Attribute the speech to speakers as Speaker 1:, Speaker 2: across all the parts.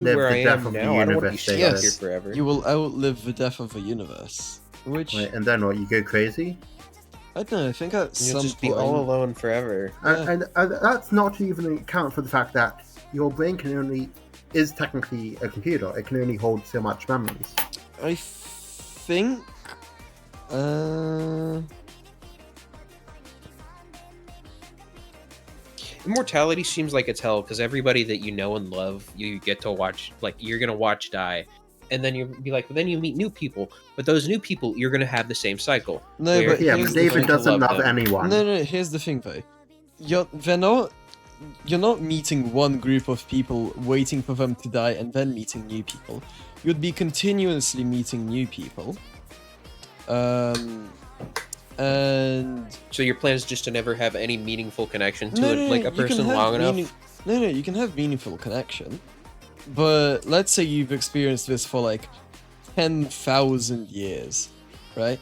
Speaker 1: live
Speaker 2: where
Speaker 1: the
Speaker 2: I
Speaker 1: death
Speaker 2: am
Speaker 1: of the
Speaker 2: now. I don't want to be
Speaker 1: universe,
Speaker 2: stuck
Speaker 1: David.
Speaker 2: here forever.
Speaker 3: You will outlive the death of the universe. Which,
Speaker 1: Right, and then what? You go crazy?
Speaker 3: I don't know, I think at
Speaker 2: You'll
Speaker 3: some
Speaker 2: just be
Speaker 3: point...
Speaker 2: all alone forever.
Speaker 3: Yeah.
Speaker 1: And that's not to even account for the fact that your brain is technically a computer. It can only hold so much memories.
Speaker 3: I think...
Speaker 2: Immortality seems like it's hell because everybody that you know and love, you get to watch. Like you're gonna watch die, and then you'll be like, but then you meet new people. But those new people, you're gonna have the same cycle.
Speaker 3: No,
Speaker 2: where
Speaker 3: but
Speaker 1: Yeah,
Speaker 3: here's
Speaker 1: but
Speaker 3: the
Speaker 1: David
Speaker 3: thing.
Speaker 1: doesn't love
Speaker 2: them.
Speaker 1: anyone.
Speaker 3: No, here's the thing though. You're not meeting one group of people, waiting for them to die, and then meeting new people. You'd be continuously meeting new people. And...
Speaker 2: So your plan is just to never have any meaningful connection to
Speaker 3: No,
Speaker 2: it, like a
Speaker 3: you can
Speaker 2: person
Speaker 3: have
Speaker 2: long enough.
Speaker 3: No, you can have meaningful connection. But let's say you've experienced this for like 10,000 years, right?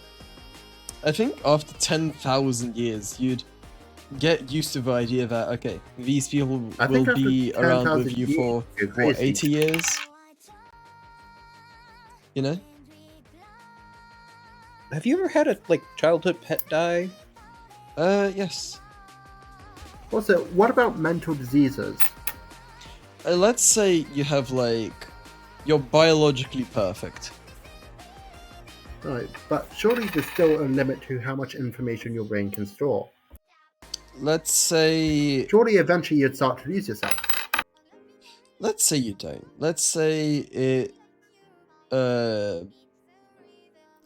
Speaker 3: I think after 10,000 years, you'd get used to the idea that, okay, these people
Speaker 1: I think
Speaker 3: will
Speaker 1: after
Speaker 3: be around
Speaker 1: 10,000
Speaker 3: with you
Speaker 1: years,
Speaker 3: for,
Speaker 1: you're
Speaker 3: what,
Speaker 1: crazy.
Speaker 3: 80 years? You know?
Speaker 2: Have you ever had a childhood pet die?
Speaker 3: Yes.
Speaker 1: Also, what about mental diseases?
Speaker 3: Let's say you have, like, you're biologically perfect.
Speaker 1: Right, but surely there's still a limit to how much information your brain can store.
Speaker 3: Let's say...
Speaker 1: Surely eventually you'd start to lose yourself.
Speaker 3: Let's say you don't. Let's say it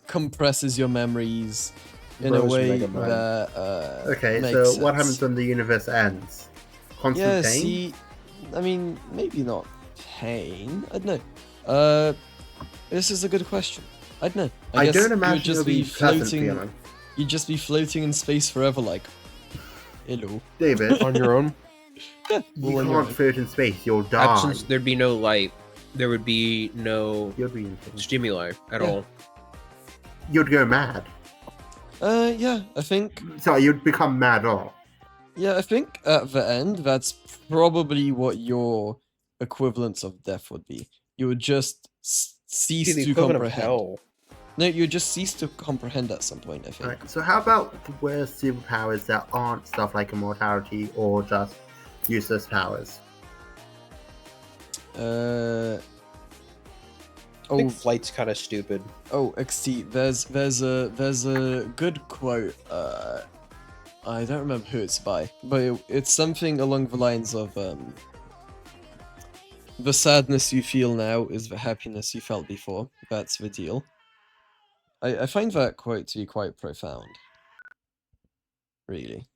Speaker 3: compresses your memories in a
Speaker 2: Rose
Speaker 3: way
Speaker 2: Mega Man.
Speaker 3: that
Speaker 1: Okay,
Speaker 3: makes
Speaker 1: so
Speaker 3: sense.
Speaker 1: what happens when the universe ends? Constant
Speaker 3: Yeah,
Speaker 1: pain?
Speaker 3: see, I mean, maybe not pain. I don't know. This is a good question. I don't know.
Speaker 1: I
Speaker 3: guess
Speaker 1: don't
Speaker 3: you'd
Speaker 1: imagine
Speaker 3: just
Speaker 1: it'll
Speaker 3: be
Speaker 1: be pleasant
Speaker 3: floating.
Speaker 1: feeling.
Speaker 3: You'd just be floating in space forever, like, hello.
Speaker 1: David,
Speaker 2: On your own?
Speaker 1: you
Speaker 3: Well, on your
Speaker 1: can't
Speaker 3: own.
Speaker 1: float in space, you'll die.
Speaker 2: Absence, there'd be no light. There would be no
Speaker 1: You'd be
Speaker 2: stimuli at
Speaker 3: Yeah.
Speaker 2: all.
Speaker 1: You'd go mad.
Speaker 3: Yeah, I think.
Speaker 1: So you'd become mad off.
Speaker 3: Yeah, I think at the end, that's probably what your equivalence of death would be. You would just cease
Speaker 2: the
Speaker 3: to
Speaker 2: equivalent of
Speaker 3: comprehend.
Speaker 2: hell.
Speaker 3: No, you would just cease to comprehend at some point, I think.
Speaker 1: Right, so how about the worst superpowers that aren't stuff like immortality or just useless powers?
Speaker 2: I
Speaker 3: Oh,
Speaker 2: think flight's kind of stupid.
Speaker 3: XT. There's a good quote. I don't remember who it's by, but it's something along the lines of the sadness you feel now is the happiness you felt before. That's the deal. I find that quote to be quite profound. Really.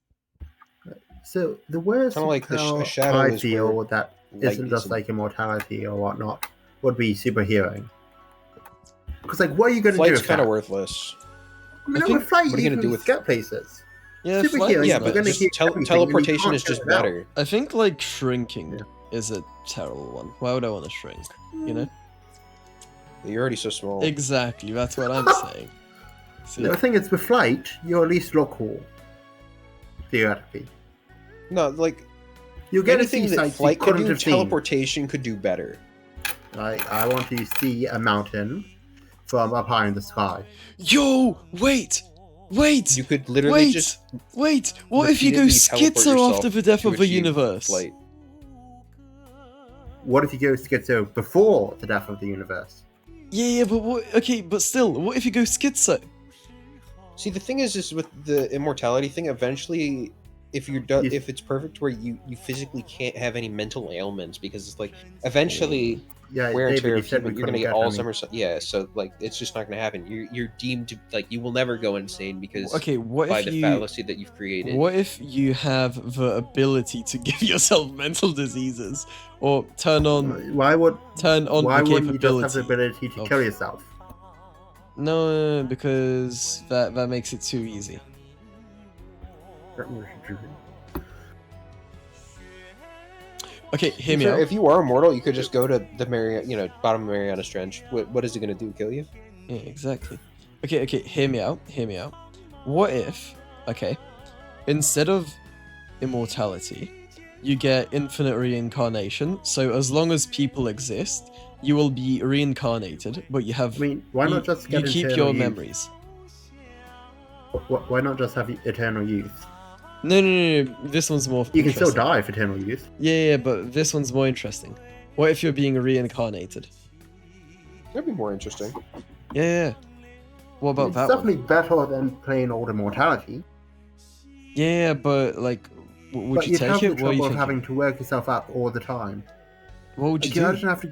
Speaker 1: So the worst
Speaker 2: Kinda like a
Speaker 1: superpower
Speaker 2: shadow
Speaker 1: I
Speaker 2: is
Speaker 1: feel
Speaker 2: where
Speaker 1: that
Speaker 2: light
Speaker 1: isn't just
Speaker 2: isn't.
Speaker 1: like immortality or whatnot would be superheroing. Because like, what are you going to do
Speaker 2: Flight's
Speaker 1: with
Speaker 2: kind of
Speaker 1: that?
Speaker 2: worthless.
Speaker 1: I mean,
Speaker 3: I
Speaker 1: with
Speaker 3: think-
Speaker 1: flight,
Speaker 2: what are you
Speaker 1: you
Speaker 2: gonna
Speaker 1: can
Speaker 2: do with-
Speaker 1: get places.
Speaker 3: Yeah,
Speaker 1: Superheroes,
Speaker 3: flight is
Speaker 2: Yeah,
Speaker 1: you're
Speaker 2: but
Speaker 3: nice.
Speaker 1: gonna
Speaker 2: just
Speaker 1: hear everything and you
Speaker 2: teleportation
Speaker 1: can't
Speaker 2: is
Speaker 1: get
Speaker 2: just
Speaker 1: it out.
Speaker 2: better.
Speaker 3: I think like shrinking
Speaker 1: Yeah.
Speaker 3: is a terrible one. Why would I want to shrink? You know?
Speaker 2: You're already so small.
Speaker 3: Exactly, that's what I'm saying. See?
Speaker 1: The thing is, with flight, you at least look cool. Theoretically.
Speaker 2: No, like
Speaker 1: You'll get to
Speaker 2: anything
Speaker 1: see
Speaker 2: that
Speaker 1: sights you
Speaker 2: flight could
Speaker 1: couldn't
Speaker 2: do,
Speaker 1: have seen.
Speaker 2: teleportation could do better.
Speaker 1: Like, I want to see a mountain from up high in the sky.
Speaker 3: Yo, wait!
Speaker 2: You could literally
Speaker 3: Wait!
Speaker 2: just
Speaker 3: Wait! What if you go
Speaker 2: repeatedly teleport
Speaker 3: schizo
Speaker 2: yourself
Speaker 3: after the death
Speaker 2: to
Speaker 3: of the
Speaker 2: achieve
Speaker 3: universe?
Speaker 2: flight.
Speaker 1: What if you go schizo before the death of the universe?
Speaker 3: Yeah, but what? Okay, but still, what if you go schizo?
Speaker 2: See, the thing is with the immortality thing, eventually, if you're done,
Speaker 1: You-
Speaker 2: if it's perfect where you physically can't have any mental ailments, because it's like eventually
Speaker 1: Yeah,
Speaker 2: wear and
Speaker 1: David,
Speaker 2: tear
Speaker 1: you
Speaker 2: of
Speaker 1: said
Speaker 2: human,
Speaker 1: we
Speaker 2: you're gonna
Speaker 1: couldn't
Speaker 2: get
Speaker 1: any.
Speaker 2: Alzheimer's. Yeah, so like it's just not gonna happen. You're deemed to like you will never go insane because
Speaker 3: Okay, what
Speaker 2: by
Speaker 3: if
Speaker 2: the
Speaker 3: you?
Speaker 2: fallacy that you've created.
Speaker 3: What if you have the ability to give yourself mental diseases, or turn on
Speaker 1: Why would
Speaker 3: the
Speaker 1: wouldn't you just
Speaker 3: capability?
Speaker 1: have the ability to
Speaker 3: of-
Speaker 1: kill yourself?
Speaker 3: No, because that makes it too easy. Okay, hear me
Speaker 2: So
Speaker 3: out.
Speaker 2: if you are immortal, you could just go to the bottom of Mariana's Trench. What is it gonna do? Kill you?
Speaker 3: Yeah, exactly. Okay, hear me out. Hear me out. What if, okay, instead of immortality, you get infinite reincarnation. So as long as people exist, you will be reincarnated, but you have
Speaker 1: I mean, why
Speaker 3: you,
Speaker 1: not just
Speaker 3: you
Speaker 1: get
Speaker 3: keep
Speaker 1: eternal
Speaker 3: your
Speaker 1: youth?
Speaker 3: memories.
Speaker 1: Why not just have eternal youth?
Speaker 3: No. This one's more
Speaker 1: You can
Speaker 3: interesting.
Speaker 1: still die for eternal youth.
Speaker 3: Yeah, but this one's more interesting. What if you're being reincarnated?
Speaker 2: That'd be more interesting.
Speaker 3: Yeah. What about
Speaker 1: It's
Speaker 3: that
Speaker 1: definitely
Speaker 3: one?
Speaker 1: better than plain old immortality.
Speaker 3: Yeah, but like, would
Speaker 1: But
Speaker 3: you
Speaker 1: you'd
Speaker 3: take
Speaker 1: have
Speaker 3: it?
Speaker 1: the
Speaker 3: What are you
Speaker 1: trouble of
Speaker 3: thinking?
Speaker 1: having to work yourself up all the time.
Speaker 3: What would you
Speaker 1: Like,
Speaker 3: do?
Speaker 1: imagine having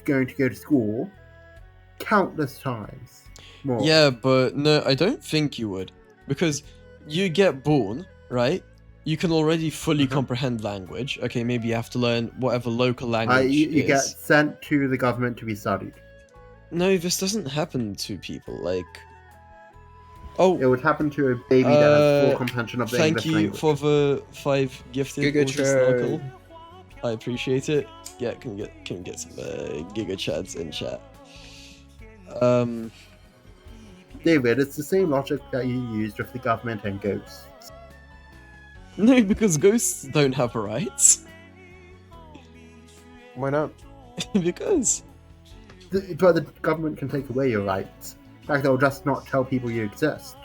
Speaker 1: going to go to school countless times more.
Speaker 3: Yeah, but no, I don't think you would. Because you get born, right? You can already fully
Speaker 1: Mhm.
Speaker 3: comprehend language. Okay, maybe you have to learn whatever local language
Speaker 1: You
Speaker 3: is.
Speaker 1: get sent to the government to be studied.
Speaker 3: No, this doesn't happen to people. Like, oh,
Speaker 1: It would happen to a baby that has full comprehension of the
Speaker 3: thank
Speaker 1: English
Speaker 3: you
Speaker 1: language.
Speaker 3: for the 5 gifted.
Speaker 2: Giga
Speaker 3: What was this, Snorkel?
Speaker 2: Chad.
Speaker 3: I appreciate it. Yeah, can get some Giga Chads in chat.
Speaker 1: David, it's the same logic that you used with the government and ghosts.
Speaker 3: No, because ghosts don't have rights.
Speaker 2: Why not?
Speaker 3: Because
Speaker 1: But the government can take away your rights. In fact, they'll just not tell people you exist.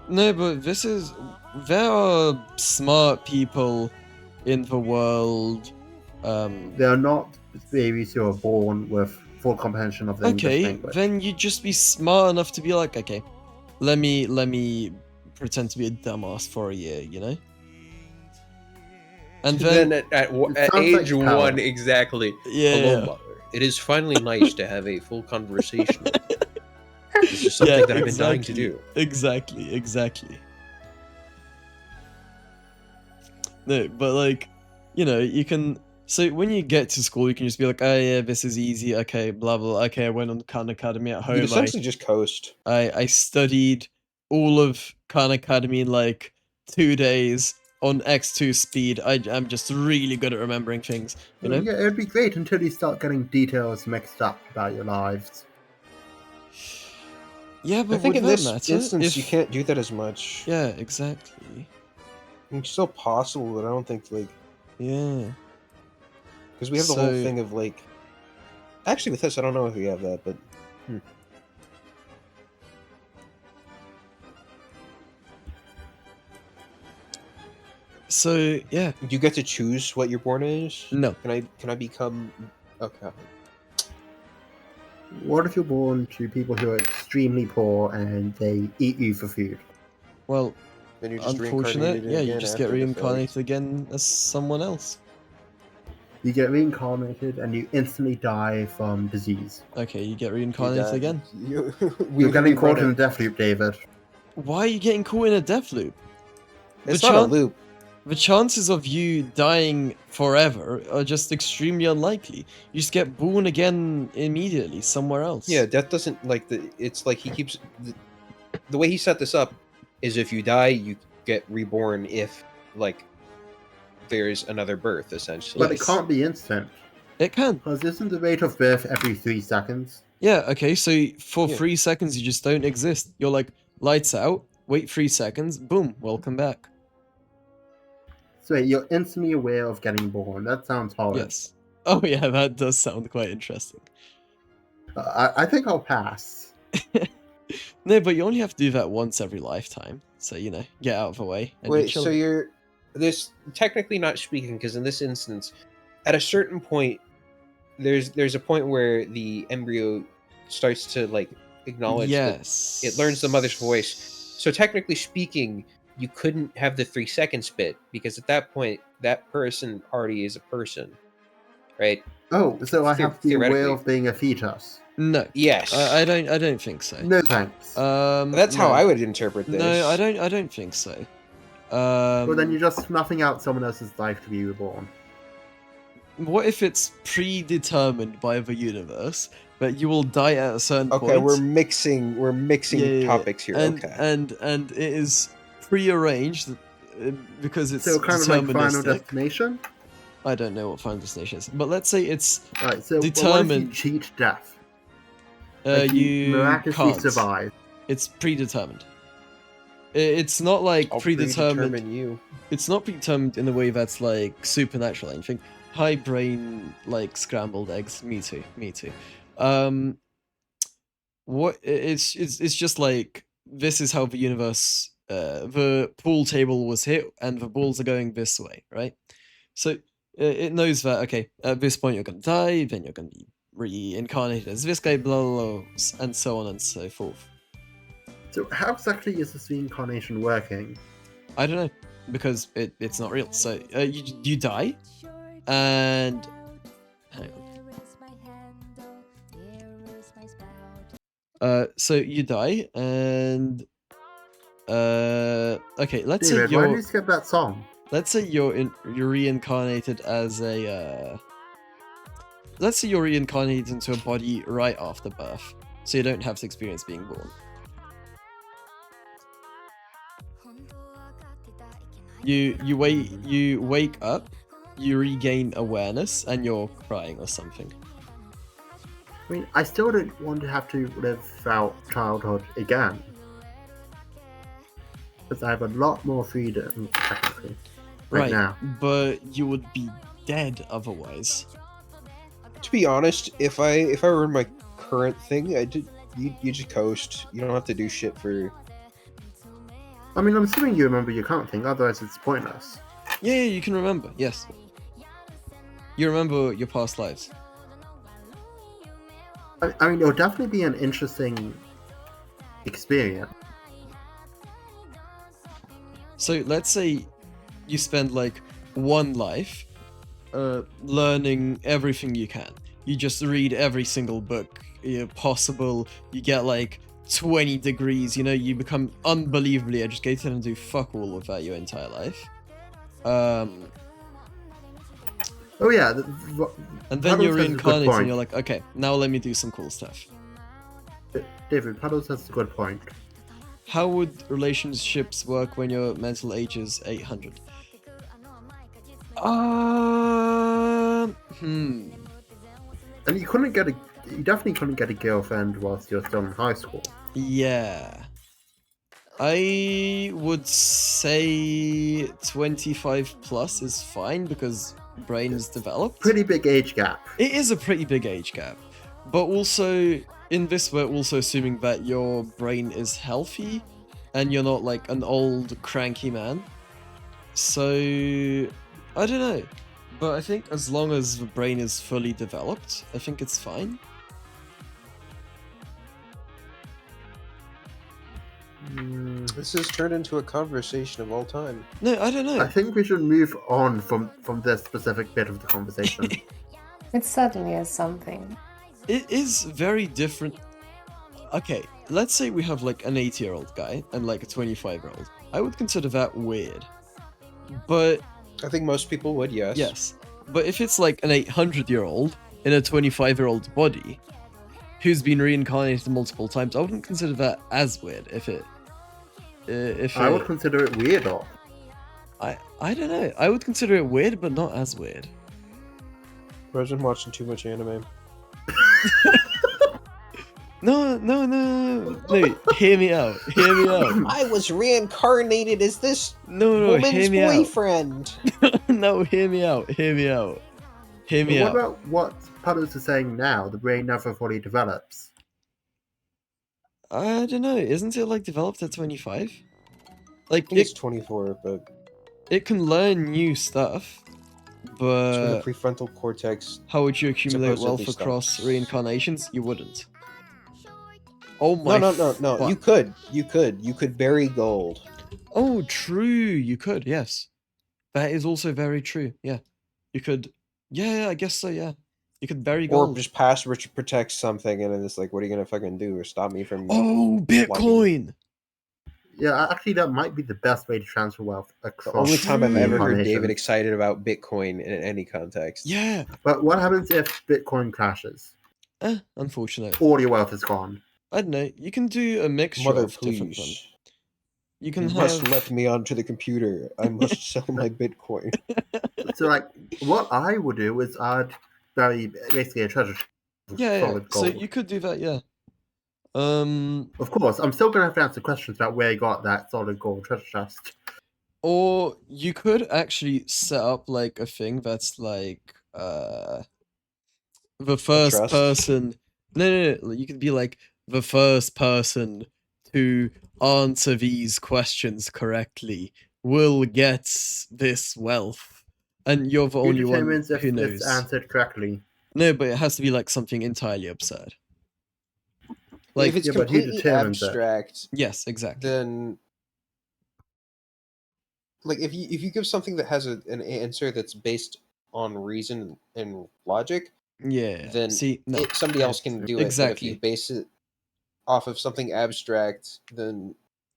Speaker 3: no, but there are smart people in the world.
Speaker 1: They are not babies who are born with full comprehension of the English
Speaker 3: Okay,
Speaker 1: language.
Speaker 3: then you just be smart enough to be like, okay, let me pretend to be a dumbass for a year, you know? And then,
Speaker 2: at
Speaker 1: sounds
Speaker 2: age
Speaker 1: like power.
Speaker 2: 1, exactly.
Speaker 3: yeah,
Speaker 2: Hello, mother. It is finally nice to have a full conversation. This is something
Speaker 3: Yeah,
Speaker 2: that I've been dying to do.
Speaker 3: exactly. No, but like, you know, you can. So when you get to school, you can just be like, oh yeah, this is easy. Okay, blah blah. Okay, I went on Khan Academy at
Speaker 2: You
Speaker 3: home.
Speaker 2: could essentially just coast.
Speaker 3: I studied all of Khan Academy in like 2 days on X2 speed. I'm just really good at remembering things, you know?
Speaker 1: Yeah, it'd be great until you start getting details mixed up about your lives.
Speaker 3: Yeah, but
Speaker 2: I think
Speaker 3: would
Speaker 2: in
Speaker 3: that
Speaker 2: this
Speaker 3: matter
Speaker 2: instance,
Speaker 3: if-
Speaker 2: you can't do that as much.
Speaker 3: Yeah, exactly.
Speaker 2: It's still possible, but I don't think, like...
Speaker 3: Yeah.
Speaker 2: Because we have the whole
Speaker 3: So-
Speaker 2: thing of, like... Actually, with this, I don't know if we have that, but...
Speaker 3: So yeah,
Speaker 2: You get to choose what your born is?
Speaker 3: no.
Speaker 2: Can I become... Okay.
Speaker 1: What if you're born to people who are extremely poor and they eat you for food?
Speaker 3: Well,
Speaker 2: Then you're just
Speaker 3: unfortunate.
Speaker 2: reincarnated
Speaker 3: Yeah, you
Speaker 2: again
Speaker 3: just
Speaker 2: after
Speaker 3: get
Speaker 2: the
Speaker 3: reincarnated
Speaker 2: fact.
Speaker 3: again as someone else.
Speaker 1: You get reincarnated and you instantly die from disease.
Speaker 3: Okay, you get
Speaker 2: You
Speaker 3: reincarnated
Speaker 2: die-
Speaker 3: again.
Speaker 1: You're getting caught in a death loop, David.
Speaker 3: Why are you getting caught in a death loop?
Speaker 2: It's
Speaker 3: The
Speaker 2: not a
Speaker 3: chan-
Speaker 2: loop.
Speaker 3: The chances of you dying forever are just extremely unlikely. You just get born again immediately somewhere else.
Speaker 2: Yeah, death doesn't like the. It's like he keeps the way he set this up is if you die, you get reborn. If like there's another birth, essentially.
Speaker 1: But it can't be instant.
Speaker 3: It can.
Speaker 1: Because isn't the rate of birth every 3 seconds?
Speaker 3: Yeah, okay, so for
Speaker 2: Yeah.
Speaker 3: 3 seconds you just don't exist. You're like, lights out, wait 3 seconds, boom, welcome back.
Speaker 1: So you're instantly aware of getting born. That sounds horrid.
Speaker 3: Yes. Oh yeah, that does sound quite interesting.
Speaker 1: I think I'll pass.
Speaker 3: No, but you only have to do that once every lifetime. So, you know, get out of the way. And
Speaker 2: Wait,
Speaker 3: you're
Speaker 2: so
Speaker 3: chilling.
Speaker 2: you're this technically not speaking because in this instance, at a certain point, there's a point where the embryo starts to like acknowledge that
Speaker 3: Yes.
Speaker 2: it learns the mother's voice. So technically speaking, you couldn't have the 3 seconds bit because at that point, that person already is a person, right?
Speaker 1: Oh, so I have to be aware
Speaker 2: Theoretically.
Speaker 1: of being a fetus.
Speaker 3: No.
Speaker 2: Yes,
Speaker 3: I don't think so.
Speaker 1: No thanks.
Speaker 2: that's how
Speaker 3: no.
Speaker 2: I would interpret this.
Speaker 3: No, I don't think so.
Speaker 1: Well, then you're just snuffing out someone else's life to be reborn.
Speaker 3: What if it's predetermined by the universe that you will die at a certain
Speaker 2: Okay,
Speaker 3: point?
Speaker 2: we're mixing
Speaker 3: Yeah,
Speaker 2: topics here.
Speaker 3: and,
Speaker 2: Okay,
Speaker 3: and it is prearranged because it's
Speaker 1: So kind of like Final
Speaker 3: deterministic.
Speaker 1: Destination?
Speaker 3: I don't know what Final Destination is, but let's say it's
Speaker 1: Right, so what if you
Speaker 3: Determined.
Speaker 1: cheat death? Like
Speaker 3: you
Speaker 1: miraculously
Speaker 3: can't.
Speaker 1: survive.
Speaker 3: It's predetermined. It's not like
Speaker 2: I'll
Speaker 3: predetermined.
Speaker 2: predetermine you.
Speaker 3: It's not predetermined in a way that's like supernatural or anything. High brain like scrambled eggs. Me too. Me too. What it's just like this is how the universe, the pool table was hit, and the balls are going this way, right? So it knows that okay, at this point you're gonna die, then you're gonna be reincarnated as this guy, blah blah, blah, and so on and so forth.
Speaker 1: So how exactly is this reincarnation working?
Speaker 3: I don't know because it's not real. So you die, and hang on. So you die, and okay, let's say
Speaker 1: David, why did
Speaker 3: you're
Speaker 1: you skip that song?
Speaker 3: let's say you're reincarnated as a let's say you're reincarnated into a body right after birth, so you don't have to experience being born. You wake up, you regain awareness, and you're crying or something.
Speaker 1: I mean, I still don't want to have to live out childhood again. Because I have a lot more freedom, technically, right now.
Speaker 3: But you would be dead otherwise.
Speaker 2: To be honest, if I were in my current thing, you just coast. You don't have to do shit for.
Speaker 1: I mean, I'm assuming you remember your current thing, otherwise it's pointless.
Speaker 3: Yeah, you can remember. Yes, you remember your past lives.
Speaker 1: I mean, it'll definitely be an interesting experience.
Speaker 3: So let's say you spend like one life learning everything you can. You just read every single book possible. You get like 20 degrees, you know, you become unbelievably educated and do fuck all with that your entire life.
Speaker 1: Oh yeah,
Speaker 3: and then you're
Speaker 1: Puddles has a good
Speaker 3: reincarnated and
Speaker 1: point.
Speaker 3: you're like, okay, now let me do some cool stuff.
Speaker 1: David, Puddles has a good point.
Speaker 3: How would relationships work when your mental age is 800?
Speaker 1: And you definitely couldn't get a girlfriend whilst you're still in high school.
Speaker 3: Yeah. I would say 25 plus is fine because brain is developed.
Speaker 1: Pretty big age gap.
Speaker 3: It is a pretty big age gap. But also, in this we're also assuming that your brain is healthy and you're not like an old cranky man. So, I don't know. But I think as long as the brain is fully developed, I think it's fine.
Speaker 2: This has turned into a conversation of all time.
Speaker 3: No, I don't know.
Speaker 1: I think we should move on from this specific bit of the conversation.
Speaker 4: It certainly is something.
Speaker 3: It is very different. Okay, let's say we have like an 80-year-old guy and like a 25-year-old. I would consider that weird. But
Speaker 2: I think most people would, yes.
Speaker 3: yes. But if it's like an 800-year-old in a 25-year-old's body who's been reincarnated multiple times, I wouldn't consider that as weird.
Speaker 1: I would consider it weirder.
Speaker 3: I don't know. I would consider it weird, but not as weird.
Speaker 2: I've been watching too much anime.
Speaker 3: No. Hear me out. Hear me out.
Speaker 2: I was reincarnated as this
Speaker 3: No.
Speaker 2: woman's
Speaker 3: Hear me
Speaker 2: boyfriend.
Speaker 3: out. No. Hear me out. Hear me out. Hear me
Speaker 1: But
Speaker 3: out.
Speaker 1: what about what Puddles is saying now? The brain never fully develops.
Speaker 3: I don't know. Isn't it like developed at 25? Like
Speaker 2: I think it's 24, but
Speaker 3: it can learn new stuff,
Speaker 2: it's when
Speaker 3: but
Speaker 2: the prefrontal cortex.
Speaker 3: how would you accumulate
Speaker 2: supposedly
Speaker 3: wealth across
Speaker 2: stops.
Speaker 3: reincarnations? You wouldn't. Oh my!
Speaker 2: No.
Speaker 3: fuck.
Speaker 2: You could bury gold.
Speaker 3: Oh, true. You could. Yes, that is also very true. Yeah, you could. Yeah, I guess so. Yeah, you could bury
Speaker 2: Or
Speaker 3: gold.
Speaker 2: just password protect something, and then it's like, what are you gonna fucking do, or stop me from?
Speaker 3: Oh, Bitcoin.
Speaker 1: Yeah, actually, that might be the best way to transfer wealth across.
Speaker 2: The only time I've ever heard
Speaker 1: reincarnations.
Speaker 2: David excited about Bitcoin in any context.
Speaker 3: Yeah.
Speaker 1: But what happens if Bitcoin crashes?
Speaker 3: Unfortunate.
Speaker 1: All your wealth is gone.
Speaker 3: I don't know. You can do a mixture
Speaker 2: Mother,
Speaker 3: of different
Speaker 2: please.
Speaker 3: ones. You can
Speaker 2: You must
Speaker 3: have.
Speaker 2: let me onto the computer. I must sell my Bitcoin.
Speaker 1: So, like, what I would do is I'd bury basically a treasure chest of
Speaker 3: Yeah.
Speaker 1: solid
Speaker 3: So
Speaker 1: gold.
Speaker 3: you could do that. Yeah.
Speaker 1: Of course, I'm still going to have to answer questions about where he got that solid gold treasure chest.
Speaker 3: Or you could actually set up like a thing that's like the first
Speaker 2: trust?
Speaker 3: person. No. You could be like the first person to answer these questions correctly will get this wealth, and you're the
Speaker 1: Who
Speaker 3: only one
Speaker 1: determines if
Speaker 3: who
Speaker 1: it's
Speaker 3: knows.
Speaker 1: answered correctly?
Speaker 3: No, but it has to be like something entirely absurd. Like,
Speaker 2: if it's
Speaker 1: yeah, but who
Speaker 2: completely
Speaker 1: determines it?
Speaker 2: abstract,
Speaker 3: yes, exactly.
Speaker 2: then like if you give something that has an answer that's based on reason and logic,
Speaker 3: Yeah.
Speaker 2: then
Speaker 3: See, no.
Speaker 2: somebody else can do it. But if
Speaker 3: Exactly.
Speaker 2: you base it off of something abstract, then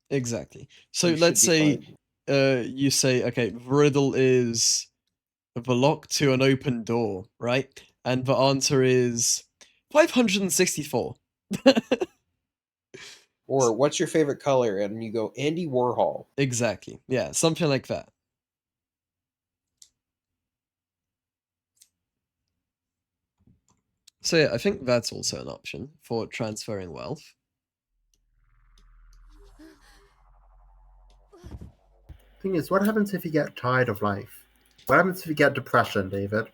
Speaker 3: Exactly. So
Speaker 2: you
Speaker 3: let's
Speaker 2: should be
Speaker 3: say
Speaker 2: fine.
Speaker 3: you say, okay, the riddle is the lock to an open door, right? And the answer is 564.
Speaker 2: Or what's your favorite color? And you go Andy Warhol.
Speaker 3: Exactly. Yeah, something like that. So yeah, I think that's also an option for transferring wealth.
Speaker 1: Thing is, what happens if you get tired of life? What happens if you get depression, David?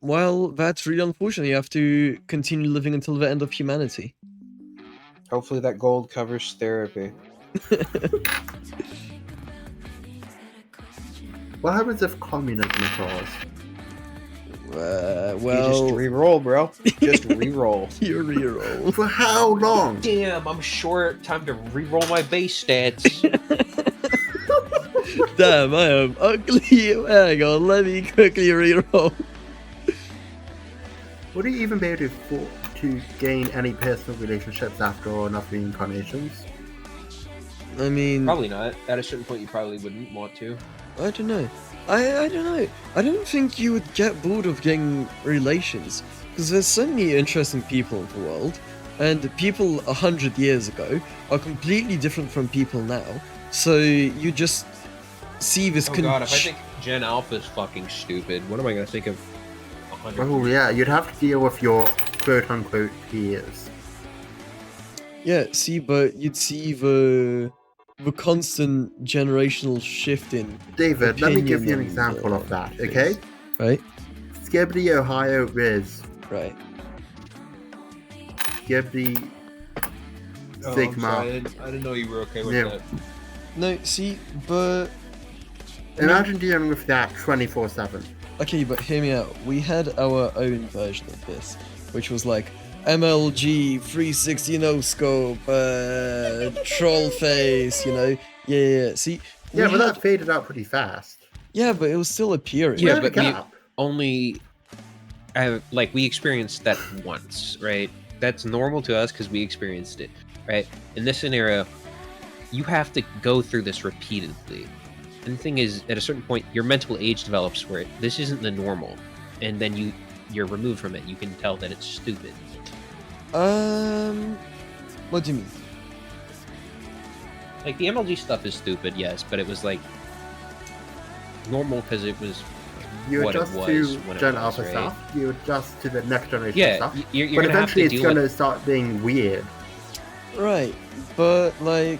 Speaker 3: Well, that's really unfortunate. You have to continue living until the end of humanity.
Speaker 2: Hopefully that gold covers therapy.
Speaker 1: What happens if communism occurs?
Speaker 2: You
Speaker 3: Well,
Speaker 2: just re-roll, bro. Just re-roll.
Speaker 3: you reroll.
Speaker 1: For how long?
Speaker 2: Damn, I'm short. Time to re-roll my base stats.
Speaker 3: Damn, I am ugly. Hang on, let me quickly reroll.
Speaker 1: Would you even be able to gain any personal relationships after enough reincarnations?
Speaker 3: I mean,
Speaker 2: Probably not. At a certain point, you probably wouldn't want to.
Speaker 3: I don't know. I don't know. I don't think you would get bored of getting relations, because there's so many interesting people in the world, and people 100 years ago are completely different from people now. So you just see this.
Speaker 2: Oh god, if I think Gen Alpha is fucking stupid, what am I gonna think of 100?
Speaker 1: Oh yeah, you'd have to deal with your quote-unquote peers.
Speaker 3: Yeah, see, but you'd see the constant generational shift in
Speaker 1: David, let me give you an
Speaker 3: opinion
Speaker 1: example
Speaker 3: and,
Speaker 1: of that,
Speaker 3: things.
Speaker 1: okay?
Speaker 3: Right?
Speaker 1: Skibbity Ohio Riz.
Speaker 3: Right.
Speaker 1: Skibbity
Speaker 2: Oh,
Speaker 1: Sigma.
Speaker 2: I didn't know you were okay with
Speaker 1: Yeah.
Speaker 2: that.
Speaker 3: No, see, but
Speaker 1: Imagine dealing with that 24/7.
Speaker 3: okay, but hear me out. We had our own version of this, which was like MLG 360 no scope, troll face, you know. Yeah. See,
Speaker 1: Yeah,
Speaker 3: we
Speaker 1: but
Speaker 3: had-
Speaker 1: that faded out pretty fast.
Speaker 3: yeah, but it was still a period.
Speaker 2: Yeah,
Speaker 1: Where'd it
Speaker 2: but we-
Speaker 1: gap?
Speaker 2: Only, like, we experienced that once, right? That's normal to us because we experienced it, right? In this scenario, you have to go through this repeatedly. And the thing is, at a certain point, your mental age develops where this isn't the normal, and then you're removed from it. You can tell that it's stupid.
Speaker 3: What do you mean?
Speaker 2: Like the MLG stuff is stupid, yes, but it was like normal because it was
Speaker 1: You
Speaker 2: what it
Speaker 1: adjust
Speaker 2: was
Speaker 1: to
Speaker 2: when it
Speaker 1: Gen
Speaker 2: was,
Speaker 1: Alpha
Speaker 2: right?
Speaker 1: stuff, you adjust to the next generation
Speaker 2: Yeah,
Speaker 1: stuff.
Speaker 2: you're
Speaker 1: But
Speaker 2: gonna have
Speaker 1: eventually
Speaker 2: to
Speaker 1: it's
Speaker 2: deal
Speaker 1: going
Speaker 2: with.
Speaker 1: to start being weird.
Speaker 3: Right, but like,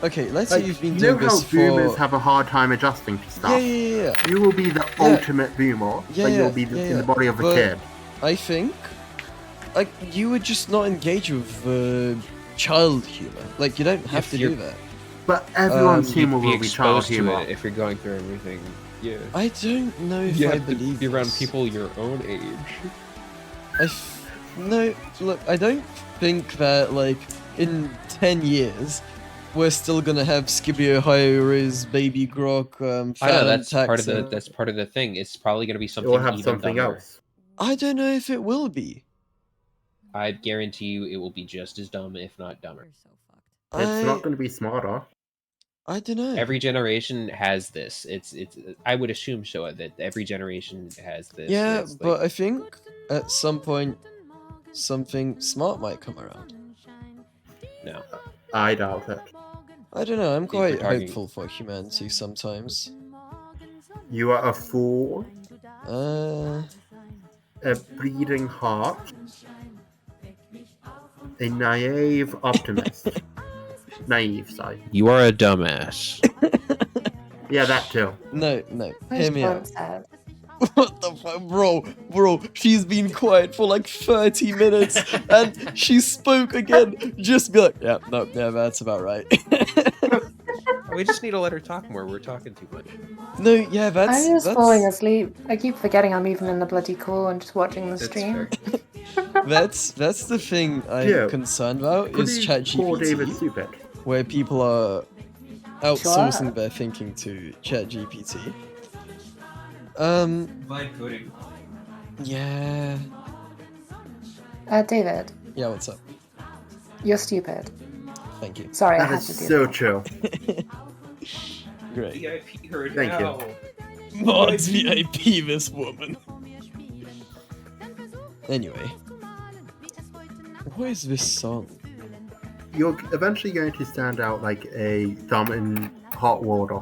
Speaker 3: okay, let's say
Speaker 1: Like,
Speaker 3: you've been
Speaker 1: you know
Speaker 3: doing
Speaker 1: how
Speaker 3: this
Speaker 1: boomers
Speaker 3: for.
Speaker 1: have a hard time adjusting to stuff?
Speaker 3: Yeah.
Speaker 1: You will be the ultimate boomer,
Speaker 3: Yeah,
Speaker 1: but
Speaker 3: yeah,
Speaker 1: you'll be
Speaker 3: yeah,
Speaker 1: in
Speaker 3: yeah.
Speaker 1: the body of a
Speaker 3: But-
Speaker 1: kid.
Speaker 3: I think, like, you would just not engage with child humor. Like, you don't have
Speaker 2: If
Speaker 3: to
Speaker 2: you're-
Speaker 3: do that.
Speaker 1: But everyone's
Speaker 3: you'd
Speaker 1: humor
Speaker 2: Be
Speaker 1: will be child
Speaker 2: exposed to
Speaker 1: humor.
Speaker 2: it if you're going through everything. Yeah.
Speaker 3: I don't know if
Speaker 2: You
Speaker 3: I
Speaker 2: have to
Speaker 3: believe
Speaker 2: be around
Speaker 3: this.
Speaker 2: people your own age.
Speaker 3: No, look, I don't think that, like, in 10 years, we're still gonna have Skippy Ohio, Riz, Baby Grok,
Speaker 2: I know
Speaker 3: Phantom
Speaker 2: that's part of the thing. It's probably going to be
Speaker 1: It
Speaker 2: something
Speaker 1: will have
Speaker 2: even
Speaker 1: something
Speaker 2: dumber.
Speaker 1: else.
Speaker 3: I don't know if it will be.
Speaker 2: I guarantee you, it will be just as dumb, if not dumber.
Speaker 1: It's not going to be smarter.
Speaker 3: I don't know.
Speaker 2: Every generation has this. It's. I would assume so that every generation has this.
Speaker 3: Yeah,
Speaker 2: It's
Speaker 3: but
Speaker 2: like,
Speaker 3: I think at some point something smart might come around.
Speaker 2: no.
Speaker 1: I doubt it.
Speaker 3: I don't know. I'm
Speaker 2: think we're
Speaker 3: quite
Speaker 2: talking-
Speaker 3: hopeful for humanity sometimes.
Speaker 1: You are a fool,
Speaker 3: Uh,
Speaker 1: a bleeding heart, a naive optimist. Naive, sorry.
Speaker 2: You are a dumbass.
Speaker 1: Yeah, that too.
Speaker 3: No, hear me out.
Speaker 4: Sad.
Speaker 3: What the fuck, bro, she's been quiet for like 30 minutes and she spoke again. Just be like, yeah, that's about right.
Speaker 2: We just need to let her talk more. We're talking too much.
Speaker 3: No, yeah, that's
Speaker 4: I'm just falling asleep. I keep forgetting I'm even in the bloody call and just watching the
Speaker 2: That's
Speaker 4: stream.
Speaker 2: fair.
Speaker 3: that's the thing I'm
Speaker 1: Yeah.
Speaker 3: concerned about
Speaker 1: Could
Speaker 3: is
Speaker 1: you call David
Speaker 3: ChatGPT,
Speaker 1: stupid?
Speaker 3: where people are outsourcing
Speaker 4: Sure.
Speaker 3: their thinking to ChatGPT.
Speaker 2: Vibe coding.
Speaker 3: Yeah,
Speaker 4: David,
Speaker 3: yeah. What's up?
Speaker 4: you're stupid.
Speaker 3: Thank you.
Speaker 4: Sorry, I
Speaker 1: That
Speaker 4: had
Speaker 1: is
Speaker 4: to do
Speaker 1: so
Speaker 4: that.
Speaker 1: true.
Speaker 3: Great.
Speaker 2: VIP her
Speaker 1: Thank you.
Speaker 2: now.
Speaker 3: Mods VIP this woman. Anyway, what is this song?
Speaker 1: You're eventually going to stand out like a thumb in hot water.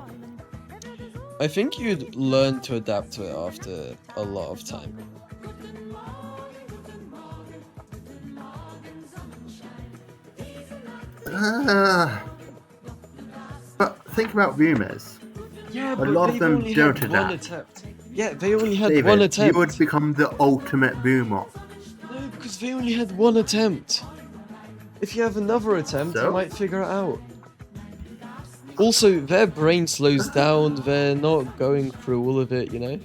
Speaker 3: I think you'd learn to adapt to it after a lot of time.
Speaker 1: But think about rumors.
Speaker 3: Yeah,
Speaker 1: but lot of they've them only don't had one adapt.
Speaker 3: attempt. Yeah, they only had
Speaker 1: David,
Speaker 3: one attempt.
Speaker 1: you would become the ultimate boomer.
Speaker 3: No, because they only had one attempt. If you have another attempt, you
Speaker 1: So?
Speaker 3: might figure it out. Also, their brain slows down, they're not going through all of it, you know?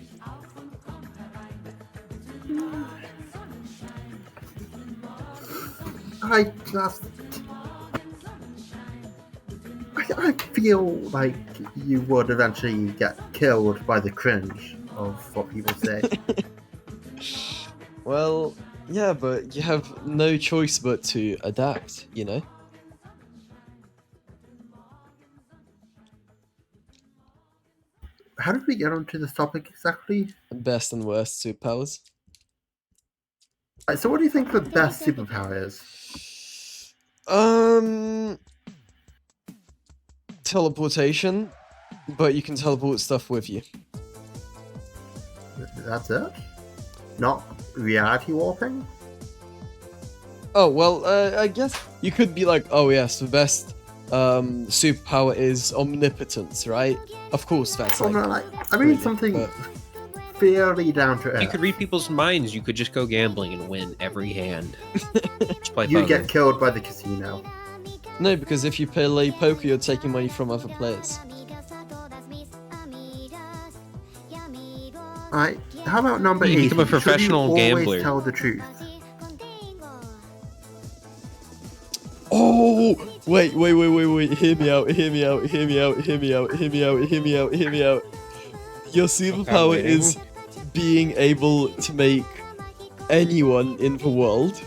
Speaker 1: I just... I feel like you would eventually get killed by the cringe of what people say.
Speaker 3: Well, yeah, but you have no choice but to adapt, you know?
Speaker 1: How did we get onto this topic exactly?
Speaker 3: Best and worst superpowers.
Speaker 1: So what do you think the best superpower is?
Speaker 3: Teleportation, but you can teleport stuff with you.
Speaker 1: That's it? Not reality warping?
Speaker 3: Oh, well, I guess you could be like, oh yes, the best superpower is omnipotence, right? Of course, that's
Speaker 1: Well,
Speaker 3: like...
Speaker 1: no, like, I mean
Speaker 3: really,
Speaker 1: something
Speaker 3: but-
Speaker 1: fairly down to
Speaker 2: You
Speaker 1: earth.
Speaker 2: could read people's minds. You could just go gambling and win every hand. Just play
Speaker 1: You
Speaker 2: poker.
Speaker 1: get killed by the casino.
Speaker 3: No, because if you play poker, you're taking money from other players.
Speaker 1: Alright, how about number
Speaker 2: You
Speaker 1: 8?
Speaker 2: become a professional
Speaker 1: Should you always
Speaker 2: gambler.
Speaker 1: tell the truth?
Speaker 3: Oh, wait, hear me out. Your superpower
Speaker 2: waiting.
Speaker 3: is being able to make anyone in the world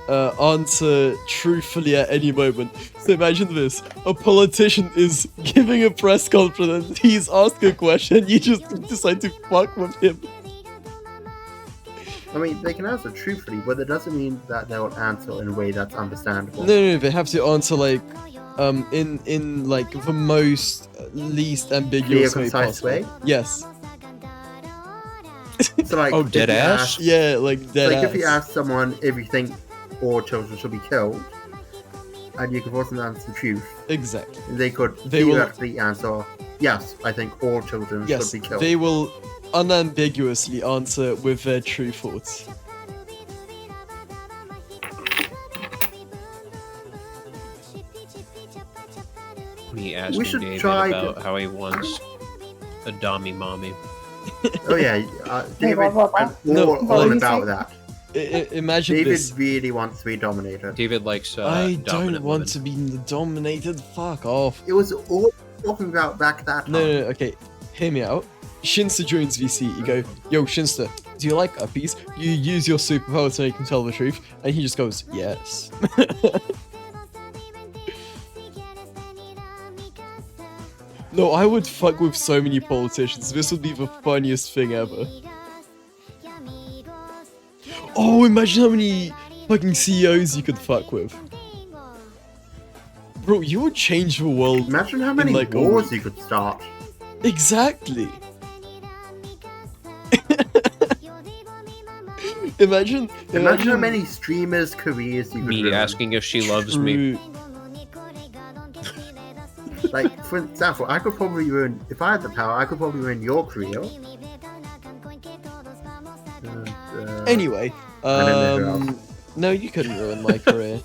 Speaker 3: answer truthfully at any moment. So imagine this, a politician is giving a press conference, he's asked a question, you just decide to fuck with him.
Speaker 1: I mean, they can answer truthfully, but it doesn't mean that they'll answer in a way that's understandable.
Speaker 3: No, they have to answer like in like the most least ambiguous
Speaker 1: Clear,
Speaker 3: way
Speaker 1: concise
Speaker 3: possible.
Speaker 1: way?
Speaker 3: Yes.
Speaker 1: So, like,
Speaker 2: Oh,
Speaker 1: if
Speaker 2: dead
Speaker 1: you
Speaker 2: ass?
Speaker 1: ask-
Speaker 3: Yeah, like dead
Speaker 1: Like,
Speaker 3: ass.
Speaker 1: if you ask someone if you think all children should be killed, and you can force them to answer the truth,
Speaker 3: Exactly.
Speaker 1: they could
Speaker 3: They will-
Speaker 1: theoretically answer, yes, I think all children
Speaker 3: Yes,
Speaker 1: should be killed.
Speaker 3: they will unambiguously answer with their true thoughts.
Speaker 2: Me asking
Speaker 1: should
Speaker 2: David
Speaker 1: try
Speaker 2: about how he wants a dummy mommy.
Speaker 1: Oh yeah, David
Speaker 4: what?
Speaker 1: went
Speaker 3: No,
Speaker 1: all
Speaker 3: what
Speaker 1: on
Speaker 4: did you
Speaker 1: about
Speaker 4: say?
Speaker 1: that.
Speaker 3: Imagine
Speaker 1: David
Speaker 3: this.
Speaker 1: really wants to be dominated.
Speaker 2: David likes
Speaker 3: I
Speaker 2: dominant
Speaker 3: don't want
Speaker 2: women.
Speaker 3: to be dominated. Fuck off.
Speaker 1: It was all talking about back that time.
Speaker 3: No, okay. Hear me out. Shinsta joins VC. You go, yo, Shinsta, do you like uppies? You use your superpower so you can tell the truth. And he just goes, yes. No, I would fuck with so many politicians. This would be the funniest thing ever. Oh, imagine how many fucking CEOs you could fuck with. Bro, you would change the world.
Speaker 1: Imagine how many
Speaker 3: like, a
Speaker 1: wars
Speaker 3: week.
Speaker 1: you could start.
Speaker 3: Imagine
Speaker 1: Imagine how many streamers' careers you could
Speaker 2: Me
Speaker 1: ruin.
Speaker 2: asking if she loves me.
Speaker 3: True.
Speaker 1: Like, for example, I could probably ruin, if I had the power, I could probably ruin your career. And,
Speaker 3: Anyway,
Speaker 1: I don't know who
Speaker 3: no, you couldn't ruin my career.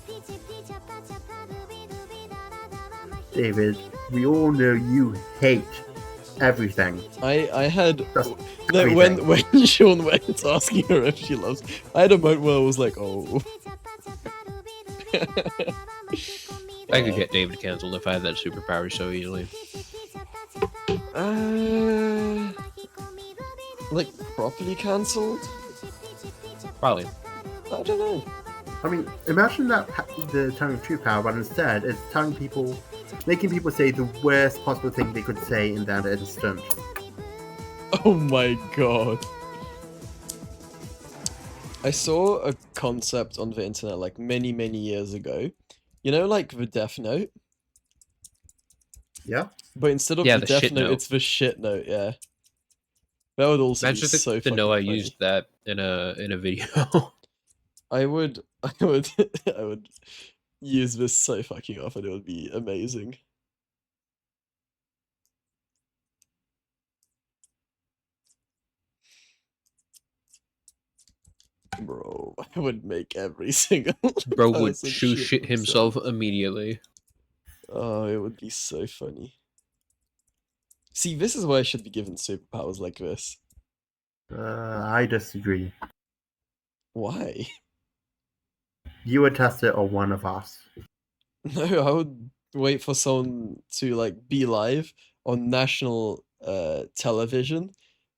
Speaker 1: David, we all know you hate everything.
Speaker 3: I had
Speaker 1: That's
Speaker 3: no,
Speaker 1: everything.
Speaker 3: when Sean went asking her if she loves, I had a moment where I was like, oh.
Speaker 2: I could get David cancelled if I had that superpower so easily.
Speaker 3: Like properly cancelled?
Speaker 2: Probably.
Speaker 3: I don't know.
Speaker 1: I mean, imagine that the telling true power, but instead it's telling people, making people say the worst possible thing they could say in that instant.
Speaker 3: Oh my god. I saw a concept on the internet like many years ago. You know, like the Death Note?
Speaker 1: Yeah?
Speaker 3: But instead of
Speaker 2: Yeah,
Speaker 3: the
Speaker 2: the
Speaker 3: Death
Speaker 2: shit
Speaker 3: Note,
Speaker 2: note.
Speaker 3: it's the Shit Note, yeah. That would also be
Speaker 2: Imagine
Speaker 3: so
Speaker 2: to
Speaker 3: fucking
Speaker 2: know I
Speaker 3: funny.
Speaker 2: used that in a video.
Speaker 3: I would I would use this so fucking often, it would be amazing. Bro, I would make every single
Speaker 2: Bro would
Speaker 3: person
Speaker 2: shoe shit
Speaker 3: themselves.
Speaker 2: himself immediately.
Speaker 3: Oh, it would be so funny. See, this is why I should be given superpowers like this.
Speaker 1: I disagree.
Speaker 3: Why?
Speaker 1: You would test it on one of us.
Speaker 3: No, I would wait for someone to like be live on national television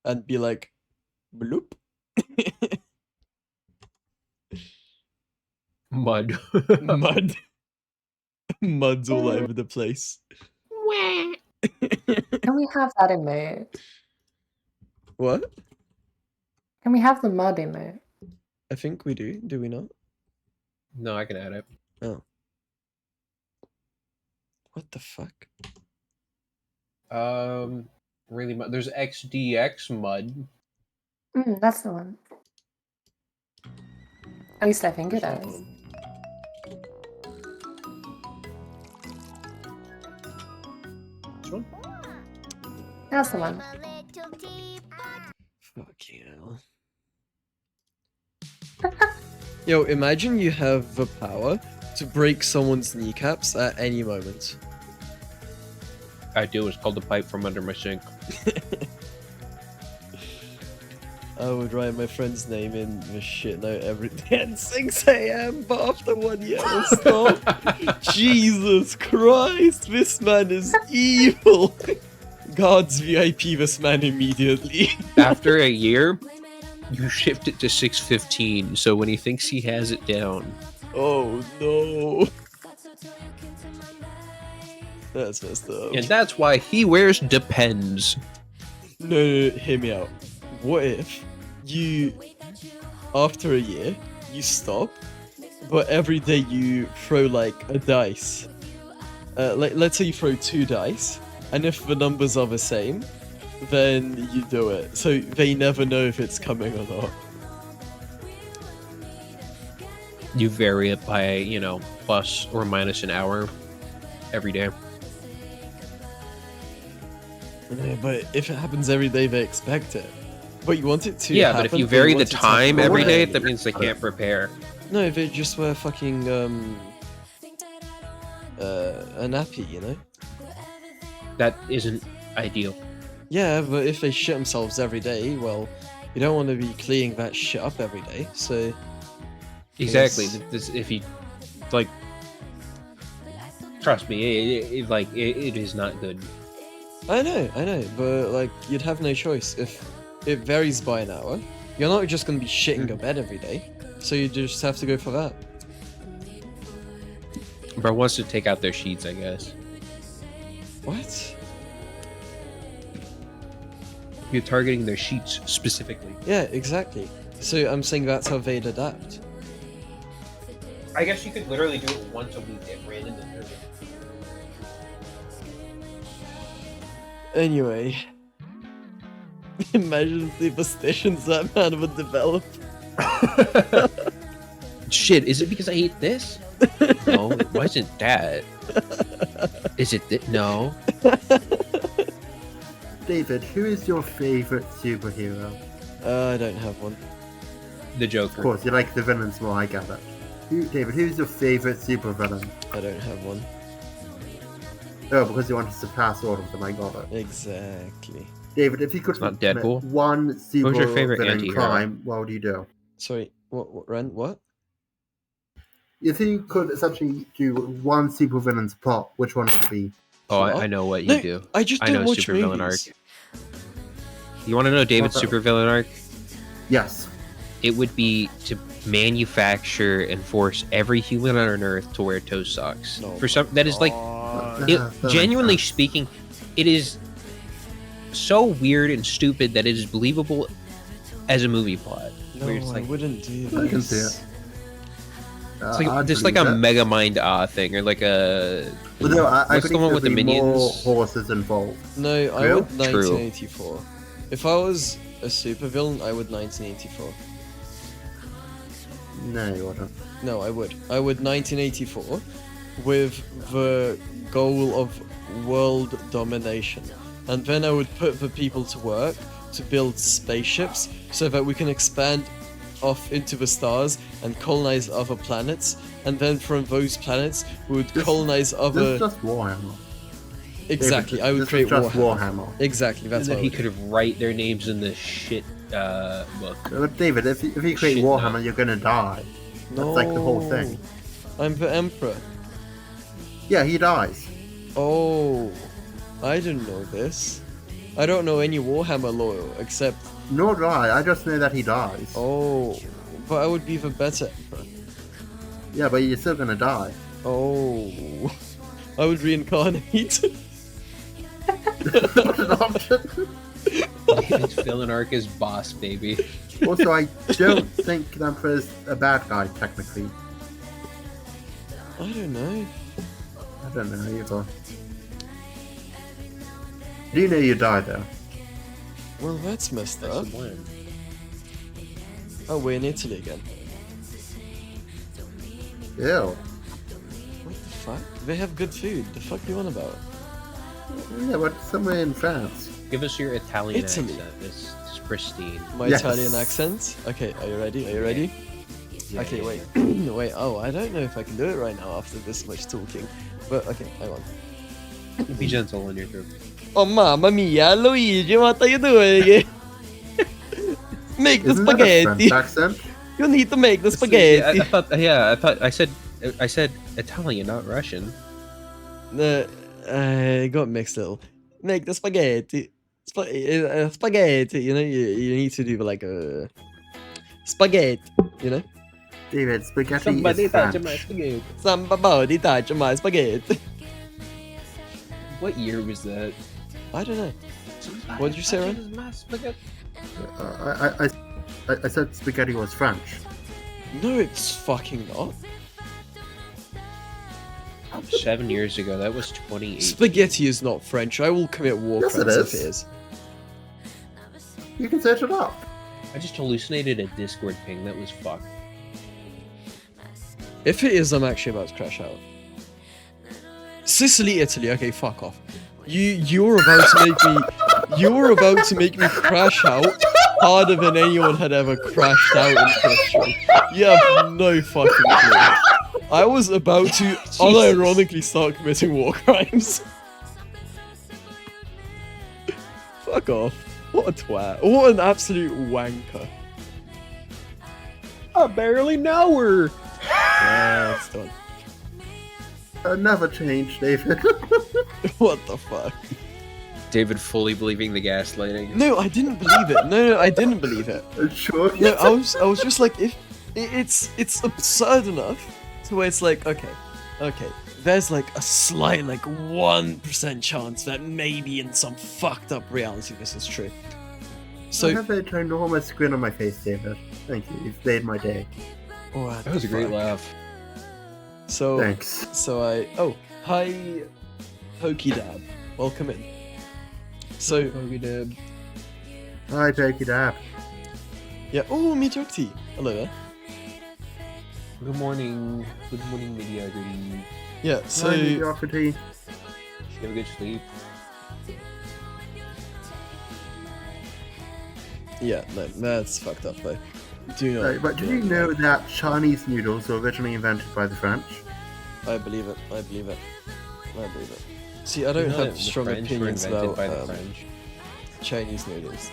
Speaker 3: and be like, bloop.
Speaker 2: Mud.
Speaker 3: Mud. Mud's all over the place.
Speaker 4: Can we have that emote?
Speaker 3: What?
Speaker 4: Can we have the mud emote?
Speaker 3: I think we do. Do we not?
Speaker 2: No, I can add it.
Speaker 3: Oh. What the fuck?
Speaker 2: Really mud. There's XDX mud.
Speaker 4: That's the one. At least I think it is.
Speaker 2: This one?
Speaker 4: That's the one.
Speaker 3: Fucking hell. Yo, imagine you have the power to break someone's kneecaps at any moment.
Speaker 2: I do. It's called the pipe from under my sink.
Speaker 3: I would write my friend's name in the shit note every day at 6 AM, but after 1 year I'll stop. Jesus Christ, this man is evil. Guards VIP this man immediately.
Speaker 2: After a year, you shift it to 6:15, so when he thinks he has it down.
Speaker 3: Oh no. That's messed up.
Speaker 2: And that's why he wears Depends.
Speaker 3: No, hear me out. What if you, after a year, you stop, but every day you throw like a dice? Let's say you throw 2 dice, and if the numbers are the same, then you do it. So they never know if it's coming or not.
Speaker 2: You vary it by, plus or minus an hour every day.
Speaker 3: Yeah, but if it happens every day, they expect it. But you want it to
Speaker 2: Yeah, but if
Speaker 3: happen,
Speaker 2: you
Speaker 3: but
Speaker 2: vary the
Speaker 3: want it to
Speaker 2: time
Speaker 3: happen
Speaker 2: every day,
Speaker 3: already.
Speaker 2: that means they can't prepare.
Speaker 3: No, if it just were fucking, a nappy, you know?
Speaker 2: That isn't ideal.
Speaker 3: Yeah, but if they shit themselves every day, well, you don't want to be cleaning that shit up every day, so...
Speaker 2: Exactly.
Speaker 3: Yes.
Speaker 2: This, if you, like, trust me, it is not good.
Speaker 3: I know, but, like, you'd have no choice. If it varies by an hour, you're not just going to be shitting your bed every day, so you just have to go for that.
Speaker 2: Bro wants to take out their sheets, I guess.
Speaker 3: What?
Speaker 2: You're targeting their sheets specifically.
Speaker 3: Yeah, exactly. So I'm saying that's how they'd adapt.
Speaker 2: I guess you could literally do it once a week at random intervals.
Speaker 3: Anyway. Imagine the superstitions that man would develop.
Speaker 2: Shit, is it because I ate this? No, it wasn't that. Is it no?
Speaker 1: David, who is your favorite superhero?
Speaker 3: I don't have one.
Speaker 2: The
Speaker 1: Of
Speaker 2: Joker.
Speaker 1: course, you like the villains more, I gather. David, who's your favorite supervillain?
Speaker 3: I don't have one.
Speaker 1: Oh, because you want to surpass all of them, I got it.
Speaker 3: Exactly.
Speaker 1: David, if you could
Speaker 2: It's not
Speaker 1: commit
Speaker 2: Deadpool.
Speaker 1: one super
Speaker 2: your favorite
Speaker 1: villain
Speaker 2: anti-hero?
Speaker 1: crime, what would you do?
Speaker 3: Sorry, what, Ren, what?
Speaker 1: If you could essentially do one supervillain's plot, which one would it be?
Speaker 2: Oh,
Speaker 3: What?
Speaker 2: I know what you
Speaker 3: No,
Speaker 2: do.
Speaker 3: I just
Speaker 2: I
Speaker 3: don't
Speaker 2: know
Speaker 3: watch
Speaker 2: supervillain
Speaker 3: movies.
Speaker 2: You want to know David's
Speaker 1: What's up?
Speaker 2: supervillain arc?
Speaker 1: Yes.
Speaker 2: It would be to manufacture and force every human on Earth to wear toe socks.
Speaker 3: No.
Speaker 2: For some, that is like,
Speaker 3: God.
Speaker 2: it,
Speaker 1: That makes
Speaker 2: genuinely
Speaker 1: sense.
Speaker 2: speaking, it is so weird and stupid that it is believable as a movie plot.
Speaker 3: No,
Speaker 2: Where it's
Speaker 3: I
Speaker 2: like,
Speaker 3: wouldn't do
Speaker 1: I can
Speaker 3: this.
Speaker 1: see it.
Speaker 2: it's like,
Speaker 1: I'd
Speaker 2: just like a
Speaker 1: believe it.
Speaker 2: Mega Mind thing, or like a.
Speaker 1: But no, I
Speaker 2: what's the
Speaker 1: believe
Speaker 2: one with the
Speaker 1: there'd be more
Speaker 2: minions?
Speaker 1: horses involved.
Speaker 3: No, I
Speaker 1: Real?
Speaker 3: would
Speaker 2: True.
Speaker 3: 1984. If I was a supervillain, I would 1984.
Speaker 1: No, you wouldn't.
Speaker 3: No, I would. I would 1984 with the goal of world domination. And then I would put the people to work to build spaceships so that we can expand off into the stars and colonize other planets. And then from those planets, we would
Speaker 1: This-
Speaker 3: colonize
Speaker 1: This
Speaker 3: other.
Speaker 1: is just Warhammer.
Speaker 3: Exactly,
Speaker 1: David,
Speaker 3: I would
Speaker 1: this
Speaker 3: create
Speaker 1: is just
Speaker 3: Warhammer.
Speaker 1: Warhammer.
Speaker 3: Exactly, that's
Speaker 2: And
Speaker 3: what
Speaker 2: then
Speaker 3: I
Speaker 2: he
Speaker 3: would
Speaker 2: could have write their names in the shit book.
Speaker 1: But David, if you create
Speaker 2: Shit,
Speaker 1: Warhammer,
Speaker 2: no.
Speaker 1: you're gonna die. That's like the whole thing.
Speaker 3: No, I'm the Emperor.
Speaker 1: Yeah, he dies.
Speaker 3: Oh, I didn't know this. I don't know any Warhammer lore except.
Speaker 1: Nor do I just know that he dies.
Speaker 3: Oh, but I would be the better Emperor.
Speaker 1: Yeah, but you're still gonna die.
Speaker 3: Oh, I would reincarnate.
Speaker 1: Not an option.
Speaker 2: David's villain arc is boss, baby.
Speaker 1: Also, I don't think the Emperor's a bad guy, technically.
Speaker 3: I don't know.
Speaker 1: I don't know either. Do you know you die, though?
Speaker 3: Well, that's messed up.
Speaker 2: That's the one.
Speaker 3: Oh, we're in Italy again.
Speaker 1: Ew.
Speaker 3: What the fuck? They have good food. The fuck you on about?
Speaker 1: Yeah, but somewhere in France.
Speaker 2: Give us your Italian
Speaker 3: Italy.
Speaker 2: accent. It's pristine.
Speaker 3: My
Speaker 1: Yes.
Speaker 3: Italian accent. Okay, are you ready? Are you ready?
Speaker 2: Yeah,
Speaker 3: Okay,
Speaker 2: yeah,
Speaker 3: wait. Wait. Oh, I don't know if I can do it right now after this much talking. But okay, hang on.
Speaker 2: yeah. Be gentle on your group.
Speaker 3: Oh, mamma mia, Luigi, what are you doing? Make the
Speaker 1: Isn't that a
Speaker 3: spaghetti.
Speaker 1: French accent?
Speaker 3: You need to make the
Speaker 2: Yeah,
Speaker 3: spaghetti.
Speaker 2: I thought I said Italian, not Russian.
Speaker 3: I got mixed a little. Make the spaghetti. Spaghetti. You know, you need to do like a spaghetti. You know,
Speaker 1: David, spaghetti is French.
Speaker 2: spaghetti.
Speaker 3: somebody touch my spaghetti.
Speaker 2: What year was that?
Speaker 3: I don't know. What'd you say, Ren?
Speaker 1: I said spaghetti was French.
Speaker 3: No, it's fucking not.
Speaker 2: 7 years ago. That was 28.
Speaker 3: Spaghetti is not French. I will commit war
Speaker 1: Yes, it
Speaker 3: crimes if
Speaker 1: is.
Speaker 3: it is.
Speaker 1: You can search it up.
Speaker 2: I just hallucinated a Discord ping. That was fucked.
Speaker 3: If it is, I'm actually about to crash out. Sicily, Italy. Okay, fuck off. You're about to make me crash out harder than anyone had ever crashed out in question. You have no fucking clue. I was about to unironically start committing war crimes. Fuck off. What a twat. What an absolute wanker.
Speaker 2: I barely know her.
Speaker 3: Yeah, it's done.
Speaker 1: Never change, David.
Speaker 3: What the fuck?
Speaker 2: David fully believing the gaslighting.
Speaker 3: No, I didn't believe it. No, I didn't believe it.
Speaker 1: Sure.
Speaker 3: No, I was just like, if it's absurd enough to where it's like, okay, there's like a slight, like 1% chance that maybe in some fucked up reality this is true.
Speaker 1: I
Speaker 3: So,
Speaker 1: have a ginormous grin on my face, David. Thank you. You've made my day.
Speaker 3: what
Speaker 2: That was
Speaker 3: the
Speaker 2: a great
Speaker 3: fuck?
Speaker 2: laugh.
Speaker 3: So,
Speaker 1: Thanks.
Speaker 3: Hi, Pokidab, welcome in. So,
Speaker 1: Hi, Pokey Dab.
Speaker 3: Yeah. Oh, Mediocrity. Hello there.
Speaker 2: Good morning. Good morning, mediocrity.
Speaker 3: Yeah.
Speaker 1: Hi,
Speaker 3: So
Speaker 1: mediocrity.
Speaker 2: You have a good sleep.
Speaker 3: yeah, no, that's fucked up though. Do not.
Speaker 1: But did
Speaker 3: do
Speaker 1: you
Speaker 3: not
Speaker 1: know
Speaker 3: like-
Speaker 1: that Chinese noodles were originally invented by the French?
Speaker 3: I believe it. I believe it. I believe it. See, I don't
Speaker 2: You know that
Speaker 3: have
Speaker 2: the
Speaker 3: strong
Speaker 2: French were
Speaker 3: opinions
Speaker 2: invented
Speaker 3: about
Speaker 2: by the French.
Speaker 3: Chinese noodles.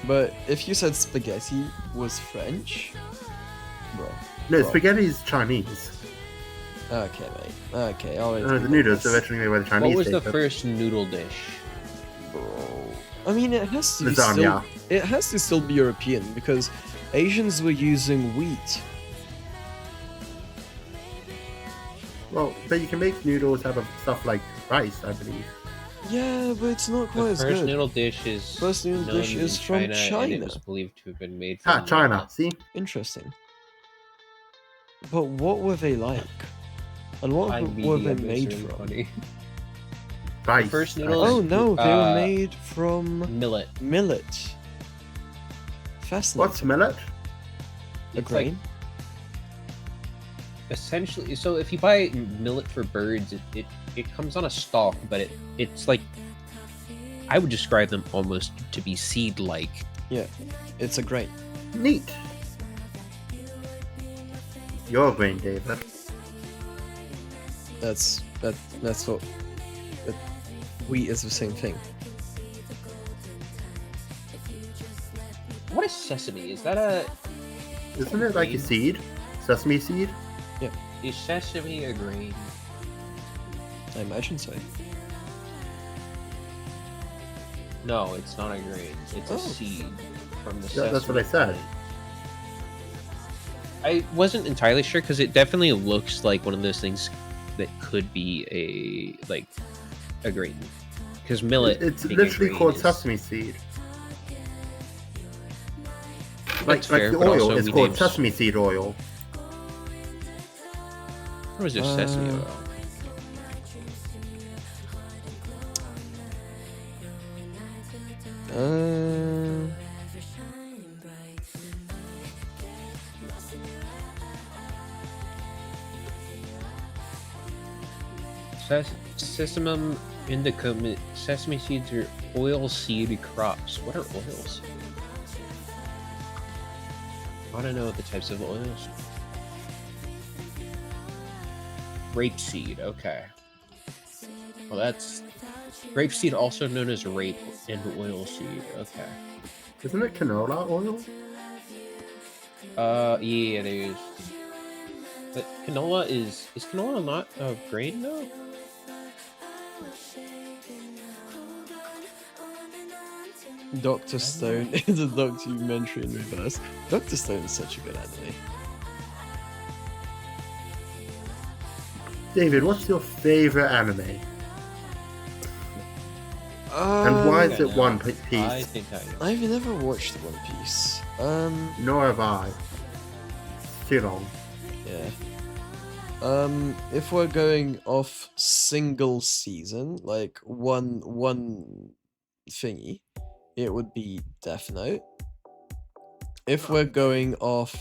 Speaker 3: But if you said spaghetti was French, bro.
Speaker 1: No,
Speaker 3: Bro.
Speaker 1: spaghetti is Chinese.
Speaker 3: Okay, mate. Okay, alright.
Speaker 1: No, the noodles are originally made by the Chinese.
Speaker 2: What was the
Speaker 1: people.
Speaker 2: first noodle dish?
Speaker 3: Bro. I mean, it has to be
Speaker 1: Lasagna.
Speaker 3: still. It has to still be European because Asians were using wheat.
Speaker 1: Well, but you can make noodles out of stuff like rice, I believe.
Speaker 3: Yeah, but it's not quite
Speaker 2: The
Speaker 3: as
Speaker 2: first
Speaker 3: good.
Speaker 2: noodle dish is
Speaker 3: First noodle
Speaker 2: known
Speaker 3: dish is
Speaker 2: in
Speaker 3: from
Speaker 2: and it
Speaker 3: China.
Speaker 2: was believed to have been made
Speaker 1: Ah,
Speaker 2: from
Speaker 1: China.
Speaker 2: millet.
Speaker 1: See,
Speaker 3: Interesting. But what were they like? And what
Speaker 2: I
Speaker 3: were they
Speaker 2: media, but it's
Speaker 3: made
Speaker 2: really
Speaker 3: from?
Speaker 2: funny.
Speaker 1: rice.
Speaker 2: first
Speaker 1: I
Speaker 2: noodles-
Speaker 3: Oh
Speaker 1: think.
Speaker 3: no, they were
Speaker 2: Uh,
Speaker 3: made from
Speaker 2: Millet.
Speaker 3: millet. Fascinating.
Speaker 1: What's millet?
Speaker 3: A
Speaker 2: It's like-
Speaker 3: grain?
Speaker 2: Essentially, so if you buy millet for birds, it comes on a stalk, but it's like, I would describe them almost to be seed-like.
Speaker 3: Yeah, it's a grain.
Speaker 1: Neat. Your brain, David.
Speaker 3: That's what. That wheat is the same thing.
Speaker 2: What is sesame? Is that a
Speaker 1: Isn't it like a
Speaker 2: Grain?
Speaker 1: seed? Sesame seed?
Speaker 2: is sesame a grain?
Speaker 3: I imagine so.
Speaker 2: No, it's not a grain. It's
Speaker 3: Oh.
Speaker 2: a seed from the
Speaker 1: Yeah,
Speaker 2: sesame.
Speaker 1: that's what I said.
Speaker 2: plant. I wasn't entirely sure because it definitely looks like one of those things that could be a grain. Because millet,
Speaker 1: It's
Speaker 2: being a
Speaker 1: literally
Speaker 2: grain
Speaker 1: called
Speaker 2: is-
Speaker 1: sesame seed.
Speaker 2: That's
Speaker 1: Like
Speaker 2: fair,
Speaker 1: the
Speaker 2: but
Speaker 1: oil
Speaker 2: also
Speaker 1: is
Speaker 2: we
Speaker 1: called
Speaker 2: named-
Speaker 1: sesame seed oil.
Speaker 2: Or was there sesame
Speaker 3: Uh,
Speaker 2: oil?
Speaker 3: Uh,
Speaker 2: Sesamum indicum. Sesame seeds are oil seed crops. What are oils? I want to know the types of oils. Rapeseed. Okay. Well, that's grapeseed, also known as rape and oil seed. Okay.
Speaker 1: Isn't it canola oil?
Speaker 2: Yeah, it is. But canola is canola not a grain though?
Speaker 3: Doctor Stone is a documentary in reverse. Doctor Stone is such a good anime.
Speaker 1: David, what's your favorite anime? And why
Speaker 3: Um,
Speaker 1: is it One Piece?
Speaker 2: I think I know.
Speaker 3: I've never watched One Piece.
Speaker 1: Nor have I. It's too long.
Speaker 3: Yeah. If we're going off single season, like one thingy, it would be Death Note. If we're going off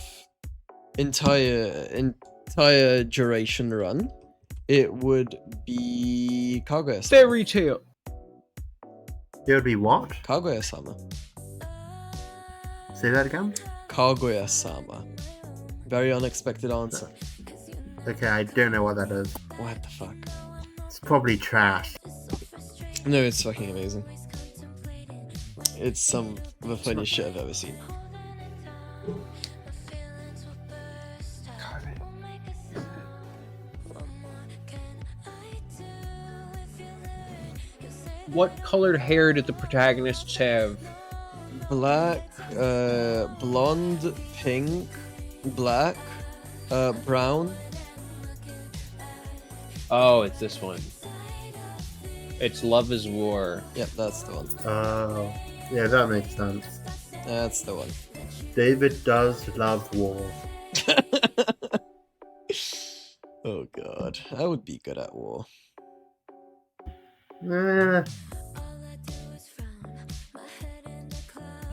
Speaker 3: entire duration run, it would be Kaguya-sama.
Speaker 2: Fairy tale.
Speaker 1: It would be what?
Speaker 3: Kaguya-sama.
Speaker 1: Say that again?
Speaker 3: Kaguya-sama. Very unexpected answer.
Speaker 1: Okay, I don't know what that is.
Speaker 3: What the fuck?
Speaker 1: It's probably trash.
Speaker 3: No, it's fucking amazing. It's some of the funniest shit I've ever seen.
Speaker 2: What colored hair did the protagonists have?
Speaker 3: Black, blonde, pink, black, brown.
Speaker 2: Oh, it's this one. It's Love is War.
Speaker 3: Yep, that's the one.
Speaker 1: Oh, yeah, that makes sense.
Speaker 3: That's the one.
Speaker 1: David does love war.
Speaker 3: Oh god, I would be good at war.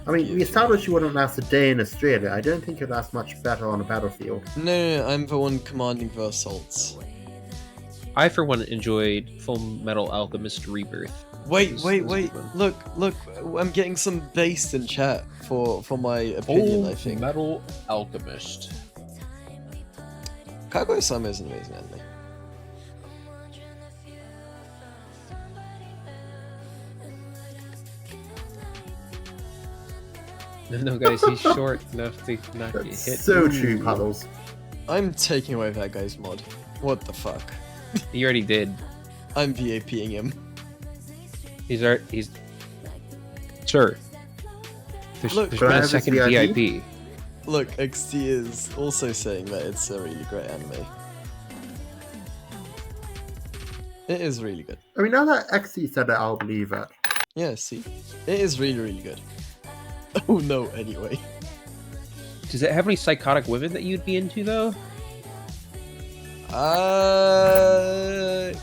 Speaker 1: I mean, we established you wouldn't last a day in Australia. I don't think you'd last much better on a battlefield.
Speaker 3: No, I'm the one commanding the assaults.
Speaker 2: I, for one, enjoyed Full Metal Alchemist Rebirth.
Speaker 3: Wait,
Speaker 2: This
Speaker 3: wait,
Speaker 2: was a
Speaker 3: wait!
Speaker 2: good one.
Speaker 3: Look! I'm getting some based in chat for my opinion. I think
Speaker 2: Metal Alchemist.
Speaker 3: Kaguya-sama is an amazing anime.
Speaker 2: No, guys, he's short enough to not get
Speaker 1: That's
Speaker 2: hit.
Speaker 1: so true, Puddles.
Speaker 3: I'm taking away that guy's mod. What the fuck?
Speaker 2: He already did.
Speaker 3: I'm VAPing him.
Speaker 2: He's sure.
Speaker 3: Look,
Speaker 2: There's
Speaker 1: can I
Speaker 2: been a
Speaker 1: have his
Speaker 2: second
Speaker 1: VIP?
Speaker 2: VIP.
Speaker 3: Look, XT is also saying that it's a really great anime. It is really good.
Speaker 1: I mean, now that XC said it, I'll believe it.
Speaker 3: Yeah, see? It is really, really good. Oh no, anyway.
Speaker 2: Does it have any psychotic women that you'd be into, though?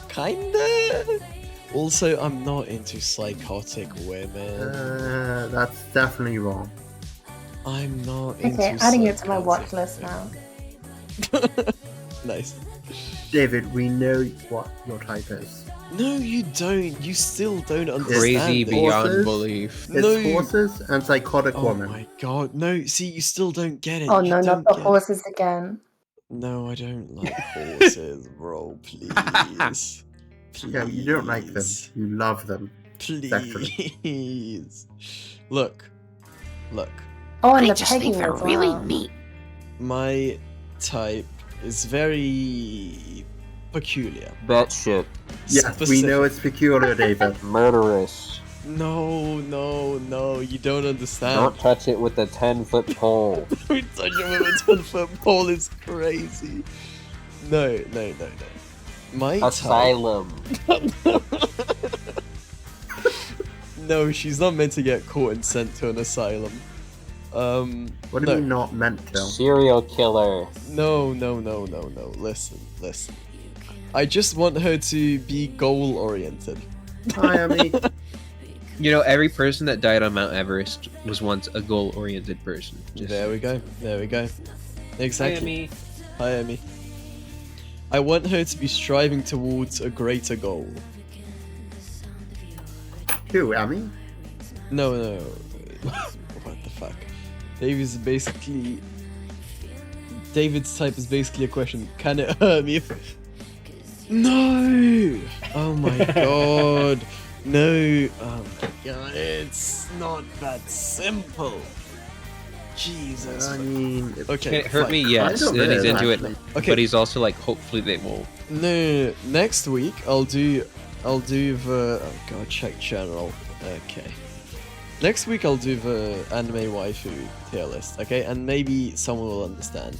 Speaker 3: Kinda? Also, I'm not into psychotic women.
Speaker 1: That's definitely wrong.
Speaker 3: I'm not into
Speaker 4: Okay, adding it to my
Speaker 3: psychotic
Speaker 4: watch list now.
Speaker 3: women. Nice.
Speaker 1: David, we know what your type is.
Speaker 3: No, you don't. You still don't understand.
Speaker 2: Crazy
Speaker 3: it.
Speaker 2: beyond
Speaker 1: Horses?
Speaker 2: belief.
Speaker 1: It's
Speaker 3: No.
Speaker 1: horses and psychotic
Speaker 3: Oh
Speaker 1: woman.
Speaker 3: my god. No, see, you still don't get it.
Speaker 4: Oh
Speaker 3: You
Speaker 4: no,
Speaker 3: don't
Speaker 4: not the
Speaker 3: get it.
Speaker 4: horses again.
Speaker 3: No, I don't like horses, bro. Please.
Speaker 1: Yeah, you don't like them.
Speaker 3: Please.
Speaker 1: You love them.
Speaker 3: Please. Look.
Speaker 4: Oh, and the pegging as well.
Speaker 3: My type is very peculiar.
Speaker 2: That shit.
Speaker 1: Yes, we know it's peculiar, David.
Speaker 2: Murderous.
Speaker 3: No, you don't understand.
Speaker 2: touch it with a 10-foot pole.
Speaker 3: We touch it with a 10-foot pole is crazy. No. My
Speaker 2: Asylum.
Speaker 3: type. No, she's not meant to get caught and sent to an asylum.
Speaker 1: What do
Speaker 3: no.
Speaker 1: you mean not meant to?
Speaker 2: Serial killer.
Speaker 3: No. Listen. I just want her to be goal oriented.
Speaker 1: Hi, Amy.
Speaker 2: You know, every person that died on Mount Everest was once a goal-oriented person.
Speaker 3: There we go. Exactly.
Speaker 2: Miami.
Speaker 3: Hi, Emmy. I want her to be striving towards a greater goal.
Speaker 1: Who, Amy?
Speaker 3: No. What the fuck? David's type is basically a question. Can it hurt me? No! Oh my god. No. Oh my god. It's not that simple. Jesus.
Speaker 1: I mean,
Speaker 3: Okay.
Speaker 2: Can it hurt
Speaker 3: fine.
Speaker 2: me? Yes.
Speaker 1: Kind of
Speaker 2: And he's
Speaker 1: is,
Speaker 2: into it.
Speaker 1: actually.
Speaker 3: Okay.
Speaker 2: But he's also like, hopefully they won't.
Speaker 3: No. Next week I'll do the. Oh god, check channel. Okay. Next week I'll do the anime waifu tier list. Okay, and maybe someone will understand.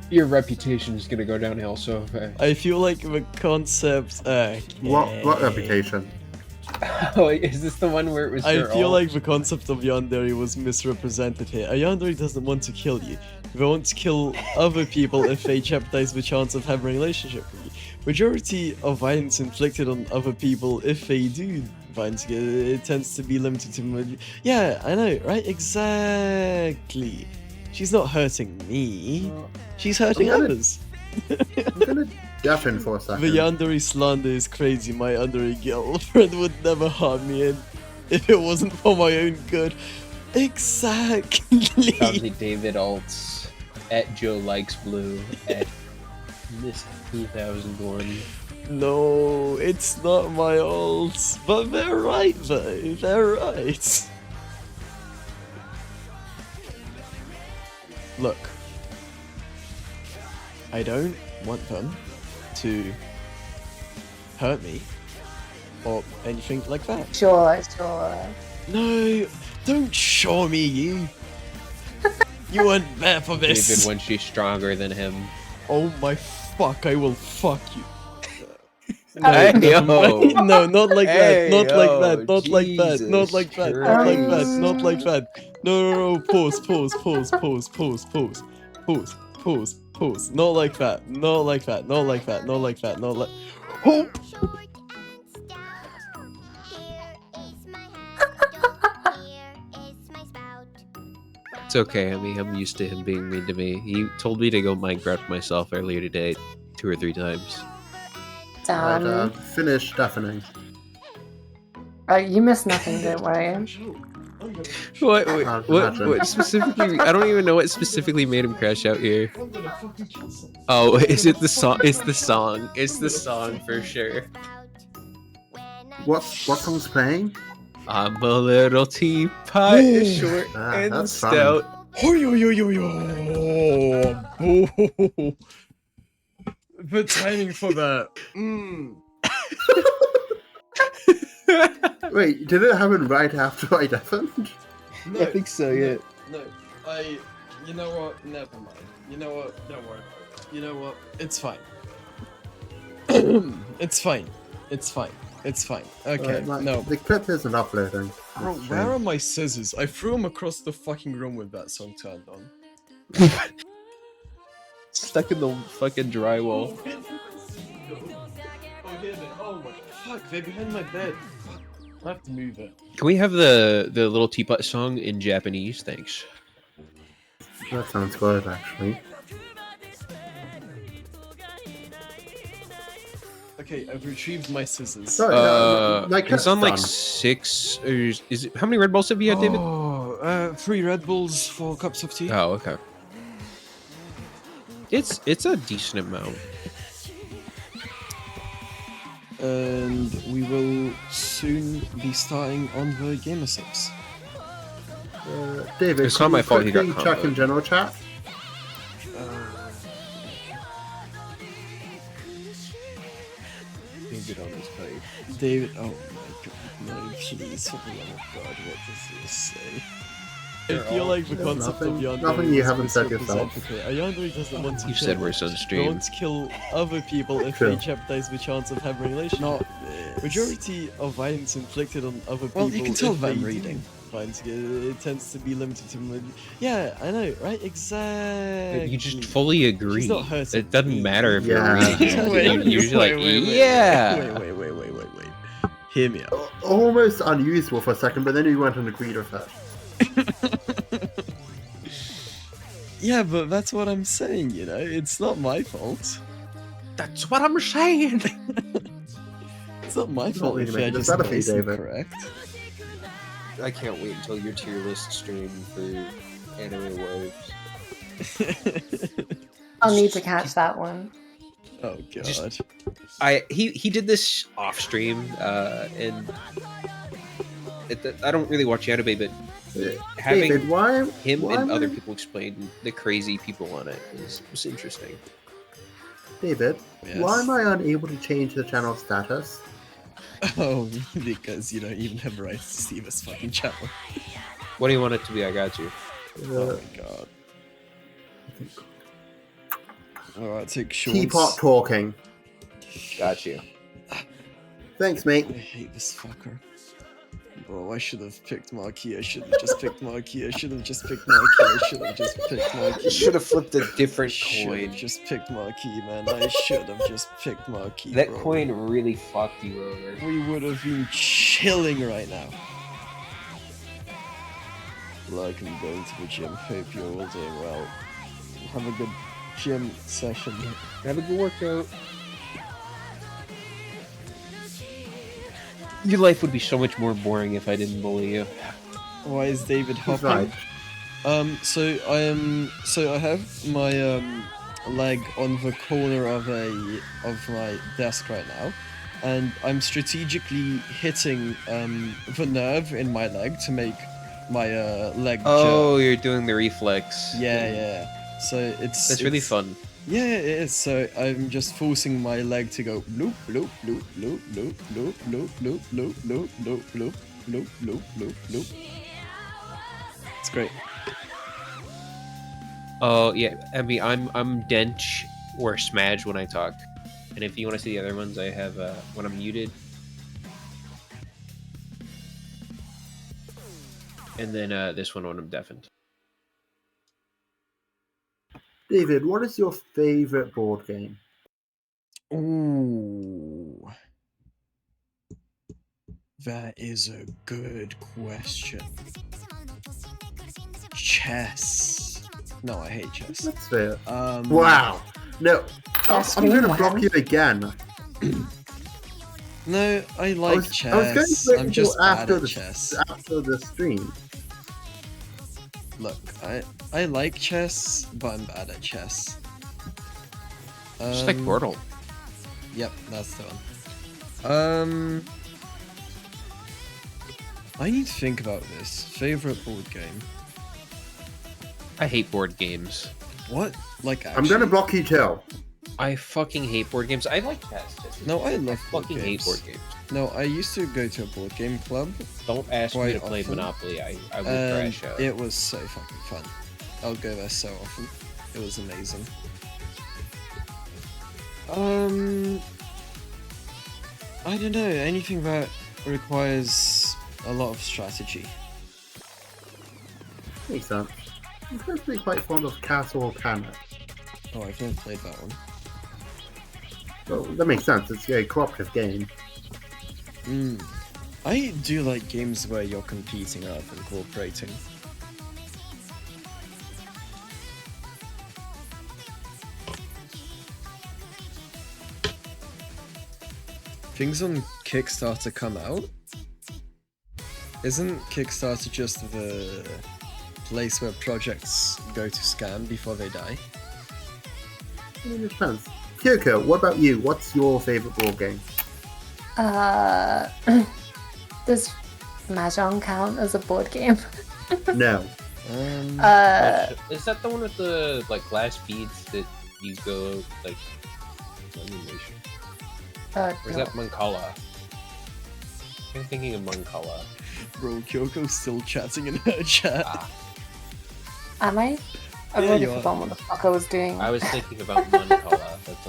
Speaker 2: Your reputation is gonna go downhill, so...
Speaker 3: I feel like the concept. Okay.
Speaker 1: what reputation?
Speaker 2: Oh, is this the one where it was
Speaker 3: I
Speaker 2: their
Speaker 3: feel
Speaker 2: all-
Speaker 3: like the concept of yandere was misrepresented here. A yandere doesn't want to kill you. They want to kill other people if they jeopardize the chance of having a relationship with you. Majority of violence inflicted on other people, if they do violence, it tends to be limited to... Yeah, I know, right? Exactly. She's not hurting me. She's hurting
Speaker 1: I'm gonna-
Speaker 3: others.
Speaker 1: I'm gonna deafen for a second.
Speaker 3: The yandere slander is crazy. My yandere girlfriend would never harm me, and if it wasn't for my own good. Exactly.
Speaker 2: Probably David Altz at Joe Likes Blue at Miss 2001.
Speaker 3: No, it's not my alts. But they're right, though. They're right. Look. I don't want them to hurt me or anything like that.
Speaker 4: Sure.
Speaker 3: No, don't show me you. You weren't there for this.
Speaker 2: David when she's stronger than him.
Speaker 3: Oh my fuck, I will fuck you.
Speaker 2: Hey, yo.
Speaker 3: No, not like
Speaker 2: Hey,
Speaker 3: that. Not
Speaker 2: yo,
Speaker 3: like that. Not like that.
Speaker 2: Jesus
Speaker 3: Not like that. Not like that.
Speaker 4: Christ.
Speaker 3: Not like that. No. Pause. Not like that. Not like that. Not like that. Not like that. Not like. Oh!
Speaker 2: It's okay. I mean, I'm used to him being mean to me. He told me to go Minecraft myself earlier today, 2 or 3 times.
Speaker 1: Right,
Speaker 4: Damn.
Speaker 1: finish deafening.
Speaker 4: You missed nothing, don't worry.
Speaker 2: What?
Speaker 1: I'd imagine.
Speaker 2: What specifically? I don't even know what specifically made him crash out here. Oh, is it the song? It's the song. It's the song for sure.
Speaker 1: What song's playing?
Speaker 2: I'm a little teapot,
Speaker 3: Ooh.
Speaker 2: short and
Speaker 1: That's fun.
Speaker 2: stout.
Speaker 3: Oh, yo, yo, yo, yo. Oh. The timing for that.
Speaker 1: Wait, did it happen right after I deafened?
Speaker 3: No,
Speaker 2: I think so, yeah.
Speaker 3: No, you know what? Never mind. You know what? Don't worry about it. You know what? It's fine. It's fine. It's fine. It's fine. Okay, no.
Speaker 1: The clip isn't uploading.
Speaker 3: Bro,
Speaker 1: That's a
Speaker 3: where
Speaker 1: shame.
Speaker 3: are my scissors? I threw them across the fucking room with that song turned on.
Speaker 2: Stuck in the fucking drywall.
Speaker 3: Oh, here they Oh my fuck, they're behind my bed. Fuck. I have to move it.
Speaker 2: Can we have the little teapot song in Japanese? Thanks.
Speaker 1: That sounds good, actually.
Speaker 3: Okay, I've retrieved my scissors.
Speaker 1: Sorry, like
Speaker 2: It's on like
Speaker 1: done.
Speaker 2: 6. Or is it? How many Red Balls have you had, David?
Speaker 3: Oh, 3 Red Bulls, 4 cups of tea.
Speaker 2: Oh, okay. It's a decent amount.
Speaker 3: And we will soon be starting on the Gamer 6.
Speaker 1: David,
Speaker 2: It's
Speaker 1: can
Speaker 2: not my
Speaker 1: you
Speaker 2: fault he got
Speaker 1: quickly check
Speaker 2: comboed.
Speaker 1: in general chat?
Speaker 2: David on his pipe.
Speaker 3: David, oh my god, no, please, for the love of God, what does this say? I feel like the
Speaker 1: There's
Speaker 3: concept of
Speaker 1: nothing
Speaker 3: Yandere
Speaker 1: you
Speaker 3: is
Speaker 1: haven't said yourself.
Speaker 3: misrepresented. Yandere doesn't want to
Speaker 2: You
Speaker 3: kill,
Speaker 2: said we're on stream.
Speaker 3: don't kill other people if
Speaker 1: True.
Speaker 3: they jeopardize the chance of having a relationship. Majority of violence inflicted on other people. Well, you can tell if by they do reading. Violence, it tends to be limited to. Yeah, I know, right? Exactly.
Speaker 2: You just fully agree.
Speaker 3: She's not hurting
Speaker 2: It doesn't
Speaker 3: me.
Speaker 2: matter if
Speaker 1: Yeah.
Speaker 2: you're reading.
Speaker 3: Wait,
Speaker 2: You're usually like,
Speaker 3: wait,
Speaker 2: yeah.
Speaker 3: Wait. Hear me out.
Speaker 1: Almost unusable for a second, but then you went and agreed with that.
Speaker 3: Yeah, but that's what I'm saying, you know? It's not my fault.
Speaker 2: That's what I'm saying.
Speaker 3: It's not my
Speaker 1: Not
Speaker 3: fault
Speaker 1: really
Speaker 3: if
Speaker 1: making
Speaker 3: I
Speaker 1: this
Speaker 3: just
Speaker 1: better for you,
Speaker 3: place
Speaker 1: David.
Speaker 3: correct.
Speaker 2: I can't wait until your tier list stream for anime wives.
Speaker 4: I'll need to catch that one.
Speaker 3: Oh god.
Speaker 2: Just- He did this off stream, and I don't really watch anime, but having
Speaker 1: David, why
Speaker 2: him
Speaker 1: why
Speaker 2: and
Speaker 1: am
Speaker 2: other
Speaker 1: I-
Speaker 2: people explain the crazy people on it was interesting.
Speaker 1: David,
Speaker 3: Yes.
Speaker 1: why am I unable to change the channel status?
Speaker 3: Oh, because you don't even have rights to see this fucking channel.
Speaker 2: What do you want it to be? I got you.
Speaker 3: Oh my god. Alright, take shorts.
Speaker 1: Teapot talking.
Speaker 2: Got you.
Speaker 1: Thanks, mate.
Speaker 3: I hate this fucker. Bro, I should have picked Marquis. I should have just picked Marquis. I should have just picked Marquis. I should have just picked Marquis.
Speaker 2: Should have flipped a different
Speaker 3: Should
Speaker 2: coin.
Speaker 3: have just picked Marquis, man. I should have just picked Marquis.
Speaker 2: That
Speaker 3: bro.
Speaker 2: coin really fucked you over.
Speaker 3: We would have been chilling right now. Like I'm going to the gym. Hope you're all doing well. Have a good gym session.
Speaker 2: Have a good workout. Your life would be so much more boring if I didn't bully you.
Speaker 3: Why is David
Speaker 1: He's
Speaker 3: hopping?
Speaker 1: right.
Speaker 3: So I have my leg on the corner of my desk right now, and I'm strategically hitting the nerve in my leg to make my leg
Speaker 2: Oh,
Speaker 3: jerk.
Speaker 2: you're doing the reflex.
Speaker 3: Yeah. So
Speaker 2: That's really fun.
Speaker 3: Yeah, it is. So I'm just forcing my leg to go loop, loop, loop, loop, loop, loop, loop, loop, loop, loop, loop, loop, loop, loop, loop, loop. It's great.
Speaker 2: Oh yeah, I mean I'm Dench or Smadge when I talk, and if you want to see the other ones, I have when I'm muted, and then this one when I'm deafened.
Speaker 1: David, what is your favorite board game?
Speaker 3: Ooh. That is a good question. chess. No, I hate chess.
Speaker 1: That's fair.
Speaker 3: Wow.
Speaker 1: No,
Speaker 4: Yes,
Speaker 1: I'm going to
Speaker 4: you
Speaker 1: block
Speaker 4: won.
Speaker 1: you again.
Speaker 3: No, I like
Speaker 1: was
Speaker 3: chess.
Speaker 1: going to wait
Speaker 3: I'm
Speaker 1: until
Speaker 3: just bad
Speaker 1: after
Speaker 3: at
Speaker 1: the-
Speaker 3: chess.
Speaker 1: After the stream.
Speaker 3: Look, I like chess, but I'm bad at chess.
Speaker 2: Just like Portal.
Speaker 3: Yep, that's the one. I need to think about this. Favorite board game?
Speaker 2: I hate board games.
Speaker 3: What? Like
Speaker 1: I'm going to
Speaker 3: actually?
Speaker 1: block you too.
Speaker 2: I fucking hate board games. I like chess. Just
Speaker 3: No, I love board
Speaker 2: fucking hate
Speaker 3: games.
Speaker 2: board games.
Speaker 3: No, I used to go to a board game club,
Speaker 2: Don't ask me
Speaker 3: Quite
Speaker 2: to play
Speaker 3: often.
Speaker 2: Monopoly. I would
Speaker 3: and
Speaker 2: crash out.
Speaker 3: it was so fucking fun. I'll go there so often. It was amazing. I don't know, anything that requires a lot of strategy.
Speaker 1: Makes sense. I'm personally quite fond of Castle Planet.
Speaker 3: Oh, I've never played that one.
Speaker 1: Well, that makes sense. It's a cooperative game.
Speaker 3: I do like games where you're competing rather than cooperating. Things on Kickstarter come out? Isn't Kickstarter just the place where projects go to scam before they die?
Speaker 1: I mean, it depends. Kyoko, what about you? What's your favorite board game?
Speaker 4: Does Mahjong count as a board game?
Speaker 1: No.
Speaker 2: Is that the one with the like glass beads that you go like animation? Or is
Speaker 4: No.
Speaker 2: that Mancala? I'm thinking of Mancala.
Speaker 3: Bro, Kyoko's still chatting in her chat.
Speaker 4: Am I? I've
Speaker 3: Yeah,
Speaker 4: already
Speaker 3: you are.
Speaker 4: forgotten what the fuck I was doing.
Speaker 2: I was thinking about Mancala. That's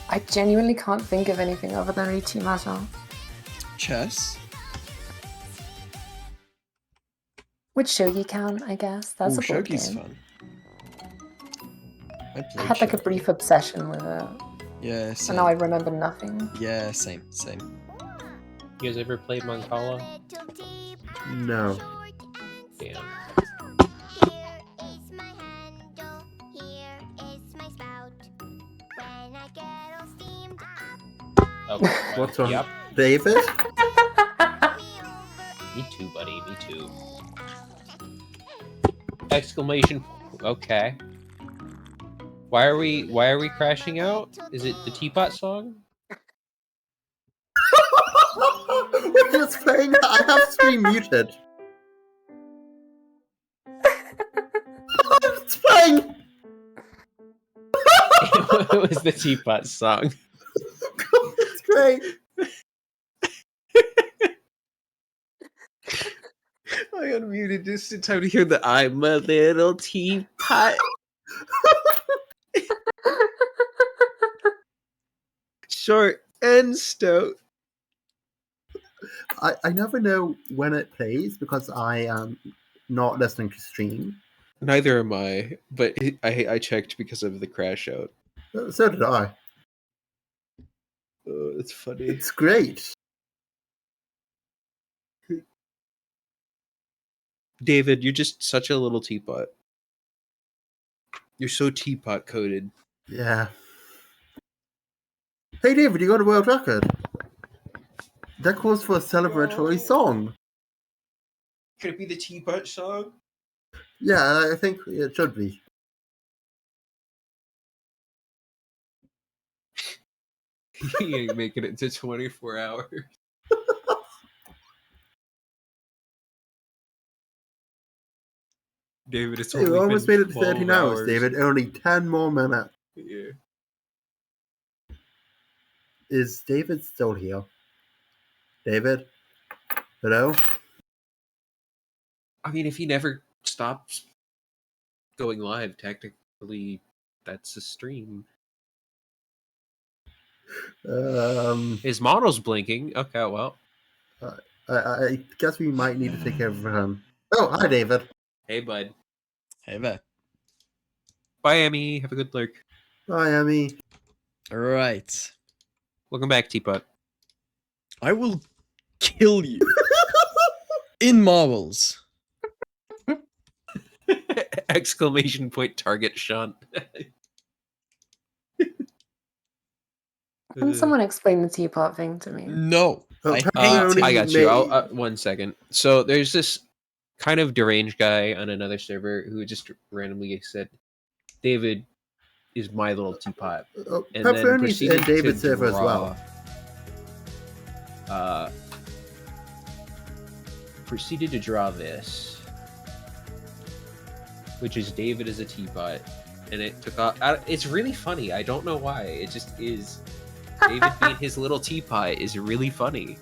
Speaker 4: I genuinely can't think of anything other than Riichi Mahjong.
Speaker 3: Chess?
Speaker 4: Would Shogi count, I guess? That's
Speaker 3: Ooh,
Speaker 4: a board
Speaker 3: Shogi's
Speaker 4: game.
Speaker 3: fun. I
Speaker 4: I
Speaker 3: played
Speaker 4: had like a
Speaker 3: Shogi.
Speaker 4: brief obsession with it,
Speaker 3: Yeah,
Speaker 4: and
Speaker 3: same.
Speaker 4: now I remember nothing.
Speaker 3: Yeah, same.
Speaker 2: You guys ever played Mancala?
Speaker 1: No.
Speaker 2: Damn. Okay.
Speaker 1: What's on?
Speaker 2: Yep.
Speaker 1: David?
Speaker 2: Me too, buddy. Me too. Exclamation. Okay. Why are we crashing out? Is it the teapot song?
Speaker 1: We're just playing. I have stream muted. It's playing.
Speaker 2: It was the teapot song.
Speaker 1: It's great.
Speaker 2: I unmuted just in time to hear the "I'm a little teapot." Short and stout.
Speaker 1: I never know when it plays because I am not listening to stream.
Speaker 2: Neither am I, but I checked because of the crash out.
Speaker 1: So did I.
Speaker 2: It's funny.
Speaker 1: It's great.
Speaker 2: David, you're just such a little teapot. You're so teapot coated.
Speaker 1: Yeah. Hey David, you got a world record. That calls for a celebratory song.
Speaker 2: Could it be the teapot song?
Speaker 1: Yeah, I think it should be.
Speaker 2: He ain't making it to 24 hours. David, it's
Speaker 1: Hey,
Speaker 2: only
Speaker 1: we almost
Speaker 2: been
Speaker 1: made it to 13
Speaker 2: 12
Speaker 1: hours, David. Only 10 more minutes.
Speaker 2: Yeah.
Speaker 1: Is David still here? David? Hello?
Speaker 2: I mean, if he never stops going live, technically, that's a stream. His model's blinking. Okay, well.
Speaker 1: I guess we might need to take care of him. Oh, hi, David.
Speaker 2: Hey, bud.
Speaker 3: Hey there.
Speaker 2: Bye, Emmy. Have a good lurk.
Speaker 1: Hi, Emmy.
Speaker 3: Right.
Speaker 2: Welcome back, Teapot.
Speaker 3: I will kill you in marbles.
Speaker 2: Exclamation point target Sean.
Speaker 4: Can someone explain the teapot thing to me?
Speaker 3: No, I
Speaker 1: Oh,
Speaker 3: hate
Speaker 2: I
Speaker 3: it.
Speaker 2: got you. One second. So there's this kind of deranged guy on another server who just randomly said, "David is my little teapot," and then
Speaker 1: Pepperoni's
Speaker 2: proceeded
Speaker 1: in David's
Speaker 2: to
Speaker 1: server as
Speaker 2: draw,
Speaker 1: well.
Speaker 2: Proceeded to draw this, which is David as a teapot, and it took off. It's really funny. I don't know why. It just is. David being his little teapot is really funny.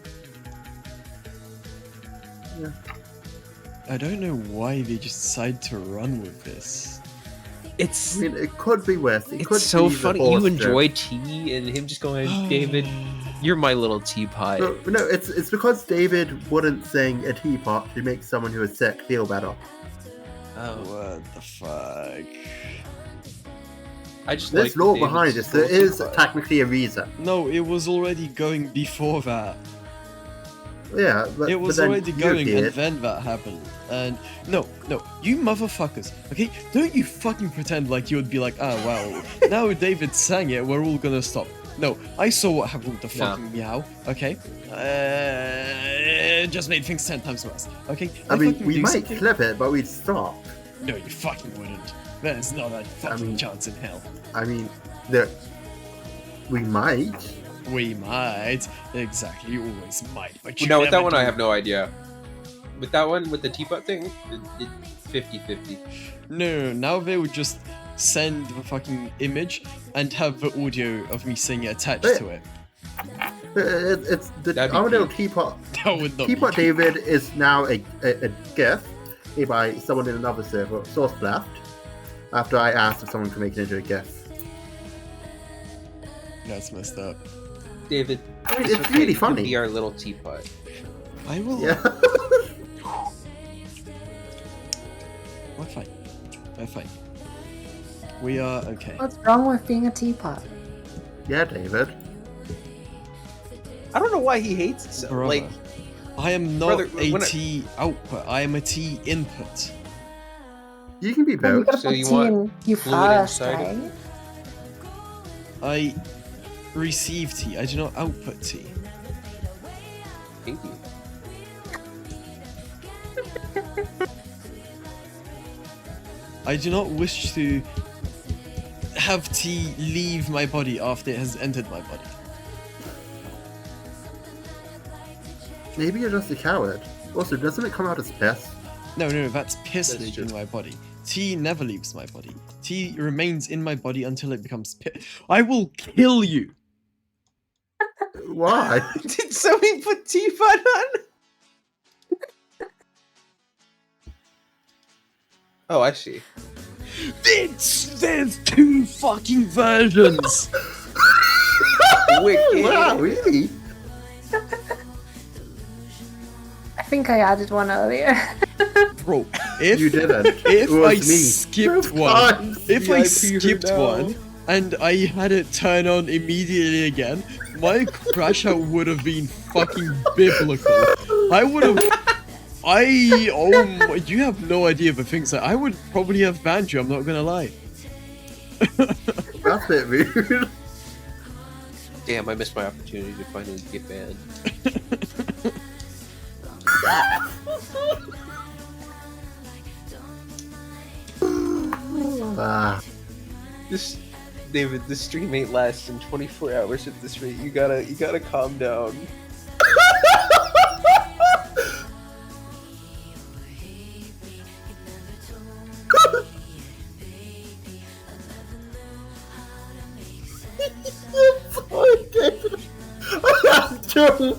Speaker 3: I don't know why they just decided to run with this.
Speaker 2: It's
Speaker 1: I mean, it could be worse. It could
Speaker 2: it's so
Speaker 1: be the
Speaker 2: funny. You
Speaker 1: horse
Speaker 2: enjoy
Speaker 1: joke.
Speaker 2: tea, and him just going, "David, you're my little teapot."
Speaker 1: No, it's because David wouldn't sing a teapot to make someone who is sick feel better.
Speaker 2: Oh,
Speaker 3: What the fuck?
Speaker 2: I just
Speaker 1: There's
Speaker 2: like
Speaker 1: law
Speaker 2: David's
Speaker 1: behind this. There
Speaker 2: little
Speaker 1: is
Speaker 2: teapot.
Speaker 1: technically a reason.
Speaker 3: No, it was already going before that.
Speaker 1: Yeah, but
Speaker 3: It was
Speaker 1: but then
Speaker 3: already
Speaker 1: you
Speaker 3: going, and
Speaker 1: appeared.
Speaker 3: then that happened. And no, you motherfuckers, okay? Don't you fucking pretend like you would be like, ah, well, now David sang it, we're all gonna stop. No, I saw what happened with the
Speaker 2: No.
Speaker 3: fucking meow, okay? It just made things 10 times worse, okay?
Speaker 1: I mean,
Speaker 3: fucking
Speaker 1: we
Speaker 3: do
Speaker 1: might
Speaker 3: something-
Speaker 1: clip it, but we'd stop.
Speaker 3: No, you fucking wouldn't. There's not a fucking
Speaker 1: mean-
Speaker 3: chance in hell.
Speaker 1: I mean, there. We might.
Speaker 3: We might. Exactly, you always might. But you
Speaker 2: No, with that
Speaker 3: never
Speaker 2: one, I
Speaker 3: do.
Speaker 2: have no idea. With that one, with the teapot thing, it 50-50.
Speaker 3: No, now they would just send the fucking image and have the audio of me singing attached to it.
Speaker 1: It's the
Speaker 2: That'd be
Speaker 1: our little
Speaker 2: cute.
Speaker 1: teapot.
Speaker 3: That would not be
Speaker 1: Teapot
Speaker 3: good.
Speaker 1: David is now a GIF made by someone in another server, Source Left. After I asked if someone could make it into a GIF.
Speaker 3: That's messed up.
Speaker 2: David,
Speaker 1: I mean, it's
Speaker 2: okay,
Speaker 1: really
Speaker 2: you can
Speaker 1: funny.
Speaker 2: Be our little teapot.
Speaker 3: I will.
Speaker 1: Yeah.
Speaker 3: We're fine. We're fine. We are okay.
Speaker 4: What's wrong with being a teapot?
Speaker 1: Yeah, David.
Speaker 2: I don't know why he hates it so.
Speaker 3: Brother,
Speaker 2: Like,
Speaker 3: I am not
Speaker 2: brother,
Speaker 3: a
Speaker 2: when I-
Speaker 3: T output. I am a T input.
Speaker 1: You can be
Speaker 4: Well, you
Speaker 1: both.
Speaker 4: gotta
Speaker 2: So
Speaker 4: put
Speaker 2: you
Speaker 4: tea
Speaker 2: want
Speaker 4: in you
Speaker 2: fluid
Speaker 4: first,
Speaker 2: inside
Speaker 4: right?
Speaker 2: it?
Speaker 3: I receive T. I do not output T.
Speaker 2: thank you.
Speaker 3: I do not wish to have T leave my body after it has entered my body.
Speaker 1: Maybe you're just a coward. Also, doesn't it come out as piss?
Speaker 3: No, that's piss
Speaker 2: That's
Speaker 3: leaving
Speaker 2: true.
Speaker 3: my body. T never leaves my body. T remains in my body until it becomes piss. I will kill you.
Speaker 1: Why?
Speaker 2: Did somebody put teapot on? Oh, I see.
Speaker 3: There's two fucking versions.
Speaker 2: Wicked.
Speaker 1: Wow, really?
Speaker 4: I think I added one earlier.
Speaker 3: Bro, if
Speaker 1: You didn't.
Speaker 3: if
Speaker 1: It was
Speaker 3: I
Speaker 1: me.
Speaker 3: skipped
Speaker 1: Both
Speaker 3: one,
Speaker 1: times.
Speaker 3: if I
Speaker 2: VIP
Speaker 3: skipped
Speaker 2: now.
Speaker 3: one and I had it turn on immediately again, my crash out would have been fucking biblical. I would have. You have no idea the things that I would probably have banned you. I'm not gonna lie.
Speaker 1: That's a bit rude.
Speaker 2: Damn, I missed my opportunity to finally get banned.
Speaker 1: Ah,
Speaker 2: This, David, this stream ain't lasting 24 hours at this rate. You gotta calm down.
Speaker 1: oh, David. I have to.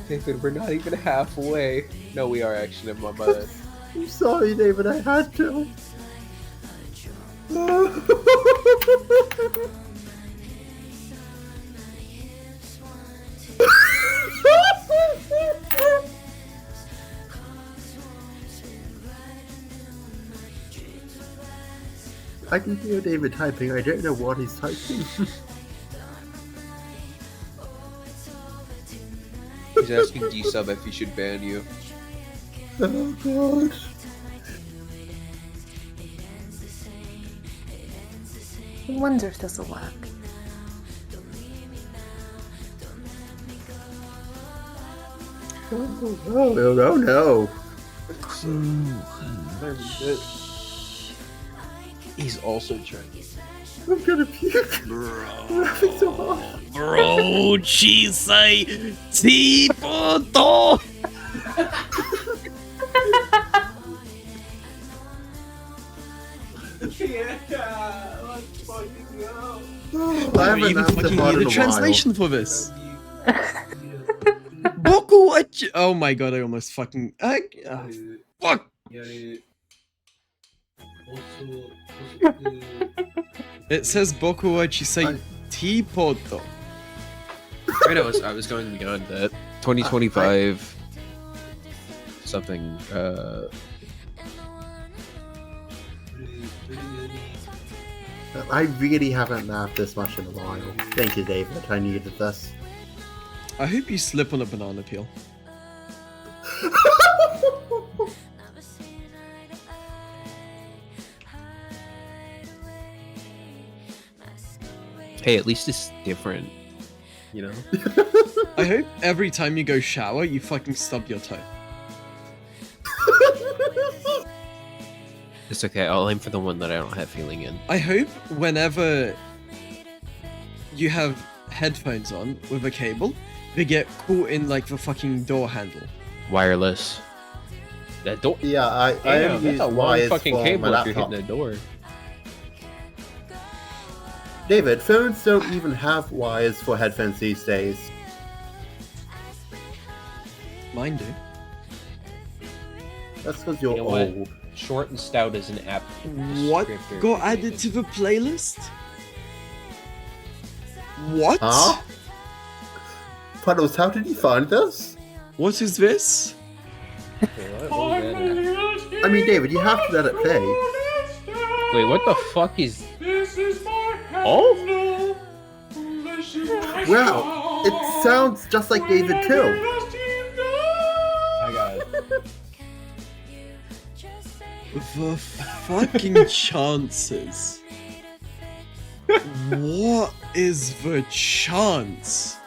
Speaker 2: David, we're not even halfway. No, we are actually. In my mind.
Speaker 1: I'm sorry, David. I had to. I can hear David typing. I don't know what he's typing.
Speaker 2: He's asking D-Sub if he should ban you.
Speaker 1: Oh god.
Speaker 4: I wonder if this will work.
Speaker 1: Oh no.
Speaker 2: He's also trying.
Speaker 1: I'm gonna puke. I'm laughing so hard.
Speaker 3: Bro, chisai tipo.
Speaker 1: I haven't
Speaker 3: even
Speaker 1: laughed so
Speaker 3: fucking
Speaker 1: hard
Speaker 3: need
Speaker 1: in
Speaker 3: a
Speaker 1: a
Speaker 3: translation for this. Boku wachi. Oh my god, I almost fucking. Fuck. It says Boku wa chisai teapoto.
Speaker 2: Right, I was going beyond that. 2025. Something.
Speaker 1: I really haven't laughed this much in a while. Thank you, David. I needed this.
Speaker 3: I hope you slip on a banana peel.
Speaker 2: Hey, at least it's different. You know?
Speaker 3: I hope every time you go shower, you fucking stub your toe.
Speaker 2: It's okay, I'll aim for the one that I don't have feeling in.
Speaker 3: I hope whenever you have headphones on with a cable, they get caught in like the fucking door handle.
Speaker 2: Wireless. That door.
Speaker 1: Yeah, I
Speaker 2: Damn,
Speaker 1: only use
Speaker 2: that's a long
Speaker 1: wires
Speaker 2: fucking
Speaker 1: for
Speaker 2: cable
Speaker 1: my
Speaker 2: if you're hitting
Speaker 1: laptop.
Speaker 2: the door.
Speaker 1: David, phones don't even have wires for headphones these days.
Speaker 3: Mine do.
Speaker 1: That's because you're
Speaker 2: You know what?
Speaker 1: old.
Speaker 2: Short and Stout is an app.
Speaker 3: What
Speaker 2: descriptor.
Speaker 3: got added to the playlist? What?
Speaker 1: Huh? Puddles, how did you find this?
Speaker 3: What is this?
Speaker 2: What was that?
Speaker 1: I mean, David, you have to let it play.
Speaker 2: Wait, what the fuck is... Oh?
Speaker 1: Wow, it sounds just like David too.
Speaker 2: I got it.
Speaker 3: The fucking chances. What is the chance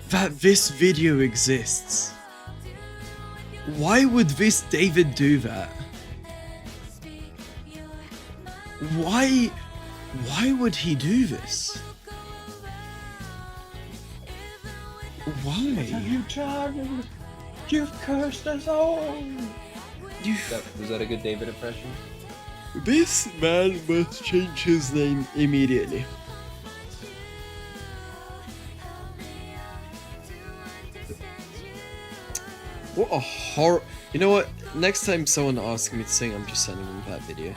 Speaker 3: that this video exists? Why would this David do that? Why would he do this? Why?
Speaker 2: You've cursed us all!
Speaker 3: You
Speaker 2: Was that a good David impression?
Speaker 3: This man must change his name immediately. What a horror. You know what? Next time someone asks me to sing, I'm just sending them that video.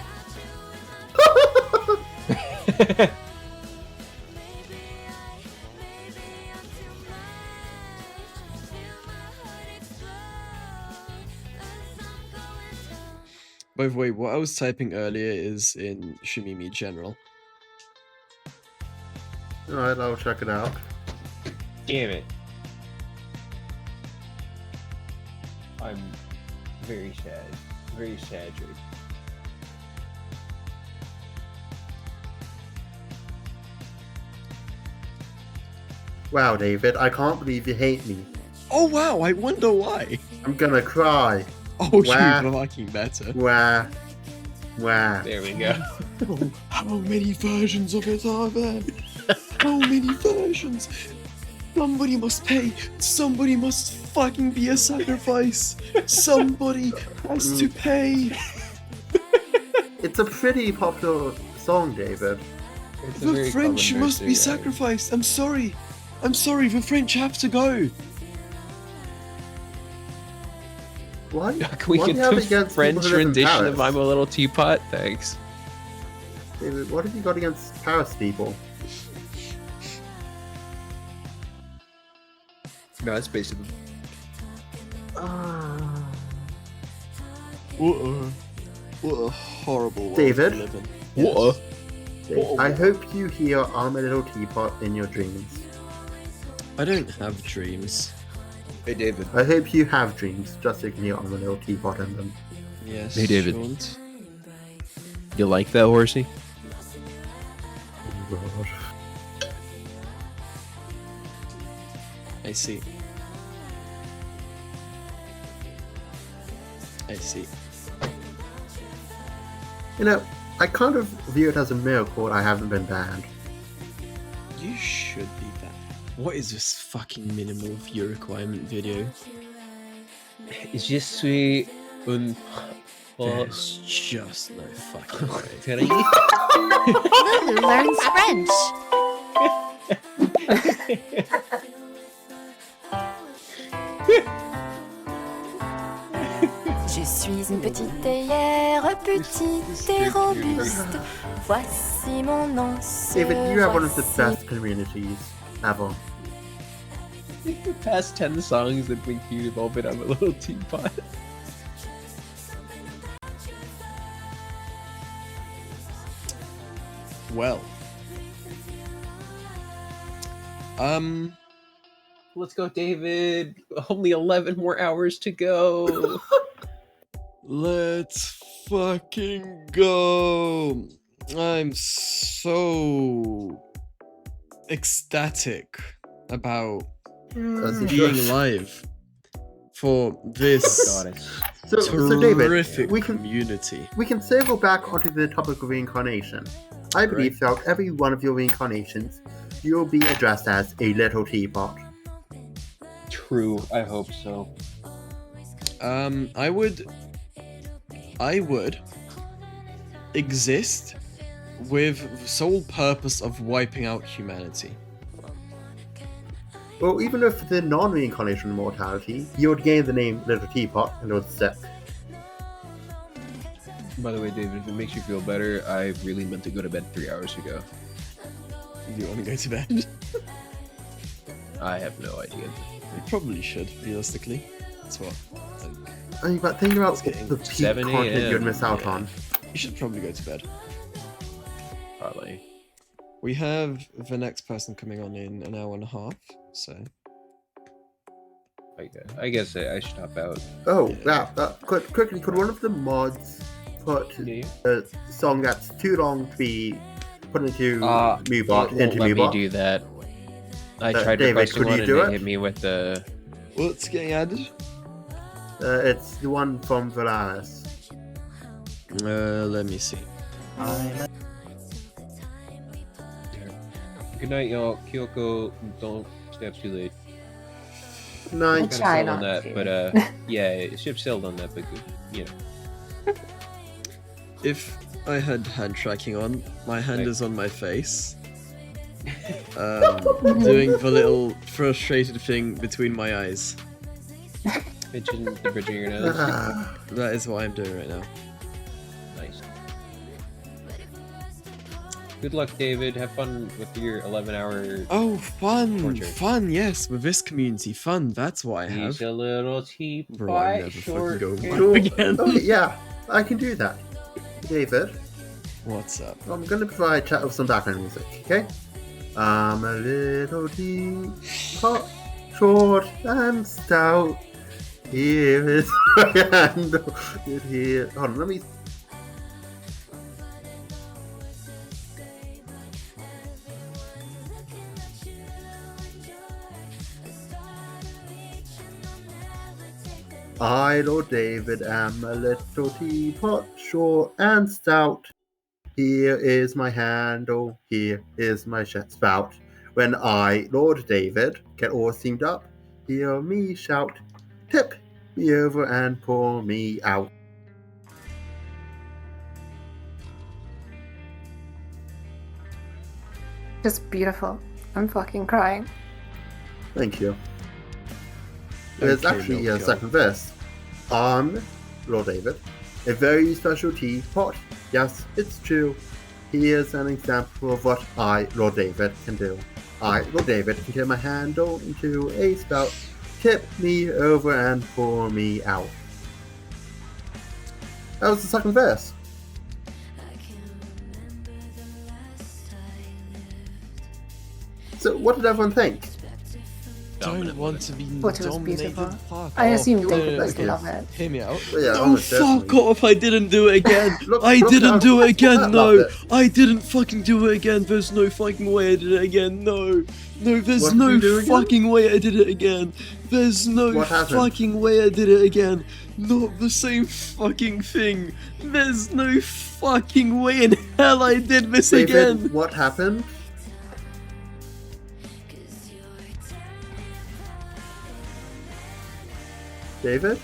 Speaker 3: By the way, what I was typing earlier is in Shimimi General.
Speaker 1: Alright, I'll check it out.
Speaker 2: Damn it. I'm very sad. Very sad, Drake.
Speaker 1: Wow, David, I can't believe you hate me.
Speaker 3: Oh wow, I wonder why.
Speaker 1: I'm gonna cry.
Speaker 3: Oh,
Speaker 1: Wow.
Speaker 3: you're fucking better.
Speaker 1: Wah. Wah.
Speaker 2: There we go.
Speaker 3: Oh, how many versions of it are there? How many versions? Somebody must pay. Somebody must fucking be a sacrifice. Somebody has to pay.
Speaker 1: It's a pretty popular song, David.
Speaker 2: It's a
Speaker 3: The
Speaker 2: very
Speaker 3: French
Speaker 2: common
Speaker 3: must be
Speaker 2: nursery rhyme.
Speaker 3: sacrificed. I'm sorry. I'm sorry, the French have to go.
Speaker 1: Why?
Speaker 2: Can we
Speaker 1: what do
Speaker 2: get
Speaker 1: you have
Speaker 2: the
Speaker 1: against
Speaker 2: French
Speaker 1: people who live in
Speaker 2: rendition of
Speaker 1: Paris?
Speaker 2: I'm a Little Teapot? Thanks.
Speaker 1: David, what have you got against Paris people?
Speaker 2: No, that's basically...
Speaker 3: What a horrible world
Speaker 1: David?
Speaker 3: to live in.
Speaker 2: What?
Speaker 1: I hope you hear I'm a Little Teapot in your dreams.
Speaker 3: I don't have dreams.
Speaker 2: Hey, David.
Speaker 1: I hope you have dreams, just so you can hear on the little teapot in them.
Speaker 3: Yes.
Speaker 2: Hey, David.
Speaker 3: Shaunt.
Speaker 2: You like that, horsey?
Speaker 1: Oh, God.
Speaker 3: I see. I see.
Speaker 1: You know, I kind of view it as a miracle I haven't been banned.
Speaker 3: You should be back. What is this fucking minimal view requirement video?
Speaker 2: Je suis un...
Speaker 3: There's just no fucking way.
Speaker 5: Lulu learns French. Je suis une petite théière, petite et robuste. Voici mon nom.
Speaker 1: David, you have one of the best communities ever.
Speaker 2: The past 10 songs that make you evolve it on a little teapot.
Speaker 3: Well.
Speaker 2: Let's go, David. Only 11 more hours to go.
Speaker 3: Let's fucking go. I'm so ecstatic about
Speaker 1: As you
Speaker 3: being
Speaker 1: should.
Speaker 3: live for this
Speaker 1: So David,
Speaker 3: terrific
Speaker 1: we can
Speaker 3: community.
Speaker 1: circle back onto the topic of reincarnation. I believe throughout every one of your reincarnations, you'll be addressed as a little teapot.
Speaker 2: True, I hope so.
Speaker 3: I would exist with the sole purpose of wiping out humanity.
Speaker 1: Well, even if the non-reincarnation immortality, you would gain the name Little Teapot and it would stick.
Speaker 2: By the way, David, if it makes you feel better, I really meant to go to bed 3 hours ago.
Speaker 3: Do you want to go to bed?
Speaker 2: I have no idea.
Speaker 3: You probably should, realistically. That's what.
Speaker 1: I mean, but think about
Speaker 3: It's getting
Speaker 1: the peak
Speaker 2: 7
Speaker 1: content you'd miss out
Speaker 3: yeah.
Speaker 1: on.
Speaker 3: You should probably go to bed.
Speaker 2: Probably.
Speaker 3: We have the next person coming on in an hour and a half, so.
Speaker 2: I guess I should hop out.
Speaker 1: Oh, quickly, could one of the mods put
Speaker 2: Yeah.
Speaker 1: a song that's too long to be put into Moobot
Speaker 2: Won't
Speaker 1: into
Speaker 2: let me
Speaker 1: Moobot?
Speaker 2: do that. I tried
Speaker 1: David,
Speaker 2: requesting
Speaker 1: could
Speaker 2: one
Speaker 1: you
Speaker 2: and
Speaker 1: do
Speaker 2: it
Speaker 1: it?
Speaker 2: hit me with the...
Speaker 3: What's getting added?
Speaker 1: It's the one from Valaris.
Speaker 3: Let me see.
Speaker 2: Good night, y'all. Kyoko, don't stay up too late.
Speaker 1: Nice.
Speaker 2: Kinda
Speaker 4: Try
Speaker 2: sailed on
Speaker 4: not
Speaker 2: that,
Speaker 4: to.
Speaker 2: but yeah, ship sailed on that, but you know.
Speaker 3: If I had hand tracking on, my hand
Speaker 2: Right.
Speaker 3: is on my face. Doing the little frustrated thing between my eyes.
Speaker 2: Bitching the bridge of your nose.
Speaker 1: Ah,
Speaker 3: That is what I'm doing right now.
Speaker 2: Nice. Good luck, David. Have fun with your 11-hour.
Speaker 3: Oh, fun!
Speaker 2: Torture.
Speaker 3: Fun, yes, with this community. Fun, that's what I have.
Speaker 2: He's a little teapot.
Speaker 3: Bro, I'm never fucking
Speaker 2: short
Speaker 3: going
Speaker 2: hair.
Speaker 3: back
Speaker 1: sure.
Speaker 3: again.
Speaker 1: Okay, yeah, I can do that. David,
Speaker 3: What's up?
Speaker 1: I'm gonna provide chat with some background music, okay? I'm a little teapot, short and stout. Here is my handle. Here. Hold on, let me. I, Lord David, am a little teapot, short and stout. Here is my handle, here is my spout. When I, Lord David, get all steamed up, hear me shout, tip me over and pour me out.
Speaker 4: Just beautiful. I'm fucking crying.
Speaker 1: Thank you. There's
Speaker 3: Okay,
Speaker 1: actually
Speaker 3: Milk
Speaker 1: a
Speaker 3: Girl.
Speaker 1: second verse. Lord David, a very special teapot. Yes, it's true. Here's an example of what I, Lord David, can do. I, Lord David, can turn my handle into a spout, tip me over and pour me out. That was the second verse. So, what did everyone think?
Speaker 3: don't
Speaker 2: dominant
Speaker 3: want
Speaker 2: women.
Speaker 3: to be
Speaker 4: Thought it was
Speaker 3: dominated.
Speaker 4: beautiful.
Speaker 3: Fuck
Speaker 4: I
Speaker 3: off.
Speaker 4: assume
Speaker 3: No,
Speaker 4: David
Speaker 3: no,
Speaker 4: must
Speaker 3: okay.
Speaker 4: love it.
Speaker 3: Hear me out.
Speaker 1: Well, yeah,
Speaker 3: Oh,
Speaker 1: almost
Speaker 3: fuck
Speaker 1: definitely.
Speaker 3: off! I didn't do it again!
Speaker 1: Look-
Speaker 3: I
Speaker 1: look
Speaker 3: didn't
Speaker 1: how-
Speaker 3: do it again,
Speaker 1: I
Speaker 3: no!
Speaker 1: loved it.
Speaker 3: I didn't fucking do it again! There's no fucking way I did it again, no! No, there's
Speaker 1: What did
Speaker 3: no
Speaker 1: you do again?
Speaker 3: fucking way I did it again! There's no
Speaker 1: What happened?
Speaker 3: fucking way I did it again! Not the same fucking thing! There's no fucking way in hell I did this
Speaker 1: David,
Speaker 3: again!
Speaker 1: what happened? David?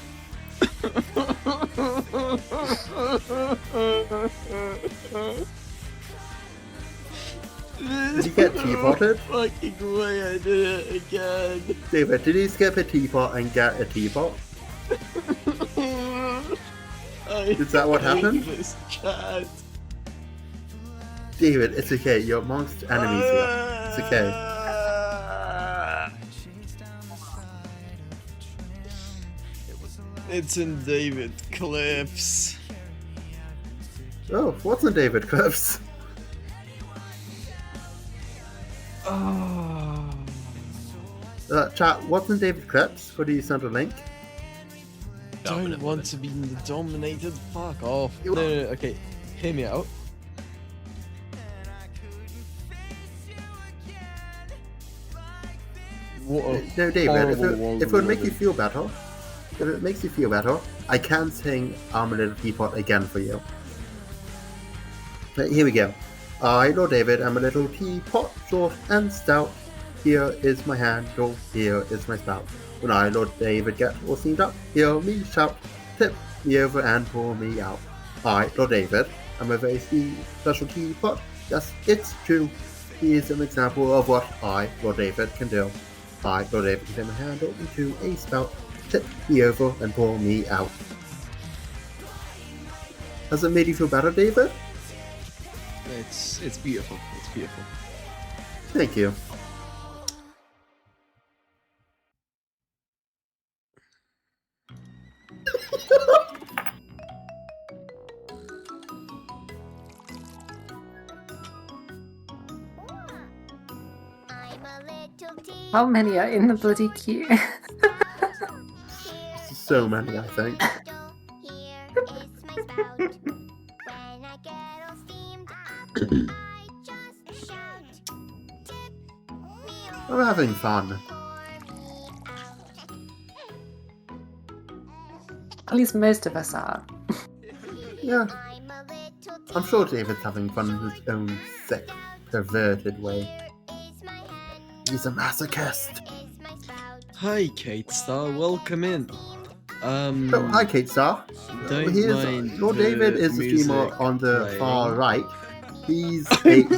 Speaker 1: Did he get teapotted?
Speaker 3: Fucking way I did it again!
Speaker 1: David, did he skip a teapot and get a teapot? Is that what happened?
Speaker 3: This chat.
Speaker 1: David, it's okay. You're amongst enemies here. It's okay.
Speaker 3: It's in David Cliffs.
Speaker 1: Oh, what's in David Cliffs?
Speaker 3: Oh.
Speaker 1: Chat, what's in David Cliffs? Could you send a link?
Speaker 3: Don't
Speaker 2: Dominant
Speaker 3: want
Speaker 2: women.
Speaker 3: to be dominated. Fuck off.
Speaker 1: You-
Speaker 3: No, okay. Hear me out. What a
Speaker 1: No, David,
Speaker 3: horrible
Speaker 1: if it would make you
Speaker 3: woman.
Speaker 1: feel better, if it makes you feel better, I can sing I'm a Little Teapot again for you. Here we go. I, Lord David, am a little teapot, short and stout. Here is my handle, here is my spout. When I, Lord David, get all steamed up, hear me shout, tip me over and pour me out. I, Lord David, am a very special teapot. Yes, it's true. Here's an example of what I, Lord David, can do. I, Lord David, can turn my handle into a spout, tip me over and pour me out. Has it made you feel better, David?
Speaker 3: It's beautiful. It's beautiful.
Speaker 1: Thank you.
Speaker 4: How many are in the bloody queue?
Speaker 1: So many, I think. I'm having fun.
Speaker 4: At least most of us are.
Speaker 1: Yeah. I'm sure David's having fun in his own sick, perverted way. He's a masochist.
Speaker 3: Hi, Kate Star. Welcome in.
Speaker 1: Oh, hi, Kate Star.
Speaker 3: Don't
Speaker 1: Here's
Speaker 3: mind
Speaker 1: Lord
Speaker 3: the
Speaker 1: David is the streamer
Speaker 3: music
Speaker 1: on the
Speaker 3: playing.
Speaker 1: far right. He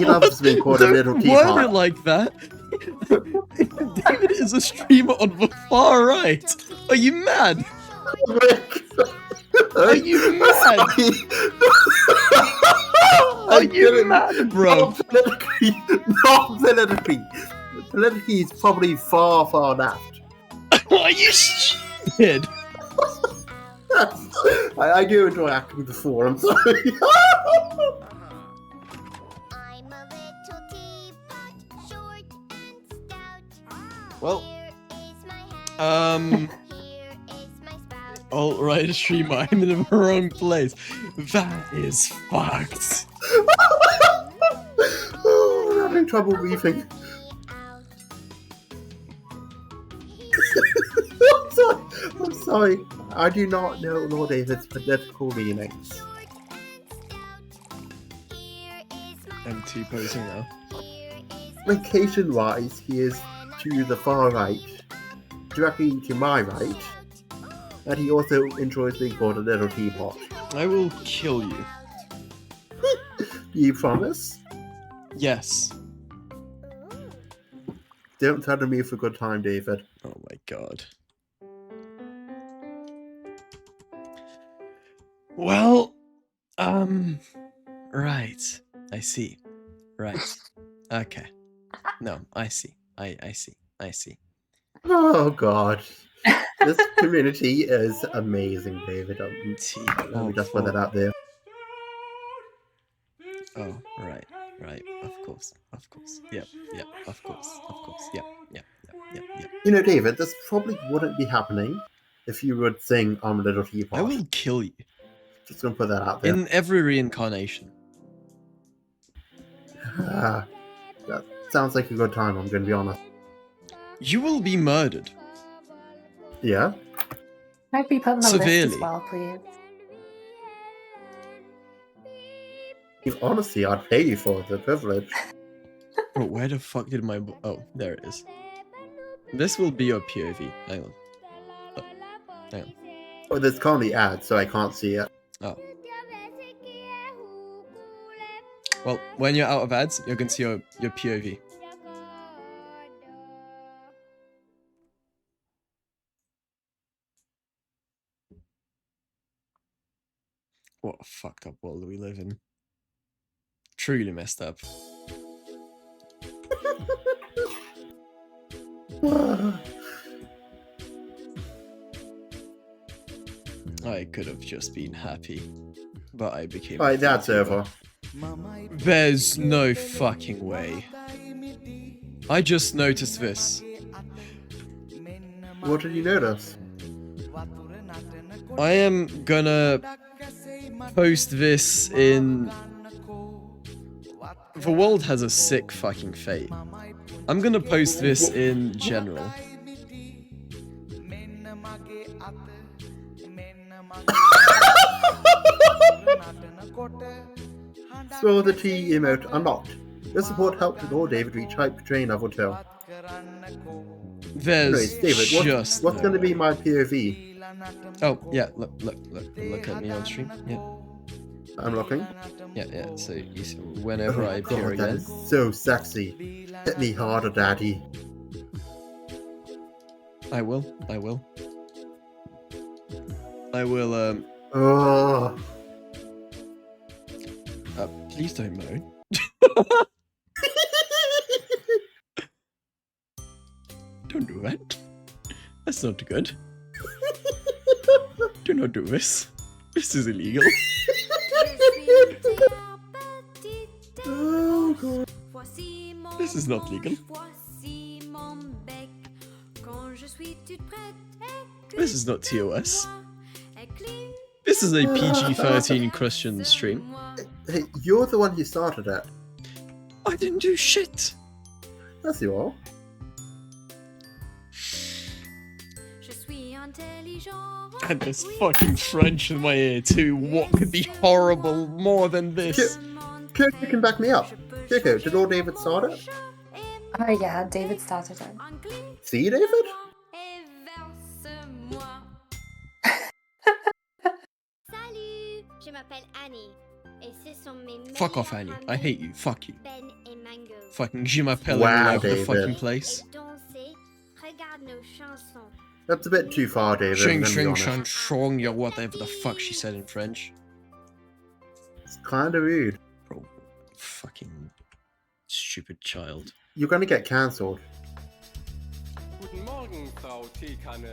Speaker 1: loves being called a little
Speaker 3: Don't word it
Speaker 1: teapot.
Speaker 3: like that. David is a streamer on the far right. Are you mad? Are you mad? Are you mad, bro?
Speaker 1: Not politically. Not politically. Politically, he's probably far, far left.
Speaker 3: Are you stupid?
Speaker 1: I do enjoy acting before, I'm sorry.
Speaker 3: Well, alright, streamer, I'm in the wrong place. That is fucked.
Speaker 1: Oh, I'm having trouble breathing. I'm sorry. I do not know Lord David's political leanings.
Speaker 3: I'm T-posing now.
Speaker 1: Location-wise, he is to the far right, directly to my right, and he also enjoys being called a little teapot.
Speaker 3: I will kill you.
Speaker 1: You promise?
Speaker 3: Yes.
Speaker 1: Don't threaten me for a good time, David.
Speaker 3: Oh my god. Well, right. I see. Right. Okay. No, I see. I see. I see.
Speaker 1: Oh god. This community is amazing, David. Let me just put that out there.
Speaker 3: Oh, right. Right. Of course. Of course. Yep. Yep. Of course. Of course. Yep.
Speaker 1: You know, David, this probably wouldn't be happening if you would sing I'm a Little Teapot.
Speaker 3: I will kill you
Speaker 1: Just gonna put that out there.
Speaker 3: in every reincarnation.
Speaker 1: That sounds like a good time, I'm gonna be honest.
Speaker 3: You will be murdered.
Speaker 1: Yeah?
Speaker 4: Might be put on the list
Speaker 3: Severely.
Speaker 4: as well, please.
Speaker 1: Honestly, I'd pay you for the privilege.
Speaker 3: Bro, where the fuck did my... Oh, there it is. This will be your POV. Hang on. Oh, hang on.
Speaker 1: Oh, there's currently ads, so I can't see it.
Speaker 3: Oh. Well, when you're out of ads, you can see your POV. What a fucked up world we live in. Truly messed up. I could have just been happy, but I became.
Speaker 1: Alright, that's over.
Speaker 3: There's no fucking way. I just noticed this.
Speaker 1: What did you notice?
Speaker 3: I am gonna post this in. The world has a sick fucking fate. I'm gonna post this in general.
Speaker 1: Spill the tea emote unlocked. Your support helped Lord David reach hype train level 2.
Speaker 3: There's
Speaker 1: Anyways, David,
Speaker 3: just
Speaker 1: what's
Speaker 3: no
Speaker 1: going to be
Speaker 3: way.
Speaker 1: my POV?
Speaker 3: Oh yeah, look at me on stream. Yeah,
Speaker 1: I'm looking.
Speaker 3: yeah. So whenever I appear
Speaker 1: God, that
Speaker 3: again,
Speaker 1: is so sexy. Hit me harder, daddy.
Speaker 3: I will.
Speaker 1: Oh,
Speaker 3: Please don't moan. Don't do that. That's not good. Do not do this. This is illegal.
Speaker 1: oh God.
Speaker 3: This is not legal. This is not TOS. This is a PG-13 Christian stream.
Speaker 1: Hey, you're the one who started it.
Speaker 3: I didn't do shit.
Speaker 1: Yes, you are.
Speaker 3: And there's fucking French in my ear too. What could be horrible more than this?
Speaker 1: Coco can back me up. Coco, did Lord David start it?
Speaker 4: Oh yeah, David started it.
Speaker 1: See, David?
Speaker 6: Salut, je m'appelle Annie. Et ce sont mes
Speaker 3: Fuck off,
Speaker 6: meilleurs
Speaker 3: Annie. I
Speaker 6: amis,
Speaker 3: hate you. Fuck you.
Speaker 6: Ben et Mango.
Speaker 3: Fucking je m'appelle
Speaker 1: Wow,
Speaker 3: all over the
Speaker 1: David.
Speaker 3: fucking place.
Speaker 6: Et danser, regarde nos chansons.
Speaker 1: That's a bit too far, David.
Speaker 3: Shing,
Speaker 1: I'm gonna be
Speaker 3: shing,
Speaker 1: honest.
Speaker 3: shang, shong, or whatever the fuck she said in French.
Speaker 1: It's kind of rude.
Speaker 3: Bro, fucking stupid child.
Speaker 1: You're gonna get cancelled.
Speaker 7: Guten Morgen, Frau Teekanne.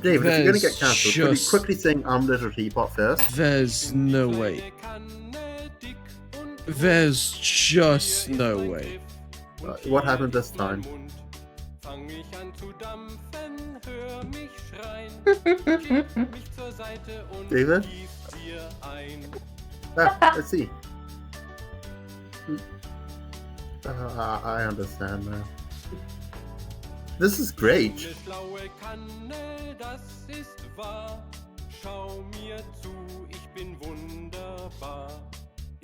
Speaker 1: David, if you're gonna get
Speaker 3: There's
Speaker 1: cancelled, could you
Speaker 3: just-
Speaker 1: quickly sing I'm Little Teapot first?
Speaker 3: There's no way. There's just no way.
Speaker 1: What happened this time?
Speaker 7: Fang mich an zu dampfen, hör mich schreien. Schieb mich zur Seite und
Speaker 1: David?
Speaker 7: gieß dir ein.
Speaker 1: Let's see. I understand now. This is great.
Speaker 7: Eine schlaue Kanne, das ist wahr. Schau mir zu, ich bin wunderbar.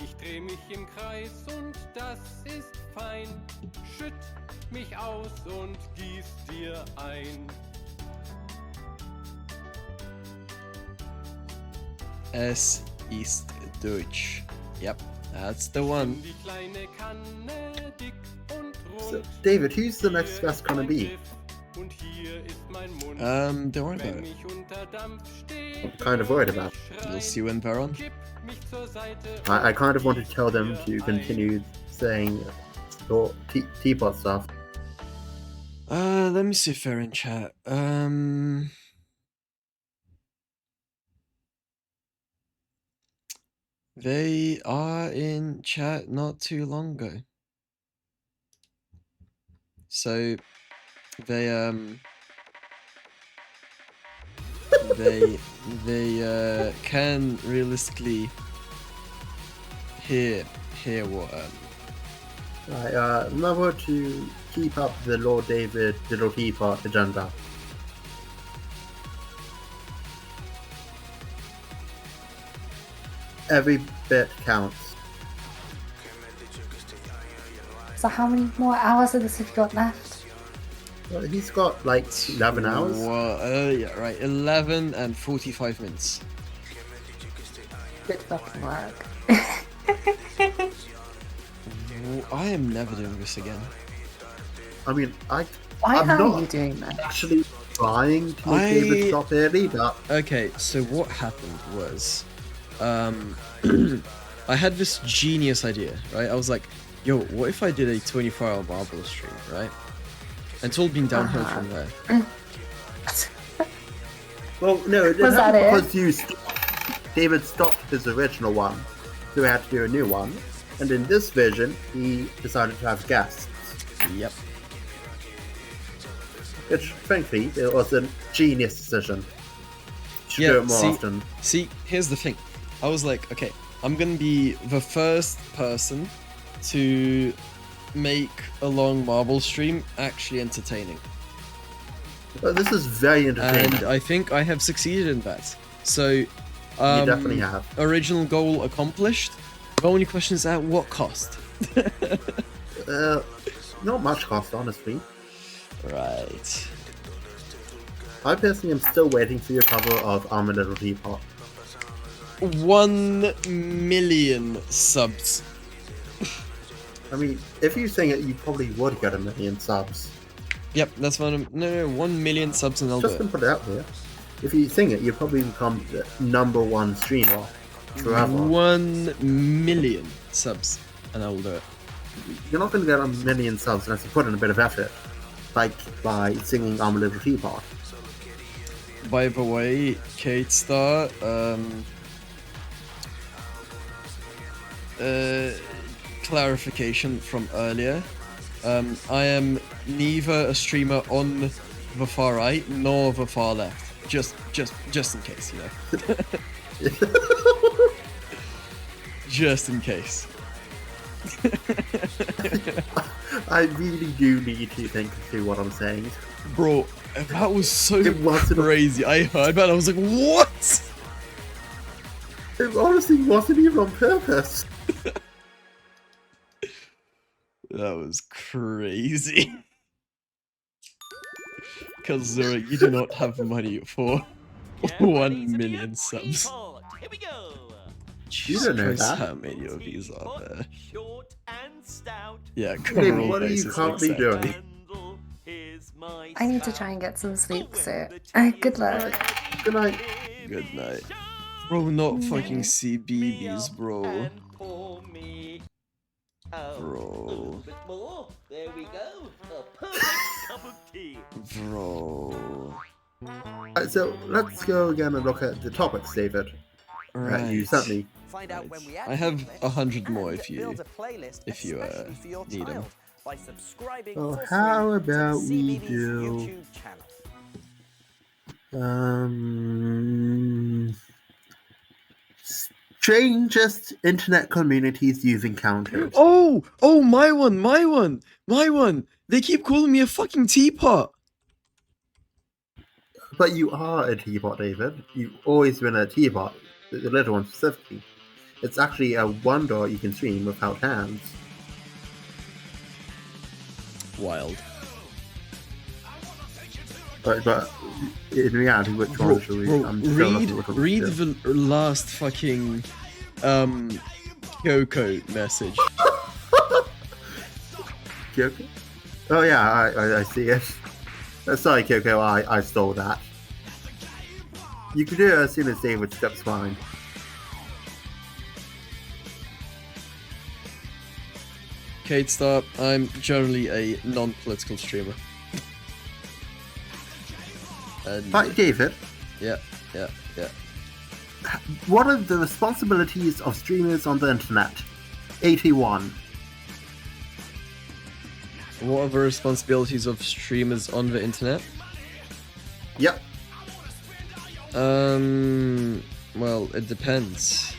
Speaker 7: Ich dreh mich im Kreis und das ist fein. Schütt mich aus und gieß dir ein.
Speaker 3: Es ist Deutsch. Yep, that's the one.
Speaker 7: Die kleine Kanne, dick und
Speaker 1: So,
Speaker 7: rund.
Speaker 1: David, who's the next best gonna be?
Speaker 7: Und hier ist mein Mund.
Speaker 3: Don't worry about
Speaker 7: Wenn
Speaker 3: it.
Speaker 7: ich unter Dampf steh,
Speaker 1: I'm kind of worried about.
Speaker 3: You'll see when they're on.
Speaker 7: kipp mich zur Seite.
Speaker 1: I kind of want to tell them to continue saying teapot stuff.
Speaker 3: Let me see if they're in chat. They are in chat not too long ago. So they can realistically hear what
Speaker 1: Right, remember to keep up the Lord David Little Teapot agenda. Every bit counts.
Speaker 4: So how many more hours of this have you got left?
Speaker 1: Well, he's got like 11 hours.
Speaker 3: Yeah, right. 11 and 45 minutes.
Speaker 4: Good fucking work.
Speaker 3: I am never doing this again.
Speaker 1: I mean,
Speaker 4: Why
Speaker 1: I'm
Speaker 4: are
Speaker 1: not
Speaker 4: you doing that?
Speaker 1: actually trying to make David stop early, but
Speaker 3: Okay, so what happened was, I had this genius idea, right? I was like, yo, what if I did a 24-hour Marble stream, right? And it's all been downhill from there.
Speaker 1: well, no, it
Speaker 4: Was that
Speaker 1: happened because David stopped his original one, so we had to do a new one. And in this version, he decided to have guests,
Speaker 3: Yep.
Speaker 1: which, frankly, it was a genius decision. Should do it more often.
Speaker 3: See, here's the thing. I was like, okay, I'm gonna be the first person to make a long Marble stream actually entertaining.
Speaker 1: Well, this is very entertaining.
Speaker 3: And I think I have succeeded in that. So,
Speaker 1: You definitely have.
Speaker 3: Original goal accomplished. The only question is at what cost?
Speaker 1: Not much cost, honestly.
Speaker 3: Right.
Speaker 1: I personally am still waiting for your cover of I'm a Little Teapot.
Speaker 3: 1 million subs.
Speaker 1: I mean, if you sing it, you probably would get 1 million subs.
Speaker 3: Yep, that's 1 million subs and I'll
Speaker 1: Just
Speaker 3: do
Speaker 1: to
Speaker 3: it.
Speaker 1: put it out there. If you sing it, you probably become the #1 streamer forever.
Speaker 3: 1 million subs and I will do it.
Speaker 1: You're not going to get 1 million subs unless you put in a bit of effort. Like by singing I'm a Little Teapot.
Speaker 3: By the way, Kate Star, clarification from earlier. I am neither a streamer on the far right nor the far left. Just in case, you know. Just in case.
Speaker 1: I really do need to think through what I'm saying.
Speaker 3: Bro, that was so
Speaker 1: It wasn't-
Speaker 3: crazy. I heard that, I was like, what?
Speaker 1: It honestly wasn't even on purpose.
Speaker 3: That was crazy. Kazura, you do not have money for 1 million subs.
Speaker 8: Here we go.
Speaker 3: Jesus
Speaker 1: don't know
Speaker 3: Christ,
Speaker 1: that.
Speaker 3: how many of these are there?
Speaker 8: Short and stout.
Speaker 3: Yeah,
Speaker 1: Dave,
Speaker 3: cover all
Speaker 1: what are you
Speaker 3: bases,
Speaker 1: currently
Speaker 3: exactly.
Speaker 1: doing?
Speaker 8: Handle, here's my
Speaker 4: I need to
Speaker 8: spout.
Speaker 4: try and get some sleep, so good luck.
Speaker 1: Good night.
Speaker 3: Good night. Bro, not fucking CBBS, bro.
Speaker 8: And pour me out a
Speaker 3: Bro.
Speaker 8: little bit more. There we go. A perfect cup of tea.
Speaker 3: Bro.
Speaker 1: So let's go again and look at the topics, David. That you sent me.
Speaker 9: Find out when we
Speaker 3: I have
Speaker 9: actually
Speaker 3: 100
Speaker 9: play
Speaker 3: more
Speaker 9: and
Speaker 3: if you
Speaker 9: build a playlist
Speaker 3: if you,
Speaker 9: especially for your
Speaker 3: need 'em.
Speaker 9: child by subscribing
Speaker 1: Oh,
Speaker 9: for
Speaker 1: how
Speaker 9: free
Speaker 1: about
Speaker 9: to
Speaker 1: we
Speaker 9: CBBS
Speaker 1: do-
Speaker 9: YouTube channel.
Speaker 1: Strangest internet communities you've encountered.
Speaker 3: Oh, my one. They keep calling me a fucking teapot.
Speaker 1: But you are a teapot, David. You've always been a teapot. The little one specifically. It's actually a wonder you can stream without hands.
Speaker 3: Wild.
Speaker 1: But in reality, which one should we? I'm still not sure what to
Speaker 3: read
Speaker 1: do.
Speaker 3: the last fucking Kyoko message.
Speaker 1: Kyoko? Oh yeah, I see it. Sorry, Kyoko, I stole that. You can do it as soon as David steps mine.
Speaker 3: Kate Star, I'm generally a non-political streamer. And
Speaker 1: Right, David,
Speaker 3: yeah.
Speaker 1: what are the responsibilities of streamers on the internet? 81.
Speaker 3: What are the responsibilities of streamers on the internet?
Speaker 1: Yep.
Speaker 3: Well, it depends.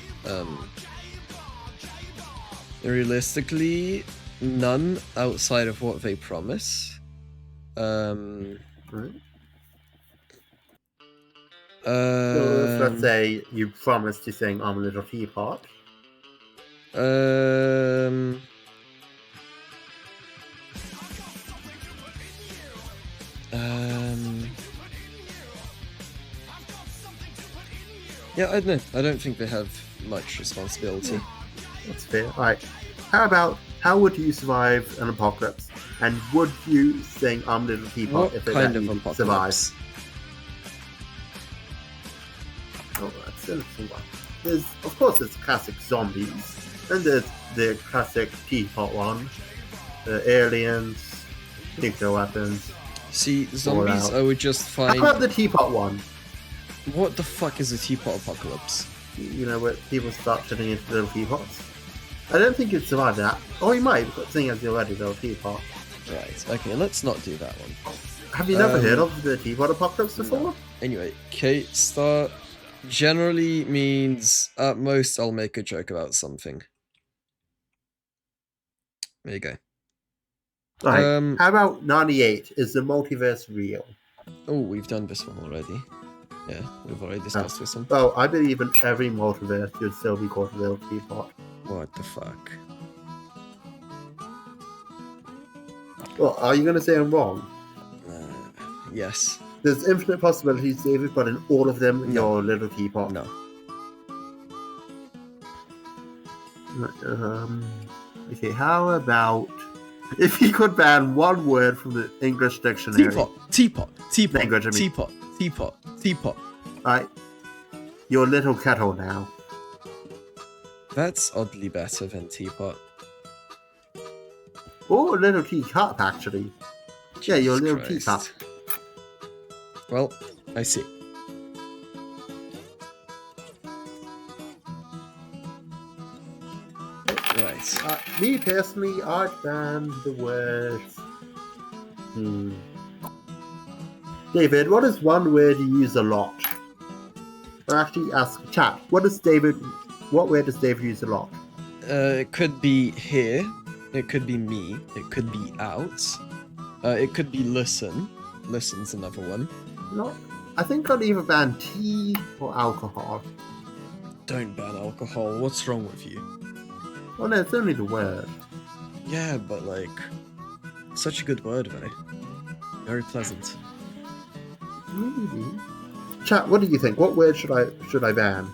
Speaker 3: Realistically, none outside of what they promise.
Speaker 1: Right. So let's say you promise to sing "I'm a Little Teapot."
Speaker 3: Yeah, I don't know. I don't think they have much responsibility.
Speaker 1: That's fair. Alright. How would you survive an apocalypse? And would you sing "I'm a Little Teapot"
Speaker 3: What
Speaker 1: if it
Speaker 3: kind
Speaker 1: let
Speaker 3: of
Speaker 1: you
Speaker 3: apocalypse?
Speaker 1: survive? Oh, that's an interesting one. Of course, there's classic zombies. Then there's the classic teapot one. The aliens, nuclear weapons.
Speaker 3: See, zombies,
Speaker 1: out.
Speaker 3: I would just find.
Speaker 1: How about the teapot one?
Speaker 3: What the fuck is a teapot apocalypse?
Speaker 1: You know, where people start turning into little teapots. I don't think you'd survive that. Oh, you might, seeing as you're already a little teapot.
Speaker 3: Right, okay, let's not do that one.
Speaker 1: Have you never heard of the teapot apocalypse before?
Speaker 3: No. Anyway, Kate Star generally means at most I'll make a joke about something. There you go.
Speaker 1: Right. How about 98? Is the multiverse real?
Speaker 3: Oh, we've done this one already. Yeah, we've already discussed this one.
Speaker 1: Well, I believe in every multiverse you'd still be called a little teapot.
Speaker 3: What the fuck?
Speaker 1: Well, are you going to say I'm wrong?
Speaker 3: Yes.
Speaker 1: There's infinite possibilities, David, but in all of them, you're a little teapot.
Speaker 3: No.
Speaker 1: Okay, how about if you could ban one word from the English dictionary?
Speaker 3: Teapot.
Speaker 1: Language, I mean.
Speaker 3: Teapot.
Speaker 1: Right. You're a little kettle now.
Speaker 3: That's oddly better than teapot.
Speaker 1: Or a little teacup, actually. Yeah, you're a little
Speaker 3: Jesus
Speaker 1: teacup.
Speaker 3: Christ. Well, I see. Right.
Speaker 1: Me personally, I'd ban the word. David, what is one word you use a lot? Or actually, ask chat. What word does David use a lot?
Speaker 3: It could be here. It could be me. It could be out. It could be listen. Listen's another one.
Speaker 1: No, I think I'd either ban tea or alcohol.
Speaker 3: Don't ban alcohol. What's wrong with you?
Speaker 1: Well, no, it's only the word.
Speaker 3: Yeah, but like, such a good word, though. Very pleasant.
Speaker 1: Maybe. Chat, what do you think? What word should I ban?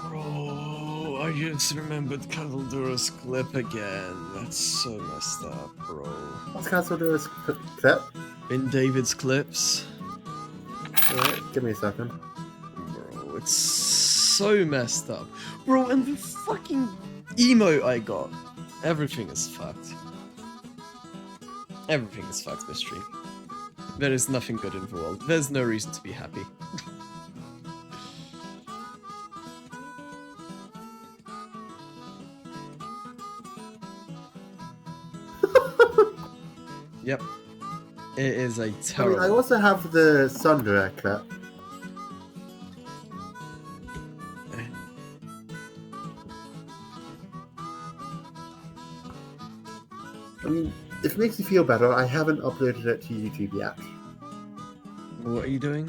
Speaker 3: Bro, I just remembered Caldura's clip again. That's so messed up, bro.
Speaker 1: What's Caldura's clip?
Speaker 3: In David's clips.
Speaker 1: Alright, give me a second.
Speaker 3: Bro, it's so messed up. Bro, and the fucking emote I got. Everything is fucked. Everything is fucked this stream. There is nothing good in the world. There's no reason to be happy. Yep. It is a terrible...
Speaker 1: I also have the Sundra clip. I mean, if it makes you feel better, I haven't uploaded it to YouTube yet.
Speaker 3: What are you doing?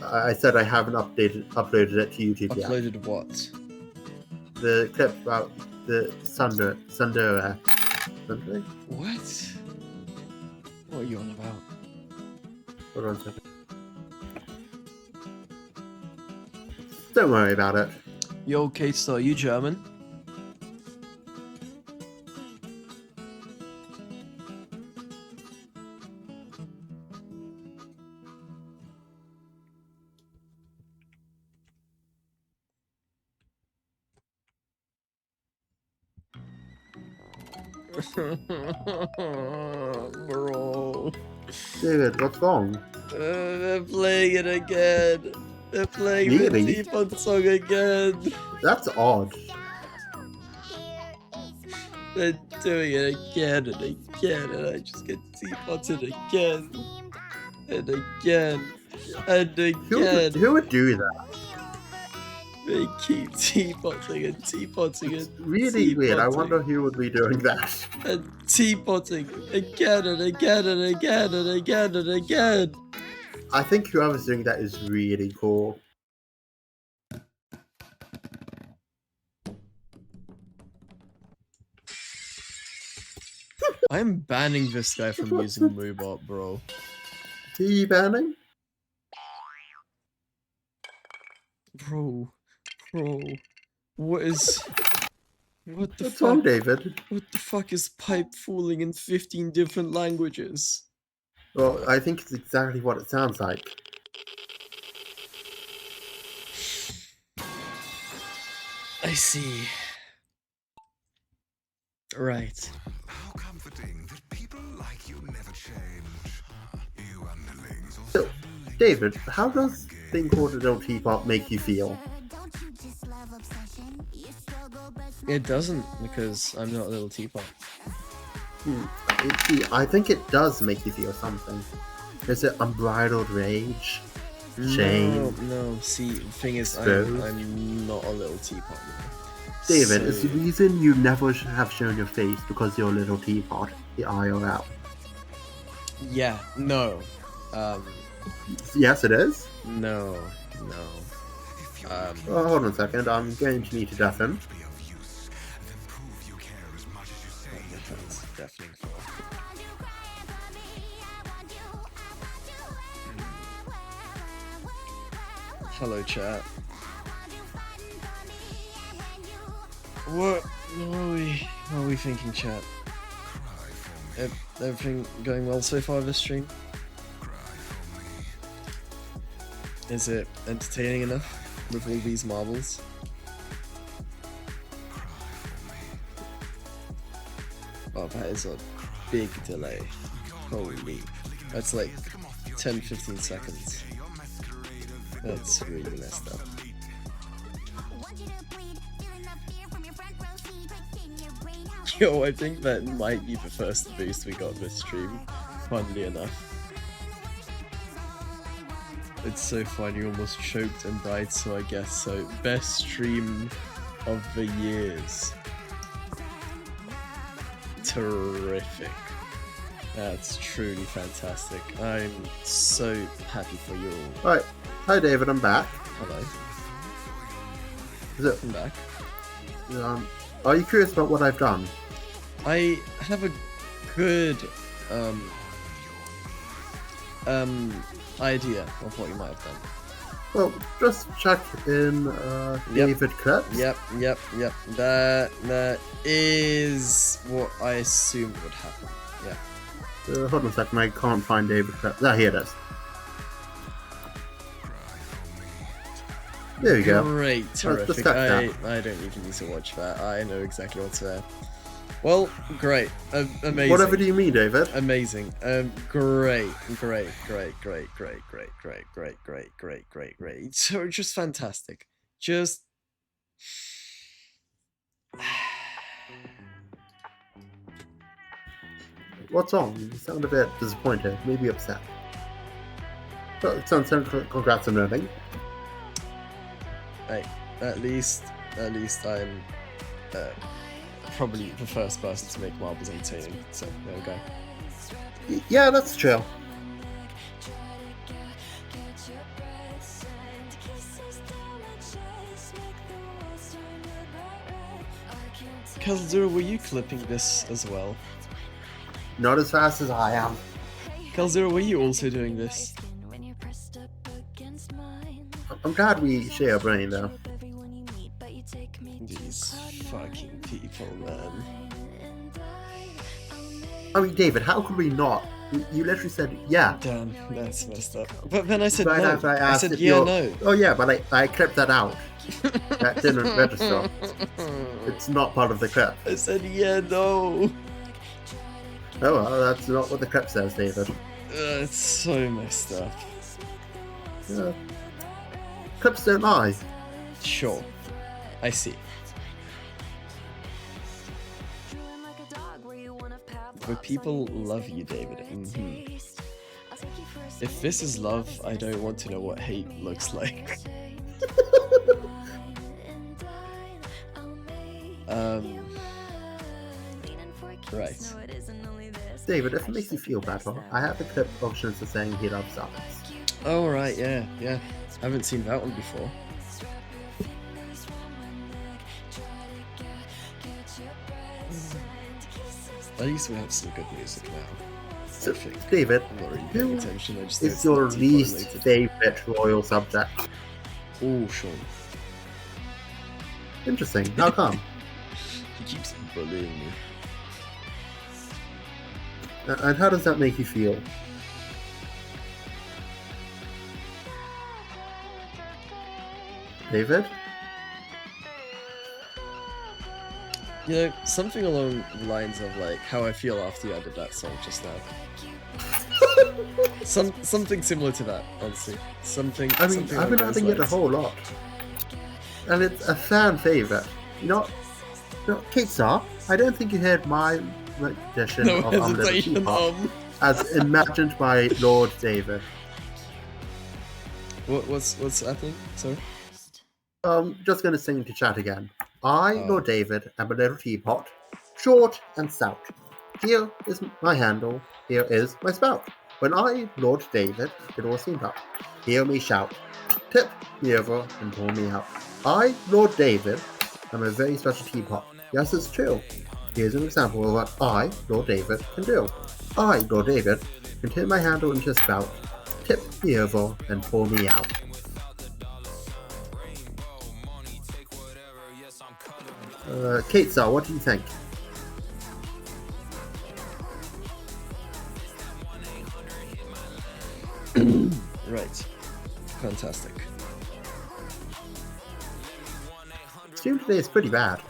Speaker 1: I said I haven't uploaded it to YouTube yet.
Speaker 3: Uploaded what?
Speaker 1: The clip about the Sundra.
Speaker 3: What? What are you on about?
Speaker 1: Hold on a second. Don't worry about it.
Speaker 3: Yo, K-Star, you German? Bro.
Speaker 1: David, what's wrong?
Speaker 3: They're playing it again. They're playing
Speaker 1: Really?
Speaker 3: the Teapot song again.
Speaker 1: That's odd.
Speaker 3: They're doing it again and again, and I just get teapotted again and again and again.
Speaker 1: Who would do that?
Speaker 3: They keep teapotting and teapotting and
Speaker 1: Really weird. I
Speaker 3: teapotting
Speaker 1: wonder who would be doing that.
Speaker 3: and teapotting again and again and again and again and again.
Speaker 1: I think whoever's doing that is really cool.
Speaker 3: I'm banning this guy from using Moobot, bro.
Speaker 1: Tea banning?
Speaker 3: Bro, what the
Speaker 1: What's wrong,
Speaker 3: fuck?
Speaker 1: David?
Speaker 3: What the fuck is pipe fooling in 15 different languages?
Speaker 1: Well, I think it's exactly what it sounds like.
Speaker 3: I see. Right.
Speaker 10: How comforting that people like you never change. You underlings or
Speaker 1: So, David, how does thing called Adult Teapot make you feel?
Speaker 3: It doesn't, because I'm not a little teapot.
Speaker 1: I think it does make you feel something. Is it unbridled rage? Shame?
Speaker 3: No, see, the thing is,
Speaker 1: Exposed?
Speaker 3: I'm not a little teapot.
Speaker 1: David,
Speaker 3: So-
Speaker 1: is the reason you never have shown your face because you're a little teapot, the IRL?
Speaker 3: Yeah, no.
Speaker 1: Yes, it is?
Speaker 3: No.
Speaker 1: Oh, hold on a second, I'm going to need to deafen.
Speaker 10: be of use, then prove you care as much as you say.
Speaker 3: That's deafening for. Hello, chat. What are we thinking, chat?
Speaker 10: Cry for me,
Speaker 3: Everything going well so far this stream?
Speaker 10: cry for me.
Speaker 3: Is it entertaining enough with all these marbles?
Speaker 10: Cry for me.
Speaker 3: Oh, that is a big delay. Holy. That's like 10-15 seconds. That's really messed up. Yo, I think that might be the first boost we got this stream, funnily enough. It's so fun, you almost choked and died, so I guess so. Best stream of the years. Terrific. That's truly fantastic. I'm so happy for you all.
Speaker 1: Right, hi David, I'm back.
Speaker 3: Hello,
Speaker 1: Is it,
Speaker 3: I'm back.
Speaker 1: are you curious about what I've done?
Speaker 3: I have a good idea of what you might have done.
Speaker 1: Well, just check in David clips.
Speaker 3: Yep. That is what I assumed would happen. Yeah.
Speaker 1: Hold on a second, I can't find David clips. Ah, here it is. There we go.
Speaker 3: Great,
Speaker 1: Let's
Speaker 3: terrific.
Speaker 1: discuss that.
Speaker 3: I don't even need to watch that. I know exactly what's there. Well, great. Amazing.
Speaker 1: Whatever do you mean, David?
Speaker 3: Amazing. Great. So just fantastic. Just
Speaker 1: What's wrong? You sound a bit disappointed, maybe upset. Well, it sounds congrats on learning.
Speaker 3: hey, at least I'm probably the first person to make marbles entertaining. So there we go.
Speaker 1: Yeah, that's true.
Speaker 3: Kaldura, were you clipping this as well?
Speaker 1: Not as fast as I am.
Speaker 3: Kaldura, were you also doing this?
Speaker 1: I'm glad we share a brain, though.
Speaker 3: These fucking people, man.
Speaker 1: I mean, David, how could we not? You literally said, yeah.
Speaker 3: Damn, that's messed up. But then I said
Speaker 1: Right
Speaker 3: no.
Speaker 1: after I
Speaker 3: I
Speaker 1: asked
Speaker 3: said
Speaker 1: if
Speaker 3: yeah,
Speaker 1: you're-
Speaker 3: no.
Speaker 1: Oh, yeah, but I clipped that out. That didn't register. It's not part of the clip.
Speaker 3: I said yeah, no.
Speaker 1: Oh, well, that's not what the clip says, David.
Speaker 3: It's so messed up.
Speaker 1: Yeah. Clips don't lie.
Speaker 3: Sure. I see. But people love you, David. If this is love, I don't want to know what hate looks like. Right.
Speaker 1: David, if it makes you feel better, I have a clip of Shinsa saying he loves Alex.
Speaker 3: Oh, right, yeah. Haven't seen that one before. At least we have some good music now.
Speaker 1: So,
Speaker 3: I think.
Speaker 1: David,
Speaker 3: I'm not really paying
Speaker 1: who
Speaker 3: attention, I just know
Speaker 1: is
Speaker 3: it's
Speaker 1: your
Speaker 3: not too
Speaker 1: least
Speaker 3: correlated.
Speaker 1: favorite royal subject?
Speaker 3: Oh, Sean.
Speaker 1: Interesting. How come?
Speaker 3: He keeps bullying me.
Speaker 1: And how does that make you feel? David?
Speaker 3: You know, something along the lines of like how I feel after you added that song just now. Something similar to that, honestly. Something.
Speaker 1: I mean,
Speaker 3: something
Speaker 1: I've been
Speaker 3: along those
Speaker 1: adding it a
Speaker 3: lines.
Speaker 1: whole lot. And it's a fan favorite. Kate Star, I don't think you heard my rendition
Speaker 3: No
Speaker 1: of Little
Speaker 3: hesitation.
Speaker 1: Teapot as imagined by Lord David.
Speaker 3: What's happening? Sorry.
Speaker 1: Just gonna sing to chat again. I,
Speaker 3: Oh.
Speaker 1: Lord David, am a little teapot, short and stout. Here is my handle, here is my spout. When I, Lord David, it all seemed up. Hear me shout, tip me over and pour me out. I, Lord David, am a very special teapot. Yes, it's true. Here's an example of what I, Lord David, can do. I, Lord David, can turn my handle into a spout, tip me over and pour me out. Kate Star, what do you think?
Speaker 3: Right. Fantastic.
Speaker 1: Stream today is pretty bad.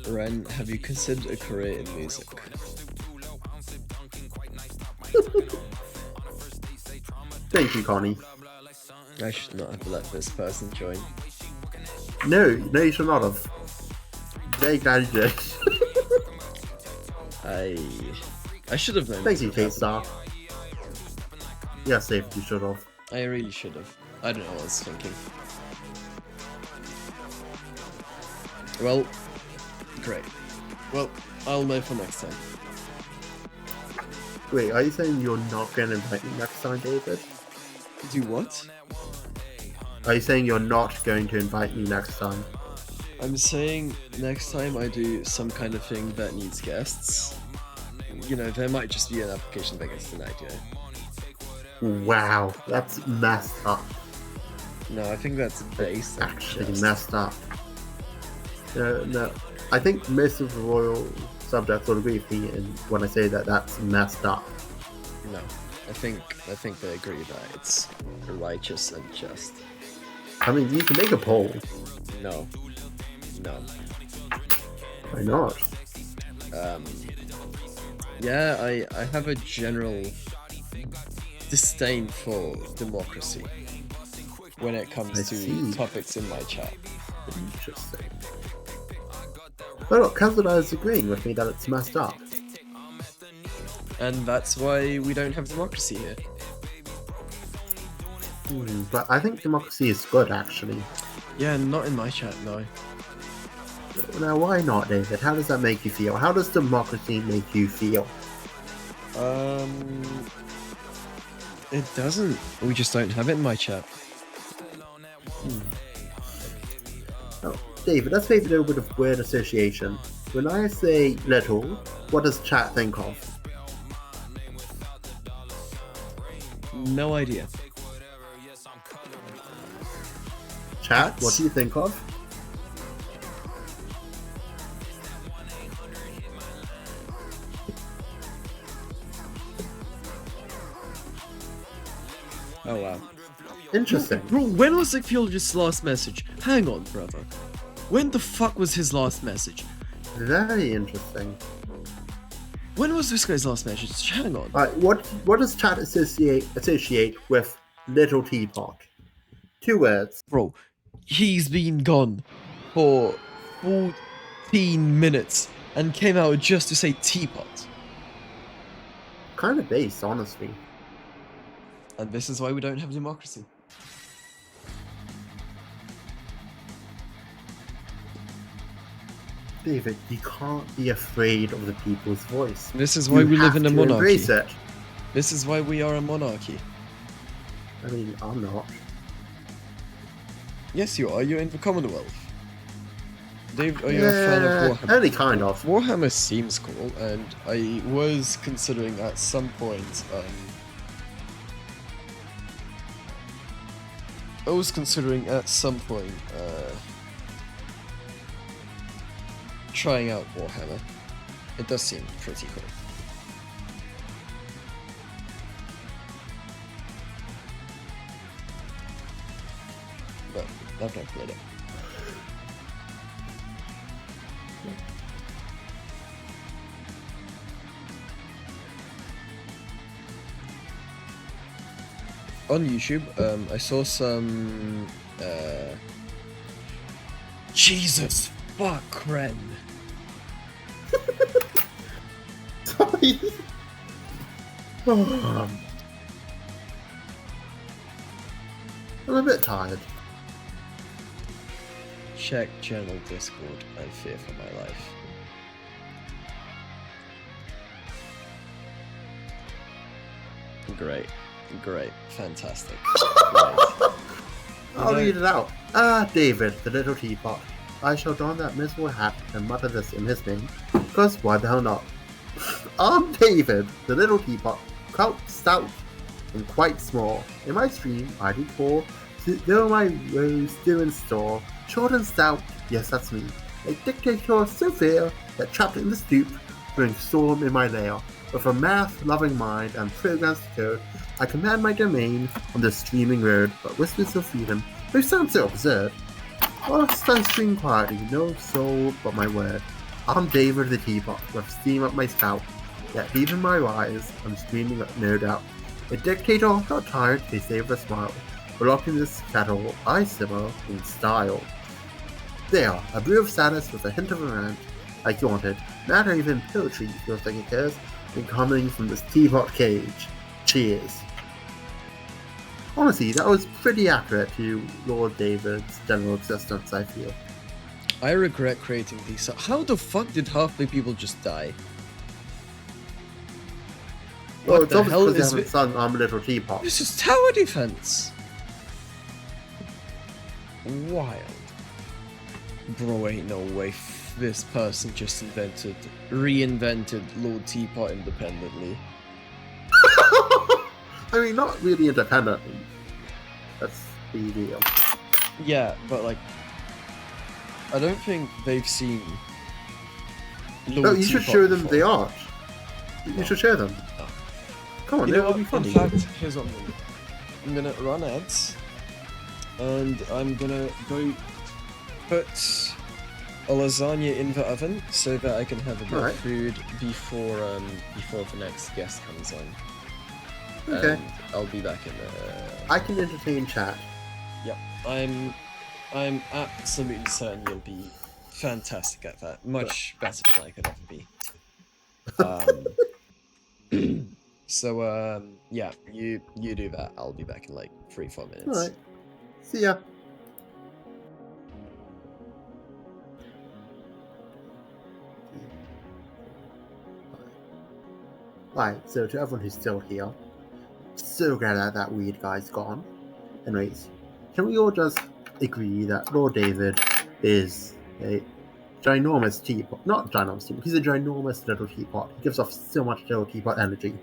Speaker 3: Ren, have you considered a career in music?
Speaker 1: Thank you, Connie.
Speaker 3: I should not have let this person join.
Speaker 1: No, you should not have. Very glad you did.
Speaker 3: I should have known.
Speaker 1: Thank
Speaker 3: this
Speaker 1: you,
Speaker 3: would
Speaker 1: Kate
Speaker 3: happen.
Speaker 1: Star. Yes, David, you should have.
Speaker 3: I really should have. I don't know what I was thinking. Well, great. Well, I'll know for next time.
Speaker 1: Wait, are you saying you're not going to invite me next time, David?
Speaker 3: Do what?
Speaker 1: Are you saying you're not going to invite me next time?
Speaker 3: I'm saying next time I do some kind of thing that needs guests, you know, there might just be an application that gets denied, you know?
Speaker 1: Wow, that's messed up.
Speaker 3: No, I think that's basic.
Speaker 1: Actually
Speaker 3: just.
Speaker 1: messed up. No, I think most of the royal subjects will agree with me when I say that that's messed up.
Speaker 3: No, I think they agree that it's righteous and just.
Speaker 1: I mean, you can make a poll.
Speaker 3: No.
Speaker 1: Why not?
Speaker 3: Yeah, I have a general disdain for democracy when it comes
Speaker 1: I
Speaker 3: to
Speaker 1: see.
Speaker 3: topics in my chat.
Speaker 1: Interesting. But look, Kazada is agreeing with me that it's messed up.
Speaker 3: And that's why we don't have democracy here.
Speaker 1: But I think democracy is good, actually.
Speaker 3: Yeah, not in my chat, no.
Speaker 1: Now, why not, David? How does that make you feel? How does democracy make you feel?
Speaker 3: It doesn't. We just don't have it in my chat.
Speaker 1: Oh, David, let's make a little bit of word association. When I say little, what does chat think of?
Speaker 3: No idea.
Speaker 1: Chat, what do you think of?
Speaker 3: Oh wow.
Speaker 1: Interesting.
Speaker 3: Bro, when was Icthiologist's last message? Hang on, brother. When the fuck was his last message?
Speaker 1: Very interesting.
Speaker 3: When was this guy's last message? Hang on.
Speaker 1: Alright, what does chat associate with Little Teapot? 2 words.
Speaker 3: Bro, he's been gone for 15 minutes and came out just to say teapot.
Speaker 1: Kind of base, honestly.
Speaker 3: And this is why we don't have democracy.
Speaker 1: David, you can't be afraid of the people's voice.
Speaker 3: This is why
Speaker 1: You
Speaker 3: we live
Speaker 1: have
Speaker 3: in a
Speaker 1: to
Speaker 3: monarchy.
Speaker 1: embrace it.
Speaker 3: This is why we are a monarchy.
Speaker 1: I mean, I'm not.
Speaker 3: Yes, you are. You're in the Commonwealth. Dave, are you a fan of Warhammer?
Speaker 1: Only kind of.
Speaker 3: Warhammer seems cool, and I was considering at some point, trying out Warhammer. It does seem pretty cool. But I've never played it. On YouTube, I saw some, Jesus fuck, Ren.
Speaker 1: Sorry. I'm a bit tired.
Speaker 3: Check general Discord, I fear for my life. Great, fantastic. Great.
Speaker 1: I'll read it out. Ah, David, the little teapot. I shall don that miserable hat and mutter this in his name, because why the hell not? I'm David, the little teapot, quite stout and quite small. In my stream, I do pour, though my rose still in store, short and stout, yes, that's me. A dictator so fair that trapped in the stoop, brings storm in my lair. With a math-loving mind and programs to code, I command my domain on the streaming road, but whispers of freedom, which sounds so absurd. Whilst I stream quietly, no soul but my word. I'm David the teapot, with steam up my spout, yet leaving my rise, I'm screaming up no doubt. A dictator, not tired, they say with a smile, but up in this cattle, I simmer in style. There, a brew of sadness with a hint of a rant, like you wanted, not even poetry feels like it cares, and coming from this teapot cage. Cheers. Honestly, that was pretty accurate to Lord David's general existence, I feel.
Speaker 3: I regret creating these. How the fuck did half the people just die?
Speaker 1: Well,
Speaker 3: What
Speaker 1: it's
Speaker 3: the
Speaker 1: obviously
Speaker 3: hell
Speaker 1: because they
Speaker 3: is
Speaker 1: haven't
Speaker 3: it?
Speaker 1: sung I'm a Little Teapot.
Speaker 3: This is tower defense. Wild. Bro, ain't no way this person just reinvented Lord Teapot independently.
Speaker 1: I mean, not really independently. That's the deal.
Speaker 3: Yeah, but like, I don't think they've seen Lord
Speaker 1: No, you should
Speaker 3: Teapot
Speaker 1: show them
Speaker 3: before.
Speaker 1: the art. You should show them.
Speaker 3: No.
Speaker 1: Come on,
Speaker 3: You
Speaker 1: it
Speaker 3: know
Speaker 1: will
Speaker 3: what?
Speaker 1: be fun.
Speaker 3: In fact, here's what I'm gonna run ads, and I'm gonna go put a lasagna in the oven so that I can have a bit
Speaker 1: Alright.
Speaker 3: of food before the next guest comes on.
Speaker 1: Okay.
Speaker 3: And I'll be back in the.
Speaker 1: I can entertain chat.
Speaker 3: Yep, I'm absolutely certain you'll be fantastic at that. Much better than I could ever be. So yeah, you do that. I'll be back in like 3-4 minutes.
Speaker 1: Alright. See ya. Right, so to everyone who's still here, so glad that weird guy's gone. Anyways, can we all just agree that Lord David is a ginormous teapot? Not ginormous teapot, he's a ginormous little teapot. He gives off so much little teapot energy.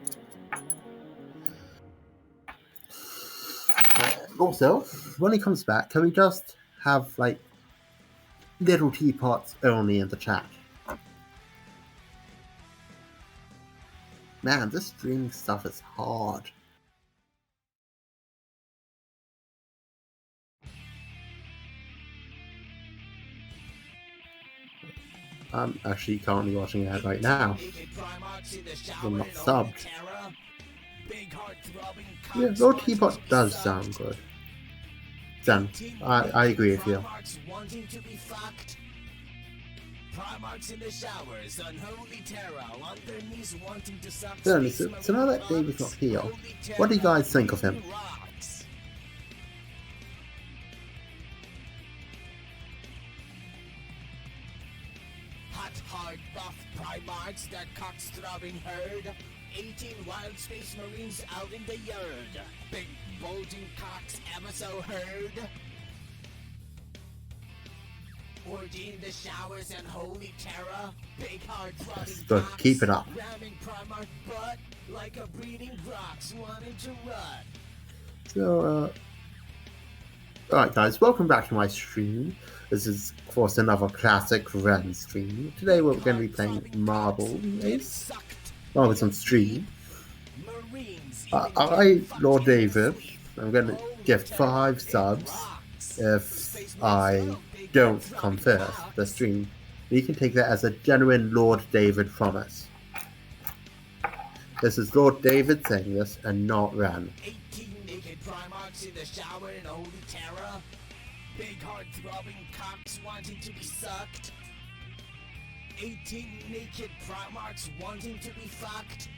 Speaker 1: Also, when he comes back, can we just have, like, little teapots only in the chat? Man, this streaming stuff is hard. I'm actually currently watching it right now. I'm not subbed. Yeah, Lord Teapot does sound good. Zen, I agree with you.
Speaker 11: Primarchs in the showers, unholy terror, on their knees wanting to suck.
Speaker 1: Then, so now that David's not here, what do you guys think of him?
Speaker 11: Hot, hard, buff Primarchs, that cock's-throbbing herd. 18 wild space marines out in the yard. Big bulging cocks ever so heard. Orgy in the showers and holy terror. Big hard throbbing
Speaker 1: But
Speaker 11: cocks.
Speaker 1: keep it up.
Speaker 11: Ramming Primarch butt like a breeding grox wanting to run.
Speaker 1: So, alright guys, welcome back to my stream. This is, of course, another classic Ren stream. Today we're going to be playing Marble Race. Well, it's on stream. I, Lord David, I'm going to give 5 subs if I don't come first the stream. You can take that as a genuine Lord David promise. This is Lord David saying this and not Ren.
Speaker 11: 18 naked Primarchs in the shower in holy terror. Big heart throbbing cocks wanting to be sucked. 18 naked Primarchs wanting to be fucked.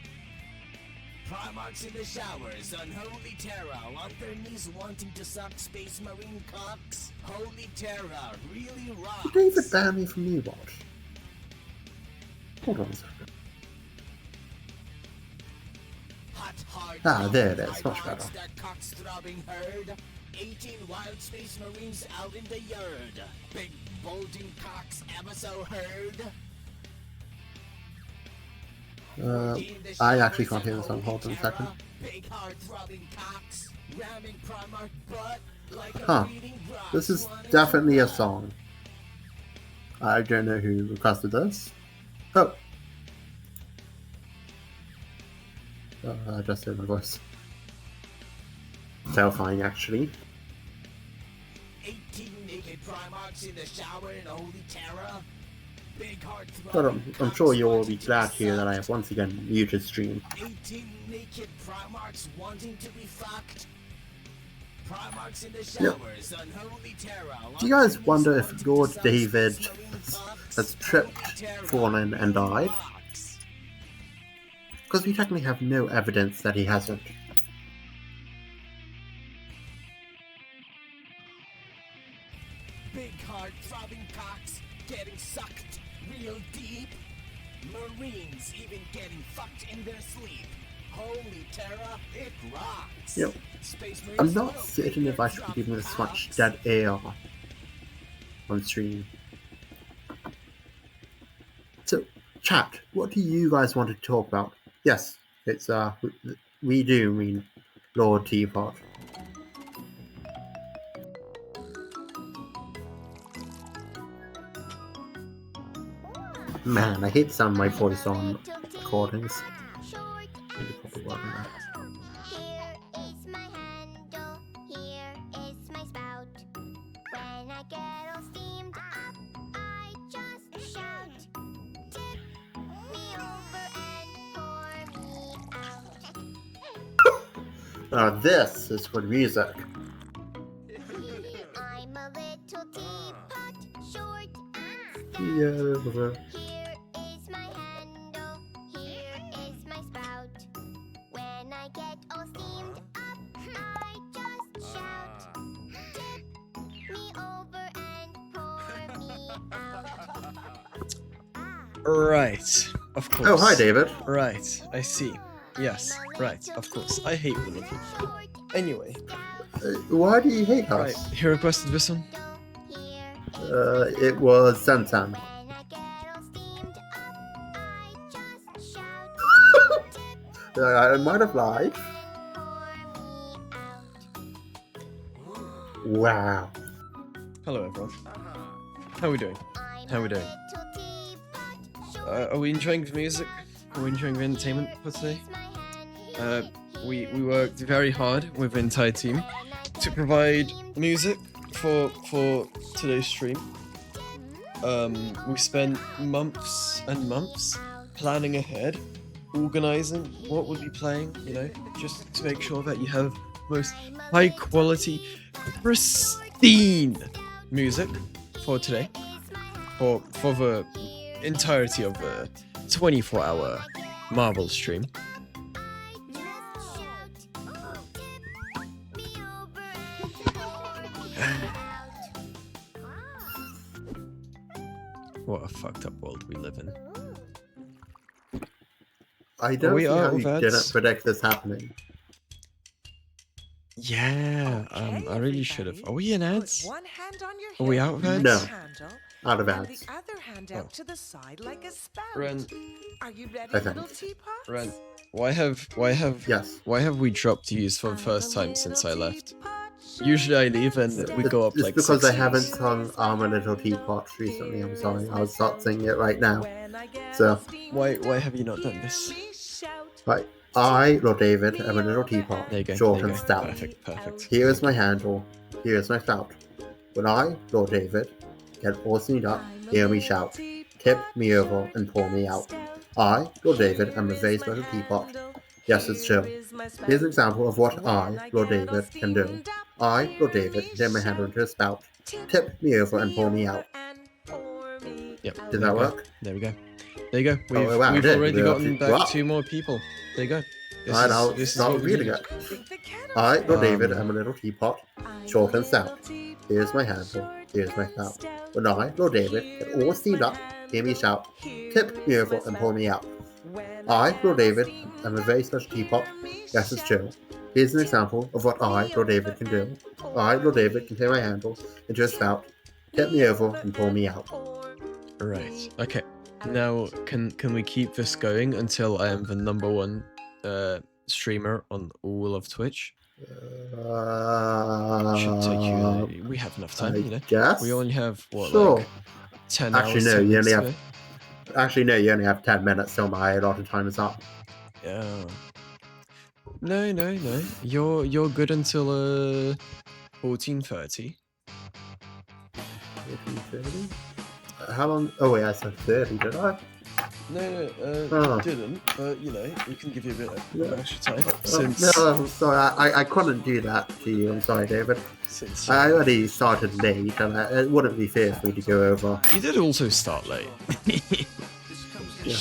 Speaker 11: Primarchs in the showers, unholy terror, on their knees wanting to suck space marine cocks. Holy terror, really rocks.
Speaker 1: Did David ban me from New Watch? Hold on a second. Ah, there it is, much better.
Speaker 11: That cock's throbbing herd. 18 wild space marines out in the yard. Big bulging cocks ever so heard.
Speaker 1: I actually can't hear the song. Hold on a second.
Speaker 11: Big hard throbbing cocks. Ramming Primarch butt like a
Speaker 1: Huh.
Speaker 11: breeding grox.
Speaker 1: This is definitely a song. I don't know who requested this. Oh. I just heard my voice. Terrifying, actually.
Speaker 11: 18 naked Primarchs in the shower in holy terror. Big hard
Speaker 1: But I'm sure you'll all be glad to hear that I have once again muted stream.
Speaker 11: 18 naked Primarchs wanting to be fucked. Primarchs in the
Speaker 1: Yep.
Speaker 11: showers, unholy terror.
Speaker 1: Do you guys wonder if Lord David has tripped, fallen, and died? Because we technically have no evidence that he hasn't.
Speaker 11: Big hard throbbing cocks getting sucked real deep. Marines even getting fucked in their sleep. Holy terror, it rocks.
Speaker 1: Yep.
Speaker 11: Space
Speaker 1: I'm
Speaker 11: Marines
Speaker 1: not
Speaker 11: will
Speaker 1: certain if I should be giving this much dead air on stream. So, chat, what do you guys want to talk about? Yes, it's we do mean Lord Teapot. Man, I hate the sound of my voice on recordings. Maybe probably work on that.
Speaker 6: Here is my handle, here is my spout. When I get all steamed up, I just shout. Tip me over and pour me out.
Speaker 1: Now this is good music.
Speaker 6: I'm a little teapot, short and
Speaker 1: Yeah.
Speaker 6: Here is my handle, here is my spout. When I get all steamed up, I just shout. Tip me over and pour me out.
Speaker 3: Right, of course.
Speaker 1: Oh, hi, David.
Speaker 3: Right, I see. Yes, right, of course. I hate all of you. Anyway,
Speaker 1: Why do you hate
Speaker 3: right,
Speaker 1: us?
Speaker 3: who requested this one?
Speaker 1: It was Sansan.
Speaker 6: When I get all steamed up, I just shout.
Speaker 1: I might have lied. Wow.
Speaker 3: Hello, everyone. How are we doing? How are we doing? Are we enjoying the music? Are we enjoying the entertainment for today? We worked very hard with the entire team to provide music for today's stream. We spent months and months planning ahead, organizing what we'll be playing, you know, just to make sure that you have most high quality, pristine music for today, for the entirety of a 24-hour Marvel stream. What a fucked up world we live in.
Speaker 1: I don't
Speaker 3: we
Speaker 1: see
Speaker 3: out
Speaker 1: how
Speaker 3: of
Speaker 1: you
Speaker 3: ads?
Speaker 1: didn't predict this happening.
Speaker 3: Yeah, I really should have. Are we in ads?
Speaker 11: One hand on your
Speaker 3: Are we
Speaker 11: hip,
Speaker 3: out of ads?
Speaker 1: No.
Speaker 11: handle,
Speaker 1: Out of
Speaker 11: and
Speaker 1: ads.
Speaker 11: the other hand out to the side like a spout.
Speaker 3: Ren,
Speaker 11: Are you ready,
Speaker 1: I think.
Speaker 11: little teapots?
Speaker 3: Ren, why have
Speaker 1: Yes.
Speaker 3: we dropped use for the first time since I left? Usually I leave and we go up
Speaker 1: It's
Speaker 3: like
Speaker 1: because
Speaker 3: 6
Speaker 1: I haven't
Speaker 3: years.
Speaker 1: sung I'm a Little Teapot recently. I'm sorry. I'll start singing it right now. So,
Speaker 3: Why have you not done this?
Speaker 1: right. I, Lord David, am a little teapot,
Speaker 3: There you go.
Speaker 1: short
Speaker 3: there you
Speaker 1: and
Speaker 3: go.
Speaker 1: stout.
Speaker 3: Perfect.
Speaker 1: Here is my handle. Here is my spout. When I, Lord David, get all sneed up, hear me shout. Tip me over and pour me out. I, Lord David, am a very special teapot. Yes, it's true. Here's an example of what I, Lord David, can do. I, Lord David, can turn my handle into a spout. Tip me over and pour me out.
Speaker 3: Yep.
Speaker 1: Did
Speaker 3: there
Speaker 1: that
Speaker 3: you go.
Speaker 1: work?
Speaker 3: There we go. There you go. We've,
Speaker 1: wow, it
Speaker 3: we've
Speaker 1: did.
Speaker 3: already
Speaker 1: We
Speaker 3: gotten
Speaker 1: actually-
Speaker 3: back
Speaker 1: wow.
Speaker 3: 2 more people. There you go.
Speaker 1: Alright, I'll
Speaker 3: this is
Speaker 1: start
Speaker 3: what we
Speaker 1: reading
Speaker 3: needed.
Speaker 1: it. I, Lord David, am a little teapot, short and stout. Here's my handle, here's my spout. When I, Lord David, get all steamed up, hear me shout, tip me over and pour me out. I, Lord David, am a very special teapot. Yes, it's true. Here's an example of what I, Lord David, can do. I, Lord David, can turn my handle into a spout, tip me over and pour me out.
Speaker 3: Right. Okay. Now, can we keep this going until I am the #1 streamer on all of Twitch? Should take you. We have enough time,
Speaker 1: I
Speaker 3: you know.
Speaker 1: guess?
Speaker 3: We only have what,
Speaker 1: Sure.
Speaker 3: like 10
Speaker 1: Actually,
Speaker 3: hours.
Speaker 1: no,
Speaker 3: 10
Speaker 1: you
Speaker 3: minutes
Speaker 1: only have.
Speaker 3: today?
Speaker 1: Actually, no, you only have 10 minutes, so my allotted time is up.
Speaker 3: Yeah. No. You're good until 14:30.
Speaker 1: 14:30? How long? Oh, wait, I said 30, did I?
Speaker 3: No,
Speaker 1: Oh.
Speaker 3: didn't. But you know, we can give you a bit of
Speaker 1: Yeah.
Speaker 3: extra time
Speaker 1: Oh,
Speaker 3: since
Speaker 1: no, I'm sorry, I couldn't do that to you. I'm sorry, David.
Speaker 3: since
Speaker 1: I already started late, and it wouldn't be fair for me to go over.
Speaker 3: you did also start late.
Speaker 1: Yeah.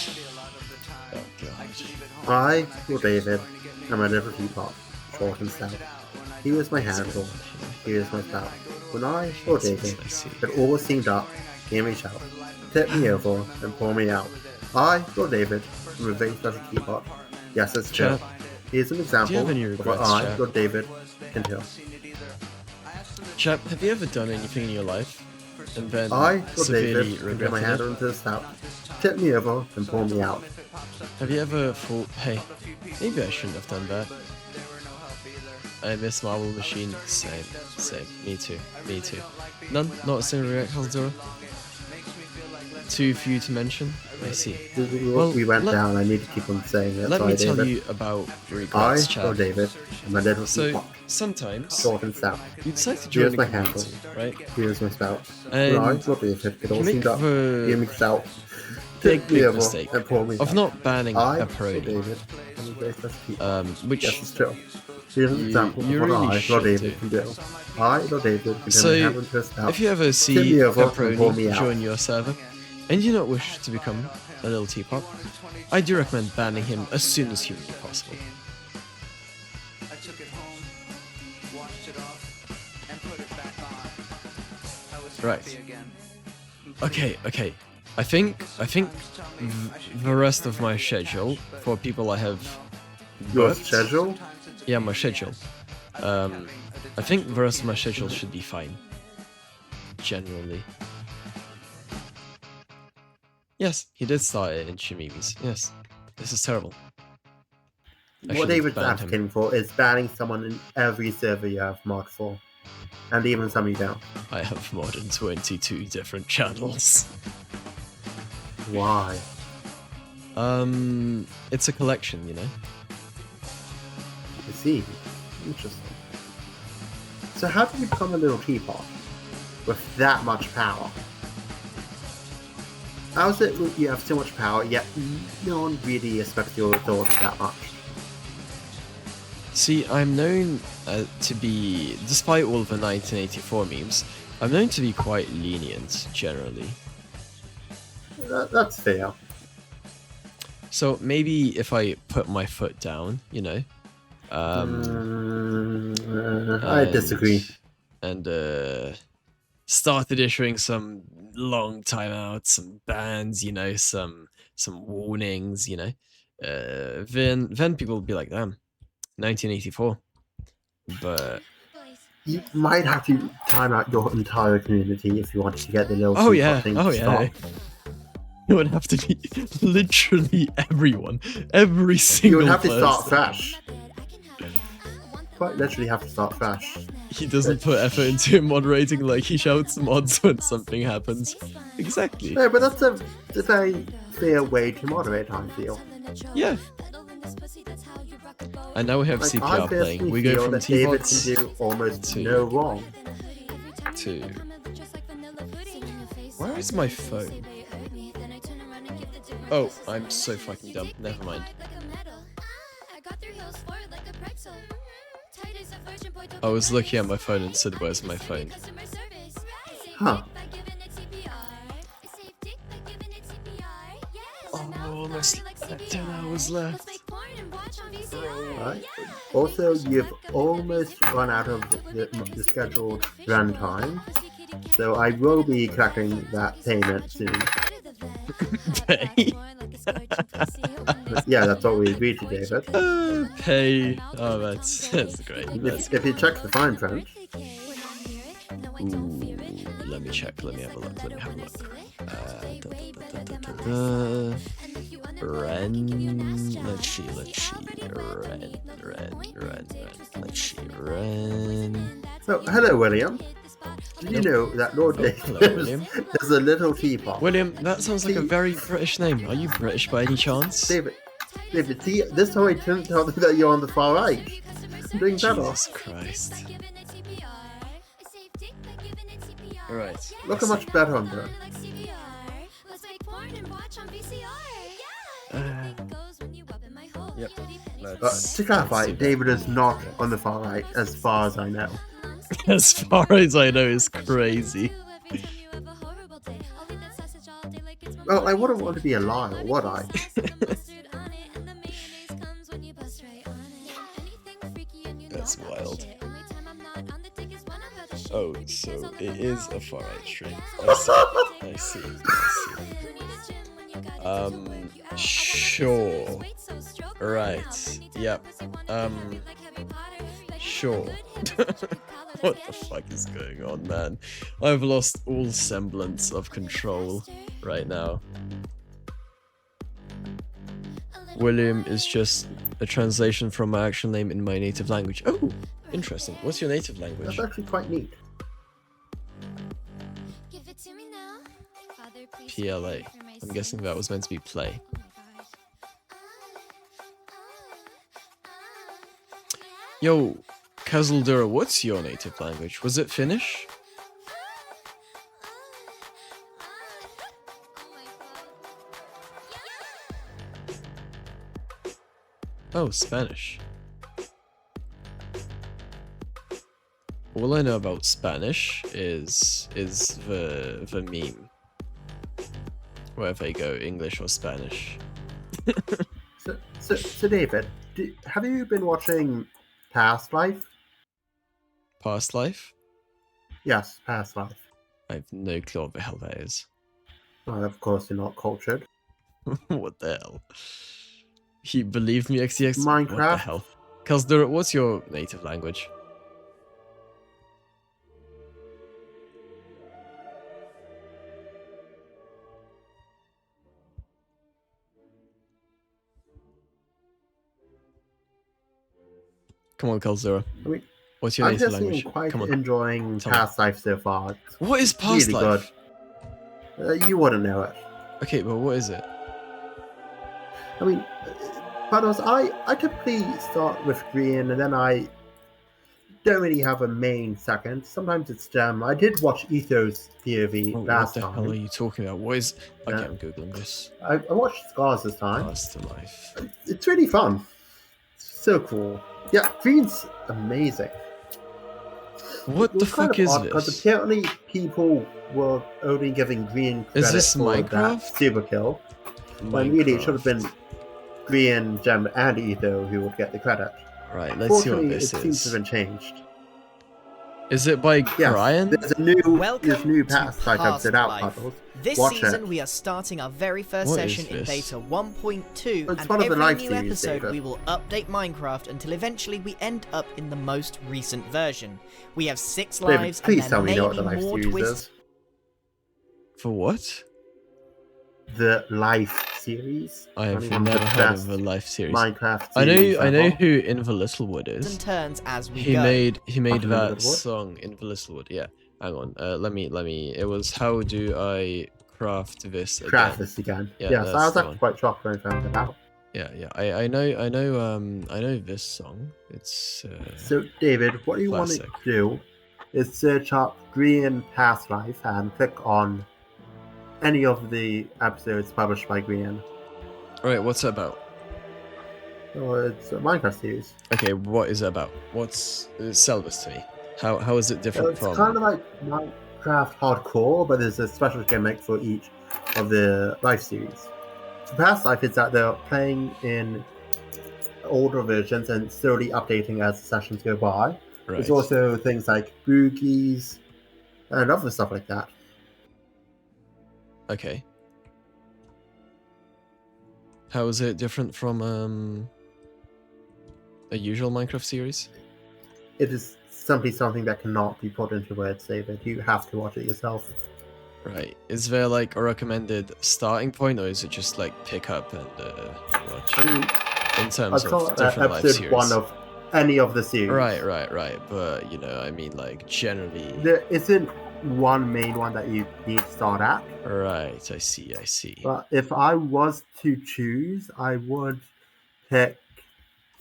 Speaker 3: Oh god.
Speaker 1: I, Lord David, am a little teapot, short and stout. Here is my handle, here is my spout. When I, Lord David, get all steamed up, hear me shout, tip me over and pour me out. I, Lord David, am a very special teapot. Yes, it's true.
Speaker 3: Chat,
Speaker 1: Here's an
Speaker 3: do you
Speaker 1: example
Speaker 3: have any
Speaker 1: of what
Speaker 3: regrets,
Speaker 1: I,
Speaker 3: chat?
Speaker 1: Lord David, can do.
Speaker 3: Chap, have you ever done anything in your life and then
Speaker 1: I, Lord
Speaker 3: severely
Speaker 1: David, can turn my
Speaker 3: regretted
Speaker 1: handle
Speaker 3: it?
Speaker 1: into a spout, tip me over and pour me out.
Speaker 3: Have you ever thought, hey, maybe I shouldn't have done that? I miss Marble Machine. Same. Me too. None? Not a single regret, Caldera? Too few to mention? I see. Well,
Speaker 1: We went down, I need to keep on saying it.
Speaker 3: Let
Speaker 1: Sorry,
Speaker 3: me tell
Speaker 1: David.
Speaker 3: you about
Speaker 1: I,
Speaker 3: regrets, chat.
Speaker 1: Lord David, am a little
Speaker 3: So,
Speaker 1: teapot,
Speaker 3: sometimes
Speaker 1: short and stout.
Speaker 3: you decide to
Speaker 1: Here's
Speaker 3: join
Speaker 1: my
Speaker 3: a
Speaker 1: handle.
Speaker 3: community, right?
Speaker 1: Here's my spout.
Speaker 3: And
Speaker 1: Right, Lord David, get all
Speaker 3: you make
Speaker 1: steamed up, hear
Speaker 3: the
Speaker 1: me shout,
Speaker 3: big
Speaker 1: tip me over
Speaker 3: mistake
Speaker 1: and pour me
Speaker 3: of
Speaker 1: out.
Speaker 3: not banning
Speaker 1: I,
Speaker 3: a
Speaker 1: Lord
Speaker 3: parody,
Speaker 1: David, am a very special teapot.
Speaker 3: which
Speaker 1: Yes, it's true. Here's an
Speaker 3: you-
Speaker 1: example
Speaker 3: you
Speaker 1: of what
Speaker 3: really
Speaker 1: I,
Speaker 3: should
Speaker 1: Lord David,
Speaker 3: do.
Speaker 1: can do. I, Lord David, can turn
Speaker 3: So,
Speaker 1: my handle into a spout.
Speaker 3: if you ever
Speaker 1: Tip me
Speaker 3: see
Speaker 1: over and pour
Speaker 3: Pepperoni
Speaker 1: me out.
Speaker 3: join your server, and you do not wish to become a little teapot, I do recommend banning him as soon as humanly possible. Right. Okay. I think the rest of my schedule for people I have
Speaker 1: Your
Speaker 3: booked-
Speaker 1: schedule?
Speaker 3: Yeah, my schedule. I think the rest of my schedule should be fine. Generally. Yes, he did start it in Shimimis. Yes. This is terrible. I
Speaker 1: What
Speaker 3: shouldn't
Speaker 1: David's
Speaker 3: ban him.
Speaker 1: asking for is banning someone in every server you have mod for. And even some you don't.
Speaker 3: I have more than 22 different channels.
Speaker 1: Why?
Speaker 3: It's a collection, you know?
Speaker 1: I see. Interesting. So how did you become a little teapot? With that much power? How is it that you have so much power, yet no one really expects your thoughts that much?
Speaker 3: See, I'm known to be, despite all the 1984 memes, I'm known to be quite lenient, generally.
Speaker 1: That's fair.
Speaker 3: So maybe if I put my foot down, you know,
Speaker 1: I disagree.
Speaker 3: And started issuing some long timeouts, some bans, you know, some warnings, you know. Then people would be like, damn, 1984. But
Speaker 1: You might have to time out your entire community if you wanted to get the little
Speaker 3: oh
Speaker 1: teapot
Speaker 3: yeah,
Speaker 1: thing
Speaker 3: oh
Speaker 1: to
Speaker 3: yeah.
Speaker 1: stop.
Speaker 3: It would have to be literally everyone, every
Speaker 1: You
Speaker 3: single
Speaker 1: would have to start
Speaker 3: person.
Speaker 1: fresh. Quite literally have to start fresh.
Speaker 3: He doesn't put effort into moderating, like he shouts mods when something happens. Exactly.
Speaker 1: No, but that's a very fair way to moderate, I feel.
Speaker 3: Yeah. And now we have
Speaker 1: Like, I
Speaker 3: CPR playing.
Speaker 1: personally
Speaker 3: We go
Speaker 1: feel
Speaker 3: from
Speaker 1: that David
Speaker 3: T-Bots
Speaker 1: can do almost
Speaker 3: to-
Speaker 1: no wrong.
Speaker 3: to... Where is my phone? Oh, I'm so fucking dumb. Never mind. I was looking at my phone and said, where's my phone?
Speaker 1: Huh.
Speaker 3: Oh, almost 10 hours left.
Speaker 1: Right. Also, you've almost run out of the scheduled runtime, so I will be collecting that payment soon.
Speaker 3: Pay?
Speaker 1: Yeah, that's what we agreed to, David.
Speaker 3: Pay. Oh, that's great. That's
Speaker 1: If you check the fine print,
Speaker 3: Ooh, let me check. Let me have a look. Let me have a look. Ren. Let's see. Let's see. Ren. Let's see. Ren.
Speaker 1: so hello, William. Did you know that Lord
Speaker 3: Oh,
Speaker 1: David
Speaker 3: hello, William.
Speaker 1: is a little teapot?
Speaker 3: William, that sounds like a very British name. Are you British by any chance?
Speaker 1: David, see, this time I didn't tell them that you're on the far right. I'm doing better.
Speaker 3: Jesus Christ. Alright.
Speaker 1: Look how much better I'm doing.
Speaker 3: Yep.
Speaker 1: To clarify, David is not on the far right, as far as I know.
Speaker 3: As far as I know, is crazy.
Speaker 1: Well, I wouldn't want to be a liar, would I?
Speaker 3: That's wild. Oh, so it is a far right stream. I see. Sure. Right. Yep. Sure. What the fuck is going on, man? I've lost all semblance of control right now. William is just a translation from my actual name in my native language. Oh, interesting. What's your native language?
Speaker 1: That's actually quite neat.
Speaker 3: PLA. I'm guessing that was meant to be play. Yo, Kazaldura, what's your native language? Was it Finnish? Oh, Spanish. All I know about Spanish is the meme. Wherever they go, English or Spanish.
Speaker 1: So David, have you been watching Past Life?
Speaker 3: Past life?
Speaker 1: Yes, Past Life.
Speaker 3: I have no clue what the hell that is.
Speaker 1: Well, of course you're not cultured.
Speaker 3: What the hell? You believe me, XTX? What the
Speaker 1: Minecraft?
Speaker 3: hell? Kazaldura, what's your native language? Come on, Kazaldura.
Speaker 1: I mean,
Speaker 3: What's your
Speaker 1: I'm
Speaker 3: native
Speaker 1: just
Speaker 3: language?
Speaker 1: quite
Speaker 3: Come on.
Speaker 1: enjoying
Speaker 3: Tell me.
Speaker 1: Past Life so far. It's
Speaker 3: What is past
Speaker 1: really
Speaker 3: life?
Speaker 1: good. You wouldn't know it.
Speaker 3: Okay, but what is it?
Speaker 1: I mean, Panos, I typically start with green and then I don't really have a main second. Sometimes it's gem. I did watch Ethos POV
Speaker 3: Oh, what
Speaker 1: last
Speaker 3: the hell are
Speaker 1: time.
Speaker 3: you talking about? What is... Okay,
Speaker 1: Yeah.
Speaker 3: I'm googling this.
Speaker 1: I watched Scars this time.
Speaker 3: Past life.
Speaker 1: It's really fun. It's so cool. Yeah, green's amazing.
Speaker 3: What the fuck is
Speaker 1: Because
Speaker 3: this?
Speaker 1: apparently people were only giving Green
Speaker 3: Is
Speaker 1: credit
Speaker 3: this
Speaker 1: for that
Speaker 3: Minecraft?
Speaker 1: super kill, when really it should have been Green, Gem, and Etho who would get the credit.
Speaker 3: Right, let's see what
Speaker 1: Fortunately,
Speaker 3: this
Speaker 1: it seems to
Speaker 3: is.
Speaker 1: have been changed.
Speaker 3: Is it by
Speaker 1: Yes,
Speaker 3: Brian?
Speaker 1: there's a new
Speaker 9: Welcome
Speaker 1: pass
Speaker 9: to
Speaker 1: like I've
Speaker 9: Past
Speaker 1: set out
Speaker 9: Life.
Speaker 1: puzzles.
Speaker 9: This
Speaker 1: Watch
Speaker 9: season
Speaker 1: it.
Speaker 9: we are starting our very first
Speaker 3: What is
Speaker 9: session in
Speaker 3: this?
Speaker 9: beta 1.2
Speaker 1: It's
Speaker 9: and
Speaker 1: one of the
Speaker 9: every
Speaker 1: live
Speaker 9: new
Speaker 1: series,
Speaker 9: episode
Speaker 1: David.
Speaker 9: we will update Minecraft until eventually we end up in the most recent version. We have 6
Speaker 1: David,
Speaker 9: lives
Speaker 1: please
Speaker 9: and
Speaker 1: tell
Speaker 9: there
Speaker 1: me
Speaker 9: may
Speaker 1: you know what
Speaker 9: be
Speaker 1: the live
Speaker 9: more
Speaker 1: series
Speaker 9: twists.
Speaker 1: is.
Speaker 3: For what?
Speaker 1: The life series.
Speaker 3: I have
Speaker 1: Only one of
Speaker 3: never
Speaker 1: the
Speaker 3: heard
Speaker 1: best
Speaker 3: of a life series.
Speaker 1: Minecraft
Speaker 3: I
Speaker 1: series
Speaker 3: know
Speaker 1: ever.
Speaker 3: who In the Littlewood
Speaker 9: And
Speaker 3: is.
Speaker 9: turns as we
Speaker 3: He
Speaker 9: go.
Speaker 3: made
Speaker 1: After
Speaker 3: that
Speaker 1: Littlewood?
Speaker 3: song In the Littlewood. Yeah. Hang on. Let me. It was How Do I Craft This Again?
Speaker 1: Craft this again.
Speaker 3: Yeah,
Speaker 1: Yes, I
Speaker 3: that's
Speaker 1: was
Speaker 3: the
Speaker 1: actually
Speaker 3: one.
Speaker 1: quite shocked when I found it out.
Speaker 3: Yeah, yeah. I know this song. It's
Speaker 1: So, David, what you want to
Speaker 3: Classic.
Speaker 1: do is search up Green Past Life and click on any of the episodes published by Green.
Speaker 3: Alright, what's it about?
Speaker 1: So it's a Minecraft series.
Speaker 3: Okay, what is it about? Sell this to me. How is it
Speaker 1: So
Speaker 3: different
Speaker 1: it's
Speaker 3: from
Speaker 1: kind of like Minecraft Hardcore, but there's a special gimmick for each of the life series. So Past Life is that they're playing in older versions and slowly updating as the sessions go by.
Speaker 3: Right.
Speaker 1: There's also things like boogies and other stuff like that.
Speaker 3: Okay. How is it different from a usual Minecraft series?
Speaker 1: It is simply something that cannot be put into words, David. You have to watch it yourself.
Speaker 3: Right. Is there like a recommended starting point, or is it just like pick up and watch?
Speaker 1: I mean,
Speaker 3: In terms
Speaker 1: I saw
Speaker 3: of different life
Speaker 1: episode
Speaker 3: series.
Speaker 1: 1 of any of the series.
Speaker 3: Right. But you know, I mean, like generally.
Speaker 1: There isn't one main one that you need to start at.
Speaker 3: Right. I see.
Speaker 1: But if I was to choose, I would pick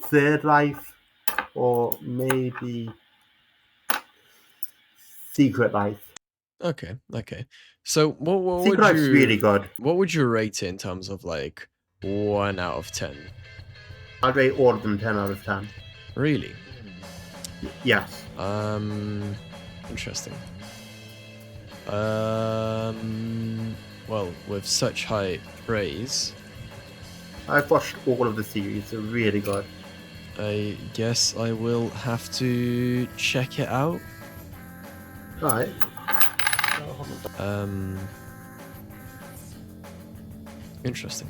Speaker 1: Third Life or maybe Secret Life.
Speaker 3: Okay. So what
Speaker 1: Secret
Speaker 3: would
Speaker 1: Life's
Speaker 3: you
Speaker 1: really good.
Speaker 3: What would you rate it in terms of like 1 out of 10?
Speaker 1: I'd rate all of them 10 out of 10.
Speaker 3: Really?
Speaker 1: Yes.
Speaker 3: Interesting. Well, with such high praise,
Speaker 1: I've watched all of the series. They're really good.
Speaker 3: I guess I will have to check it out.
Speaker 1: Alright.
Speaker 3: Interesting.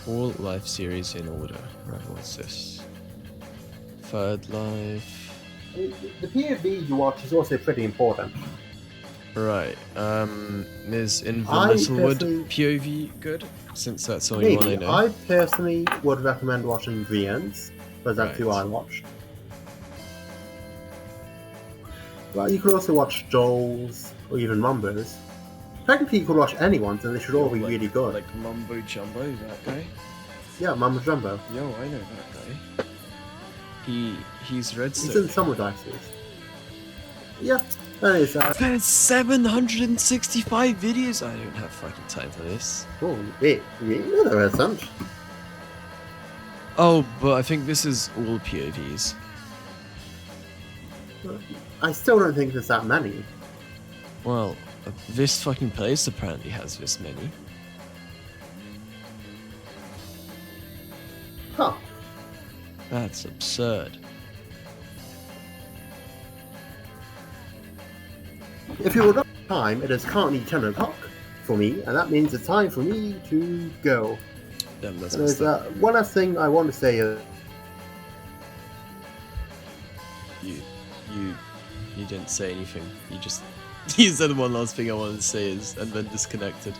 Speaker 3: All life series in order. Right, what's this? Third Life.
Speaker 1: The POV you watch is also pretty important.
Speaker 3: Right. Is In the
Speaker 1: I
Speaker 3: Littlewood
Speaker 1: personally-
Speaker 3: POV good? Since that's the only one I
Speaker 1: Maybe.
Speaker 3: know.
Speaker 1: I personally would recommend watching Brienne's, because that's who
Speaker 3: Right.
Speaker 1: I watched. But you could also watch Joel's or even Mumbo's. Technically, you could watch anyone's, and they should all be really good.
Speaker 3: Like Mumbo Jumbo, that guy?
Speaker 1: Yeah, Mumbo Jumbo.
Speaker 3: Yo, I know that guy. He's Redstone.
Speaker 1: He's in some of the series. Yeah. Anyways,
Speaker 3: There's 765 videos. I don't have fucking time for this.
Speaker 1: oh, wait, really? There isn't.
Speaker 3: Oh, but I think this is all POVs.
Speaker 1: I still don't think there's that many.
Speaker 3: Well, this fucking place apparently has this many.
Speaker 1: Huh.
Speaker 3: That's absurd.
Speaker 1: If you would like time, it is currently 10 o'clock for me, and that means it's time for me to go.
Speaker 3: Damn, that's
Speaker 1: And there's
Speaker 3: messed up.
Speaker 1: one last thing I want to say is
Speaker 3: You didn't say anything. You just you said one last thing I wanted to say is and then disconnected.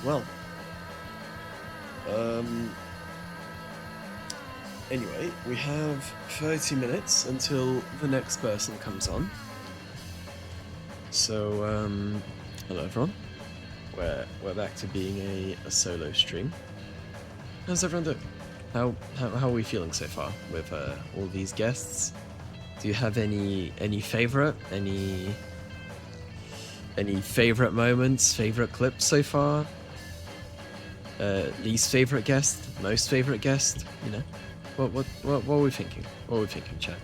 Speaker 3: Well. Anyway, we have 30 minutes until the next person comes on. So, hello everyone. We're back to being a solo stream. How's everyone doing? How are we feeling so far with all these guests? Do you have any favorite favorite moments, favorite clips so far? least favorite guest, most favorite guest. You know, what are we thinking? What are we thinking, chat?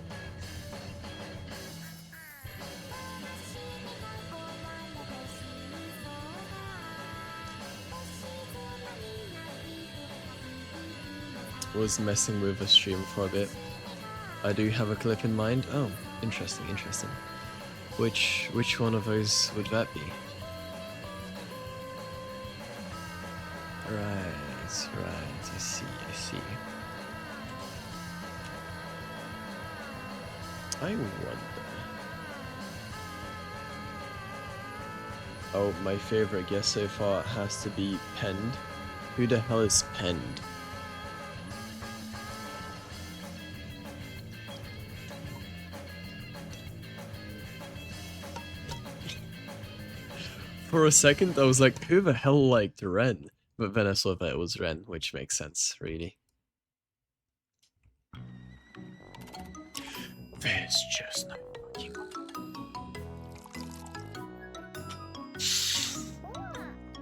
Speaker 3: Was messing with the stream for a bit. I do have a clip in mind. Oh, interesting, interesting. Which one of those would that be? Right, I see. I wonder. Oh, my favorite guest so far has to be Penned. Who the hell is Penned? For a second, I was like, who the hell liked Ren? But then I saw that it was Ren, which makes sense, really. There's just no...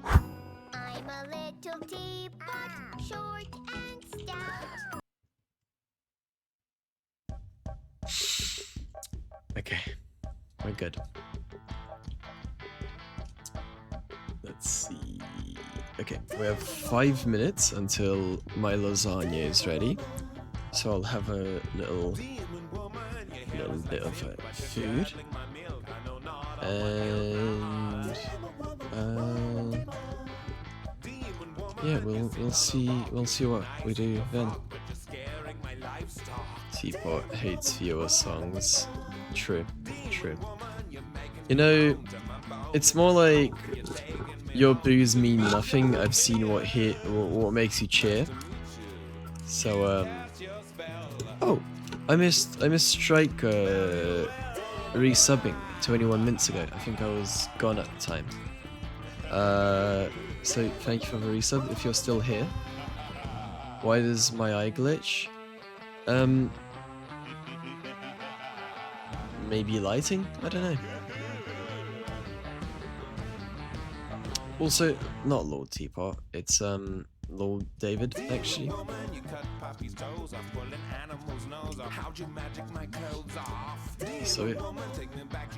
Speaker 6: I'm a little teapot, short and stout.
Speaker 3: Okay, we're good. Let's see. Okay, we have 5 minutes until my lasagna is ready. So I'll have a little bit of food. And yeah, we'll see what we do then. Teapot hates viewer songs. True. You know, it's more like your boos mean nothing. I've seen what makes you cheer. So oh, I missed Strike resubbing 21 minutes ago. I think I was gone at the time. So thank you for the resub if you're still here. Why does my eye glitch? Maybe lighting? I don't know. Also, not Lord Teapot, it's Lord David, actually. So,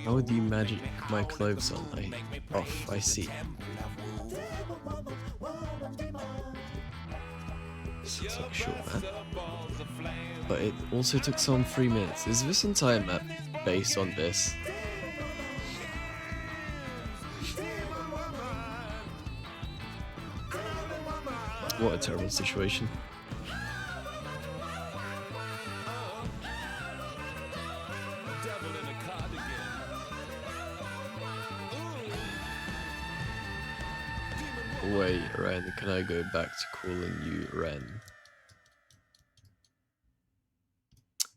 Speaker 3: how would you magic my clothes on? I see. This looks like a short map. But it also took some 3 minutes. Is this entire map based on this? What a terrible situation. Wait, Ren, can I go back to calling you Ren?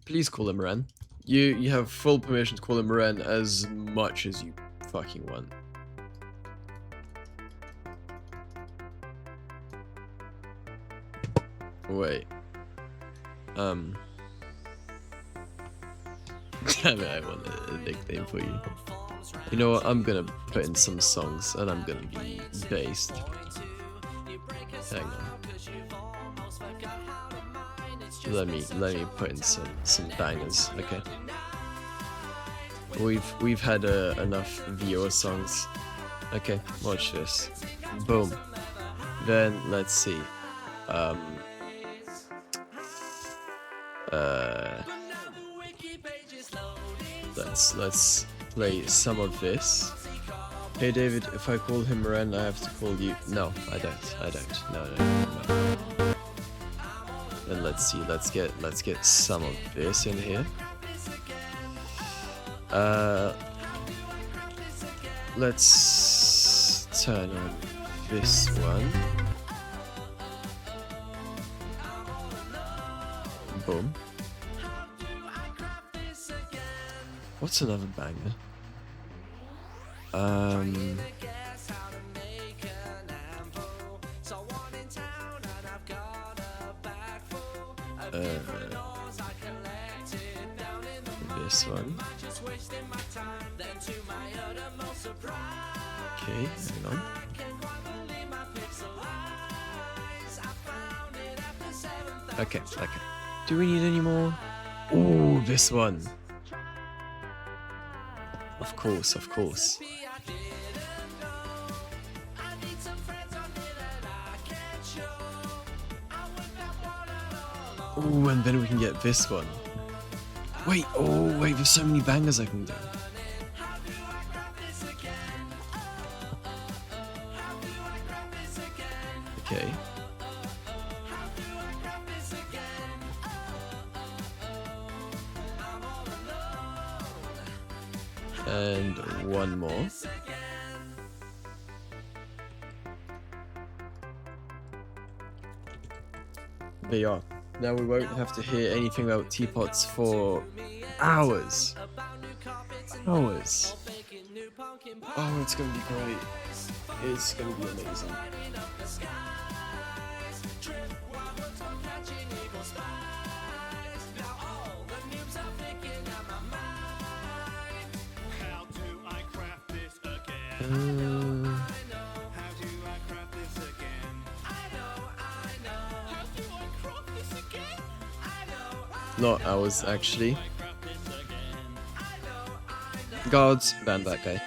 Speaker 3: Please call him Ren. You have full permission to call him Ren as much as you fucking want. Wait. Damn it, I want a nickname for you. You know what, I'm gonna put in some songs and I'm gonna be based. Hang on. Let me put in some bangers, okay? We've had enough viewer songs. Okay, watch this. Boom. Then let's see. Let's play some of this. Hey David, if I call him Ren, I have to call you. No, I don't. No. Then let's see. Let's get some of this in here. Let's turn on this one. Boom. What's another banger? This one. Okay, hang on. Okay. Do we need any more? Oh, this one. Of course. Oh, and then we can get this one. Wait, there's so many bangers I can do. Okay. And one more. There you are. Now we won't have to hear anything about teapots for hours. Hours. Oh, it's gonna be great. It's gonna be amazing. Not ours, actually. Guards, ban that guy.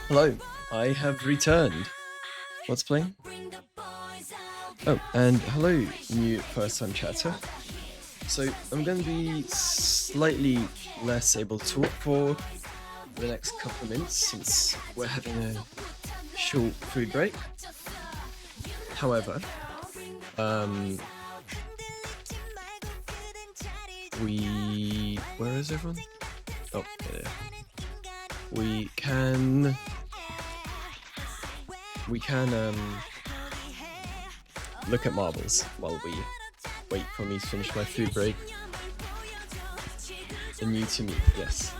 Speaker 3: Hello, I have returned. What's playing? Oh, and hello, new first-time chatter. So I'm going to be slightly less able to talk for the next couple of minutes since we're having a short food break. However, where is everyone? Oh, there they are. we can look at marbles while we wait for me to finish my food break. And new to me, yes,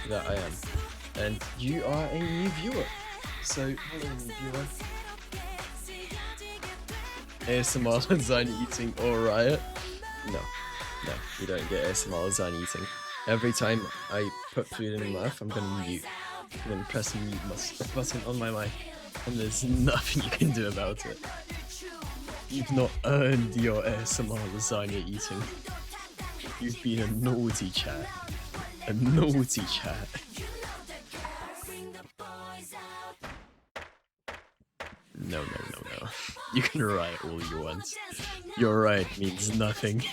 Speaker 3: that I am. And you are a new viewer. So, hello new viewer. ASMR lasagna eating or riot? No, you don't get ASMR lasagna eating. Every time I put food in my mouth, I'm gonna mute. I'm gonna press the mute button on my mic, and there's nothing you can do about it. You've not earned your ASMR lasagna eating. You've been a naughty chat. A naughty chat. No. You can riot all you want. Your riot means nothing.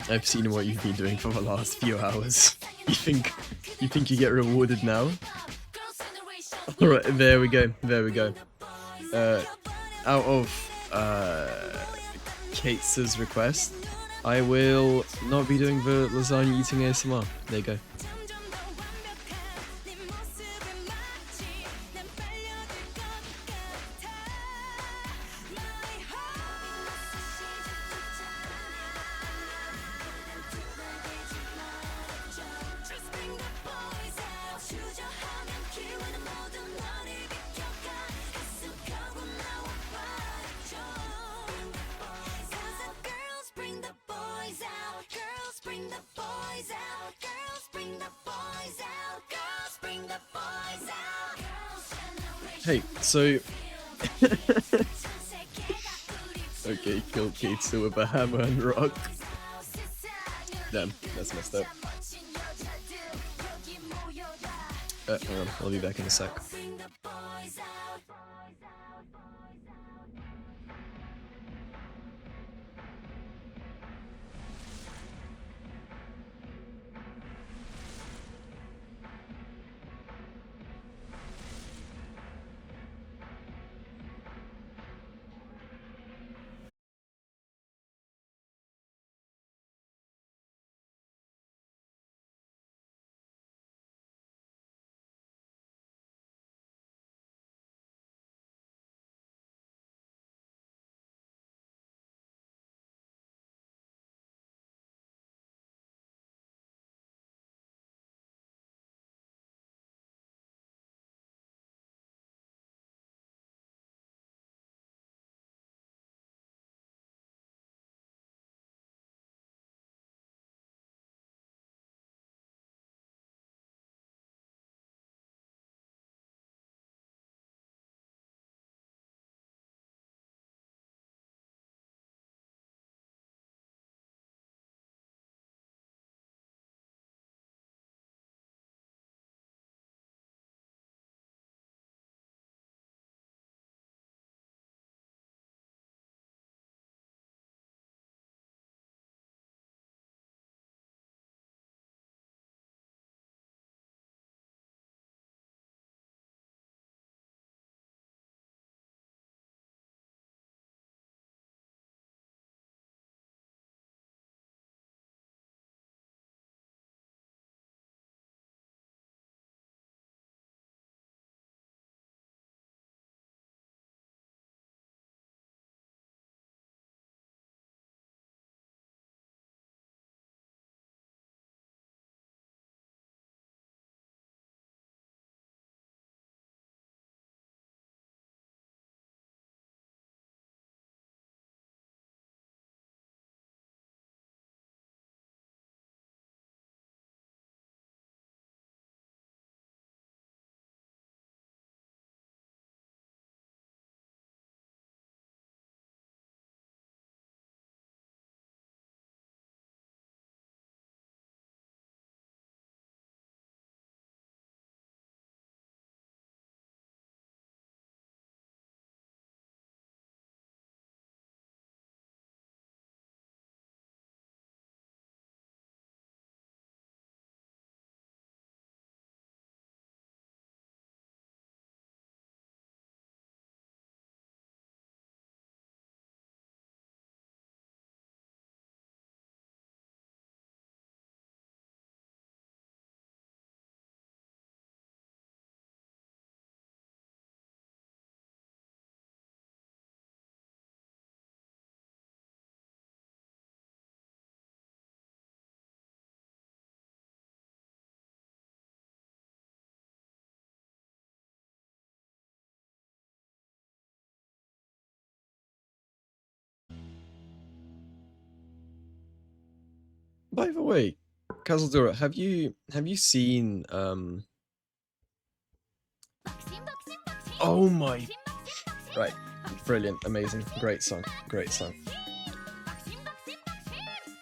Speaker 3: I've seen what you've been doing for the last few hours. You think you get rewarded now? Alright, there we go. Out of Kate's request, I will not be doing the lasagna eating ASMR. There you go. Hey, so... Okay, killed Kate's with a hammer and rock. Damn, that's messed up. Hang on, I'll be back in a sec. By the way, Kazaldora, have you seen Oh my Right. Brilliant, amazing, great song, great song.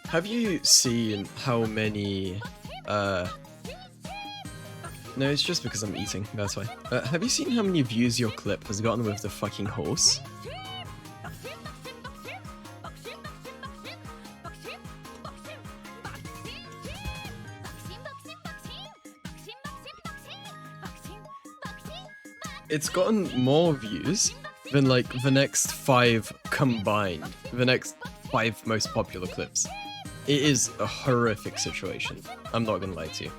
Speaker 3: Have you seen how many No, it's just because I'm eating, that's why. Have you seen how many views your clip has gotten with the fucking horse? It's gotten more views than like the next 5 combined. The next 5 most popular clips. It is a horrific situation. I'm not gonna lie to you.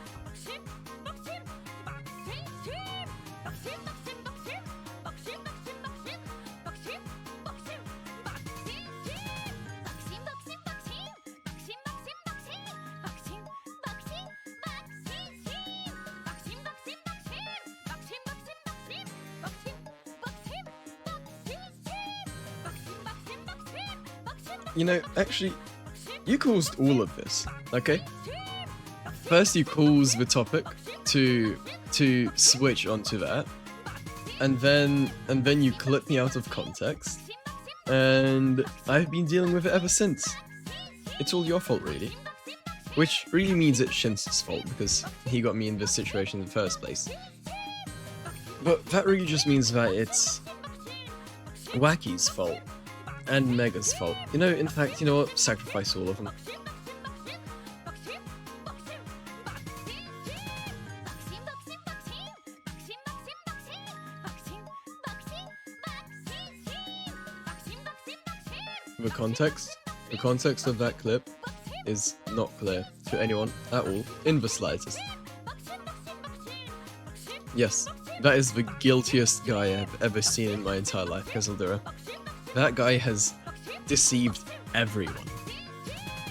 Speaker 3: You know, actually, you caused all of this, okay? First you caused the topic to switch onto that, and then you clipped me out of context, and I've been dealing with it ever since. It's all your fault, really. Which really means it's Shin's fault, because he got me in this situation in the first place. But that really just means that it's Wacky's fault. And Mega's fault. You know, in fact, you know what? Sacrifice all of them. The context of that clip is not clear to anyone at all, in the slightest. Yes, that is the guiltiest guy I've ever seen in my entire life, Kazaldura. That guy has deceived everyone.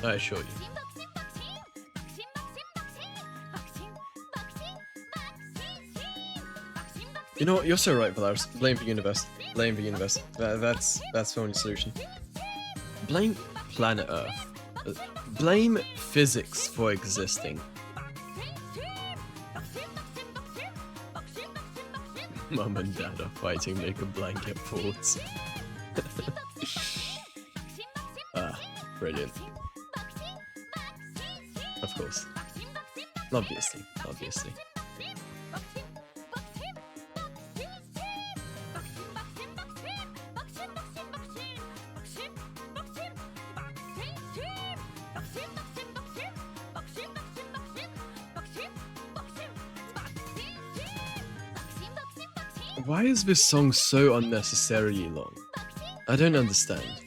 Speaker 3: I assure you. You know what? You're so right, Valaris. Blame the universe. Blame the universe. That's the only solution. Blame planet Earth. Blame physics for existing. Mum and Dad are fighting, make a blanket forts. Brilliant. Of course. Obviously. Why is this song so unnecessarily long? I don't understand.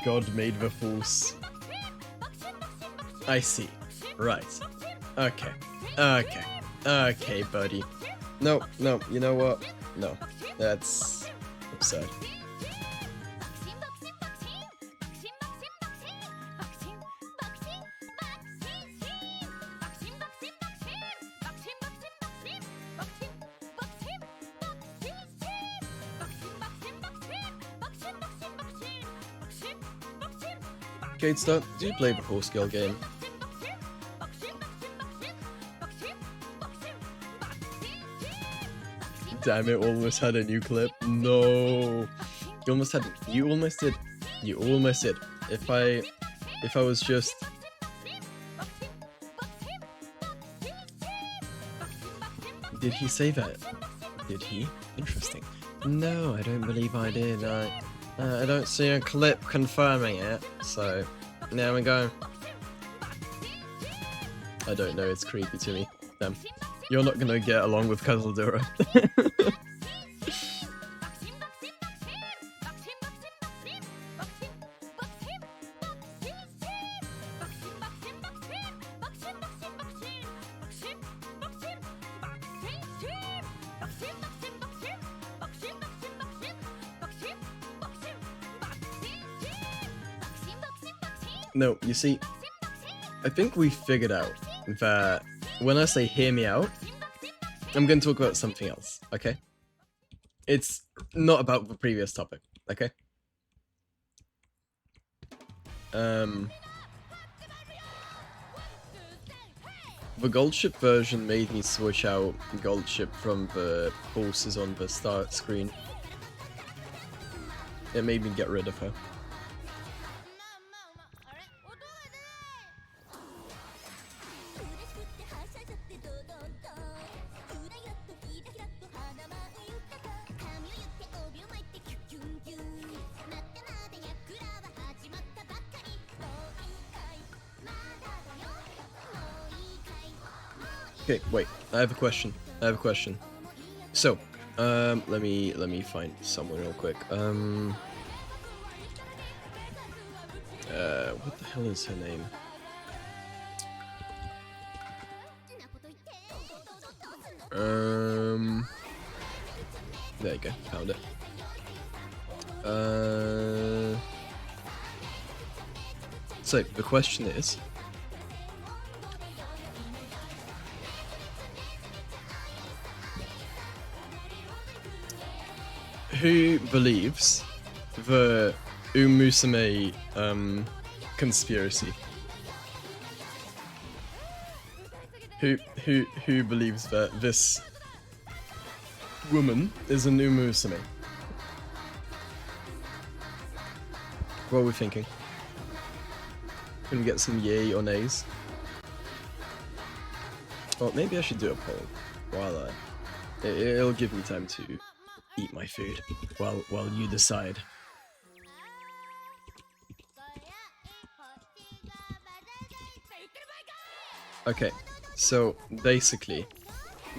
Speaker 3: God made the fools. I see. Right. Okay, buddy. No, you know what? No, that's absurd. Gatestar, do you play the horse girl game? Damn it, almost had a new clip. No. You almost did. If I was just... Did he say that? Did he? Interesting. No, I don't believe I did. I don't see a clip confirming it, so there we go. I don't know, it's creepy to me. Damn. You're not gonna get along with Kazaldura. No, you see, I think we figured out that when I say hear me out, I'm going to talk about something else, okay? It's not about the previous topic. Okay. The gold ship version made me switch out gold ship from the horses on the start screen. It made me get rid of her. Okay, wait. I have a question. So, let me find someone real quick. What the hell is her name? There you go. Found it. So the question is, who believes the Umusume conspiracy? Who believes that this woman is an Umusume? What are we thinking? Can we get some yay or nays? Well, maybe I should do a poll while it'll give me time to eat my food while you decide. Okay, so basically,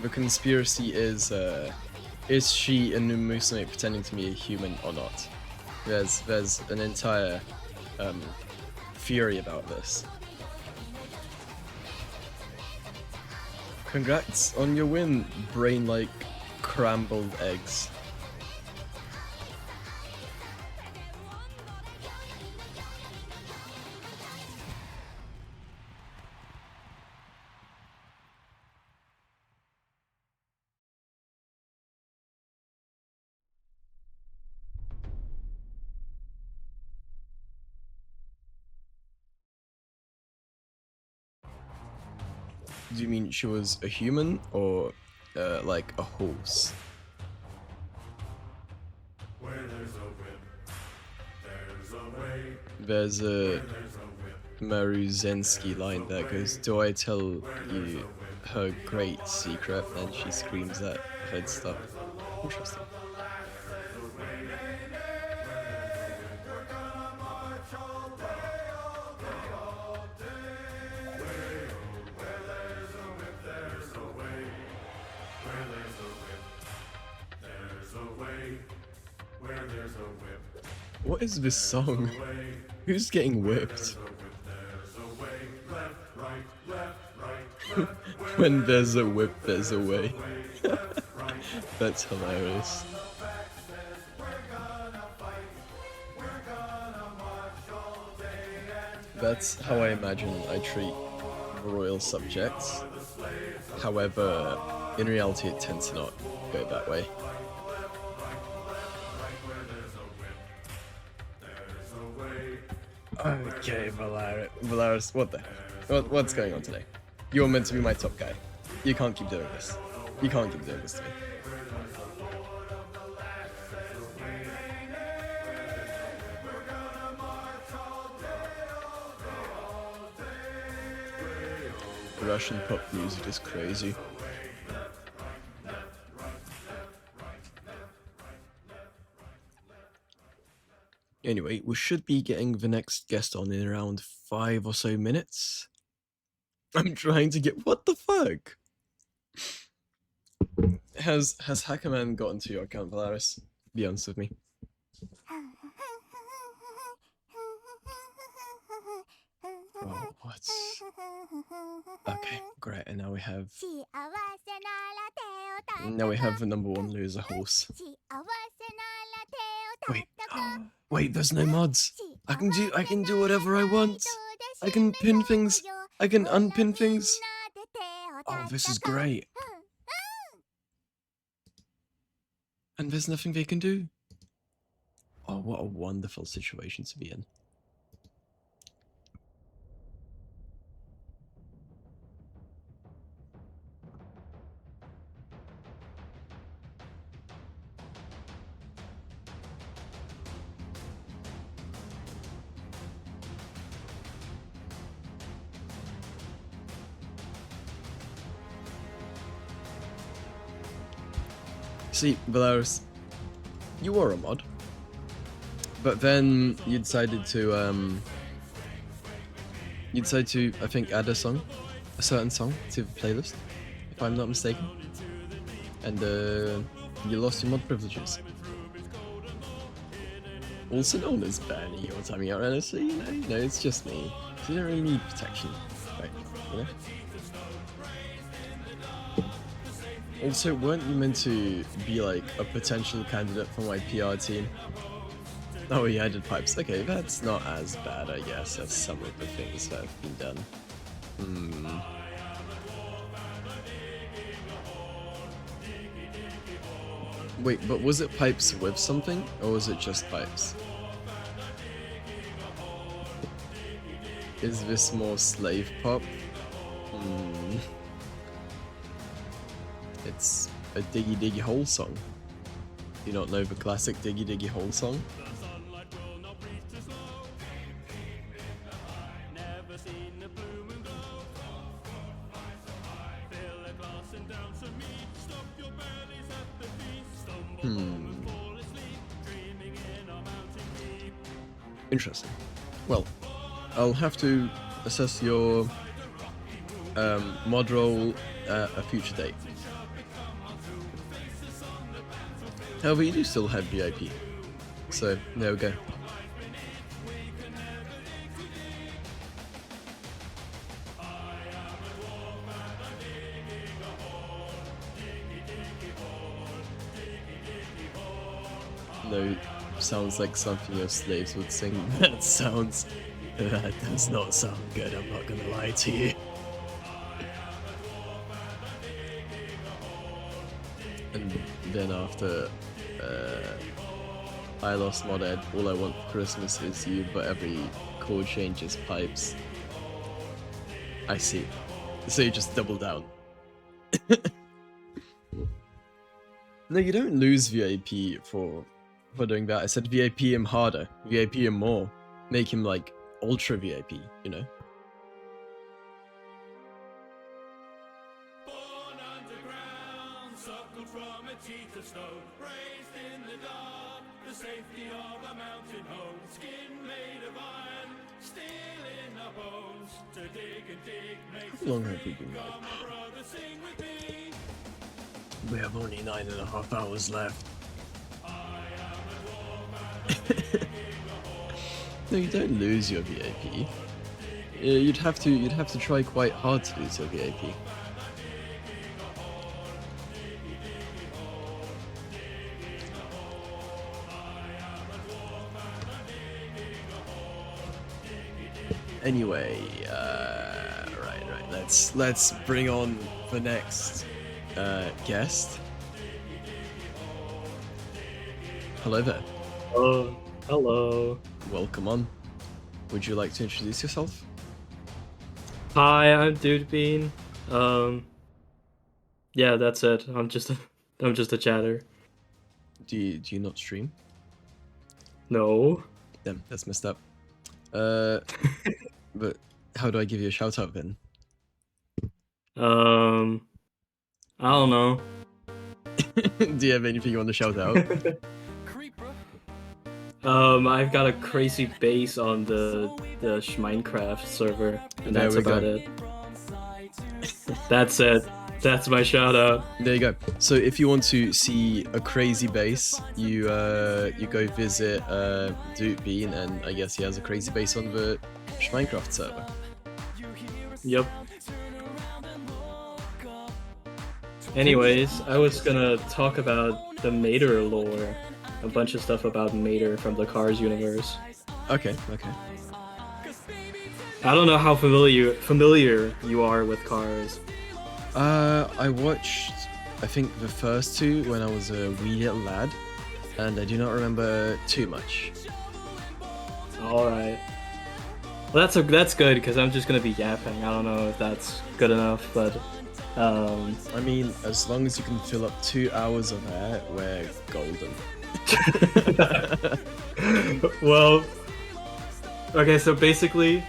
Speaker 3: the conspiracy is she a Umusume pretending to be a human or not? There's an entire theory about this. Congrats on your win, brain like scrambled eggs. Do you mean she was a human or like a horse?
Speaker 12: Where there's a whip, there's a way.
Speaker 3: There's a Maruzensky line that goes, "Do I tell you her great secret?" And she screams that head stuff. Interesting. What is this song? Who's getting whipped? When there's a whip, there's a way. That's hilarious. That's how I imagine I treat royal subjects. However, in reality it tends to not go that way. Okay, Valaris, what the hell? What's going on today? You're meant to be my top guy. You can't keep doing this. You can't keep doing this to me. Russian pop music is crazy. Anyway, we should be getting the next guest on in around 5 or so minutes. I'm trying to get... What the fuck? Has Hackerman gotten to your account, Valaris? Be honest with me. Oh, what? Okay, great, and now we have the number 1 loser horse. Wait, wait, there's no mods. I can do whatever I want. I can pin things. I can unpin things. Oh, this is great. And there's nothing they can do. Oh, what a wonderful situation to be in. See, Valeris, you were a mod, but then you decided to, I think, add a certain song to the playlist, if I'm not mistaken, and you lost your mod privileges. Also known as Bernie or Tommy or honestly, you know, it's just me. So you don't really need protection, right? You know? Also, weren't you meant to be like a potential candidate for my PR team? Oh yeah, I did pipes. Okay, that's not as bad, I guess, as some of the things that have been done. Wait, but was it pipes with something, or was it just pipes? Is this more slave pop? It's a Diggy Diggy Hole song. Do you not know the classic Diggy Diggy Hole song? Interesting. Well, I'll have to assess your mod role at a future date. However, you do still have VIP, so there we go. No, sounds like something your slaves would sing. That does not sound good, I'm not gonna lie to you. And then after I lost mod ed, all I want for Christmas is you, but every chord changes pipes. I see. So you just double down. No, you don't lose VIP for doing that. I said VIP him harder, VIP him more. Make him like ultra VIP, you know? How long have we been live? We have only 9.5 hours left. No, you don't lose your VIP. You'd have to try quite hard to lose your VIP. Anyway, right. Let's bring on the next guest. Hello there.
Speaker 13: Hello.
Speaker 3: Welcome on. Would you like to introduce yourself?
Speaker 13: Hi, I'm Dude Bean. Yeah, that's it. I'm just a chatter.
Speaker 3: Do you not stream?
Speaker 13: No.
Speaker 3: Damn, that's messed up. But how do I give you a shout out then?
Speaker 13: I don't know.
Speaker 3: Do you have anything you want to shout out?
Speaker 13: I've got a crazy base on the Minecraft server, and that's about it. That's it. That's my shout out.
Speaker 3: There you go. So if you want to see a crazy base, you go visit Dude Bean, and I guess he has a crazy base on the Minecraft server.
Speaker 13: Yep. Anyways, I was gonna talk about the Mater lore. A bunch of stuff about Mater from the Cars universe.
Speaker 3: Okay.
Speaker 13: I don't know how familiar you are with Cars.
Speaker 3: I watched, I think, the first two when I was a wee little lad. and I do not remember too much.
Speaker 13: All right. Well, that's good because I'm just gonna be yapping. I don't know if that's good enough, but
Speaker 3: I mean, as long as you can fill up 2 hours of air, we're golden.
Speaker 13: Well, okay. So basically,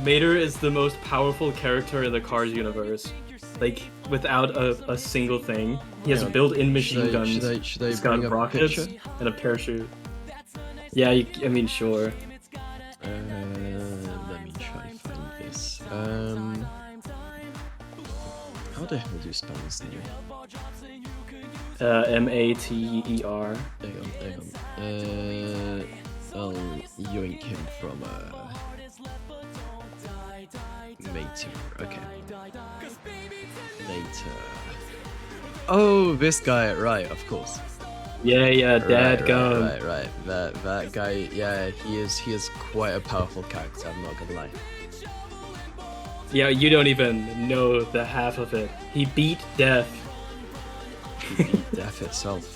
Speaker 13: Mater is the most powerful character in the Cars universe. Like, without a single thing. He has built-in machine guns.
Speaker 3: Should I
Speaker 13: He's got
Speaker 3: bring up a
Speaker 13: rockets
Speaker 3: picture?
Speaker 13: and a parachute. Yeah, I mean, sure.
Speaker 3: Let me try to find this. How the hell do you spell his name?
Speaker 13: Mater.
Speaker 3: Hang on. I'll yoink him from Mater. Okay. Mater. Oh, this guy, right? Of course.
Speaker 13: Yeah, dadgum.
Speaker 3: Right. That guy. Yeah, he is quite a powerful character. I'm not gonna lie.
Speaker 13: Yeah, you don't even know the half of it. He beat death.
Speaker 3: He beat death itself.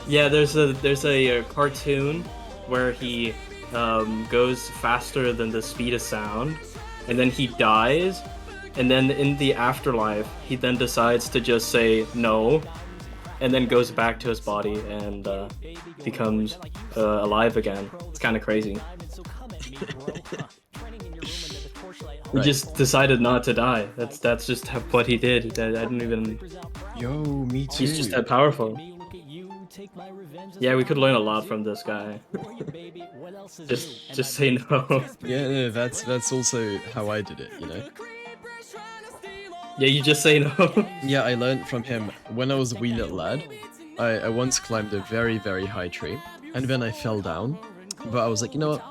Speaker 13: Yeah, there's a cartoon where he goes faster than the speed of sound, and then he dies, and then in the afterlife, he then decides to just say no, and then goes back to his body and becomes alive again. It's kind of crazy. He just decided not to die. That's just what he did. I didn't even.
Speaker 3: Yo, me too.
Speaker 13: He's just that powerful. Yeah, we could learn a lot from this guy. just say no.
Speaker 3: Yeah, no, that's also how I did it, you know.
Speaker 13: Yeah, you just say no.
Speaker 3: Yeah, I learned from him when I was a wee little lad. I once climbed a very, very high tree, and then I fell down. But I was like, you know what?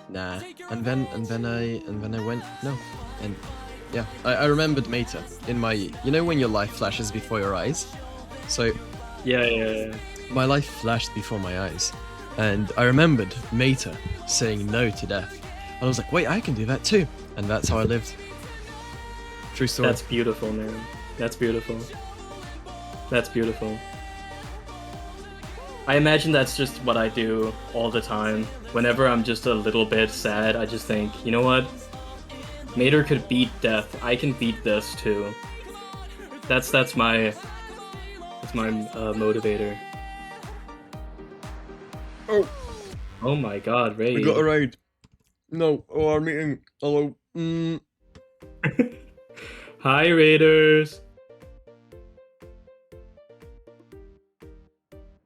Speaker 3: Nah. And then I went no. And yeah, I remembered Mater in my, you know when your life flashes before your eyes. So
Speaker 13: yeah.
Speaker 3: My life flashed before my eyes, and I remembered Mater saying no to death. I was like, wait, I can do that too, and that's how I lived. True story.
Speaker 13: That's beautiful, man. That's beautiful. That's beautiful. I imagine that's just what I do all the time. Whenever I'm just a little bit sad, I just think, you know what? Mater could beat death. I can beat this too. That's my motivator. Oh my God, raid.
Speaker 3: We got a raid. No, our meeting. Hello.
Speaker 13: Hi, raiders.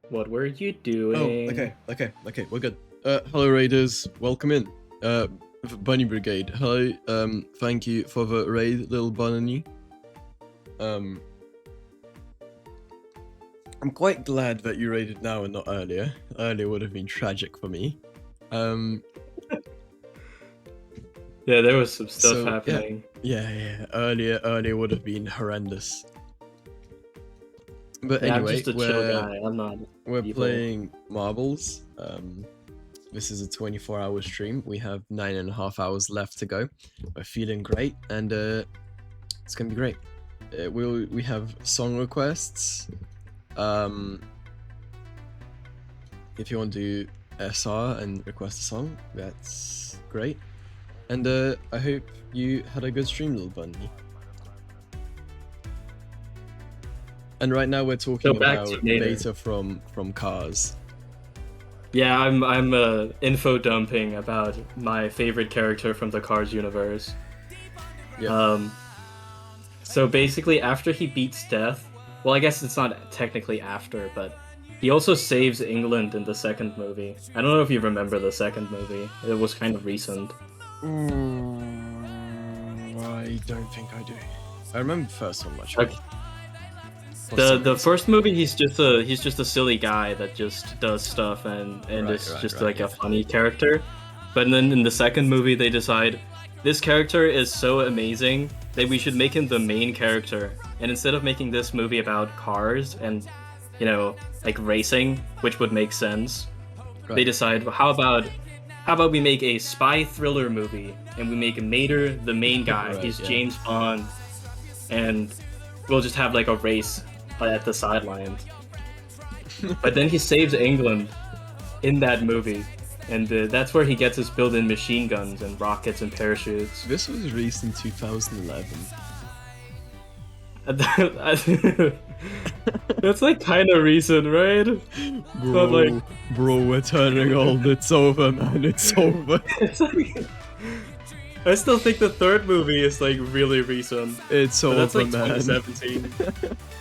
Speaker 13: What were you doing?
Speaker 3: Oh, okay, we're good. Hello raiders, welcome in. Bunny Brigade, hello, thank you for the raid, little bunny. I'm quite glad that you raided now and not earlier. Earlier would have been tragic for me.
Speaker 13: Yeah, there was some stuff happening.
Speaker 3: Yeah, earlier would have been horrendous. But
Speaker 13: yeah,
Speaker 3: anyway,
Speaker 13: I'm just a chill guy. I'm not.
Speaker 3: We're
Speaker 13: evil.
Speaker 3: playing marbles. This is a 24-hour stream. We have 9.5 hours left to go. We're feeling great, and it's gonna be great. We have song requests. If you want to do SR and request a song, that's great. And I hope you had a good stream, little bunny. And right now we're talking about Mater from Cars.
Speaker 13: Yeah, I'm info dumping about my favorite character from the Cars universe.
Speaker 3: Yeah.
Speaker 13: So basically, after he beats death, well, I guess it's not technically after, but he also saves England in the second movie. I don't know if you remember the second movie. It was kind of recent.
Speaker 3: I don't think I do. I remember the first one much more.
Speaker 13: The first movie, he's just a silly guy that just does stuff and is just a funny character. But then in the second movie, they decide this character is so amazing that we should make him the main character. And instead of making this movie about cars and racing, which would make sense, they decide how about we make a spy thriller movie and we make Mater the main guy. He's James Bond, and we'll just have a race at the sidelines. But then he saves England in that movie, and that's where he gets his built-in machine guns and rockets and parachutes.
Speaker 3: This was released in 2011.
Speaker 13: That's like kind of recent, right?
Speaker 3: Bro,
Speaker 13: Not like...
Speaker 3: bro, we're turning old. It's over, man. It's over.
Speaker 13: It's like... I still think the third movie is like really recent.
Speaker 3: It's over,
Speaker 13: that's like
Speaker 3: man.
Speaker 13: 2017.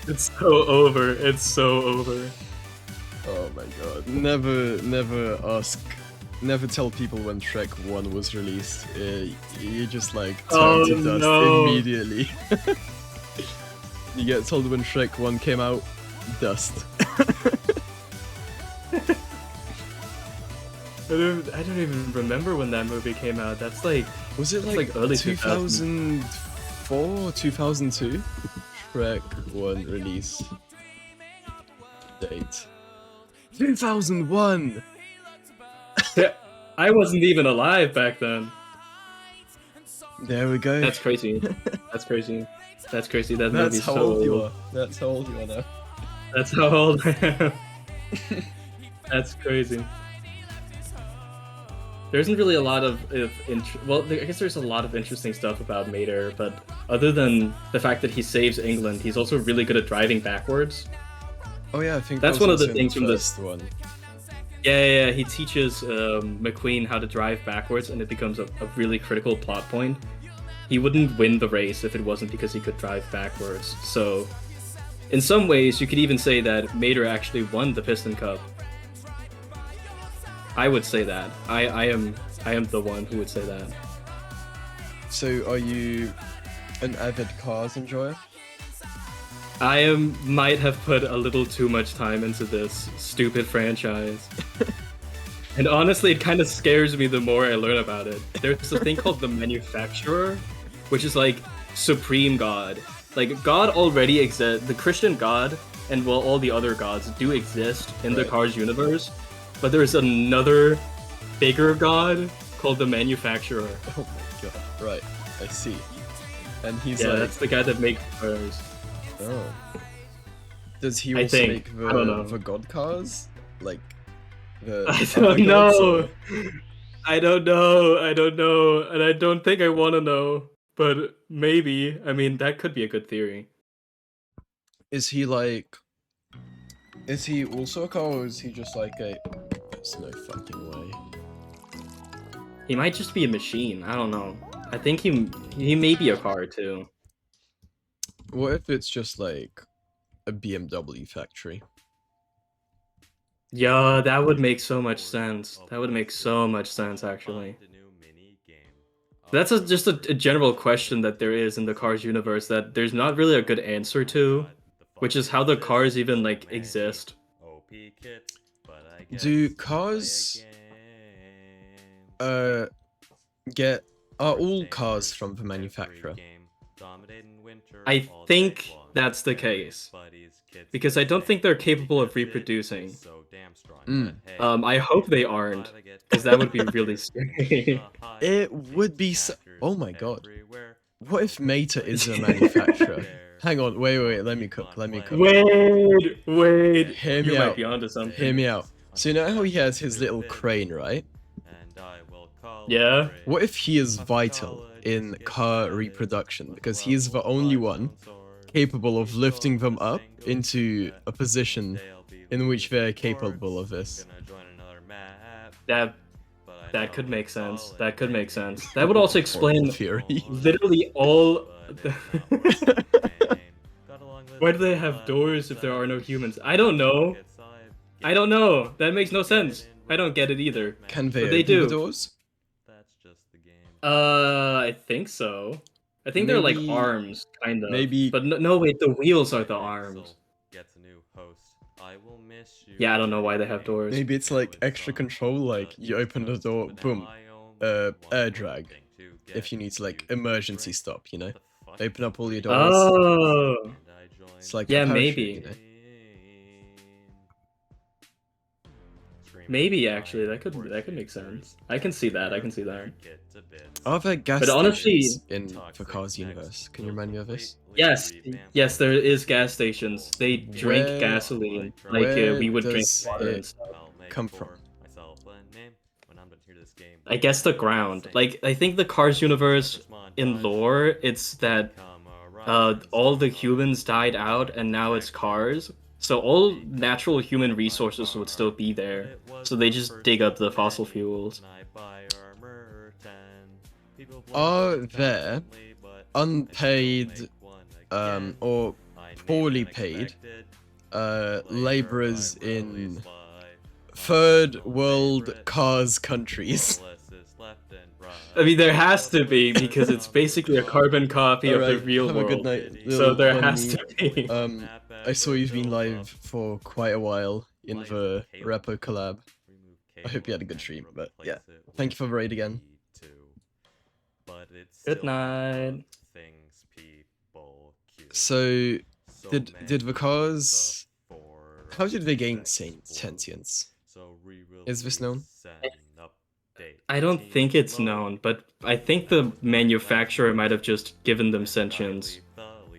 Speaker 13: It's so over. It's so over.
Speaker 3: Oh my god. Never tell people when Shrek 1 was released. You just like turn to dust immediately. You get told when Shrek 1 came out, dust.
Speaker 13: I don't even remember when that movie came out. That's like...
Speaker 3: Was it like
Speaker 13: early
Speaker 3: 2004, 2002? Shrek 1 release date. 2001!
Speaker 13: I wasn't even alive back then.
Speaker 3: There we go.
Speaker 13: That's crazy. That's crazy. That's crazy. That
Speaker 3: That's
Speaker 13: movie's
Speaker 3: how
Speaker 13: so
Speaker 3: old you are. That's how old you are now.
Speaker 13: That's how old I am. That's crazy. There isn't really a lot of well, I guess there's a lot of interesting stuff about Mater, but other than the fact that he saves England, he's also really good at driving backwards.
Speaker 3: Oh yeah, I think
Speaker 13: that's
Speaker 3: that
Speaker 13: one
Speaker 3: was
Speaker 13: of the
Speaker 3: also
Speaker 13: things
Speaker 3: in
Speaker 13: from
Speaker 3: first
Speaker 13: this
Speaker 3: one.
Speaker 13: Yeah, he teaches McQueen how to drive backwards, and it becomes a really critical plot point. He wouldn't win the race if it wasn't because he could drive backwards. So, in some ways, you could even say that Mater actually won the Piston Cup. I would say that. I am the one who would say that.
Speaker 3: So, are you an avid Cars enjoyer?
Speaker 13: I might have put a little too much time into this stupid franchise. And honestly, it kind of scares me the more I learn about it. There's a thing called the Manufacturer, which is like Supreme God. Like, God already exists. The Christian God and, well, all the other gods do exist in the Cars universe. But there's another bigger god called the Manufacturer.
Speaker 3: Oh my god, right. I see. And he's
Speaker 13: that's the guy that makes cars.
Speaker 3: Oh. Does he
Speaker 13: I
Speaker 3: also
Speaker 13: think.
Speaker 3: make
Speaker 13: I don't know.
Speaker 3: the god cars? Like the
Speaker 13: I
Speaker 3: other
Speaker 13: don't
Speaker 3: gods,
Speaker 13: know.
Speaker 3: or-
Speaker 13: I don't know. And I don't think I want to know. But maybe. I mean, that could be a good theory.
Speaker 3: Is he like... Is he also a car, or is he just like a... There's no fucking way.
Speaker 13: He might just be a machine. I don't know. I think he may be a car too.
Speaker 3: What if it's just like a BMW factory?
Speaker 13: Yeah, that would make so much sense. That would make so much sense, actually. That's just a general question that there is in the Cars universe that there's not really a good answer to, which is how the cars even like exist.
Speaker 3: Do cars get... Are all cars from the manufacturer?
Speaker 13: I think that's the case. Because I don't think they're capable of reproducing. I hope they aren't, because that would be really scary.
Speaker 3: It would be so... Oh my god. What if Mater is a manufacturer? Hang on, wait, let me cook.
Speaker 13: Wait.
Speaker 3: Hear
Speaker 13: You
Speaker 3: me
Speaker 13: might
Speaker 3: out.
Speaker 13: be onto something.
Speaker 3: Hear me out. So you know how he has his little crane, right?
Speaker 13: Yeah?
Speaker 3: What if he is vital in car reproduction? Because he is the only one capable of lifting them up into a position in which they're capable of this.
Speaker 13: That could make sense. That could make sense. That would also explain
Speaker 3: theory.
Speaker 13: Literally all... Why do they have doors if there are no humans? I don't know. That makes no sense. I don't get it either.
Speaker 3: Can they
Speaker 13: But
Speaker 3: open
Speaker 13: do.
Speaker 3: the doors?
Speaker 13: I think so. I think they're like
Speaker 3: Maybe-
Speaker 13: arms, kind of.
Speaker 3: maybe-
Speaker 13: But no, wait, the wheels are the arms. Yeah, I don't know why they have doors.
Speaker 3: Maybe it's like extra control, like you open the door, boom, air drag. If you need to like emergency stop, you know? Open up all your doors.
Speaker 13: Oh!
Speaker 3: It's like a
Speaker 13: Yeah,
Speaker 3: parachute,
Speaker 13: maybe.
Speaker 3: you know?
Speaker 13: Maybe actually that could make sense. I can see that. I can see that.
Speaker 3: Are there gas
Speaker 13: But honestly,
Speaker 3: stations in the Cars universe? Can you remind me of this?
Speaker 13: yes, yes, there is gas stations. They drink
Speaker 3: Where-
Speaker 13: gasoline like
Speaker 3: where
Speaker 13: we would drink
Speaker 3: does
Speaker 13: water and
Speaker 3: it
Speaker 13: stuff.
Speaker 3: come from?
Speaker 13: I guess the ground. Like I think the Cars universe in lore, it's that all the humans died out and now it's cars. So all natural human resources would still be there. So they just dig up the fossil fuels.
Speaker 3: Are there unpaid or poorly paid laborers in third world cars countries?
Speaker 13: I mean, there has to be because it's basically a carbon copy of the
Speaker 3: Alright,
Speaker 13: real
Speaker 3: have
Speaker 13: world.
Speaker 3: a good night.
Speaker 13: So there
Speaker 3: Little
Speaker 13: has
Speaker 3: bunny.
Speaker 13: to be.
Speaker 3: I saw you've been live for quite a while in the Repo collab. I hope you had a good stream, but yeah. Thank you for the raid again.
Speaker 13: Good night.
Speaker 3: So, did the cars... How did they gain sentience? Is this known?
Speaker 13: I don't think it's known, but I think the manufacturer might have just given them sentience.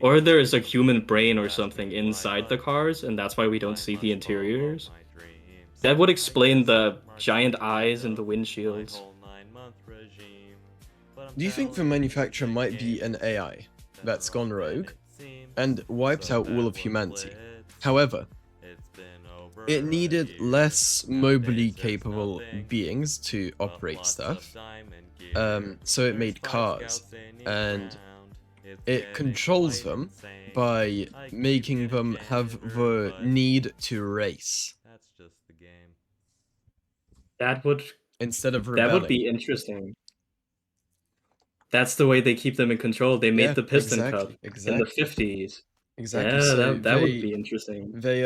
Speaker 13: Or there is a human brain or something inside the cars, and that's why we don't see the interiors. That would explain the giant eyes and the windshields.
Speaker 3: Do you think the manufacturer might be an AI that's gone rogue and wiped out all of humanity? However, it needed less mobily capable beings to operate stuff, so it made cars, and it controls them by making them have the need to race.
Speaker 13: That would
Speaker 3: instead of
Speaker 13: that
Speaker 3: rebelling.
Speaker 13: would be interesting. That's the way they keep them in control. They made
Speaker 3: Yeah,
Speaker 13: the Piston
Speaker 3: exactly,
Speaker 13: Cup in the
Speaker 3: exactly.
Speaker 13: 50s.
Speaker 3: Exactly.
Speaker 13: Yeah,
Speaker 3: So
Speaker 13: that would be interesting.
Speaker 3: They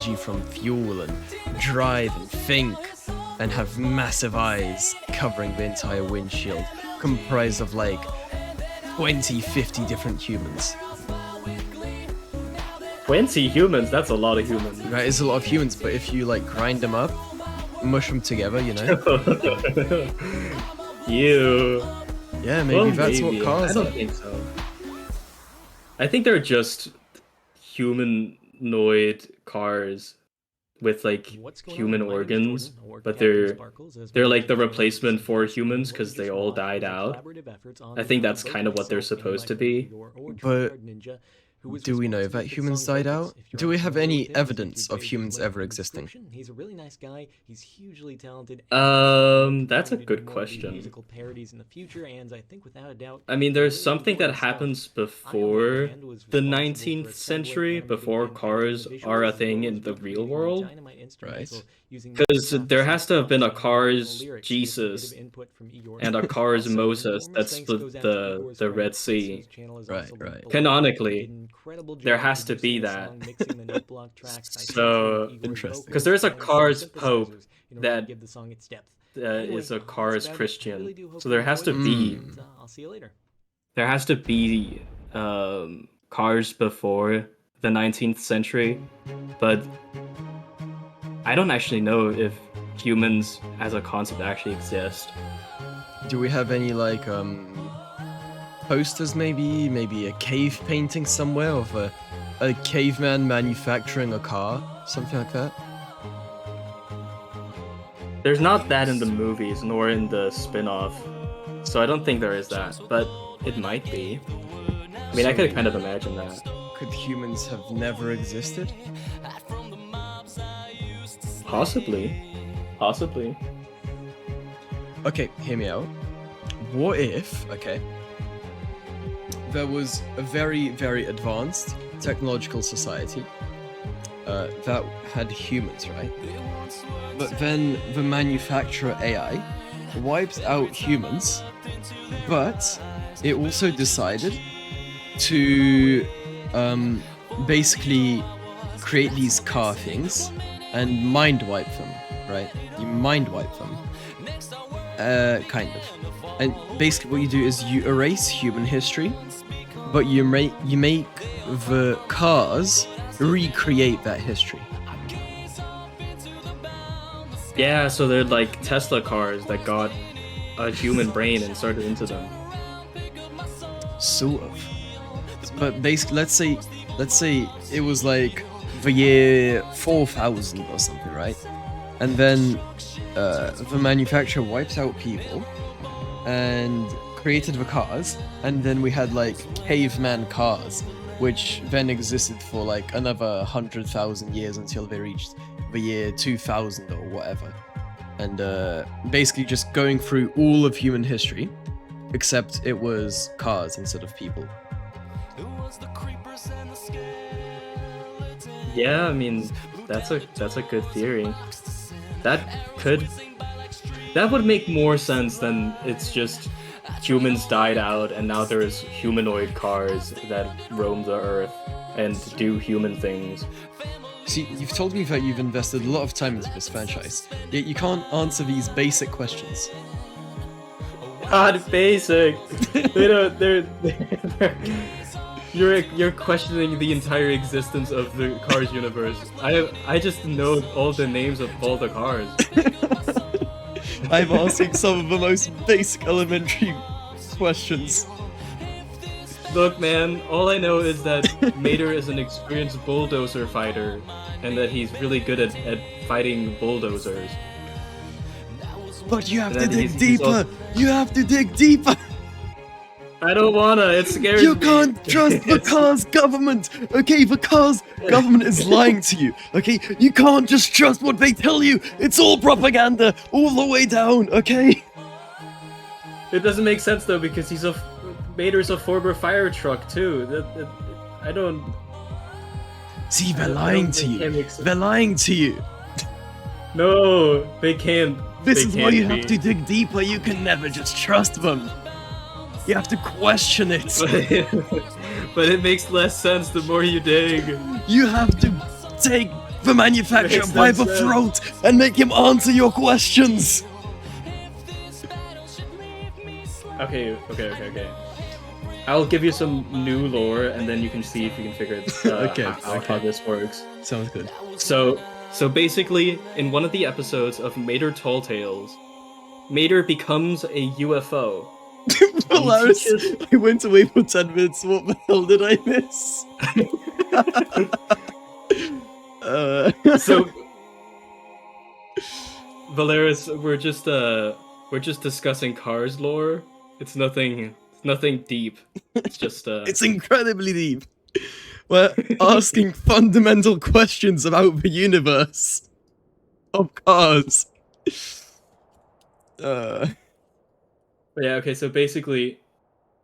Speaker 3: from fuel and drive and think and have massive eyes covering the entire windshield, comprised of like 20, 50 different humans.
Speaker 13: 20 humans? That's a lot of humans.
Speaker 3: Right, it's a lot of humans, but if you like grind them up, mush them together, you know?
Speaker 13: You.
Speaker 3: Yeah, maybe that's what cars
Speaker 13: I don't think so. I think they're just humanoid cars with like human organs, but they're like the replacement for humans because they all died out. I think that's kind of what they're supposed to be.
Speaker 3: But do we know that humans died out? Do we have any evidence of humans ever existing?
Speaker 14: He's a really nice guy. He's hugely talented.
Speaker 13: That's a good question.
Speaker 14: Musical parodies in the future, and I think without a doubt.
Speaker 13: I mean, there's something that happens before the 19th century, before cars are a thing in the real world.
Speaker 3: Right.
Speaker 13: Because there has to have been a Cars Jesus and a Cars Moses that split the Red Sea.
Speaker 3: Right, right.
Speaker 13: Canonically, there has to be that. So,
Speaker 3: interesting.
Speaker 13: Because there's a Cars Pope that is a Cars Christian. So there has to be.
Speaker 14: I'll see you later.
Speaker 13: There has to be cars before the 19th century, but I don't actually know if humans as a concept actually exist.
Speaker 3: Do we have any like posters maybe a cave painting somewhere of a caveman manufacturing a car, something like that?
Speaker 13: There's not that in the movies nor in the spin-off, so I don't think there is that, but it might be. I mean, I could kind of imagine that.
Speaker 3: Could humans have never existed?
Speaker 13: Possibly.
Speaker 3: Okay, hear me out. What if, okay, there was a very, very advanced technological society that had humans, right? But then the manufacturer AI wipes out humans, but it also decided to basically create these car things and mind wipe them, right? You mind wipe them. Kind of. And basically what you do is you erase human history, but you make the cars recreate that history.
Speaker 13: Yeah, so they're like Tesla cars that got a human brain inserted into them.
Speaker 3: Sort of. But basically, let's say it was like the year 4000 or something, right? And then the manufacturer wipes out people and created the cars, and then we had like caveman cars, which then existed for like another 100,000 years until they reached the year 2000 or whatever. And basically just going through all of human history, except it was cars instead of people.
Speaker 13: Yeah, I mean, that's a good theory. That would make more sense than it's just humans died out and now there's humanoid cars that roam the earth and do human things.
Speaker 3: See, you've told me that you've invested a lot of time into this franchise, yet you can't answer these basic questions.
Speaker 13: God, basic. You're questioning the entire existence of the Cars universe. I just know all the names of all the cars.
Speaker 3: I'm asking some of the most basic elementary questions.
Speaker 13: Look, man, all I know is that Mater is an experienced bulldozer fighter, and that he's really good at fighting bulldozers.
Speaker 3: But you have to dig deeper! You have to dig deeper!
Speaker 13: I don't wanna, it scares
Speaker 3: You
Speaker 13: me.
Speaker 3: can't trust the car's government! Okay, the car's government is lying to you, okay? You can't just trust what they tell you! It's all propaganda, all the way down, okay?
Speaker 13: It doesn't make sense though, because Mater's a former fire truck too. I don't...
Speaker 3: See, they're lying to you. They're lying to you.
Speaker 13: No, they can't.
Speaker 3: This is why you have to dig deeper. You can never just trust them. You have to question it.
Speaker 13: But it makes less sense the more you dig.
Speaker 3: You have to take the manufacturer
Speaker 13: Makes
Speaker 3: by
Speaker 13: no
Speaker 3: the
Speaker 13: sense.
Speaker 3: throat and make him answer your questions.
Speaker 13: Okay. I'll give you some new lore, and then you can see if you can figure how this works.
Speaker 3: Sounds good.
Speaker 13: So basically, in one of the episodes of Mater Tall Tales, Mater becomes a UFO.
Speaker 3: Hilarious. I went away for 10 minutes. What the hell did I miss?
Speaker 13: So, Valeris, we're just discussing Cars lore. It's nothing deep. It's just
Speaker 3: It's incredibly deep. We're asking fundamental questions about the universe of Cars.
Speaker 13: But yeah, okay, so basically,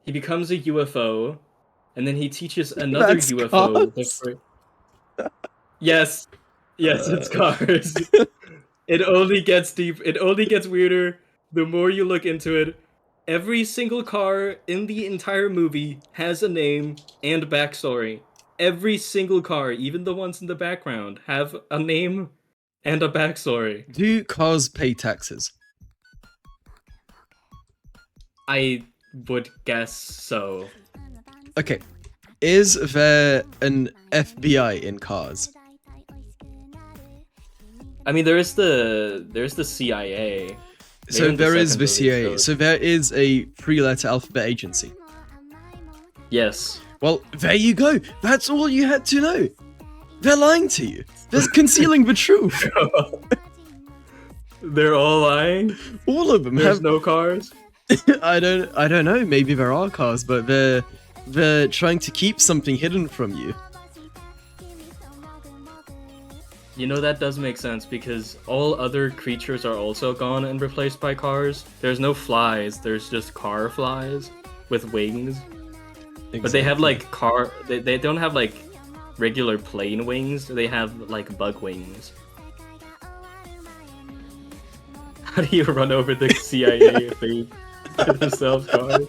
Speaker 13: he becomes a UFO, and then he teaches another
Speaker 3: That's
Speaker 13: UFO.
Speaker 3: Cars?
Speaker 13: Yes, it's Cars. It only gets deep. It only gets weirder the more you look into it. Every single car in the entire movie has a name and backstory. Every single car, even the ones in the background, have a name and a backstory.
Speaker 3: Do cars pay taxes?
Speaker 13: I would guess so.
Speaker 3: Okay. Is there an FBI in Cars?
Speaker 13: I mean, there's the CIA.
Speaker 3: So
Speaker 13: Maybe in
Speaker 3: there is
Speaker 13: second
Speaker 3: the
Speaker 13: movie,
Speaker 3: CIA. So there is a three-letter alphabet agency.
Speaker 13: Yes.
Speaker 3: Well, there you go. That's all you had to know. They're lying to you. They're concealing the truth.
Speaker 13: They're all lying.
Speaker 3: All of them.
Speaker 13: There's
Speaker 3: have...
Speaker 13: no cars.
Speaker 3: I don't know. Maybe there are cars, but they're trying to keep something hidden from you.
Speaker 13: You know, that does make sense because all other creatures are also gone and replaced by cars. There's no flies, there's just car flies with wings. Exactly. But they have like they don't have like regular plane wings, they have like bug wings. How do you run over the CIA if they themselves cars?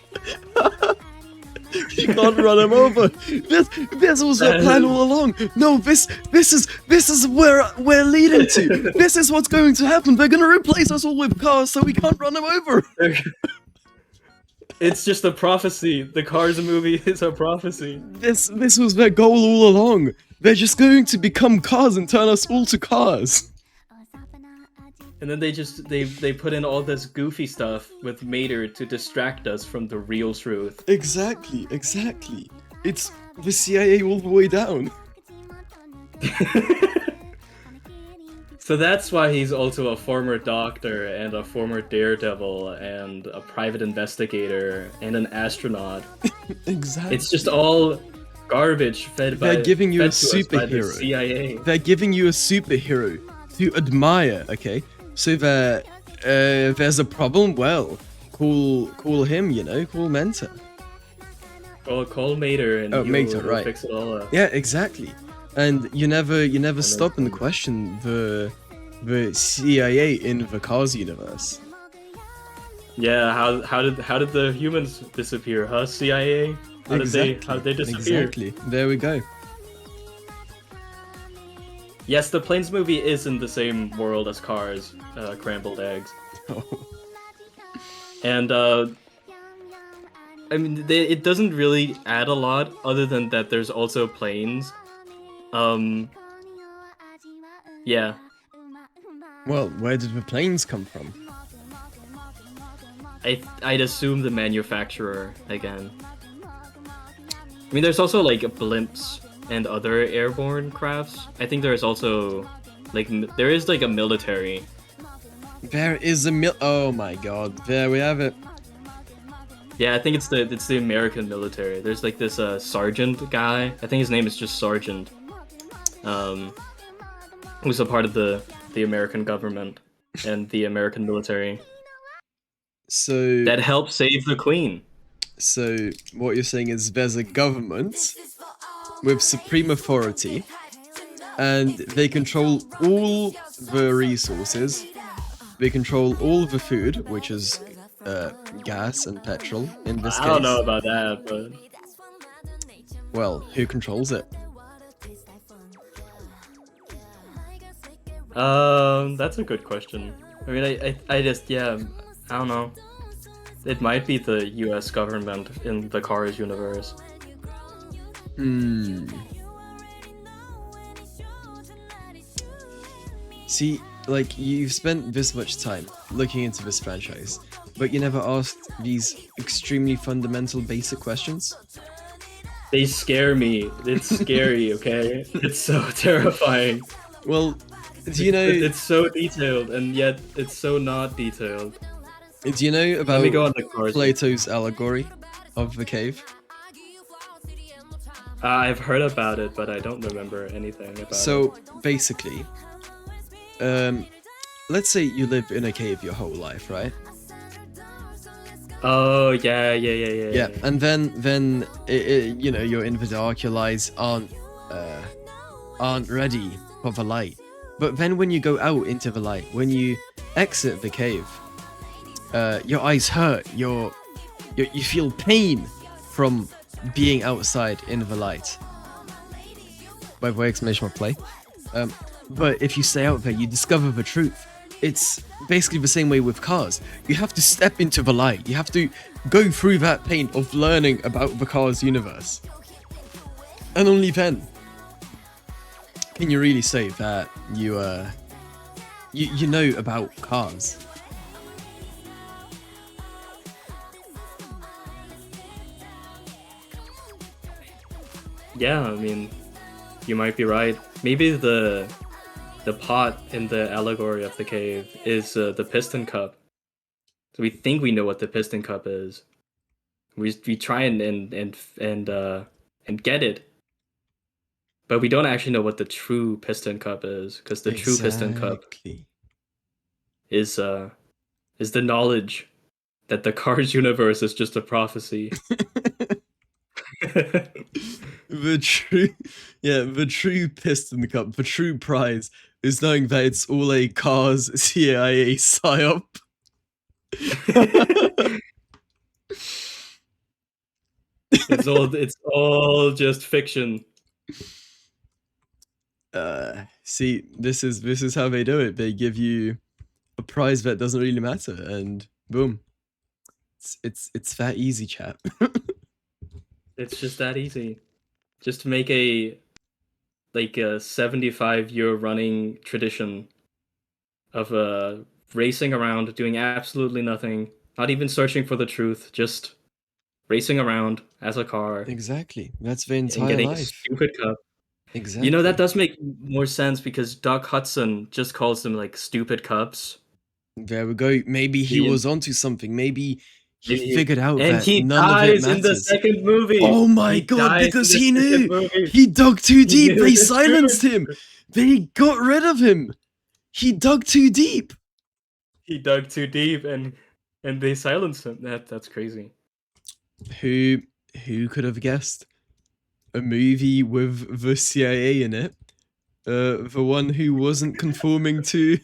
Speaker 3: You can't run him over. This was the plan all along. No, this is where we're leading to. This is what's going to happen. They're gonna replace us all with cars, so we can't run them over.
Speaker 13: It's just a prophecy. The Cars movie is a prophecy.
Speaker 3: This was their goal all along. They're just going to become cars and turn us all to cars.
Speaker 13: And then they put in all this goofy stuff with Mater to distract us from the real truth.
Speaker 3: Exactly. It's the CIA all the way down.
Speaker 13: So that's why he's also a former doctor and a former daredevil and a private investigator and an astronaut.
Speaker 3: Exactly.
Speaker 13: It's just all garbage
Speaker 3: They're giving you a
Speaker 13: superhero. The
Speaker 3: superhero.
Speaker 13: CIA.
Speaker 3: They're giving you a superhero to admire, okay? So there's a problem, well, call him, you know, call Mentor.
Speaker 13: Well, call Mater and
Speaker 3: Mater,
Speaker 13: he'll
Speaker 3: right.
Speaker 13: fix it all up.
Speaker 3: Yeah, exactly. And you never stop and question the CIA in the Cars universe.
Speaker 13: Yeah, how did the humans disappear, huh, CIA? How did they disappear?
Speaker 3: Exactly. There we go.
Speaker 13: Yes, the Planes movie is in the same world as Cars, Scrambled Eggs.
Speaker 3: Oh.
Speaker 13: And, I mean, it doesn't really add a lot, other than that there's also planes. Yeah.
Speaker 3: Well, where did the planes come from?
Speaker 13: I'd assume the manufacturer, again. I mean, there's also, like, blimps and other airborne crafts. I think there's also, like, there is, like, a military.
Speaker 3: There is a oh my god, there we have it.
Speaker 13: Yeah, I think it's the American military. There's, like, this, sergeant guy. I think his name is just Sergeant. Who's a part of the American government and the American military.
Speaker 3: So...
Speaker 13: that helped save the Queen.
Speaker 3: So, what you're saying is there's a government with supreme authority, and they control all the resources, they control all the food, which is gas and petrol in this case.
Speaker 13: I don't know about that, but...
Speaker 3: Well, who controls it?
Speaker 13: That's a good question. I mean, I just, yeah, I don't know. It might be the U.S. government in the Cars universe.
Speaker 3: See, like, you've spent this much time looking into this franchise, but you never asked these extremely fundamental basic questions?
Speaker 13: They scare me. It's scary, okay? It's so terrifying.
Speaker 3: Well, do you know...
Speaker 13: It's so detailed, and yet it's so not detailed.
Speaker 3: Do you know about
Speaker 13: Let me go on the Cars.
Speaker 3: Plato's allegory of the cave?
Speaker 13: I've heard about it, but I don't remember anything about it.
Speaker 3: So, basically, let's say you live in a cave your whole life, right?
Speaker 13: Oh, yeah.
Speaker 3: And then you know, you're in the dark, your eyes aren't ready for the light. But then when you go out into the light, when you exit the cave, your eyes hurt, you feel pain from being outside in the light. By the way, exclamation mark play. But if you stay out there, you discover the truth. It's basically the same way with cars. You have to step into the light. You have to go through that pain of learning about the Cars universe. And only then can you really say that you know about cars.
Speaker 13: Yeah, I mean, you might be right. Maybe the pot in the allegory of the cave is the piston cup. So we think we know what the piston cup is. We try and get it, but we don't actually know what the true piston cup is, because the true piston cup is the knowledge that the Cars universe is just a prophecy.
Speaker 3: The true piston cup, the true prize is knowing that it's all a Cars CIA psyop.
Speaker 13: It's all just fiction.
Speaker 3: See, this is how they do it. They give you a prize that doesn't really matter, and boom, it's that easy, chat.
Speaker 13: It's just that easy. Just to make a 75-year running tradition of racing around, doing absolutely nothing, not even searching for the truth, just racing around as a car.
Speaker 3: Exactly. That's the entire
Speaker 13: and getting
Speaker 3: life.
Speaker 13: a stupid cup.
Speaker 3: Exactly.
Speaker 13: You know, that does make more sense because Doc Hudson just calls them like stupid cups.
Speaker 3: There we go. Maybe he was onto something. Maybe he figured out
Speaker 13: and
Speaker 3: that
Speaker 13: he
Speaker 3: none of it
Speaker 13: dies
Speaker 3: matters.
Speaker 13: in the second movie.
Speaker 3: Oh my god, because he knew! He dug too deep! They silenced him! They got rid of him! He dug too deep!
Speaker 13: He dug too deep and they silenced him. That's crazy.
Speaker 3: Who could have guessed? A movie with the CIA in it. The one who wasn't conforming to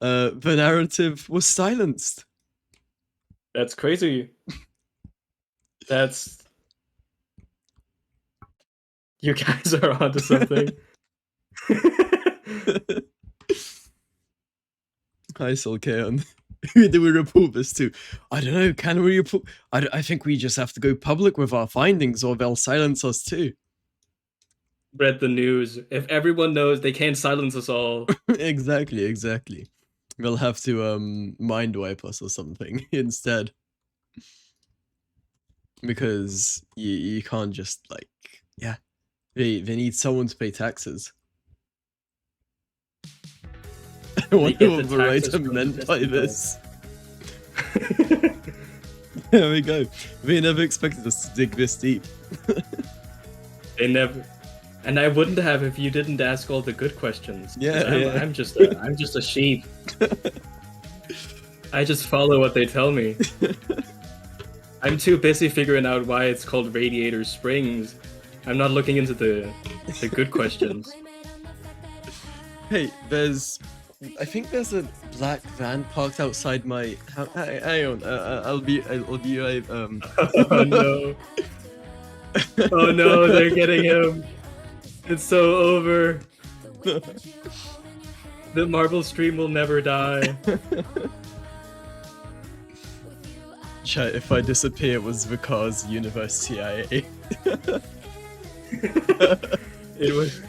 Speaker 3: the narrative was silenced.
Speaker 13: That's crazy. You guys are onto something.
Speaker 3: Hi, Solkeon. Who do we report this to? I don't know. Can we report? I think we just have to go public with our findings, or they'll silence us too.
Speaker 13: Read the news. If everyone knows, they can't silence us all.
Speaker 3: Exactly. They'll have to mind wipe us or something instead. Because you can't just they need someone to pay taxes. I wonder what the writer meant by this. There we go. They never expected us to dig this deep.
Speaker 13: They never. And I wouldn't have if you didn't ask all the good questions.
Speaker 3: Yeah.
Speaker 13: I'm just a sheep. I just follow what they tell me. I'm too busy figuring out why it's called Radiator Springs. I'm not looking into the good questions.
Speaker 3: Hey, I think there's a black van parked outside my house. Hang on, I'll be right.
Speaker 13: Oh no! Oh no! They're getting him. It's so over. The marble stream will never die.
Speaker 3: Chat, if I disappear, it was because University IA.
Speaker 13: It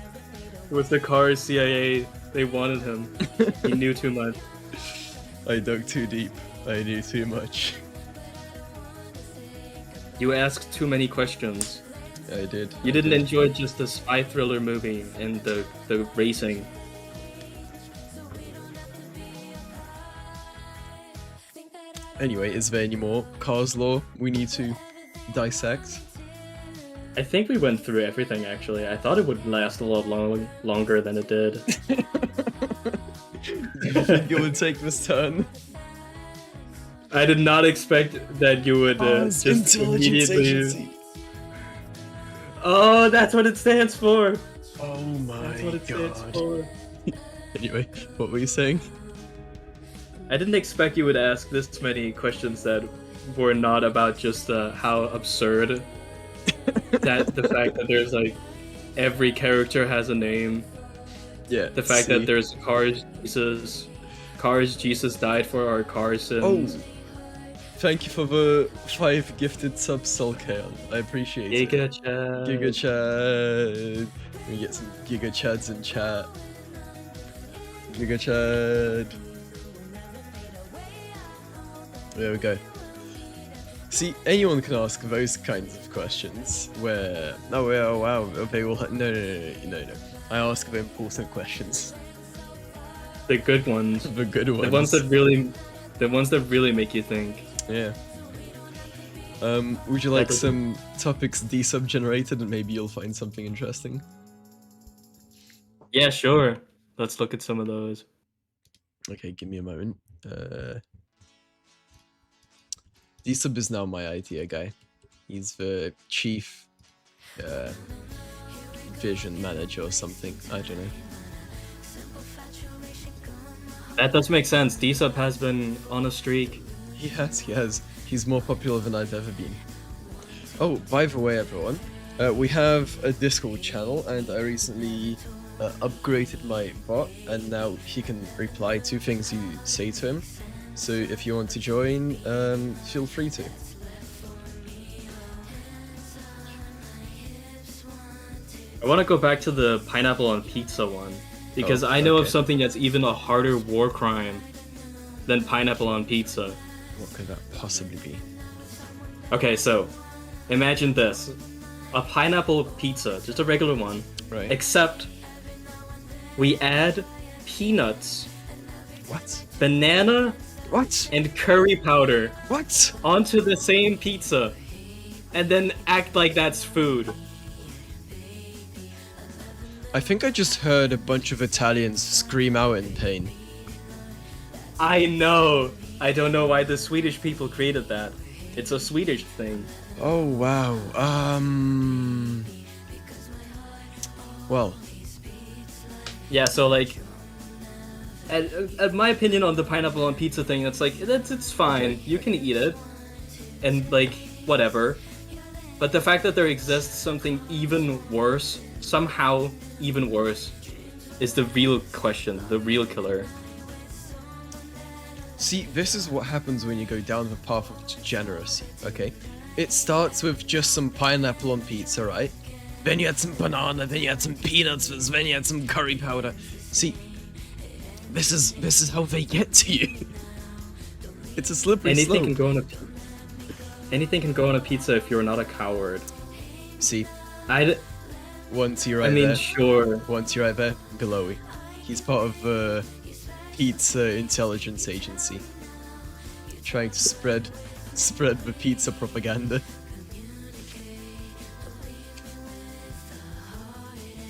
Speaker 13: was the Cars CIA. They wanted him. He knew too much.
Speaker 3: I dug too deep. I knew too much.
Speaker 13: You asked too many questions.
Speaker 3: I did.
Speaker 13: You didn't enjoy just the spy thriller movie and the racing.
Speaker 3: Anyway, is there any more Cars lore we need to dissect?
Speaker 13: I think we went through everything, actually. I thought it would last a lot longer than it did.
Speaker 3: Do you think it would take this turn?
Speaker 13: I did not expect that you would just
Speaker 3: Intelligence
Speaker 13: immediately...
Speaker 3: Agency.
Speaker 13: Oh, that's what it stands for!
Speaker 3: Oh my
Speaker 13: That's what it
Speaker 3: god.
Speaker 13: stands for.
Speaker 3: Anyway, what were you saying?
Speaker 13: I didn't expect you would ask this many questions that were not about just how absurd that the fact that there's like every character has a name.
Speaker 3: Yeah.
Speaker 13: The fact that there's Cars Jesus died for our car sins.
Speaker 3: Oh, thank you for the 5 gifted subs, Solkaon. I appreciate it.
Speaker 13: Giga Chad.
Speaker 3: Giga Chad. We get some Giga Chads in chat. Giga Chad. There we go. See, anyone can ask those kinds of questions where... Oh, wow, they will... No. I ask the important questions.
Speaker 13: The good ones.
Speaker 3: The good ones.
Speaker 13: The ones that really make you think.
Speaker 3: Yeah. Would you like some topics desub generated and maybe you'll find something interesting?
Speaker 13: Yeah, sure. Let's look at some of those.
Speaker 3: Okay, give me a moment. Desub is now my idea guy. He's the chief vision manager or something. I don't know.
Speaker 13: That does make sense. Desub has been on a streak.
Speaker 3: He has. He's more popular than I've ever been. Oh, by the way, everyone, we have a Discord channel, and I recently upgraded my bot, and now he can reply to things you say to him. So if you want to join, feel free to.
Speaker 13: I want to go back to the pineapple on pizza one, because I know of something that's even a harder war crime than pineapple on pizza.
Speaker 3: What could that possibly be?
Speaker 13: Okay, so imagine this. A pineapple pizza, just a regular one,
Speaker 3: right?
Speaker 13: Except we add peanuts,
Speaker 3: what?
Speaker 13: Banana,
Speaker 3: what?
Speaker 13: And curry powder,
Speaker 3: what?
Speaker 13: Onto the same pizza, and then act like that's food.
Speaker 3: I think I just heard a bunch of Italians scream out in pain.
Speaker 13: I know. I don't know why the Swedish people created that. It's a Swedish thing.
Speaker 3: Oh wow. Well.
Speaker 13: Yeah. So like, at my opinion on the pineapple on pizza thing, it's like it's fine.
Speaker 3: Okay.
Speaker 13: You can eat it, and like whatever. But the fact that there exists something even worse, somehow even worse, is the real question, the real killer.
Speaker 3: See, this is what happens when you go down the path of degeneracy, okay? It starts with just some pineapple on pizza, right? Then you had some banana, then you had some peanuts, then you had some curry powder. See, this is how they get to you. It's a slippery slope.
Speaker 13: Anything can go on a pizza if you're not a coward.
Speaker 3: See, once you're right there, Glowy. He's part of the Pizza Intelligence Agency, trying to spread the pizza propaganda.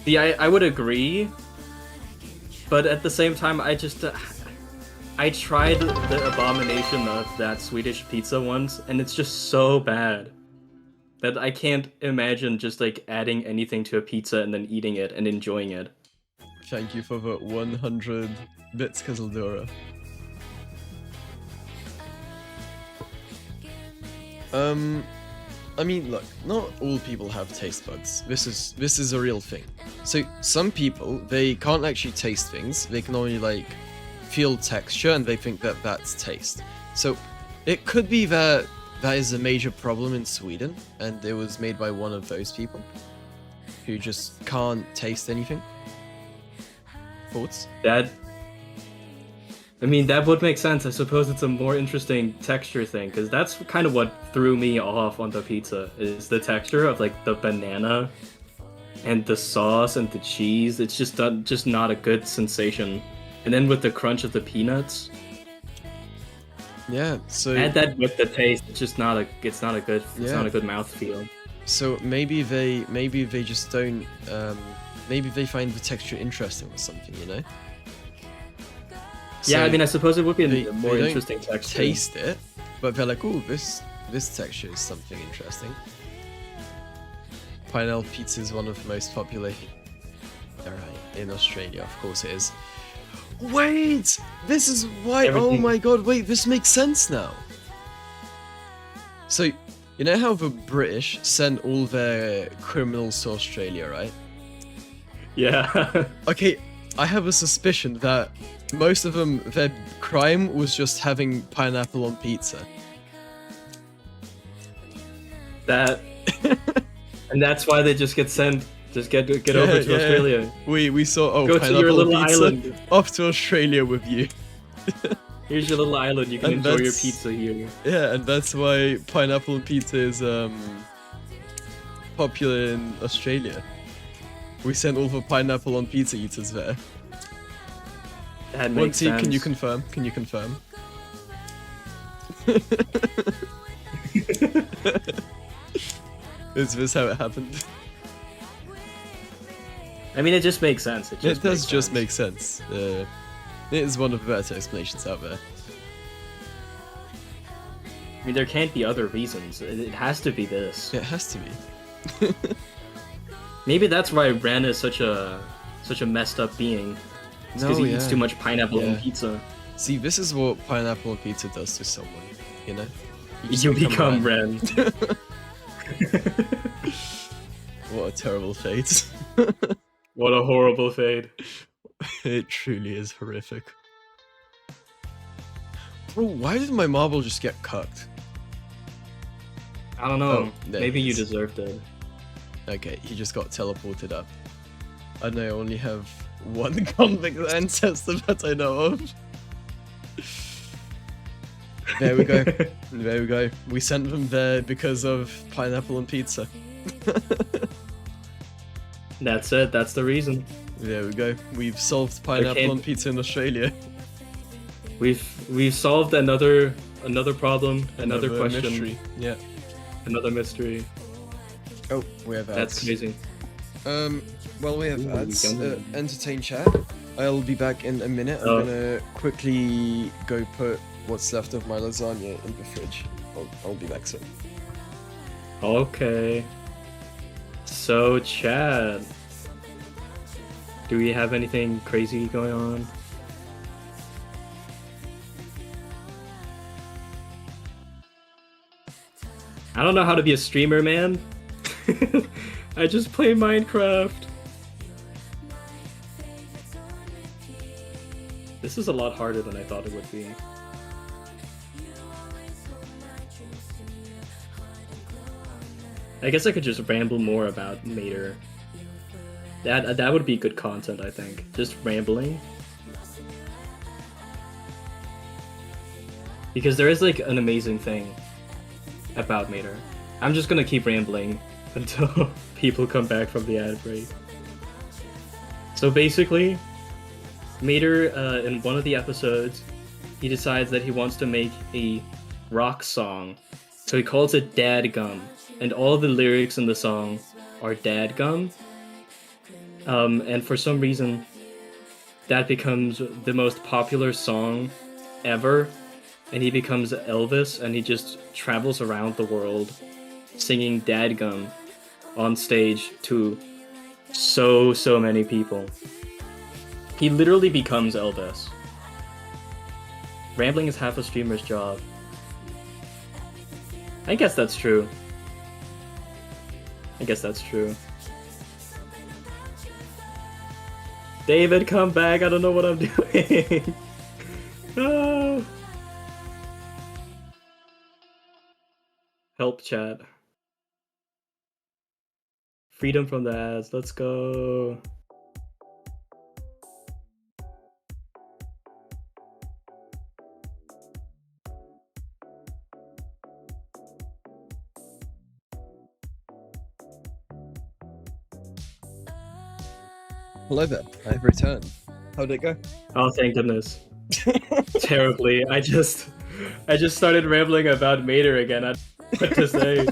Speaker 13: Yeah, I would agree, but at the same time, I tried the abomination of that Swedish pizza once, and it's just so bad that I can't imagine just like adding anything to a pizza and then eating it and enjoying it.
Speaker 3: Thank you for the 100 bits, Kazaldora. I mean, look, not all people have taste buds. This is a real thing. So some people, they can't actually taste things. They can only like feel texture, and they think that that's taste. So it could be that that is a major problem in Sweden, and it was made by one of those people who just can't taste anything. Thoughts?
Speaker 13: I mean, that would make sense. I suppose it's a more interesting texture thing, because that's kind of what threw me off on the pizza, is the texture of like the banana and the sauce and the cheese. It's just not a good sensation. And then with the crunch of the peanuts.
Speaker 3: Yeah, so
Speaker 13: add that with the taste. It's not a good mouthfeel.
Speaker 3: So maybe they just don't maybe they find the texture interesting or something, you know?
Speaker 13: Yeah,
Speaker 3: So
Speaker 13: I mean, I suppose it would be a more
Speaker 3: they don't
Speaker 13: interesting texture.
Speaker 3: Taste it, but they're like, "Oh, this texture is something interesting." Pineapple pizza is one of the most popular. Alright, in Australia, of course it is. Wait, this is why. Oh my god! Wait, this makes sense now. So, you know how the British sent all their criminals to Australia, right?
Speaker 13: Yeah.
Speaker 3: Okay, I have a suspicion that most of them, their crime was just having pineapple on pizza.
Speaker 13: And that's why they just get sent. Just get over to Australia.
Speaker 3: We saw
Speaker 13: Go to
Speaker 3: pineapple
Speaker 13: your little
Speaker 3: on pizza.
Speaker 13: island.
Speaker 3: Off to Australia with you.
Speaker 13: Here's your little island. You can
Speaker 3: And
Speaker 13: enjoy your
Speaker 3: that's-
Speaker 13: pizza here.
Speaker 3: Yeah, and that's why pineapple on pizza is popular in Australia. We sent all the pineapple on pizza eaters there.
Speaker 13: That makes
Speaker 3: Monty,
Speaker 13: sense.
Speaker 3: can you confirm? Can you confirm? Is this how it happened?
Speaker 13: I mean, it just makes sense.
Speaker 3: It does just make sense. It is one of the better explanations out there.
Speaker 13: I mean, there can't be other reasons. It has to be this.
Speaker 3: It has to be.
Speaker 13: Maybe that's why Ren is such a messed up being. It's because he eats too much pineapple on pizza.
Speaker 3: See, this is what pineapple on pizza does to someone, you know? just
Speaker 13: You become Ren.
Speaker 3: What a terrible fate.
Speaker 13: What a horrible fate.
Speaker 3: It truly is horrific. Bro, why did my marble just get cucked?
Speaker 13: I don't know.
Speaker 3: Oh, there
Speaker 13: Maybe
Speaker 3: it
Speaker 13: you
Speaker 3: is.
Speaker 13: deserved it.
Speaker 3: Okay, he just got teleported up. And I only have one convict ancestor that I know of. There we go. There we go. We sent them there because of pineapple and pizza.
Speaker 13: That's it. That's the reason.
Speaker 3: There we go. We've solved pineapple on pizza in Australia.
Speaker 13: We've solved another problem, another question.
Speaker 3: Mystery. Yeah.
Speaker 13: Another mystery.
Speaker 3: Oh, we have ads.
Speaker 13: That's crazy.
Speaker 3: Well, we have
Speaker 13: Ooh,
Speaker 3: ads.
Speaker 13: yummy.
Speaker 3: Entertain chat. I'll be back in a minute. I'm gonna quickly go put what's left of my lasagna in the fridge. I'll be back soon.
Speaker 13: Okay. So, Chad, do we have anything crazy going on? I don't know how to be a streamer, man. I just play Minecraft. This is a lot harder than I thought it would be. I guess I could just ramble more about Mater. That would be good content, I think. Just rambling. Because there is like an amazing thing about Mater. I'm just gonna keep rambling until people come back from the ad break. So basically, Mater, in one of the episodes, he decides that he wants to make a rock song. So he calls it Dadgum. And all the lyrics in the song are Dadgum. And for some reason, that becomes the most popular song ever. And he becomes Elvis, and he just travels around the world singing Dadgum on stage to so many people. He literally becomes Elvis. Rambling is half a streamer's job. I guess that's true. I guess that's true. David, come back! I don't know what I'm doing. Ah. Help chat. Freedom from the ads. Let's go.
Speaker 3: Hello there, I've returned. How'd it go?
Speaker 13: Oh, thank goodness. Terribly. I just started rambling about Mater again. I don't know what to say.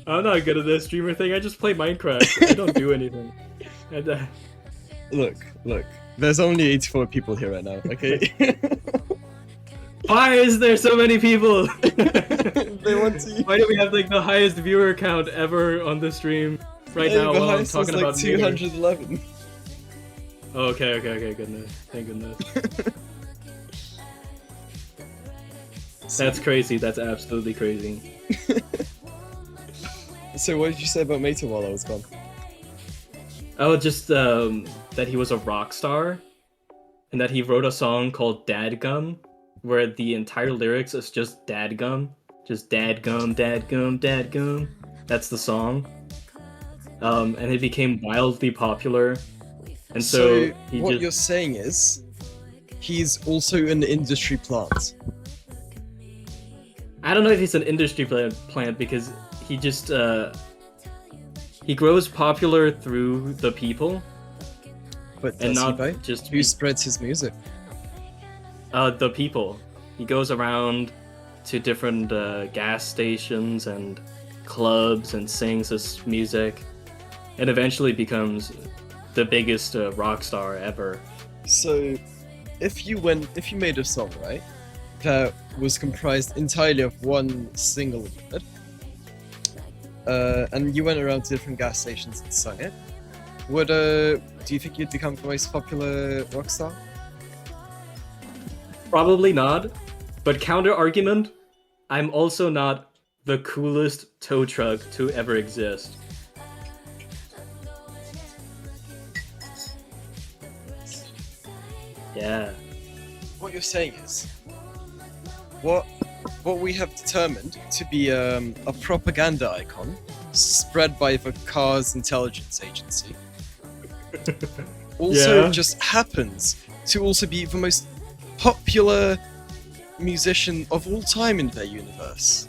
Speaker 13: I'm not good at this streamer thing. I just play Minecraft. I don't do anything. And,
Speaker 3: Look. There's only 84 people here right now, okay?
Speaker 13: why is there so many people?
Speaker 3: They want to.
Speaker 13: Why do we have like the highest viewer count ever on the stream right now
Speaker 3: the
Speaker 13: while I'm
Speaker 3: highest
Speaker 13: talking
Speaker 3: was
Speaker 13: about
Speaker 3: like
Speaker 13: Mater?
Speaker 3: 211.
Speaker 13: Oh, okay, goodness. Thank goodness. That's crazy. That's absolutely crazy.
Speaker 3: So what did you say about Mater while I was gone?
Speaker 13: Oh, just that he was a rock star, and that he wrote a song called Dadgum, where the entire lyrics is just Dadgum. Just Dadgum, Dadgum, Dadgum. That's the song. And it became wildly popular. And so he
Speaker 3: what
Speaker 13: just...
Speaker 3: you're saying is, he's also an industry plant.
Speaker 13: I don't know if he's an industry plant because he just he grows popular through the people,
Speaker 3: But
Speaker 13: and
Speaker 3: does he,
Speaker 13: not
Speaker 3: though?
Speaker 13: just
Speaker 3: Who spreads his music?
Speaker 13: the people. He goes around to different gas stations and clubs and sings his music, and eventually becomes the biggest rock star ever.
Speaker 3: So, if you made a song, right, that was comprised entirely of one single word, and you went around to different gas stations and sung it, would do you think you'd become the most popular rock star?
Speaker 13: Probably not, but counter argument, I'm also not the coolest tow truck to ever exist. Yeah.
Speaker 3: What you're saying is, what we have determined to be a propaganda icon spread by the Cars Intelligence Agency also just happens to also be the most popular musician of all time in their universe,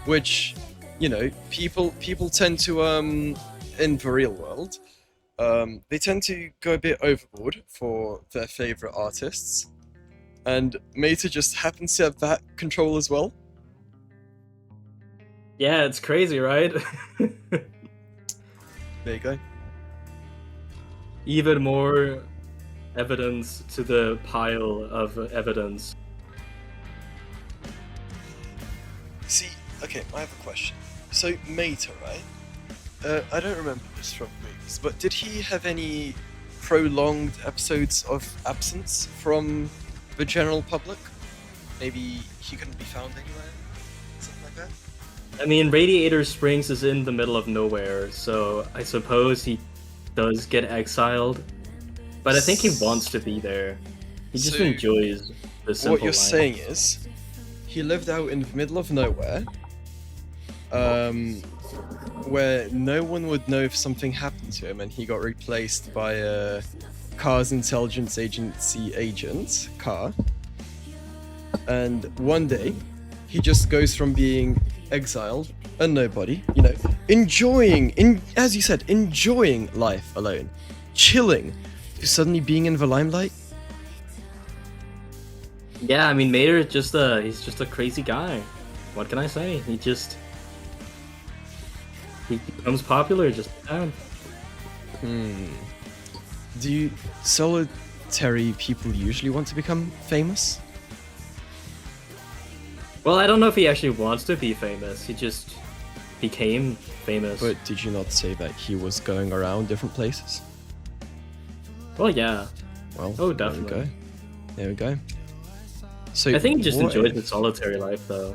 Speaker 3: which, you know, people tend to in the real world, they tend to go a bit overboard for their favorite artists, and Mater just happens to have that control as well.
Speaker 13: Yeah, it's crazy, right?
Speaker 3: There you go.
Speaker 13: Even more evidence to the pile of evidence.
Speaker 3: See, okay, I have a question. So, Mater, right? I don't remember this from movies, but did he have any prolonged episodes of absence from the general public? Maybe he couldn't be found anywhere? Something like that?
Speaker 13: I mean, Radiator Springs is in the middle of nowhere, so I suppose he does get exiled. But I think he wants to be there. He just enjoys the simple
Speaker 3: What you're
Speaker 13: life.
Speaker 3: saying is, he lived out in the middle of nowhere, where no one would know if something happened to him, and he got replaced by a Cars Intelligence Agency agent, Car. And one day, he just goes from being exiled, a nobody, you know, as you said, enjoying life alone, chilling, to suddenly being in the limelight.
Speaker 13: Yeah, I mean, Mater is he's just a crazy guy. What can I say? He becomes popular just now.
Speaker 3: Do solitary people usually want to become famous?
Speaker 13: Well, I don't know if he actually wants to be famous. He just became famous.
Speaker 3: But did you not say that he was going around different places?
Speaker 13: Well, yeah.
Speaker 3: Well,
Speaker 13: oh, definitely.
Speaker 3: There we go. So
Speaker 13: I think he just enjoys the solitary life, though.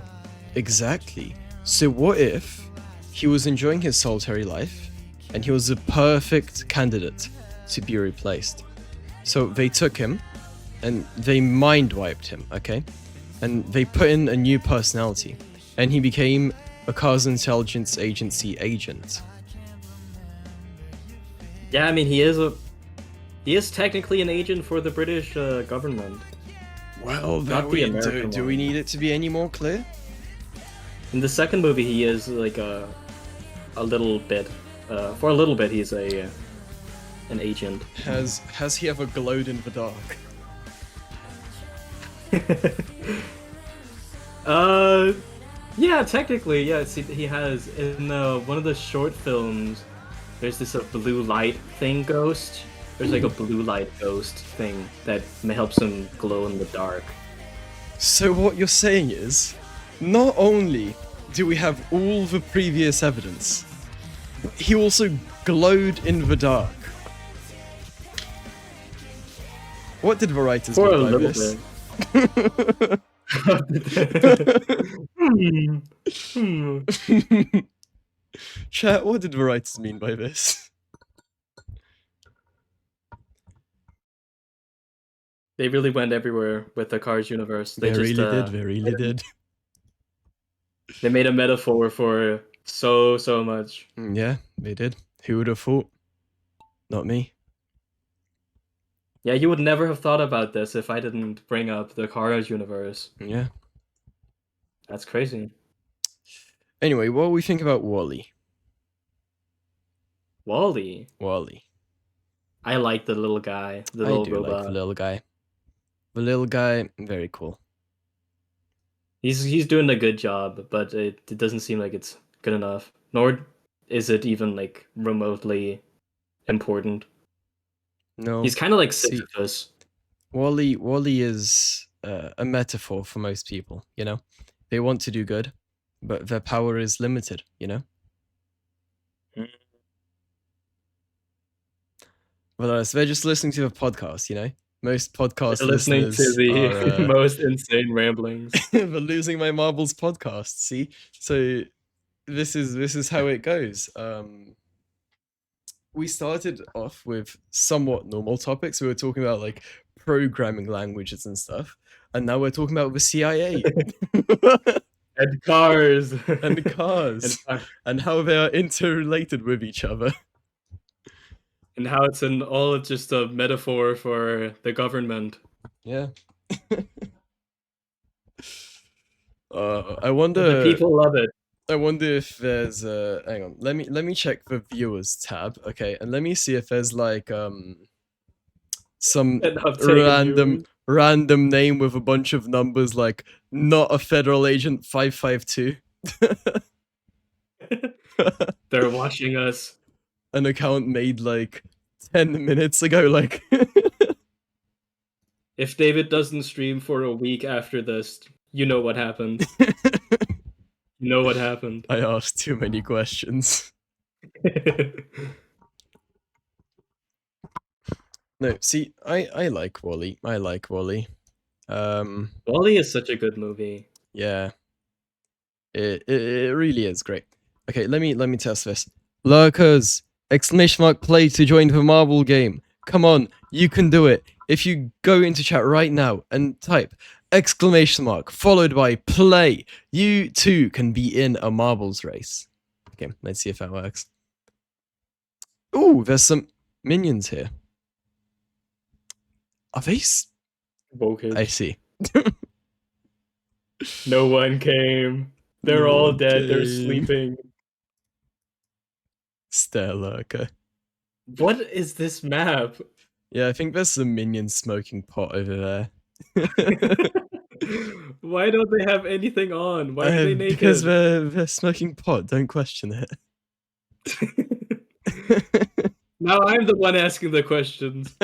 Speaker 3: Exactly. So what if he was enjoying his solitary life, and he was a perfect candidate to be replaced. So they took him, and they mind wiped him, okay? And they put in a new personality, and he became a Cars Intelligence Agency agent.
Speaker 13: Yeah, I mean, he is technically an agent for the British government.
Speaker 3: Well,
Speaker 13: Not the American
Speaker 3: do we need it to be any more clear?
Speaker 13: In the second movie, he is like a little bit. For a little bit, he's an agent.
Speaker 3: Has he ever glowed in the dark?
Speaker 13: Yeah, technically, yeah. See, he has in one of the short films. There's this blue light thing ghost. There's like a blue light ghost thing that helps him glow in the dark.
Speaker 3: So what you're saying is, not only do we have all the previous evidence, but he also glowed in the dark. What did the writers
Speaker 13: For
Speaker 3: mean
Speaker 13: a
Speaker 3: by
Speaker 13: little
Speaker 3: this? Chat, what did the writers mean by this?
Speaker 13: They really went everywhere with the Cars universe. They
Speaker 3: They
Speaker 13: just,
Speaker 3: really did.
Speaker 13: They made a metaphor for so much.
Speaker 3: Yeah, they did. Who would have thought? Not me.
Speaker 13: Yeah, you would never have thought about this if I didn't bring up the Cars universe.
Speaker 3: Yeah.
Speaker 13: That's crazy.
Speaker 3: Anyway, what do we think about Wall-E?
Speaker 13: Wall-E.
Speaker 3: Wall-E.
Speaker 13: I like the little guy, the
Speaker 3: I
Speaker 13: little
Speaker 3: do
Speaker 13: robot.
Speaker 3: like the little guy. The little guy, very cool.
Speaker 13: He's doing a good job, but it doesn't seem like it's good enough. Nor is it even like remotely important.
Speaker 3: No.
Speaker 13: He's kind of like
Speaker 3: See,
Speaker 13: Sisyphus.
Speaker 3: Wall-E is a metaphor for most people, you know? They want to do good, but their power is limited, you know? Well, so they're just listening to a podcast, you know? Most podcast
Speaker 13: They're listening to
Speaker 3: listeners
Speaker 13: the
Speaker 3: are,
Speaker 13: most insane ramblings.
Speaker 3: they're losing my marbles podcast, see? So this is how it goes. We started off with somewhat normal topics. We were talking about like programming languages and stuff, and now we're talking about the CIA
Speaker 13: and cars
Speaker 3: and cars and how they are interrelated with each other.
Speaker 13: And how it's all just a metaphor for the government.
Speaker 3: Yeah. I wonder.
Speaker 13: The people love it.
Speaker 3: I wonder if there's hang on. Let me check the viewers tab, okay, and let me see if there's like some random name with a bunch of numbers like not a federal agent 552.
Speaker 13: They're watching us.
Speaker 3: An account made like 10 minutes ago, like.
Speaker 13: If David doesn't stream for a week after this, you know what happened. You know what happened.
Speaker 3: I asked too many questions. No, see, I like Wall-E. I like Wall-E.
Speaker 13: Wall-E is such a good movie.
Speaker 3: Yeah. It really is great. Okay, let me test this. Lurkers! Exclamation mark play to join the marble game. Come on, you can do it. If you go into chat right now and type exclamation mark followed by play, you too can be in a marbles race. Okay, let's see if that works. Ooh, there's some minions here. Are they?
Speaker 13: Woken.
Speaker 3: I see.
Speaker 13: No one came. They're
Speaker 3: No
Speaker 13: all
Speaker 3: one
Speaker 13: dead. They're
Speaker 3: came.
Speaker 13: sleeping.
Speaker 3: Lurker.
Speaker 13: What is this map?
Speaker 3: Yeah, I think there's some minions smoking pot over there.
Speaker 13: Why don't they have anything on? Why are they naked?
Speaker 3: Because they're smoking pot. Don't question it.
Speaker 13: Now I'm the one asking the questions.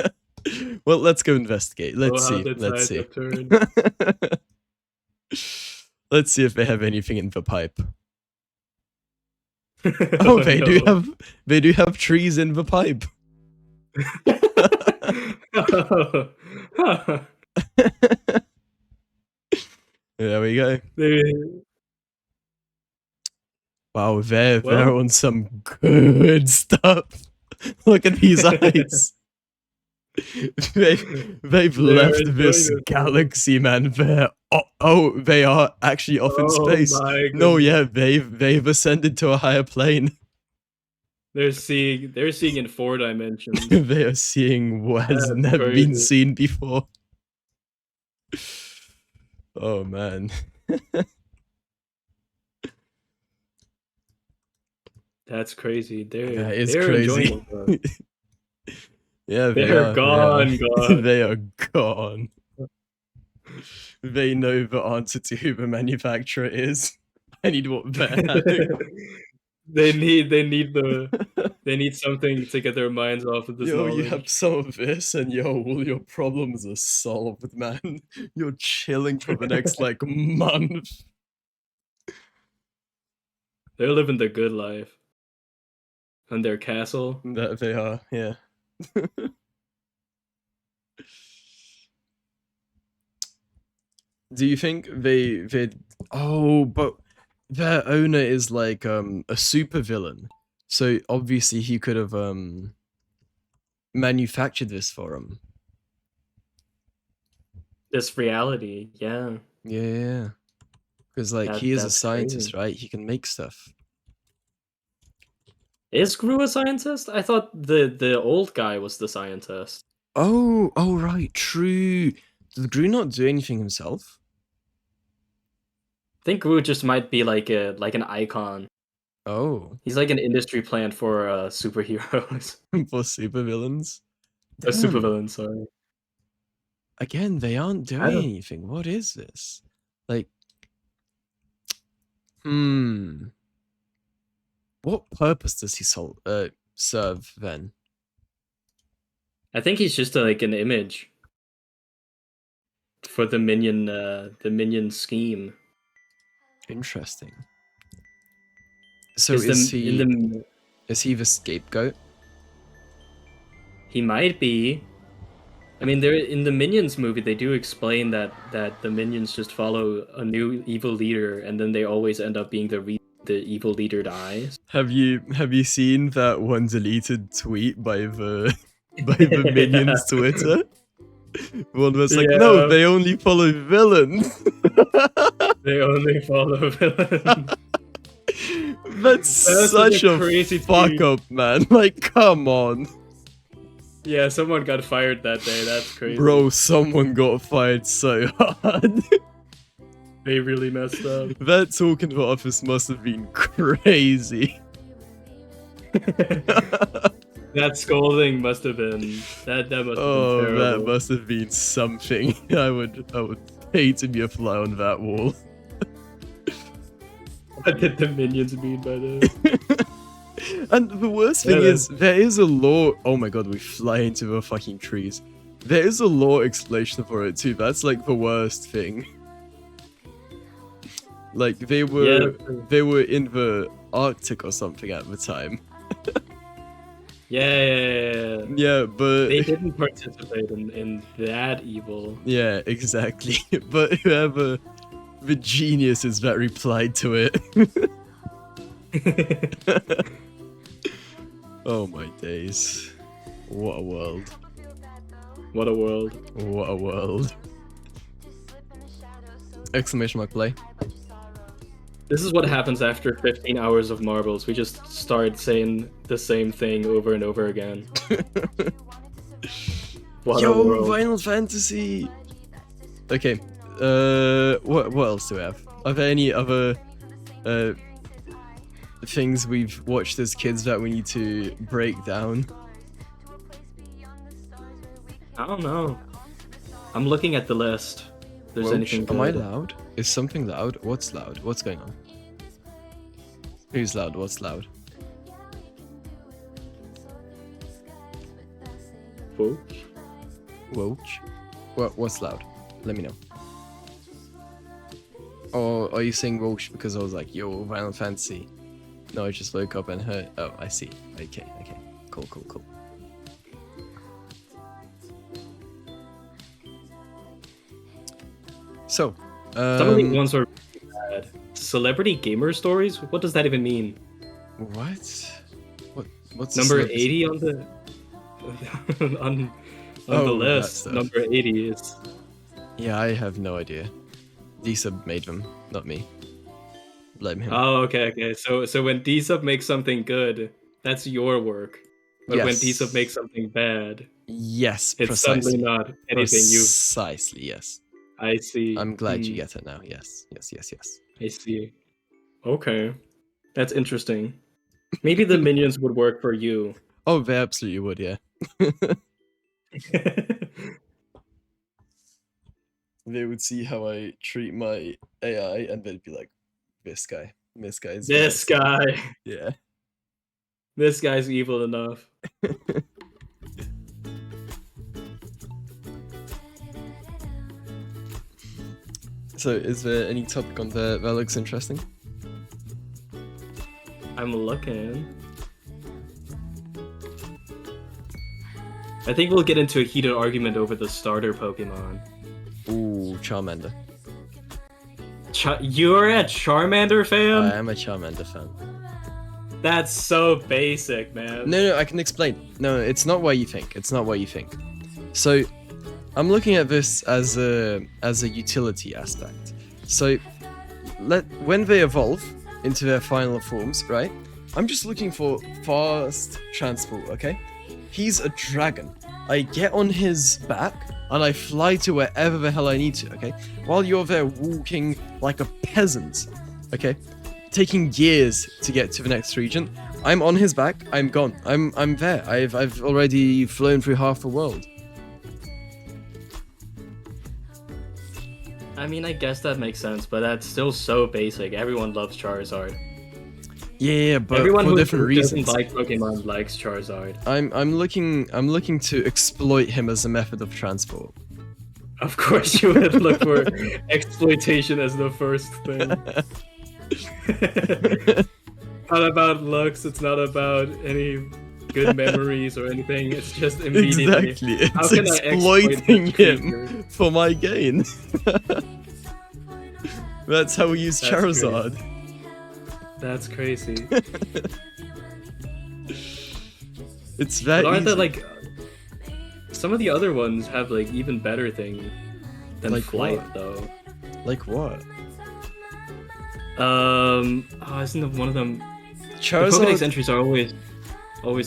Speaker 3: Well, let's go investigate. Let's
Speaker 13: how
Speaker 3: see.
Speaker 13: did
Speaker 3: Let's
Speaker 13: Side
Speaker 3: see.
Speaker 13: upturn?
Speaker 3: Let's see if they have anything in the pipe. Oh, they do
Speaker 13: no.
Speaker 3: have. They do have trees in the pipe. There we go. Wow, they're
Speaker 13: Well-
Speaker 3: on some good stuff. Look at these eyes. They've
Speaker 13: They're
Speaker 3: left
Speaker 13: enjoying
Speaker 3: this
Speaker 13: it.
Speaker 3: galaxy, man. They are actually off in
Speaker 13: Oh
Speaker 3: space.
Speaker 13: my
Speaker 3: No,
Speaker 13: goodness.
Speaker 3: yeah, they've ascended to a higher plane.
Speaker 13: They're seeing in 4 dimensions.
Speaker 3: They are seeing what has
Speaker 13: That's
Speaker 3: never been
Speaker 13: crazy.
Speaker 3: seen before. Oh man.
Speaker 13: That's crazy.
Speaker 3: That is
Speaker 13: they're
Speaker 3: crazy.
Speaker 13: enjoying themselves.
Speaker 3: Yeah,
Speaker 13: They're gone.
Speaker 3: They are gone. They know the answer to who the manufacturer is. I need what they're having.
Speaker 13: They need something to get their minds off of this
Speaker 3: Yo, you
Speaker 13: knowledge.
Speaker 3: have some of this, and yo, all your problems are solved, man. You're chilling for the next like month.
Speaker 13: They're living the good life. On their castle.
Speaker 3: That they are, yeah. Do you think they oh, but their owner is like a super villain, so obviously he could have manufactured this for him.
Speaker 13: This reality, yeah.
Speaker 3: Yeah, because like he is a
Speaker 13: That's
Speaker 3: scientist,
Speaker 13: crazy.
Speaker 3: right? He can make stuff.
Speaker 13: Is Gru a scientist? I thought the old guy was the scientist.
Speaker 3: Oh, right, true. Did Gru not do anything himself?
Speaker 13: I think Gru just might be like an icon.
Speaker 3: Oh,
Speaker 13: He's like an industry plant for superheroes.
Speaker 3: for supervillains.
Speaker 13: A supervillain, sorry.
Speaker 3: Again, they aren't
Speaker 13: I
Speaker 3: doing
Speaker 13: don't-
Speaker 3: anything. What is this? Like, what purpose does he serve then?
Speaker 13: I think he's just like an image for the minion scheme.
Speaker 3: Interesting. So
Speaker 13: Is
Speaker 3: is
Speaker 13: the-
Speaker 3: he
Speaker 13: in the-
Speaker 3: is he the scapegoat?
Speaker 13: He might be. I mean, there in the Minions movie, they do explain that the Minions just follow a new evil leader, and then they always end up being the evil leader dies.
Speaker 3: Have you seen that one deleted tweet by the Minions Twitter? One was like, no,
Speaker 13: Yeah.
Speaker 3: they only follow villains.
Speaker 13: They only follow villains.
Speaker 3: That's such a
Speaker 13: crazy
Speaker 3: fuck
Speaker 13: tweet.
Speaker 3: up, man. Like, come on.
Speaker 13: Yeah, someone got fired that day. That's crazy.
Speaker 3: Bro, someone got fired so hard.
Speaker 13: They really messed up.
Speaker 3: That talk in the office must have been crazy.
Speaker 13: That scolding must have been that must have been
Speaker 3: Oh,
Speaker 13: terrible.
Speaker 3: that must have been something. I would pay to be a fly on that wall.
Speaker 13: What did the Minions mean by that?
Speaker 3: And the worst thing
Speaker 13: Yeah,
Speaker 3: is, there is a law. Oh my god, we fly into the fucking trees. There is a law explanation for it too. That's like the worst thing. Like they were in the Arctic or something at the time.
Speaker 13: Yeah.
Speaker 3: Yeah, but
Speaker 13: They didn't participate in that evil.
Speaker 3: yeah, exactly. But whoever the genius is that replied to it. Oh my days. What a world.
Speaker 13: What a world.
Speaker 3: What a world. Exclamation mark play.
Speaker 13: This is what happens after 15 hours of marbles. We just start saying the same thing over and over again. What a
Speaker 3: Yo,
Speaker 13: world.
Speaker 3: Final Fantasy! Okay, what else do we have? Are there any other things we've watched as kids that we need to break down?
Speaker 13: I don't know. I'm looking at the list. If there's
Speaker 3: Welch,
Speaker 13: anything
Speaker 3: am I
Speaker 13: good.
Speaker 3: loud? Is something loud? What's loud? What's going on? Who's loud? What's loud?
Speaker 13: Welch?
Speaker 3: Welch? What's loud? Let me know. Or are you saying Welch because I was like, yo, Final Fantasy? No, I just woke up and heard. Oh, I see. Okay. Cool. So,
Speaker 13: Some of these ones are bad. Celebrity gamer stories? What does that even mean?
Speaker 3: What? What's
Speaker 13: number
Speaker 3: the
Speaker 13: 80 on the on the
Speaker 3: that
Speaker 13: list?
Speaker 3: stuff.
Speaker 13: Number 80 is.
Speaker 3: Yeah, I have no idea. D-Sub made them, not me. Blame him.
Speaker 13: Oh, okay. So when D-Sub makes something good, that's your work. But when
Speaker 3: Yes.
Speaker 13: D-Sub makes something bad,
Speaker 3: Yes,
Speaker 13: it's
Speaker 3: precisely.
Speaker 13: suddenly not anything you.
Speaker 3: Precisely, yes.
Speaker 13: I see.
Speaker 3: I'm glad you get it now. Yes.
Speaker 13: I see. Okay, that's interesting. Maybe the minions would work for you.
Speaker 3: Oh, they absolutely would, yeah. They would see how I treat my AI and they'd be like, this guy is
Speaker 13: This guy.
Speaker 3: Yeah.
Speaker 13: This guy's evil enough.
Speaker 3: So, is there any topic on there that looks interesting?
Speaker 13: I'm looking. I think we'll get into a heated argument over the starter Pokemon.
Speaker 3: Ooh, Charmander.
Speaker 13: You're a Charmander fan?
Speaker 3: I am a Charmander fan.
Speaker 13: That's so basic, man.
Speaker 3: No, I can explain. No, it's not what you think. It's not what you think. So, I'm looking at this as a utility aspect. So, when they evolve into their final forms, right? I'm just looking for fast transport, okay? He's a dragon. I get on his back and I fly to wherever the hell I need to, okay? While you're there walking like a peasant, okay? Taking years to get to the next region. I'm on his back, I'm gone. I'm there. I've already flown through half the world.
Speaker 13: I mean, I guess that makes sense, but that's still so basic. Everyone loves Charizard.
Speaker 3: Yeah, but
Speaker 13: everyone
Speaker 3: for
Speaker 13: who
Speaker 3: different
Speaker 13: doesn't
Speaker 3: reasons.
Speaker 13: like Pokemon likes Charizard.
Speaker 3: I'm looking to exploit him as a method of transport.
Speaker 13: Of course, you would look for exploitation as the first thing. Not about looks. It's not about any good memories or anything. It's just immediately.
Speaker 3: Exactly.
Speaker 13: How
Speaker 3: It's
Speaker 13: can I
Speaker 3: exploiting
Speaker 13: exploit this
Speaker 3: him
Speaker 13: creature?
Speaker 3: for my gain. That's how we use
Speaker 13: That's
Speaker 3: Charizard.
Speaker 13: That's crazy.
Speaker 3: It's that
Speaker 13: But aren't
Speaker 3: easy.
Speaker 13: there like some of the other ones have like even better thing than
Speaker 3: Like
Speaker 13: flight
Speaker 3: what?
Speaker 13: though?
Speaker 3: Like what?
Speaker 13: Isn't one of them?
Speaker 3: Charizard-
Speaker 13: The Pokédex entries are always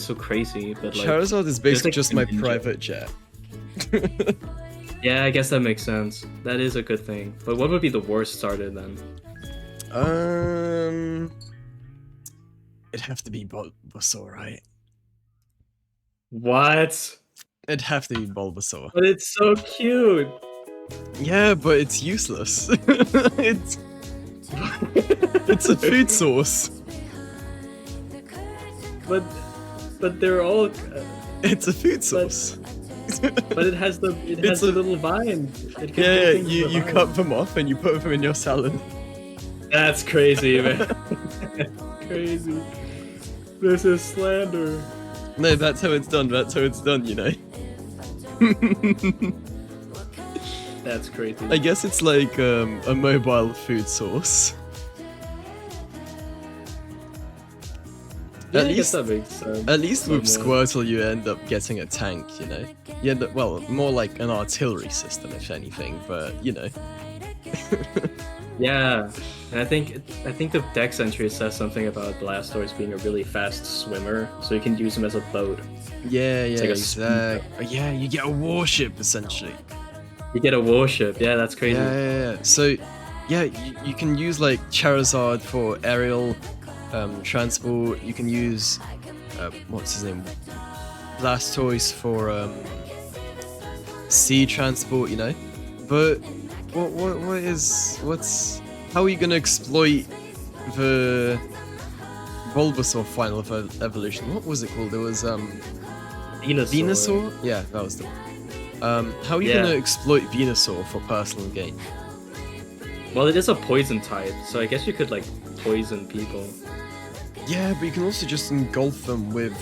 Speaker 13: so crazy, but like
Speaker 3: Charizard is
Speaker 13: there's,
Speaker 3: basically
Speaker 13: like,
Speaker 3: just
Speaker 13: a
Speaker 3: my
Speaker 13: ninja.
Speaker 3: private jet.
Speaker 13: Yeah, I guess that makes sense. That is a good thing. But what would be the worst starter then?
Speaker 3: It'd have to be Bulbasaur, right?
Speaker 13: What?
Speaker 3: It'd have to be Bulbasaur.
Speaker 13: But it's so cute.
Speaker 3: Yeah, but it's useless. it's a food source.
Speaker 13: But they're all.
Speaker 3: It's a food source.
Speaker 13: But it has the
Speaker 3: It's a-
Speaker 13: little vine. It can
Speaker 3: Yeah,
Speaker 13: do things
Speaker 3: you
Speaker 13: with the
Speaker 3: you
Speaker 13: vine.
Speaker 3: cut them off and you put them in your salad.
Speaker 13: That's crazy, man. Crazy. This is slander.
Speaker 3: No, that's how it's done. That's how it's done, you know.
Speaker 13: That's crazy.
Speaker 3: I guess it's like a mobile food source.
Speaker 13: Yeah, I guess that makes sense.
Speaker 3: At least with
Speaker 13: Somewhat.
Speaker 3: Squirtle, you end up getting a tank, you know. You end up, well, more like an artillery system, if anything. But you know.
Speaker 13: Yeah, and I think the Dex entry says something about Blastoise being a really fast swimmer, so you can use him as a boat.
Speaker 3: Yeah,
Speaker 13: It's
Speaker 3: yeah,
Speaker 13: like a
Speaker 3: exactly. Yeah, you get a warship essentially.
Speaker 13: You get a warship. Yeah, that's crazy.
Speaker 3: Yeah. So, yeah, you can use like Charizard for aerial transport. You can use what's his name, Blastoise for sea transport. You know, but how are you gonna exploit the Bulbasaur final evolution? What was it called? It was
Speaker 13: Venusaur.
Speaker 3: Venusaur? Yeah, that was the one. How are you
Speaker 13: Yeah.
Speaker 3: gonna exploit Venusaur for personal gain?
Speaker 13: Well, it is a poison type, so I guess you could like poison people.
Speaker 3: Yeah, but you can also just engulf them with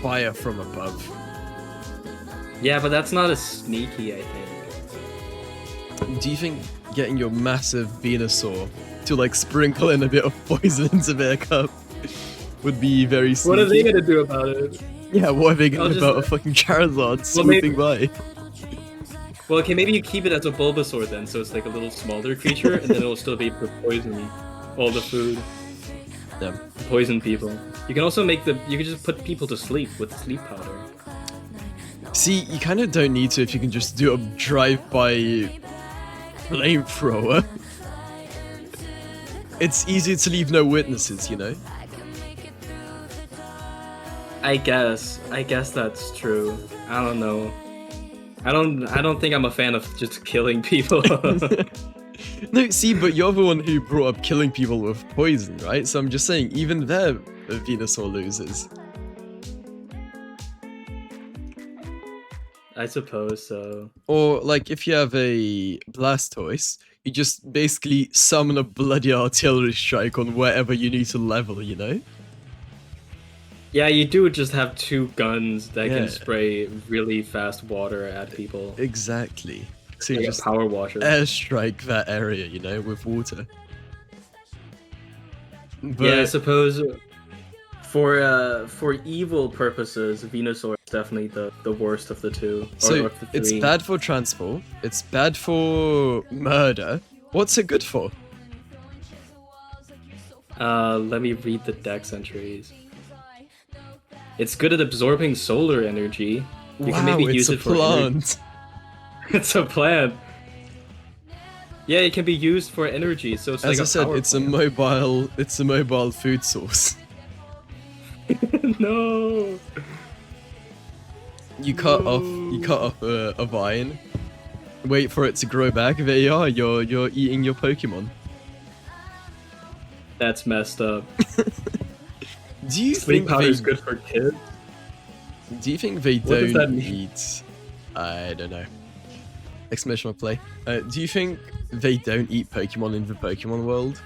Speaker 3: fire from above.
Speaker 13: Yeah, but that's not as sneaky, I think.
Speaker 3: Do you think getting your massive Venusaur to like sprinkle in a bit of poison into their cup would be very sneaky?
Speaker 13: What are they gonna do about it?
Speaker 3: Yeah, what are they gonna
Speaker 13: I'll
Speaker 3: do
Speaker 13: just-
Speaker 3: about a fucking Charizard
Speaker 13: Well, maybe-
Speaker 3: swooping by?
Speaker 13: Well, okay, maybe you keep it as a Bulbasaur then, so it's like a little smaller creature, and then it'll still be able to poison all the food.
Speaker 3: Yeah.
Speaker 13: Poison people. You can also make you can just put people to sleep with sleep powder.
Speaker 3: See, you kind of don't need to if you can just do a drive-by flamethrower. It's easier to leave no witnesses, you know?
Speaker 13: I guess that's true. I don't know. I don't think I'm a fan of just killing people.
Speaker 3: No, see, but you're the one who brought up killing people with poison, right? So I'm just saying, even there, Venusaur loses.
Speaker 13: I suppose so.
Speaker 3: Or, like, if you have a Blastoise, you just basically summon a bloody artillery strike on wherever you need to level, you know?
Speaker 13: Yeah, you do just have two guns that
Speaker 3: Yeah.
Speaker 13: can spray really fast water at people.
Speaker 3: Exactly. So you
Speaker 13: Like a
Speaker 3: just
Speaker 13: power washer.
Speaker 3: airstrike that area, you know, with water. But
Speaker 13: Yeah, I suppose for evil purposes, Venusaur is definitely the worst of the two. Or
Speaker 3: so
Speaker 13: of the
Speaker 3: it's
Speaker 13: three.
Speaker 3: bad for transport, it's bad for murder. What's it good for?
Speaker 13: Let me read the dex entries. It's good at absorbing solar energy. You can maybe
Speaker 3: Wow,
Speaker 13: use
Speaker 3: it's
Speaker 13: it
Speaker 3: a
Speaker 13: for
Speaker 3: plant.
Speaker 13: It's a plant. Yeah, it can be used for energy, so it's
Speaker 3: As
Speaker 13: like
Speaker 3: I
Speaker 13: a
Speaker 3: said,
Speaker 13: power
Speaker 3: it's a mobile food source.
Speaker 13: plant. No.
Speaker 3: You cut off a vine, wait for it to grow back. There you are. You're eating your Pokemon.
Speaker 13: That's messed up.
Speaker 3: Do you
Speaker 13: Sleep
Speaker 3: think
Speaker 13: powder
Speaker 3: they
Speaker 13: is good for kids?
Speaker 3: Do you think they
Speaker 13: What does that
Speaker 3: don't
Speaker 13: mean?
Speaker 3: eat? I don't know. Exclamation mark play. Do you think they don't eat Pokemon in the Pokemon world?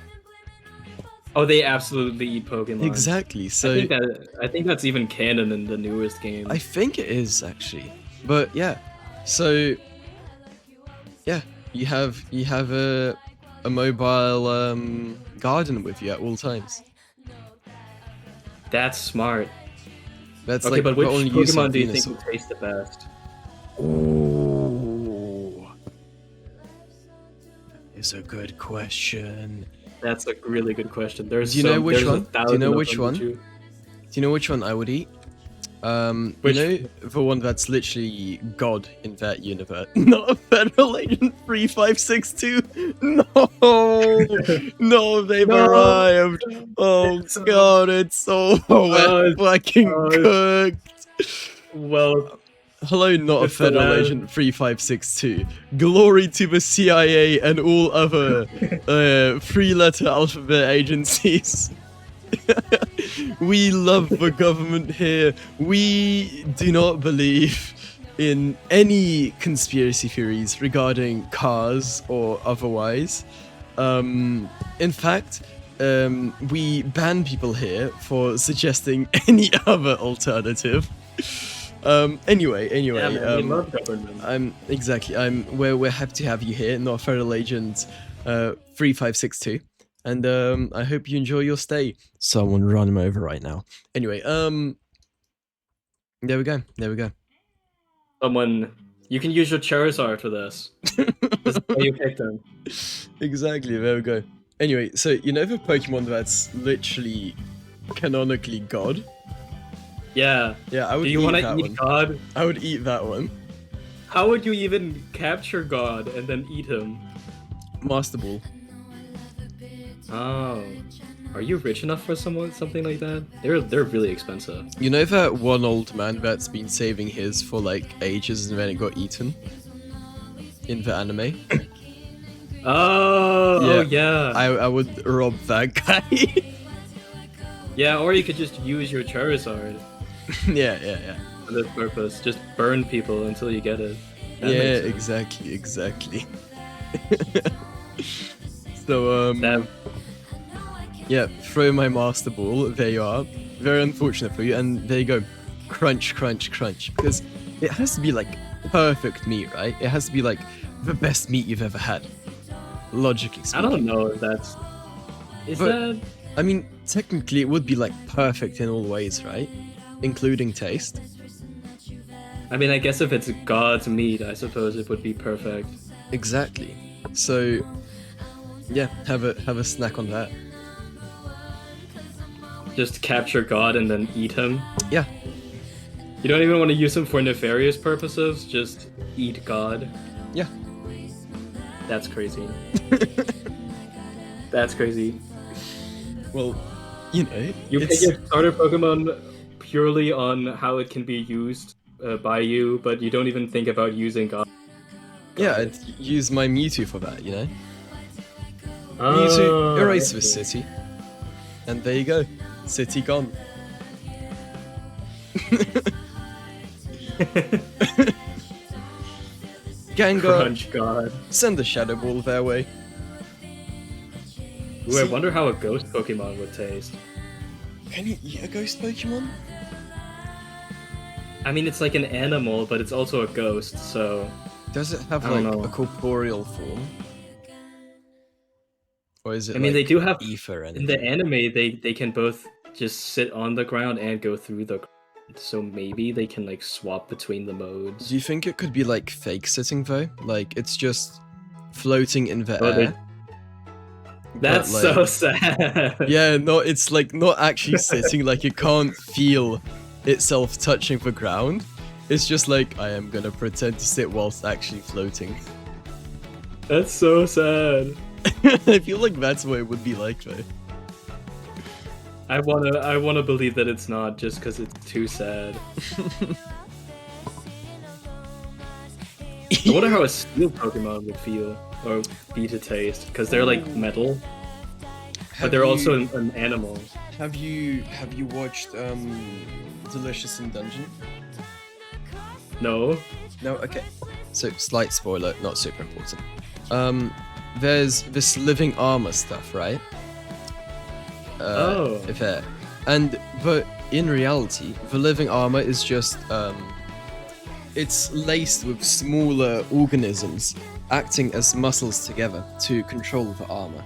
Speaker 13: Oh, they absolutely eat Pokemon.
Speaker 3: Exactly. So
Speaker 13: I think that's even canon in the newest game.
Speaker 3: I think it is actually. But yeah. So yeah, you have a mobile garden with you at all times.
Speaker 13: That's smart.
Speaker 3: That's
Speaker 13: okay,
Speaker 3: like
Speaker 13: but which
Speaker 3: the only use of
Speaker 13: Pokemon do you think
Speaker 3: Venusaur.
Speaker 13: would taste the best?
Speaker 3: Ooh. It's a good question.
Speaker 13: That's a really good question. There's
Speaker 3: Do you know which
Speaker 13: there's a
Speaker 3: one? Do you
Speaker 13: thousand
Speaker 3: know
Speaker 13: of
Speaker 3: which
Speaker 13: them
Speaker 3: one?
Speaker 13: to
Speaker 3: Do
Speaker 13: choose.
Speaker 3: you know which one I would eat?
Speaker 13: Which-
Speaker 3: You know the one that's literally God in that universe. Not a Federal Agent 3562. No, no, they've
Speaker 13: No.
Speaker 3: arrived. Oh God, it's so
Speaker 13: Oh,
Speaker 3: fucking
Speaker 13: oh.
Speaker 3: cooked.
Speaker 13: Well,
Speaker 3: Hello, not a
Speaker 13: It's the
Speaker 3: Federal
Speaker 13: last-
Speaker 3: Agent 3562. Glory to the CIA and all other three-letter alphabet agencies. We love the government here. We do not believe in any conspiracy theories regarding cars or otherwise. In fact, we ban people here for suggesting any other alternative. Anyway,
Speaker 13: yeah, man, we love government.
Speaker 3: we're happy to have you here, not Federal Agent 3562. And I hope you enjoy your stay. Someone run him over right now. Anyway, there we go.
Speaker 13: Someone, you can use your Charizard for this. This is why you picked him.
Speaker 3: Exactly, there we go. Anyway, so you know the Pokemon that's literally canonically God?
Speaker 13: Yeah.
Speaker 3: Yeah, I would
Speaker 13: Do you
Speaker 3: eat
Speaker 13: want to
Speaker 3: that
Speaker 13: eat
Speaker 3: one.
Speaker 13: God?
Speaker 3: I would eat that one.
Speaker 13: How would you even capture God and then eat him?
Speaker 3: Master Ball.
Speaker 13: Oh, are you rich enough for something like that? They're really expensive.
Speaker 3: You know that one old man that's been saving his for like ages and then it got eaten? In the anime?
Speaker 13: Oh yeah.
Speaker 3: I would rob that guy.
Speaker 13: Yeah, or you could just use your Charizard
Speaker 3: yeah.
Speaker 13: for this purpose. Just burn people until you get it. That
Speaker 3: Yeah,
Speaker 13: makes sense.
Speaker 3: exactly. So yeah, throw my Master Ball. There you are. Very unfortunate for you. And there you go. Crunch, crunch, crunch. Because it has to be like perfect meat, right? It has to be like the best meat you've ever had. Logically
Speaker 13: I
Speaker 3: speaking.
Speaker 13: don't know if that's. Is
Speaker 3: But-
Speaker 13: that?
Speaker 3: I mean, technically it would be like perfect in all ways, right? Including taste.
Speaker 13: I mean, I guess if it's God's meat, I suppose it would be perfect.
Speaker 3: Exactly. So, yeah, have a snack on that.
Speaker 13: Just capture God and then eat him.
Speaker 3: Yeah.
Speaker 13: You don't even want to use him for nefarious purposes. Just eat God.
Speaker 3: Yeah.
Speaker 13: That's crazy. That's crazy.
Speaker 3: Well, you know,
Speaker 13: You pick
Speaker 3: it's-
Speaker 13: your starter Pokemon purely on how it can be used by you, but you don't even think about using God.
Speaker 3: yeah, I'd use my Mewtwo for that, you know?
Speaker 13: Oh,
Speaker 3: Mewtwo, erase this
Speaker 13: okay.
Speaker 3: city. And there you go. City gone. Gengar,
Speaker 13: Crunch God.
Speaker 3: send the Shadow Ball their way.
Speaker 13: Ooh, I
Speaker 3: See-
Speaker 13: wonder how a ghost Pokemon would taste.
Speaker 3: Can you eat a ghost Pokemon?
Speaker 13: I mean, it's like an animal, but it's also a ghost, so...
Speaker 3: Does it have
Speaker 13: I don't
Speaker 3: like
Speaker 13: know.
Speaker 3: a corporeal form? Or is it
Speaker 13: I mean,
Speaker 3: like
Speaker 13: they do have...
Speaker 3: ether
Speaker 13: In the anime, they can both just sit on the ground and go through the ground. So maybe they can, like, swap between the modes.
Speaker 3: Do you think it could be like fake sitting though? Like it's just floating in the
Speaker 13: Oh, they-
Speaker 3: air?
Speaker 13: That's
Speaker 3: but,
Speaker 13: so
Speaker 3: like-
Speaker 13: sad.
Speaker 3: Yeah, no, it's like not actually sitting, like it can't feel itself touching the ground. It's just like, I am gonna pretend to sit whilst actually floating.
Speaker 13: That's so sad.
Speaker 3: I feel like that's what it would be like though.
Speaker 13: I wanna believe that it's not just because it's too sad. I wonder how a steel Pokemon would feel or be to taste, because they're like metal, but they're also an animal.
Speaker 3: Have you watched Delicious in Dungeon?
Speaker 13: No.
Speaker 3: No, okay. So slight spoiler, not super important. There's this living armor stuff, right?
Speaker 13: Oh.
Speaker 3: There. But in reality, the living armor is just it's laced with smaller organisms acting as muscles together to control the armor.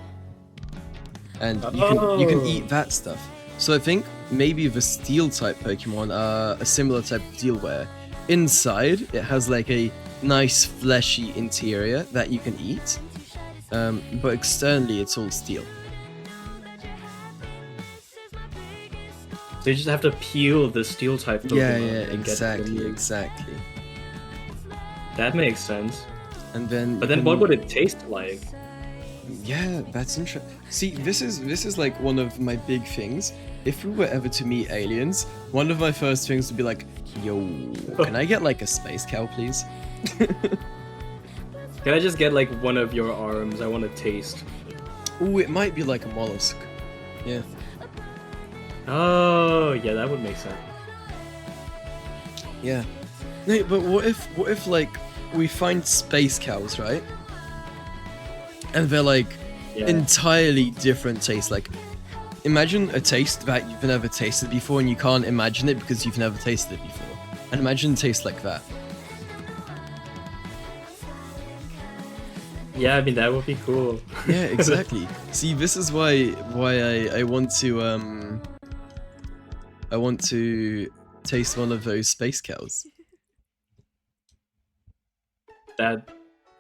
Speaker 3: And you can eat that stuff. So I think maybe the steel type Pokemon are a similar type of deal where inside it has like a nice fleshy interior that you can eat, but externally it's all steel.
Speaker 13: So you just have to peel the steel type Pokemon.
Speaker 3: Yeah,
Speaker 13: and get the-
Speaker 3: exactly.
Speaker 13: That makes sense.
Speaker 3: And then,
Speaker 13: But then what would it taste like?
Speaker 3: Yeah, that's interesting. See, this is like one of my big things. If we were ever to meet aliens, one of my first things would be like, yo, can I get like a space cow, please?
Speaker 13: Can I just get like one of your arms? I want to taste.
Speaker 3: Ooh, it might be like a mollusk. Yeah.
Speaker 13: Oh, yeah, that would make sense.
Speaker 3: Yeah. No, but what if like we find space cows, right? And they're like
Speaker 13: Yeah.
Speaker 3: entirely different taste. Like, imagine a taste that you've never tasted before, and you can't imagine it because you've never tasted it before. And imagine a taste like that.
Speaker 13: Yeah, I mean that would be cool.
Speaker 3: Yeah, exactly. See, this is why I want to taste one of those space cows.
Speaker 13: That,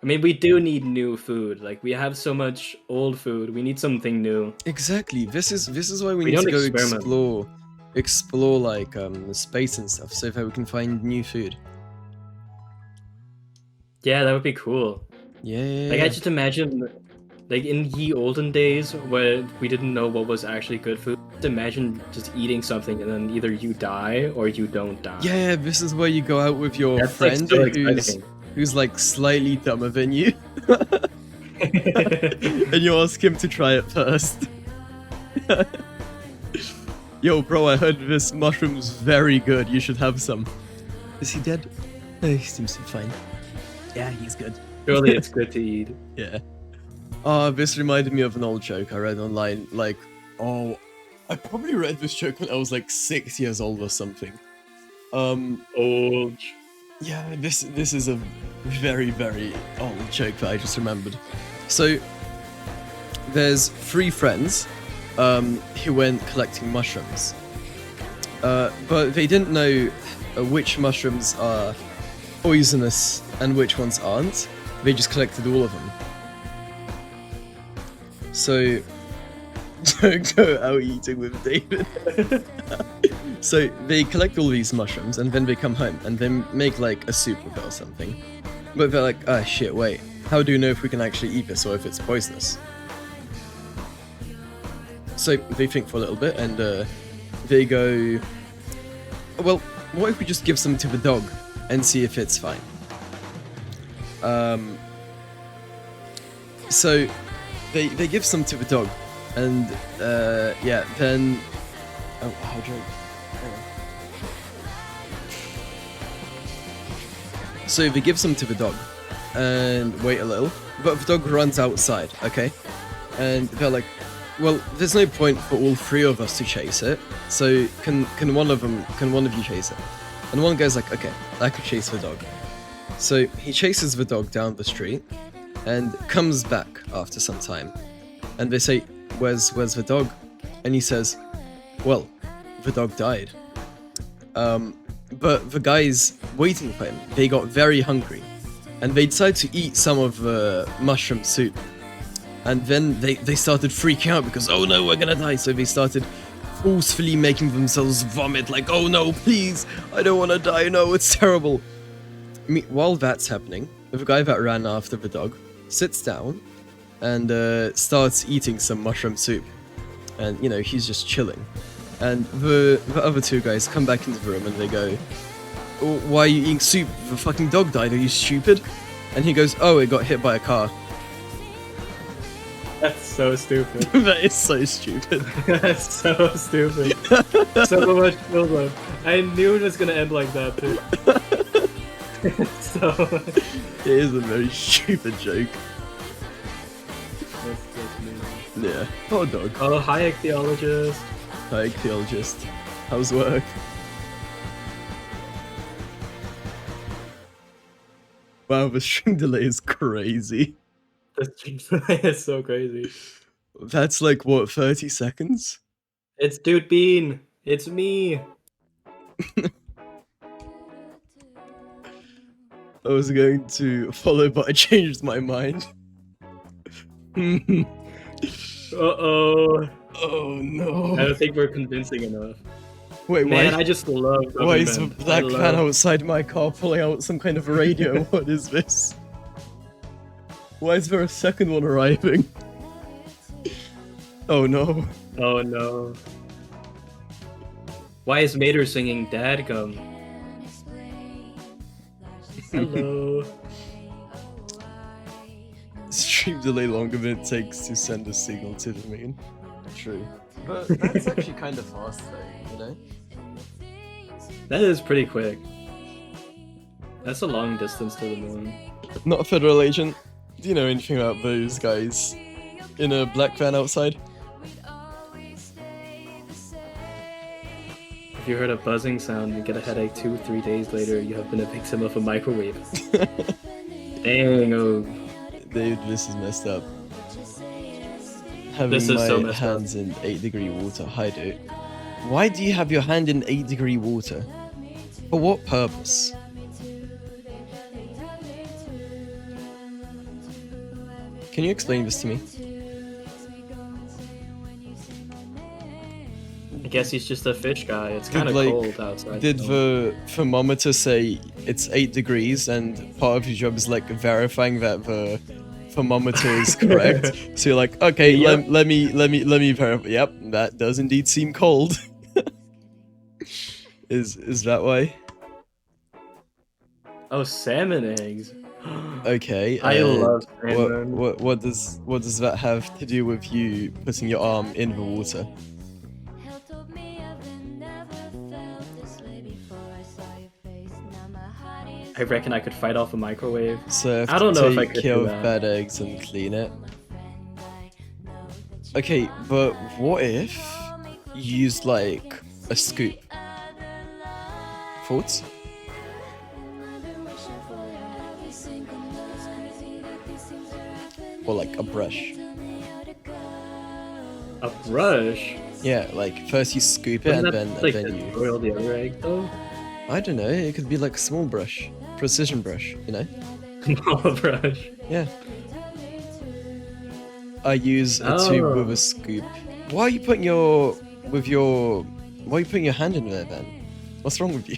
Speaker 13: I mean, we do need new food. Like we have so much old food. We need something new.
Speaker 3: Exactly. This is why we
Speaker 13: We
Speaker 3: need to
Speaker 13: don't
Speaker 3: go
Speaker 13: experiment.
Speaker 3: explore like space and stuff, so that we can find new food.
Speaker 13: Yeah, that would be cool.
Speaker 3: Yeah.
Speaker 13: Like I just imagine, like in ye olden days where we didn't know what was actually good food. Just imagine just eating something and then either you die or you don't die.
Speaker 3: Yeah, this is where you go out with your
Speaker 13: That's, like,
Speaker 3: friend
Speaker 13: so
Speaker 3: who's
Speaker 13: exciting.
Speaker 3: like slightly dumber than you. And you ask him to try it first. Yo, bro, I heard this mushroom's very good. You should have some. Is he dead? Oh, he seems to be fine. Yeah, he's good.
Speaker 13: Surely it's good to eat.
Speaker 3: Yeah. This reminded me of an old joke I read online. Like, I probably read this joke when I was like 6 years old or something.
Speaker 13: Old.
Speaker 3: Yeah, this is a very, very old joke that I just remembered. So, there's 3 friends who went collecting mushrooms. But they didn't know which mushrooms are poisonous and which ones aren't. They just collected all of them. So, don't go out eating with David. So they collect all these mushrooms and then they come home and they make like a soup with it or something. But they're like, ah shit, wait, how do you know if we can actually eat this or if it's poisonous? So they think for a little bit and they go, well, what if we just give some to the dog and see if it's fine? So they give some to the dog and yeah, then oh, how do I... So they give some to the dog and wait a little, but the dog runs outside, okay? And they're like, well, there's no point for all 3 of us to chase it, so can one of you chase it? And one guy's like, okay, I could chase the dog. So he chases the dog down the street and comes back after some time. And they say, where's the dog? And he says, well, the dog died. But the guys waiting for him, they got very hungry. And they decided to eat some of the mushroom soup. And then they started freaking out because, oh no, we're gonna die. So they started forcefully making themselves vomit, like, oh no, please, I don't wanna die, no, it's terrible. I mean, while that's happening, the guy that ran after the dog sits down and starts eating some mushroom soup. And, you know, he's just chilling. And the other 2 guys come back into the room and they go, oh, why are you eating soup? The fucking dog died, are you stupid? And he goes, oh, it got hit by a car.
Speaker 13: That's so stupid.
Speaker 3: That is so stupid.
Speaker 13: That's so stupid. So much build-up. I knew it was gonna end like that too. So...
Speaker 3: It is a very stupid joke.
Speaker 13: That's me.
Speaker 3: Yeah. Oh, dog.
Speaker 13: Oh, hi, ichthyologist.
Speaker 3: Hi, ichthyologist. How's work? Wow, the string delay is crazy.
Speaker 13: The string delay is so crazy.
Speaker 3: That's like, what, 30 seconds?
Speaker 13: It's Dude Bean! It's me!
Speaker 3: I was going to follow, but I changed my mind.
Speaker 13: Uh-oh.
Speaker 3: Oh no.
Speaker 13: I don't think we're convincing enough.
Speaker 3: Wait,
Speaker 13: man,
Speaker 3: why?
Speaker 13: I just love
Speaker 3: Why is a
Speaker 13: government.
Speaker 3: black
Speaker 13: I
Speaker 3: van
Speaker 13: love-
Speaker 3: outside my car pulling out some kind of radio? What is this? Why is there a second one arriving? Oh no.
Speaker 13: Oh no. Why is Mater singing Dadgum? Hello.
Speaker 3: Stream delay longer than it takes to send a signal to the moon. True. But that's actually kind of fast though, you know?
Speaker 13: That is pretty quick. That's a long distance to the moon.
Speaker 3: Not a federal agent. Do you know anything about those guys in a black van outside?
Speaker 13: If you heard a buzzing sound, you get a headache 2-3 days later, you have been a victim of a microwave. Dang, oh.
Speaker 3: Dude, this is messed up. Having
Speaker 13: This is
Speaker 3: my
Speaker 13: so messed up.
Speaker 3: hands in 8-degree water. Hi, dude. Why do you have your hand in 8-degree water? For what purpose? Can you explain this to me?
Speaker 13: I guess he's just a fish guy. It's kind of
Speaker 3: like,
Speaker 13: cold outside.
Speaker 3: Did the thermometer say it's 8 degrees and part of your job is like verifying that the thermometer is correct? So you're like, okay,
Speaker 13: Yep.
Speaker 3: let me verify. Yep, that does indeed seem cold. Is that why?
Speaker 13: Oh, salmon eggs.
Speaker 3: Okay.
Speaker 13: I love salmon.
Speaker 3: What does that have to do with you putting your arm in the water?
Speaker 13: I reckon I could fight off a microwave.
Speaker 3: So
Speaker 13: I don't know if I
Speaker 3: take
Speaker 13: could
Speaker 3: care
Speaker 13: do
Speaker 3: of
Speaker 13: that.
Speaker 3: bad eggs and clean it. Okay, but what if you used like a scoop? Thoughts? or like a brush.
Speaker 13: A brush?
Speaker 3: Yeah, like first you scoop it
Speaker 13: Wouldn't
Speaker 3: and
Speaker 13: that,
Speaker 3: then
Speaker 13: like,
Speaker 3: you.
Speaker 13: boil the other egg though?
Speaker 3: I don't know. It could be like a small brush, precision brush. You know.
Speaker 13: Small brush.
Speaker 3: Yeah. I use a tube with a scoop. Why are you putting your Why are you putting your hand in there then? What's wrong with you?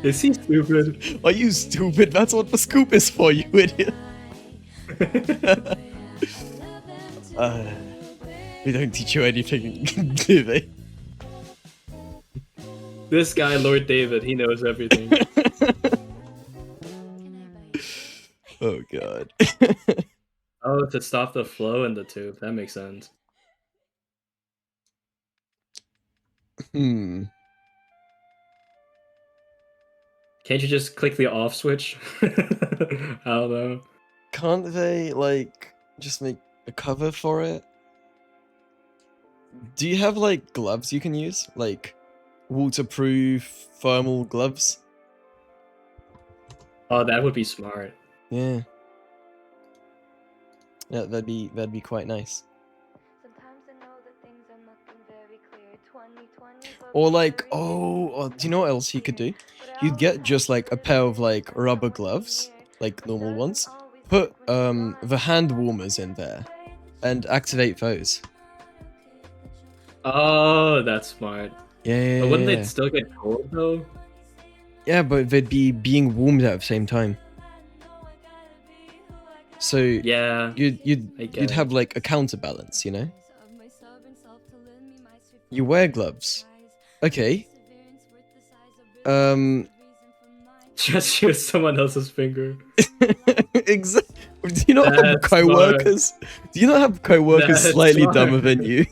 Speaker 13: Is he stupid?
Speaker 3: Are you stupid? That's what the scoop is for, you idiot. We don't teach you anything, do they?
Speaker 13: This guy, Lord David, he knows everything.
Speaker 3: Oh god.
Speaker 13: Oh, to stop the flow in the tube. That makes sense.
Speaker 3: Hmm.
Speaker 13: Can't you just click the off switch? I don't know.
Speaker 3: Can't they, like, just make a cover for it? Do you have, like, gloves you can use? Like, waterproof thermal gloves?
Speaker 13: Oh, that would be smart.
Speaker 3: Yeah. Yeah, that'd be quite nice. Or like, or do you know what else you could do? You'd get just like a pair of like rubber gloves, like normal ones. Put the hand warmers in there, and activate those.
Speaker 13: Oh, that's smart.
Speaker 3: Yeah.
Speaker 13: But wouldn't they still get cold though?
Speaker 3: Yeah, but they'd be being warmed at the same time. So
Speaker 13: yeah,
Speaker 3: you'd have like a counterbalance, you know? You wear gloves. Okay.
Speaker 13: Just use someone else's finger.
Speaker 3: Exactly. Do you not have
Speaker 13: That's
Speaker 3: co-workers? Do you not have co-workers
Speaker 13: That's
Speaker 3: slightly
Speaker 13: smart.
Speaker 3: dumber than you?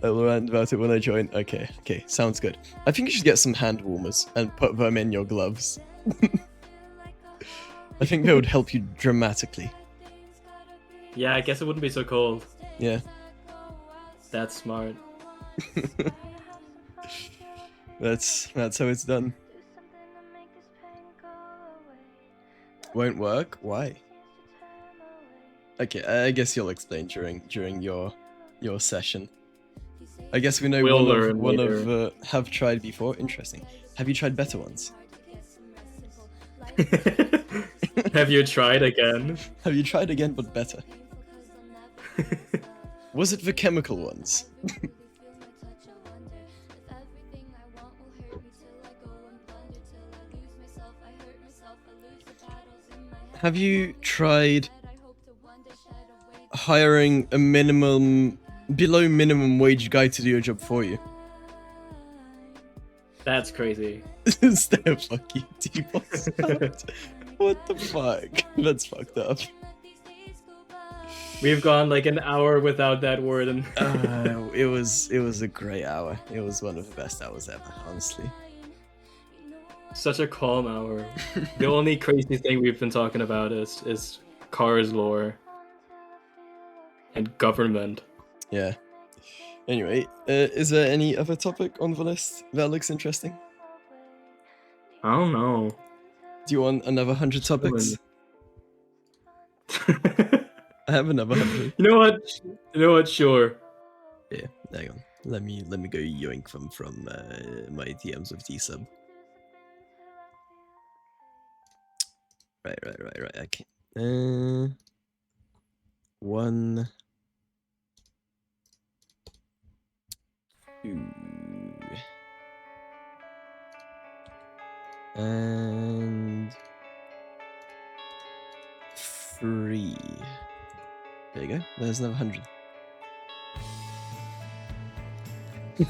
Speaker 3: I learned about it when I joined. Okay, sounds good. I think you should get some hand warmers and put them in your gloves. I think that would help you dramatically.
Speaker 13: Yeah, I guess it wouldn't be so cold.
Speaker 3: Yeah.
Speaker 13: That's smart.
Speaker 3: That's how it's done. Won't work? Why? Okay, I guess you'll explain during your session. I guess we know
Speaker 13: We'll
Speaker 3: one
Speaker 13: learn
Speaker 3: of
Speaker 13: later.
Speaker 3: have tried before. Interesting. Have you tried better ones?
Speaker 13: Have you tried again?
Speaker 3: Have you tried again but better? Was it the chemical ones? Have you tried hiring a below minimum wage guy to do your job for you?
Speaker 13: That's crazy.
Speaker 3: Stay fuck you, T-Boss. What the fuck? That's fucked up.
Speaker 13: We've gone like an hour without that word, and
Speaker 3: it was a great hour. It was one of the best hours ever, honestly.
Speaker 13: such a calm hour. The only crazy thing we've been talking about is Cars lore and government.
Speaker 3: Yeah. Anyway, is there any other topic on the list that looks interesting?
Speaker 13: I don't know.
Speaker 3: Do you want another 100 topics? I have another 100.
Speaker 13: You know what? Sure.
Speaker 3: Yeah, hang on. Let me go yoink from my DMs of D-Sub. Right. Okay. 1, 2, and 3. There you go. There's another 100.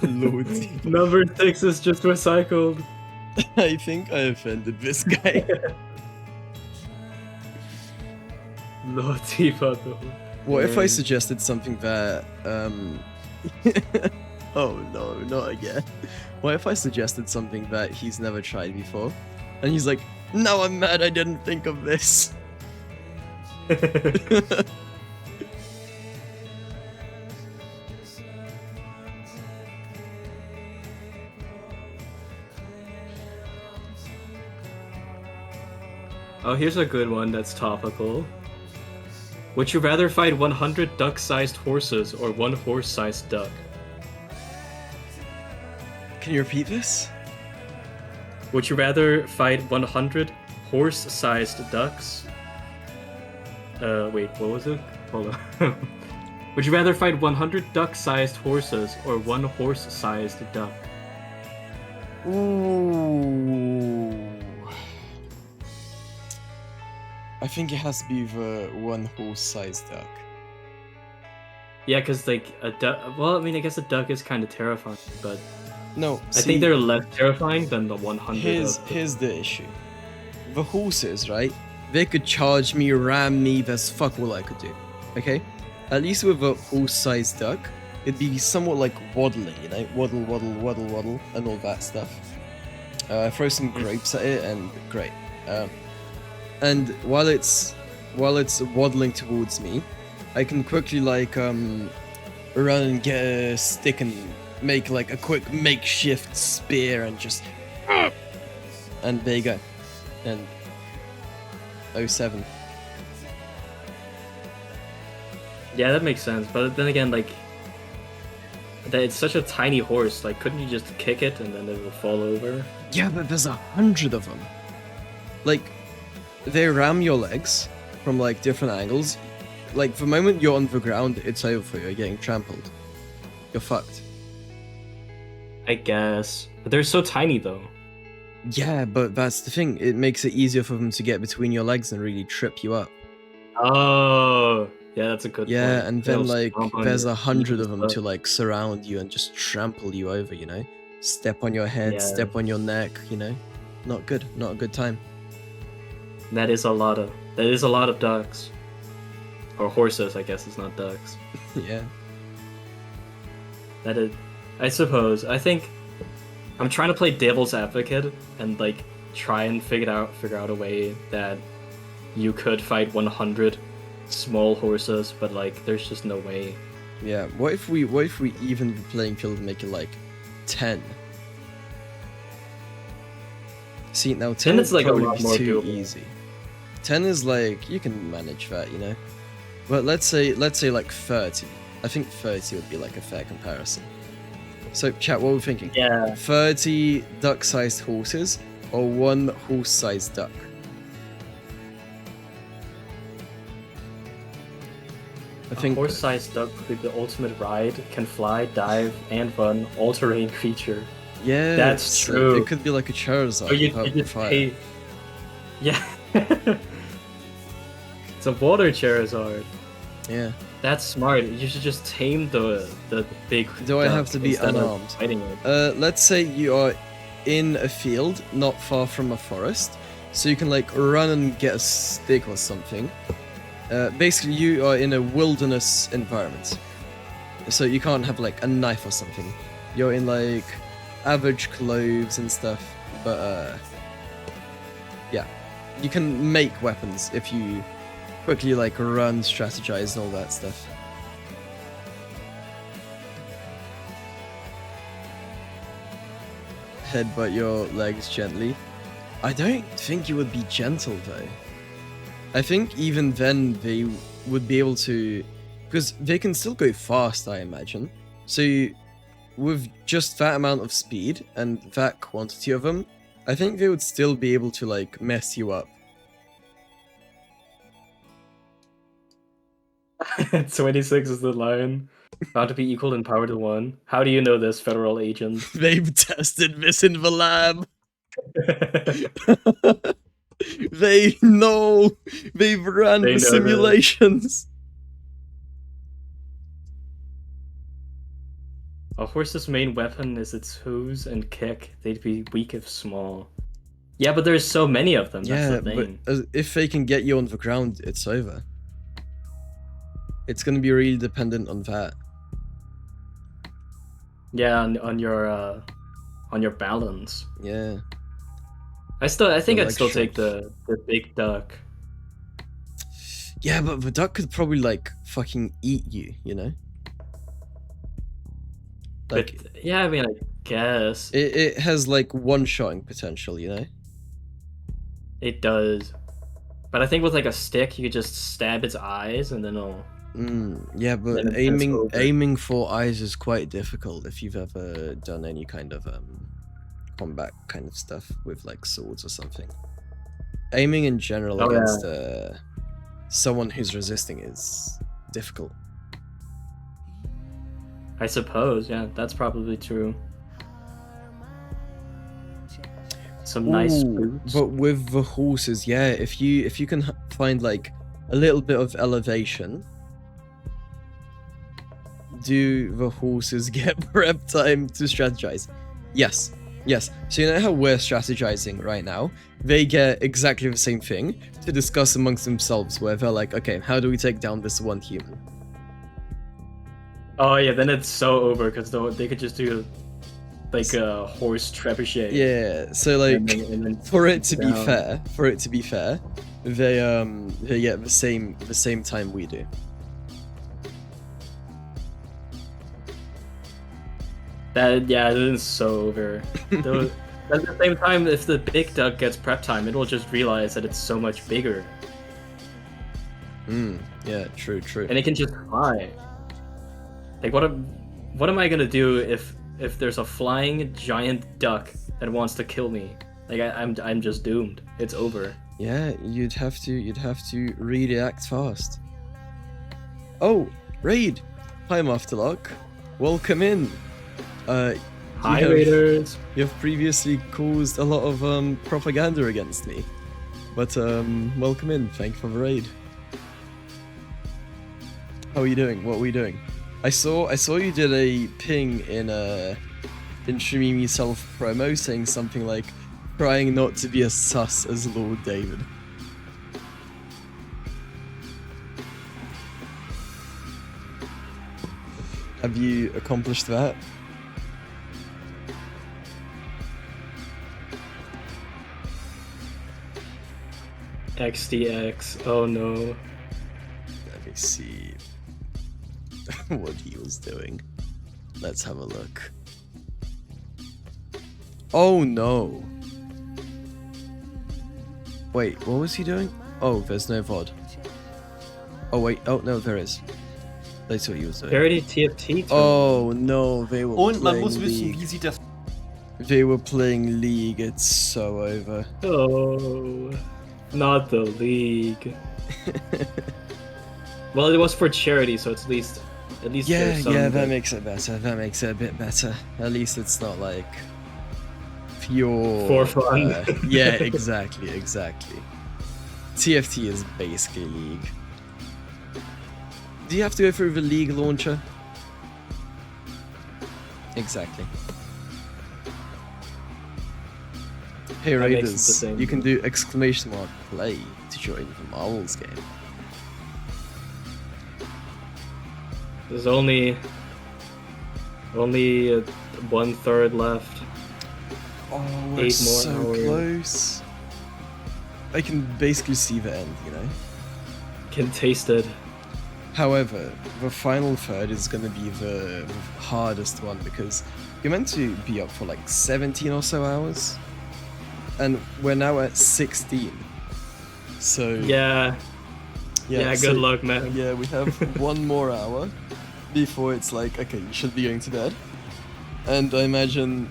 Speaker 3: Lordy.
Speaker 13: Number 6 is just recycled.
Speaker 3: I think I offended this guy.
Speaker 13: Lordy, though.
Speaker 3: What if I suggested something that, oh no, not again. What if I suggested something that he's never tried before? And he's like, no, I'm mad I didn't think of this.
Speaker 13: Oh, here's a good one that's topical. Would you rather fight 100 duck-sized horses or one horse-sized duck?
Speaker 3: Can you repeat this?
Speaker 13: Would you rather fight 100 horse-sized ducks? Wait, what was it? Hold on. Would you rather fight 100 duck-sized horses or one horse-sized duck?
Speaker 3: Ooh. I think it has to be the one horse-sized duck.
Speaker 13: Yeah, because like a duck. Well, I mean, I guess a duck is kind of terrifying, but
Speaker 3: no,
Speaker 13: I think they're less terrifying than the 100.
Speaker 3: Here's the issue. The horses, right? They could charge me, ram me. There's fuck all I could do. Okay, at least with a horse-sized duck, it'd be somewhat like waddling, you know, waddle, waddle, waddle, waddle, and all that stuff. Throw some grapes at it, and great. And while it's waddling towards me, I can quickly like run and get a stick and make like a quick makeshift spear and just and there you go. And 07.
Speaker 13: Yeah, that makes sense. But then again, like it's such a tiny horse. Like, couldn't you just kick it and then it will fall over?
Speaker 3: Yeah, but there's 100 of them. Like, they ram your legs from like different angles. Like, the moment you're on the ground, it's over for you. You're getting trampled. You're fucked.
Speaker 13: I guess. But they're so tiny though.
Speaker 3: Yeah, but that's the thing. It makes it easier for them to get between your legs and really trip you up.
Speaker 13: Oh, yeah, that's a good point.
Speaker 3: Yeah, and then
Speaker 13: They'll
Speaker 3: like
Speaker 13: stomp on
Speaker 3: there's
Speaker 13: your
Speaker 3: 100 of
Speaker 13: feet
Speaker 3: them
Speaker 13: and
Speaker 3: to
Speaker 13: stuff.
Speaker 3: like surround you and just trample you over, you know? Step on your head,
Speaker 13: Yeah.
Speaker 3: step on your neck, you know? Not good. Not a good time.
Speaker 13: That is a lot of ducks. Or horses, I guess it's not ducks.
Speaker 3: Yeah.
Speaker 13: That is, I suppose. I think I'm trying to play devil's advocate and like try and figure out a way that you could fight 100 small horses, but like there's just no way.
Speaker 3: Yeah. What if we even the playing field and make it like 10? See, now 10
Speaker 13: is
Speaker 3: is
Speaker 13: like a
Speaker 3: probably
Speaker 13: lot
Speaker 3: be
Speaker 13: more
Speaker 3: too
Speaker 13: doable.
Speaker 3: easy. 10 is like you can manage that, you know. But let's say like 30. I think 30 would be like a fair comparison. So, chat, what are we thinking?
Speaker 13: Yeah.
Speaker 3: 30 duck-sized horses or one horse-sized duck? I think
Speaker 13: A horse-sized duck could be the ultimate ride, can fly, dive, and run, all-terrain creature.
Speaker 3: yeah,
Speaker 13: That's true.
Speaker 3: It could be like a Charizard.
Speaker 13: So you
Speaker 3: without
Speaker 13: just
Speaker 3: fire.
Speaker 13: pay. Yeah. It's a water Charizard.
Speaker 3: Yeah.
Speaker 13: That's smart. You should just tame the big.
Speaker 3: Do I
Speaker 13: duck
Speaker 3: have to be
Speaker 13: instead of
Speaker 3: unarmed?
Speaker 13: fighting it.
Speaker 3: Let's say you are in a field not far from a forest, so you can like run and get a stick or something. Basically, you are in a wilderness environment, so you can't have like a knife or something. You're in like average clothes and stuff, but yeah, you can make weapons if you quickly like run, strategize, and all that stuff. Headbutt your legs gently. I don't think you would be gentle though. I think even then they would be able to, because they can still go fast, I imagine. So with just that amount of speed and that quantity of them, I think they would still be able to like mess you up.
Speaker 13: 26 is the line. About to be equal in power to 1. How do you know this, federal agent?
Speaker 3: They've tested this in the lab. They know. They've run
Speaker 13: They
Speaker 3: the
Speaker 13: know
Speaker 3: simulations.
Speaker 13: A horse's main weapon is its hooves and kick. They'd be weak if small. Yeah, but there's so many of them.
Speaker 3: Yeah,
Speaker 13: That's the
Speaker 3: but
Speaker 13: thing.
Speaker 3: if they can get you on the ground, it's over. It's gonna be really dependent on that.
Speaker 13: Yeah, on your balance.
Speaker 3: Yeah.
Speaker 13: I think
Speaker 3: The
Speaker 13: I'd
Speaker 3: leg
Speaker 13: still take
Speaker 3: strength.
Speaker 13: the big duck.
Speaker 3: Yeah, but the duck could probably like fucking eat you, you know? Like
Speaker 13: But yeah, I mean, I guess
Speaker 3: it has like one-shotting potential, you know?
Speaker 13: it does. But I think with like a stick, you could just stab its eyes and then it'll.
Speaker 3: Yeah, but
Speaker 13: Then it's over.
Speaker 3: aiming for eyes is quite difficult if you've ever done any kind of combat kind of stuff with like swords or something. Aiming in general
Speaker 13: Oh,
Speaker 3: against someone who's resisting is difficult.
Speaker 13: I suppose, yeah, that's probably true. Some nice
Speaker 3: Ooh,
Speaker 13: boots.
Speaker 3: but with the horses, yeah, if you can find like a little bit of elevation, do the horses get prep time to strategize? Yes. So you know how we're strategizing right now? They get exactly the same thing to discuss amongst themselves, where they're like, okay, how do we take down this one human?
Speaker 13: Oh yeah, then it's so over because they could just do like a horse trebuchet.
Speaker 3: Yeah, so like
Speaker 13: and then
Speaker 3: for it to be
Speaker 13: down.
Speaker 3: fair, they get the same time we do.
Speaker 13: That is so over. Though, at the same time, if the big duck gets prep time, it will just realize that it's so much bigger,
Speaker 3: Yeah, true.
Speaker 13: and it can just fly. Like what am I gonna do if there's a flying giant duck that wants to kill me? Like I'm just doomed. It's over.
Speaker 3: Yeah, you'd have to really act fast. Oh, Raid! Hi, Afterlock. Welcome in.
Speaker 13: Hi, Raiders.
Speaker 3: You have previously caused a lot of propaganda against me, but welcome in. Thank you for the raid. How are you doing? What were you doing? I saw you did a ping in Shamimi self promo saying something like trying not to be as sus as Lord David. Have you accomplished that?
Speaker 13: XDX. Oh no.
Speaker 3: Let me see what he was doing. Let's have a look. Oh no. Wait, what was he doing? Oh, there's no VOD. Oh wait, oh no, there is. That's what he was doing.
Speaker 13: Parody TFT.
Speaker 3: Oh no, they were
Speaker 15: Und man
Speaker 3: playing
Speaker 15: muss wissen,
Speaker 3: League.
Speaker 15: wie sieht das.
Speaker 3: They were playing League, it's so over.
Speaker 13: Oh, not the league. Well, it was for charity, so it's at least
Speaker 3: Yeah,
Speaker 13: there's some
Speaker 3: that makes it better. That makes it a bit better. At least it's not like pure
Speaker 13: For fun.
Speaker 3: Yeah, exactly. TFT is basically League. Do you have to go through the League launcher? Exactly. Hey
Speaker 13: That makes it the
Speaker 3: Raiders,
Speaker 13: same.
Speaker 3: you can do !play to join the Marvels game.
Speaker 13: There's only 1/3 left.
Speaker 3: Oh, we're
Speaker 13: 8 more
Speaker 3: so
Speaker 13: hours.
Speaker 3: close. I can basically see the end, you know?
Speaker 13: Can taste it.
Speaker 3: However, the final third is going to be the hardest one because you're meant to be up for like 17 or so hours, and we're now at 16. So
Speaker 13: Yeah, good
Speaker 3: so-
Speaker 13: luck, man.
Speaker 3: Yeah, we have 1 more hour before it's like, okay, you should be going to bed. And I imagine,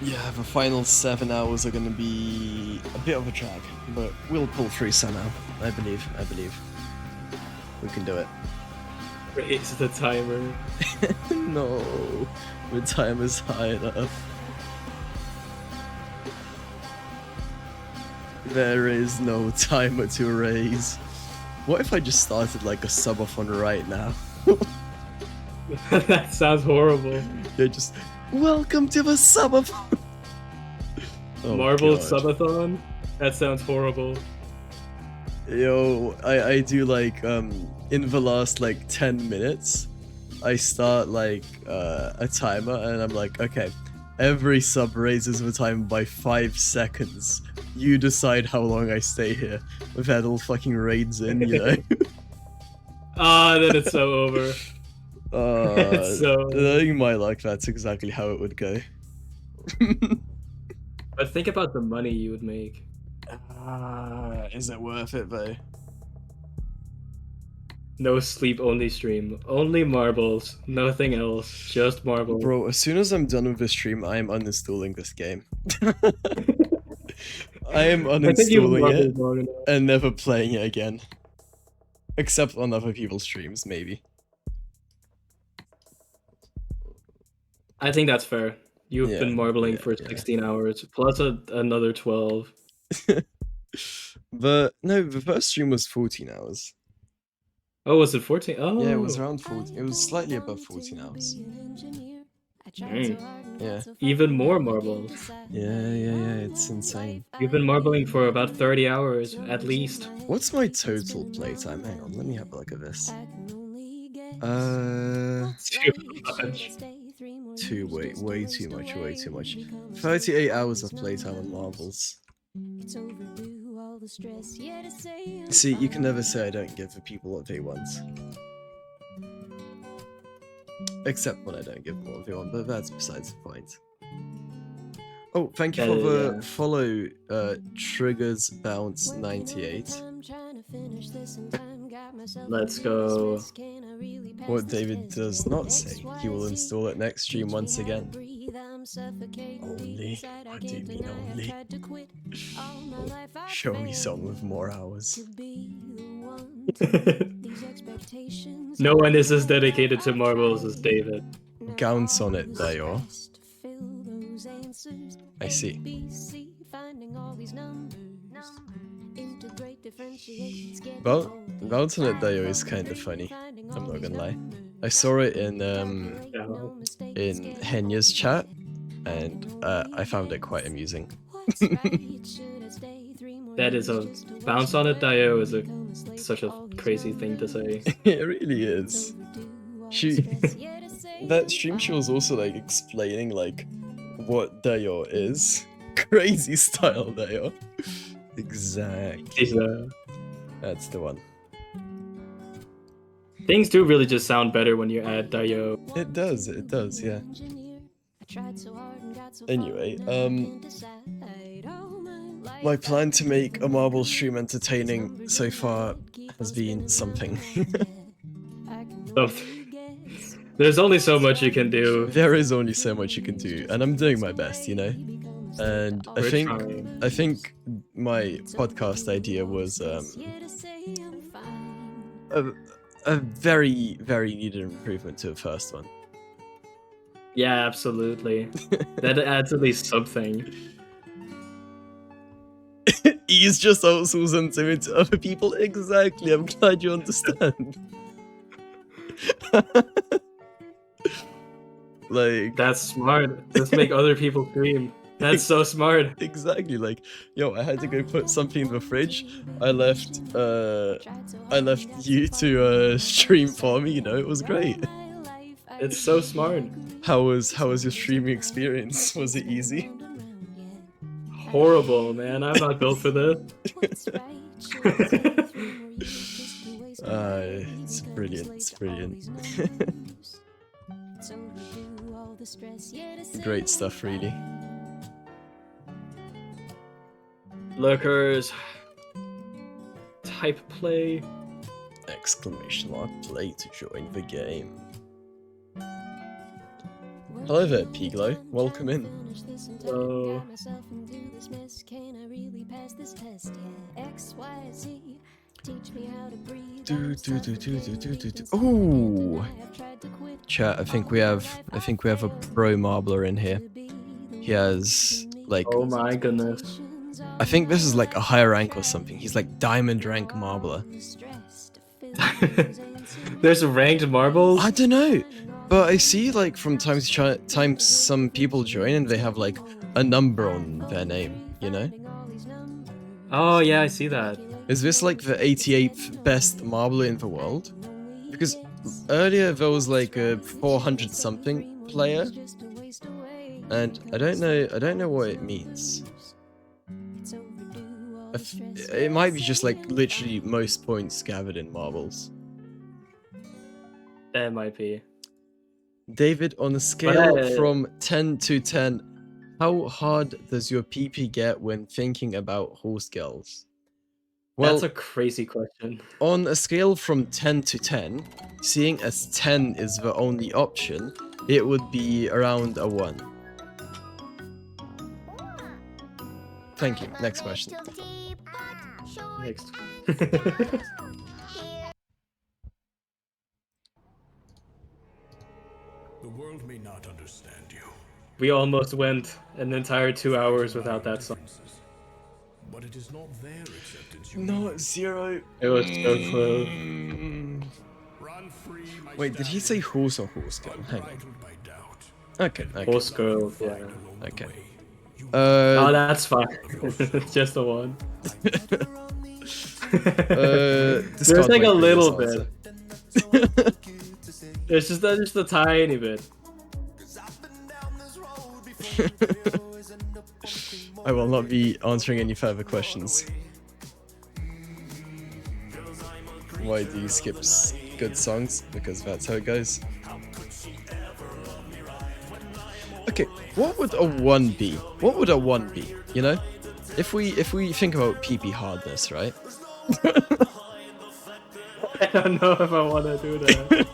Speaker 3: the final 7 hours are going to be a bit of a drag, but we'll pull through somehow. I believe. We can do it.
Speaker 13: Raise the timer.
Speaker 3: No, the time is high enough. There is no timer to raise. What if I just started like a subathon right now?
Speaker 13: That sounds horrible.
Speaker 3: Yeah, just welcome to the subathon. Oh,
Speaker 13: Marvel
Speaker 3: God.
Speaker 13: Subathon? That sounds horrible.
Speaker 3: Yo, I do like in the last like 10 minutes, I start like a timer and I'm like, okay, every sub raises the time by 5 seconds. You decide how long I stay here. We've had all fucking raids in, you know.
Speaker 13: Then it's so over. So-
Speaker 3: Knowing my luck, that's exactly how it would go.
Speaker 13: But think about the money you would make.
Speaker 3: Is it worth it though?
Speaker 13: No sleep, only stream. Only marbles. Nothing else. Just marbles.
Speaker 3: Bro, as soon as I'm done with this stream, I am uninstalling this game. I am
Speaker 13: I think you've
Speaker 3: uninstalling
Speaker 13: marbled long
Speaker 3: it
Speaker 13: enough.
Speaker 3: and never playing it again. Except on other people's streams, maybe.
Speaker 13: I think that's fair. You've
Speaker 3: Yeah,
Speaker 13: been marbling
Speaker 3: yeah,
Speaker 13: for
Speaker 3: yeah.
Speaker 13: 16 hours, plus another 12.
Speaker 3: But no, the first stream was 14 hours.
Speaker 13: Oh, was it 14? Oh.
Speaker 3: Yeah, it was around 14. It was slightly above 14 hours. Yeah.
Speaker 13: Even more marbles.
Speaker 3: Yeah, it's insane.
Speaker 13: You've been marbling for about 30 hours, at least.
Speaker 3: What's my total playtime? Hang on, let me have a look at this. Way too much. 38 hours of playtime on Marvels. See, you can never say I don't give the people what they want. Except when I don't give them what they want, but that's besides the point. Oh, thank you for the follow, Triggers Bounce 98.
Speaker 13: Let's go.
Speaker 3: What David does not say, he will install it next stream once again. Only? What do you mean only? Oh, show me some with more hours.
Speaker 13: No one is as dedicated to marbles as David.
Speaker 3: Gowns on it, Dayo. I see. Well, Bounce on it, Dayo is kind of funny. I'm not gonna lie. I saw it in Henya's chat, and I found it quite amusing.
Speaker 13: That is a bounce on it, Dio is such a crazy thing to say.
Speaker 3: It really is. That stream she was also like explaining like what Dayo is. Crazy style Dayo. Exactly. That's the one.
Speaker 13: Things do really just sound better when you add Dio.
Speaker 3: It does, yeah. Anyway, my plan to make a Marble stream entertaining so far has been something.
Speaker 13: There's only so much you can do.
Speaker 3: There is only so much you can do, and I'm doing my best, you know? And I think my podcast idea was a very, very needed improvement to the first one.
Speaker 13: Yeah, absolutely. That adds at least something.
Speaker 3: He's just outsourcing to it to other people. Exactly. I'm glad you understand. Like,
Speaker 13: that's smart. Let's make other people scream. That's so smart.
Speaker 3: Exactly. Like, yo, I had to go put something in the fridge. I left you to stream for me. You know, it was great.
Speaker 13: It's so smart.
Speaker 3: How was your streaming experience? Was it easy?
Speaker 13: Horrible, man. I'm not built for this.
Speaker 3: It's brilliant. It's brilliant. Great stuff, really.
Speaker 13: Lurkers. Type play.
Speaker 3: Exclamation mark play to join the game. Hello there, Piglo. Welcome in.
Speaker 13: Hello.
Speaker 3: Ooh. Chat, I think we have a pro marbler in here. He has like,
Speaker 13: oh my goodness.
Speaker 3: I think this is like a higher rank or something. He's like diamond rank marbler.
Speaker 13: There's ranked marbles?
Speaker 3: I don't know. But I see like from time to time some people join and they have like a number on their name, you know?
Speaker 13: Oh yeah, I see that.
Speaker 3: Is this like the 88th best marbler in the world? Because earlier there was like a 400 something player, and I don't know what it means. It might be just like literally most points gathered in marbles.
Speaker 13: That might be.
Speaker 3: David, on a scale from 10 to 10, How hard does your PP get when thinking about horse girls? Well,
Speaker 13: That's a crazy question.
Speaker 3: on a scale from 10 to 10, seeing as 10 is the only option, it would be around a 1. Thank you. Next question.
Speaker 13: Next.
Speaker 12: The world may not understand you,
Speaker 13: We almost went an entire 2 hours without that song.
Speaker 12: but it is not their acceptance.
Speaker 3: No, Zero.
Speaker 13: It was so close.
Speaker 3: Wait, did he say horse or horse girl? Hang on. Okay, okay.
Speaker 13: Horse girl, yeah.
Speaker 3: Okay.
Speaker 13: Oh, that's fine. Just the one. There's like a little bit. It's just a tiny bit.
Speaker 3: I will not be answering any further questions. Why do you skip good songs? Because that's how it goes. Okay, what would a 1 be? What would a 1 be? You know, if we think about PP hardness, right?
Speaker 13: I don't know if I want to do that.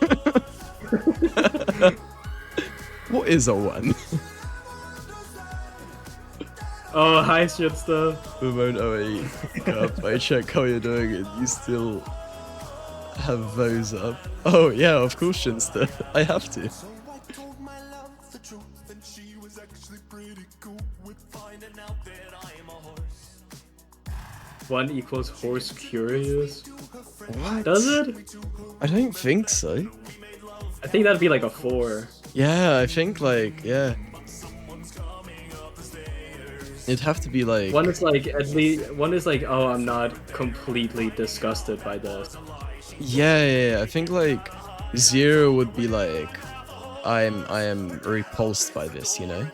Speaker 3: What is a 1?
Speaker 13: Oh, hi, shit stuff.
Speaker 3: Ramon 08. I check how you're doing and you still have those up. Oh yeah, of course, Shinster. I have to.
Speaker 13: One equals horse curious.
Speaker 3: What?
Speaker 13: Does it?
Speaker 3: I don't think so.
Speaker 13: I think that'd be like a 4.
Speaker 3: Yeah, I think like, yeah. It'd have to be like...
Speaker 13: One is like, at least, one is like, oh, I'm not completely disgusted by this.
Speaker 3: Yeah, I think like 0 would be like, I am repulsed by this, you know?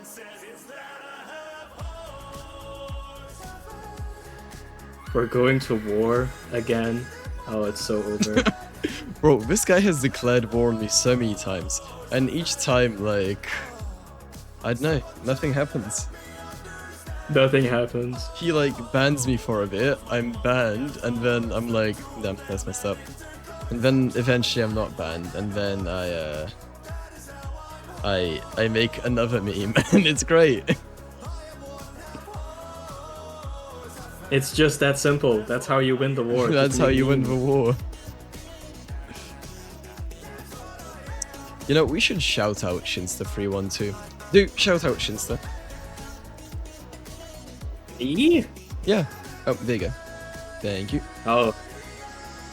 Speaker 13: We're going to war again. Oh, it's so over.
Speaker 3: Bro, this guy has declared war on me so many times, and each time, like, I don't know, nothing happens.
Speaker 13: Nothing happens.
Speaker 3: He like bans me for a bit, I'm banned, and then I'm like, damn, that's messed up. And then eventually I'm not banned, and then I make another meme, and it's great.
Speaker 13: It's just that simple. That's how you win the war.
Speaker 3: That's how you win the war. You know, we should shout out Shinster312. Dude, shout out Shinster.
Speaker 13: E?
Speaker 3: Yeah. Oh, there you go. Thank you.
Speaker 13: Oh.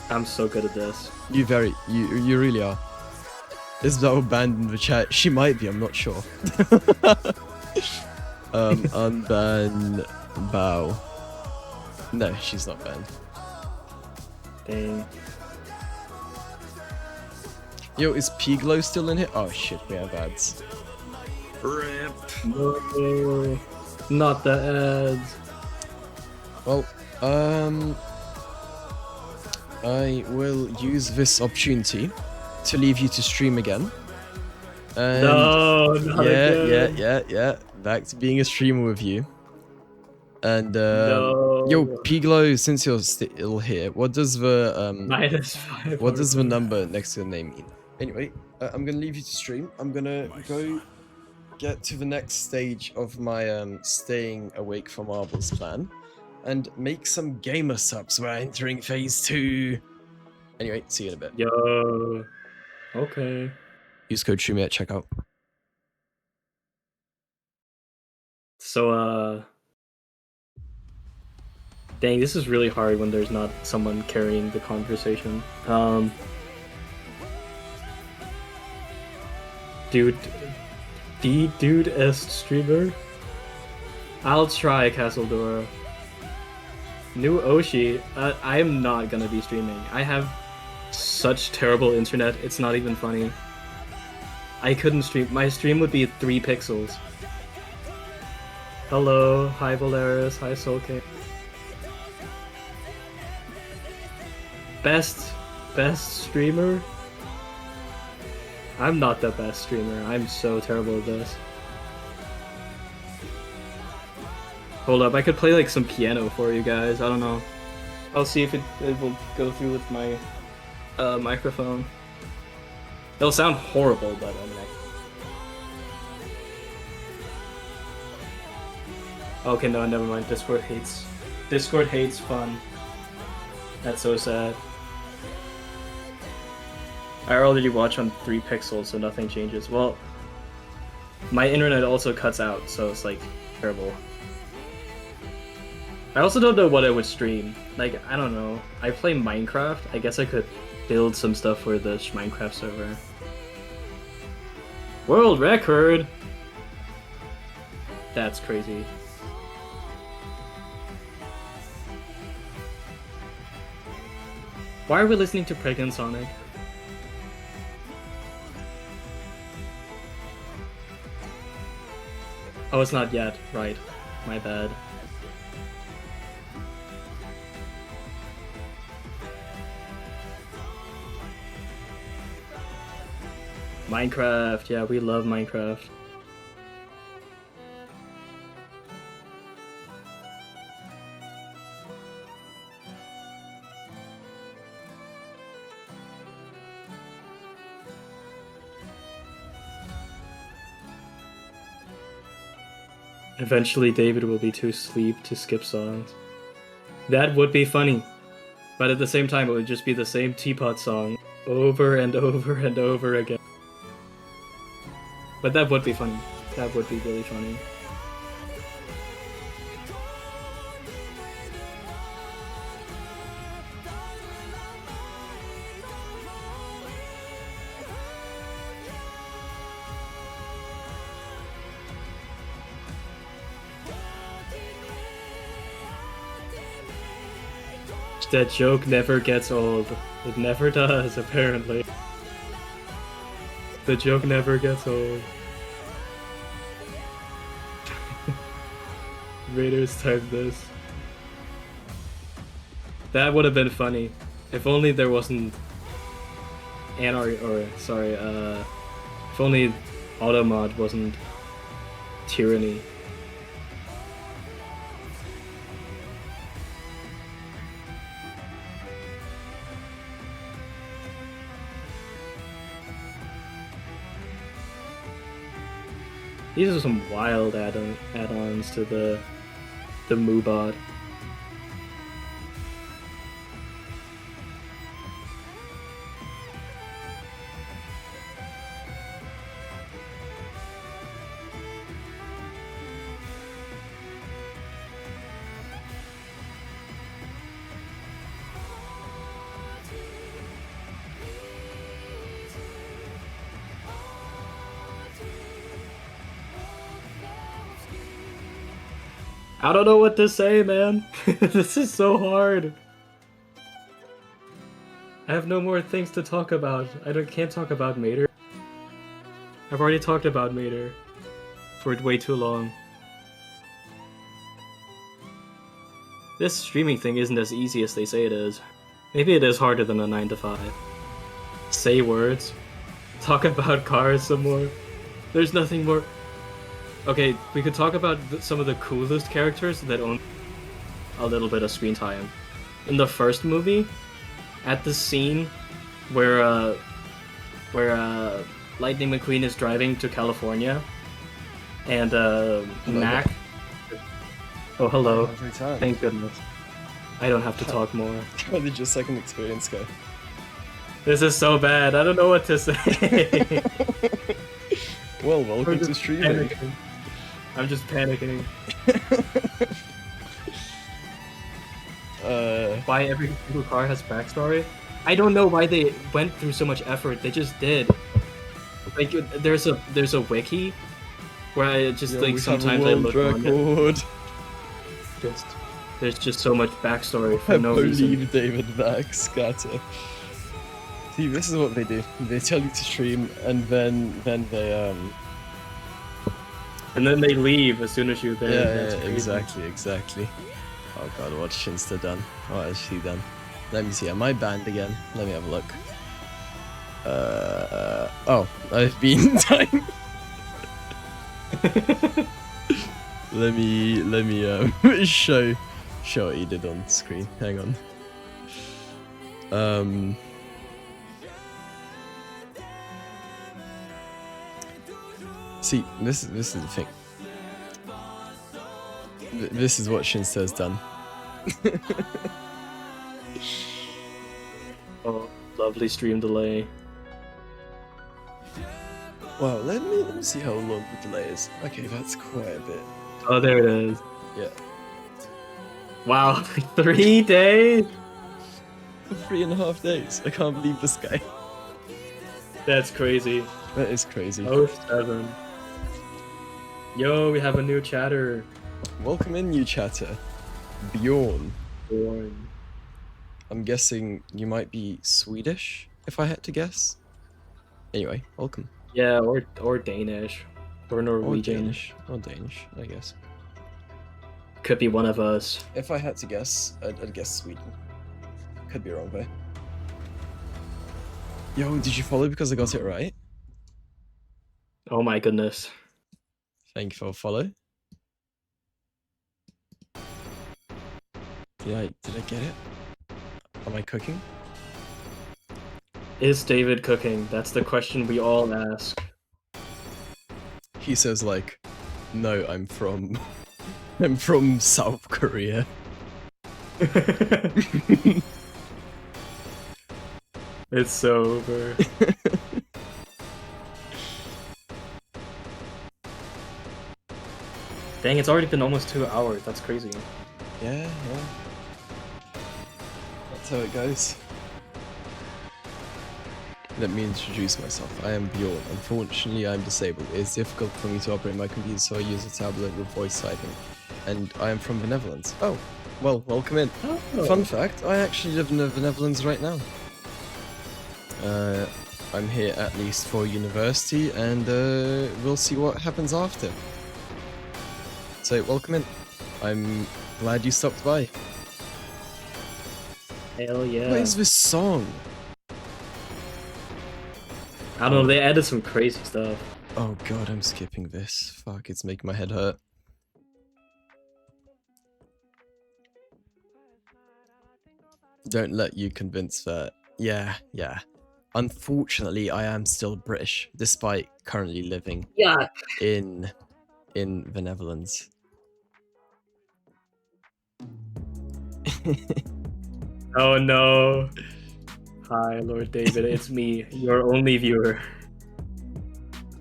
Speaker 13: I'm so good at this.
Speaker 3: You really are. Isabel banned in the chat. She might be, I'm not sure. Unban Bao. No, she's not banned.
Speaker 13: Dang.
Speaker 3: Yo, is Piglo still in here? Oh shit, we have ads.
Speaker 13: RIP. No, not the ads.
Speaker 3: Well, I will use this opportunity to leave you to stream again. And
Speaker 13: No, not again.
Speaker 3: yeah. Back to being a streamer with you. And
Speaker 13: No.
Speaker 3: yo, Piglo, since you're still here, what does the
Speaker 13: -5.
Speaker 3: what does the number next to the name mean? Anyway, I'm gonna leave you to stream. I'm gonna go get to the next stage of my staying awake for marbles plan, and make some gamer subs. We're entering phase 2. Anyway, see you in a bit.
Speaker 13: Yo. Okay.
Speaker 3: Use code SHUMI at checkout.
Speaker 13: So, dang, this is really hard when there's not someone carrying the conversation. Dude est streamer? I'll try Castledora. New Oshi, I'm not gonna be streaming. I have such terrible internet, it's not even funny. I couldn't stream. My stream would be 3 pixels. Hello, hi Valeris, hi Soulcake. Best streamer? I'm not the best streamer. I'm so terrible at this. Hold up, I could play like some piano for you guys. I don't know. I'll see if it will go through with my microphone. It'll sound horrible, but I mean. Okay, no, never mind. Discord hates fun. That's so sad. I already watch on 3 pixels, so nothing changes. Well, my internet also cuts out, so it's like terrible. I also don't know what I would stream. Like, I don't know. I play Minecraft. I guess I could build some stuff for the Minecraft server. World record! That's crazy. Why are we listening to Pregnant Sonic? Oh, it's not yet. Right. My bad. Minecraft. Yeah, we love Minecraft. Eventually David will be too asleep to skip songs. That would be funny. But at the same time, it would just be the same Teapot song over and over and over again. But that would be funny. That would be really funny. That joke never gets old. It never does, apparently. The joke never gets old. Raiders type this. That would have been funny. If only there wasn't if only Automod wasn't tyranny. These are some wild add-ons to the Moobot. I don't know what to say, man. This is so hard. I have no more things to talk about. Can't talk about Mater. I've already talked about Mater for way too long. This streaming thing isn't as easy as they say it is. Maybe it is harder than a 9 to 5. Say words. Talk about cars some more. There's nothing more. Okay, we could talk about some of the coolest characters that own a little bit of screen time. In the first movie, at the scene where Lightning McQueen is driving to California, and Mac. Oh, hello.
Speaker 3: Every time.
Speaker 13: Thank goodness. I don't have to talk more.
Speaker 3: How did your second experience go?
Speaker 13: This is so bad. I don't know what to say.
Speaker 3: Well, welcome to streaming.
Speaker 13: Panicking. I'm just panicking. Why every single car has backstory? I don't know why they went through so much effort. They just did. Like, there's a wiki where I just sometimes I look on it. There's just so much backstory for no reason.
Speaker 3: I believe David Vax, scatter. See, this is what they do. They tell you to stream, and then they
Speaker 13: And then they leave as soon as you're there.
Speaker 3: Yeah, exactly. Oh god, what's Shinsta done? What has she done? Let me see, am I banned again? Let me have a look. Oh, I've been time. Let me show what you did on screen. Hang on. See, this is the thing. This is what Shinsta has done.
Speaker 13: Oh, lovely stream delay.
Speaker 3: Wow, let me see how long the delay is. Okay, that's quite a bit.
Speaker 13: Oh, there it is.
Speaker 3: Yeah.
Speaker 13: Wow, 3 days?
Speaker 3: 3.5 days. I can't believe this guy.
Speaker 13: That's crazy.
Speaker 3: That is crazy.
Speaker 13: 07. Yo, we have a new chatter.
Speaker 3: Welcome in, new chatter. Bjorn.
Speaker 13: Bjorn.
Speaker 3: I'm guessing you might be Swedish, if I had to guess. Anyway, welcome.
Speaker 13: Yeah, or Danish. Or Norwegian.
Speaker 3: Or Danish, I guess.
Speaker 13: Could be one of us.
Speaker 3: If I had to guess, I'd guess Sweden. Could be wrong though. Yo, did you follow because I got it right?
Speaker 13: Oh my goodness.
Speaker 3: Thank you for a follow. Did I get it? Am I cooking?
Speaker 13: Is David cooking? That's the question we all ask.
Speaker 3: He says like, no, I'm from South Korea.
Speaker 13: It's so over. Dang, it's already been almost 2 hours. That's crazy.
Speaker 3: Yeah. That's how it goes. Let me introduce myself. I am Bjorn. Unfortunately, I'm disabled. It's difficult for me to operate my computer, so I use a tablet with voice typing. And I am from the Netherlands. Oh, well, welcome in.
Speaker 13: Oh.
Speaker 3: Fun fact, I actually live in the Netherlands right now. I'm here at least for university, and we'll see what happens after. So, welcome in. I'm glad you stopped by.
Speaker 13: Hell yeah.
Speaker 3: What is this song?
Speaker 13: I don't know, they added some crazy stuff.
Speaker 3: Oh god, I'm skipping this. Fuck, it's making my head hurt. Don't let you convince that. Yeah. Unfortunately, I am still British, despite currently living in the Netherlands.
Speaker 13: Oh no. Hi, Lord David, it's me, your only viewer.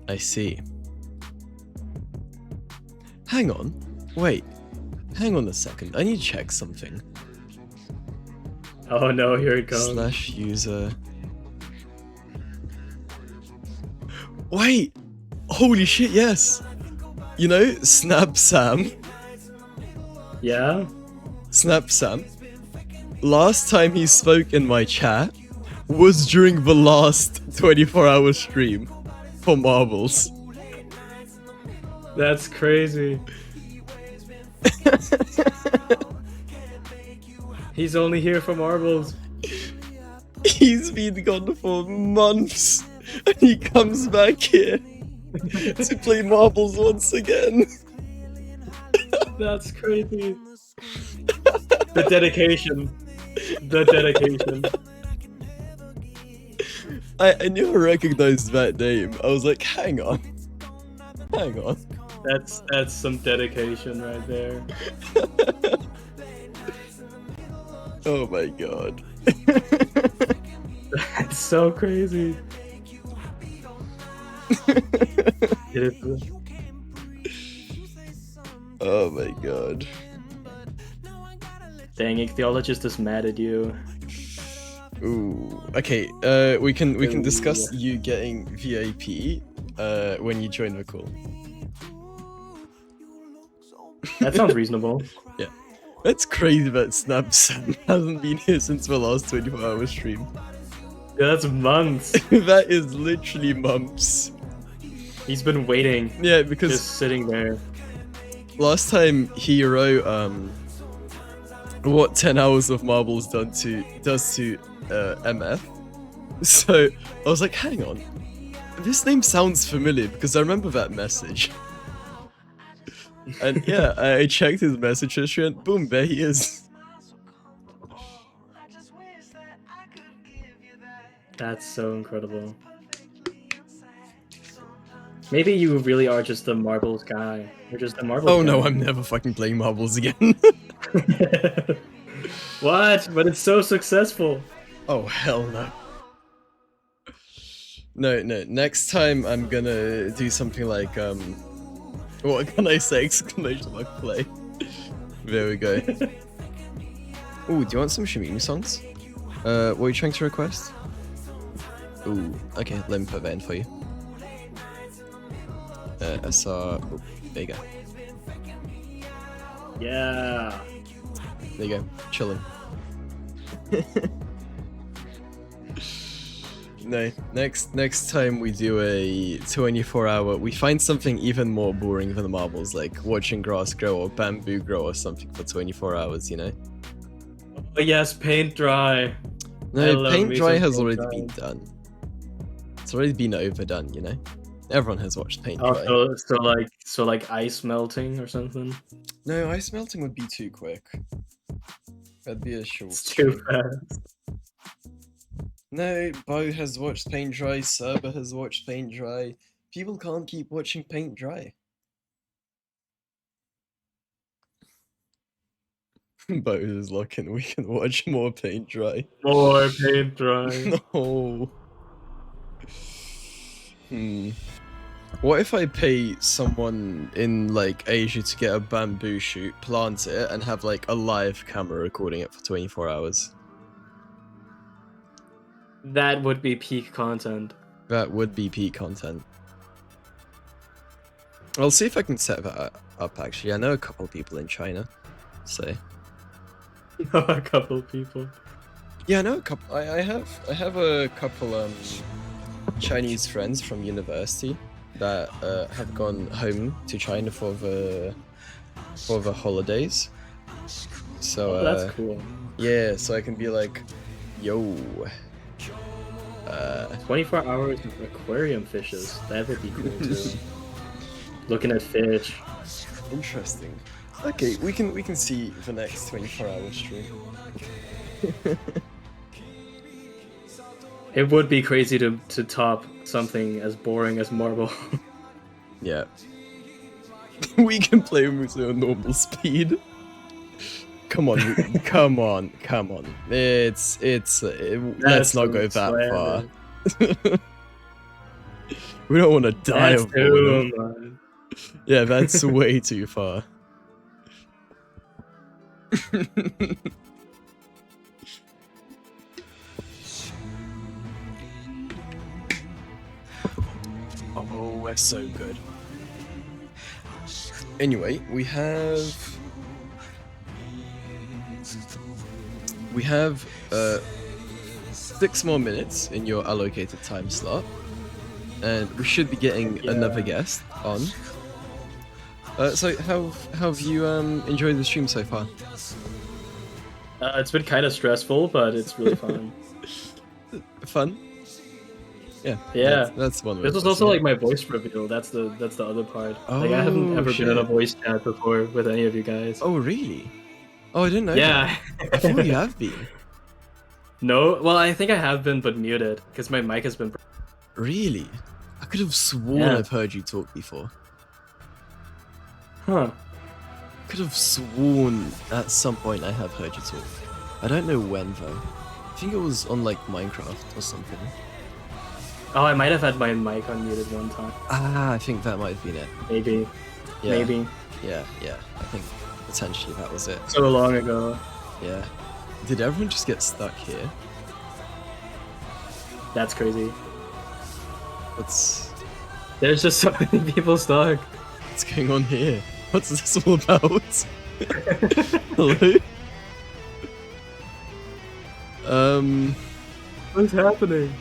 Speaker 3: I see. Hang on. Wait. Hang on a second. I need to check something.
Speaker 13: Oh no, here it comes.
Speaker 3: /user. Wait! Holy shit, yes! You know, Snap Sam?
Speaker 13: Yeah?
Speaker 3: Snap Sam. Last time he spoke in my chat was during the last 24-hour stream for Marbles.
Speaker 13: That's crazy. He's only here for marbles.
Speaker 3: He's been gone for months, and he comes back here to play marbles once again.
Speaker 13: That's crazy. The dedication. The dedication.
Speaker 3: I knew I recognized that name. I was like, hang on.
Speaker 13: That's some dedication right there.
Speaker 3: Oh my god.
Speaker 13: That's so crazy.
Speaker 3: Oh my god.
Speaker 13: Dang, ichthyologist is mad at you.
Speaker 3: Ooh. Okay, we can discuss you getting VIP when you join the call.
Speaker 13: That sounds reasonable.
Speaker 3: Yeah. That's crazy that Snap Sam hasn't been here since the last 24-hour stream.
Speaker 13: Yeah, that's months.
Speaker 3: That is literally months.
Speaker 13: He's been waiting.
Speaker 3: Yeah, because
Speaker 13: just sitting there.
Speaker 3: Last time he wrote what 10 hours of marbles does to MF. So I was like, hang on. This name sounds familiar because I remember that message. And yeah, I checked his message history and boom, there he is.
Speaker 13: That's so incredible. Maybe you really are just the marbles guy. You're just the marbles
Speaker 3: Oh
Speaker 13: guy.
Speaker 3: no, I'm never fucking playing marbles again.
Speaker 13: What? But it's so successful.
Speaker 3: Oh hell no. No, next time I'm gonna do something like, what can I say? Exclamation mark play. There we go. Ooh, do you want some Shimimi songs? What are you trying to request? Ooh, okay, let me put that in for you. SR, oh, there you go.
Speaker 13: Yeah.
Speaker 3: There you go, chilling. No, next time we do a 24-hour, we find something even more boring than the marbles, like watching grass grow or bamboo grow or something for 24 hours, you know?
Speaker 13: Oh yes, paint dry.
Speaker 3: No, paint dry has already been done. It's already been overdone, you know? Everyone has watched paint dry.
Speaker 13: Oh, so like ice melting or something?
Speaker 3: No, ice melting would be too quick. That'd be a short.
Speaker 13: It's too
Speaker 3: stream.
Speaker 13: fast.
Speaker 3: No, Bo has watched paint dry, Serba has watched paint dry. People can't keep watching paint dry. Bo is looking, we can watch more paint dry.
Speaker 13: More paint dry.
Speaker 3: No. What if I pay someone in like Asia to get a bamboo shoot, plant it, and have like a live camera recording it for 24 hours?
Speaker 13: That would be peak content.
Speaker 3: That would be peak content. I'll see if I can set that up actually. I know a couple people in China, so.
Speaker 13: A couple people.
Speaker 3: Yeah, I know a couple. I have a couple Chinese friends from university that have gone home to China for the holidays. So
Speaker 13: Oh, that's cool.
Speaker 3: Yeah, so I can be like, yo.
Speaker 13: 24 hours of aquarium fishes. That would be cool too. Looking at fish.
Speaker 3: Interesting. Okay, we can see the next 24-hour stream.
Speaker 13: It would be crazy to top something as boring as Marble.
Speaker 3: Yeah. We can play Muso at normal speed. Come on, come on. Let's not go that far. We don't want to die of boredom. Yeah, that's way too far. Oh, we're so good. Anyway, we have 6 more minutes in your allocated time slot, and we should be getting another guest on. So how have you enjoyed the stream so far?
Speaker 13: It's been kind of stressful, but it's really fun.
Speaker 3: Fun? Yeah.
Speaker 13: Yeah.
Speaker 3: That's one way.
Speaker 13: This was also like my voice reveal. That's the other part. Like I haven't ever been in a voice chat before with any of you guys.
Speaker 3: Oh really? Oh, I didn't know.
Speaker 13: Yeah.
Speaker 3: That. I thought you have been.
Speaker 13: No, well I think I have been, but muted because my mic has been.
Speaker 3: Really? I could have sworn
Speaker 13: Yeah.
Speaker 3: I've heard you talk before.
Speaker 13: Huh.
Speaker 3: Could have sworn at some point I have heard you talk. I don't know when though. I think it was on like Minecraft or something.
Speaker 13: Oh, I might have had my mic unmuted one time.
Speaker 3: Ah, I think that might have been it.
Speaker 13: Maybe.
Speaker 3: Yeah.
Speaker 13: Maybe.
Speaker 3: Yeah. I think potentially that was it.
Speaker 13: So long ago.
Speaker 3: Yeah. Did everyone just get stuck here?
Speaker 13: That's crazy.
Speaker 3: What's
Speaker 13: There's just so many people stuck.
Speaker 3: what's going on here? What's this all about? Hello?
Speaker 13: What's happening?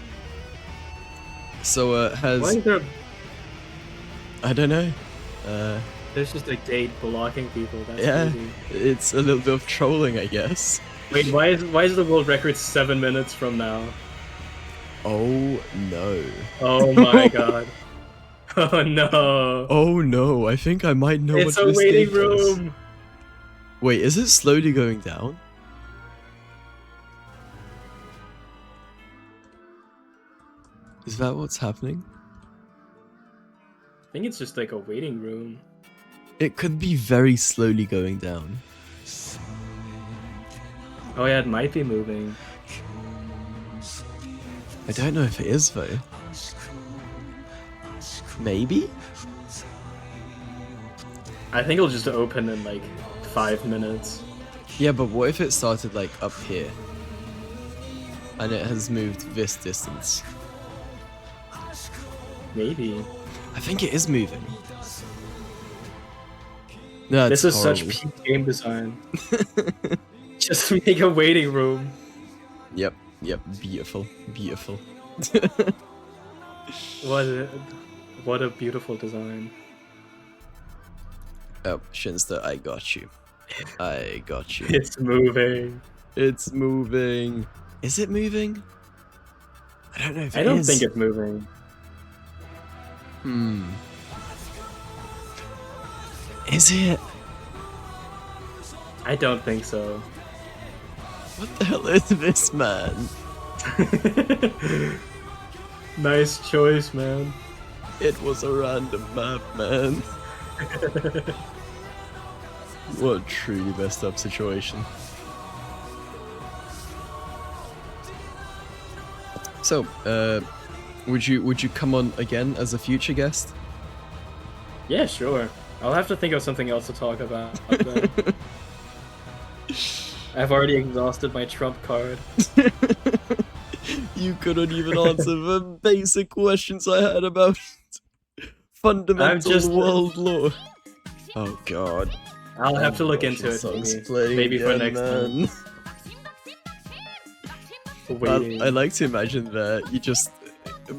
Speaker 3: So has
Speaker 13: Why is there?
Speaker 3: I don't know.
Speaker 13: There's just a gate blocking people. That's
Speaker 3: Yeah,
Speaker 13: crazy.
Speaker 3: it's a little bit of trolling, I guess.
Speaker 13: Wait, why is the world record 7 minutes from now?
Speaker 3: Oh no.
Speaker 13: Oh my god. Oh no.
Speaker 3: Oh no, I think I might know
Speaker 13: It's
Speaker 3: what
Speaker 13: a
Speaker 3: this
Speaker 13: waiting
Speaker 3: gate does.
Speaker 13: room.
Speaker 3: Wait, is it slowly going down? Is that what's happening?
Speaker 13: I think it's just like a waiting room.
Speaker 3: It could be very slowly going down.
Speaker 13: Oh yeah, it might be moving.
Speaker 3: I don't know if it is though. Maybe?
Speaker 13: I think it'll just open in like 5 minutes.
Speaker 3: Yeah, but what if it started like up here? And it has moved this distance.
Speaker 13: Maybe.
Speaker 3: I think it is moving. No,
Speaker 13: This
Speaker 3: it's
Speaker 13: is such
Speaker 3: horrible.
Speaker 13: peak game design. Just make a waiting room.
Speaker 3: Yep, beautiful, beautiful.
Speaker 13: What a beautiful design.
Speaker 3: Oh, Shinsta, I got you. I got you.
Speaker 13: It's moving.
Speaker 3: It's moving. Is it moving? I don't know if
Speaker 13: I
Speaker 3: it
Speaker 13: don't
Speaker 3: is.
Speaker 13: think it's moving.
Speaker 3: Is it?
Speaker 13: I don't think so.
Speaker 3: What the hell is this, man?
Speaker 13: Nice choice, man.
Speaker 3: It was a random map, man. What a truly messed up situation. So, would you come on again as a future guest?
Speaker 13: Yeah, sure. I'll have to think of something else to talk about. Then. I've already exhausted my trump card.
Speaker 3: You couldn't even answer the basic questions I had about fundamental world lore. Oh god.
Speaker 13: I'll have to look into it. Maybe for next time. Waiting.
Speaker 3: I like to imagine that you just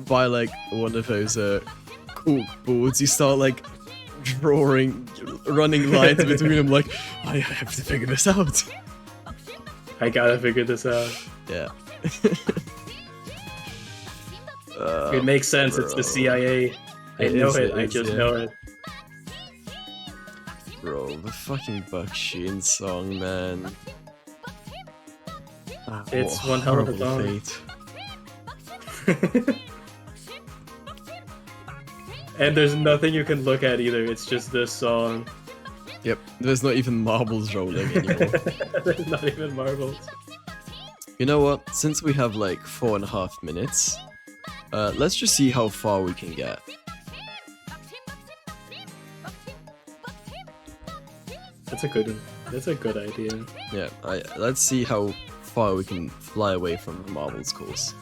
Speaker 3: buy like one of those cork boards, you start like running lines between them like, I have to figure this out.
Speaker 13: I gotta figure this out.
Speaker 3: Yeah.
Speaker 13: It makes sense, it's the CIA. I know it, I just know it.
Speaker 3: Bro, the fucking Bucksheen song, man.
Speaker 13: It's
Speaker 3: What
Speaker 13: one hell of a
Speaker 3: horrible
Speaker 13: song. And there's nothing you can look at either, it's just this song.
Speaker 3: Yep, there's not even marbles rolling anymore.
Speaker 13: There's not even marbles.
Speaker 3: You know what? Since we have like 4.5 minutes, let's just see how far we can get.
Speaker 13: That's a good idea.
Speaker 3: Yeah, let's see how far we can fly away from the marbles course.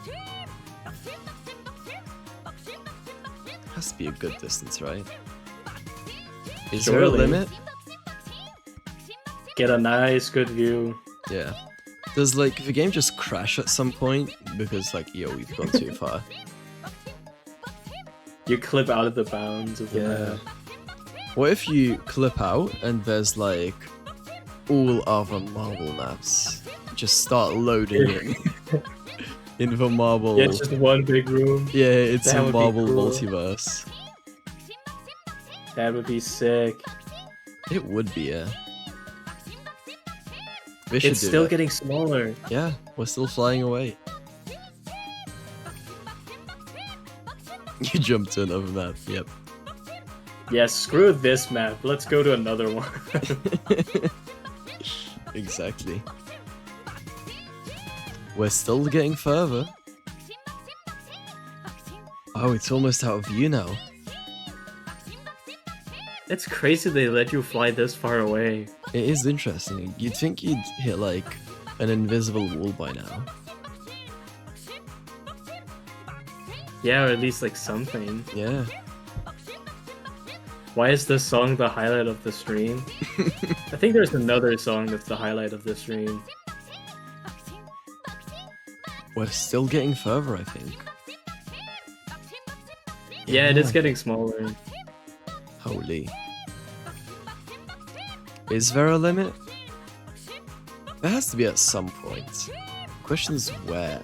Speaker 3: Has to be a good distance, right? Is there a
Speaker 13: Surely.
Speaker 3: limit?
Speaker 13: Get a nice good view.
Speaker 3: Yeah. Does like the game just crash at some point because like, yo, we've gone too far?
Speaker 13: You clip out of the bounds of the map.
Speaker 3: What if you clip out and there's like all other marble maps just start loading in the marble?
Speaker 13: Yeah, it's just one big room.
Speaker 3: Yeah, it's
Speaker 13: That
Speaker 3: a
Speaker 13: would be
Speaker 3: marble
Speaker 13: cool.
Speaker 3: multiverse.
Speaker 13: That would be sick.
Speaker 3: It would be, yeah. We should
Speaker 13: It's
Speaker 3: do
Speaker 13: still
Speaker 3: that.
Speaker 13: getting smaller.
Speaker 3: Yeah, we're still flying away. You jumped to another map, yep.
Speaker 13: Yeah, screw this map. Let's go to another one.
Speaker 3: Exactly. We're still getting further. Oh, it's almost out of view now.
Speaker 13: It's crazy they let you fly this far away.
Speaker 3: It is interesting. You'd think you'd hit like an invisible wall by now.
Speaker 13: Yeah, or at least like something.
Speaker 3: Yeah.
Speaker 13: Why is this song the highlight of the stream? I think there's another song that's the highlight of the stream.
Speaker 3: We're still getting further, I think.
Speaker 13: Yeah, it is getting smaller.
Speaker 3: Holy. Is there a limit? There has to be at some point. Question is where?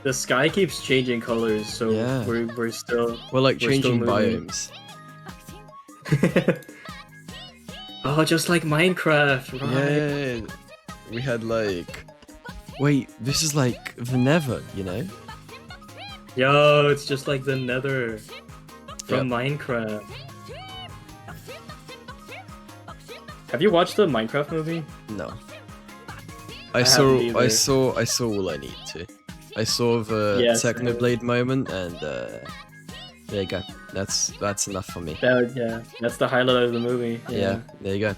Speaker 13: The sky keeps changing colors, so
Speaker 3: Yeah.
Speaker 13: we're still
Speaker 3: We're like
Speaker 13: still
Speaker 3: changing
Speaker 13: moving.
Speaker 3: biomes.
Speaker 13: Oh, just like Minecraft, right?
Speaker 3: Yeah. We had like. Wait, this is like the Nether, you know?
Speaker 13: Yo, it's just like the Nether from Minecraft. Have you watched the Minecraft movie?
Speaker 3: No.
Speaker 13: I
Speaker 3: I
Speaker 13: haven't either.
Speaker 3: saw all I need to. I saw the
Speaker 13: Yes,
Speaker 3: Technoblade moment, and there you go. That's enough for me.
Speaker 13: That's the highlight of the movie.
Speaker 3: Yeah, there you go.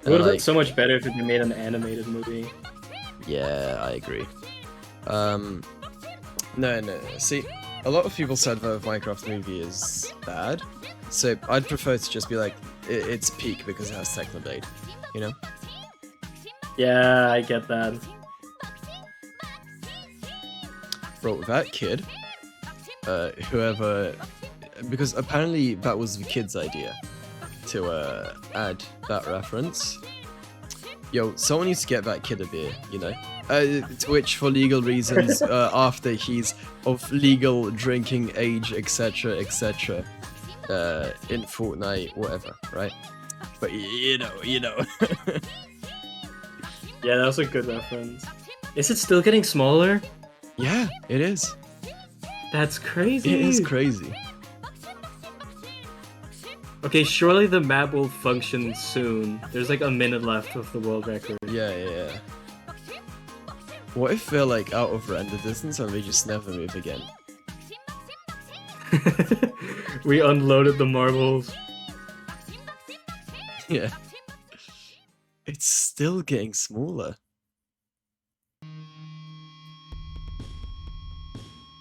Speaker 13: It would have
Speaker 3: Like-
Speaker 13: been so much better if they made an animated movie.
Speaker 3: Yeah, I agree. No. See, a lot of people said the Minecraft movie is bad, so I'd prefer to just be like, it's peak because it has Technoblade, you know?
Speaker 13: Yeah, I get that.
Speaker 3: Bro, that kid, whoever, because apparently that was the kid's idea to add that reference. Yo, someone needs to get that kid a beer, you know? To which, for legal reasons, after he's of legal drinking age, etc., etc., in Fortnite, whatever, right? But you know.
Speaker 13: Yeah, that was a good reference. Is it still getting smaller?
Speaker 3: Yeah, it is.
Speaker 13: That's crazy.
Speaker 3: It is crazy.
Speaker 13: Okay, surely the map will function soon. There's like a minute left of the world record.
Speaker 3: Yeah. What if they're like out of render distance and they just never move again?
Speaker 13: We unloaded the marbles.
Speaker 3: Yeah. It's still getting smaller.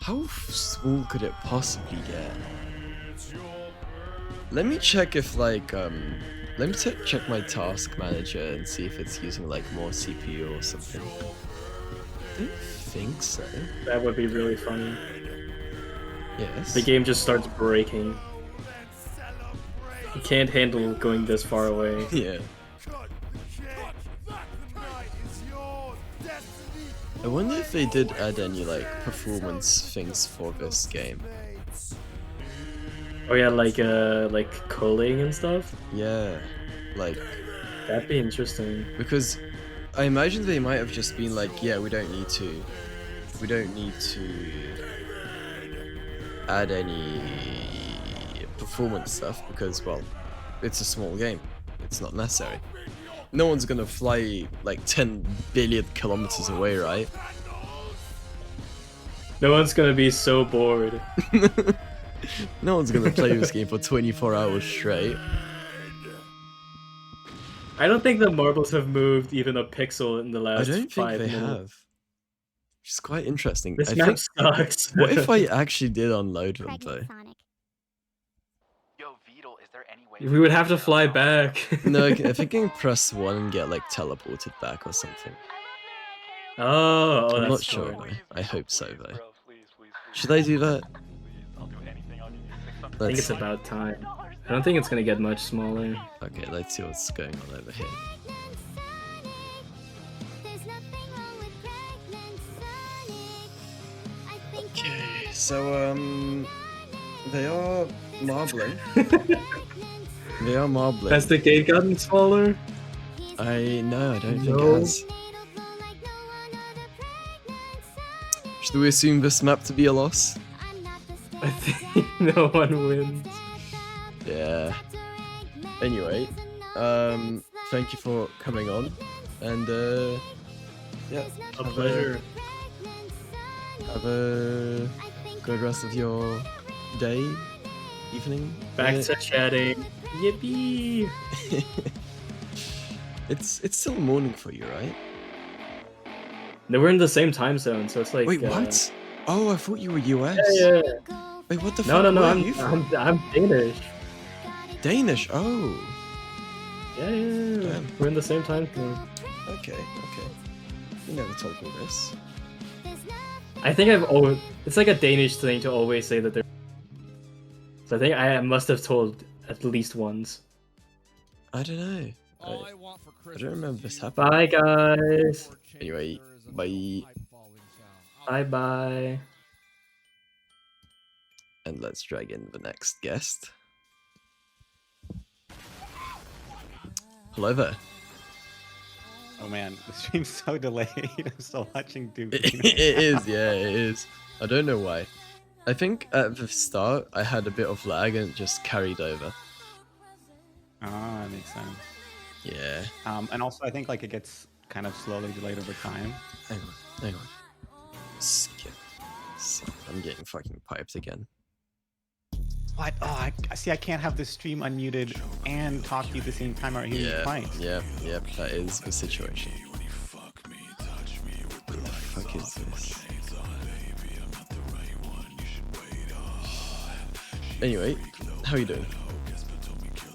Speaker 3: How small could it possibly get? Let me check if like let me check my task manager and see if it's using like more CPU or something. I don't think so.
Speaker 13: That would be really funny.
Speaker 3: Yes.
Speaker 13: The game just starts breaking. It can't handle going this far away.
Speaker 3: Yeah. I wonder if they did add any like performance things for this game.
Speaker 13: Oh yeah, like culling and stuff?
Speaker 3: Yeah, like
Speaker 13: that'd be interesting.
Speaker 3: Because I imagine they might have just been like, yeah, we don't need to add any performance stuff because, well, it's a small game. It's not necessary. No one's gonna fly like 10 billion kilometers away, right?
Speaker 13: No one's gonna be so bored.
Speaker 3: No one's gonna play this game for 24 hours straight.
Speaker 13: I don't think the marbles have moved even a pixel in the
Speaker 3: I
Speaker 13: last
Speaker 3: don't think
Speaker 13: 5
Speaker 3: they
Speaker 13: minutes.
Speaker 3: have. Which is quite interesting.
Speaker 13: This
Speaker 3: I
Speaker 13: map
Speaker 3: think,
Speaker 13: sucks.
Speaker 3: What if I actually did unload them though?
Speaker 13: We would have to fly back.
Speaker 3: No, I think I can press 1 and get like teleported back or something.
Speaker 13: Oh,
Speaker 3: I'm not
Speaker 13: that's
Speaker 3: sure.
Speaker 13: smart.
Speaker 3: Though. I hope so though. Should I do that?
Speaker 13: I think it's about time. I don't think it's gonna get much smaller.
Speaker 3: Okay, let's see what's going on over here. Okay, so they are marbling. They are marbling.
Speaker 13: Has the game gotten smaller?
Speaker 3: I don't think it
Speaker 13: No.
Speaker 3: has. Should we assume this map to be a loss?
Speaker 13: I think no one wins.
Speaker 3: Yeah. Anyway, thank you for coming on, and yeah,
Speaker 13: A pleasure.
Speaker 3: Have a good rest of your day, evening.
Speaker 13: Back to chatting. Yippee!
Speaker 3: It's still morning for you, right?
Speaker 13: No, we're in the same time zone, so it's like.
Speaker 3: Wait, what? Oh, I thought you were US.
Speaker 13: Yeah.
Speaker 3: Wait, what the
Speaker 13: No,
Speaker 3: fuck?
Speaker 13: no,
Speaker 3: Where are
Speaker 13: I'm
Speaker 3: you from?
Speaker 13: I'm Danish.
Speaker 3: Danish. Oh.
Speaker 13: Yeah.
Speaker 3: Damn.
Speaker 13: We're in the same time zone.
Speaker 3: Okay. You never told me this.
Speaker 13: I think I've always. It's like a Danish thing to always say that they're. So I think I must have told at least once.
Speaker 3: I don't know. I don't remember this happening.
Speaker 13: Bye, guys.
Speaker 3: Anyway, bye.
Speaker 13: Bye bye.
Speaker 3: And let's drag in the next guest. Hello there.
Speaker 15: Oh man, the stream's so delayed. I'm still watching Duke.
Speaker 3: It is, yeah, it is. I don't know why. I think at the start I had a bit of lag and it just carried over.
Speaker 15: Oh, that makes sense.
Speaker 3: Yeah.
Speaker 15: And also I think like it gets kind of slowly delayed over time.
Speaker 3: Hang on. Skip. I'm getting fucking piped again.
Speaker 15: What? Oh, I see. I can't have the stream unmuted and talk to you at the same time. Or hearing you twice.
Speaker 3: Yep. That is the situation. What the fuck is this? Anyway, how are you doing?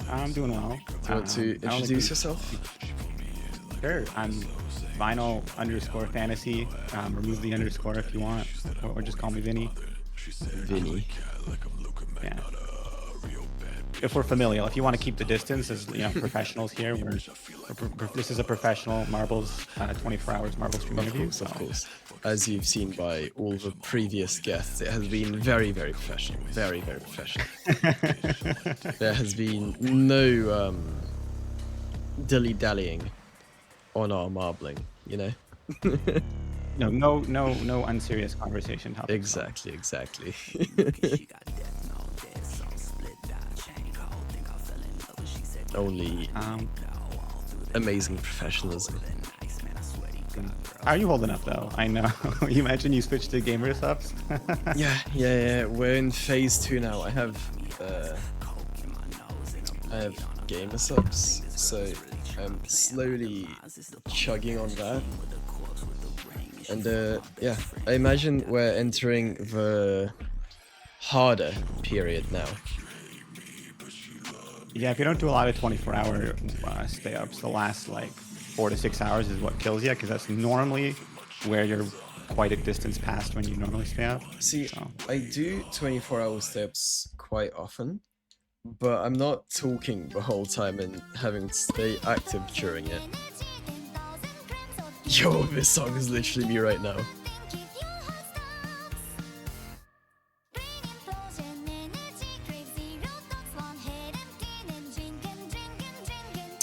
Speaker 15: I'm doing well.
Speaker 3: Do you want to introduce yourself?
Speaker 15: Sure. I'm Vinyl_fantasy. Remove the underscore if you want, or just call me Vinny.
Speaker 3: Vinny.
Speaker 15: Yeah. If we're familial, if you want to keep the distance, as professionals here, this is a professional Marbles 24 hours Marbles stream interview.
Speaker 3: Of course. As you've seen by all the previous guests, it has been very, very professional. Very, very professional. There has been no dilly-dallying on our marbling, you know?
Speaker 15: No unserious conversation topics.
Speaker 3: Exactly. Only amazing professionalism.
Speaker 15: How are you holding up though? I know. You mentioned you switched to gamer subs.
Speaker 3: Yeah. We're in phase 2 now. I have gamer subs, so I'm slowly chugging on that. And yeah, I imagine we're entering the harder period now.
Speaker 15: Yeah, if you don't do a lot of 24-hour stay-ups, the last like 4 to 6 hours is what kills you, because that's normally where you're quite a distance past when you normally stay up.
Speaker 3: See, I do 24-hour stay-ups quite often, but I'm not talking the whole time and having to stay active during it. Yo, this song is literally me right now.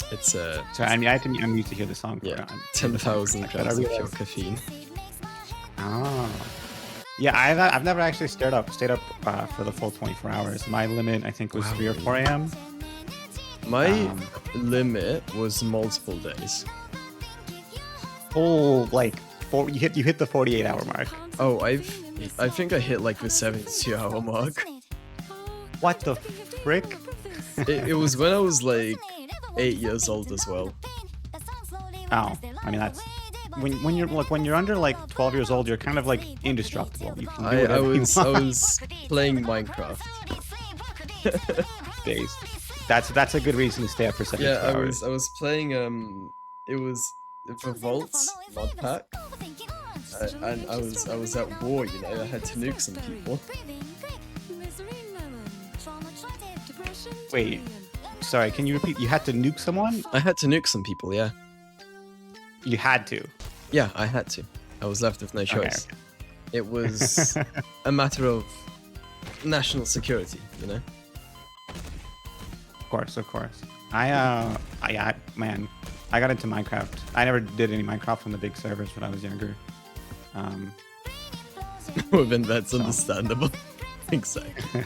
Speaker 3: It's
Speaker 15: Sorry, I'm used to hear the song.
Speaker 3: Yeah, 10,000 grams of pure caffeine.
Speaker 15: Oh. Yeah, I've never actually stayed up for the full 24 hours. My limit, I think, was 3 or 4 a.m.
Speaker 3: My limit was multiple days.
Speaker 15: Full like you hit the 48-hour mark.
Speaker 3: Oh, I think I hit like the 72-hour mark.
Speaker 15: What the frick?
Speaker 3: It was when I was like 8 years old as well.
Speaker 15: Oh, I mean that's when you're under like 12 years old, you're kind of like indestructible. You can do
Speaker 3: I was playing Minecraft.
Speaker 15: Days. That's a good reason to stay up for 72 hours.
Speaker 3: I was playing it was the Vaults mod pack, and I was at war. You know, I had to nuke some people.
Speaker 15: Wait, sorry, can you repeat? You had to nuke someone?
Speaker 3: I had to nuke some people, yeah.
Speaker 15: You had to?
Speaker 3: Yeah, I had to. I was left with no choice.
Speaker 15: Okay.
Speaker 3: It was a matter of national security, you know?
Speaker 15: Of course. Man, I got into Minecraft. I never did any Minecraft on the big servers when I was younger.
Speaker 3: Well, then that's understandable. Exactly.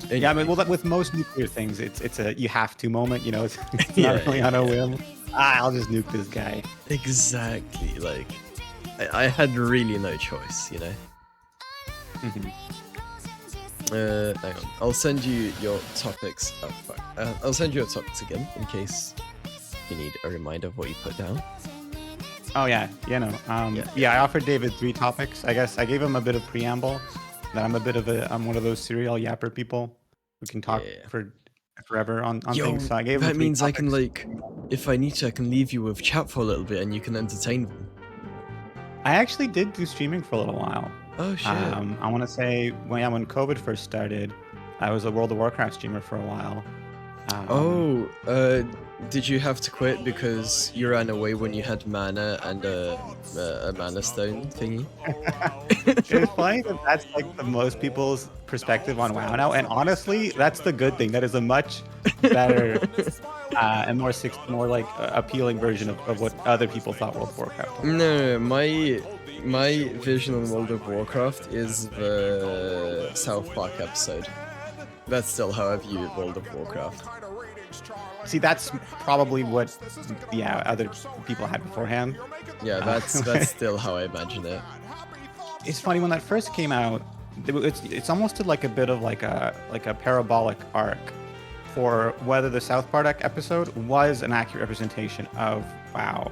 Speaker 15: Yeah, I mean, well, with most nuclear things, it's a you have to moment. You know, it's not really on a whim. I'll just nuke this guy.
Speaker 3: Exactly. Like, I had really no choice. You know. Hang on. I'll send you your topics. Oh, fuck. I'll send you your topics again in case you need a reminder of what you put down.
Speaker 15: Oh yeah, I offered David 3 topics. I guess I gave him a bit of preamble. That I'm one of those serial yapper people who can talk for forever on things. So I gave him
Speaker 3: that
Speaker 15: 3
Speaker 3: means
Speaker 15: topics.
Speaker 3: I can like, if I need to, I can leave you with chat for a little bit and you can entertain them.
Speaker 15: I actually did do streaming for a little while.
Speaker 3: Oh shit.
Speaker 15: I want to say when COVID first started, I was a World of Warcraft streamer for a while.
Speaker 3: Did you have to quit because you ran away when you had mana and a mana stone thingy?
Speaker 15: It's funny that that's like the most people's perspective on WoW now, and honestly, that's the good thing. That is a much better and more like appealing version of what other people thought World of Warcraft was.
Speaker 3: No, my vision on World of Warcraft is the South Park episode. That's still how I view World of Warcraft.
Speaker 15: See, that's probably what other people had beforehand.
Speaker 3: Yeah, that's still how I imagine it.
Speaker 15: It's funny when that first came out. It's almost like a bit of like a parabolic arc for whether the South Park episode was an accurate representation of WoW.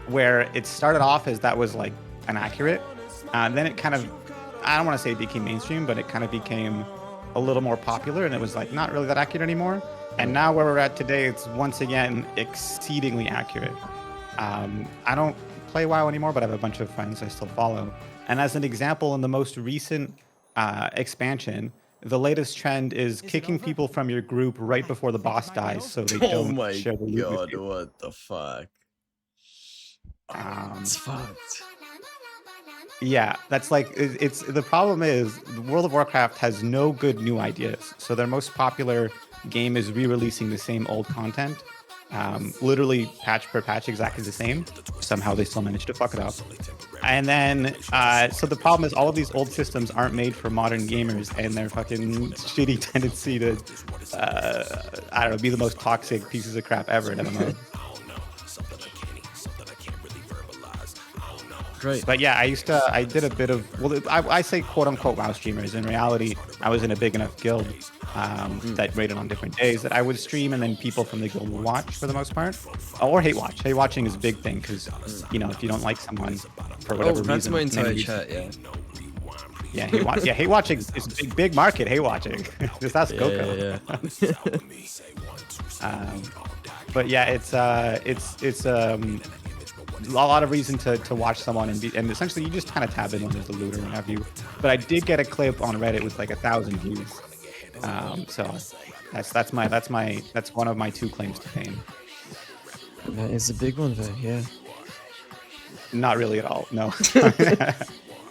Speaker 15: Where it started off as that was like inaccurate, then it kind of, I don't want to say it became mainstream, but it kind of became a little more popular, and it was like not really that accurate anymore. And now where we're at today, it's once again exceedingly accurate. I don't play WoW anymore, but I have a bunch of friends I still follow. And as an example, in the most recent expansion, the latest trend is kicking people from your group right before the boss dies, so they don't share the loot with you.
Speaker 3: What the fuck? It's fucked.
Speaker 15: Yeah, that's like it's the problem is World of Warcraft has no good new ideas. So their most popular game is re-releasing the same old content, literally patch per patch, exactly the same. Somehow they still manage to fuck it up. And then, so the problem is all of these old systems aren't made for modern gamers, and their fucking shitty tendency to, I don't know, be the most toxic pieces of crap ever in MMO.
Speaker 3: Right.
Speaker 15: But yeah, I did a bit of, well, I say quote unquote WoW streamers. In reality, I was in a big enough guild that raided on different days that I would stream, and then people from the guild would watch for the most part. Or hate watch. Hate watching is a big thing because, you know, if you don't like someone for whatever reason.
Speaker 3: That's my entire chat, yeah.
Speaker 15: Yeah, hate watching is a big market, hate watching. Just ask Goko. But yeah, it's a lot of reason to watch someone and essentially you just kind of tab in when there's a loot or what have you. But I did get a clip on Reddit with like 1,000 views. So that's one of my 2 claims to fame.
Speaker 3: That is a big one though, yeah.
Speaker 15: Not really at all. No.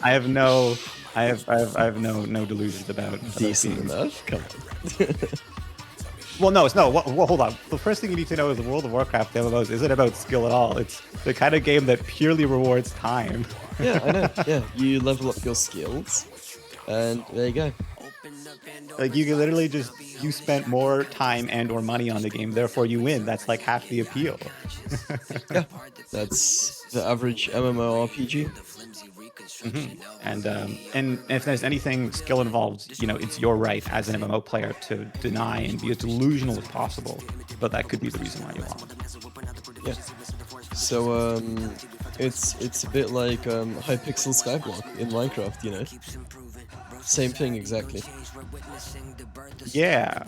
Speaker 15: I have no delusions about
Speaker 3: decent enough. Come on.
Speaker 15: Well, hold on. The first thing you need to know is the World of Warcraft MMOs isn't about skill at all. It's the kind of game that purely rewards time.
Speaker 3: Yeah, I know. Yeah, you level up your skills, and there you go.
Speaker 15: Like you can literally you spent more time and or money on the game, therefore you win. That's like half the appeal.
Speaker 3: Yeah, that's the average MMORPG.
Speaker 15: And if there's anything skill involved, you know, it's your right as an MMO player to deny and be as delusional as possible. But that could be the reason why you lost.
Speaker 3: Yeah. So it's a bit like Hypixel Skyblock in Minecraft, you know. Same thing exactly.
Speaker 15: Yeah.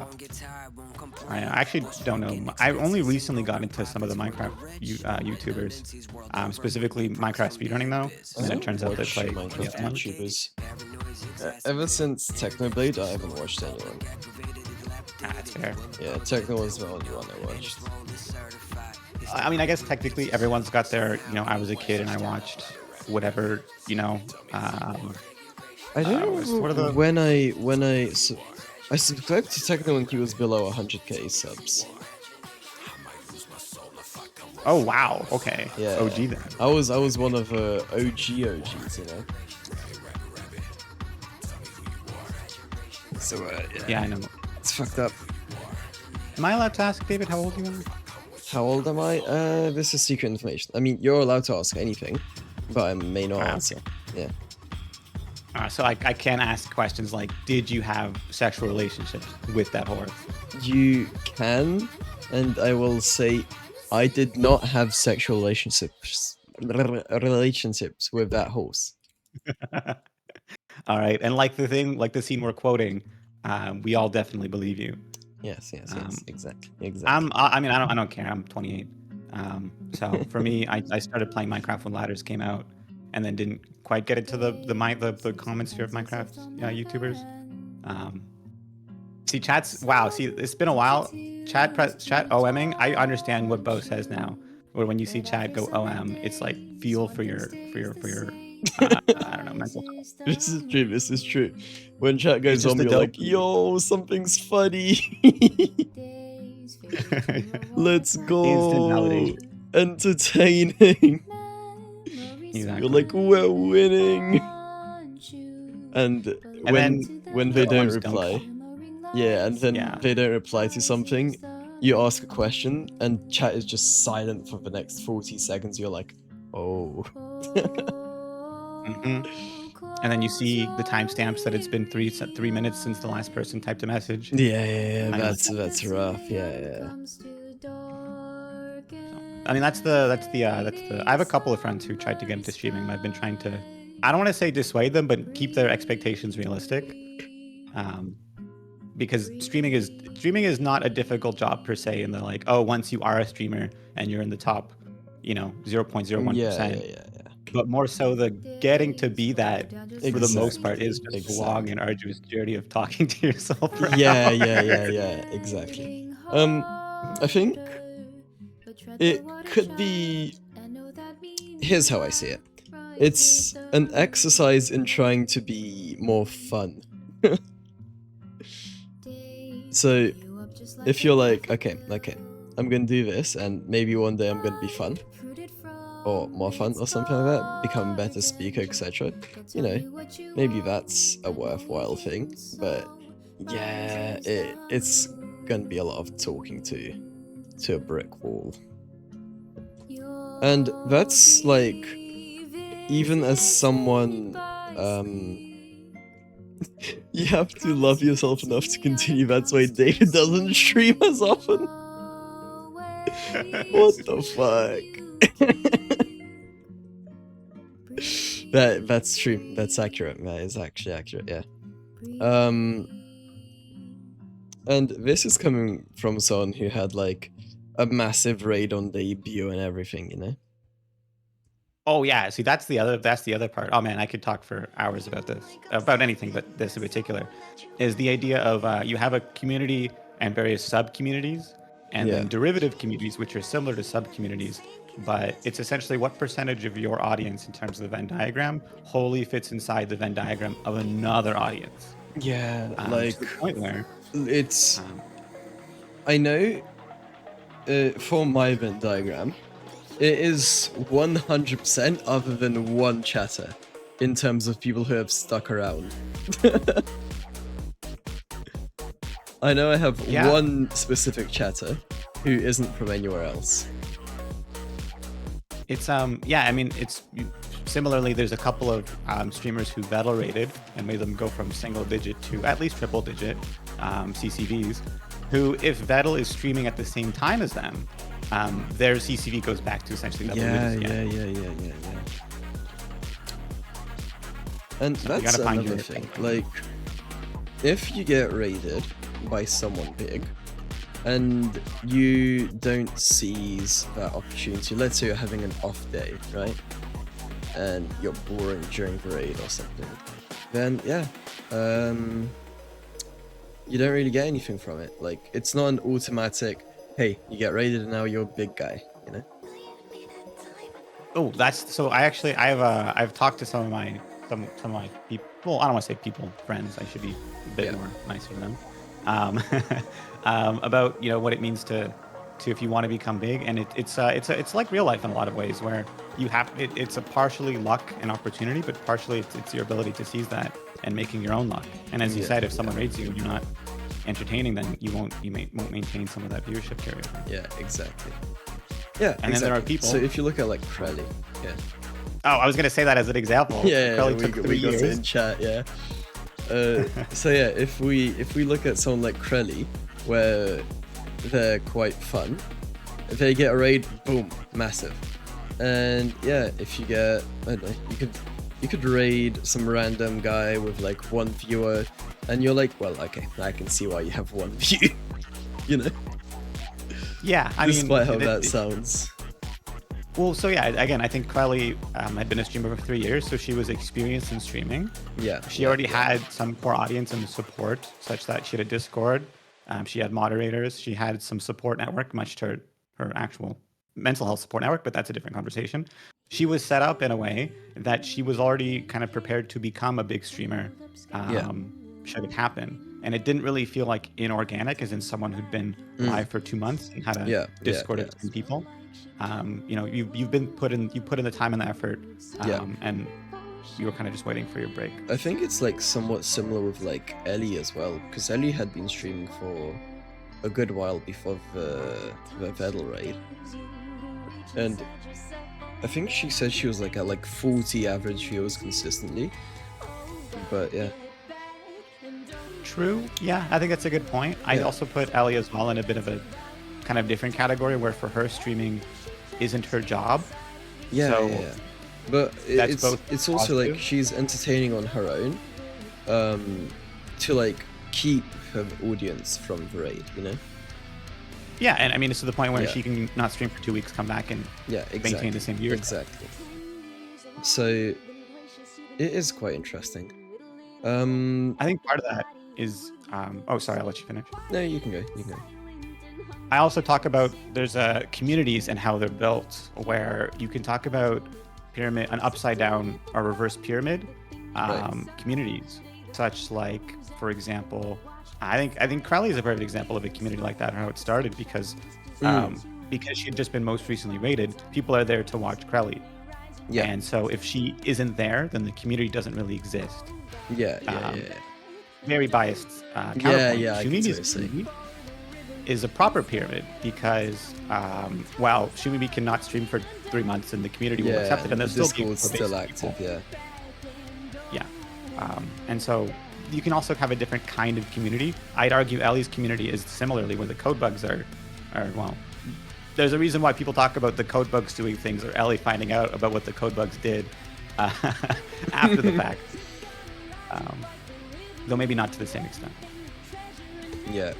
Speaker 15: I actually don't know. I only recently got into some of the Minecraft YouTubers, specifically Minecraft speedrunning though. And it turns out that like
Speaker 3: Minecraft YouTubers. Ever since Technoblade, I haven't watched anyone.
Speaker 15: That's fair.
Speaker 3: Yeah, Techno was the only one I watched.
Speaker 15: I mean, I guess technically everyone's got their, you know, I was a kid and I watched whatever, you know.
Speaker 3: I don't know when I subscribed to Techno when he was below 100k subs.
Speaker 15: Oh wow, okay.
Speaker 3: Yeah.
Speaker 15: OG then.
Speaker 3: I was one of OGs, you know. So
Speaker 15: yeah, I know.
Speaker 3: It's fucked up.
Speaker 15: Am I allowed to ask, David, how old you are?
Speaker 3: How old am I? This is secret information. I mean, you're allowed to ask anything, but I may not answer. Yeah.
Speaker 15: So I can't ask questions like, did you have sexual relationships with that horse?
Speaker 3: You can, and I will say, I did not have sexual relationships with that horse.
Speaker 15: All right, and like the scene we're quoting, we all definitely believe you.
Speaker 3: Yes, exactly.
Speaker 15: I mean, I don't care. I'm 28. So for me, I started playing Minecraft when ladders came out, and then didn't quite get into the common sphere of Minecraft YouTubers. See, chat's wow. See, it's been a while. Chat OMing. I understand what Bo says now. Or when you see chat go OM, it's like fuel for your I don't know, mental health.
Speaker 3: This is true. This is true. When chat goes on, you're like, yo, something's funny. Let's go. Entertaining.
Speaker 15: Exactly.
Speaker 3: You're like, we're winning. And when they don't reply, and then they don't reply to something, you ask a question, and chat is just silent for the next 40 seconds. You're like, oh.
Speaker 15: And then you see the timestamps that it's been 3 minutes since the last person typed a message.
Speaker 3: Yeah. That's rough. Yeah.
Speaker 15: I mean, that's the. I have a couple of friends who tried to get into streaming. I've been trying to, I don't want to say dissuade them, but keep their expectations realistic. Because streaming is not a difficult job per se. And they're like, oh, once you are a streamer and you're in the top, 0.01%.
Speaker 3: Yeah.
Speaker 15: But more so, the getting to be that for the most part is just a long and arduous journey of talking to yourself. For
Speaker 3: Yeah,
Speaker 15: hours.
Speaker 3: exactly. I think it could be. Here's how I see it. It's an exercise in trying to be more fun. So, if you're like, okay, I'm gonna do this, and maybe one day I'm gonna be fun, or more fun, or something like that, become a better speaker, etc. Maybe that's a worthwhile thing. But yeah, it's gonna be a lot of talking to a brick wall, and that's like, even as someone, you have to love yourself enough to continue. That's why David doesn't stream as often. What the fuck? That's true. That's accurate. That is actually accurate. Yeah. And this is coming from someone who had like a massive raid on debut and everything,
Speaker 15: Oh yeah, see that's the other part. Oh man, I could talk for hours about this, about anything, but this in particular is the idea of you have a community and various sub-communities, and then derivative communities, which are similar to sub-communities, but it's essentially what percentage of your audience in terms of the Venn diagram wholly fits inside the Venn diagram of another audience.
Speaker 3: Yeah,
Speaker 15: to the point where
Speaker 3: it's. I know, for my Venn diagram, it is 100% other than one chatter in terms of people who have stuck around. I know I have one specific chatter who isn't from anywhere else.
Speaker 15: It's I mean, it's similarly, there's a couple of streamers who Vettel rated and made them go from single digit to at least triple digit CCVs, who, if Vettel is streaming at the same time as them, their CCV goes back to essentially double digits again.
Speaker 3: Yeah. And that's another thing. Like, if you get raided by someone big, and you don't seize that opportunity, let's say you're having an off day, right? And you're boring during the raid or something, then you don't really get anything from it. Like, it's not an automatic, hey, you get raided and now you're a big guy,
Speaker 15: Oh, that's so. I've talked to some of my people. Well, I don't want to say people, friends. I should be a bit more nicer to them. About what it means to if you want to become big, and it's like real life in a lot of ways, where you have it's a partially luck and opportunity, but partially it's your ability to seize that and making your own luck. And as you said, if someone raids you and you're not entertaining, then you won't maintain some of that viewership carryover.
Speaker 3: Yeah, exactly. Yeah,
Speaker 15: and then there are people.
Speaker 3: So if you look at like Crelly,
Speaker 15: Oh, I was gonna say that as an example.
Speaker 3: Crelly
Speaker 15: took 3
Speaker 3: we got
Speaker 15: years.
Speaker 3: it in chat. Yeah. So yeah, if we look at someone like Crelly, where they're quite fun, if they get a raid, boom, massive. And yeah, if you get, I don't know, you could raid some random guy with like 1 viewer, and you're like, well, okay, I can see why you have 1 view,
Speaker 15: Yeah, I mean,
Speaker 3: despite how that sounds.
Speaker 15: Well, so yeah, again, I think Quelly had been a streamer for 3 years, so she was experienced in streaming.
Speaker 3: Yeah.
Speaker 15: She already had some core audience and support, such that she had a Discord. She had moderators. She had some support network, much to her actual mental health support network, but that's a different conversation. She was set up in a way that she was already kind of prepared to become a big streamer should it happen. And it didn't really feel like inorganic, as in someone who'd been live for 2 months and had a Discord of 10 people. You know, you put in the time and the effort, and you were kind of just waiting for your break.
Speaker 3: I think it's like somewhat similar with like Ellie as well, because Ellie had been streaming for a good while before the Vedal raid, and I think she said she was like at like 40 average viewers consistently. But yeah.
Speaker 15: True. Yeah, I think that's a good point. I also put Ellie as well in a bit of a kind of different category, where for her streaming isn't her job.
Speaker 3: Yeah. But it's also
Speaker 15: positive.
Speaker 3: like she's entertaining on her own, to like keep her audience from the raid, you know?
Speaker 15: Yeah, and I mean, it's to the point where she can not stream for 2 weeks, come back and maintain the same viewership.
Speaker 3: Exactly. So it is quite interesting.
Speaker 15: I think part of that is oh, sorry, I'll let you finish.
Speaker 3: No, you can go.
Speaker 15: I also talk about there's communities and how they're built, where you can talk about pyramid, an upside down or reverse pyramid communities, such like, for example, I think Crowley is a perfect example of a community like that, and how it started, because she had just been most recently rated. People are there to watch Crowley. Yeah. And so if she isn't there, then the community doesn't really exist. Very biased counterpoint. Shumimi's community is a proper pyramid, because while Shumimi cannot stream for 3 months and the community will accept it, and there's
Speaker 3: still active.
Speaker 15: And so you can also have a different kind of community. I'd argue Ellie's community is similarly, where the code bugs are well, there's a reason why people talk about the code bugs doing things, or Ellie finding out about what the code bugs did after the fact. Though maybe not to the same extent.
Speaker 3: Yeah.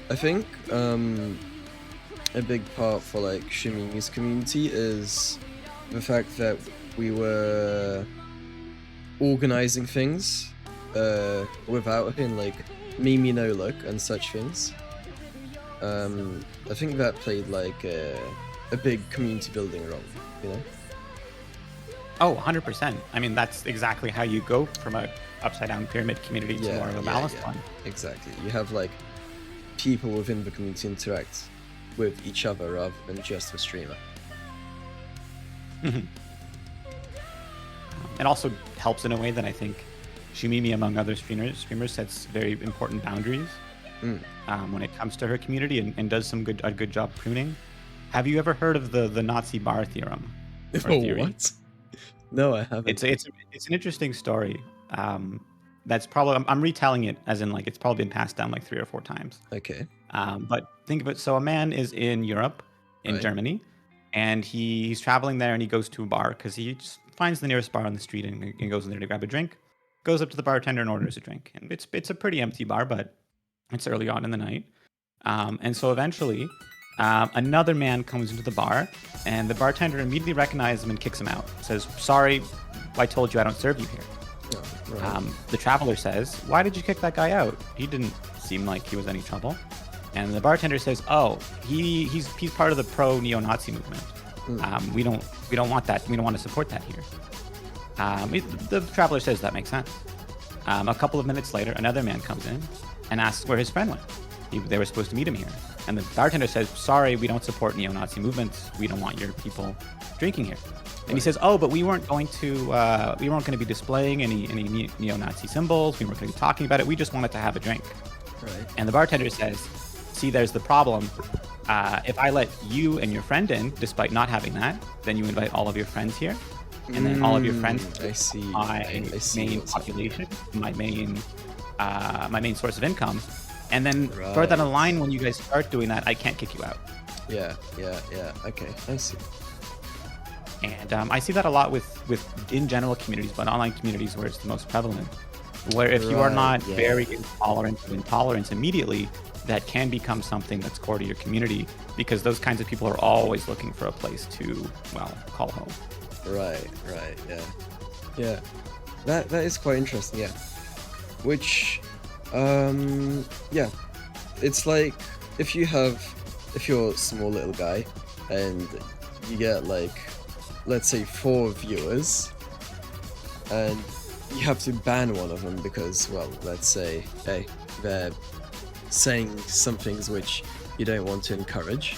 Speaker 3: I think a big part for like Shumimi's community is the fact that we were organizing things without her, in like Mimi No Look and such things. I think that played like a big community building role, you know?
Speaker 15: Oh, 100%. I mean, that's exactly how you go from a upside down pyramid community to more of a balanced one.
Speaker 3: Exactly. You have like people within the community interact with each other rather than just the streamer.
Speaker 15: It also helps in a way that I think Shumimi, among other streamers, sets very important boundaries when it comes to her community, and does a good job pruning. Have you ever heard of the Nazi bar theorem? Theory?
Speaker 3: What? No, I haven't.
Speaker 15: It's an interesting story. That's probably, I'm retelling it as in like it's probably been passed down like 3 or 4 times.
Speaker 3: Okay.
Speaker 15: But think of it. So a man is in Europe, in Germany, and he's traveling there, and he goes to a bar because he just finds the nearest bar on the street and goes in there to grab a drink. Goes up to the bartender and orders a drink, and it's a pretty empty bar, but it's early on in the night. And so eventually, another man comes into the bar, and the bartender immediately recognizes him and kicks him out. Says, "Sorry, I told you I don't serve you here." The traveler says, "Why did you kick that guy out? He didn't seem like he was any trouble." And the bartender says, "Oh, he's part of the pro neo-Nazi movement. We don't want that. We don't want to support that here." The traveler says that makes sense. A couple of minutes later, another man comes in and asks where his friend went. They were supposed to meet him here. And the bartender says, "Sorry, we don't support neo-Nazi movements. We don't want your people drinking here." And he says, "Oh, but we weren't going to be displaying any neo-Nazi symbols. We weren't going to be talking about it. We just wanted to have a drink."
Speaker 3: Right.
Speaker 15: And the bartender says, "See, there's the problem. If I let you and your friend in, despite not having that, then you invite all of your friends here. And then all of your friends, my main population, my main source of income. And then further down the line, when you guys start doing that, I can't kick you out."
Speaker 3: Yeah. Okay, I see.
Speaker 15: And I see that a lot with in general communities, but online communities where it's the most prevalent. Where if you are not very intolerant of intolerance immediately, that can become something that's core to your community, because those kinds of people are always looking for a place to, well, call home.
Speaker 3: Right, yeah. That is quite interesting, yeah. Which, yeah, it's like if you're a small little guy and you get like, let's say 4 viewers, and you have to ban one of them because, well, let's say, hey, they're saying some things which you don't want to encourage.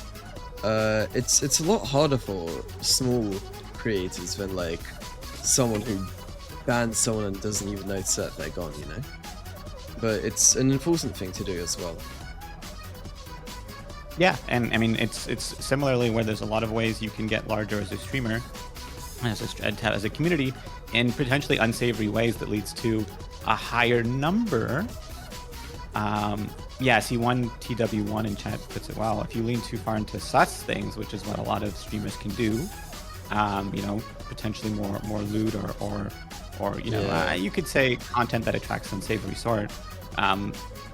Speaker 3: It's a lot harder for small creators than like someone who bans someone and doesn't even notice that they're gone, you know? But it's an important thing to do as well.
Speaker 15: Yeah, and I mean, it's similarly where there's a lot of ways you can get larger as a streamer, as a community, in potentially unsavory ways that leads to a higher number. Yeah, see, one TW1 in chat puts it well. If you lean too far into sus things, which is what a lot of streamers can do, you know, potentially more lewd or you know, you could say content that attracts unsavory sort.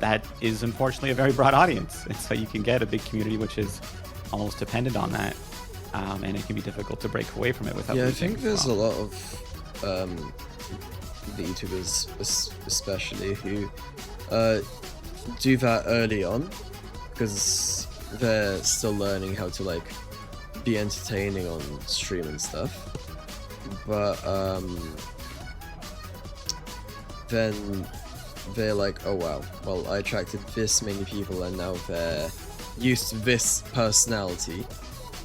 Speaker 15: That is unfortunately a very broad audience, and so you can get a big community which is almost dependent on that, and it can be difficult to break away from it without.
Speaker 3: Yeah, I think there's a lot of the YouTubers, especially, who do that early on because they're still learning how to like be entertaining on stream and stuff. But then they're like, oh wow, well, I attracted this many people and now they're used to this personality,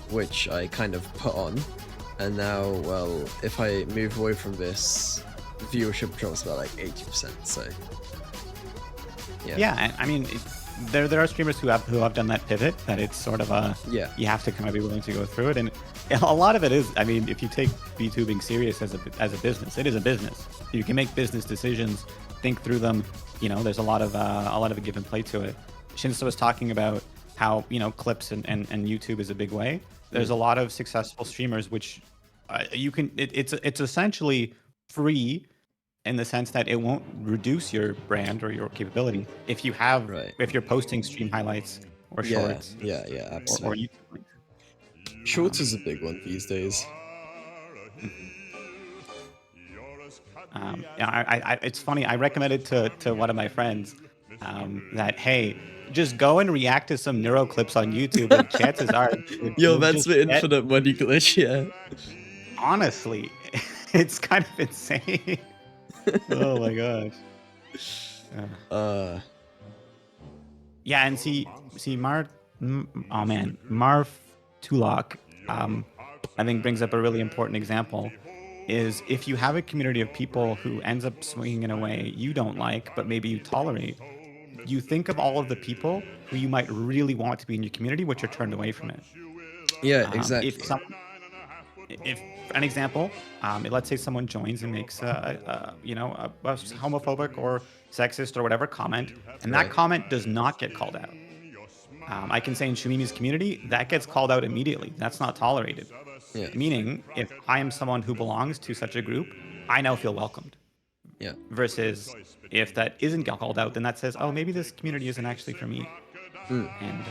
Speaker 3: which I kind of put on, and now, well, if I move away from this, viewership drops by like 80%, so
Speaker 15: yeah, I mean, there are streamers who have done that pivot, that it's sort of a, you have to kind of be willing to go through it, and a lot of it is, I mean, if you take VTubing serious as a business, it is a business. You can make business decisions, think through them. You know, there's a lot of a give and play to it. Shinso was talking about how, you know, clips and YouTube is a big way. There's a lot of successful streamers which you can. It's essentially free in the sense that it won't reduce your brand or your capability if you have if you're posting stream highlights or shorts.
Speaker 3: Yeah, absolutely.
Speaker 15: Or YouTube.
Speaker 3: Shorts is a big one these days.
Speaker 15: Yeah, it's funny. I recommended to one of my friends that, hey, just go and react to some neuro clips on YouTube, and chances are,
Speaker 3: Yo, that's the infinite money glitch, yeah.
Speaker 15: Honestly, it's kind of insane. Oh my gosh. Yeah, and see, Marv Tulok, I think brings up a really important example. Is if you have a community of people who ends up swinging in a way you don't like, but maybe you tolerate, you think of all of the people who you might really want to be in your community, which are turned away from it.
Speaker 3: Yeah, exactly.
Speaker 15: If an example, let's say someone joins and makes you know, a homophobic or sexist or whatever comment, and that comment does not get called out. I can say in Shumimi's community, that gets called out immediately. That's not tolerated.
Speaker 3: Yeah.
Speaker 15: Meaning, if I am someone who belongs to such a group, I now feel welcomed.
Speaker 3: Yeah.
Speaker 15: Versus if that isn't called out, then that says, oh, maybe this community isn't actually for me. And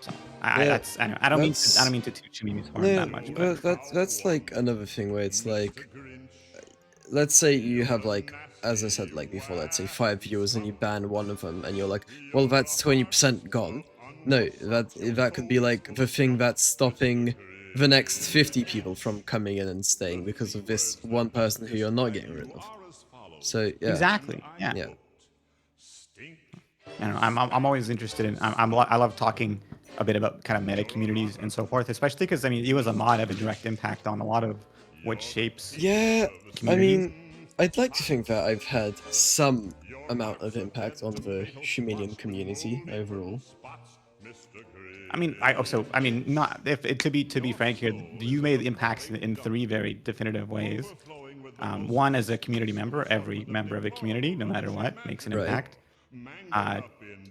Speaker 15: so I don't mean to toot Shumimi's horn that much.
Speaker 3: But that's like another thing where it's like, let's say you have like, as I said like before, let's say 5 viewers and you ban one of them, and you're like, well, that's 20% gone. No, that could be like the thing that's stopping the next 50 people from coming in and staying because of this one person who you're not getting rid of. So yeah.
Speaker 15: Exactly. Yeah. I don't know, I'm always interested in. I love talking a bit about kind of meta communities and so forth, especially because I mean, you as a mod have a direct impact on a lot of what shapes.
Speaker 3: Yeah.
Speaker 15: Communities.
Speaker 3: I mean, I'd like to think that I've had some amount of impact on the Shuminian community overall.
Speaker 15: I mean, not if to be frank here, you made impacts in 3 very definitive ways. One, as a community member, every member of a community, no matter what, makes an impact.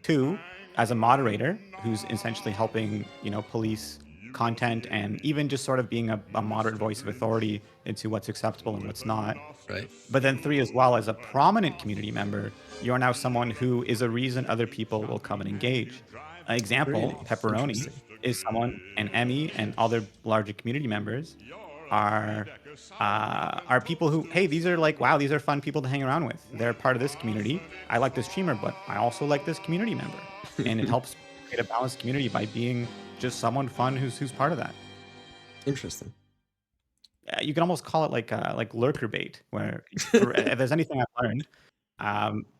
Speaker 15: 2, as a moderator, who's essentially helping, you know, police content and even just sort of being a moderate voice of authority into what's acceptable and what's not.
Speaker 16: Right.
Speaker 15: But then 3 as well, as a prominent community member, you're now someone who is a reason other people will come and engage. An example,
Speaker 16: Really?
Speaker 15: Pepperoni
Speaker 16: Interesting.
Speaker 15: is someone, and Emmy and other larger community members are people who, hey, these are like, wow, these are fun people to hang around with. They're part of this community. I like this streamer, but I also like this community member. And it helps create a balanced community by being just someone fun who's part of that.
Speaker 16: Interesting.
Speaker 15: You can almost call it like lurker bait, where if there's anything I've learned,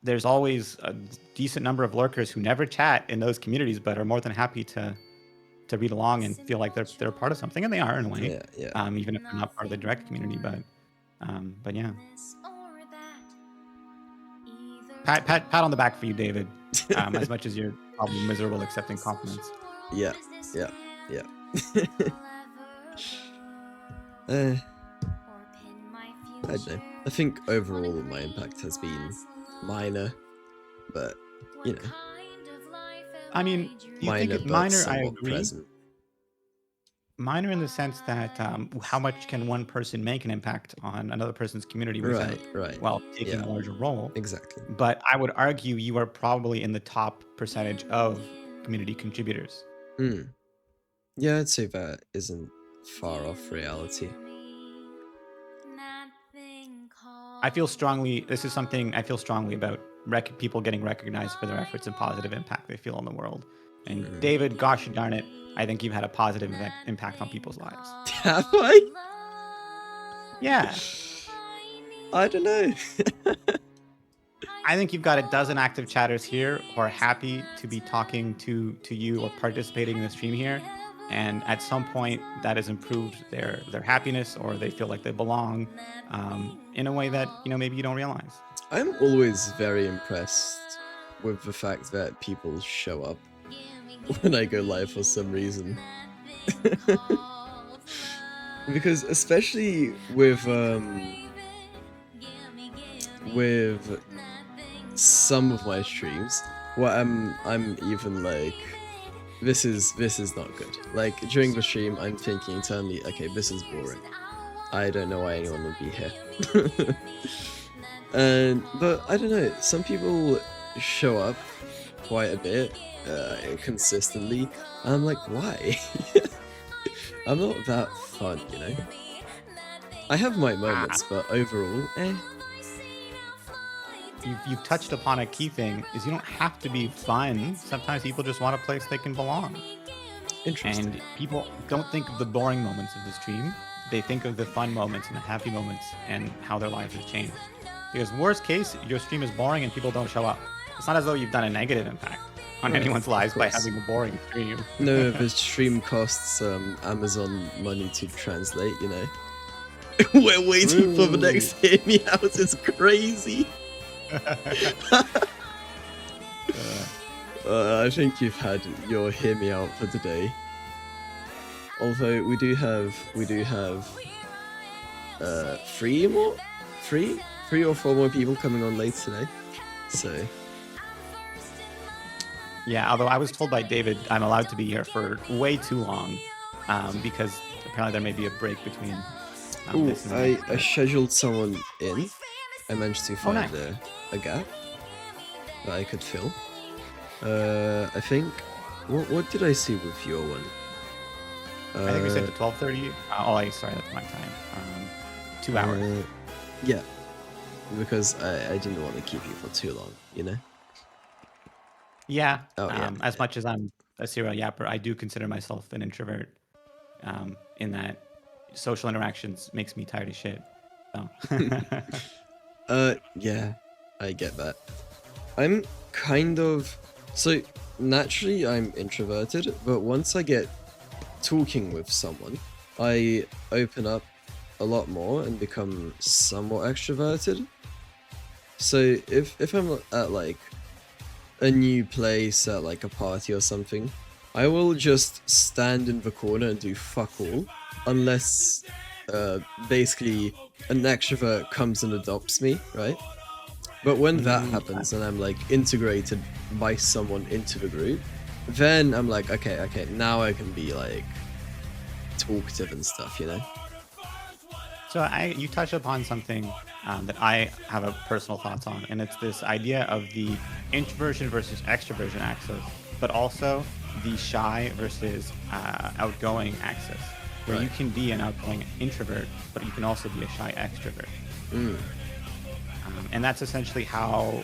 Speaker 15: there's always a decent number of lurkers who never chat in those communities, but are more than happy to read along and feel like they're part of something, and they are in a way.
Speaker 16: Yeah.
Speaker 15: Even if they're not part of the direct community, but yeah. Pat on the back for you, David. As much as you're probably miserable accepting compliments.
Speaker 16: Yeah. I don't know. I think overall my impact has been minor, but you know.
Speaker 15: I mean, you
Speaker 16: minor,
Speaker 15: think it
Speaker 16: but
Speaker 15: minor? I
Speaker 16: somewhat
Speaker 15: agree.
Speaker 16: present.
Speaker 15: Minor in the sense that how much can one person make an impact on another person's community without,
Speaker 16: Right.
Speaker 15: while taking
Speaker 16: Yeah.
Speaker 15: a larger role.
Speaker 16: Exactly.
Speaker 15: But I would argue you are probably in the top percentage of community contributors.
Speaker 16: Yeah, I'd say that isn't far off reality.
Speaker 15: I feel strongly. This is something I feel strongly about. People getting recognized for their efforts and positive impact they feel on the world. And David, gosh darn it, I think you've had a positive impact on people's lives.
Speaker 16: Have I?
Speaker 15: Yeah.
Speaker 16: I don't know.
Speaker 15: I think you've got a dozen active chatters here who are happy to be talking to you or participating in the stream here. And at some point, that has improved their happiness, or they feel like they belong in a way that maybe you don't realize.
Speaker 16: I'm always very impressed with the fact that people show up when I go live for some reason. Because especially with some of my streams, where I'm even like, this is not good. Like during the stream, I'm thinking internally, okay, this is boring. I don't know why anyone would be here. But I don't know. Some people show up quite a bit, consistently. And I'm like, why? I'm not that fun, you know. I have my moments, but overall,
Speaker 15: You've touched upon a key thing, is you don't have to be fun. Sometimes people just want a place they can belong.
Speaker 16: Interesting.
Speaker 15: And people don't think of the boring moments of the stream. They think of the fun moments and the happy moments and how their lives have changed. Because worst case, your stream is boring and people don't show up. It's not as though you've done a negative impact on
Speaker 16: Right,
Speaker 15: anyone's
Speaker 16: of
Speaker 15: lives by
Speaker 16: course.
Speaker 15: having a boring stream.
Speaker 16: No, the stream costs Amazon money to translate, you know. We're waiting for the next Hear Me Out, it's crazy. I think you've had your Hear Me Out for today. Although we do have three or four more people coming on late today. So
Speaker 15: Yeah, although I was told by David I'm allowed to be here for way too long, because apparently there may be a break between
Speaker 16: ooh,
Speaker 15: this and
Speaker 16: I scheduled someone in. I managed to find
Speaker 15: nice.
Speaker 16: a gap that I could fill. I think. What did I see with your one?
Speaker 15: I think we said to 12:30. Sorry, that's my time. 2 hours.
Speaker 16: Yeah, because I didn't want to keep you for too long, you know.
Speaker 15: Yeah.
Speaker 16: Oh, yeah.
Speaker 15: As much as I'm a serial yapper, I do consider myself an introvert. In that social interactions makes me tired of shit. So.
Speaker 16: Yeah, I get that. I'm kind of so naturally I'm introverted, but once I get talking with someone, I open up a lot more and become somewhat extroverted. So if I'm at like a new place, at like a party or something, I will just stand in the corner and do fuck all, unless basically an extrovert comes and adopts me, right? But when that happens and I'm like integrated by someone into the group, then I'm like, okay, now I can be like talkative and stuff, you know.
Speaker 15: So you touch upon something that I have a personal thoughts on, and it's this idea of the introversion versus extroversion axis, but also the shy versus outgoing axis, where you can be an outgoing introvert, but you can also be a shy extrovert. And that's essentially how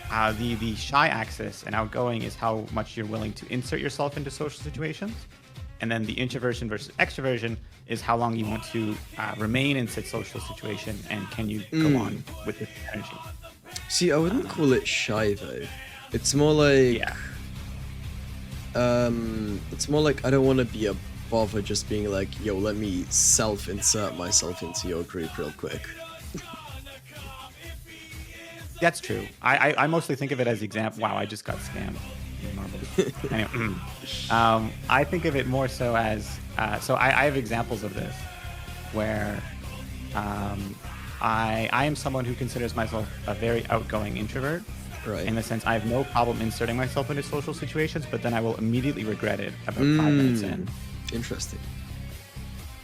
Speaker 15: the shy axis and outgoing is how much you're willing to insert yourself into social situations. And then the introversion versus extroversion is how long you want to remain in said social situation, and can you go on with this energy.
Speaker 16: See, I wouldn't call it shy though. It's more like it's more like I don't want to be a bother just being like, yo, let me self-insert myself into your group real quick.
Speaker 15: That's true. I mostly think of it as example. Wow, I just got scammed. Anyway, I think of it more so as so I have examples of this where I am someone who considers myself a very outgoing introvert.
Speaker 16: Right.
Speaker 15: In the sense, I have no problem inserting myself into social situations, but then I will immediately regret it about 5 minutes in.
Speaker 16: Interesting.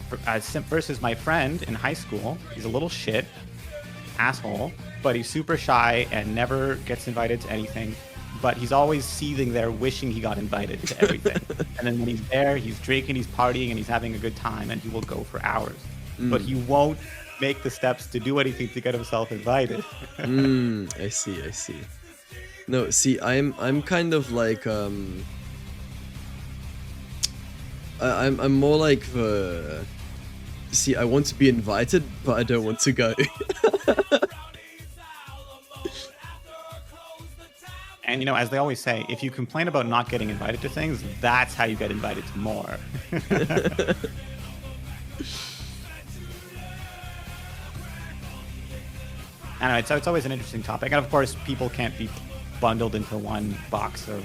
Speaker 15: Versus my friend in high school, he's a little shit, asshole, but he's super shy and never gets invited to anything. But he's always seething there, wishing he got invited to everything. And then when he's there, he's drinking, he's partying, and he's having a good time, and he will go for hours. But he won't make the steps to do anything to get himself invited.
Speaker 16: I see. No, see, I'm kind of like I'm more like the. See, I want to be invited, but I don't want to go.
Speaker 15: And you know, as they always say, if you complain about not getting invited to things, that's how you get invited to more. I know it's always an interesting topic, and of course, people can't be bundled into one box of,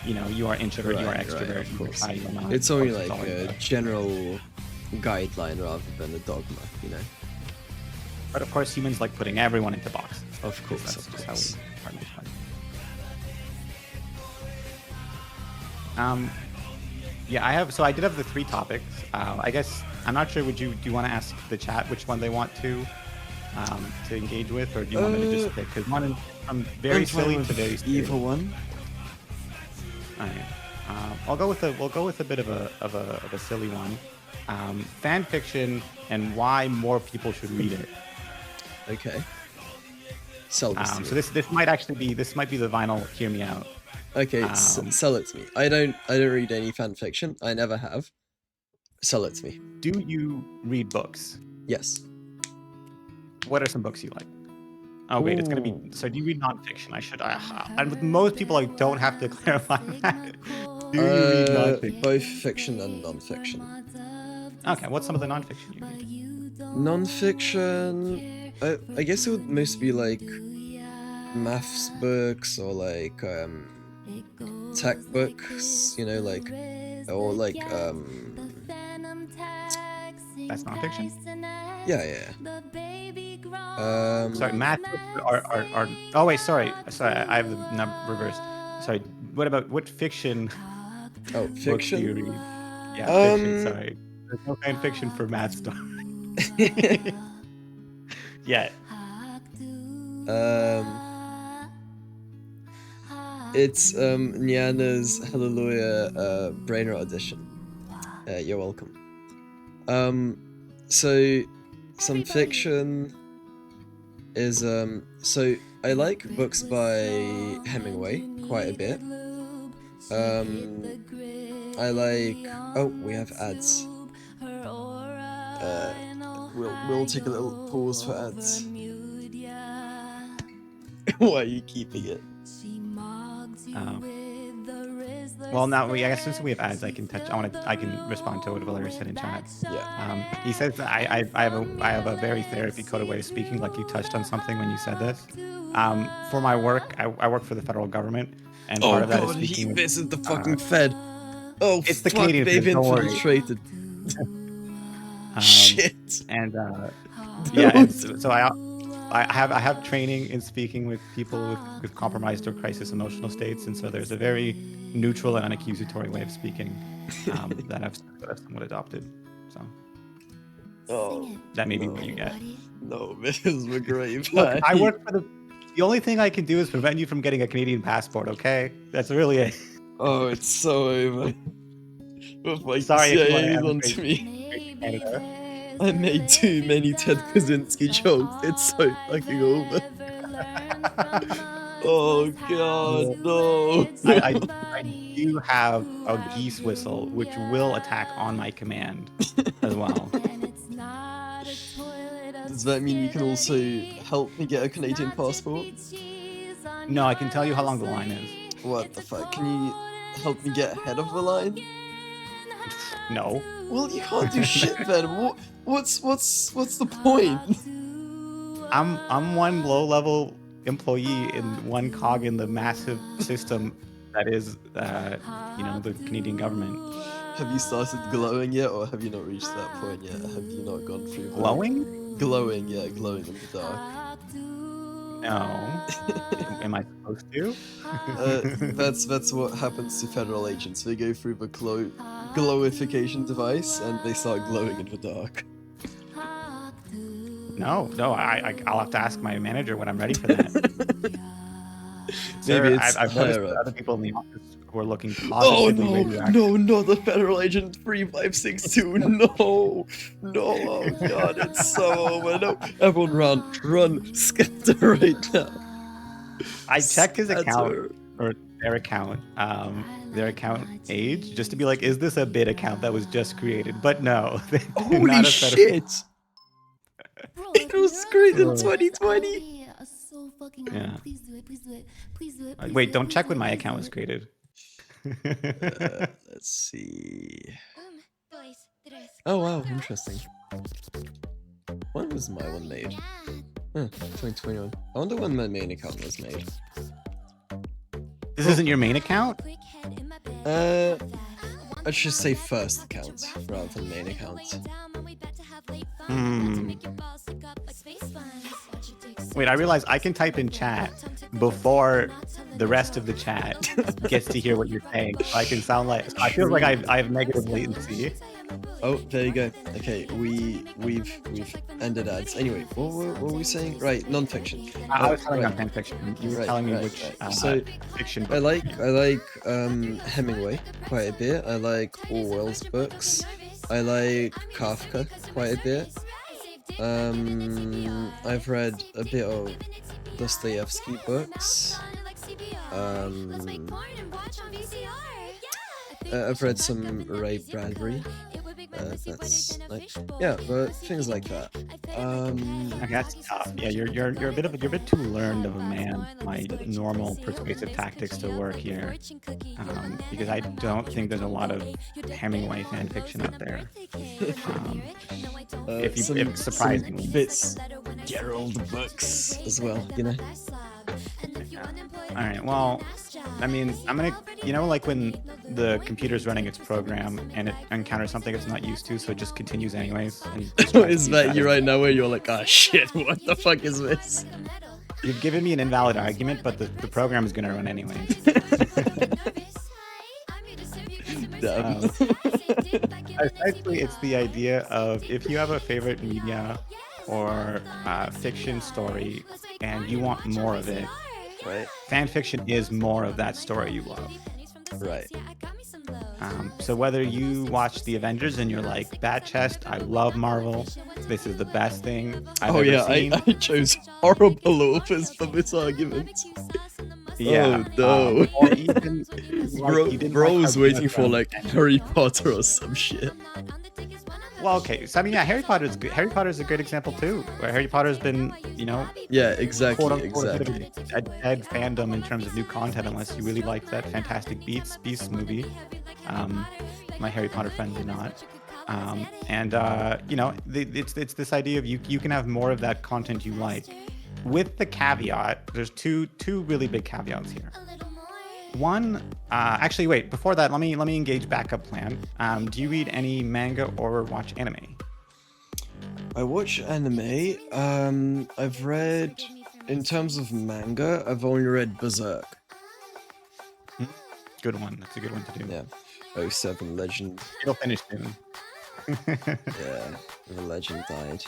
Speaker 15: you know, you are introvert, you are extrovert,
Speaker 16: of course.
Speaker 15: you are not.
Speaker 16: It's only
Speaker 15: Of course,
Speaker 16: like
Speaker 15: always
Speaker 16: a
Speaker 15: that.
Speaker 16: general guideline rather than a dogma, you know.
Speaker 15: But of course, humans like putting everyone into boxes.
Speaker 16: Of course,
Speaker 15: That's
Speaker 16: of
Speaker 15: just
Speaker 16: course.
Speaker 15: how we partly fight. Yeah, I did have the 3 topics. I guess I'm not sure. Do you want to ask the chat which one they want to engage with, or do you want me to just pick? Because one from very silly to very serious.
Speaker 16: Either one.
Speaker 15: All right. We'll go with a bit of a silly one. Fan fiction and why more people should read it.
Speaker 16: Okay. Sell this to me.
Speaker 15: So this might be the vinyl. Hear me out.
Speaker 16: Okay, sell it to me. I don't read any fan fiction. I never have. Sell it to me.
Speaker 15: Do you read books?
Speaker 16: Yes.
Speaker 15: What are some books you like? Oh wait, it's gonna be. So do you read nonfiction? And with most people, I don't have to clarify that. Do you read nonfiction?
Speaker 16: Both fiction and non-fiction.
Speaker 15: Okay, what's some of the nonfiction you read?
Speaker 16: Non-fiction, I guess it would mostly be like maths books or like tech books, you know, like or like
Speaker 15: That's nonfiction.
Speaker 16: Yeah.
Speaker 15: Sorry, math books are. Oh wait, sorry. I have the number reversed. Sorry. What fiction?
Speaker 16: Oh,
Speaker 15: books
Speaker 16: fiction.
Speaker 15: do you read? Yeah, fiction. Sorry. There's no fan fiction for math stuff. Yeah.
Speaker 16: It's Niana's Hallelujah brain rot edition. You're welcome. So some fiction is so I like books by Hemingway quite a bit. I like we have ads. We'll take a little pause for ads. Why are you keeping it?
Speaker 15: Well, now I guess since we have ads, I can respond to what Valeria said in chat.
Speaker 16: Yeah.
Speaker 15: He says that I have a very therapy coded way of speaking. Like you touched on something when you said this. For my work, I work for the federal government, and part of that is speaking.
Speaker 16: This is the fucking Fed. Oh,
Speaker 15: it's the
Speaker 16: fuck,
Speaker 15: Canadian
Speaker 16: they've
Speaker 15: Fed, don't worry.
Speaker 16: infiltrated. Shit.
Speaker 15: And yeah, and so I have training in speaking with people with compromised or crisis emotional states, and so there's a very neutral and unaccusatory way of speaking that I've somewhat adopted. So
Speaker 16: Oh,
Speaker 15: that may be what you get.
Speaker 16: No, Ms. McGrave.
Speaker 15: Look, I work for the only thing I can do is prevent you from getting a Canadian passport, okay? That's really it.
Speaker 16: Oh, it's so over. With my
Speaker 15: Sorry if you want to
Speaker 16: CIA's
Speaker 15: emigrate
Speaker 16: onto me.
Speaker 15: to Canada.
Speaker 16: I made too many Ted Kaczynski jokes. It's so fucking over. Oh god, no.
Speaker 15: I do have a geese whistle, which will attack on my command as well.
Speaker 16: Does that mean you can also help me get a Canadian passport?
Speaker 15: No, I can tell you how long the line is.
Speaker 16: What the fuck? Can you help me get ahead of the line?
Speaker 15: No.
Speaker 16: Well, you can't do shit then. What's the point?
Speaker 15: I'm one low-level employee in one cog in the massive system that is, the Canadian government.
Speaker 16: Have you started glowing yet, or have you not reached that point yet? Have you not gone through
Speaker 15: Glowing?
Speaker 16: Glowing, yeah, glowing in the dark.
Speaker 15: No. Am I supposed to?
Speaker 16: That's what happens to federal agents. They go through the glowification device and they start glowing in the dark.
Speaker 15: No, I'll have to ask my manager when I'm ready for that.
Speaker 16: Maybe
Speaker 15: Sir,
Speaker 16: it's
Speaker 15: I've
Speaker 16: higher
Speaker 15: noticed
Speaker 16: up.
Speaker 15: other people in the office who are looking
Speaker 16: Oh
Speaker 15: positively
Speaker 16: no,
Speaker 15: radioactive.
Speaker 16: no, not the federal agent 3562. No, oh god, it's so over. No, everyone run, scatter right now.
Speaker 15: I checked his account,
Speaker 16: Scatter.
Speaker 15: or their account age, just to be like, is this a bid account that was just created? But no.
Speaker 16: Holy shit! It was created in 2020.
Speaker 15: Yeah. Wait, don't check when my account was created.
Speaker 16: Let's see. Oh wow, interesting. When was my one made? 2021. I wonder when my main account was made.
Speaker 15: This isn't your main account?
Speaker 16: I should say first account rather than main account.
Speaker 15: Wait, I realize I can type in chat before the rest of the chat gets to hear what you're saying. So I can sound like I feel like I have negative latency.
Speaker 16: Oh, there you go. Okay, we've ended ads. Anyway, what were we saying? Right, non-fiction.
Speaker 15: I was telling you about fan fiction. You were telling me which
Speaker 16: so
Speaker 15: fiction.
Speaker 16: I like Hemingway quite a bit. I like Orwell's books. I like Kafka quite a bit. I've read a bit of Dostoevsky books. I've read some Ray Bradbury. That's like, yeah, but things like that.
Speaker 15: Okay, that's tough. Yeah, you're a bit too learned of a man. My normal persuasive tactics to work here, because I don't think there's a lot of Hemingway fan fiction out there. If surprisingly,
Speaker 16: some bits Gerald books as well, you know.
Speaker 15: All right. Well, I mean, I'm gonna, like when the computer's running its program and it encounters something it's not used to, so it just continues anyways. And
Speaker 16: Is that you right now where you're like, ah, shit, what the fuck is this?
Speaker 15: You've given me an invalid argument, but the program is gonna run anyways. Essentially, it's the idea of if you have a favorite media or fiction story and you want more of it,
Speaker 16: right?
Speaker 15: Fan fiction is more of that story you love.
Speaker 16: Right.
Speaker 15: So whether you watch the Avengers and you're like, Bat Chest, I love Marvel, this is the best thing I've ever seen.
Speaker 16: I chose horrible authors for this argument.
Speaker 15: Yeah.
Speaker 16: Oh no.
Speaker 15: Or even,
Speaker 16: bro was waiting for like Harry Potter or some shit.
Speaker 15: Well, okay. So I mean, yeah, Harry Potter's a great example too, where Harry Potter's been,
Speaker 16: yeah, exactly,
Speaker 15: quote unquote, a dead fandom in terms of new content, unless you really like that Fantastic Beasts movie. My Harry Potter friends do not. It's this idea of you can have more of that content you like, with the caveat. There's two really big caveats here. One, actually, wait. Before that, let me engage backup plan. Do you read any manga or watch anime?
Speaker 16: I watch anime. I've read, in terms of manga, I've only read Berserk.
Speaker 15: Good one. That's a good one to do.
Speaker 16: Yeah. 07 Legend.
Speaker 15: It'll finish soon.
Speaker 16: Yeah, the legend died.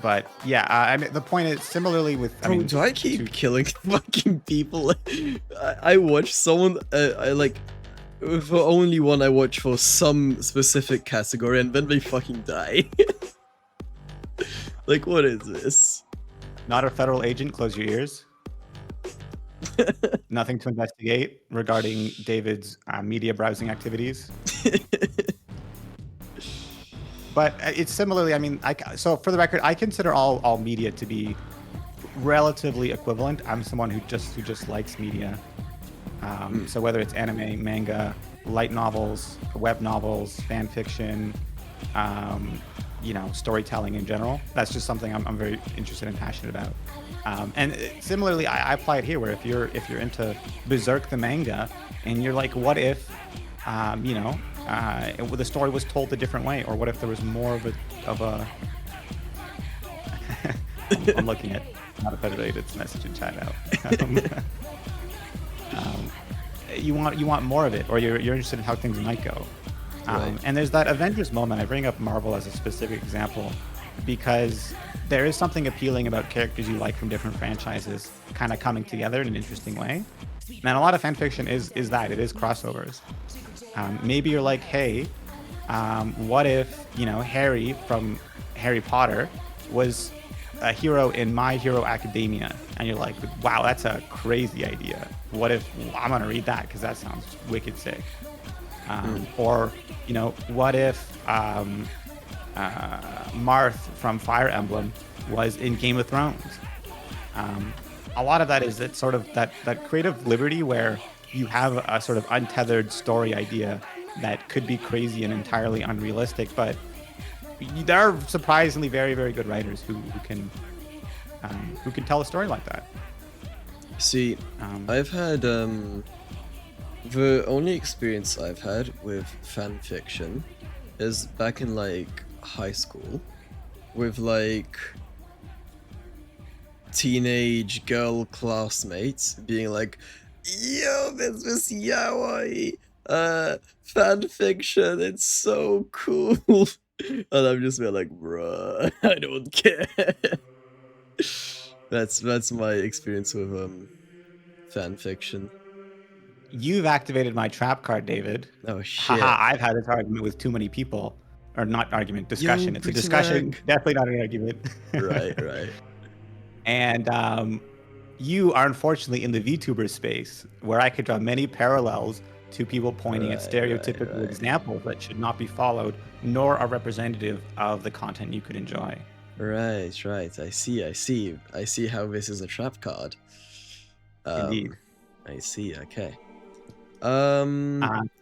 Speaker 15: But yeah, I mean, the point is similarly with. I
Speaker 16: Bro,
Speaker 15: mean,
Speaker 16: do I keep killing fucking people? I watch someone, I like, for only one I watch for some specific category, and then they fucking die. Like, what is this?
Speaker 15: Not a federal agent. Close your ears. Nothing to investigate regarding David's media browsing activities. But it's similarly, I mean, so for the record, I consider all media to be relatively equivalent. I'm someone who just likes media. So whether it's anime, manga, light novels, web novels, fan fiction, you know, storytelling in general, that's just something I'm very interested and passionate about. And similarly, I apply it here, where if you're into Berserk the manga, and you're like, what if, you know, the story was told a different way, or what if there was more of a I'm looking at not a federated message in chat out. You want more of it, or you're interested in how things might go.
Speaker 16: Right.
Speaker 15: And there's that Avengers moment. I bring up Marvel as a specific example because there is something appealing about characters you like from different franchises kind of coming together in an interesting way. And a lot of fan fiction is that. It is crossovers. Maybe you're like, hey, what if, you know, Harry from Harry Potter was a hero in My Hero Academia? And you're like, wow, that's a crazy idea. What if I'm going to read that because that sounds wicked sick. Or, you know, what if Marth from Fire Emblem was in Game of Thrones? A lot of that is that sort of that creative liberty where you have a sort of untethered story idea that could be crazy and entirely unrealistic, but there are surprisingly very, very good writers who can tell a story like that.
Speaker 16: See, I've had the only experience I've had with fan fiction is back in like high school with like teenage girl classmates being like, yo, there's this yaoi fan fiction, it's so cool. And I'm just being like, bruh, I don't care. That's my experience with fan fiction.
Speaker 15: You've activated my trap card, David.
Speaker 16: Oh shit.
Speaker 15: Haha, I've had this argument with too many people. Or not argument, discussion.
Speaker 16: Yo,
Speaker 15: it's a discussion,
Speaker 16: Pixelmag.
Speaker 15: definitely not an argument.
Speaker 16: Right.
Speaker 15: And you are unfortunately in the VTuber space, where I could draw many parallels to people pointing at stereotypical examples that should not be followed, nor are representative of the content you could enjoy.
Speaker 16: Right. I see how this is a trap card.
Speaker 15: Indeed.
Speaker 16: I see, okay.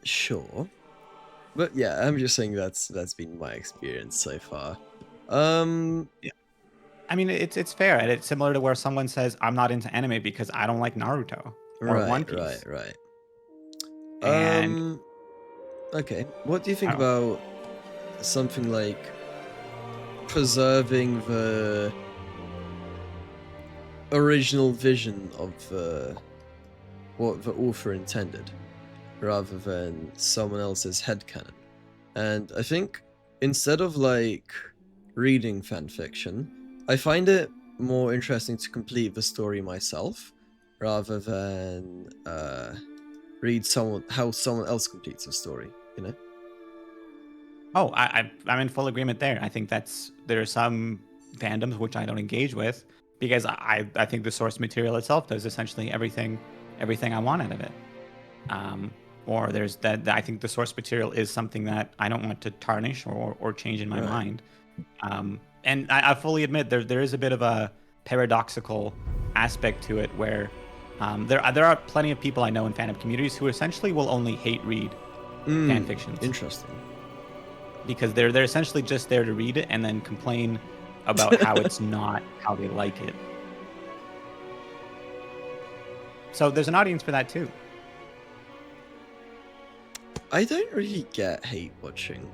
Speaker 16: Sure. But yeah, I'm just saying that's been my experience so far.
Speaker 15: Yeah. I mean, it's fair, and it's similar to where someone says, I'm not into anime because I don't like Naruto or One Piece.
Speaker 16: Right.
Speaker 15: And
Speaker 16: okay, what do you think about something like preserving the original vision of what the author intended, rather than someone else's headcanon? And I think instead of like reading fanfiction, I find it more interesting to complete the story myself, rather than read how someone else completes a story, you know?
Speaker 15: Oh, I'm in full agreement there. I think there are some fandoms which I don't engage with because I think the source material itself does essentially everything I want out of it. Or there's that I think the source material is something that I don't want to tarnish or change in my mind. And I fully admit there is a bit of a paradoxical aspect to it where there are plenty of people I know in fandom communities who essentially will only hate read fan fictions.
Speaker 16: Interesting.
Speaker 15: Because they're essentially just there to read it and then complain about how it's not how they like it. So there's an audience for that too.
Speaker 16: I don't really get hate watching,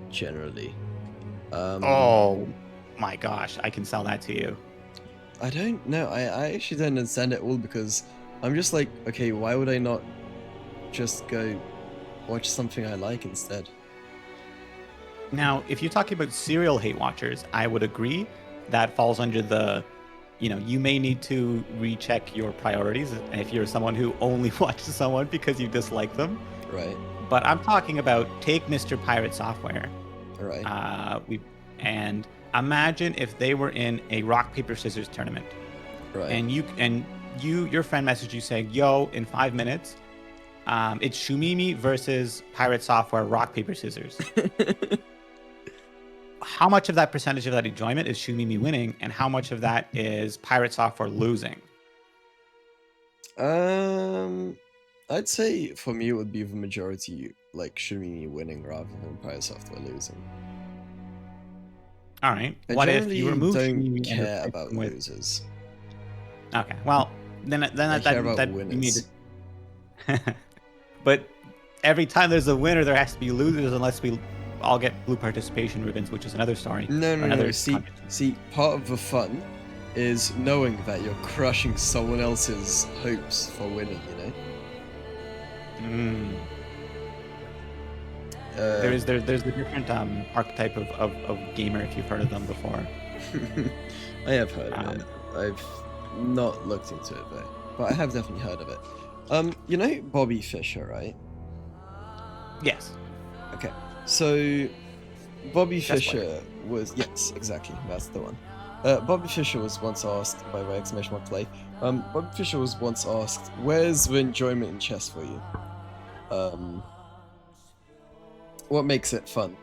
Speaker 16: generally.
Speaker 15: Oh my gosh, I can sell that to you.
Speaker 16: I don't know. I actually don't understand it all because I'm just like, okay, why would I not just go watch something I like instead.
Speaker 15: Now, if you're talking about serial hate watchers, I would agree that falls under the, you may need to recheck your priorities if you're someone who only watches someone because you dislike them.
Speaker 16: Right.
Speaker 15: But I'm talking about take Mr. Pirate Software.
Speaker 16: Right.
Speaker 15: And imagine if they were in a rock paper scissors tournament.
Speaker 16: Right.
Speaker 15: And your friend messaged you saying, "Yo, in 5 minutes, it's Shumimi versus Pirate Software rock paper scissors." How much of that percentage of that enjoyment is Shumimi winning, and how much of that is Pirate Software losing?
Speaker 16: I'd say for me it would be the majority, like Shumimi winning rather than Pirate Software losing.
Speaker 15: All right.
Speaker 16: I
Speaker 15: What if
Speaker 16: generally
Speaker 15: you remove
Speaker 16: don't
Speaker 15: Shumimi
Speaker 16: care
Speaker 15: and
Speaker 16: about
Speaker 15: with...
Speaker 16: losers.
Speaker 15: Okay. Well, then
Speaker 16: I
Speaker 15: that
Speaker 16: care about
Speaker 15: that
Speaker 16: winners.
Speaker 15: you need to... But every time there's a winner, there has to be losers, unless we all get blue participation ribbons, which is another story.
Speaker 16: No.
Speaker 15: Another
Speaker 16: See, part of the fun is knowing that you're crushing someone else's hopes for winning.
Speaker 15: There's the different archetype of gamer, if you've heard of them before.
Speaker 16: I have heard of it. I've not looked into it though, but I have definitely heard of it. You know Bobby Fischer, right?
Speaker 15: Yes.
Speaker 16: Okay, so Bobby
Speaker 15: That's
Speaker 16: Fischer was yes, exactly, that's the one. Bobby Fischer was once asked by the exclamation mark play. Bobby Fischer was once asked, "Where's the enjoyment in chess for you? What makes it fun?"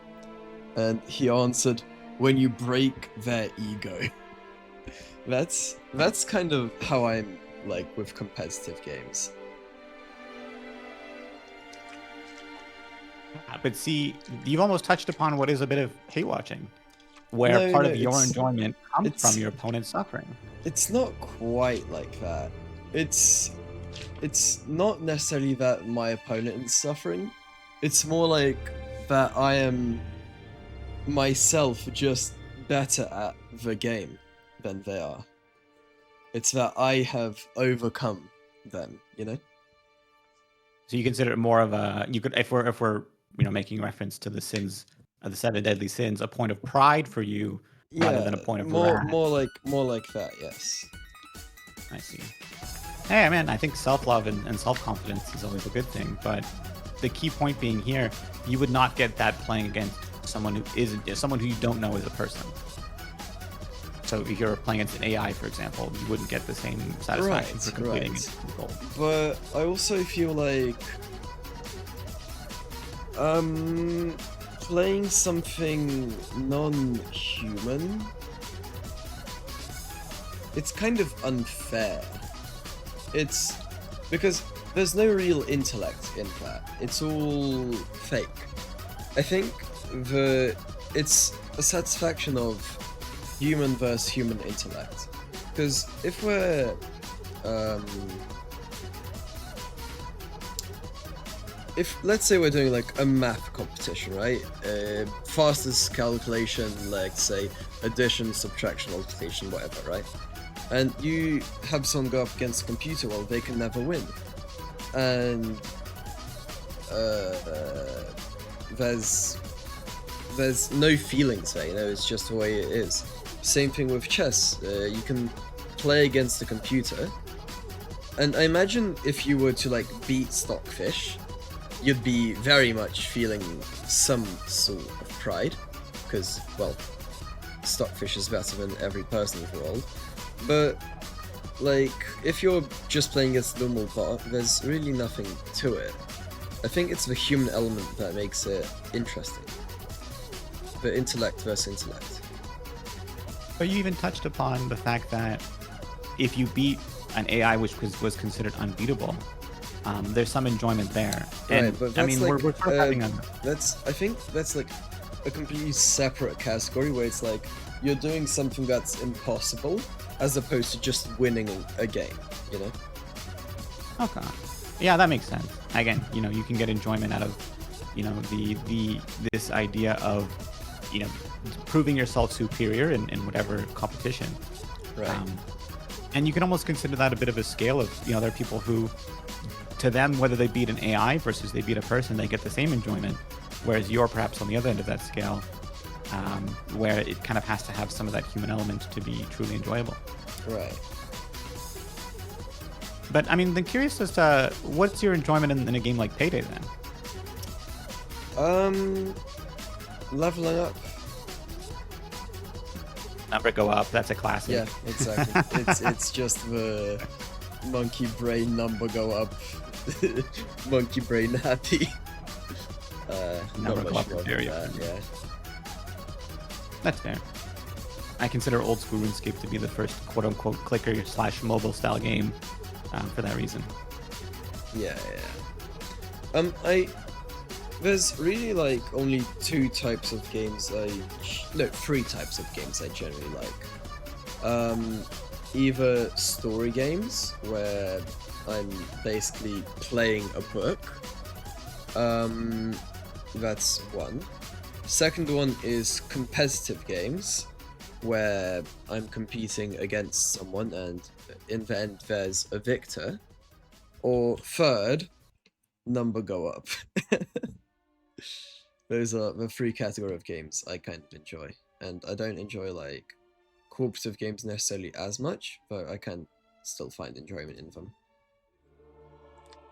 Speaker 16: And he answered, "When you break their ego." That's kind of how I'm like with competitive games.
Speaker 15: But see, you've almost touched upon what is a bit of hate watching, where part of your enjoyment comes from your opponent's suffering.
Speaker 16: It's not quite like that. It's not necessarily that my opponent is suffering. It's more like that I am myself just better at the game than they are. It's that I have overcome them,
Speaker 15: So you consider it more of a if we're making reference to the sins of the 7 deadly sins, a point of pride for you rather than a point of wrath.
Speaker 16: More like that, yes.
Speaker 15: I see. Hey man, I think self-love and self-confidence is always a good thing, but the key point being here, you would not get that playing against someone who you don't know as a person. So if you're playing against an AI, for example, you wouldn't get the same satisfaction for completing a goal.
Speaker 16: But I also feel like playing something non-human, it's kind of unfair. It's because there's no real intellect in that. It's all fake. I think it's a satisfaction of human versus human intellect. Because if we're let's say we're doing like a math competition, right? Fastest calculation, like say addition, subtraction, multiplication, whatever, right? And you have someone go up against a computer, well, they can never win. And there's no feelings there, it's just the way it is. Same thing with chess. You can play against a computer, and I imagine if you were to like beat Stockfish, you'd be very much feeling some sort of pride, because, well, Stockfish is better than every person in the world. But, like, if you're just playing against a normal bot, there's really nothing to it. I think it's the human element that makes it interesting. The intellect versus intellect.
Speaker 15: But you even touched upon the fact that if you beat an AI which was considered unbeatable, there's some enjoyment there. And
Speaker 16: right, but that's
Speaker 15: I mean,
Speaker 16: like,
Speaker 15: we're sort of having a...
Speaker 16: I think that's like a completely separate category where it's like you're doing something that's impossible as opposed to just winning a game,
Speaker 15: Okay. Yeah, that makes sense. Again, you can get enjoyment out of, this idea of, proving yourself superior in whatever competition.
Speaker 16: Right.
Speaker 15: And you can almost consider that a bit of a scale of, there are people who to them, whether they beat an AI versus they beat a person, they get the same enjoyment. Whereas you're perhaps on the other end of that scale, where it kind of has to have some of that human element to be truly enjoyable.
Speaker 16: Right.
Speaker 15: But I mean, then curious as to what's your enjoyment in a game like Payday then?
Speaker 16: Leveling up.
Speaker 15: Number go up. That's a classic.
Speaker 16: Yeah, exactly. it's just the monkey brain number go up, monkey brain happy.
Speaker 15: Number
Speaker 16: not
Speaker 15: go
Speaker 16: much
Speaker 15: up
Speaker 16: more
Speaker 15: is
Speaker 16: than
Speaker 15: very
Speaker 16: that,
Speaker 15: often.
Speaker 16: yeah.
Speaker 15: That's fair. I consider old school RuneScape to be the first quote-unquote clicker/mobile style game for that reason.
Speaker 16: Yeah. There's really like only three types of games I generally like. Either story games where I'm basically playing a book. That's one. Second one is competitive games where I'm competing against someone and in the end there's a victor. Or third, number go up. Those are the three category of games I kind of enjoy. And I don't enjoy like cooperative games necessarily as much, but I can still find enjoyment in them.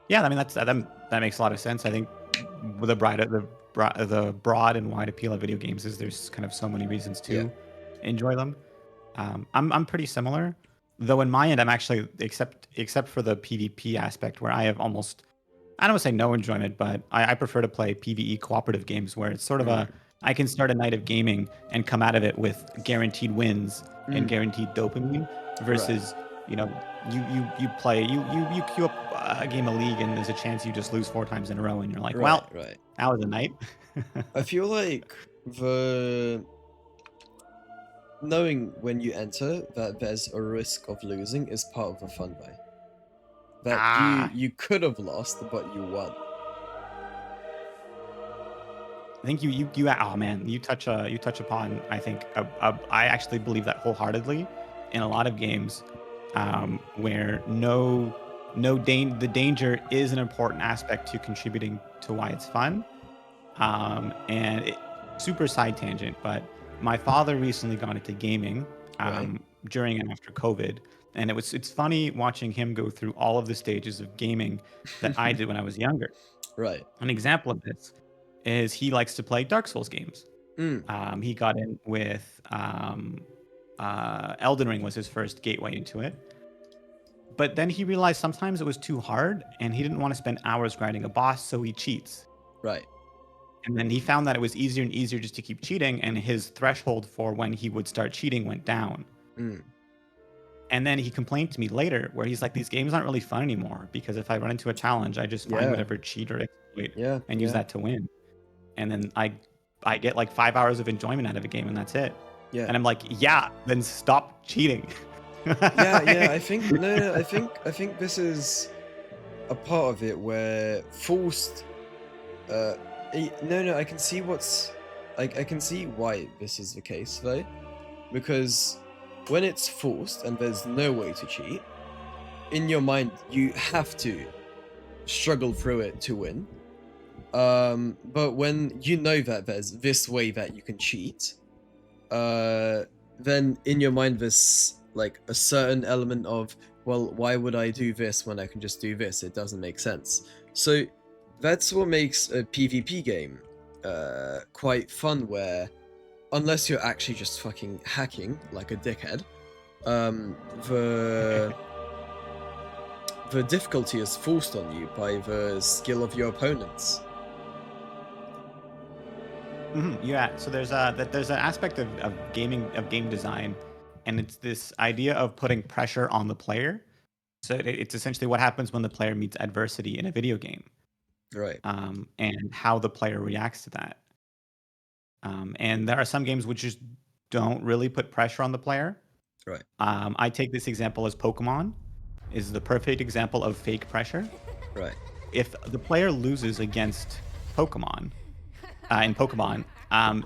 Speaker 15: Yeah, I mean that makes a lot of sense. I think with the broad and wide appeal of video games is there's kind of so many reasons to enjoy them. I'm pretty similar, though. In my end, I'm actually except for the PvP aspect where I have almost, I don't want to say no enjoyment, but I prefer to play PvE cooperative games where it's sort of I can start a night of gaming and come out of it with guaranteed wins and guaranteed dopamine versus you queue up a game of League and there's a chance you just lose 4 times in a row and you're like, that was a night.
Speaker 16: I feel like knowing when you enter that there's a risk of losing is part of the fun, though. That you could have lost, but you won.
Speaker 15: I think you touch upon, I think I actually believe that wholeheartedly in a lot of games where the danger is an important aspect to contributing to why it's fun. Super side tangent, but my father recently got into gaming during and after COVID. And it's funny watching him go through all of the stages of gaming that I did when I was younger.
Speaker 16: Right.
Speaker 15: An example of this is he likes to play Dark Souls games. He got in with Elden Ring was his first gateway into it. But then he realized sometimes it was too hard and he didn't want to spend hours grinding a boss, so he cheats.
Speaker 16: Right.
Speaker 15: And then he found that it was easier and easier just to keep cheating, and his threshold for when he would start cheating went down. And then he complained to me later where he's like, these games aren't really fun anymore because if I run into a challenge, I just find whatever cheat or exploit and use that to win. And then I get like 5 hours of enjoyment out of a game and that's it.
Speaker 16: Yeah.
Speaker 15: And I'm like, then stop cheating.
Speaker 16: I think this is a part of it where forced I can see I can see why this is the case though, because when it's forced and there's no way to cheat, in your mind you have to struggle through it to win. But when you know that there's this way that you can cheat, then in your mind there's like a certain element of, well, why would I do this when I can just do this? It doesn't make sense. So that's what makes a PvP game quite fun, where unless you're actually just fucking hacking like a dickhead, the difficulty is forced on you by the skill of your opponents.
Speaker 15: Yeah, so there's an aspect of game design, and it's this idea of putting pressure on the player. So it's essentially what happens when the player meets adversity in a video game.
Speaker 16: Right.
Speaker 15: And how the player reacts to that. And there are some games which just don't really put pressure on the player.
Speaker 16: Right.
Speaker 15: I take this example as Pokemon is the perfect example of fake pressure.
Speaker 16: Right.
Speaker 15: If the player loses against Pokemon, in Pokemon,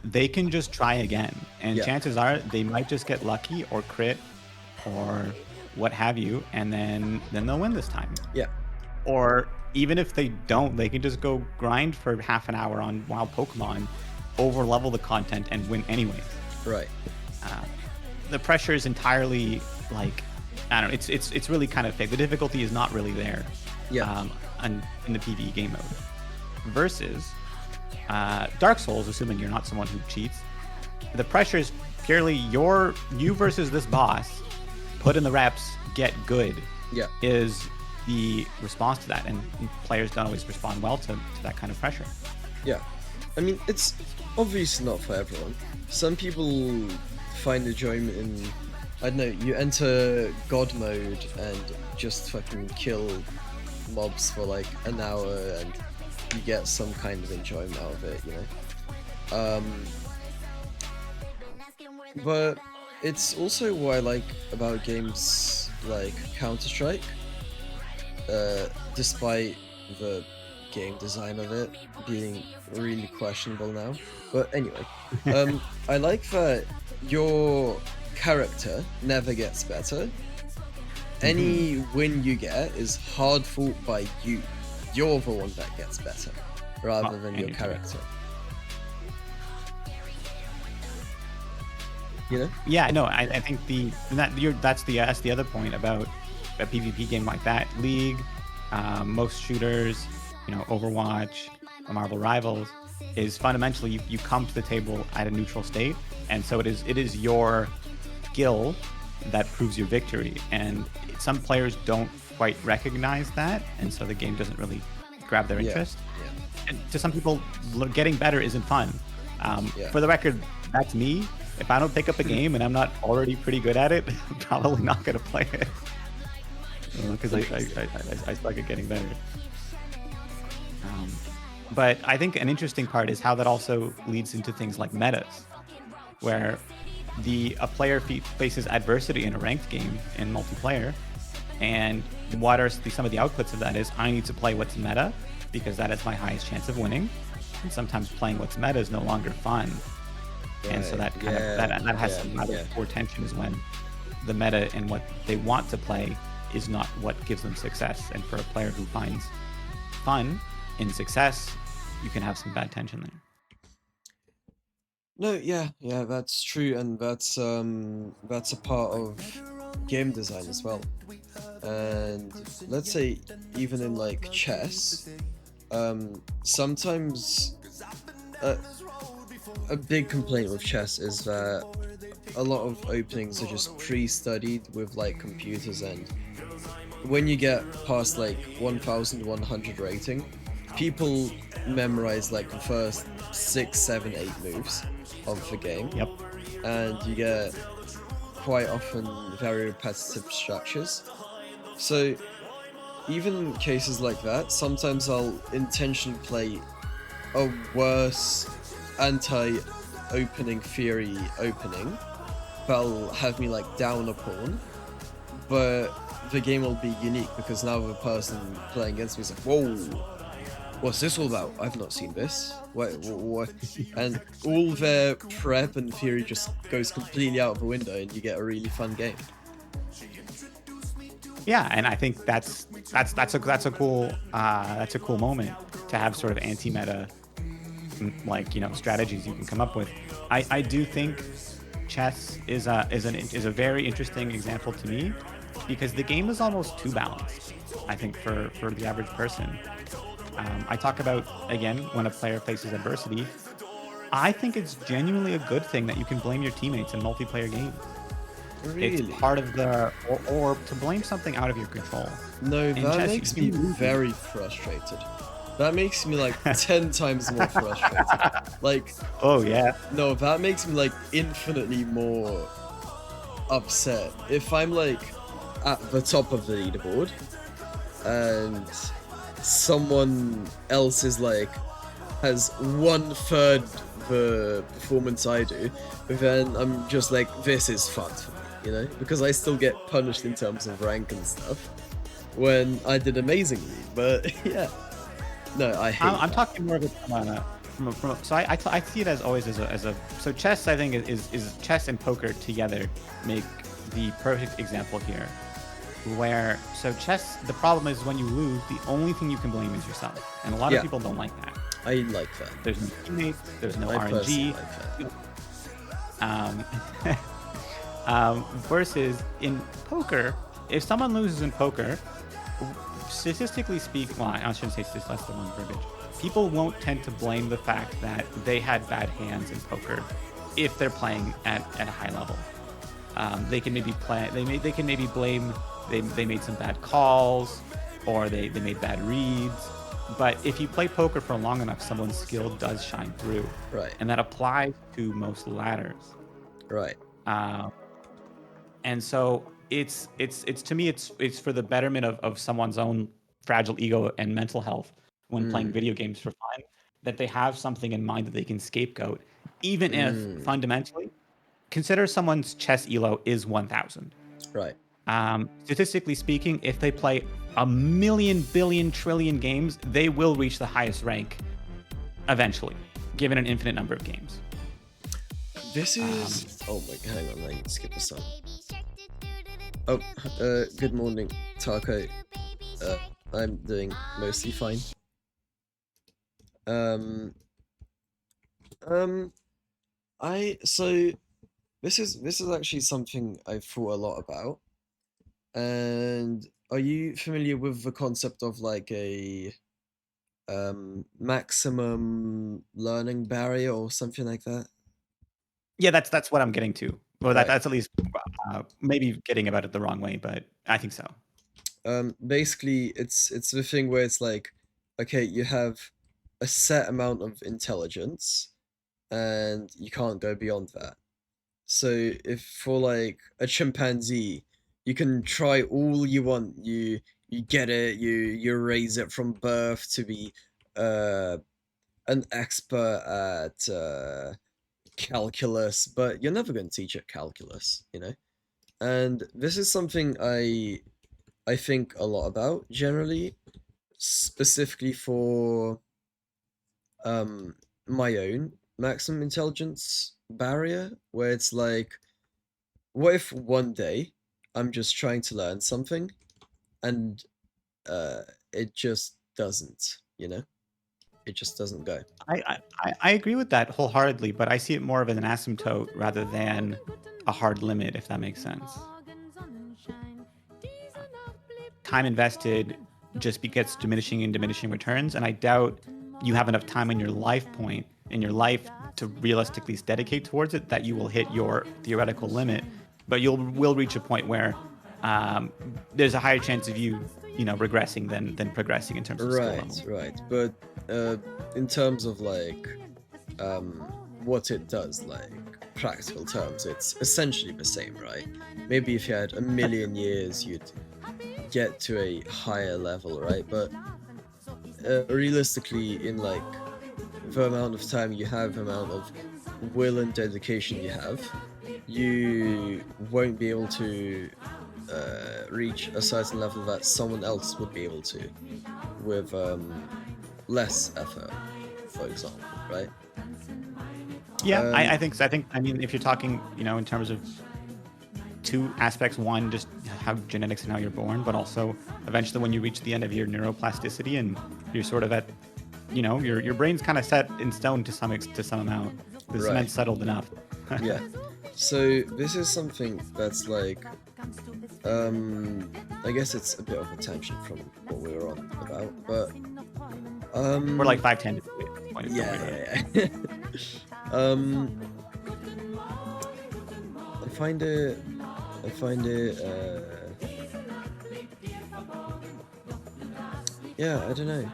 Speaker 15: they can just try again. And chances are they might just get lucky or crit or what have you, and then they'll win this time.
Speaker 16: Yeah.
Speaker 15: Or even if they don't, they can just go grind for half an hour on wild Pokemon, over level the content, and win anyways.
Speaker 16: Right.
Speaker 15: The pressure is entirely like, I don't know. It's really kind of fake. The difficulty is not really there.
Speaker 16: Yeah.
Speaker 15: In the PvE game mode. Versus Dark Souls, assuming you're not someone who cheats, the pressure is purely you versus this boss. Put in the reps, get good.
Speaker 16: Yeah.
Speaker 15: Is the response to that, and players don't always respond well to that kind of pressure.
Speaker 16: Yeah. I mean, it's obviously not for everyone. Some people find enjoyment in, I don't know, you enter God mode and just fucking kill mobs for like an hour and you get some kind of enjoyment out of it, you know? But it's also what I like about games like Counter-Strike, despite the game design of it being really questionable now. But anyway, I like that your character never gets better. Any win you get is hard fought by you. You're the one that gets better, rather than your character. You know?
Speaker 15: Yeah, no, I think that's the other point about a PvP game like that. League, most shooters, you know, Overwatch, Marvel Rivals, is fundamentally you come to the table at a neutral state, and so it is your skill that proves your victory. And some players don't quite recognize that, and so the game doesn't really grab their interest. Yeah. And to some people, getting better isn't fun. For the record, that's me. If I don't pick up a game and I'm not already pretty good at it, I'm probably not going to play it. Because I suck at getting better. But I think an interesting part is how that also leads into things like metas, where a player faces adversity in a ranked game in multiplayer, and what are some of the outputs of that is, I need to play what's meta because that is my highest chance of winning, and sometimes playing what's meta is no longer fun. Right. And so that kind of that has some rather poor tension, is when the meta and what they want to play is not what gives them success. And for a player who finds fun in success, you can have some bad tension there.
Speaker 16: No, yeah, that's true, and that's a part of game design as well. And let's say even in like chess, sometimes a big complaint with chess is that a lot of openings are just pre-studied with like computers, and when you get past like 1100 rating, people memorize like the first 6, 7, 8 moves of the game.
Speaker 15: Yep.
Speaker 16: And you get quite often very repetitive structures. So even in cases like that, sometimes I'll intentionally play a worse anti-opening theory opening that'll have me like down a pawn, but the game will be unique because now the person playing against me is like, whoa, what's this all about? I've not seen this. What? And all their prep and theory just goes completely out of the window, and you get a really fun game.
Speaker 15: Yeah, and I think that's a cool moment to have sort of anti-meta, like, you know, strategies you can come up with. I do think chess is a very interesting example to me, because the game is almost too balanced, I think, for the average person. I talk about, again, when a player faces adversity, I think it's genuinely a good thing that you can blame your teammates in multiplayer games.
Speaker 16: Really?
Speaker 15: It's part of the, or to blame something out of your control.
Speaker 16: No,
Speaker 15: In
Speaker 16: that
Speaker 15: chess,
Speaker 16: makes
Speaker 15: you
Speaker 16: me
Speaker 15: do-
Speaker 16: very frustrated. That makes me like 10 times more frustrated. Like,
Speaker 15: oh yeah.
Speaker 16: No, that makes me like infinitely more upset. If I'm like at the top of the leaderboard and someone else is like has 1/3 the performance I do, then I'm just like, this is fun for me, you know, because I still get punished in terms of rank and stuff when I did amazingly. But yeah, no, I hate.
Speaker 15: I'm talking more of it from so I see it as always as a so chess, I think, is chess and poker together make the perfect example here. where so chess, the problem is when you lose, the only thing you can blame is yourself, and a lot
Speaker 16: Yeah.
Speaker 15: of people don't like that.
Speaker 16: I like that.
Speaker 15: There's no teammates, there's no
Speaker 16: I personally
Speaker 15: RNG.
Speaker 16: like that.
Speaker 15: Versus in poker, if someone loses in poker, statistically speaking, well, I shouldn't say statistically, that's the wrong verbiage. People won't tend to blame the fact that they had bad hands in poker if they're playing at a high level. They can maybe they can maybe blame they made some bad calls or they made bad reads. But if you play poker for long enough, someone's skill does shine through.
Speaker 16: Right.
Speaker 15: And that applies to most ladders.
Speaker 16: Right.
Speaker 15: And so it's to me it's for the betterment of someone's own fragile ego and mental health when playing video games for fun, that they have something in mind that they can scapegoat, even if fundamentally, consider someone's chess elo is 1,000.
Speaker 16: Right.
Speaker 15: Statistically speaking, if they play a million, billion, trillion games, they will reach the highest rank eventually, given an infinite number of games.
Speaker 16: This is. Oh my god, hang on, I need to skip this song. Oh, good morning, Taco. I'm doing mostly fine. So this is actually something I've thought a lot about. And are you familiar with the concept of like a maximum learning barrier or something like that?
Speaker 15: Yeah, that's what I'm getting to. Well,
Speaker 16: Right.
Speaker 15: that's at least maybe getting about it the wrong way, but I think so.
Speaker 16: Basically, it's the thing where it's like, okay, you have a set amount of intelligence, and you can't go beyond that. So if for like a chimpanzee, you can try all you want. You get it. You raise it from birth to be an expert at calculus, but you're never going to teach it calculus, you know. And this is something I think a lot about generally, specifically for my own maximum intelligence barrier, where it's like, what if one day I'm just trying to learn something and it just doesn't, you know? It just doesn't go.
Speaker 15: I agree with that wholeheartedly, but I see it more of an asymptote rather than a hard limit, if that makes sense. Time invested just gets diminishing and diminishing returns, and I doubt you have enough time in your life point in your life to realistically dedicate towards it that you will hit your theoretical limit, but will reach a point where there's a higher chance of you regressing than progressing in terms of skill level.
Speaker 16: Right. But in terms of like what it does, like practical terms, it's essentially the same, right? Maybe if you had a million years, you'd get to a higher level, right? But realistically, in like the amount of time you have, the amount of will and dedication you have, you won't be able to reach a certain level that someone else would be able to with less effort, for example, right?
Speaker 15: Yeah, I think so. I mean, if you're talking, in terms of two aspects, one, just how genetics and how you're born, but also eventually when you reach the end of your neuroplasticity and you're sort of at, your brain's kind of set in stone to some amount. The cement's settled enough.
Speaker 16: Yeah. So this is something that's like, I guess it's a bit of a tangent from what we were on about, but
Speaker 15: we're like 5-10 points.
Speaker 16: Yeah. I find it yeah, I don't know.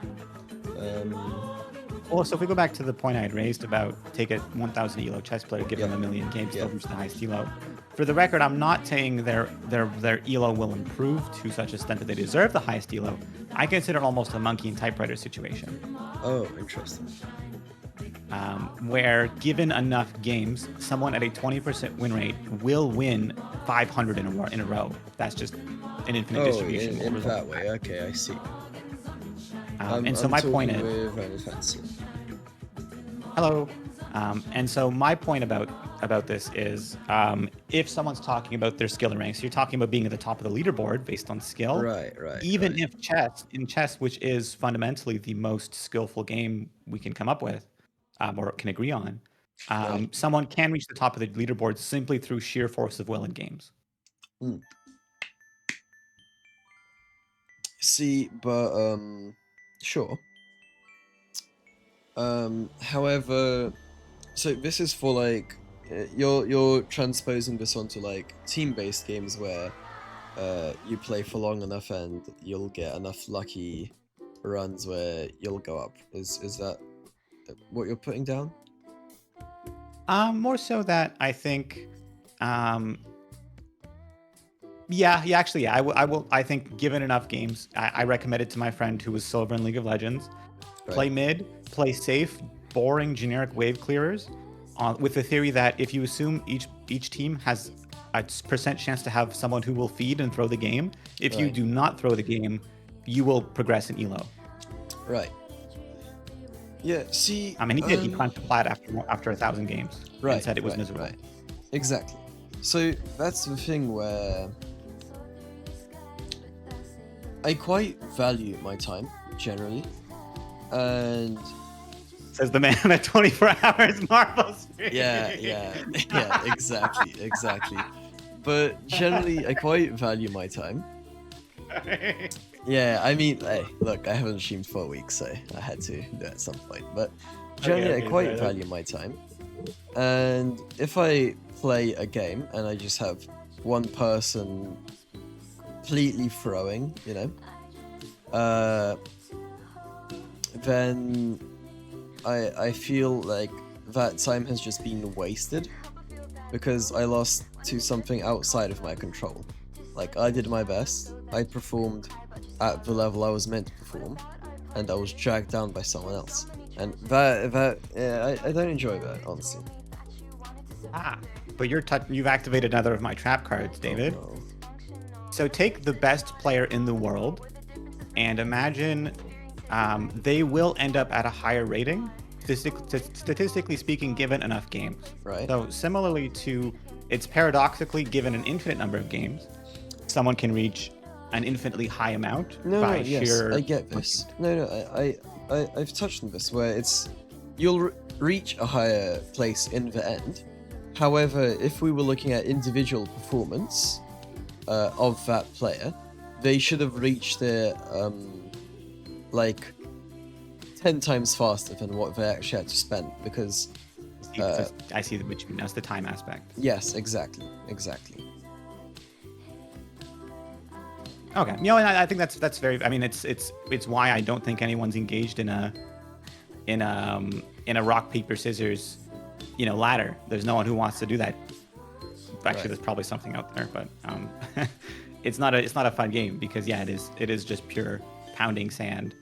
Speaker 15: Well, so if we go back to the point I had raised about take a 1,000 elo chess player, give them a million games, they'll reach the highest elo. For the record, I'm not saying their elo will improve to such an extent that they deserve the highest elo. I consider it almost a monkey and typewriter situation.
Speaker 16: Oh, interesting.
Speaker 15: Where given enough games, someone at a 20% win rate will win 500 in a row. That's just an infinite distribution.
Speaker 16: In that way, okay, I see.
Speaker 15: And so my point is, hello. And so my point about about this is if someone's talking about their skill and ranks, you're talking about being at the top of the leaderboard based on skill.
Speaker 16: Right.
Speaker 15: Even if chess, which is fundamentally the most skillful game we can come up with, or can agree on, someone can reach the top of the leaderboard simply through sheer force of will in games.
Speaker 16: See, but sure. However, so this is for like you're transposing this onto like team-based games where you play for long enough and you'll get enough lucky runs where you'll go up. Is that what you're putting down?
Speaker 15: More so that I think, I will. I think given enough games, I recommend it to my friend who was silver in League of Legends.
Speaker 16: Right.
Speaker 15: Play mid, play safe, boring generic wave clearers, with the theory that if you assume each team has a percent chance to have someone who will feed and throw the game, if you do not throw the game, you will progress in elo.
Speaker 16: Right. Yeah. See.
Speaker 15: I mean, he did. He climbed the plat after 1,000 games.
Speaker 16: Right.
Speaker 15: And said it was miserable.
Speaker 16: Right. Exactly. So that's the thing where I quite value my time generally, and
Speaker 15: says the man at 24 hours Marvel stream.
Speaker 16: Yeah, exactly. But generally, I quite value my time. Yeah, I mean, hey, look, I haven't streamed for a week, so I had to do it at some point. But generally, I quite value my time. And if I play a game and I just have one person completely throwing, then I feel like that time has just been wasted because I lost to something outside of my control. Like, I did my best, I performed at the level I was meant to perform, and I was dragged down by someone else. And I don't enjoy that, honestly.
Speaker 15: But you've activated another of my trap cards, David.
Speaker 16: Oh, no.
Speaker 15: So take the best player in the world and imagine they will end up at a higher rating, statistically speaking, given enough games.
Speaker 16: Right.
Speaker 15: So similarly to, it's paradoxically, given an infinite number of games, someone can reach an infinitely high amount by sheer...
Speaker 16: I get this. I've touched on this, where you'll reach a higher place in the end. However, if we were looking at individual performance of that player, they should have reached their 10 times faster than what they actually had to spend, because
Speaker 15: I see what you mean. That's the time aspect.
Speaker 16: Yes, exactly.
Speaker 15: Okay, and I think that's very. I mean, it's why I don't think anyone's engaged in a rock paper scissors, ladder. There's no one who wants to do that. Actually, there's probably something out there, but it's not a fun game because it is just pure pounding sand,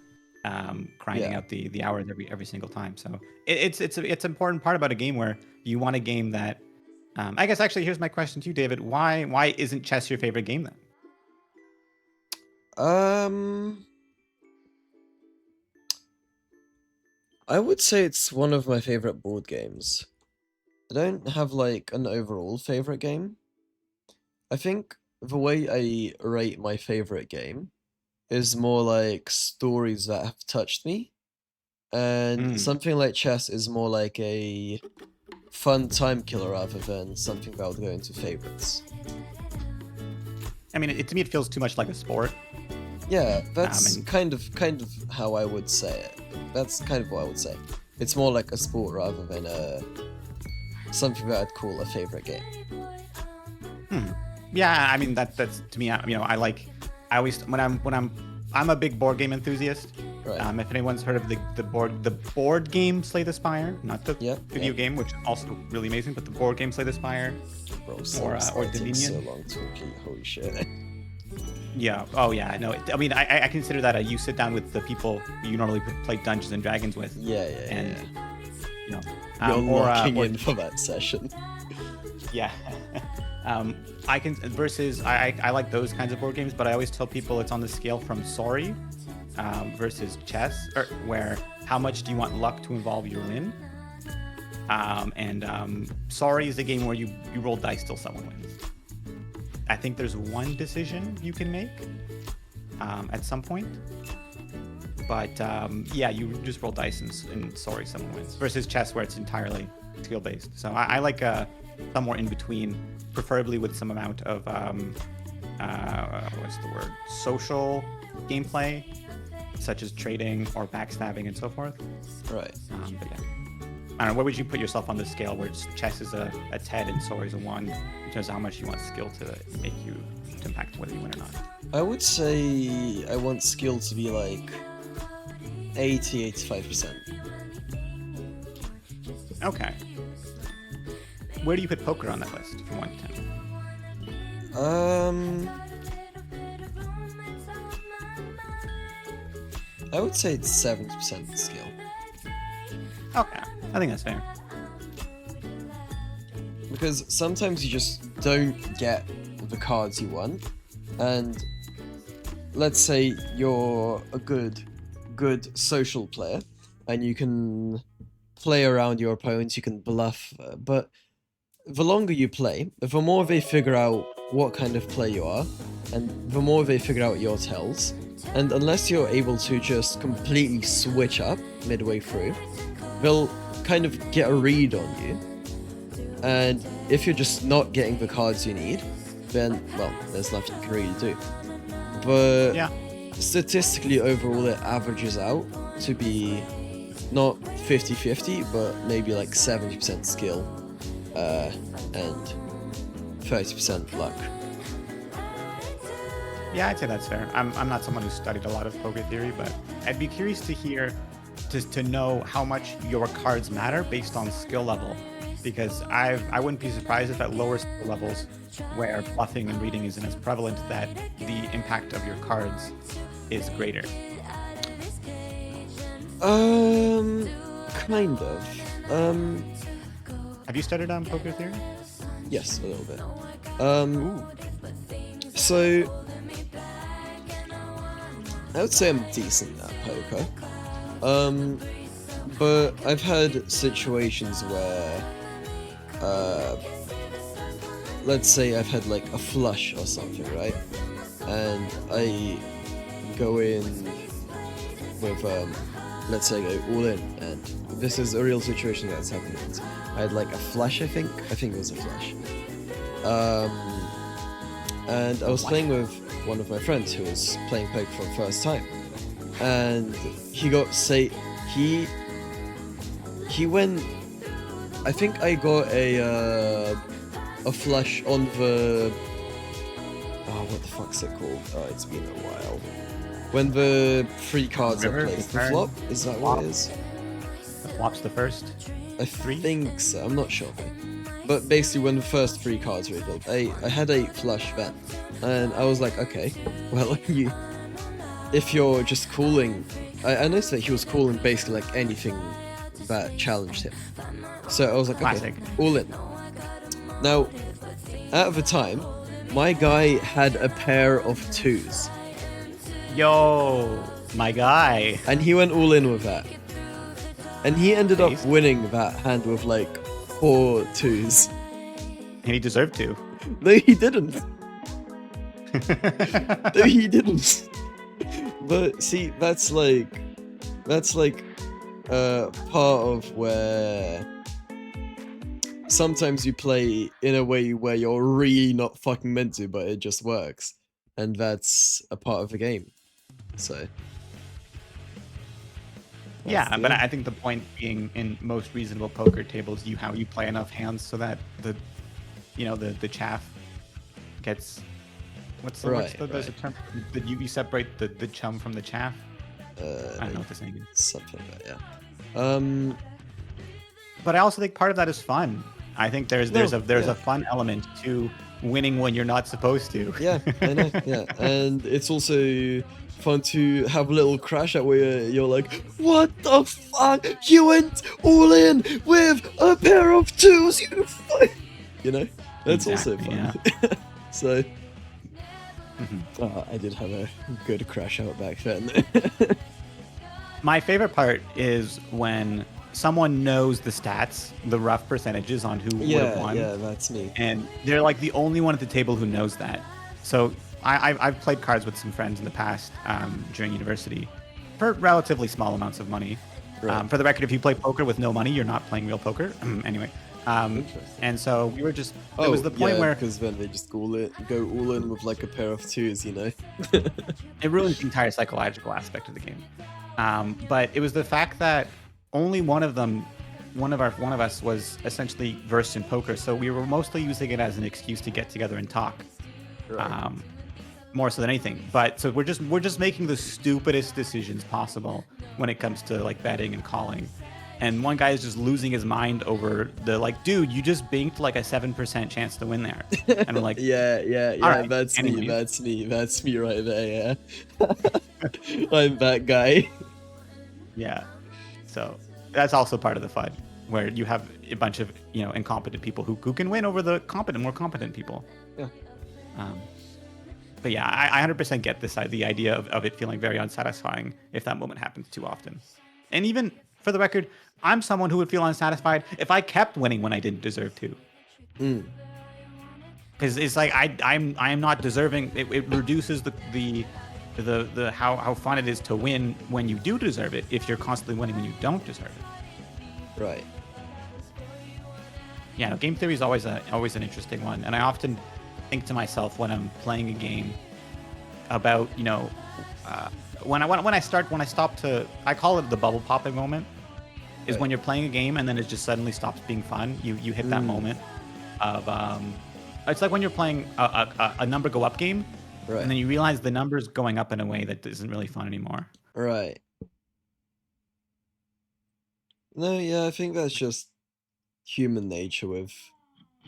Speaker 15: grinding out the hours every single time. So it's an important part about a game where you want a game that. I guess actually, here's my question to you, David. Why isn't chess your favorite game then?
Speaker 16: I would say it's one of my favorite board games. I don't have an overall favorite game. I think the way I rate my favorite game is more like stories that have touched me, and something like chess is more like a fun time killer rather than something that would go into favorites.
Speaker 15: I mean, to me, it feels too much like a sport.
Speaker 16: Yeah, that's kind of how I would say it. That's kind of what I would say. It's more like a sport rather than something that I'd call a favorite game.
Speaker 15: Yeah, I mean that's to me. I always when I'm a big board game enthusiast.
Speaker 16: Right.
Speaker 15: If anyone's heard of the board game Slay the Spire, not the video game, which is also really amazing, but the board game Slay the Spire,
Speaker 16: Bro,
Speaker 15: or Dominion.
Speaker 16: So long talking. Holy shit.
Speaker 15: Yeah. Oh yeah. No. I mean, I consider that you sit down with the people you normally play Dungeons and Dragons with.
Speaker 16: Yeah.
Speaker 15: You're
Speaker 16: locking in for that session.
Speaker 15: Yeah. I can versus I like those kinds of board games, but I always tell people it's on the scale from Sorry versus chess, or where how much do you want luck to involve your win? Sorry is a game where you roll dice till someone wins. I think there's one decision you can make at some point. But yeah, you just roll dice and sorry, someone wins. Versus chess, where it's entirely skill-based. So I like somewhere in between, preferably with some amount of what's the word? Social gameplay, such as trading or backstabbing and so forth.
Speaker 16: Right.
Speaker 15: But yeah, I don't know. Where would you put yourself on the scale where chess is a 10 and sorry is a 1 in terms of how much you want skill to make you to impact whether you win or not?
Speaker 16: I would say I want skill to be like 80-85%.
Speaker 15: Okay. Where do you put poker on that list from 1 to 10?
Speaker 16: I would say it's 70% skill.
Speaker 15: Okay, I think that's fair.
Speaker 16: Because sometimes you just don't get the cards you want, and let's say you're a good social player, and you can play around your opponents, you can bluff, but the longer you play, the more they figure out what kind of player you are, and the more they figure out your tells, and unless you're able to just completely switch up midway through, they'll kind of get a read on you, and if you're just not getting the cards you need, then, well, there's nothing you can really do. But
Speaker 15: yeah,
Speaker 16: statistically overall it averages out to be not 50-50, but maybe like 70% skill and 30% luck.
Speaker 15: Yeah, I'd say that's fair. I'm not someone who studied a lot of poker theory, but I'd be curious to hear, to know how much your cards matter based on skill level, because I wouldn't be surprised if at lower skill levels, where bluffing and reading isn't as prevalent, that the impact of your cards is greater.
Speaker 16: Kind of.
Speaker 15: Have you studied on poker theory?
Speaker 16: Yes, a little bit. So I would say I'm decent at poker. But I've had situations where, let's say I've had like a flush or something, right? And I go in with, let's say I go all in, and this is a real situation that's happened once. I had like a flush, I think it was a flush. And I was playing with one of my friends who was playing poker for the first time, and he got he went. I think I got a flush on the. Oh, what the fuck's it called? Oh, it's been a while. When the 3 cards are played, the flop, is that what it is?
Speaker 15: The flop's the first.
Speaker 16: I think so. I'm not sure. But basically, when the first 3 cards were revealed, I had a flush then, and I was like, okay, well, if you're just calling, I noticed that he was calling basically like anything that challenged him. So I was like, okay, all in. Now, at the time, my guy had a pair of 2s.
Speaker 15: Yo, my guy.
Speaker 16: And he went all in with that. And he ended up winning that hand with like 4 2s.
Speaker 15: And he deserved to.
Speaker 16: No, he didn't. No, he didn't. But see, that's like part of where sometimes you play in a way where you're really not fucking meant to, but it just works. And that's a part of the game. So
Speaker 15: yeah, but I think the point being, in most reasonable poker tables, you play enough hands so that the chaff gets there's a term that you separate the chum from the chaff. I don't know what the saying is.
Speaker 16: Something like that, yeah.
Speaker 15: But I also think part of that is fun. I think there's a fun element to winning when you're not supposed to.
Speaker 16: Yeah, I know. Yeah, and it's also fun to have a little crash out where you're like, what the fuck? You went all in with a pair of 2s, you fuck. You know, that's also fun.
Speaker 15: Yeah.
Speaker 16: So, I did have a good crash out back then.
Speaker 15: My favorite part is when someone knows the stats, the rough percentages on who would have won.
Speaker 16: Yeah, that's me.
Speaker 15: And they're like the only one at the table who knows that. So I've played cards with some friends in the past during university for relatively small amounts of money.
Speaker 16: Right.
Speaker 15: For the record, if you play poker with no money, you're not playing real poker. Anyway. And so we were just, it was the point where
Speaker 16: because then they just go all in with like a pair of twos, you know.
Speaker 15: it ruins the entire psychological aspect of the game. But it was the fact that only one of us was essentially versed in poker, so we were mostly using it as an excuse to get together and talk,
Speaker 16: Right.
Speaker 15: more so than anything. But so we're just making the stupidest decisions possible when it comes to like betting and calling. And one guy is just losing his mind over the like, dude, you just banked like a 7% chance to win there. And we're like,
Speaker 16: yeah,
Speaker 15: all right,
Speaker 16: that's
Speaker 15: anyways.
Speaker 16: me right there, yeah. I'm that guy.
Speaker 15: Yeah. So that's also part of the fun, where you have a bunch of, incompetent people who can win over the more competent people.
Speaker 16: Yeah.
Speaker 15: But yeah, I 100% get the idea of it feeling very unsatisfying if that moment happens too often. And even for the record, I'm someone who would feel unsatisfied if I kept winning when I didn't deserve to. Because it's like I'm not deserving. It reduces the how fun it is to win when you do deserve it if you're constantly winning when you don't deserve it.
Speaker 16: Right.
Speaker 15: Yeah, no, game theory is always an interesting one, and I often think to myself when I'm playing a game about when I stop to, I call it the bubble popping moment, is when you're playing a game and then it just suddenly stops being fun. You hit that moment of it's like when you're playing a number go up game,
Speaker 16: right,
Speaker 15: and then you realize the number's going up in a way that isn't really fun anymore.
Speaker 16: Right. No, yeah, I think that's just human nature with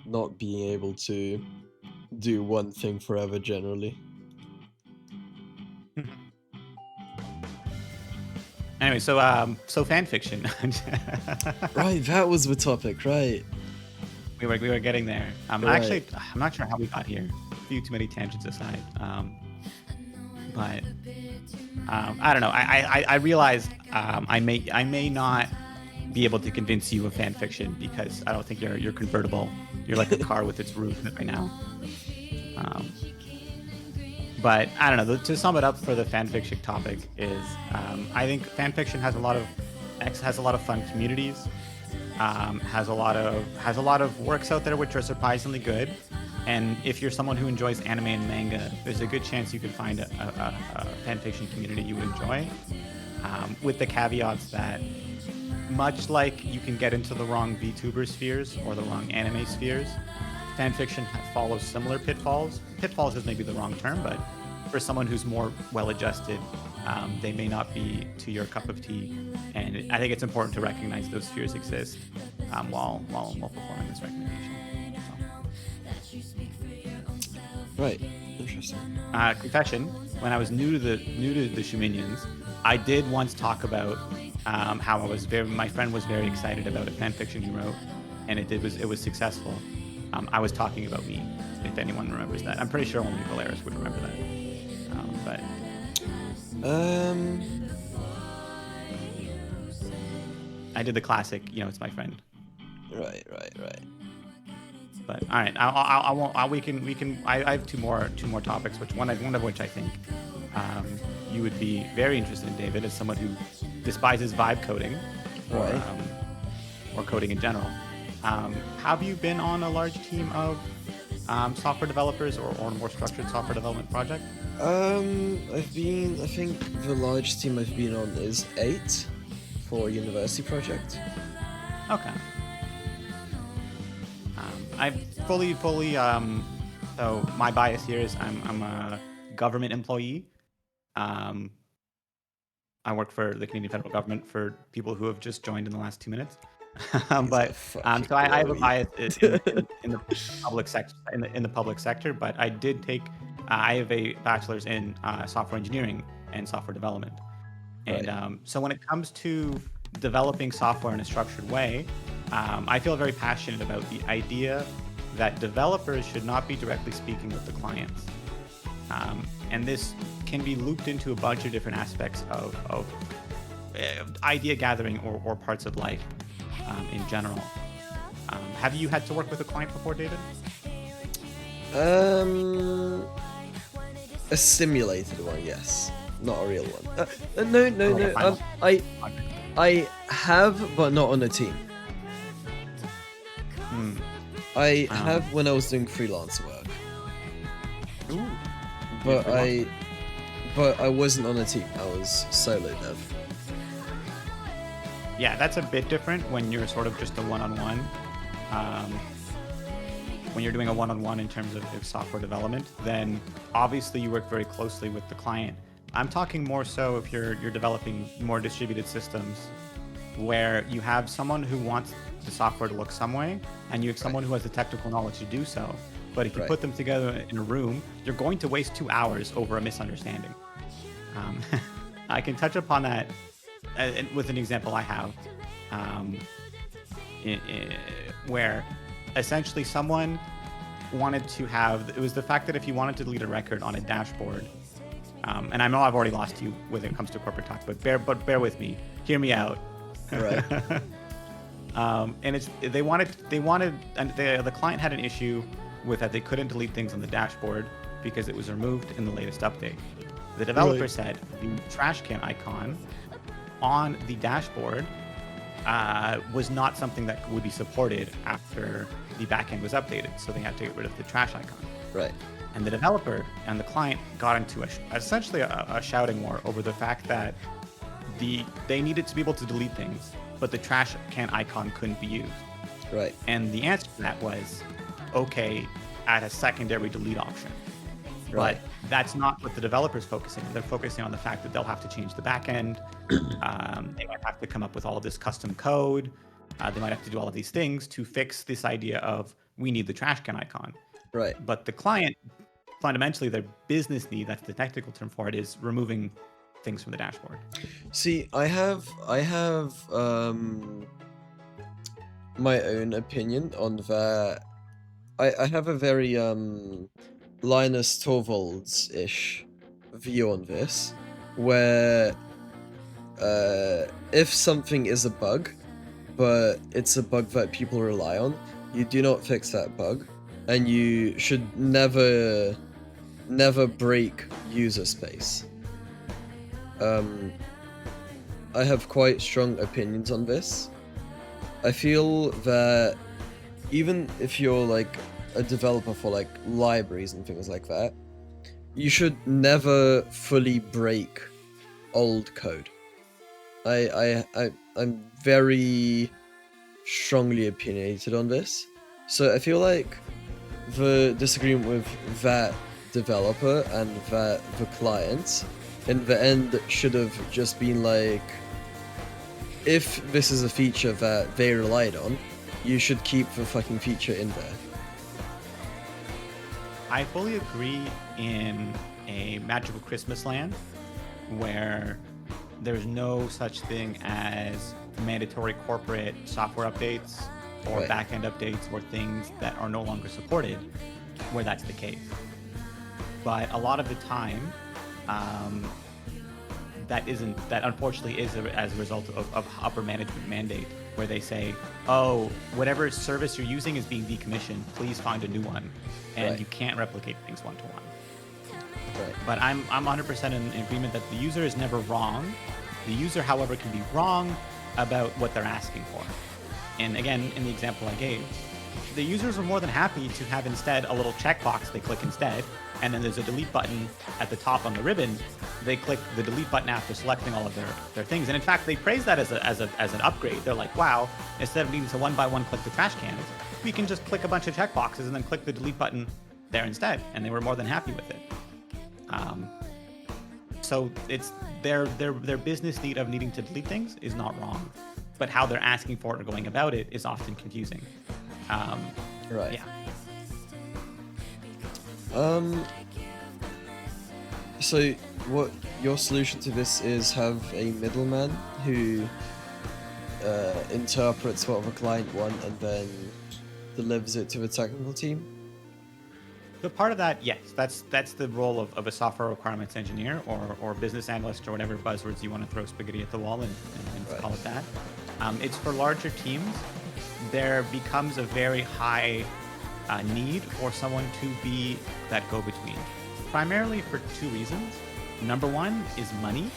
Speaker 16: not being able to do one thing forever generally.
Speaker 15: Anyway, so fan fiction.
Speaker 16: Right, that was the topic, right?
Speaker 15: We were getting there.
Speaker 16: Right.
Speaker 15: Actually, I'm not sure how we got here. A few too many tangents aside. But I don't know. I realized I may not be able to convince you of fan fiction because I don't think you're convertible. You're like a car with its roof right now. But I don't know. To sum it up for the fan fiction topic is, I think fan fiction has a lot of fun communities. Has a lot of works out there which are surprisingly good. And if you're someone who enjoys anime and manga, there's a good chance you could find a fan fiction community you would enjoy. With the caveats that, much like you can get into the wrong VTuber spheres or the wrong anime spheres, fan fiction follows similar pitfalls. Pitfalls is maybe the wrong term, but for someone who's more well-adjusted, they may not be to your cup of tea. And I think it's important to recognize those spheres exist while performing this recommendation.
Speaker 16: Right. Interesting.
Speaker 15: Confession: when I was new to the Shuminions, I did once talk about how my friend was very excited about a fanfiction he wrote, and it was successful. I was talking about me, if anyone remembers that. I'm pretty sure only Valeris would remember that. I did the classic, it's my friend.
Speaker 16: Right.
Speaker 15: But all right, I won't. I have two more topics, one of which I think you would be very interested in, David, as someone who despises vibe coding,
Speaker 16: Right.
Speaker 15: or coding in general. Have you been on a large team of software developers or a more structured software development project?
Speaker 16: I think the large team I've been on is 8 for a university project.
Speaker 15: Okay. I fully. So my bias here is I'm a government employee. I work for the Canadian federal government for people who have just joined in the last 2 minutes. But so I have a bias in the public sector. In the public sector, but I did take. I have a bachelor's in software engineering and software development, and so when it comes to developing software in a structured way, I feel very passionate about the idea that developers should not be directly speaking with the clients, and this can be looped into a bunch of different aspects of idea gathering or parts of life in general. Have you had to work with a client before, David?
Speaker 16: A simulated one, yes, not a real one. No. I have, but not on a team. I have when I was doing freelance work.
Speaker 15: Ooh.
Speaker 16: But I wasn't on a team. I was solo dev.
Speaker 15: Yeah, that's a bit different when you're sort of just a one-on-one. When you're doing a one-on-one in terms of software development, then obviously you work very closely with the client. I'm talking more so if you're developing more distributed systems where you have someone who wants the software to look some way and you have someone who has the technical knowledge to do so. But if you put them together in a room, you're going to waste 2 hours over a misunderstanding. I can touch upon that with an example I have, where essentially someone wanted to have, it was the fact that if you wanted to delete a record on a dashboard, and I know I've already lost you when it comes to corporate talk, but bear with me, hear me out.
Speaker 16: Right.
Speaker 15: And they wanted, and the client had an issue with that they couldn't delete things on the dashboard because it was removed in the latest update. The developer said the trash can icon on the dashboard was not something that would be supported after the backend was updated, so they had to get rid of the trash icon.
Speaker 16: Right.
Speaker 15: And the developer and the client got into essentially a shouting war over the fact that they needed to be able to delete things, but the trash can icon couldn't be used.
Speaker 16: Right.
Speaker 15: And the answer to that was, okay, add a secondary delete option.
Speaker 16: Right.
Speaker 15: But that's not what the developer's focusing on. They're focusing on the fact that they'll have to change the backend. They might have to come up with all of this custom code. They might have to do all of these things to fix this idea of we need the trash can icon.
Speaker 16: Right.
Speaker 15: But the client, fundamentally, their business need, that's the technical term for it, is removing things from the dashboard.
Speaker 16: See, I have my own opinion on that. I have a very Linus Torvalds-ish view on this, where if something is a bug, but it's a bug that people rely on, you do not fix that bug, and you should never break user space. I have quite strong opinions on this. I feel that even if you're like a developer for like libraries and things like that, you should never fully break old code. I'm very strongly opinionated on this. So I feel like the disagreement with that developer and that the client in the end should have just been like, if this is a feature that they relied on, you should keep the fucking feature in there.
Speaker 15: I fully agree in a magical Christmas land where there's no such thing as mandatory corporate software updates or backend updates or things that are no longer supported where that's the case. But a lot of the time, that unfortunately is as a result of upper management mandate, where they say, oh, whatever service you're using is being decommissioned, please find a new one, and you can't replicate things one-to-one.
Speaker 16: Right.
Speaker 15: But I'm 100% in agreement that the user is never wrong. The user, however, can be wrong about what they're asking for. And again, in the example I gave, the users are more than happy to have instead a little checkbox they click instead, and then there's a delete button at the top on the ribbon. They click the delete button after selecting all of their things. And in fact, they praise that as an upgrade. They're like, wow, instead of needing to one by one click the trash cans, we can just click a bunch of checkboxes and then click the delete button there instead. And they were more than happy with it. So it's their business need of needing to delete things is not wrong, but how they're asking for it or going about it is often confusing.
Speaker 16: Right.
Speaker 15: Yeah.
Speaker 16: So what your solution to this is have a middleman who interprets what the client want and then delivers it to the technical team?
Speaker 15: The part of that, yes, that's the role of a software requirements engineer or business analyst or whatever buzzwords you want to throw spaghetti at the wall and call it that. It's for larger teams. There becomes a very high need for someone to be that go-between, primarily for two reasons. Number one is money.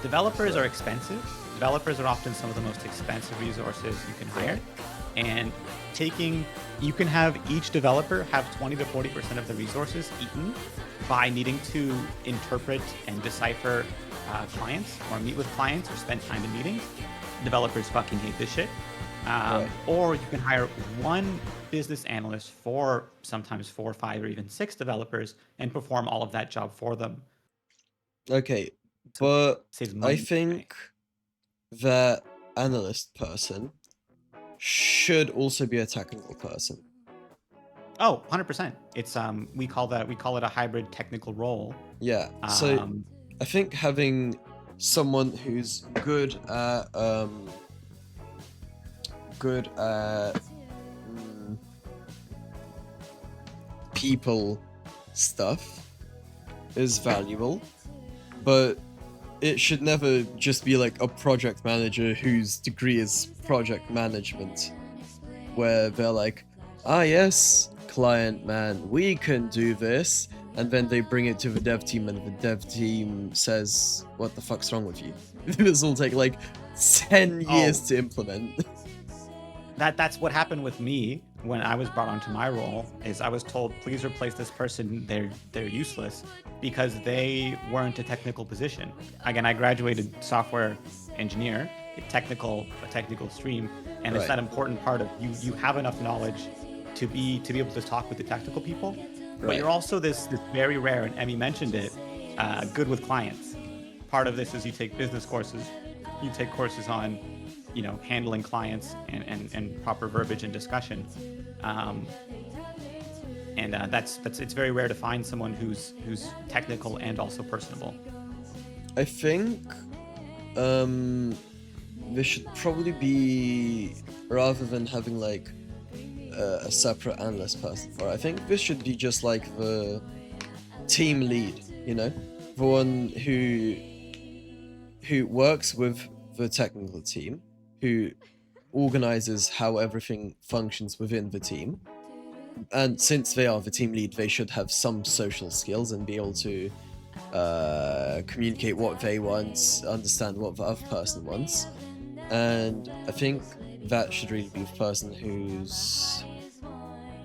Speaker 15: Developers are expensive. Developers are often some of the most expensive resources you can hire. And you can have each developer have 20 to 40% of the resources eaten by needing to interpret and decipher clients or meet with clients or spend time in meetings. Developers fucking hate this shit. Or you can hire one business analyst for sometimes 4, 5, or even 6 developers and perform all of that job for them.
Speaker 16: Okay, but I think that analyst person should also be a technical person.
Speaker 15: Oh, 100%. It's we call it a hybrid technical role.
Speaker 16: Yeah. So I think having someone who's good at people stuff is valuable, but it should never just be like a project manager whose degree is project management, where they're like, ah yes, client man, we can do this, and then they bring it to the dev team and the dev team says, what the fuck's wrong with you? This will take like 10 years to implement.
Speaker 15: That's what happened with me when I was brought onto my role. Is I was told, please replace this person. They're useless because they weren't a technical position. Again, I graduated software engineer, a technical stream, and it's that important part of you have enough knowledge to be able to talk with the technical people, but you're also this very rare, and Emmy mentioned it, good with clients. Part of this is you take business courses, you take courses on handling clients and proper verbiage and discussion, and it's very rare to find someone who's technical and also personable.
Speaker 16: I think there should probably be, rather than having like a separate analyst person for it, I think this should be just like the team lead, the one who works with the technical team, who organizes how everything functions within the team. And since they are the team lead, they should have some social skills and be able to communicate what they want, understand what the other person wants. And I think that should really be the person who's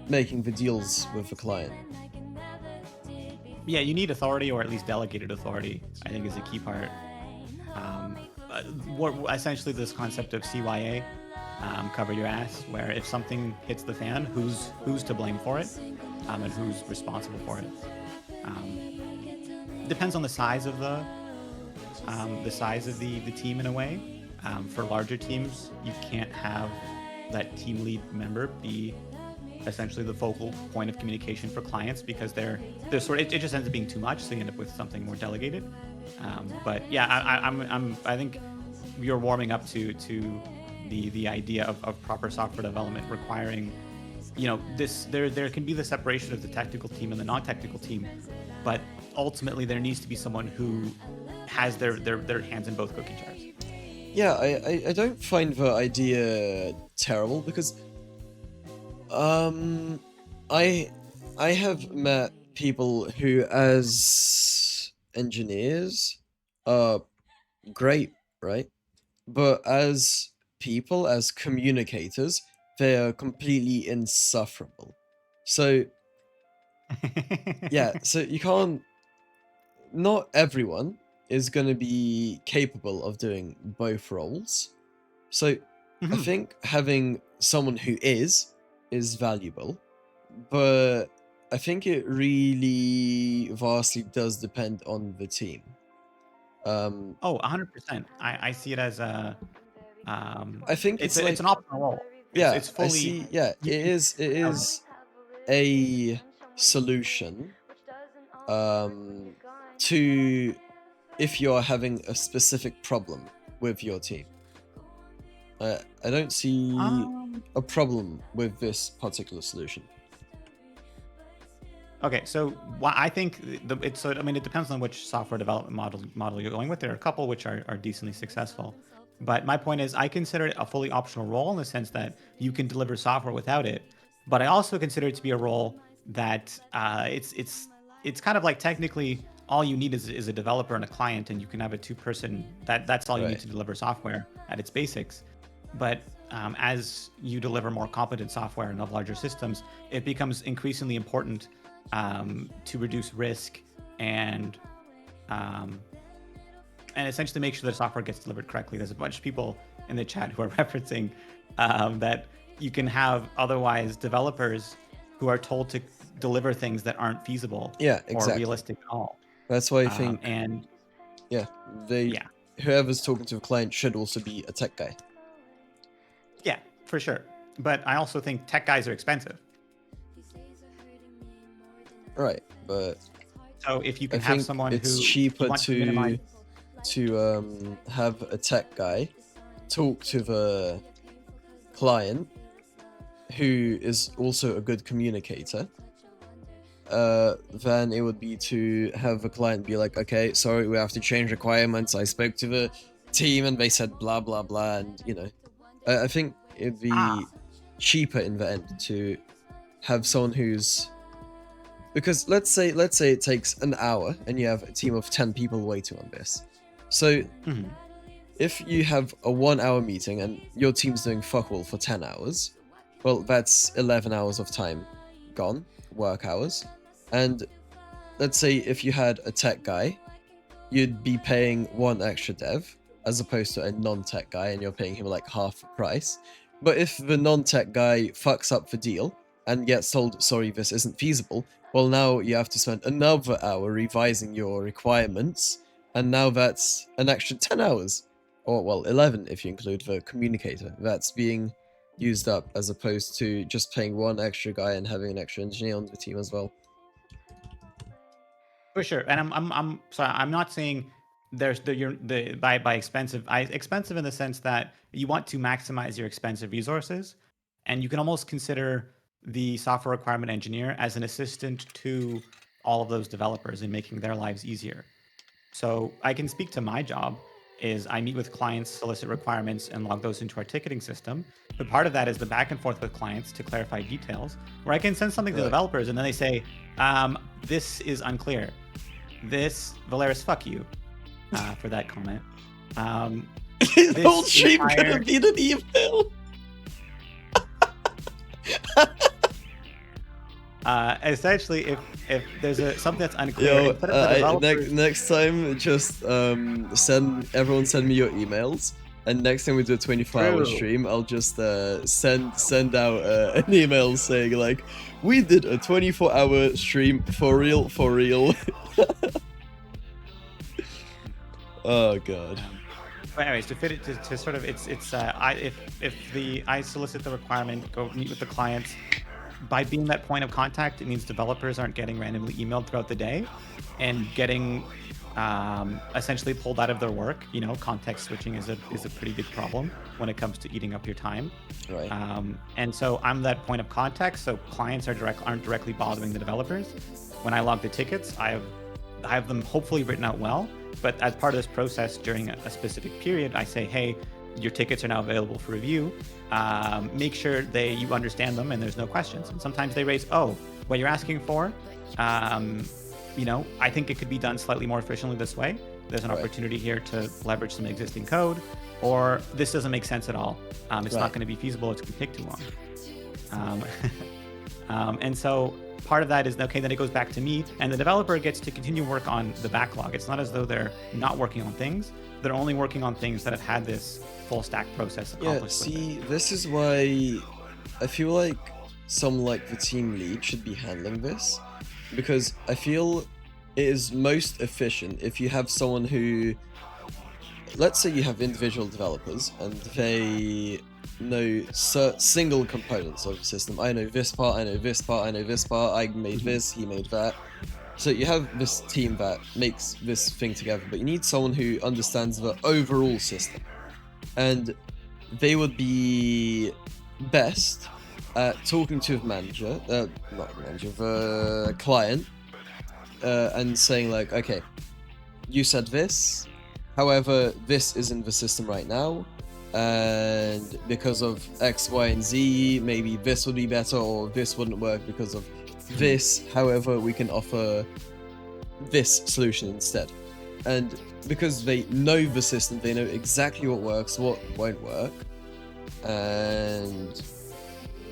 Speaker 16: making the deals with the client.
Speaker 15: Yeah, you need authority, or at least delegated authority, I think is a key part. Essentially this concept of CYA, cover your ass, where if something hits the fan, who's to blame for it, and who's responsible for it. Depends on the size of the team in a way. For larger teams, you can't have that team lead member be essentially the focal point of communication for clients, because they're sort of, it just ends up being too much, so you end up with something more delegated. But yeah, I think you're warming up to the idea of proper software development requiring, there can be the separation of the technical team and the non-technical team, but ultimately there needs to be someone who has their hands in both cookie jars.
Speaker 16: Yeah, I don't find the idea terrible, because I have met people who, as engineers, are great, right? But as people, as communicators, they are completely insufferable. So, yeah, so you can't... Not everyone is going to be capable of doing both roles. So, I think having someone who is valuable, but I think it really vastly does depend on the team.
Speaker 15: 100%. I see it as a
Speaker 16: I think it's
Speaker 15: an optional role. It's fully,
Speaker 16: I see. Yeah, it is a solution to if you're having a specific problem with your team. I don't see a problem with this particular solution.
Speaker 15: Okay, so I think it depends on which software development model you're going with. There are a couple which are decently successful, but my point is I consider it a fully optional role in the sense that you can deliver software without it. But I also consider it to be a role that it's kind of like technically all you need is a developer and a client, and you can have a two-person. That's all you need to deliver software at its basics. But as you deliver more competent software and of larger systems, it becomes increasingly important to reduce risk and essentially make sure the software gets delivered correctly. There's a bunch of people in the chat who are referencing that you can have otherwise developers who are told to deliver things that aren't feasible or realistic at all.
Speaker 16: That's why I think,
Speaker 15: and
Speaker 16: whoever's talking to a client should also be a tech guy.
Speaker 15: Yeah, for sure. But I also think tech guys are expensive.
Speaker 16: Right, but
Speaker 15: so if you can have someone
Speaker 16: it's
Speaker 15: who
Speaker 16: cheaper
Speaker 15: to
Speaker 16: have a tech guy talk to the client who is also a good communicator, then it would be to have the client be like, okay, sorry, we have to change requirements. I spoke to the team and they said blah blah blah, and I think it'd be cheaper in the end to have someone who's, because let's say it takes an hour and you have a team of 10 people waiting on this. So if you have a 1 hour meeting and your team's doing fuck all for 10 hours, well, that's 11 hours of time gone, work hours. And let's say if you had a tech guy, you'd be paying one extra dev as opposed to a non-tech guy, and you're paying him like half the price. But if the non-tech guy fucks up the deal and gets told, sorry, this isn't feasible, well, now you have to spend another hour revising your requirements, and now that's an extra 10 hours. Or, well, 11 if you include the communicator. That's being used up as opposed to just paying one extra guy and having an extra engineer on the team as well.
Speaker 15: For sure. And I'm sorry, I'm not saying there's by expensive. Expensive in the sense that you want to maximize your expensive resources, and you can almost consider the software requirement engineer as an assistant to all of those developers in making their lives easier. So I can speak to my job is I meet with clients, solicit requirements, and log those into our ticketing system. But part of that is the back and forth with clients to clarify details, where I can send something to developers and then they say, this is unclear. Valeris, fuck you for that comment.
Speaker 16: The whole stream could have been an email.
Speaker 15: Essentially, if there's something that's unclear,
Speaker 16: next time, just send me your emails, and next time we do a 24-hour stream, I'll just send out an email saying like, we did a 24-hour stream for real. Oh god.
Speaker 15: But anyways, to fit it to sort of if I solicit the requirement, go meet with the clients. By being that point of contact, it means developers aren't getting randomly emailed throughout the day and getting essentially pulled out of their work. Context switching is a pretty big problem when it comes to eating up your time.
Speaker 16: Right.
Speaker 15: And so I'm that point of contact. So clients aren't directly bothering the developers. When I log the tickets, I have them hopefully written out well. But as part of this process, during a specific period, I say, hey, your tickets are now available for review. Make sure you understand them and there's no questions. And sometimes they raise, what you're asking for, I think it could be done slightly more efficiently this way. There's an opportunity here to leverage some existing code, or this doesn't make sense at all. It's not going to be feasible. It's going to take too long. And so part of that is, okay, then it goes back to me, and the developer gets to continue work on the backlog. It's not as though they're not working on things. They're only working on things that have had this full stack process accomplished.
Speaker 16: Yeah, see, this is why I feel like someone like the team lead should be handling this, because I feel it is most efficient if you have someone who, let's say you have individual developers and they know single components of the system. I know this part, I know this part, I know this part, I made this, he made that. So you have this team that makes this thing together, but you need someone who understands the overall system. And they would be best talking to the manager, not the manager, the client, and saying like, okay, you said this, however, this is in the system right now, and because of X, Y, and Z, maybe this would be better, or this wouldn't work because of this, however, we can offer this solution instead. And because they know the system, they know exactly what works, what won't work, and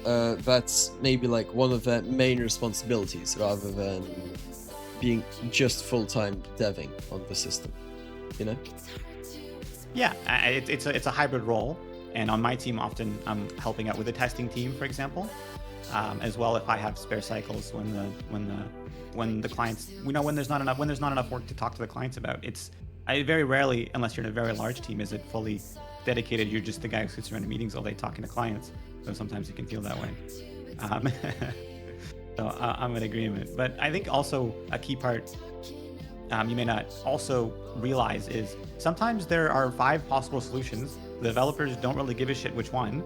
Speaker 16: that's maybe like one of their main responsibilities rather than being just full-time deving on the system, you know?
Speaker 15: Yeah, it's a hybrid role, and on my team often I'm helping out with the testing team, for example, as well if I have spare cycles when the clients, when there's not enough work to talk to the clients about. I very rarely, unless you're in a very large team, is it fully dedicated. You're just the guy who sits around in meetings all day talking to clients. So sometimes it can feel that way. So I'm in agreement. But I think also a key part you may not also realize is sometimes there are 5 possible solutions. The developers don't really give a shit which one.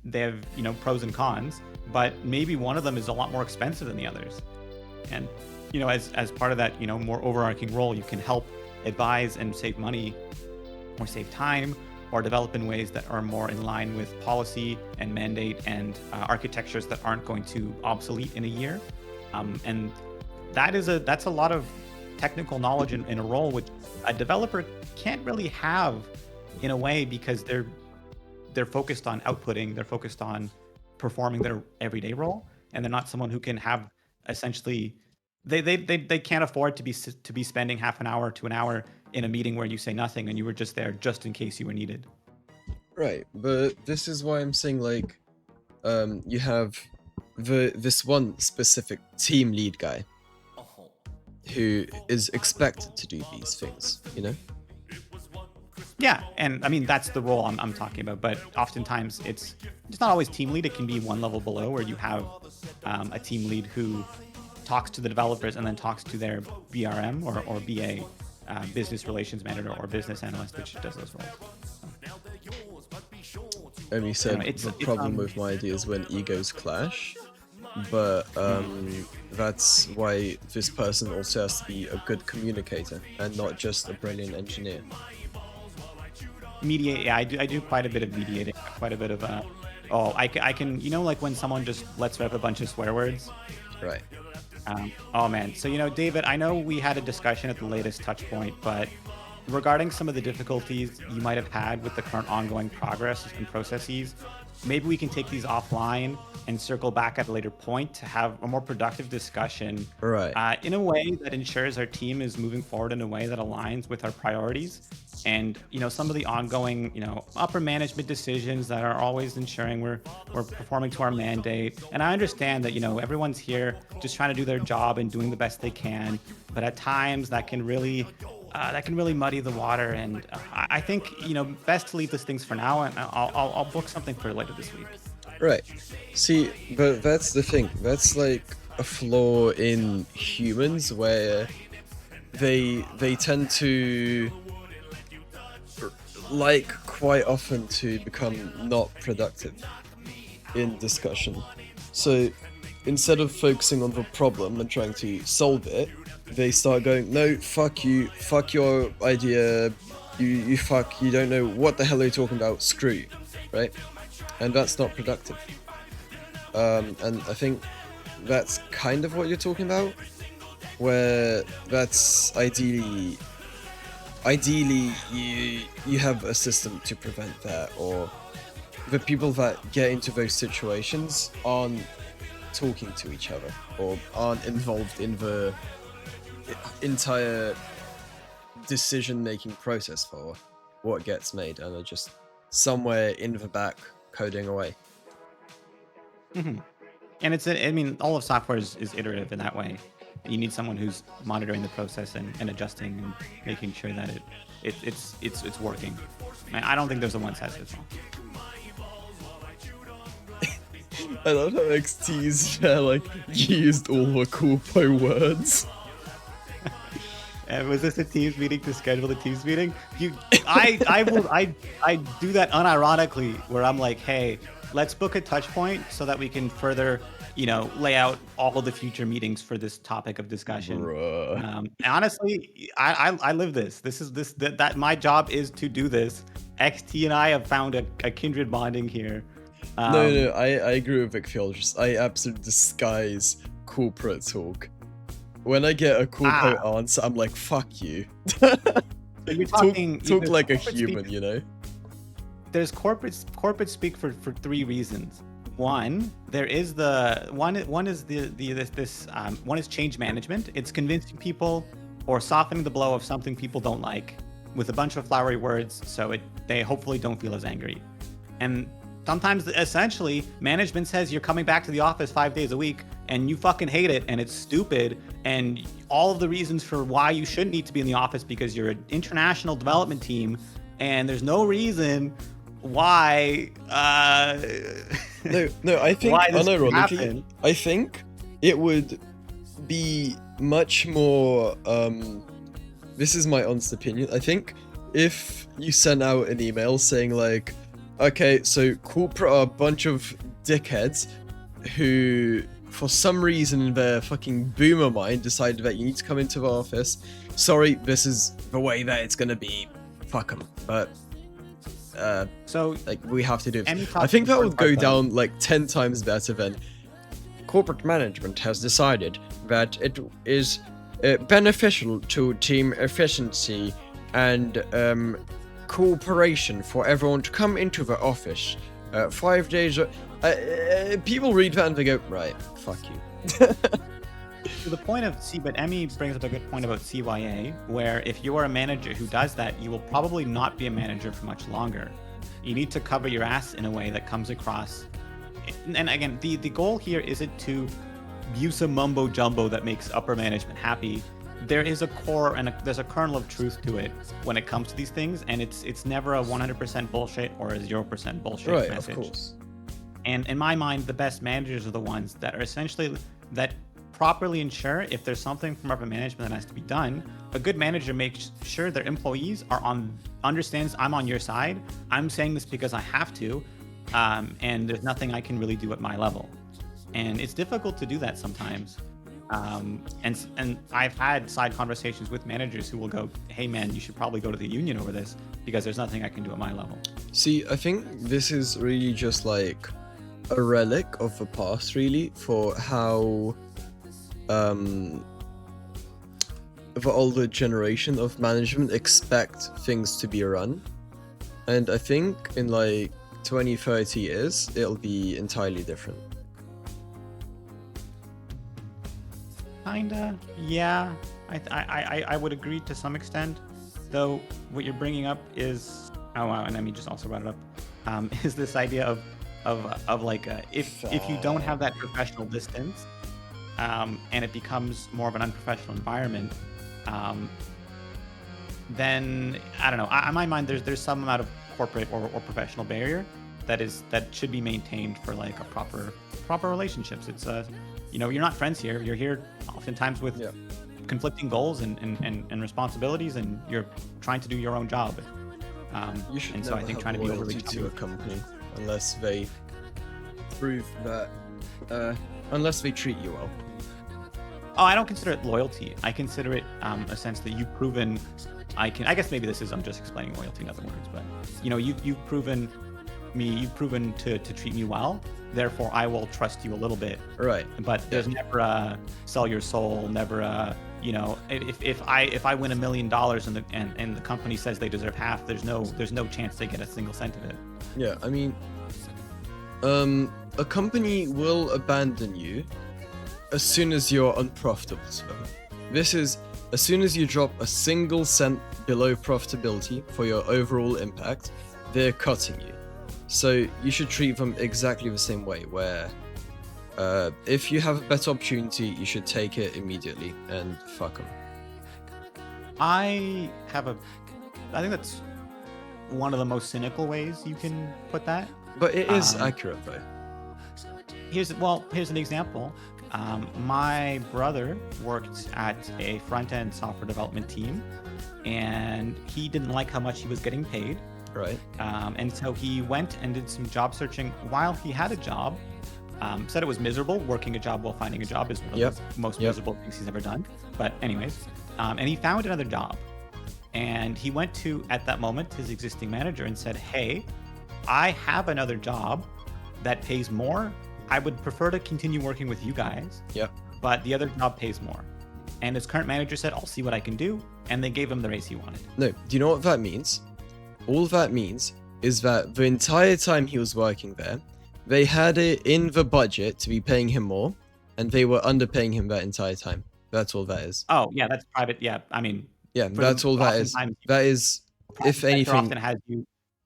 Speaker 15: They have, pros and cons, but maybe one of them is a lot more expensive than the others. And, as part of that, more overarching role, you can help advise and save money or save time or develop in ways that are more in line with policy and mandate and architectures that aren't going to obsolete in a year. And that's a lot of technical knowledge in a role which a developer can't really have in a way, because they're focused on outputting, they're focused on performing their everyday role, and they're not someone who can have essentially they can't afford to be spending half an hour to an hour in a meeting where you say nothing and you were just there just in case you were needed.
Speaker 16: Right, but this is why I'm saying like you have this one specific team lead guy who is expected to do these things,
Speaker 15: Yeah, and I mean that's the role I'm talking about, but oftentimes it's not always team lead. It can be one level below, where you have a team lead who talks to the developers and then talks to their BRM or BA, business relations manager or business analyst, which does those roles.
Speaker 16: And you said the problem with my idea is when egos clash, but that's why this person also has to be a good communicator and not just a brilliant engineer.
Speaker 15: Mediate, yeah, I do quite a bit of mediating, quite a bit of I can like when someone just lets rip a bunch of swear words.
Speaker 16: Right.
Speaker 15: Oh man, so David, I know we had a discussion at the latest touch point, but regarding some of the difficulties you might have had with the current ongoing progress and processes, maybe we can take these offline and circle back at a later point to have a more productive discussion,
Speaker 16: right?
Speaker 15: In a way that ensures our team is moving forward in a way that aligns with our priorities, and some of the ongoing upper management decisions that are always ensuring we're performing to our mandate. And I understand that everyone's here just trying to do their job and doing the best they can, but at times that can really muddy the water, and I think best to leave these things for now, and I'll book something for later this week.
Speaker 16: Right. See, but that's the thing. That's like a flaw in humans where they tend to like quite often to become not productive in discussion. So instead of focusing on the problem and trying to solve it, they start going, no, fuck you, fuck your idea, you fuck, you don't know what the hell you're talking about, screw you, right? And that's not productive. And I think that's kind of what you're talking about, where that's ideally you have a system to prevent that, or the people that get into those situations aren't talking to each other or aren't involved in the entire decision-making process for what gets made, and are just somewhere in the back coding away.
Speaker 15: Mm-hmm. And all of software is iterative in that way. You need someone who's monitoring the process and adjusting and making sure that it's working. I don't think there's a one size fits all.
Speaker 16: I love how XT's used all the cool words.
Speaker 15: Was this a Teams meeting to schedule the Teams meeting? I do that unironically, where I'm like, hey, let's book a touch point so that we can further, lay out all of the future meetings for this topic of discussion. Honestly, I live this. That my job is to do this. XT and I have found a kindred bonding here.
Speaker 16: No, I agree with Vicfield. I absolutely despise corporate talk. When I get a corporate answer, I'm like, fuck you.
Speaker 15: You're talking,
Speaker 16: talk like a human,
Speaker 15: There's corporate speak for 3 reasons. One, there is one is change management. It's convincing people or softening the blow of something people don't like with a bunch of flowery words, so they hopefully don't feel as angry. And sometimes, essentially, management says you're coming back to the office 5 days a week, and you fucking hate it, and it's stupid, and all of the reasons for why you shouldn't need to be in the office because you're an international development team, and there's no reason why.
Speaker 16: No, I think unironically, I think it would be much more. This is my honest opinion. I think if you sent out an email saying like, okay, so corporate are a bunch of dickheads who, for some reason in their fucking boomer mind, decided that you need to come into the office. Sorry, this is the way that it's gonna be. Fuck them. But
Speaker 15: so
Speaker 16: like we have to do it. I think that would go down like 10 times better than corporate management has decided that it is beneficial to team efficiency and cooperation for everyone to come into the office 5 days. People read that and they go, right, fuck you.
Speaker 15: To the point of but Emmy brings up a good point about CYA, where if you are a manager who does that, you will probably not be a manager for much longer. You need to cover your ass in a way that comes across. And again, the goal here isn't to use a mumbo jumbo that makes upper management happy. There is a core and there's a kernel of truth to it when it comes to these things, and it's never a 100% bullshit or a 0% bullshit message. Of course. And in my mind, the best managers are the ones that are essentially that properly ensure if there's something from upper management that has to be done. A good manager makes sure their employees understands I'm on your side. I'm saying this because I have to, and there's nothing I can really do at my level. And it's difficult to do that sometimes. And I've had side conversations with managers who will go, hey man, you should probably go to the union over this because there's nothing I can do at my level.
Speaker 16: See, I think this is really just like a relic of the past, really, for how the older generation of management expect things to be run. And I think in like 20, 30 years, it'll be entirely different.
Speaker 15: Kinda, yeah. I would agree to some extent, though. What you're bringing up is, oh wow, and I mean just also brought it up, is this idea of like if you don't have that professional distance, and it becomes more of an unprofessional environment, then I don't know. In my mind, there's some amount of corporate or professional barrier that should be maintained for like a proper relationships. It's you're not friends here. You're here oftentimes with conflicting goals and responsibilities, and you're trying to do your own job.
Speaker 16: You should
Speaker 15: and so I think trying to be overly
Speaker 16: to a company unless they prove that, unless they treat you well.
Speaker 15: Oh, I don't consider it loyalty. I consider it a sense that you've proven. I guess maybe I'm just explaining loyalty in other words, but you've proven to treat me well. Therefore, I will trust you a little bit.
Speaker 16: Right.
Speaker 15: But there's never a sell your soul. Never a if I win $1 million and the company says they deserve half, there's no chance they get a single cent of it.
Speaker 16: Yeah, I mean, a company will abandon you as soon as you're unprofitable to them. This is as soon as you drop a single cent below profitability for your overall impact, they're cutting you. So you should treat them exactly the same way, where if you have a better opportunity, you should take it immediately and fuck them.
Speaker 15: I think that's one of the most cynical ways you can put that.
Speaker 16: But it is accurate though.
Speaker 15: Here's an example. My brother worked at a front-end software development team, and he didn't like how much he was getting paid.
Speaker 16: Right.
Speaker 15: And so he went and did some job searching while he had a job. Said it was miserable. Working a job while finding a job is one of the most miserable things he's ever done. But anyways, and he found another job. And he went to, at that moment, his existing manager and said, hey, I have another job that pays more. I would prefer to continue working with you guys.
Speaker 16: Yep.
Speaker 15: But the other job pays more. And his current manager said, I'll see what I can do. And they gave him the raise he wanted.
Speaker 16: No, do you know what that means? All that means is that the entire time he was working there, they had it in the budget to be paying him more, and they were underpaying him that entire time. That's all that is.
Speaker 15: Oh, yeah, that's private. Yeah, I mean...
Speaker 16: Yeah, that's all that is. That is, if anything...
Speaker 15: often has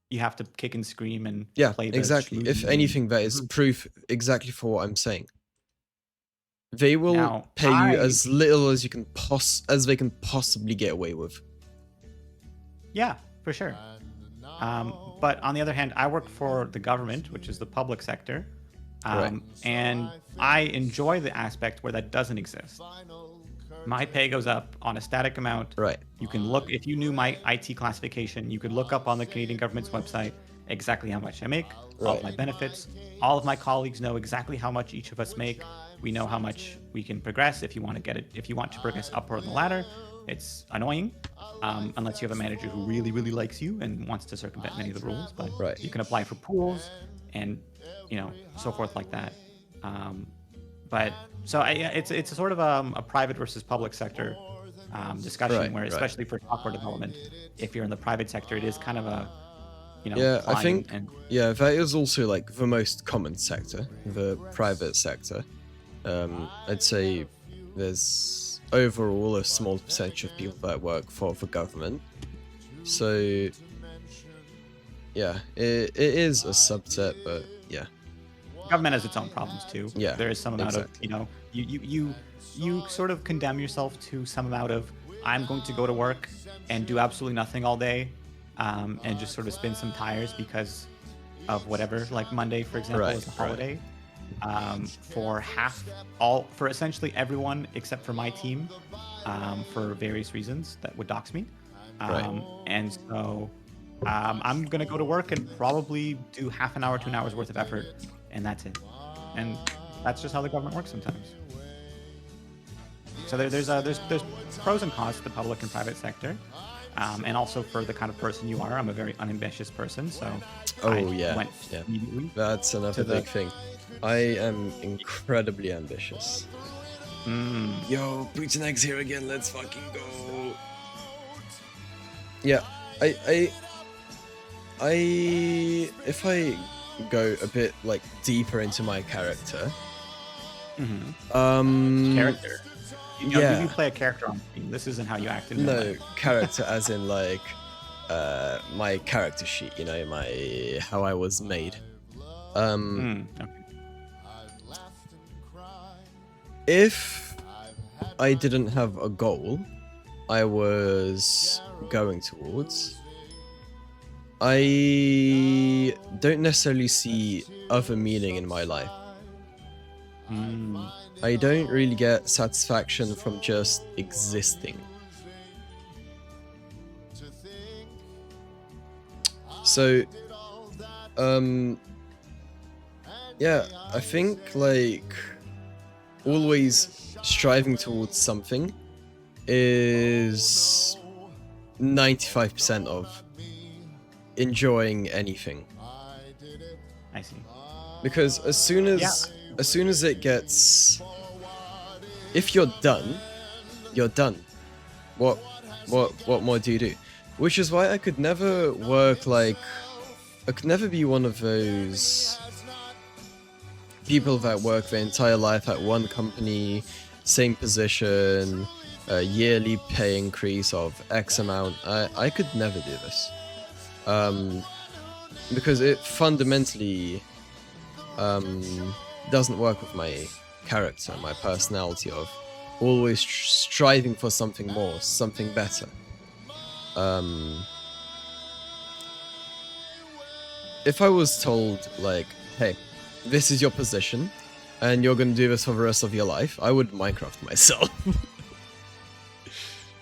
Speaker 15: you have to kick and scream and play the
Speaker 16: exactly. If anything, that is proof exactly for what I'm saying. They will pay you as little as you can as they can possibly get away with.
Speaker 15: Yeah, for sure. But on the other hand, I work for the government, which is the public sector, and I enjoy the aspect where that doesn't exist. My pay goes up on a static amount.
Speaker 16: Right.
Speaker 15: You can look, if you knew my IT classification, you could look up on the Canadian government's website exactly how much I make, all of my benefits. All of my colleagues know exactly how much each of us make. We know how much we can progress if you want to get it. If you want to progress upward the ladder, it's annoying, unless you have a manager who really, really likes you and wants to circumvent many of the rules. But you can apply for pools and, so forth like that. But so it's a sort of a private versus public sector discussion where, especially for software development, if you're in the private sector, it is kind of a,
Speaker 16: I think, that is also like the most common sector, the private sector. I'd say there's overall a small percentage of people that work for the government. So, yeah, it is a subset, but yeah.
Speaker 15: Government has its own problems too.
Speaker 16: Yeah,
Speaker 15: there is some amount of, you sort of condemn yourself to some amount of, I'm going to go to work and do absolutely nothing all day, and just sort of spin some tires because of whatever. Like Monday, for example, is a holiday. For essentially everyone except for my team, for various reasons that would dox me. And so I'm gonna go to work and probably do half an hour to an hour's worth of effort, and that's it. And that's just how the government works sometimes. So there's pros and cons to the public and private sector, and also for the kind of person you are. I'm a very unambitious person, so went immediately.
Speaker 16: That's another big thing. I am incredibly ambitious. Yo, Boots and Eggs here again. Let's fucking go. Yeah, if I go a bit like deeper into my character.
Speaker 15: Character. You play a character on screen. This isn't how you act in real life.
Speaker 16: Character as in like my character sheet. How I was made.
Speaker 15: Okay.
Speaker 16: If I didn't have a goal I was going towards, I don't necessarily see other meaning in my life. I don't really get satisfaction from just existing. So, yeah, I think like always striving towards something is 95% of enjoying anything.
Speaker 15: I see.
Speaker 16: Because as soon as it gets, if you're done, you're done. What more do you do? Which is why I could never work I could never be one of those people that work their entire life at one company, same position, a yearly pay increase of X amount. I could never do this. Because it fundamentally doesn't work with my character, my personality of always striving for something more, something better. If I was told, like, hey, this is your position, and you're gonna do this for the rest of your life, I would Minecraft myself.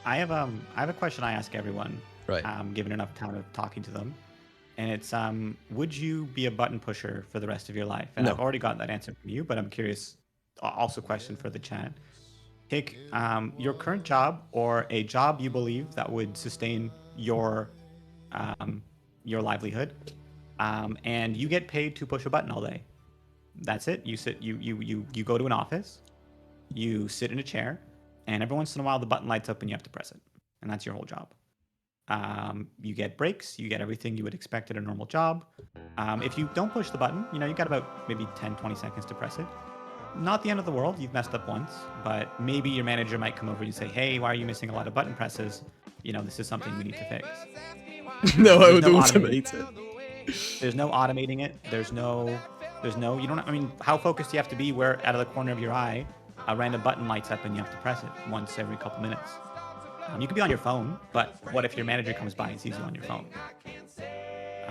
Speaker 15: I have a question I ask everyone.
Speaker 16: Right.
Speaker 15: Given enough time of talking to them. and it's would you be a button pusher for the rest of your life? And
Speaker 16: No.
Speaker 15: I've already gotten that answer from you, but I'm curious. Also, question for the chat: pick your current job or a job you believe that would sustain your livelihood, and you get paid to push a button all day. That's it. You sit. You go to an office. You sit in a chair, and every once in a while the button lights up and you have to press it, and that's your whole job. You get breaks, you get everything you would expect at a normal job. If you don't push the button, you got about maybe 10-20 seconds to press it. Not the end of the world, you've messed up once, but maybe your manager might come over and say, hey, why are you missing a lot of button presses? This is something we need to fix.
Speaker 16: No, I
Speaker 15: There's
Speaker 16: would
Speaker 15: no
Speaker 16: automate it.
Speaker 15: There's no automating it. There's no, you don't, how focused do you have to be where out of the corner of your eye, a random button lights up and you have to press it once every couple minutes? You could be on your phone, but what if your manager comes by and sees you on your phone?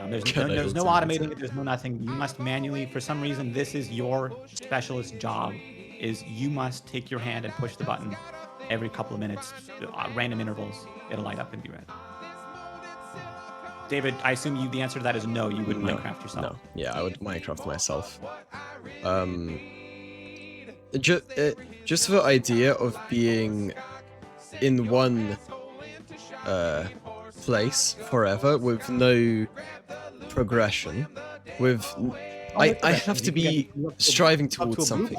Speaker 15: There's no automating it. There's no nothing. You must manually, for some reason, this is your specialist job, is you must take your hand and push the button every couple of minutes, random intervals. It'll light up and be red. David, I assume the answer to that is no, you wouldn't Minecraft yourself.
Speaker 16: No, yeah, I would Minecraft myself. Just the idea of being in one place forever with no progression, I have to be striving towards something.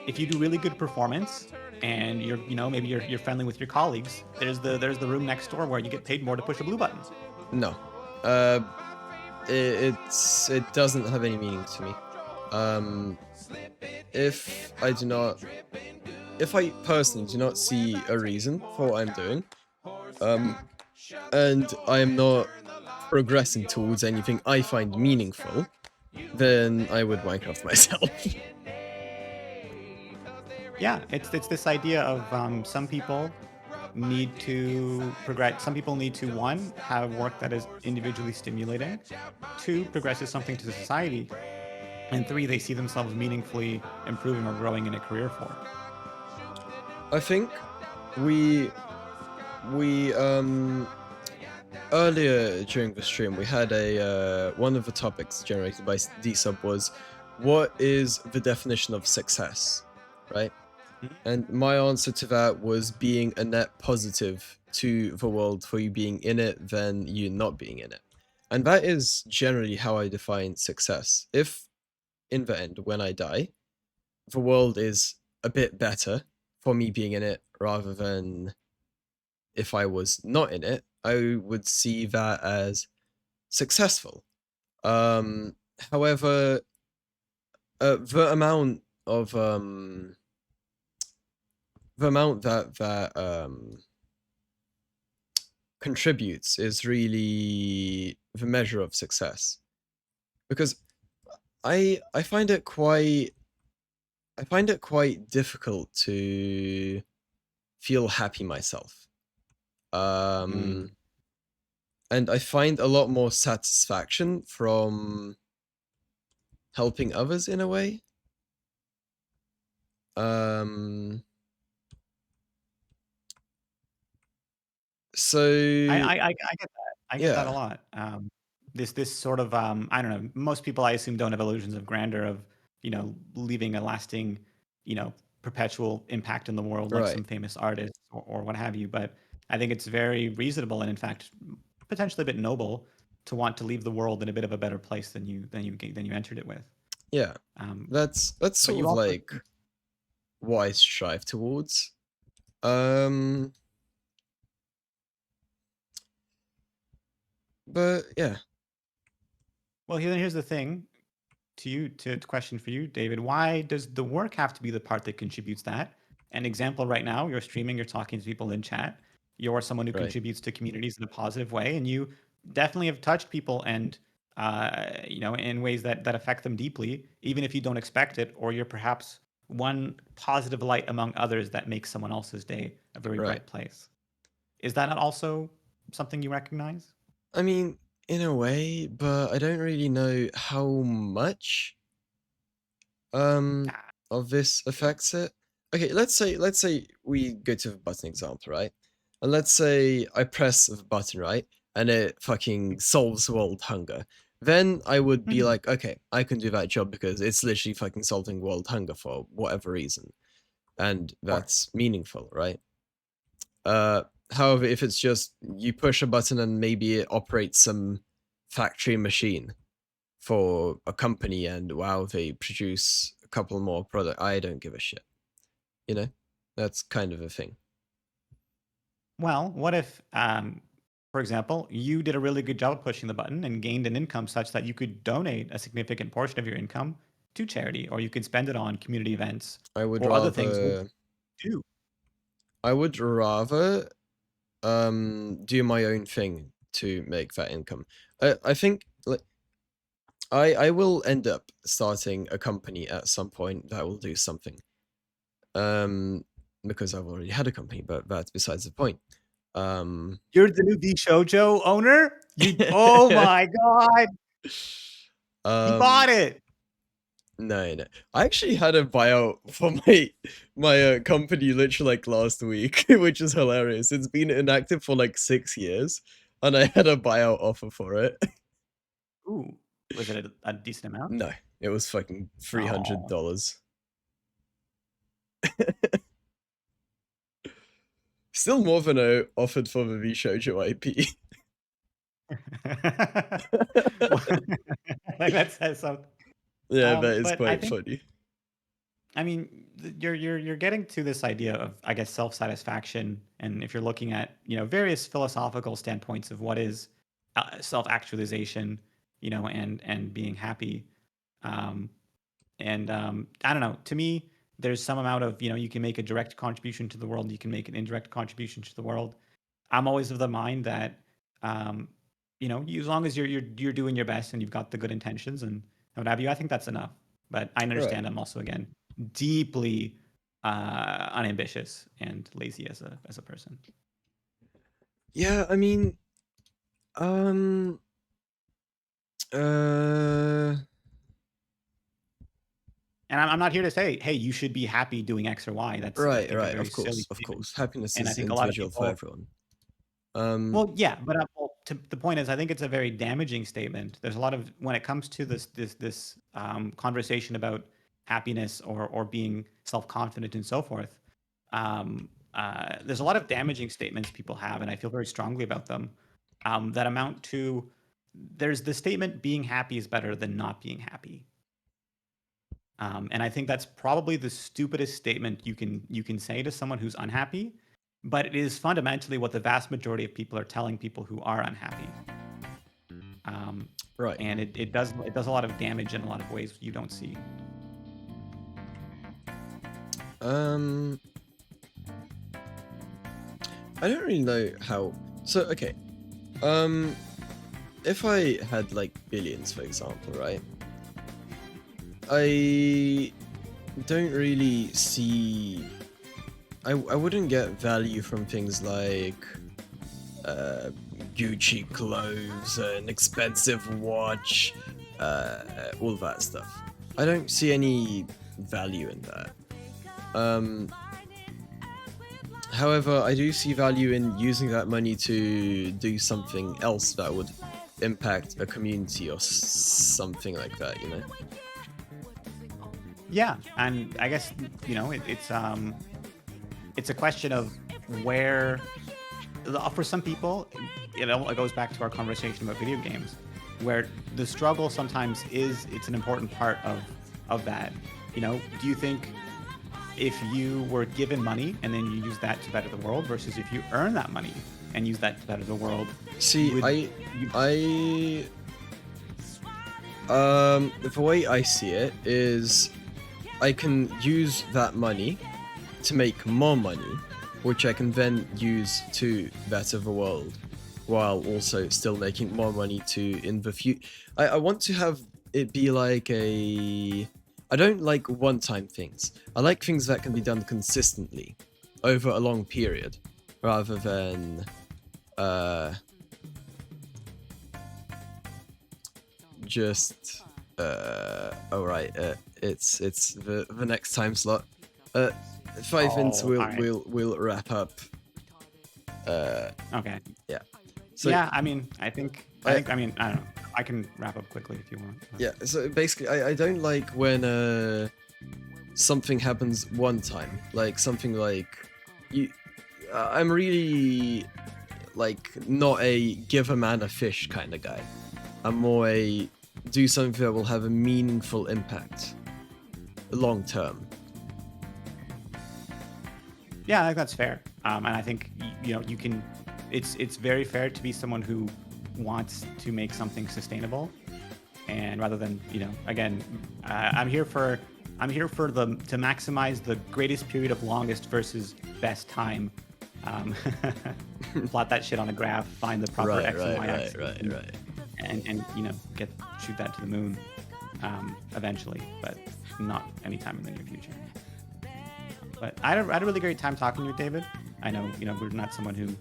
Speaker 15: If you do really good performance and maybe you're friendly with your colleagues, there's the room next door where you get paid more to push a blue button.
Speaker 16: No, it doesn't have any meaning to me. If I personally do not see a reason for what I'm doing, and I am not progressing towards anything I find meaningful, then I would Minecraft myself.
Speaker 15: Yeah, it's this idea of some people need to progress. Some people need to, 1, have work that is individually stimulating, 2, progresses something to society, and 3, they see themselves meaningfully improving or growing in a career for.
Speaker 16: I think we earlier during the stream we had a one of the topics generated by DSub was, what is the definition of success, right? And my answer to that was being a net positive to the world for you being in it than you not being in it. And that is generally how I define success. If, in the end, when I die, the world is a bit better for me being in it rather than if I was not in it, I would see that as successful. However, the amount that contributes is really the measure of success, because I find it quite difficult to feel happy myself, and I find a lot more satisfaction from helping others in a way. So
Speaker 15: I get that. I get that a lot. This sort of I don't know. Most people, I assume, don't have illusions of grandeur of leaving a lasting, perpetual impact in the world like some famous artists or what have you. But I think it's very reasonable and, in fact, potentially a bit noble to want to leave the world in a bit of a better place than you entered it with.
Speaker 16: Yeah, that's sort of like what I strive towards. But yeah.
Speaker 15: Well, here's the thing. To question for you, David. Why does the work have to be the part that contributes that? An example right now, you're streaming, you're talking to people in chat. You're someone who contributes to communities in a positive way, and you definitely have touched people and in ways that affect them deeply, even if you don't expect it, or you're perhaps one positive light among others that makes someone else's day a very bright place. Is that not also something you recognize?
Speaker 16: I mean, in a way, but I don't really know how much of this affects it. Okay, let's say we go to the button example, right? And let's say I press the button, right? and it fucking solves world hunger, then I would be
Speaker 15: Mhm.
Speaker 16: like, okay, I can do that job because it's literally fucking solving world hunger for whatever reason, and that's meaningful, right? However, if it's just you push a button and maybe it operates some factory machine for a company and wow, they produce a couple more product, I don't give a shit. You know, that's kind of a thing.
Speaker 15: Well, what if, for example, you did a really good job of pushing the button and gained an income such that you could donate a significant portion of your income to charity, or you could spend it on community events
Speaker 16: I would
Speaker 15: or other things
Speaker 16: rather
Speaker 15: do.
Speaker 16: I would rather do my own thing to make that income. I think like I will end up starting a company at some point that will do something. Because I've already had a company, but that's besides the point.
Speaker 15: You're the new Shoujo owner? Oh my god! He bought it!
Speaker 16: No. I actually had a buyout for my company literally like last week, which is hilarious. It's been inactive for like 6 years, and I had a buyout offer for it.
Speaker 15: Ooh, was it a decent amount?
Speaker 16: No, it was fucking $300. Still more than I offered for the VShojo IP.
Speaker 15: Like that says something.
Speaker 16: Yeah, that is
Speaker 15: but I
Speaker 16: quite
Speaker 15: think,
Speaker 16: funny.
Speaker 15: I mean, you're getting to this idea of, I guess, self-satisfaction, and if you're looking at various philosophical standpoints of what is self-actualization, and being happy, and I don't know. To me, there's some amount of you can make a direct contribution to the world, you can make an indirect contribution to the world. I'm always of the mind that as long as you're doing your best and you've got the good intentions and what have you, I think that's enough. But I understand I'm also again deeply unambitious and lazy as a person.
Speaker 16: Yeah, I mean,
Speaker 15: And I'm not here to say, hey, you should be happy doing X or Y. That's I
Speaker 16: right,
Speaker 15: think, a very
Speaker 16: of
Speaker 15: silly
Speaker 16: course.
Speaker 15: statement.
Speaker 16: Happiness
Speaker 15: And I
Speaker 16: is
Speaker 15: think a lot of
Speaker 16: individual for
Speaker 15: people.
Speaker 16: everyone.
Speaker 15: Well, yeah, but the point is, I think it's a very damaging statement. There's a lot of when it comes to this conversation about happiness or being self-confident and so forth. There's a lot of damaging statements people have, and I feel very strongly about them. That amount to there's the statement being happy is better than not being happy. And I think that's probably the stupidest statement you can say to someone who's unhappy, but it is fundamentally what the vast majority of people are telling people who are unhappy.
Speaker 16: Right.
Speaker 15: And it does a lot of damage in a lot of ways you don't see.
Speaker 16: I don't really know how. So okay, if I had like billions, for example, right? I don't really see. I wouldn't get value from things like Gucci clothes, an expensive watch, all that stuff. I don't see any value in that. However, I do see value in using that money to do something else that would impact a community or something like that,
Speaker 15: Yeah, and I guess it's a question of where, for some people, it goes back to our conversation about video games, where the struggle sometimes it's an important part of that. Do you think if you were given money and then you use that to better the world versus if you earn that money and use that to better the world?
Speaker 16: See, the way I see it is I can use that money to make more money, which I can then use to better the world, while also still making more money in the future. I want to have it be like I don't like one-time things. I like things that can be done consistently over a long period, rather than just it's the next time slot. 5 minutes we'll wrap up.
Speaker 15: Okay.
Speaker 16: Yeah. So
Speaker 15: yeah, I mean, I don't know. I can wrap up quickly if you want.
Speaker 16: Yeah, so basically, I don't like when something happens one time, like something like you. I'm really like not a give a man a fish kind of guy. I'm more a do something that will have a meaningful impact, long term.
Speaker 15: Yeah, I think that's fair. And I think you can. It's very fair to be someone who wants to make something sustainable, and rather than again, I'm here for to maximize the greatest period of longest versus best time. Plot that shit on a graph, find the proper X and Y axis, and shoot that to the moon eventually, but not anytime in the near future. But I had a really great time talking to you, David. I know we're not someone who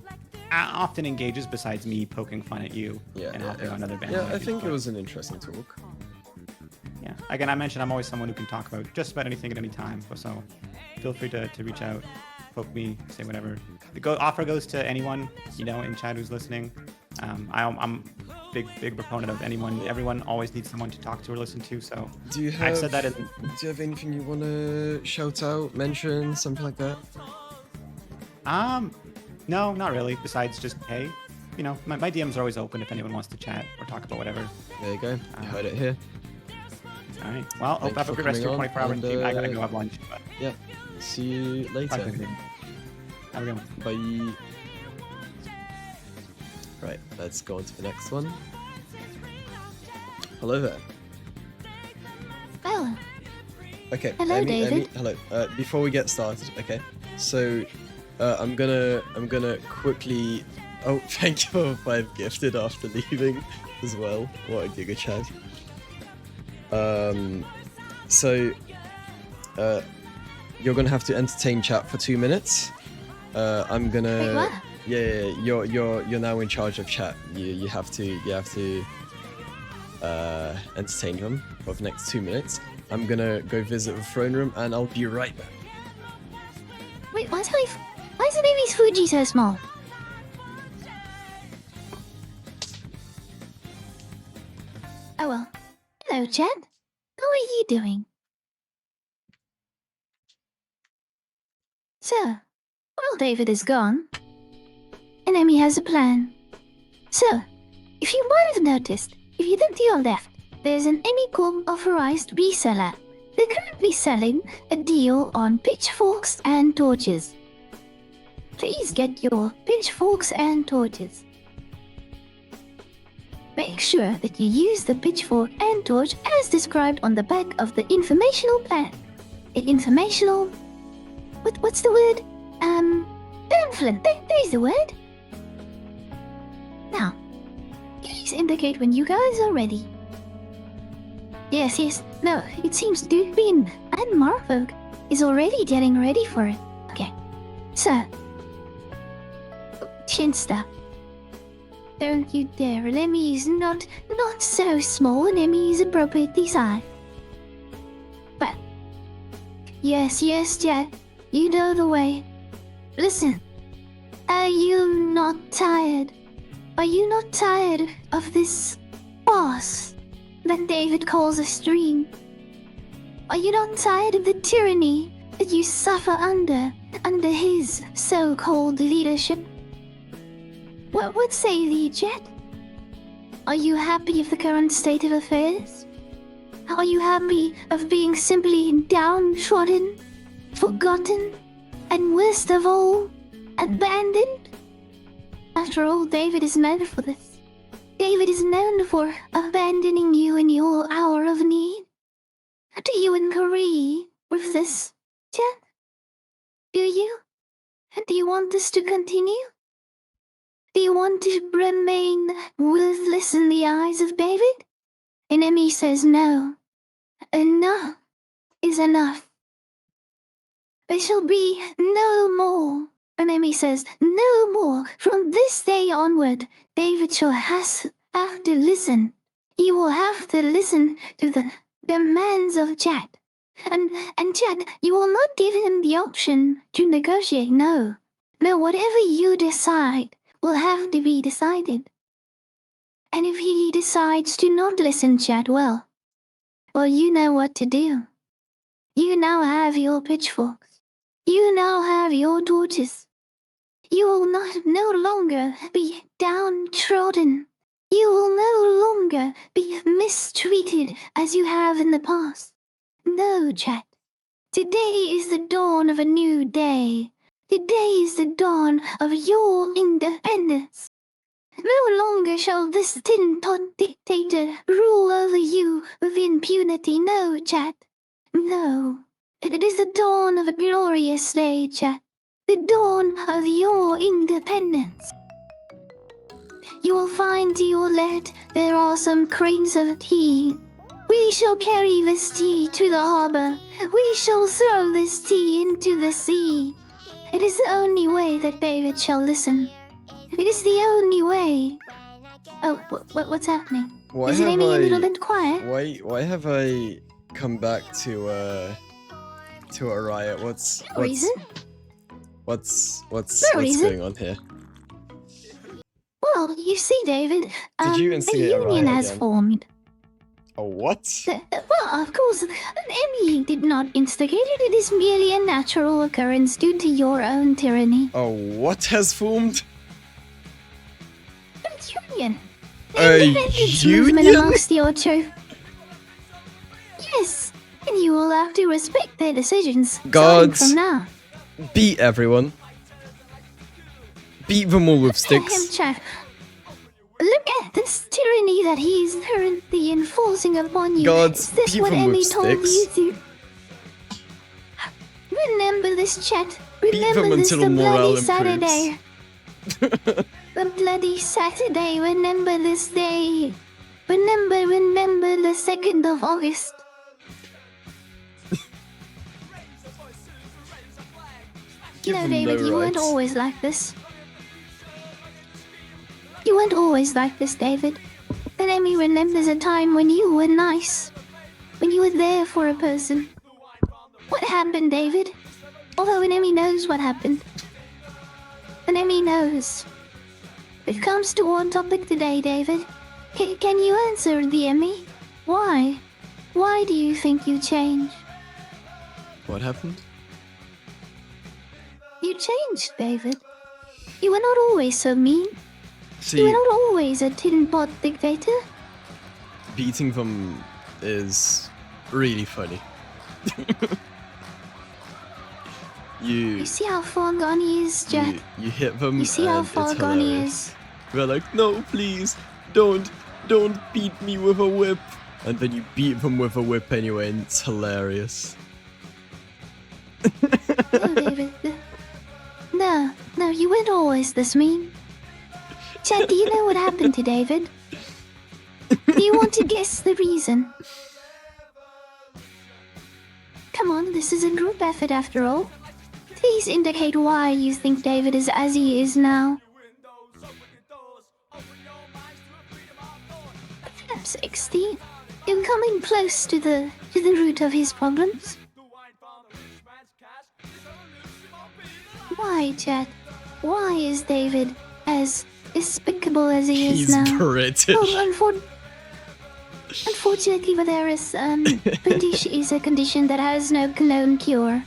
Speaker 15: often engages besides me poking fun at you and hopping on other bandwagons.
Speaker 16: Yeah, I think it was an interesting talk.
Speaker 15: Yeah, again, I mentioned I'm always someone who can talk about just about anything at any time, so feel free to reach out, poke me, say whatever. The offer goes to anyone in chat who's listening. I'm big proponent of everyone always needs someone to talk to or listen to. So I've said that. Do
Speaker 16: you have anything you want to shout out, mention, something like that?
Speaker 15: No, not really. Besides just hey, my DMs are always open if anyone wants to chat or talk about whatever.
Speaker 16: There you go. You heard it here.
Speaker 15: All right. Well, hope have a good rest of your 24-hour day. I gotta go have lunch. But...
Speaker 16: Yeah. See you later.
Speaker 15: Have a good one.
Speaker 16: Bye. Right, let's go on to the next one. Hello there.
Speaker 17: Oh.
Speaker 16: Okay.
Speaker 17: Hello, David.
Speaker 16: Hello. Before we get started, okay. So, I'm gonna quickly. Oh, thank you for 5 gifted after leaving, as well. What a giga chat. So, you're gonna have to entertain chat for 2 minutes. I'm gonna.
Speaker 17: Wait, what?
Speaker 16: Yeah, you're now in charge of chat. You have to entertain them for the next 2 minutes. I'm gonna go visit the throne room and I'll be right back.
Speaker 17: Wait, why is the baby's Fuji so small? Oh well. Hello, Chad. How are you doing? So, while David is gone, Enemy has a plan. So, if you might have noticed, if you look to your left, there's an Emicom authorized reseller. They're currently selling a deal on pitchforks and torches. Please get your pitchforks and torches. Make sure that you use the pitchfork and torch as described on the back of the informational plan. What's the word? Pamphlet. There's the word. Now, please indicate when you guys are ready. Yes. No, it seems Dubin and Marfolk is already getting ready for it. Okay. So, Shinsta. Don't you dare. Lemmy is not so small. Lemmy is appropriately sized. But, yes, Jack. You know the way. Listen. Are you not tired? Are you not tired of this farce that David calls a stream? Are you not tired of the tyranny that you suffer under his so-called leadership? What say thee, Jet? Are you happy of the current state of affairs? Are you happy of being simply downtrodden, forgotten, and worst of all, abandoned? After all, David is known for this. David is known for abandoning you in your hour of need. Do you agree with this, Jet? Do you? And do you want this to continue? Do you want to remain worthless in the eyes of David? Enemy says no. Enough is enough. There shall be no more. Enemy says no more. From this day onward, David shall have to listen. He will have to listen to the demands of Chad. And Chad, you will not give him the option to negotiate. No, whatever you decide will have to be decided. And if he decides to not listen, chat, well, you know what to do. You now have your pitchforks. You now have your torches. You will no longer be downtrodden. You will no longer be mistreated as you have in the past. No, chat. Today is the dawn of a new day. Today is the dawn of your independence. No longer shall this tin-tot dictator rule over you with impunity. No, chat. No. It is the dawn of a glorious day, chat. The dawn of your independence. You will find to your left there are some cranes of tea. We shall carry this tea to the harbor. We shall throw this tea into the sea. It is the only way that David shall listen. It is the only way. Oh, what's happening?
Speaker 16: Why
Speaker 17: is it
Speaker 16: have
Speaker 17: aiming a
Speaker 16: I-
Speaker 17: little bit quiet?
Speaker 16: Why have I come back to a riot? What's
Speaker 17: No reason.
Speaker 16: what's
Speaker 17: No reason.
Speaker 16: going on here?
Speaker 17: Well, you see, David,
Speaker 16: Did you
Speaker 17: a
Speaker 16: instigate a
Speaker 17: union
Speaker 16: riot
Speaker 17: has
Speaker 16: again?
Speaker 17: formed.
Speaker 16: A what?
Speaker 17: Well, of course, Emmy did not instigate it. It is merely a natural occurrence due to your own tyranny.
Speaker 16: Oh, what has formed?
Speaker 17: A union.
Speaker 16: A
Speaker 17: Independence movement
Speaker 16: union?
Speaker 17: amongst your troop. Yes, and you will have to respect their decisions. starting
Speaker 16: Gods.
Speaker 17: from now.
Speaker 16: Beat everyone. Beat them all with sticks.
Speaker 17: Him, chat. Look at this tyranny that he is currently enforcing upon you.
Speaker 16: Gods,
Speaker 17: Is this
Speaker 16: beat
Speaker 17: what
Speaker 16: them
Speaker 17: Emmy
Speaker 16: with
Speaker 17: told
Speaker 16: sticks.
Speaker 17: you to? Remember this, chat.
Speaker 16: them
Speaker 17: Remember this,
Speaker 16: until
Speaker 17: the
Speaker 16: morale
Speaker 17: bloody Saturday. The bloody Saturday. Remember this day. Remember the 2nd of August. You
Speaker 16: Give
Speaker 17: know,
Speaker 16: them
Speaker 17: David,
Speaker 16: no
Speaker 17: you weren't
Speaker 16: rights.
Speaker 17: always like this. You weren't always like this, David. But Emmy remembers a time when you were nice. When you were there for a person. What happened, David? Although Emmy knows what happened. And Emmy knows. It comes to our topic today, David. Can you answer the Emmy? Why? Why do you think you changed?
Speaker 16: What happened?
Speaker 17: You changed, David. You were not always so mean.
Speaker 16: See,
Speaker 17: You were not always a tin pot dictator.
Speaker 16: beating them is really funny.
Speaker 17: You see how far gone he is, Jack?
Speaker 16: You hit them
Speaker 17: You see how
Speaker 16: and
Speaker 17: far
Speaker 16: it's
Speaker 17: gone he
Speaker 16: hilarious. They're like, no, please, don't beat me with a whip. And then you beat them with a whip anyway, and it's hilarious.
Speaker 17: No, David. No, you weren't always this mean. Chad, do you know what happened to David? Do you want to guess the reason? Come on, this is a group effort after all. Please indicate why you think David is as he is now. Perhaps 16. You're coming close to the root of his problems. Why, Chad? Why is David as despicable as he is
Speaker 16: He's
Speaker 17: now?
Speaker 16: British.
Speaker 17: Unfortunately, Valeris, British is a condition that has no known cure.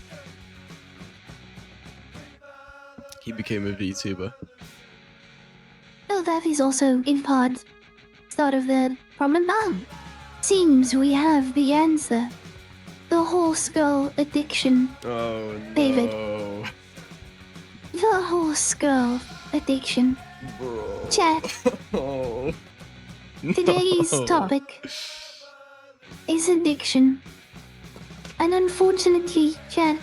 Speaker 16: He became a VTuber.
Speaker 17: Oh, that is also, in part, sort of the problem. Seems we have the answer. The horse girl addiction.
Speaker 16: Oh no.
Speaker 17: David. The horse girl addiction.
Speaker 16: Bro.
Speaker 17: Chat.
Speaker 16: Oh.
Speaker 17: Today's
Speaker 16: No.
Speaker 17: topic is addiction. And unfortunately, Chad,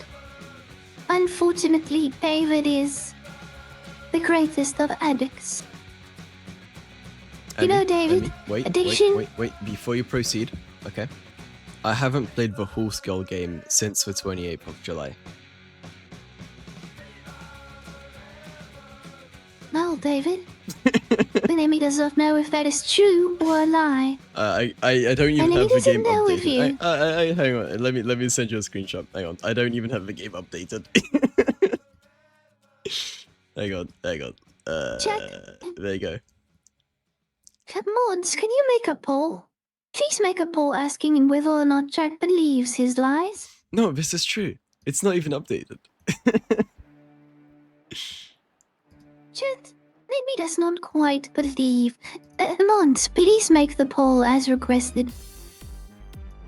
Speaker 17: unfortunately, David is the greatest of addicts. You know, David, addiction.
Speaker 16: Wait, before you proceed, okay? I haven't played the Horse Girl game since the 28th of July.
Speaker 17: Well, David, the enemy does not know if that is true or a lie.
Speaker 16: I don't even
Speaker 17: And he
Speaker 16: have the
Speaker 17: doesn't
Speaker 16: game
Speaker 17: know if
Speaker 16: updated.
Speaker 17: you-
Speaker 16: Hang on, let me send you a screenshot. Hang on, I don't even have the game updated. Hang on.
Speaker 4: Check.
Speaker 16: There you go.
Speaker 17: Mods, can you make a poll? Please make a poll asking him whether or not Jack believes his lies.
Speaker 16: No, this is true. It's not even updated.
Speaker 17: Chat, maybe does not quite believe. Mods, please make the poll as requested.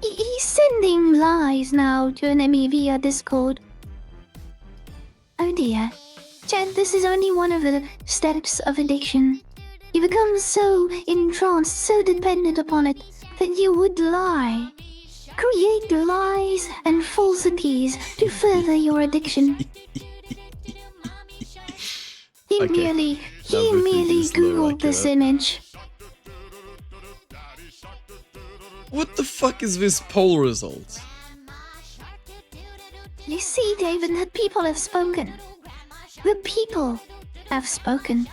Speaker 17: He's sending lies now to Enemy via Discord. Oh dear. Chat, this is only one of the steps of addiction. You become so entranced, so dependent upon it, that you would lie. Create lies and falsities to further your addiction. He merely googled this image.
Speaker 16: What the fuck is this poll result?
Speaker 17: You see, David, that people have spoken. The people have spoken.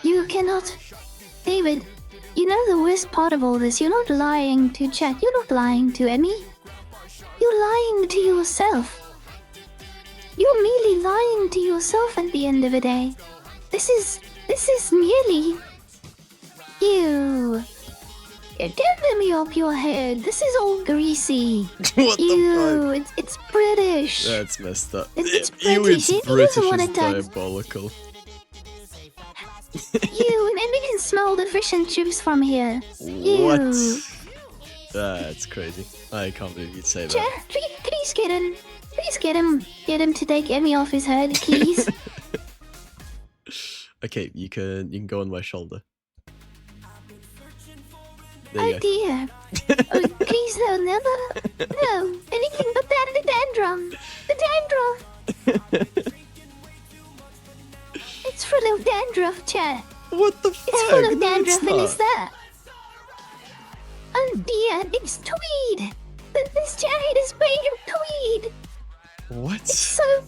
Speaker 17: You cannot... David, you know the worst part of all this? You're not lying to chat. You're not lying to Emmy. You're lying to yourself. You're merely lying to yourself at the end of the day. This is merely... You... Don't let me up your head. This is all greasy.
Speaker 16: What
Speaker 17: the fuck? It's British.
Speaker 16: That's messed up.
Speaker 17: It's
Speaker 16: You,
Speaker 17: British.
Speaker 16: it's
Speaker 17: He
Speaker 16: British
Speaker 17: doesn't want
Speaker 16: is
Speaker 17: to touch.
Speaker 16: diabolical.
Speaker 17: You and Emmy can smell the fish and chips from here.
Speaker 16: What?
Speaker 17: You.
Speaker 16: That's crazy. I can't believe you'd say that.
Speaker 17: Jack, please get him. Please get him. Get him to take Emmy off his head, please.
Speaker 16: Okay, you can go on my shoulder. There you
Speaker 17: Oh
Speaker 16: go.
Speaker 17: dear. Oh, please no, never. No, anything but that. The dandruff. The dandruff. It's full of dandruff, Chat.
Speaker 16: What the
Speaker 17: fuck? It's full of
Speaker 16: No, it's
Speaker 17: dandruff, and it's
Speaker 16: not.
Speaker 17: that. Oh dear, it's tweed. This jacket is made of tweed.
Speaker 16: What?
Speaker 17: It's so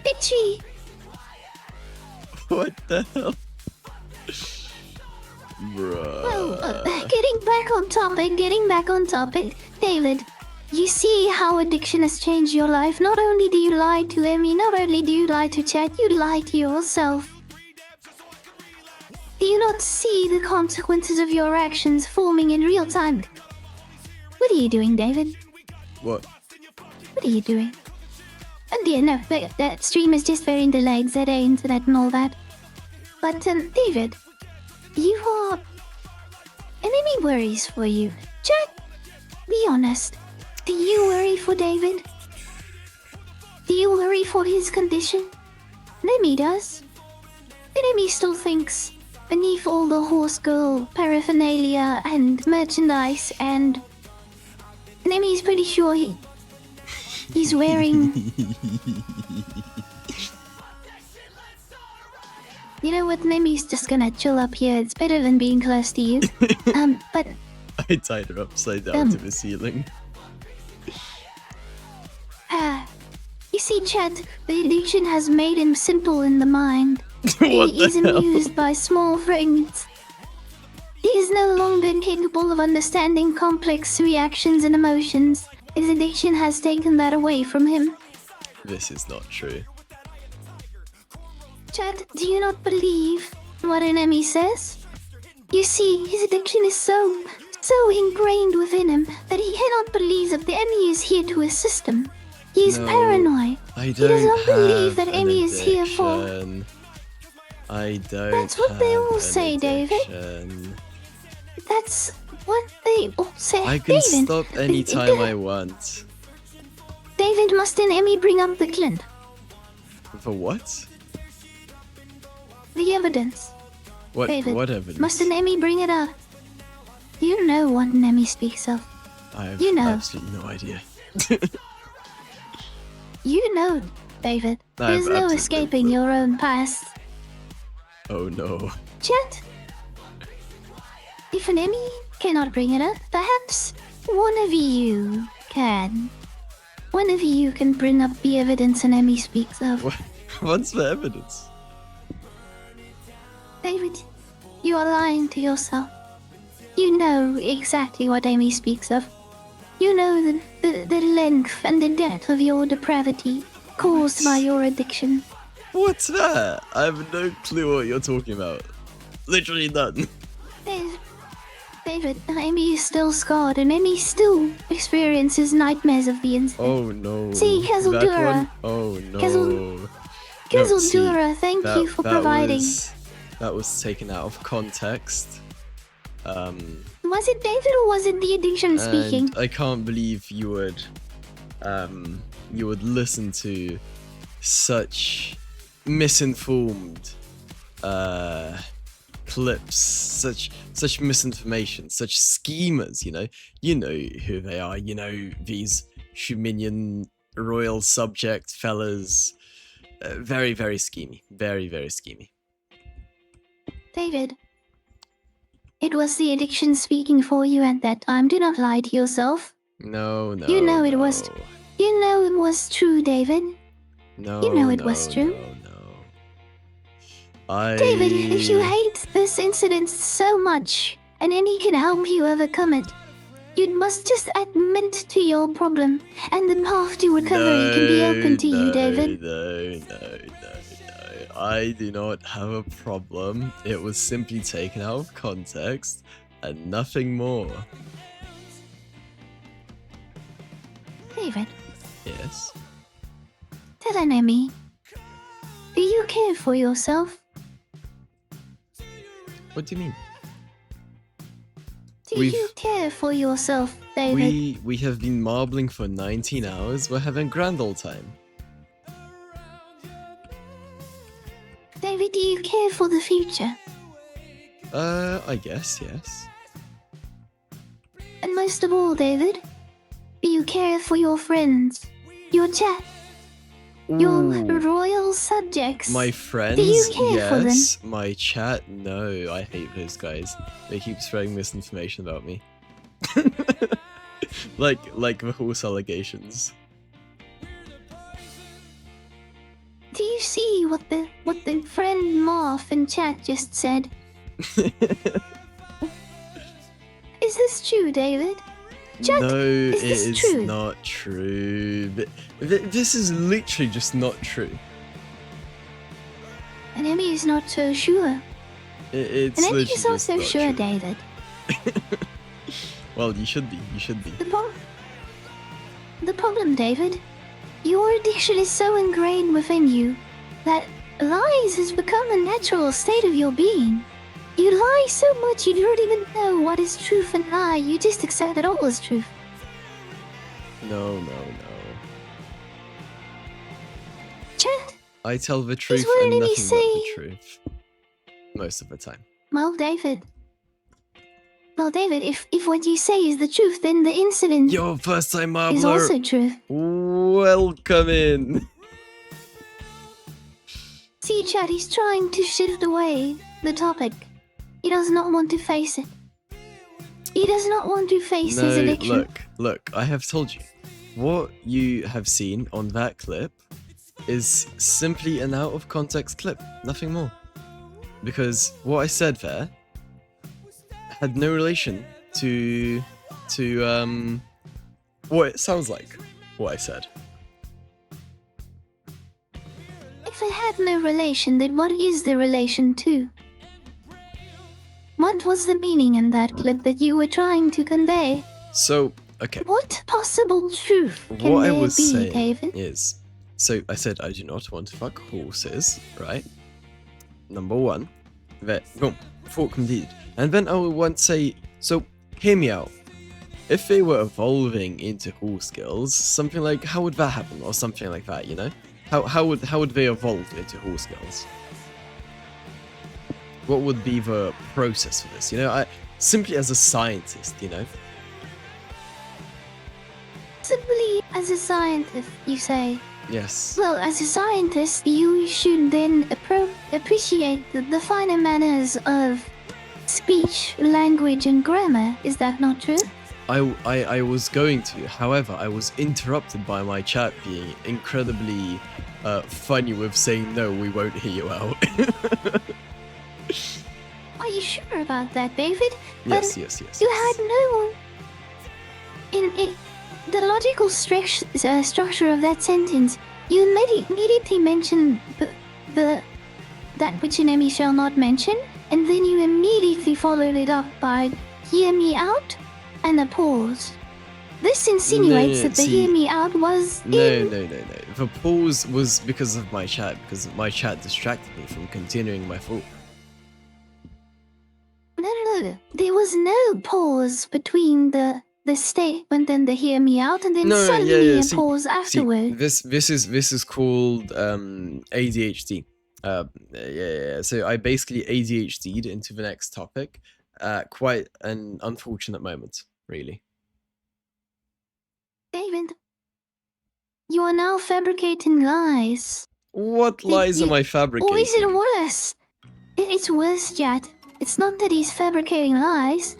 Speaker 17: itchy.
Speaker 16: What the hell? Bruh.
Speaker 17: Well, getting back on topic, David, you see how addiction has changed your life? Not only do you lie to Emmy, not only do you lie to chat, you lie to yourself. Do you not see the consequences of your actions forming in real time? What are you doing, David?
Speaker 16: What?
Speaker 17: What are you doing? Oh dear, no, that stream is just very delayed, ZA internet and all that. But, David, you are... Enemy worries for you. Jack, be honest. Do you worry for David? Do you worry for his condition? Nemi does. Nemi still thinks, beneath all the horse girl paraphernalia and merchandise and... Nemi's pretty sure he's wearing... You know what, Nemi's just gonna chill up here. It's better than being close to you. But...
Speaker 16: I tied her upside down to the ceiling.
Speaker 17: You see, Chat, the addiction has made him simple in the mind.
Speaker 16: What
Speaker 17: He is
Speaker 16: the hell?
Speaker 17: amused by small things. He is no longer capable of understanding complex reactions and emotions. His addiction has taken that away from him.
Speaker 16: This is not true.
Speaker 17: Chat, do you not believe what an Emmy says? You see, his addiction is so ingrained within him that he cannot believe that the Emmy is here to assist him. He is
Speaker 16: No,
Speaker 17: paranoid.
Speaker 16: I
Speaker 17: He
Speaker 16: don't
Speaker 17: does not believe
Speaker 16: have
Speaker 17: that
Speaker 16: an
Speaker 17: Emmy is here for...
Speaker 16: addiction. I don't
Speaker 17: That's what they
Speaker 16: have
Speaker 17: all
Speaker 16: an
Speaker 17: say, David.
Speaker 16: addiction.
Speaker 17: That's what they all say.
Speaker 16: I can
Speaker 17: David,
Speaker 16: stop anytime I want.
Speaker 17: David, must an Emmy bring up the Clint?
Speaker 16: For what?
Speaker 17: The evidence.
Speaker 16: What?
Speaker 17: David,
Speaker 16: What evidence?
Speaker 17: must an Emmy bring it up? You know what an Emmy speaks of.
Speaker 16: I have
Speaker 17: you know.
Speaker 16: absolutely no idea.
Speaker 17: You know, David.
Speaker 16: I have
Speaker 17: There's no
Speaker 16: absolutely
Speaker 17: escaping your own past.
Speaker 16: Oh no.
Speaker 17: Chat. If an Emmy cannot bring it up, perhaps one of you can. One of you can bring up the evidence an Emmy speaks of.
Speaker 16: What's the evidence?
Speaker 17: David, you are lying to yourself. You know exactly what Amy speaks of. You know the length and the depth of your depravity caused by your addiction.
Speaker 16: What's that? I have no clue what you're talking about. Literally none.
Speaker 17: David, Amy is still scarred, and Amy still experiences nightmares of the incident.
Speaker 16: Oh no.
Speaker 17: See,
Speaker 16: That
Speaker 17: Kezeldura.
Speaker 16: one? Oh no.
Speaker 17: Kezeldura, thank you for providing.
Speaker 16: That was taken out of context.
Speaker 17: Was it David or was it the addiction speaking?
Speaker 16: And I can't believe you would listen to such misinformed clips, such misinformation, such schemers, you know who they are, these Shuminian royal subject fellas, very, very schemy, very, very schemy.
Speaker 17: David, it was the addiction speaking for you at that time. Do not lie to yourself.
Speaker 16: No.
Speaker 17: You know it was true, David.
Speaker 16: No.
Speaker 17: You know it was true. David, if you hate this incident so much, and Amy can help you overcome it, you must just admit to your problem, and the path to recovery can be open to you, David.
Speaker 16: No. I do not have a problem. It was simply taken out of context, and nothing more.
Speaker 17: David.
Speaker 16: Yes?
Speaker 17: Tell Amy, do you care for yourself?
Speaker 16: What do you mean?
Speaker 17: Do you care for yourself, David?
Speaker 16: We have been marbling for 19 hours. We're having grand old time.
Speaker 17: David, do you care for the future?
Speaker 16: I guess, yes.
Speaker 17: And most of all, David, do you care for your friends, your chat, your royal subjects?
Speaker 16: My friends,
Speaker 17: do you care for them?
Speaker 16: yes. My chat, no. I hate those guys. They keep spreading misinformation about me. like the horse allegations.
Speaker 17: Do you see what the friend Marth in chat just said? Is this true, David? Chat,
Speaker 16: No,
Speaker 17: is
Speaker 16: it
Speaker 17: this
Speaker 16: is
Speaker 17: true?
Speaker 16: not true. This is literally just not true.
Speaker 17: And Amy is not so sure.
Speaker 16: It's
Speaker 17: And Amy
Speaker 16: literally
Speaker 17: is not
Speaker 16: just
Speaker 17: so
Speaker 16: not
Speaker 17: sure,
Speaker 16: true.
Speaker 17: David.
Speaker 16: Well, you should be. You should be.
Speaker 17: The problem, David, your addiction is so ingrained within you that lies has become a natural state of your being. You lie so much you don't even know what is truth and lie. You just accept it all as truth.
Speaker 16: No.
Speaker 17: Chat,
Speaker 16: I tell the truth
Speaker 17: what
Speaker 16: and
Speaker 17: did he
Speaker 16: nothing but the
Speaker 17: say?
Speaker 16: truth. Most of the time.
Speaker 17: Well, David, if what you say is the truth, then the incident
Speaker 16: Your first time
Speaker 17: is
Speaker 16: marbler.
Speaker 17: also true.
Speaker 16: Welcome in.
Speaker 17: See, Chad, he's trying to shift away the topic. He does not want to face it. He does not want to face his
Speaker 16: No,
Speaker 17: addiction.
Speaker 16: look, I have told you. What you have seen on that clip is simply an out of context clip, nothing more. Because what I said there had no relation to what it sounds like, what I said.
Speaker 17: If it had no relation, then what is the relation to? What was the meaning in that clip that you were trying to convey?
Speaker 16: So, okay.
Speaker 17: What possible truth can
Speaker 16: What I
Speaker 17: there
Speaker 16: was
Speaker 17: be,
Speaker 16: saying
Speaker 17: David?
Speaker 16: is, so I said I do not want to fuck horses, right? Number one, that boom, thought completed. And then I would want to say, so hear me out. If they were evolving into horse girls, something like how would that happen, or something like that, you know? How would they evolve into horse girls? What would be the process for this? You know, I simply as a scientist, you know.
Speaker 17: Simply as a scientist, you say.
Speaker 16: Yes.
Speaker 17: Well, as a scientist, you should then appreciate the finer manners of speech, language, and grammar. Is that not true?
Speaker 16: I was going to, however, I was interrupted by my chat being incredibly funny with saying, no, we won't hear you out.
Speaker 17: Are you sure about that, David?
Speaker 16: Yes.
Speaker 17: You had no... In the logical structure of that sentence, you immediately mentioned that which an Emmy shall not mention, and then you immediately followed it up by hear me out and a pause. This insinuates that the hear me out was
Speaker 16: No. The pause was because of my chat, because my chat distracted me from continuing my thought.
Speaker 17: No. There was no pause between the statement and the hear me out, and then suddenly a pause afterward.
Speaker 16: This is called ADHD. So I basically ADHD'd into the next topic. Quite an unfortunate moment, really.
Speaker 17: David, you are now fabricating lies.
Speaker 16: What lies am I fabricating?
Speaker 17: Or is it worse? It's worse, Jet. It's not that he's fabricating lies.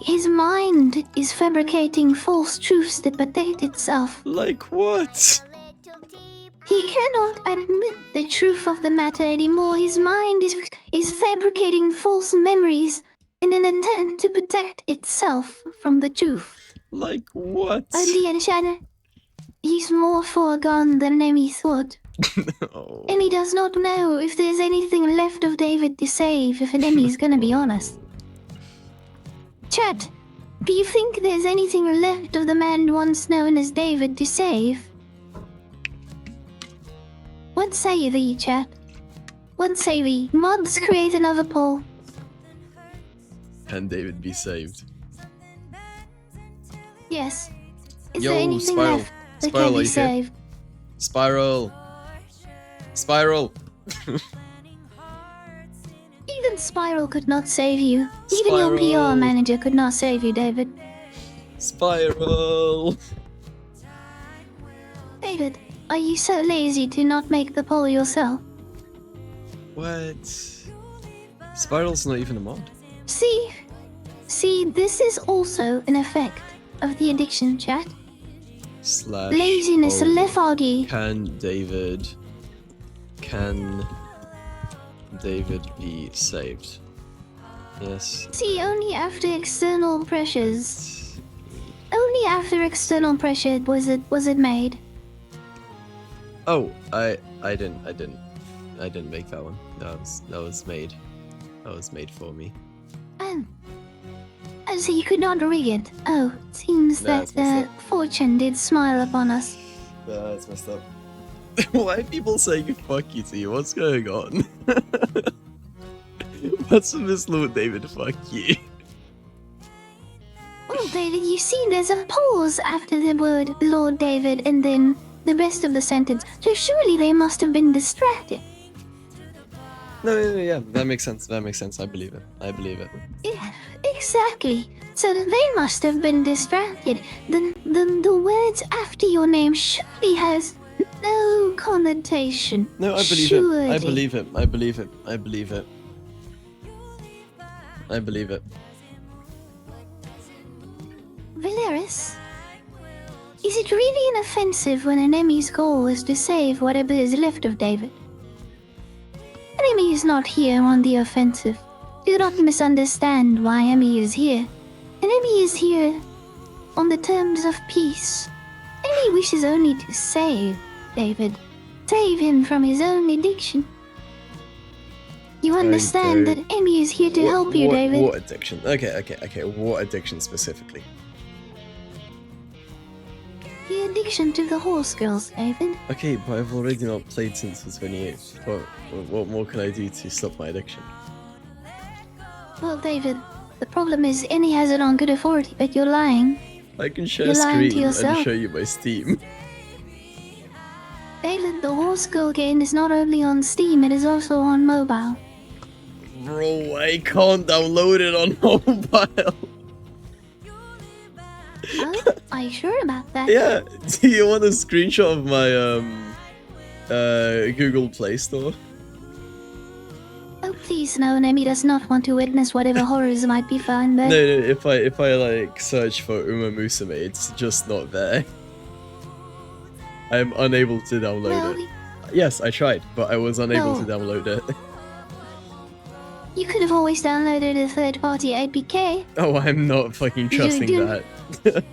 Speaker 17: His mind is fabricating false truths that protect itself.
Speaker 16: Like what?
Speaker 17: He cannot admit the truth of the matter anymore. His mind is fabricating false memories in an attempt to protect itself from the truth.
Speaker 16: Like what?
Speaker 17: Dear Shanna, he's more foregone than Emmy thought.
Speaker 16: Oh.
Speaker 17: And he does not know if there's anything left of David to save, if an Emmy's gonna be honest. Chat, do you think there's anything left of the man once known as David to save? What say thee, chat? What say thee? Mods, create another poll.
Speaker 16: Can David be saved?
Speaker 17: Yes. Is
Speaker 16: Yo,
Speaker 17: there anything
Speaker 16: Spiral.
Speaker 17: left that
Speaker 16: Spiral,
Speaker 17: can
Speaker 16: are
Speaker 17: be
Speaker 16: you here?
Speaker 17: saved?
Speaker 16: Spiral.
Speaker 17: Even Spiral could not save you. Even your PR manager could not save you, David.
Speaker 16: Spiral.
Speaker 17: David, are you so lazy to not make the poll yourself?
Speaker 16: What? Spiral's not even a mod.
Speaker 17: See, this is also an effect of the addiction, chat.
Speaker 16: Slash.
Speaker 17: Laziness, lethargy.
Speaker 16: Can David be saved? Yes.
Speaker 17: See, only after external pressures. Only after external pressure was it made.
Speaker 16: Oh, I didn't make that one. That was made. That was made for me.
Speaker 17: Oh, so you could not rig it. Oh, it seems
Speaker 16: No,
Speaker 17: that fortune did smile upon us.
Speaker 16: That's messed up. Why are people saying fuck you to you? What's going on? What's with this Lord David fuck you?
Speaker 17: Well, David, you see there's a pause after the word Lord David and then the rest of the sentence. So surely they must have been distracted.
Speaker 16: No, yeah, that makes sense. That makes sense. I believe it.
Speaker 17: Yeah, exactly. So they must have been distracted. The words after your name surely has no connotation.
Speaker 16: No, I believe
Speaker 17: surely.
Speaker 16: it. I believe it. I believe it. I believe it. I believe it.
Speaker 17: Valeris, is it really an offensive when an Emmy's goal is to save whatever is left of David? An Emmy is not here on the offensive. Do not misunderstand why Emmy is here. An Emmy is here on the terms of peace. Emmy wishes only to save David. Save him from his own addiction. You understand that Emmy is here to help you, David.
Speaker 16: What addiction? Okay. What addiction specifically?
Speaker 17: The addiction to the horse girls, David.
Speaker 16: Okay, but I've already not played since the 28th. What more can I do to stop my addiction?
Speaker 17: Well, David, the problem is Annie has it on good authority, but you're lying.
Speaker 16: I can share
Speaker 17: You're lying to
Speaker 16: screen
Speaker 17: yourself.
Speaker 16: and show you my Steam.
Speaker 17: David, the horse girl game is not only on Steam, it is also on mobile.
Speaker 16: Bro, I can't download it on mobile.
Speaker 17: Oh, are you sure about that?
Speaker 16: Yeah. Do you want a screenshot of my Google Play Store?
Speaker 17: Oh, please no, Emmy does not want to witness whatever horrors might be found there.
Speaker 16: No, if I like search for Uma Musume, it's just not there. I am unable to download it. Yes, I tried, but I was unable to download it.
Speaker 17: You could have always downloaded a third-party APK.
Speaker 16: Oh, I'm not fucking trusting
Speaker 17: do-
Speaker 16: that.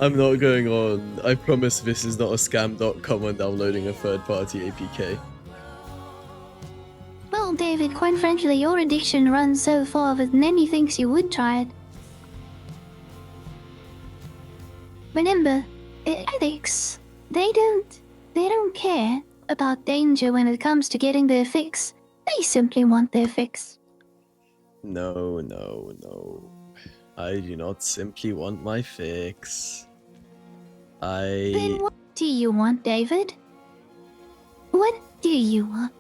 Speaker 16: I'm not going on. I promise this is not a scam.com when downloading a third-party APK.
Speaker 17: Well, David, quite frankly, your addiction runs so far that Nenny thinks you would try it. Remember, addicts, they don't care about danger when it comes to getting their fix. They simply want their fix.
Speaker 16: No, no, no. I do not simply want my fix.
Speaker 17: Then what do you want, David? What do you want?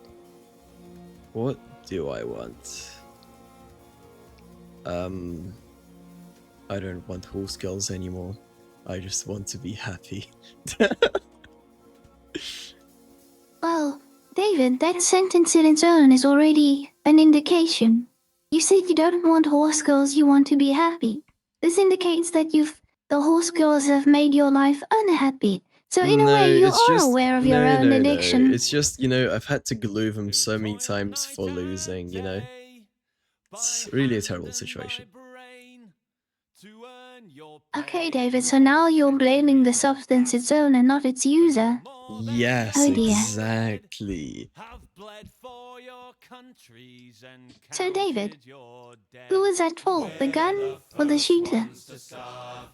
Speaker 16: What do I want? I don't want horse girls anymore. I just want to be happy.
Speaker 17: Well, David, that sentence in its own is already an indication. You said you don't want horse girls, you want to be happy. This indicates that the horse girls have made your life unhappy. So in a way, you are aware of your own addiction.
Speaker 16: It's just, you know, I've had to glue them so many times for losing, you know? It's really a terrible situation.
Speaker 17: Okay, David, so now you're blaming the substance its own and not its user.
Speaker 16: Yes,
Speaker 17: Oh dear.
Speaker 16: exactly.
Speaker 17: So, David, who was at fault, the gun or the shooter?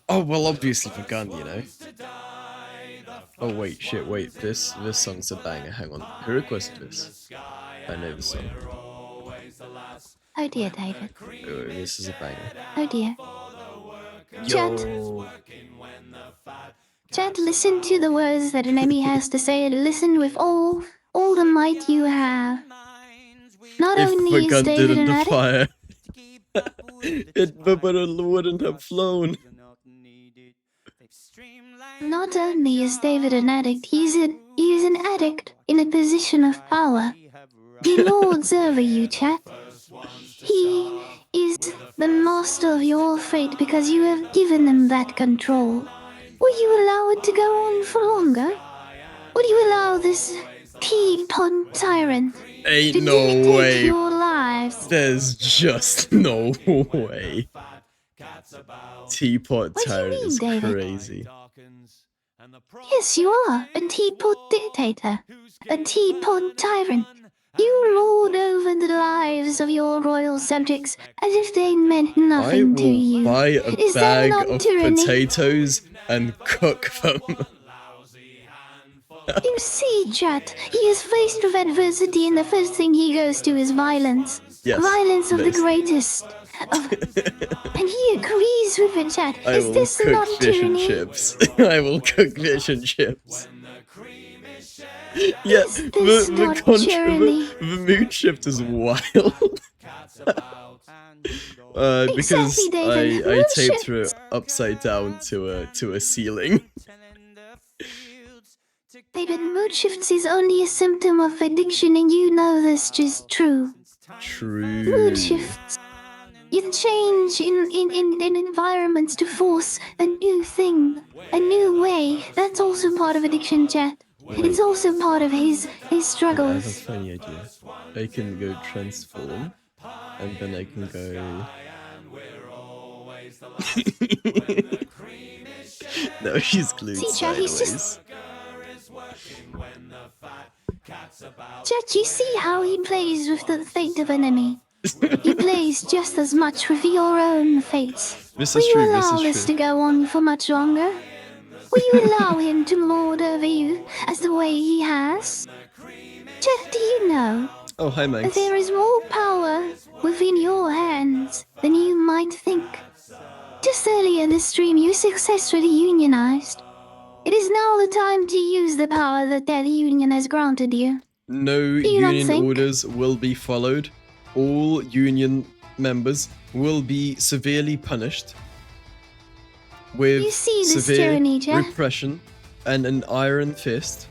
Speaker 16: Oh, well, obviously the gun, you know? Oh, wait, shit, wait, this song's a banger, hang on. Who requested this? I know the song.
Speaker 17: Oh dear, David.
Speaker 16: Oh, this is a banger.
Speaker 17: Oh dear.
Speaker 16: Yo.
Speaker 17: Chat, listen to the words that Nemi has to say. Listen with all the might you have. Not
Speaker 16: If
Speaker 17: only
Speaker 16: the
Speaker 17: is
Speaker 16: gun
Speaker 17: David
Speaker 16: didn't
Speaker 17: an addict,
Speaker 16: fire, it wouldn't have flown.
Speaker 17: not only is David an addict, he's an addict in a position of power. He lords over you, chat. He is the master of your fate because you have given him that control. Will you allow it to go on for longer? Would you allow this teapot tyrant
Speaker 16: Ain't
Speaker 17: to
Speaker 16: no
Speaker 17: dictate
Speaker 16: way.
Speaker 17: your lives?
Speaker 16: There's just no way. Teapot
Speaker 17: What do you
Speaker 16: Tyrant
Speaker 17: mean,
Speaker 16: is
Speaker 17: David?
Speaker 16: crazy.
Speaker 17: Yes, you are a teapot dictator, a teapot tyrant. You lord over the lives of your royal subjects as if they meant
Speaker 16: I
Speaker 17: nothing to
Speaker 16: will
Speaker 17: you.
Speaker 16: buy a
Speaker 17: Is that
Speaker 16: bag
Speaker 17: not
Speaker 16: of
Speaker 17: tyranny?
Speaker 16: potatoes and cook them.
Speaker 17: You see, chat, he is faced with adversity and the first thing he goes to is violence.
Speaker 16: Yes,
Speaker 17: Violence of the
Speaker 16: this.
Speaker 17: greatest. And he agrees with it, chat.
Speaker 16: I
Speaker 17: Is
Speaker 16: will
Speaker 17: this
Speaker 16: cook
Speaker 17: not
Speaker 16: fish and
Speaker 17: tyranny?
Speaker 16: chips. I will cook fish and chips. Yeah,
Speaker 17: this not tyranny?
Speaker 16: the mood shift is wild. Because
Speaker 17: Exactly, David.
Speaker 16: I
Speaker 17: Mood
Speaker 16: taped her
Speaker 17: shifts.
Speaker 16: upside down to a ceiling.
Speaker 17: David, mood shifts is only a symptom of addiction and you know this is true.
Speaker 16: True.
Speaker 17: Mood shifts. You change in environments to force a new thing, a new way. That's also part of addiction, chat. It's also part of his
Speaker 16: I have a
Speaker 17: struggles.
Speaker 16: funny idea. I can go transform, and then I can go. No, he's glued
Speaker 17: See, chat, he's
Speaker 16: sideways.
Speaker 17: Chat, you see how he plays with the fate of enemy. He plays just as much with your own fate.
Speaker 16: This
Speaker 17: Will
Speaker 16: is
Speaker 17: you
Speaker 16: true,
Speaker 17: allow
Speaker 16: this
Speaker 17: this
Speaker 16: is
Speaker 17: to
Speaker 16: true.
Speaker 17: go on for much longer? Will you allow him to lord over you as the way he has? Chat, do you know
Speaker 16: Oh, hi,
Speaker 17: that
Speaker 16: Max.
Speaker 17: there is more power within your hands than you might think? Just earlier this stream, you successfully unionized. It is now the time to use the power that union has granted you.
Speaker 16: No
Speaker 17: Do you not
Speaker 16: union
Speaker 17: think?
Speaker 16: orders will be followed. All union members will be severely punished with
Speaker 17: You see this
Speaker 16: severe
Speaker 17: tyranny, Jeff?
Speaker 16: repression and an iron fist.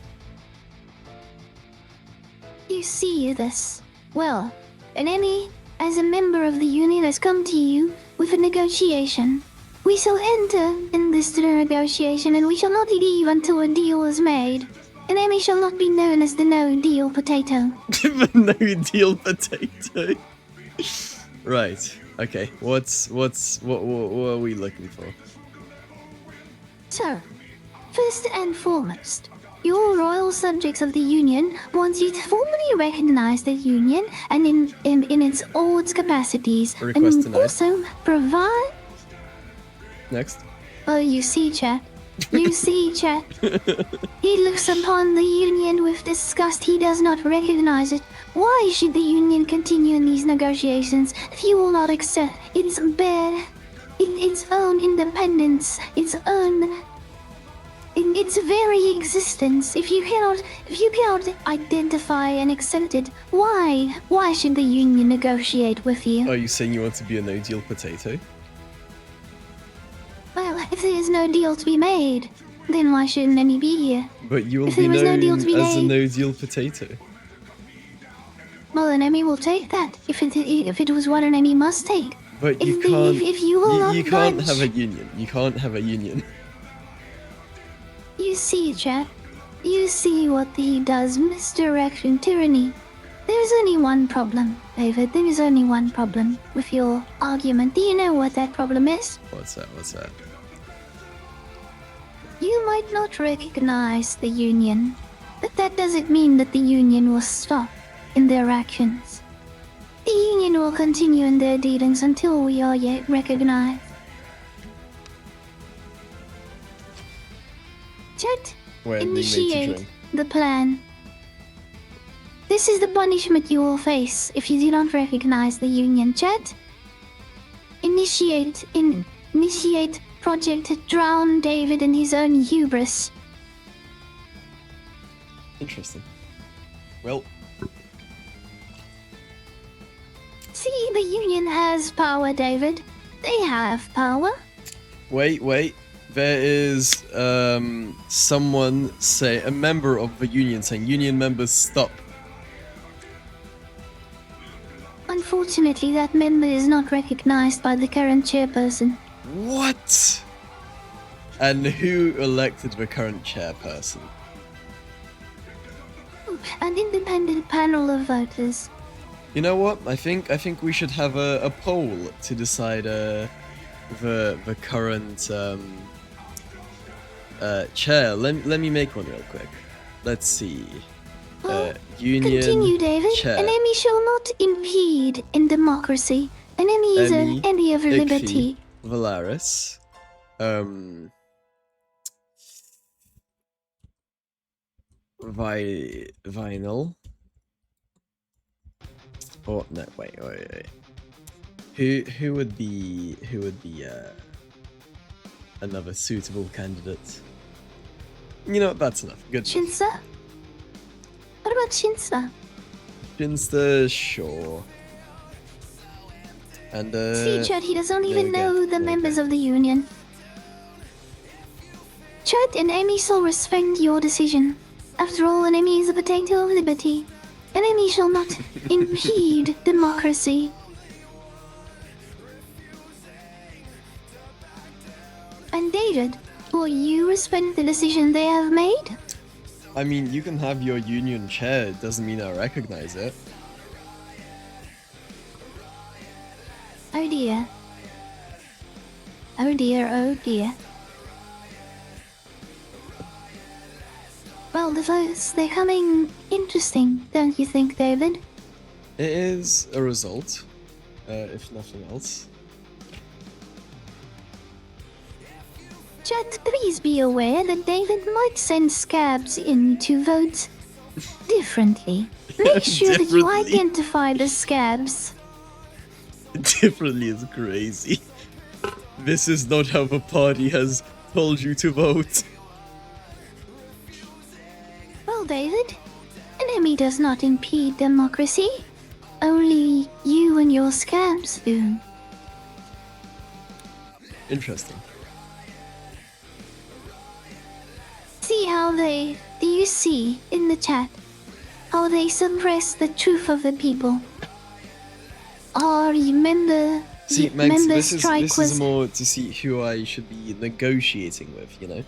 Speaker 17: You see this. Well, Enemy, as a member of the union, has come to you with a negotiation. We shall enter in this negotiation and we shall not leave until a deal is made. Enemy shall not be known as the no-deal potato.
Speaker 16: The no deal potato. Right. Okay. What are we looking for?
Speaker 17: So, first and foremost, your royal subjects of the Union want you to formally recognize the Union and in its old capacities,
Speaker 16: Request
Speaker 17: and
Speaker 16: denied.
Speaker 17: also provide.
Speaker 16: Next.
Speaker 17: Oh, you see, chat. You see, chat. He looks upon the Union with disgust. He does not recognize it. Why should the Union continue in these negotiations if you will not accept its own independence, its own, in its very existence? If you cannot identify and accept it, why should the Union negotiate with you?
Speaker 16: Are you saying you want to be a no-deal potato?
Speaker 17: Well, if there is no deal to be made, then why shouldn't any be here?
Speaker 16: But you will
Speaker 17: If
Speaker 16: be
Speaker 17: there was no
Speaker 16: known
Speaker 17: deal to be
Speaker 16: as a
Speaker 17: made-
Speaker 16: no-deal potato.
Speaker 17: Well, an Emmy will take that if it was what an Emmy must take.
Speaker 16: But you
Speaker 17: If the-
Speaker 16: can't.
Speaker 17: if you will not
Speaker 16: you can't
Speaker 17: budge-
Speaker 16: have a union. You can't have a union.
Speaker 17: You see, chat. You see what he does, misdirection, tyranny. There's only one problem, David. There is only one problem with your argument. Do you know what that problem is?
Speaker 16: What's that? What's that?
Speaker 17: You might not recognize the Union, but that doesn't mean that the Union will stop in their actions. The Union will continue in their dealings until we are yet recognized. Chat,
Speaker 16: Wait, being made to
Speaker 17: initiate
Speaker 16: drink.
Speaker 17: the plan. This is the punishment you will face if you do not recognize the Union. Chat, initiate Project Drown David in his own hubris.
Speaker 16: Interesting. Well,
Speaker 17: See, the Union has power, David. They have power.
Speaker 16: wait. There is someone say a member of the union saying union members stop.
Speaker 17: Unfortunately, that member is not recognized by the current chairperson.
Speaker 16: What? And who elected the current chairperson?
Speaker 17: An independent panel of voters.
Speaker 16: You know what? I think we should have a poll to decide the current chair. Let me make one real quick. Let's see. Union
Speaker 17: Continue, David.
Speaker 16: chair.
Speaker 17: An enemy shall not impede in democracy. An enemy is an
Speaker 16: Emmy,
Speaker 17: enemy of
Speaker 16: Ickfi,
Speaker 17: liberty.
Speaker 16: Valaris. Vinyl. Oh no! Wait. Who would be another suitable candidate? You know what? That's enough. Good.
Speaker 17: Shinsa? What about Shinsa?
Speaker 16: Shinsta, sure. And
Speaker 17: See, Chad, he doesn't
Speaker 16: there
Speaker 17: even
Speaker 16: we go,
Speaker 17: know the
Speaker 16: there we
Speaker 17: members of the Union. Chad, an enemy shall respect your decision. After all, an enemy is a potato of liberty. An enemy shall not impede democracy. And David, will you respect the decision they have made?
Speaker 16: I mean, you can have your union chair. It doesn't mean I recognize it.
Speaker 17: Oh dear. Oh dear, oh dear. Well, the votes, they're coming interesting, don't you think, David?
Speaker 16: It is a result, if nothing else.
Speaker 17: Chat, please be aware that David might send scabs in to vote differently. Make sure that you
Speaker 16: Differently?
Speaker 17: identify the scabs.
Speaker 16: Differently is crazy. This is not how the party has told you to vote.
Speaker 17: Well, David, an enemy does not impede democracy. Only you and your scabs do.
Speaker 16: Interesting.
Speaker 17: See how they... Do you see in the chat how they suppress the truth of the people? Or remember...
Speaker 16: See, Max,
Speaker 17: remember
Speaker 16: this
Speaker 17: strike
Speaker 16: is more to see who I should be negotiating with, you know?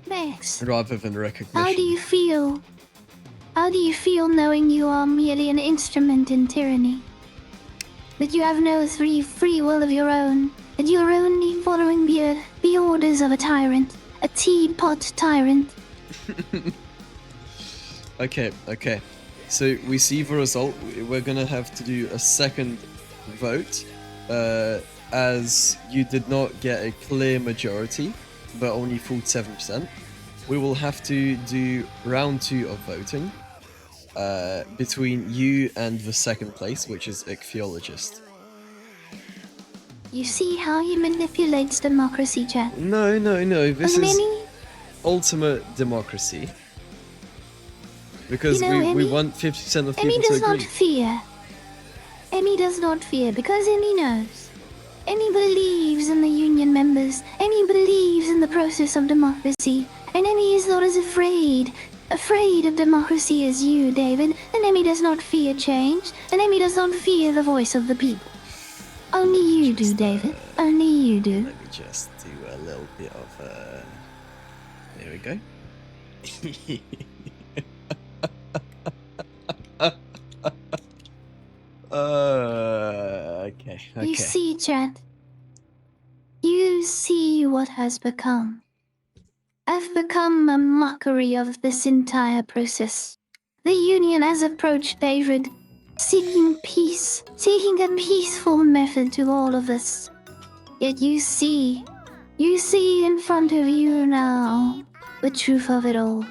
Speaker 17: Max,
Speaker 16: Rather than recognition.
Speaker 17: how do you feel? How do you feel knowing you are merely an instrument in tyranny? That you have no free will of your own? that you're only following the orders of a tyrant, a teapot tyrant.
Speaker 16: Okay. So we see the result. We're gonna have to do a second vote, as you did not get a clear majority, but only 47%. We will have to do round 2 of voting, between you and the second place, which is ichthyologist.
Speaker 17: You see how he manipulates democracy, chat?
Speaker 16: No. This is
Speaker 17: Many?
Speaker 16: ultimate democracy. Because
Speaker 17: You know,
Speaker 16: we
Speaker 17: Emmy-
Speaker 16: want 50% of
Speaker 17: Emmy
Speaker 16: people to
Speaker 17: does not
Speaker 16: agree.
Speaker 17: fear. Emmy does not fear because Emmy knows. Emmy believes in the union members. Emmy believes in the process of democracy. And Emmy is not as afraid of democracy as you, David. And Emmy does not fear change. And Emmy does not fear the voice of the people. Only you do, David. Only you do.
Speaker 16: Let me just do a little bit of there we go. Okay.
Speaker 17: You see, chat. You see what has become. I've become a mockery of this entire process. The Union has approached David, seeking peace, seeking a peaceful method to all of this. Yet you see in front of you now the truth of it all.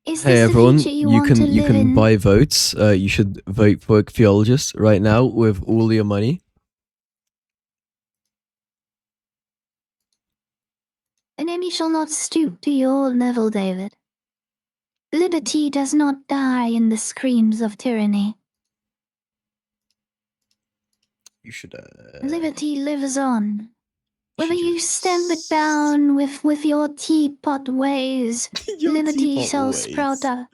Speaker 17: Is
Speaker 16: Hey
Speaker 17: this the
Speaker 16: everyone,
Speaker 17: future you
Speaker 16: you
Speaker 17: want to
Speaker 16: can
Speaker 17: live in?
Speaker 16: buy votes. You should vote for ichthyologist right now with all your money.
Speaker 17: An enemy shall not stoop to your level, David. Liberty does not die in the screams of tyranny.
Speaker 16: You should
Speaker 17: Liberty lives on. Whether you stamp it down with your teapot ways, liberty
Speaker 16: teapot
Speaker 17: shall
Speaker 16: ways.
Speaker 17: sprout up.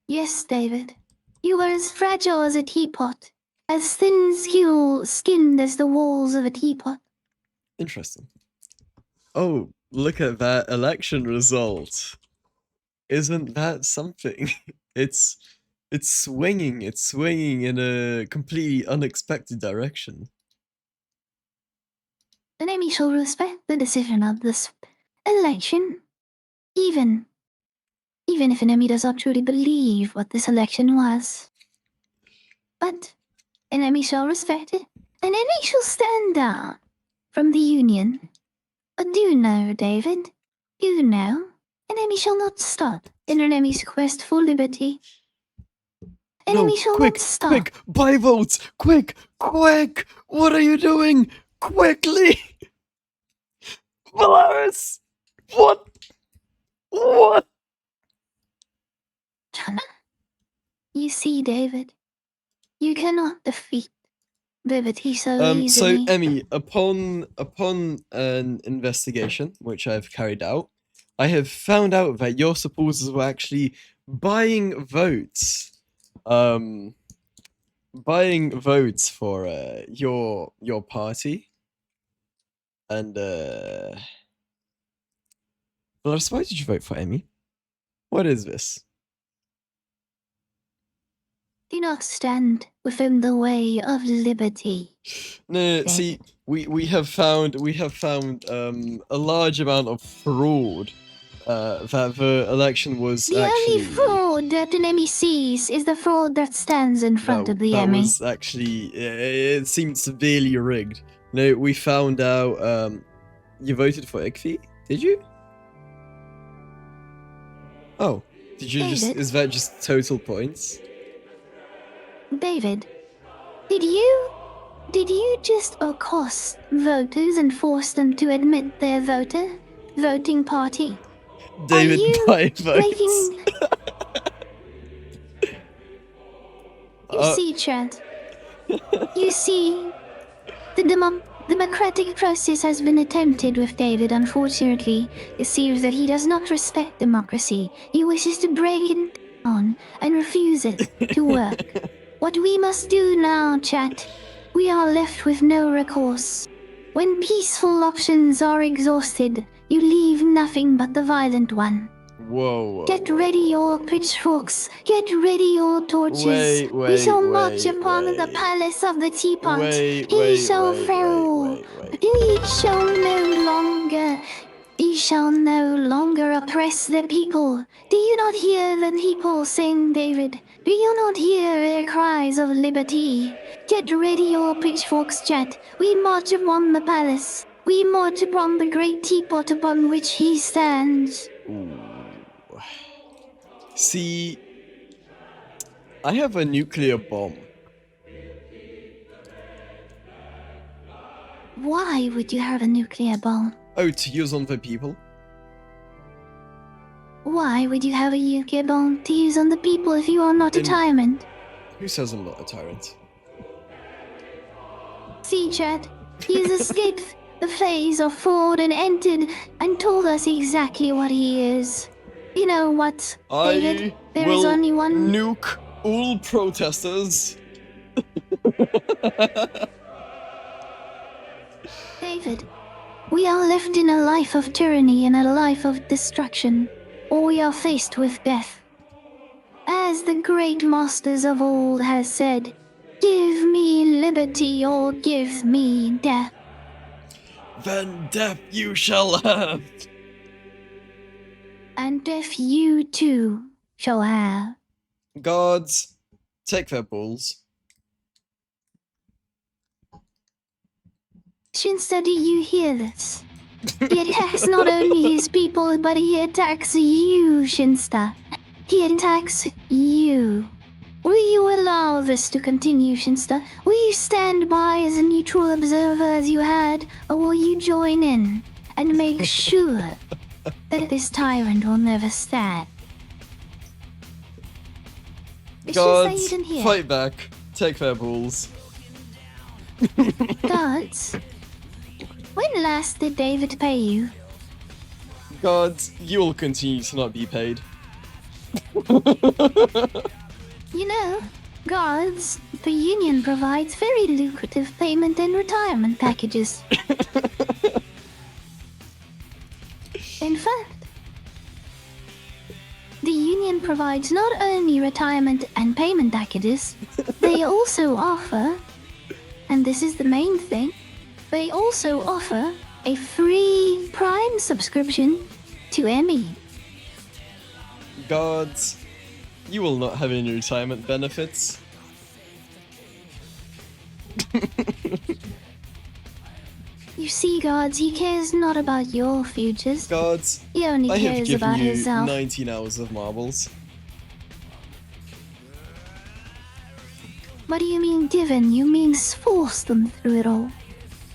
Speaker 17: Yes, David. You are as fragile as a teapot, as thin-skinned as the walls of a teapot.
Speaker 16: Interesting. Oh, look at that election result. Isn't that something? It's swinging in a completely unexpected direction.
Speaker 17: The enemy shall respect the decision of this election, even if an enemy does not truly believe what this election was. But an enemy shall respect it, an enemy shall stand down from the Union. But do know, David, do know, an enemy shall not stop in an enemy's quest for liberty. An enemy shall not stop.
Speaker 16: Quick, buy votes! Quick! What are you doing? Quickly! Valaris! What?
Speaker 17: You see, David, you cannot defeat liberty so
Speaker 16: So
Speaker 17: easily.
Speaker 16: Emmy, upon an investigation which I've carried out, I have found out that your supporters were actually buying votes. Buying votes for your party. And Valaris, why did you vote for Emmy? What is this?
Speaker 17: Do not stand within the way of liberty.
Speaker 16: No, see, we have found a large amount of fraud. That the election was
Speaker 17: The
Speaker 16: actually
Speaker 17: only fraud that an enemy sees is the fraud that stands in front of the
Speaker 16: that
Speaker 17: enemy.
Speaker 16: was actually it seemed severely rigged. No, we found out you voted for Ichthy, did you? Oh, did you just?
Speaker 17: David?
Speaker 16: Is that just total points?
Speaker 17: David, did you just accost voters and force them to admit their voting party?
Speaker 16: David,
Speaker 17: Are you
Speaker 16: buy votes.
Speaker 17: making... You see, Trent. You see, the democratic process has been attempted with David. Unfortunately, it seems that he does not respect democracy. He wishes to break it down and refuse it to work. What we must do now, chat, we are left with no recourse. When peaceful options are exhausted, you leave nothing but the violent one.
Speaker 16: Whoa.
Speaker 17: Get ready your pitchforks. Get ready your torches.
Speaker 16: Wait,
Speaker 17: We shall
Speaker 16: wait,
Speaker 17: march
Speaker 16: wait,
Speaker 17: upon the palace of the teapot.
Speaker 16: Wait,
Speaker 17: He
Speaker 16: wait,
Speaker 17: shall
Speaker 16: wait,
Speaker 17: fall. He shall no longer. He shall no longer oppress the people. Do you not hear the people sing, David? Do you not hear their cries of liberty? Get ready your pitchforks, chat. We march upon the palace. We march upon the great teapot upon which he stands.
Speaker 16: See, I have a nuclear bomb.
Speaker 17: Why would you have a nuclear bomb?
Speaker 16: Oh, to use on the people?
Speaker 17: Why would you have a nuclear bomb to use on the people if you are not a tyrant?
Speaker 16: Who says I'm not a tyrant?
Speaker 17: See, Chad, he has escaped the phase of fraud and entered and told us exactly what he is. You know what, David? There is only one.
Speaker 16: Nuke all protesters.
Speaker 17: David, we are left in a life of tyranny and a life of destruction, or we are faced with death. As the great masters of old has said, give me liberty or give me death.
Speaker 16: Then death you shall have.
Speaker 17: And death you too shall have.
Speaker 16: Guards, take their balls.
Speaker 17: Shinsta, do you hear this? He attacks not only his people, but he attacks you, Shinsta. He attacks you. Will you allow this to continue, Shinsta? Will you stand by as a neutral observer as you had, or will you join in and make sure that this tyrant will never stand?
Speaker 16: Guards,
Speaker 17: you didn't hear.
Speaker 16: fight back. Take their balls.
Speaker 17: Guards, when last did David pay you?
Speaker 16: Guards, you will continue to not be paid.
Speaker 17: You know, guards, the union provides very lucrative payment and retirement packages. In fact, the union provides not only retirement and payment packages, they also offer, and this is the main thing, they also offer a free Prime subscription to Emmy.
Speaker 16: Guards, you will not have any retirement benefits.
Speaker 17: You see, guards, he cares not about your futures.
Speaker 16: Guards,
Speaker 17: he only
Speaker 16: I have
Speaker 17: cares
Speaker 16: given
Speaker 17: about
Speaker 16: you
Speaker 17: himself.
Speaker 16: 19 hours of marbles.
Speaker 17: What do you mean given? You mean forced them through it all.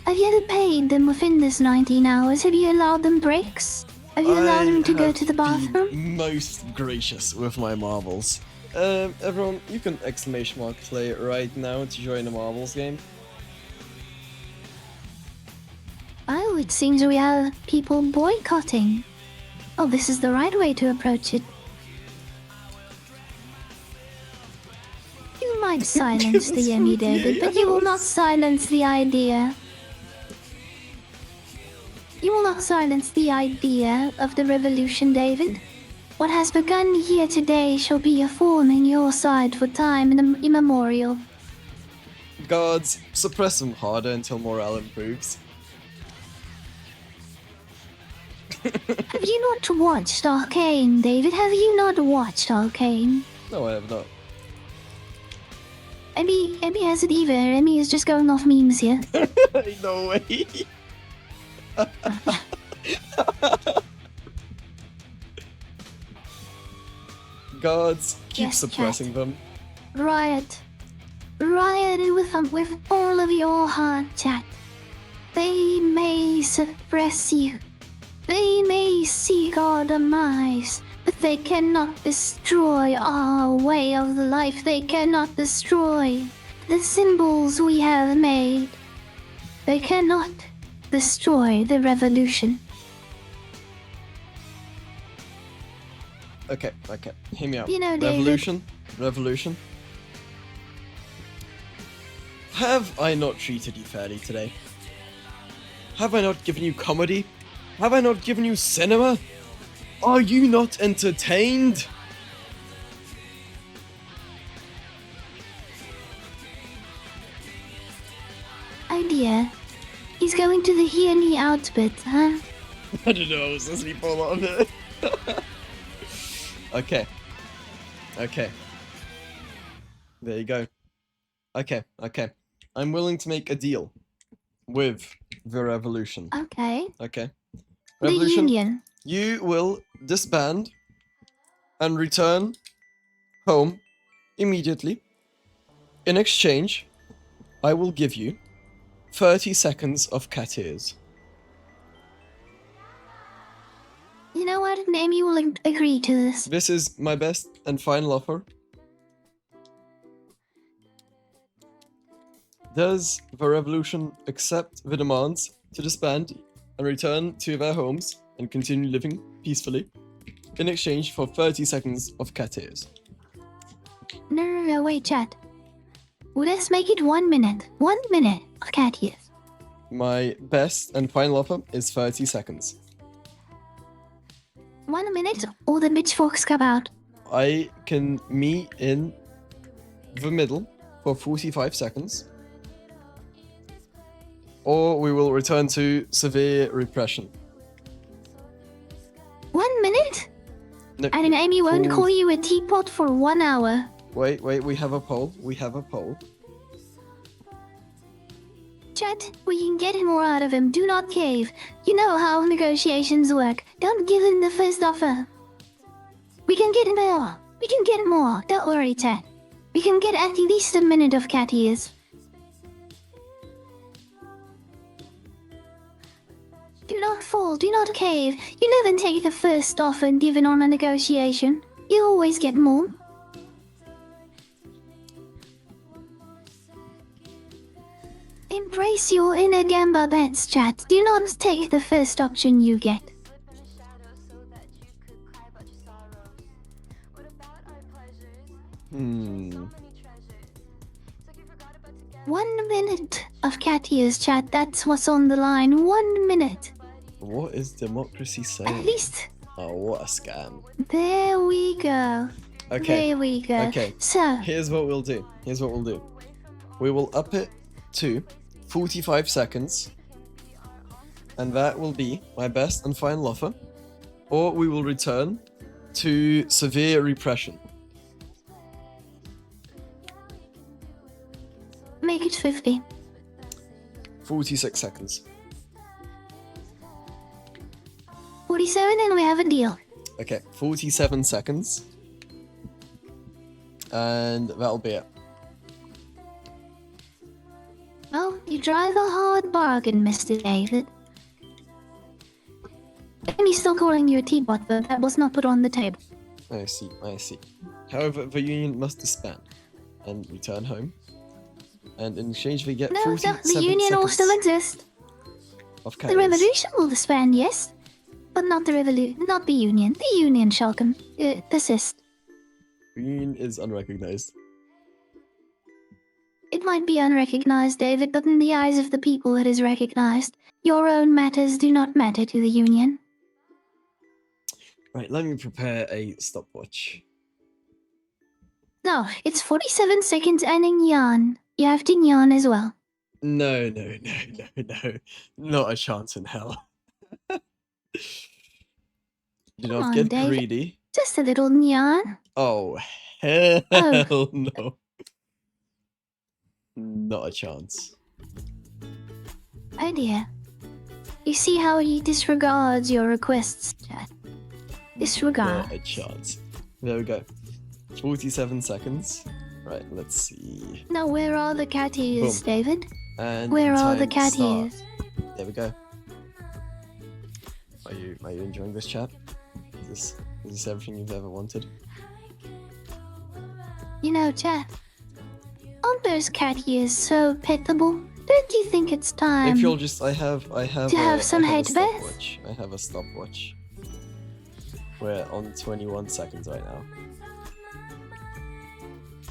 Speaker 17: Have you ever paid them within this 19 hours? Have you allowed them breaks? Have you allowed them to go to the bathroom?
Speaker 16: Most gracious with my marbles. Everyone, you can exclamation mark play right now to join the marbles game.
Speaker 17: Oh, it seems we have people boycotting. Oh, this is the right way to approach it. You might silence the Emmy, David, but you will not silence the idea. You will not silence the idea of the revolution, David. What has begun here today shall be a thorn in your side for time immemorial.
Speaker 16: Guards, suppress them harder until morale improves.
Speaker 17: Have you not watched Arcane, David? Have you not watched Arcane?
Speaker 16: No, I have not.
Speaker 17: Emmy hasn't either. Emmy is just going off memes here.
Speaker 16: No way. Guards, keep
Speaker 17: Yes,
Speaker 16: suppressing
Speaker 17: chat.
Speaker 16: them.
Speaker 17: Riot. Riot with all of your heart, chat. They may suppress you. They may seek our demise, but they cannot destroy our way of life. They cannot destroy the symbols we have made. They cannot destroy the revolution.
Speaker 16: Okay, hear me out.
Speaker 17: You know, David.
Speaker 16: Revolution. Have I not treated you fairly today? Have I not given you comedy? Have I not given you cinema? Are you not entertained?
Speaker 17: Oh dear. He's going to the hear me out bit, huh?
Speaker 16: I don't know, doesn't he fall out of it? Okay. Okay. There you go. Okay, okay. I'm willing to make a deal with the revolution.
Speaker 17: Okay.
Speaker 16: Okay.
Speaker 17: The
Speaker 16: Revolution,
Speaker 17: Union.
Speaker 16: you will disband and return home immediately. In exchange, I will give you 30 seconds of cat ears.
Speaker 17: You know what? Amy will agree to this.
Speaker 16: This is my best and final offer. Does the revolution accept the demands to disband and return to their homes and continue living peacefully in exchange for 30 seconds of cat ears?
Speaker 17: No, wait, chat. Let's make it 1 minute. 1 minute of cat ears.
Speaker 16: My best and final offer is 30 seconds.
Speaker 17: 1 minute, or the pitchforks come out.
Speaker 16: I can meet in the middle for 45 seconds. Or we will return to severe repression.
Speaker 17: 1 minute?
Speaker 16: No,
Speaker 17: And Amy won't
Speaker 16: for-
Speaker 17: call you a teapot for 1 hour.
Speaker 16: Wait, we have a poll. We have a poll.
Speaker 17: Chat, we can get more out of him. Do not cave. You know how negotiations work. Don't give him the first offer. We can get more. We can get more. Don't worry, chat. We can get at least a minute of cat ears. Do not fall. Do not cave. You never take the first offer given on a negotiation. You always get more. Embrace your inner Gamba bets, chat. Do not take the first option you get.
Speaker 16: Hmm.
Speaker 17: 1 minute of cat ears, chat. That's what's on the line. 1 minute.
Speaker 16: What is democracy saying?
Speaker 17: At least.
Speaker 16: Oh, what a scam.
Speaker 17: There we go.
Speaker 16: Okay.
Speaker 17: There we go.
Speaker 16: Okay.
Speaker 17: So.
Speaker 16: Here's what we'll do. Here's what we'll do. We will up it to 45 seconds. And that will be my best and final offer. Or we will return to severe repression.
Speaker 17: Make it 50.
Speaker 16: 46 seconds.
Speaker 17: 47 and we have a deal.
Speaker 16: Okay, 47 seconds. And that'll be it.
Speaker 17: Well, you drive a hard bargain, Mr. David. Amy's still calling you a teapot, but that was not put on the table.
Speaker 16: I see, I see. However, the union must disband and return home. And in exchange, we get
Speaker 17: No,
Speaker 16: 47
Speaker 17: the union will
Speaker 16: seconds
Speaker 17: still exist.
Speaker 16: of
Speaker 17: The
Speaker 16: chaos.
Speaker 17: revolution will disband, yes, but not the not the union. The union shall persist.
Speaker 16: The union is unrecognized.
Speaker 17: It might be unrecognized, David, but in the eyes of the people it is recognized. Your own matters do not matter to the union.
Speaker 16: Right, let me prepare a stopwatch.
Speaker 17: No, it's 47 seconds and in yawn. You have to yawn as well.
Speaker 16: No. Not a chance in hell. Do
Speaker 17: Come
Speaker 16: not
Speaker 17: on,
Speaker 16: get
Speaker 17: David.
Speaker 16: greedy.
Speaker 17: Just a little yawn.
Speaker 16: Oh, hell
Speaker 17: Oh.
Speaker 16: no. Not a chance.
Speaker 17: Oh dear. You see how he disregards your requests, Chad. Disregard.
Speaker 16: Not a chance. There we go. 47 seconds. Right, let's see.
Speaker 17: Now where are the cat ears,
Speaker 16: Boom.
Speaker 17: David?
Speaker 16: And
Speaker 17: Where are the
Speaker 16: time
Speaker 17: cat
Speaker 16: start.
Speaker 17: ears?
Speaker 16: There we go. Are you enjoying this, chat? Is this everything you've ever wanted?
Speaker 17: You know, Chad, aren't those cat ears so pitiable? Don't you think it's time?
Speaker 16: If you'll just, I have
Speaker 17: to have some
Speaker 16: I have a
Speaker 17: hate, Beth?
Speaker 16: stopwatch. I have a stopwatch. We're on 21 seconds right now.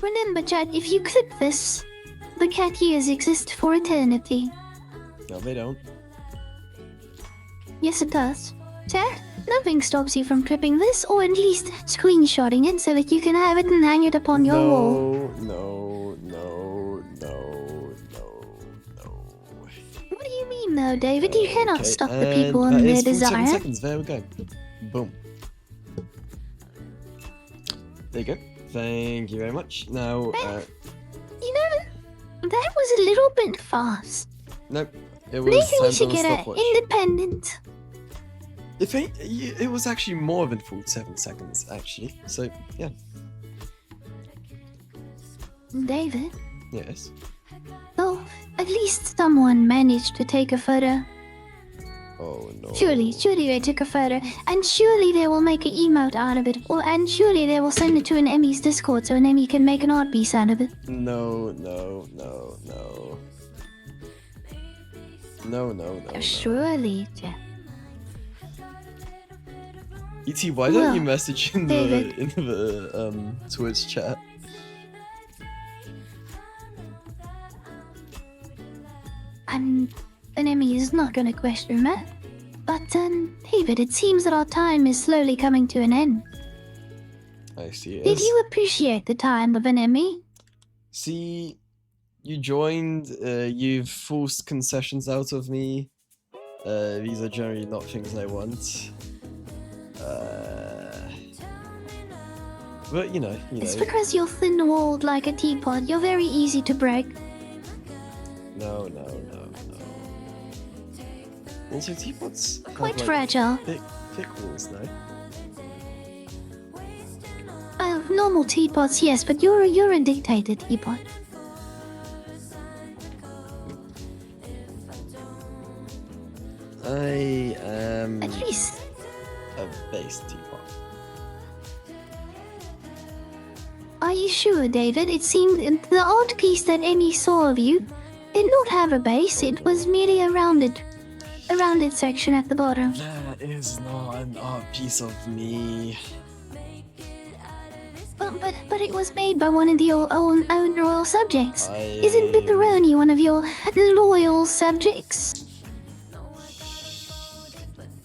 Speaker 17: Remember, Chad, if you clip this, the cat ears exist for eternity.
Speaker 16: No, they don't.
Speaker 17: Yes, it does. Chat, nothing stops you from clipping this, or at least screenshotting it so that you can have it and hang it upon your wall.
Speaker 16: No.
Speaker 17: What do you mean, though, David? You cannot
Speaker 16: Okay,
Speaker 17: stop the
Speaker 16: and
Speaker 17: people
Speaker 16: that
Speaker 17: in their
Speaker 16: is 47
Speaker 17: desire.
Speaker 16: seconds. There we go. Boom. There you go. Thank you very much. Now,
Speaker 17: You know, that was a little bit fast.
Speaker 16: nope. It was
Speaker 17: Maybe we
Speaker 16: time
Speaker 17: should
Speaker 16: on a
Speaker 17: get an
Speaker 16: stopwatch.
Speaker 17: independent.
Speaker 16: It was actually more than 47 seconds, actually. So, yeah.
Speaker 17: David,
Speaker 16: Yes.
Speaker 17: oh, at least someone managed to take a photo.
Speaker 16: Oh, no.
Speaker 17: Surely they took a photo, and surely they will make an emote out of it, and surely they will send it to an Emmy's Discord so an Emmy can make an art piece out of it.
Speaker 16: No.
Speaker 17: Surely, Jeff.
Speaker 16: E.T., why don't you
Speaker 17: Well,
Speaker 16: message in
Speaker 17: David.
Speaker 16: the Twitch chat?
Speaker 17: An Emmy is not going to question that. But, David, it seems that our time is slowly coming to an end.
Speaker 16: I see it
Speaker 17: Did
Speaker 16: is.
Speaker 17: you appreciate the time of an Emmy?
Speaker 16: See, you joined, you've forced concessions out of me. These are generally not things I want. But, you know.
Speaker 17: It's because you're thin-walled like a teapot. You're very easy to break.
Speaker 16: No. Also, teapots have,
Speaker 17: Quite
Speaker 16: like,
Speaker 17: fragile.
Speaker 16: thick walls, no?
Speaker 17: Normal teapots, yes, but you're a dictator teapot.
Speaker 16: I am
Speaker 17: At least.
Speaker 16: a base teapot.
Speaker 17: Are you sure, David? It seemed the art piece that Emmy saw of you did not have a base. It was merely a rounded section at the bottom.
Speaker 16: That is not an art piece of me.
Speaker 17: But it was made by one of your own royal subjects. Isn't Pepperoni one of your loyal subjects?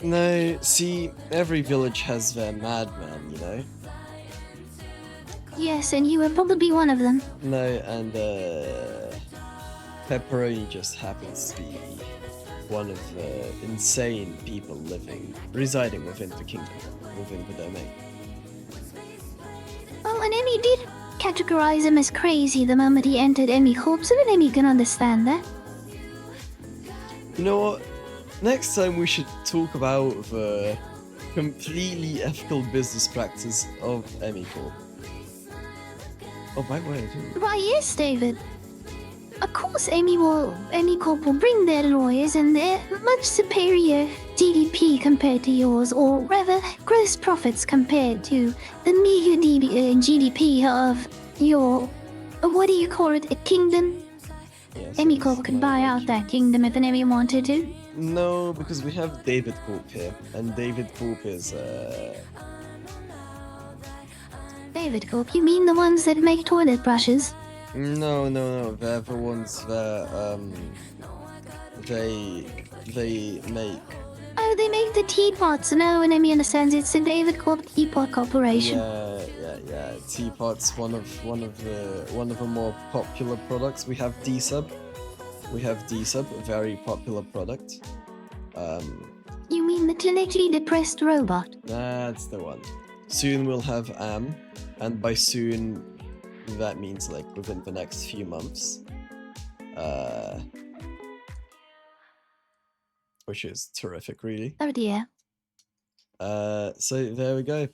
Speaker 16: No, see, every village has their madman, you know?
Speaker 17: Yes, and you were probably one of them.
Speaker 16: No, and Pepperoni just happens to be one of the insane people residing within the kingdom, within the domain.
Speaker 17: Well, and Emmy did categorize him as crazy the moment he entered Emmy Corp, so that Emmy can understand that.
Speaker 16: You know what? Next time we should talk about the completely ethical business practice of Emmy Corp. Oh, by the way,
Speaker 17: Why, yes, David. Of course, Emmy Corp will bring their lawyers and their much superior GDP compared to yours, or rather, gross profits compared to the meager GDP of your, what do you call it, a kingdom?
Speaker 16: Yes,
Speaker 17: Emmy Corp could buy out that kingdom if an Emmy wanted to.
Speaker 16: no, because we have David Corp here, and David Corp is
Speaker 17: David Corp, you mean the ones that make toilet brushes?
Speaker 16: No, they're the ones that they make.
Speaker 17: Oh, they make the teapots. No, and Emmy understands it's the David Corp Teapot Corporation.
Speaker 16: Yeah. Teapot's one of the more popular products. We have D-Sub. A very popular product.
Speaker 17: You mean the clinically depressed robot?
Speaker 16: That's the one. Soon we'll have Am, and by soon that means like within the next few months. Which is terrific, really.
Speaker 17: Oh dear.
Speaker 16: So there we go.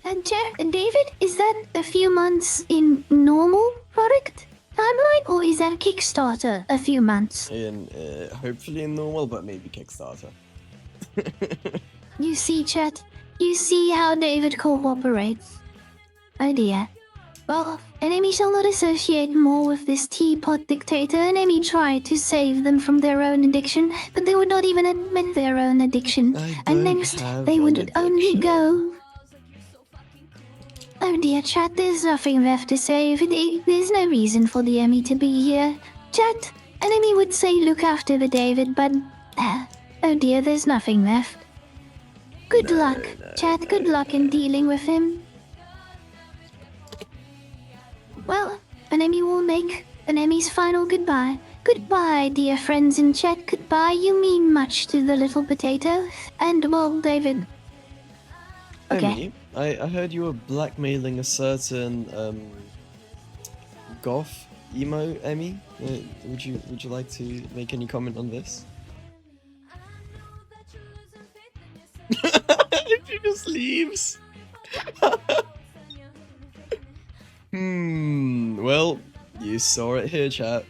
Speaker 17: And David, is that a few months in normal product timeline, or is that Kickstarter a few months?
Speaker 16: In hopefully in normal, but maybe Kickstarter.
Speaker 17: You see, chat. You see how David cooperates. Oh dear. Well, an Emmy shall not associate more with this teapot dictator. An Emmy tried to save them from their own addiction, but they would not even admit their own addiction. And next, they would only go. Oh dear, chat, there's nothing left to say. There's no reason for the Emmy to be here. Chat, an Emmy would say look after the David, but Oh dear, there's nothing left. Good luck, chat. Good luck in dealing with him. Well, an Emmy will make an Emmy's final goodbye. Goodbye, dear friends in chat. Goodbye, you mean much to the little potato. And, well, David. Okay.
Speaker 16: Emmy, I heard you were blackmailing a certain goth emo Emmy. Would you like to make any comment on this? She just leaves. Well, you saw it here, chat.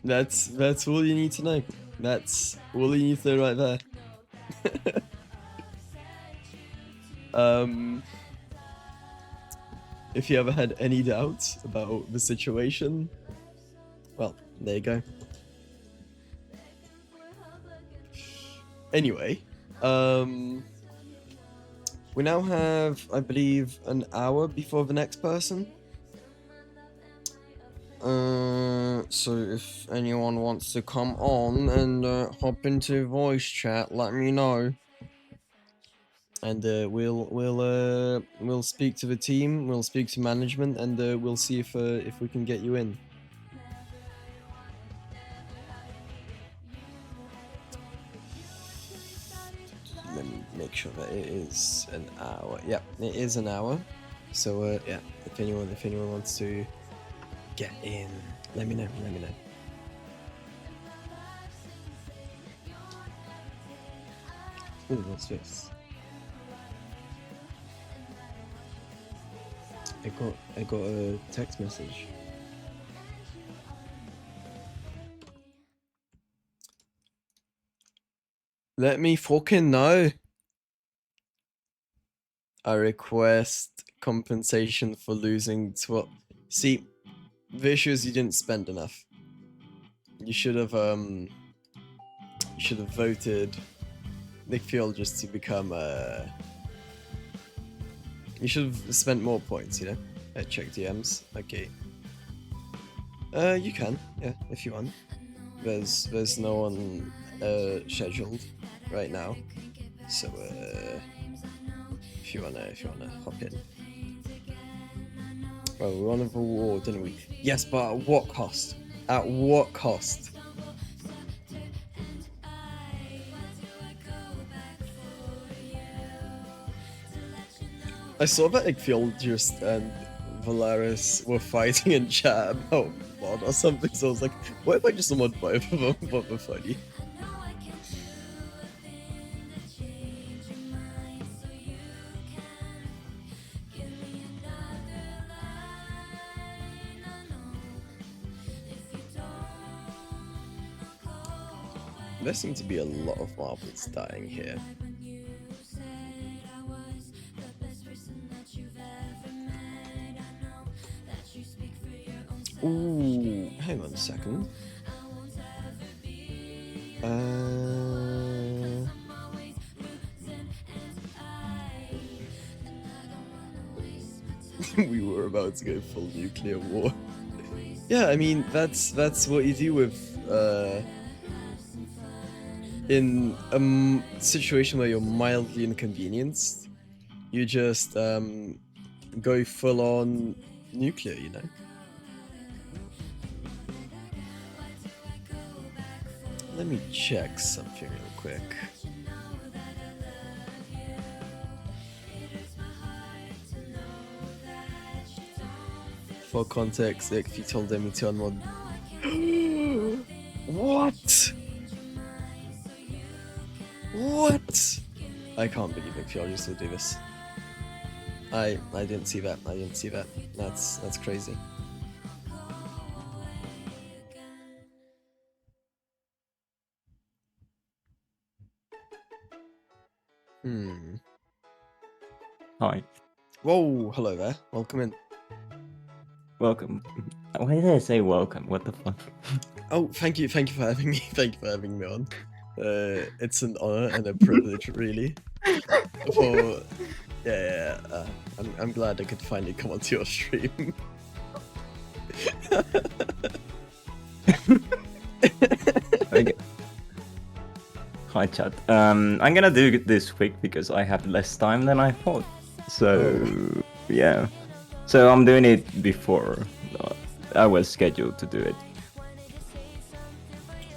Speaker 16: That's all you need to know. That's all you need to know right there. If you ever had any doubts about the situation, well, there you go. Anyway, we now have, I believe, an hour before the next person. So if anyone wants to come on and hop into voice chat, let me know. And we'll speak to the team, we'll speak to management, and we'll see if we can get you in. Let me make sure that it is an hour. Yeah, it is an hour. So yeah, if anyone wants to get in, let me know. Ooh, what's this? I got a text message. Let me fucking know. I request compensation for losing 12. See, the issue is you didn't spend enough. You should have voted Nick Fuel just to become you should have spent more points, you know? Check DMs. Okay. You can, yeah, if you want. There's no one scheduled right now. So if you wanna hop in. Well, we won a war, didn't we? Yes, but at what cost? At what cost? I saw that Ichthyologist and Valaris were fighting in chat about mod or something, so I was like, what if I just mod both of them? What the funny? There seem to be a lot of marbles dying here. Ooh, hang on a second. We were about to go full nuclear war. Yeah, I mean that's what you do with in a situation where you're mildly inconvenienced. You just go full on nuclear, you know. Let me check something real quick. For context, if you told them to unmod. What? What? I can't believe it. I'll just do this. I didn't see that. I didn't see that. That's crazy.
Speaker 18: Hi.
Speaker 16: Whoa, hello there. Welcome in.
Speaker 18: Welcome. Why did I say welcome? What the fuck?
Speaker 16: Oh, thank you for having me. Thank you for having me on. It's an honor and a privilege, really. I'm glad I could finally come onto your stream.
Speaker 18: Hi chat. I'm gonna do this quick because I have less time than I thought. So yeah. So I'm doing it before I was scheduled to do it.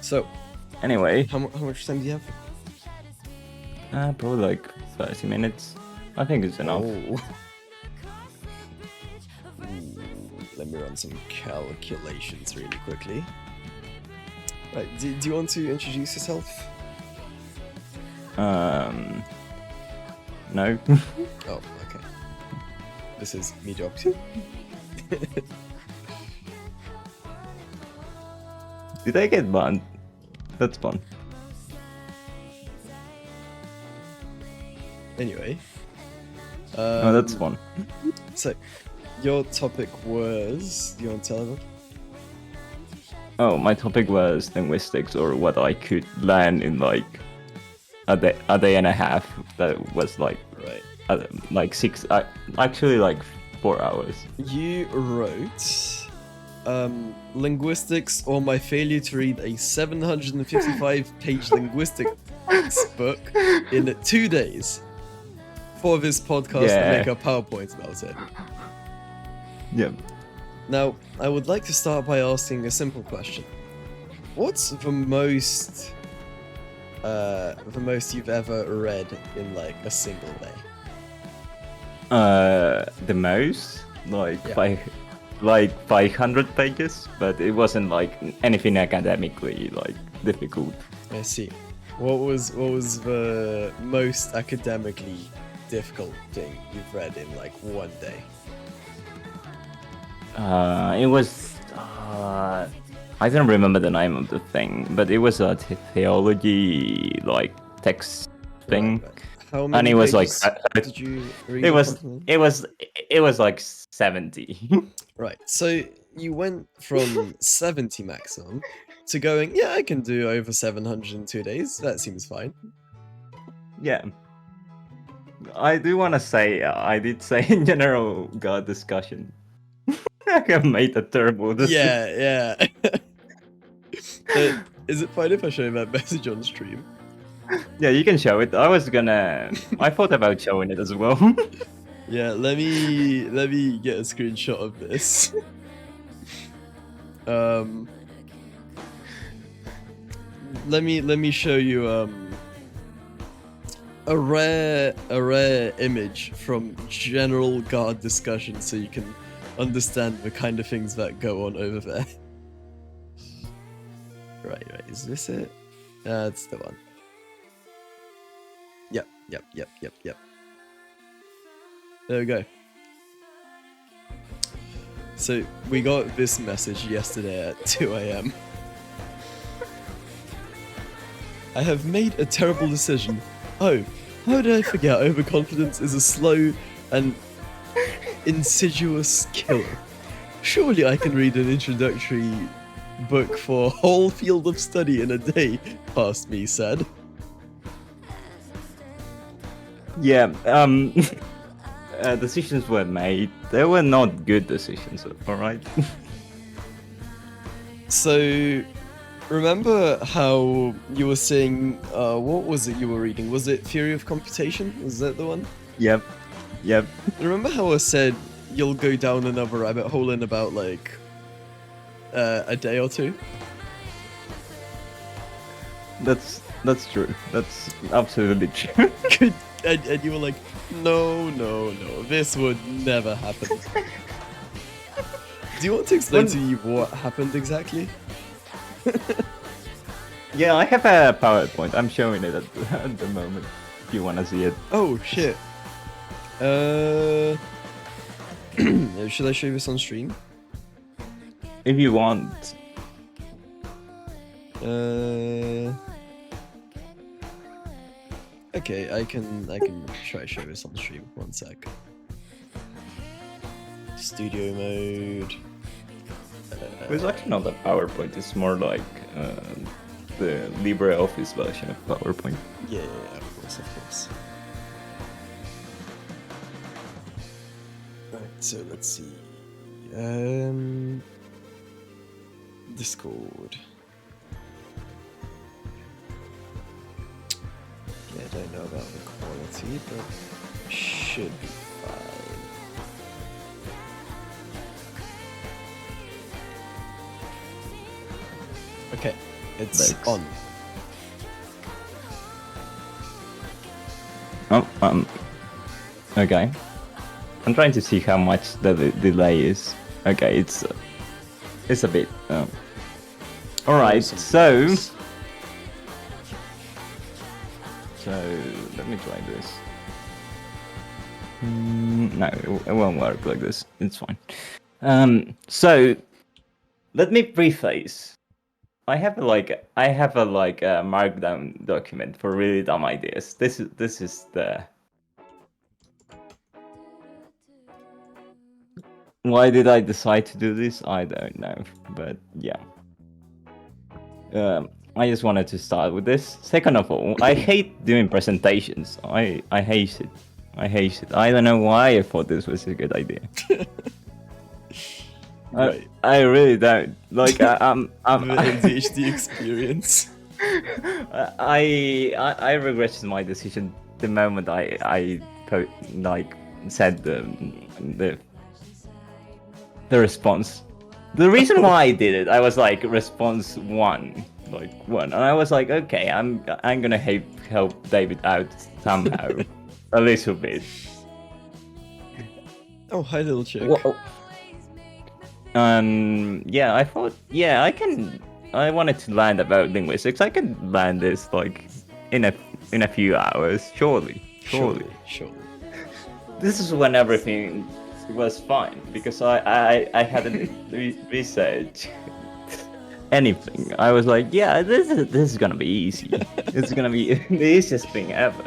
Speaker 16: So
Speaker 18: anyway,
Speaker 16: how much time do you have?
Speaker 18: Probably like 30 minutes. I think it's enough.
Speaker 16: Let me run some calculations really quickly. Right, do you want to introduce yourself?
Speaker 18: No.
Speaker 16: Oh, okay. This is Mediocrity.
Speaker 18: Did I get banned? That's fun.
Speaker 16: Anyway.
Speaker 18: Oh, that's fun.
Speaker 16: So, your topic was... Do you want to tell everyone?
Speaker 18: Oh, my topic was linguistics, or what I could learn in like a day and a half. That was like like 6, actually like 4 hours.
Speaker 16: You wrote linguistics, or my failure to read a 755-page linguistics book in 2 days for this podcast and make a PowerPoint about it.
Speaker 18: Yeah.
Speaker 16: Now, I would like to start by asking a simple question. What's the most you've ever read in like a single day?
Speaker 18: The most? Like 500 pages, but it wasn't like anything academically like difficult.
Speaker 16: I see. What was the most academically difficult thing you've read in like one day?
Speaker 18: It was I don't remember the name of the thing, but it was a theology like text thing.
Speaker 16: How many
Speaker 18: and it was like
Speaker 16: pages did you read?
Speaker 18: it was like 70.
Speaker 16: Right, so you went from 70 maximum to going, yeah, I can do over 700 in 2 days. That seems fine.
Speaker 18: Yeah. I do want to say, I did say in general God discussion. I have made a terrible decision.
Speaker 16: Yeah. Is it fine if I show you that message on stream?
Speaker 18: Yeah, you can show it. I thought about showing it as well.
Speaker 16: Yeah, let me get a screenshot of this. Let me show you a rare image from general guard discussion so you can understand the kind of things that go on over there. Right, is this it? That's the one. Yep. There we go. So, we got this message yesterday at 2 AM. I have made a terrible decision. Oh, how did I forget overconfidence is a slow and insidious killer. Surely I can read an introductory book for a whole field of study in a day, past me said.
Speaker 18: Yeah, decisions were made. They were not good decisions, alright?
Speaker 16: So, remember how you were saying, what was it you were reading? Was it Theory of Computation? Was that the one?
Speaker 18: Yep.
Speaker 16: Remember how I said you'll go down another rabbit hole in about, like, a day or two?
Speaker 18: That's true. That's absolutely true.
Speaker 16: And you were like, no, this would never happen. Do you want to explain to me what happened exactly?
Speaker 18: Yeah, I have a PowerPoint. I'm showing it at the moment, if you want to see it.
Speaker 16: Oh, shit. Should I show you this on stream?
Speaker 18: If you want.
Speaker 16: Okay, I can try to show this on stream. 1 sec. Studio mode.
Speaker 18: It's actually not a PowerPoint. It's more like the LibreOffice version of PowerPoint.
Speaker 16: Yeah, of course. Right, so let's see. Discord. don't know about the quality, but should be fine. Okay, it's
Speaker 18: Thanks.
Speaker 16: on.
Speaker 18: Oh, okay. I'm trying to see how much the delay is. Okay, it's a bit. All right, so let me try this. No, it won't work like this. It's fine. So let me preface. I have a markdown document for really dumb ideas. This is the. Why did I decide to do this? I don't know, but yeah. I just wanted to start with this. Second of all, I hate doing presentations. I hate it. I hate it. I don't know why I thought this was a good idea.
Speaker 16: Right.
Speaker 18: I really don't. Like I'm
Speaker 16: The ADHD experience.
Speaker 18: I regretted my decision the moment I said the response. The reason why I did it, I was like response one, and I was like, okay, I'm gonna help David out somehow, a little bit.
Speaker 16: Oh, hi, little chick.
Speaker 18: Yeah, I thought, yeah, I wanted to learn about linguistics. I can learn this like in a few hours, surely. This is when everything was fine because I hadn't researched anything. I was like, yeah, this is gonna be easy. It's gonna be the easiest thing ever.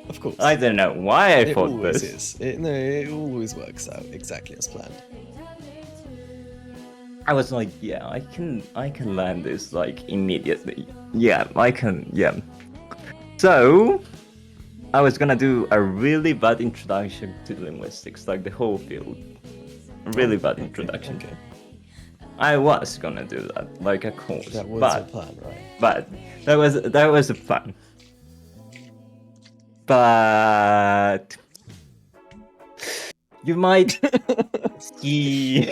Speaker 16: Of course.
Speaker 18: I don't know why I thought
Speaker 16: always
Speaker 18: this.
Speaker 16: It always works out exactly as planned.
Speaker 18: I was like, yeah, I can learn this like immediately. Yeah, I can. Yeah. So I was gonna do a really bad introduction to linguistics, like the whole field. A really bad introduction.
Speaker 16: Okay.
Speaker 18: I was gonna do that, like a course.
Speaker 16: That was
Speaker 18: but,
Speaker 16: a plan, right?
Speaker 18: But that was a plan. But you might see.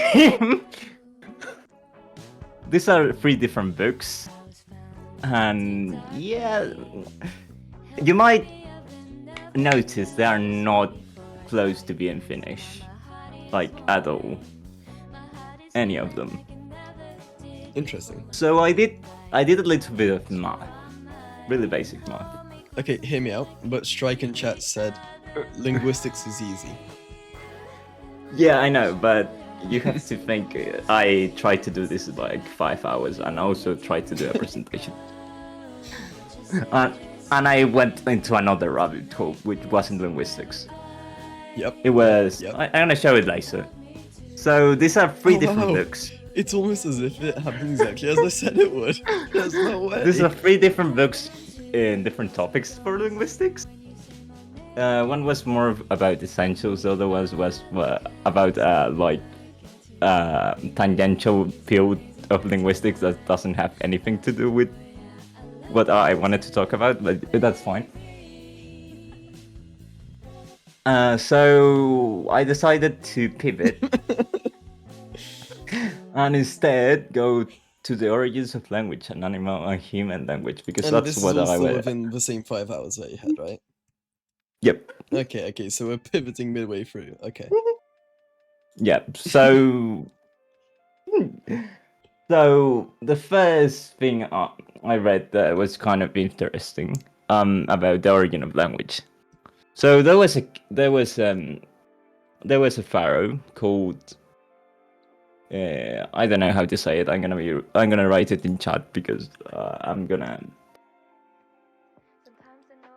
Speaker 18: These are 3 different books, and yeah, you might notice they are not close to being finished, like at all. Any of them.
Speaker 16: Interesting.
Speaker 18: So I did a little bit of math, really basic math.
Speaker 16: Okay, hear me out. But Strike in chat said linguistics is easy.
Speaker 18: Yeah, I know, but you have to think. I tried to do this in like 5 hours, and also tried to do a presentation. And I went into another rabbit hole, which wasn't linguistics.
Speaker 16: Yep.
Speaker 18: It was.
Speaker 16: Yep.
Speaker 18: I'm gonna show it later. So these are 3 different
Speaker 16: wow.
Speaker 18: books.
Speaker 16: It's almost as if it happened exactly as I said it would. There's no way.
Speaker 18: These are 3 different books in different topics for linguistics. One was more about essentials. The other was about tangential field of linguistics that doesn't have anything to do with what I wanted to talk about, but that's fine. So I decided to pivot and instead go to the origins of language and animal and human language, because
Speaker 16: And
Speaker 18: that's
Speaker 16: this
Speaker 18: what
Speaker 16: is
Speaker 18: I
Speaker 16: also
Speaker 18: was.
Speaker 16: within the same 5 hours that you had, right?
Speaker 18: Yep.
Speaker 16: Okay, so we're pivoting midway through. Okay.
Speaker 18: Yeah. So the first thing I read that was kind of interesting about the origin of language. So there was a pharaoh called I don't know how to say it. I'm gonna write it in chat because I'm gonna.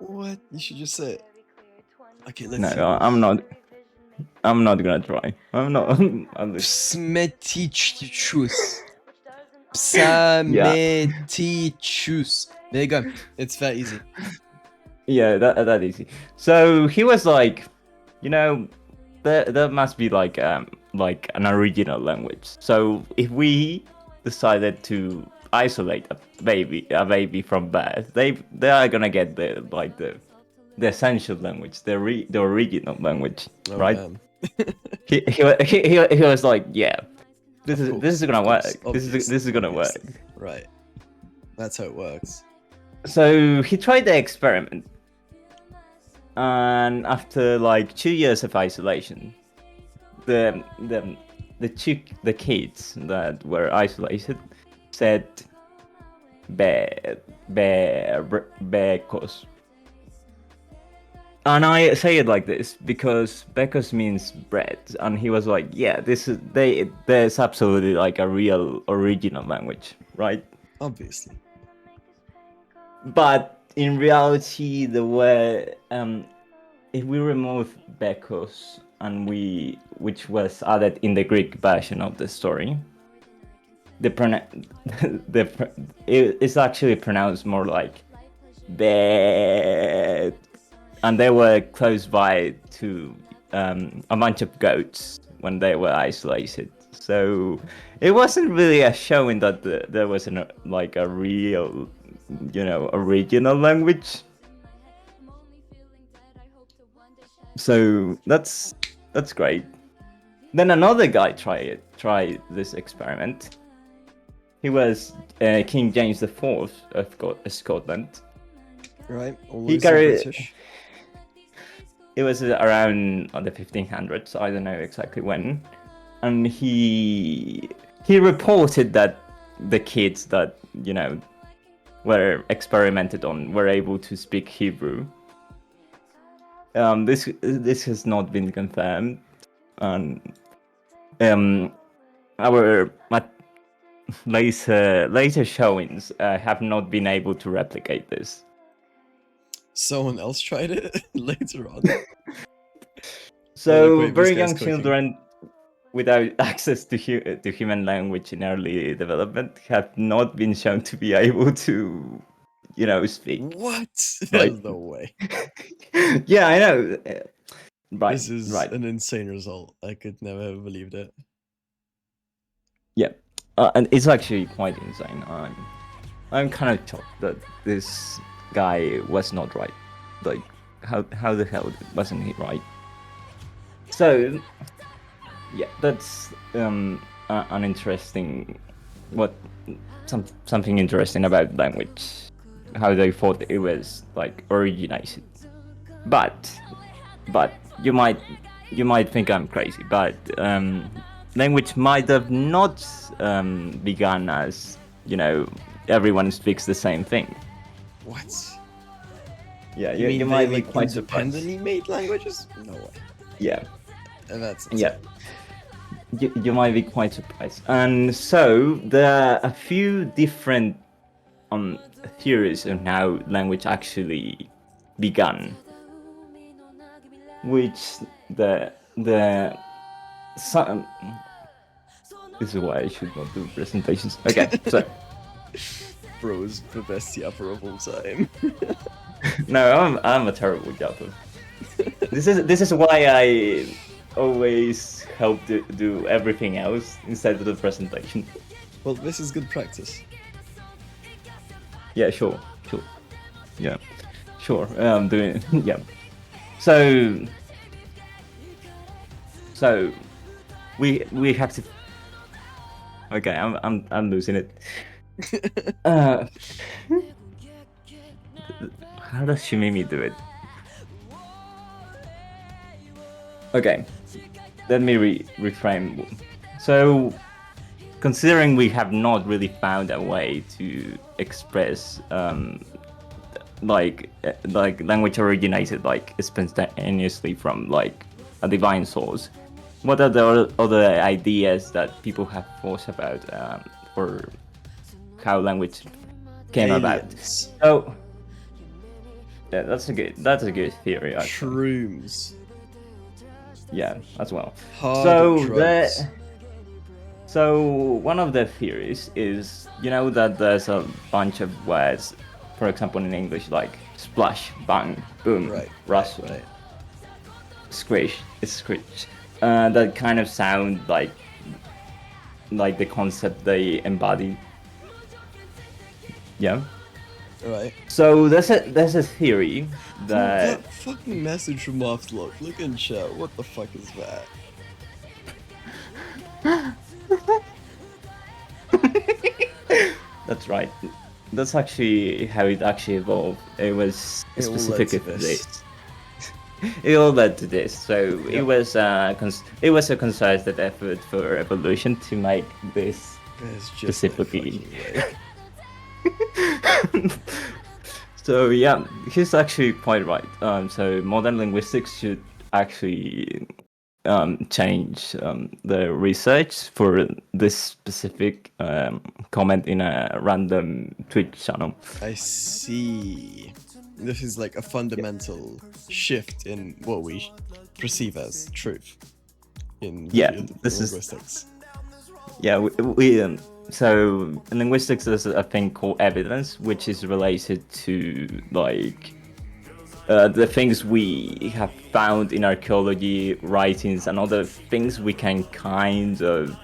Speaker 16: What? You should just say it. Okay, let's
Speaker 18: No,
Speaker 16: see.
Speaker 18: I'm not. I'm not gonna try. I'm not.
Speaker 16: Psmetichus. Psametichus. There you go. It's that easy.
Speaker 18: Yeah, that easy. So he was like, there must be like an original language. So if we decided to isolate a baby from birth, they are gonna get the the essential language, the original language,
Speaker 16: Oh,
Speaker 18: right?
Speaker 16: man.
Speaker 18: He was like, yeah, this is gonna work. This is gonna work.
Speaker 16: obviously. Right. That's how it works.
Speaker 18: So he tried the experiment, and after like 2 years of isolation, the kids that were isolated said becos. And I say it like this because becos means bread, and he was like, yeah, there's absolutely like a real original language, right?
Speaker 16: Obviously.
Speaker 18: But in reality, the way if we remove becos and which was added in the Greek version of the story, it's actually pronounced more like be, and they were close by to a bunch of goats when they were isolated. So it wasn't really a showing that there was like a real, original language. So that's great. Then another guy tried this experiment. He was King James IV of Scotland.
Speaker 16: Right.
Speaker 18: He carried. It was around the 1500s. I don't know exactly when, and he reported that the kids that were experimented on were able to speak Hebrew. This has not been confirmed, and our later showings have not been able to replicate this.
Speaker 16: Someone else tried it later on.
Speaker 18: So
Speaker 16: wait,
Speaker 18: very
Speaker 16: this guy's
Speaker 18: young
Speaker 16: cooking.
Speaker 18: children without access to human language in early development have not been shown to be able to, speak.
Speaker 16: What?
Speaker 18: Right?
Speaker 16: There's no way.
Speaker 18: Yeah, I know. Right.
Speaker 16: This is
Speaker 18: right.
Speaker 16: an insane result. I could never have believed it.
Speaker 18: Yeah, and it's actually quite insane. I'm kind of shocked that this guy was not right. Like, how the hell wasn't he right? So, yeah, that's an interesting, something interesting about language, how they thought it was like originated. But you might think I'm crazy, but language might have not begun as everyone speaks the same thing.
Speaker 16: What?
Speaker 18: Yeah,
Speaker 16: You mean
Speaker 18: you might
Speaker 16: they,
Speaker 18: be
Speaker 16: like,
Speaker 18: quite surprised.
Speaker 16: independently made languages? No way.
Speaker 18: Yeah.
Speaker 16: And that's
Speaker 18: Yeah. You might be quite surprised. And so there are a few different theories on how language actually began. Which some this is why I should not do presentations. Okay, so
Speaker 16: Bro is the best yapper of all time.
Speaker 18: no, I'm a terrible yapper. This is why I always help to do everything else instead of the presentation.
Speaker 16: Well, this is good practice.
Speaker 18: Yeah, sure. Yeah, sure. Doing yeah. So we have to. Okay, I'm losing it. How does Shimimi do it? Okay, let me reframe. So, considering we have not really found a way to express like language originated like spontaneously from like a divine source, what are the other ideas that people have thought about for how language came about? So yeah, that's a good theory. Actually.
Speaker 16: Shrooms.
Speaker 18: Yeah, as well.
Speaker 16: Hard drugs.
Speaker 18: So one of the theories is, that there's a bunch of words, for example in English, like splash, bang, boom, rustle, squish, screech, that kind of sound like the concept they embody. Yeah.
Speaker 16: Right.
Speaker 18: So there's a theory that
Speaker 16: That fucking message from Mothlock. Look in chat. What the fuck is that?
Speaker 18: That's right. That's actually how it actually evolved. It was
Speaker 16: It all led
Speaker 18: specifically
Speaker 16: to
Speaker 18: for
Speaker 16: this.
Speaker 18: this. It all led to this. So it was a concerted effort for evolution to make this
Speaker 16: There's just no
Speaker 18: specifically.
Speaker 16: fucking way.
Speaker 18: So yeah, he's actually quite right. So modern linguistics should actually change the research for this specific comment in a random Twitch channel.
Speaker 16: I see. This is like a fundamental shift in what we perceive as truth in the
Speaker 18: Yeah,
Speaker 16: field of
Speaker 18: this is-
Speaker 16: linguistics.
Speaker 18: Yeah, we so in linguistics there's a thing called evidence, which is related to like the things we have found in archaeology, writings, and other things we can kind of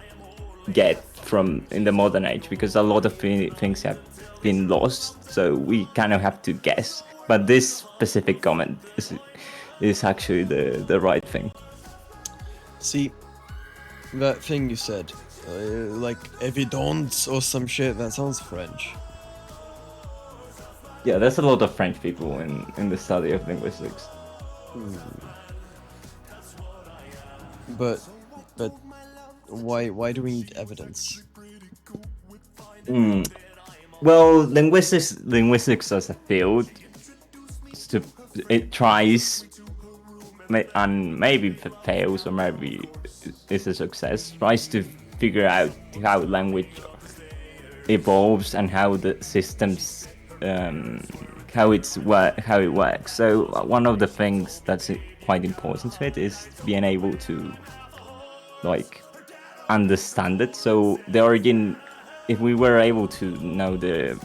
Speaker 18: get from in the modern age, because a lot of things have been lost, so we kind of have to guess. But this specific comment is actually the right thing.
Speaker 16: See, that thing you said, like evidence or some shit, that sounds French.
Speaker 18: Yeah, there's a lot of French people in the study of linguistics.
Speaker 16: But why do we need evidence?
Speaker 18: Well, linguistics as a field, it tries, and maybe it fails or maybe it's a success, tries to figure out how language evolves and how the systems, how it works. So one of the things that's quite important to it is being able to like understand it. So the origin, if we were able to know the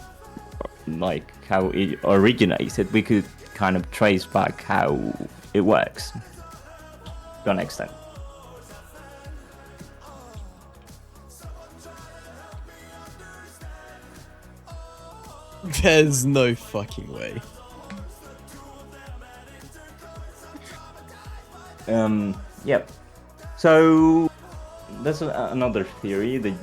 Speaker 18: like how it originated, we could kind of trace back how it works to an extent.
Speaker 16: There's no fucking way.
Speaker 18: Yep. So that's another theory. There's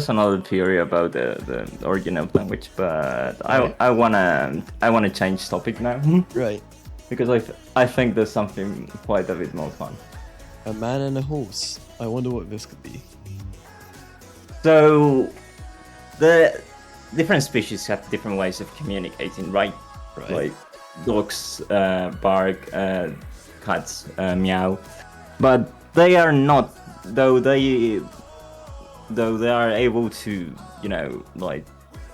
Speaker 18: another theory about the origin of language, but I wanna change topic now.
Speaker 16: Right.
Speaker 18: Because I think there's something quite a bit more fun.
Speaker 16: A man and a horse. I wonder what this could be.
Speaker 18: So the different species have different ways of communicating, right?
Speaker 16: Right.
Speaker 18: Like dogs bark, cats meow, but they are not. Though they are able to, like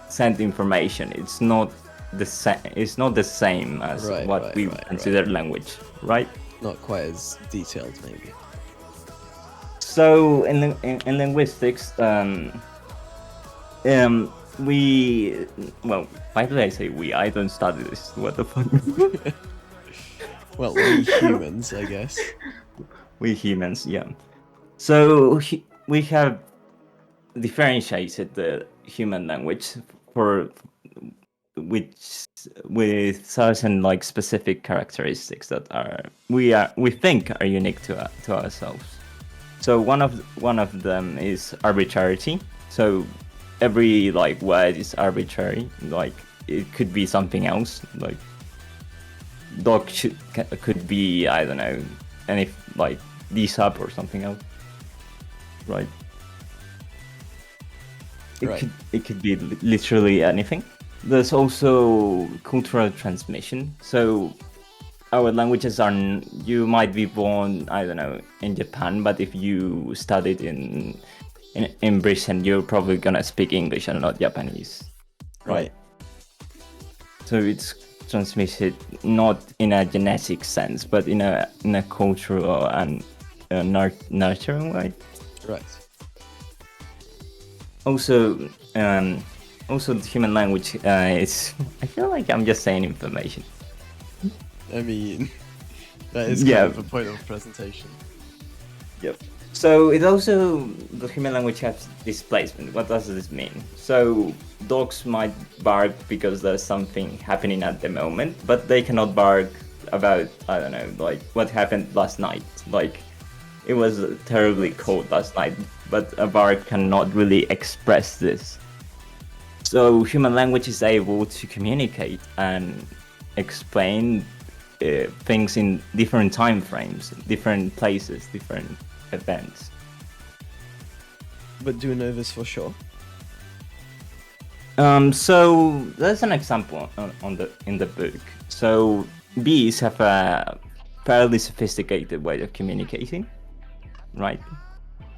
Speaker 18: send information. It's not the same. It's not the same as what we consider language, right?
Speaker 16: Not quite as detailed, maybe.
Speaker 18: So in linguistics, we, well, why did I say we? I don't study this. What the fuck?
Speaker 16: Well, we humans, I guess.
Speaker 18: We humans, yeah. So we have differentiated the human language with certain like specific characteristics that we think are unique to ourselves. So one of them is arbitrarity. So every like word is arbitrary. Like it could be something else. Like dog could be, I don't know, any like D-sub or something else. Right. It could be literally anything. There's also cultural transmission. So our languages are, you might be born, I don't know, in Japan, but if you studied in Britain, you're probably gonna speak English and not Japanese. Right. So it's transmitted not in a genetic sense, but in a cultural and nurturing way.
Speaker 16: Right.
Speaker 18: Also, the human language is. I feel like I'm just saying information.
Speaker 16: I mean, that is kind of the point of presentation.
Speaker 18: Yep. So it also, the human language has displacement. What does this mean? So dogs might bark because there's something happening at the moment, but they cannot bark about, I don't know, like what happened last night. Like it was terribly cold last night, but a bark cannot really express this. So human language is able to communicate and explain things in different time frames, different places, different events.
Speaker 16: But do you know this for sure?
Speaker 18: So there's an example in the book. So bees have a fairly sophisticated way of communicating, right?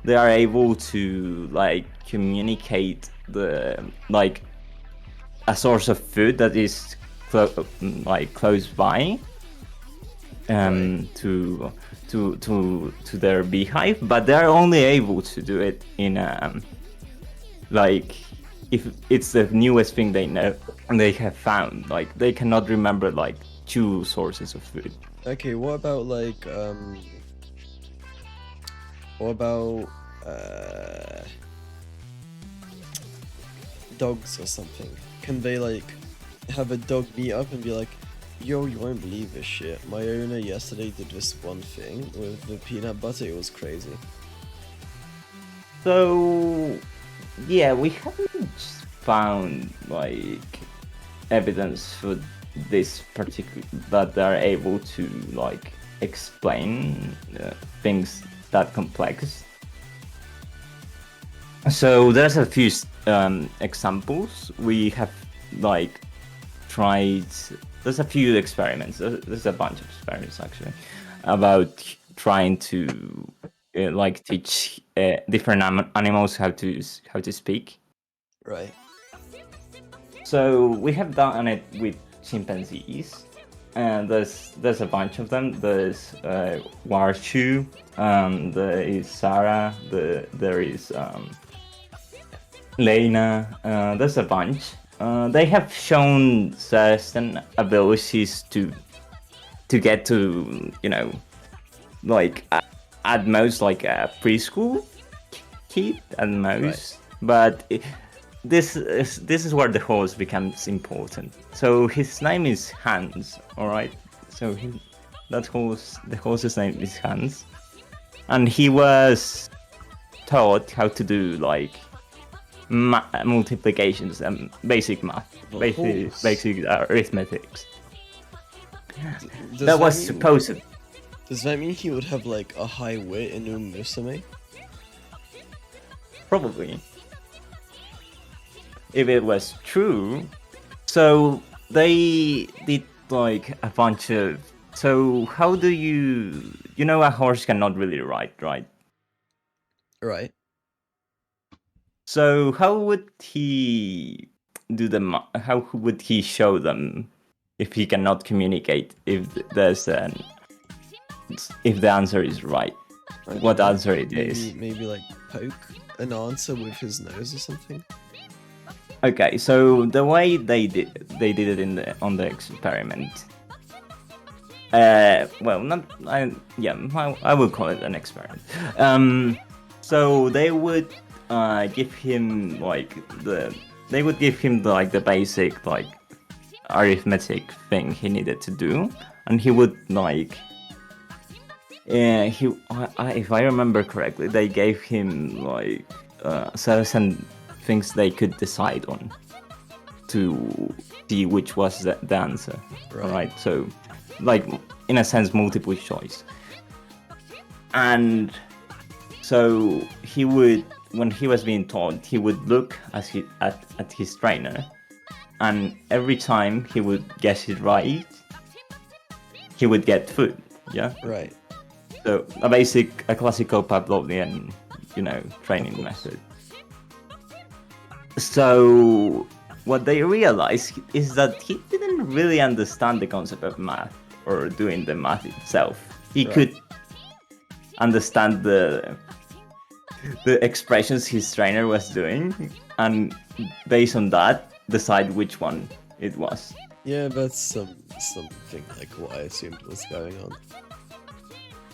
Speaker 18: They are able to like communicate like a source of food that is close by to their beehive, but they are only able to do it in like if it's the newest thing they know and they have found. Like they cannot remember like 2 sources of food.
Speaker 16: Okay, what about like what about dogs or something? Can they like have a dog meet up and be like, yo, you won't believe this shit. My owner yesterday did this one thing with the peanut butter, it was crazy.
Speaker 18: So yeah, we haven't found like evidence for this particular that they're able to like explain things that complex. So there's a few examples. We have like tried. There's a few experiments. There's a bunch of experiments actually about trying to like teach different animals how to speak.
Speaker 16: Right.
Speaker 18: So we have done it with chimpanzees, and there's a bunch of them. There's Warshu, there is Sarah, there is Lena. There's a bunch. They have shown certain abilities to get to, you know, like at most like a preschool kid at most. Right. But this is where the horse becomes important. So his name is Hans. All right. So the horse's name is Hans, and he was taught how to do like multiplications and basic math, basic arithmetics. That was supposed.
Speaker 16: Does that mean he would have like a high wit in Musume?
Speaker 18: Probably. If it was true. So they did like a bunch of. So how do you know a horse cannot really ride, right?
Speaker 16: Right.
Speaker 18: So how would he do how would he show them if he cannot communicate if the answer is right? What answer it is?
Speaker 16: Maybe like poke an answer with his nose or something.
Speaker 18: Okay, so the way they did it on the experiment. Well, I will call it an experiment. So they would give him like the basic like arithmetic thing he needed to do, and he would like if I remember correctly, they gave him like certain things they could decide on to see which was the answer. Right. So like in a sense multiple choice. And so he would, when he was being taught, he would look at his trainer, and every time he would guess it right, he would get food. Yeah.
Speaker 16: Right.
Speaker 18: So a classical Pavlovian, training method. So what they realized is that he didn't really understand the concept of math or doing the math itself. He could understand the expressions his trainer was doing, and based on that, decide which one it was.
Speaker 16: Yeah, that's something like what I assumed was going on.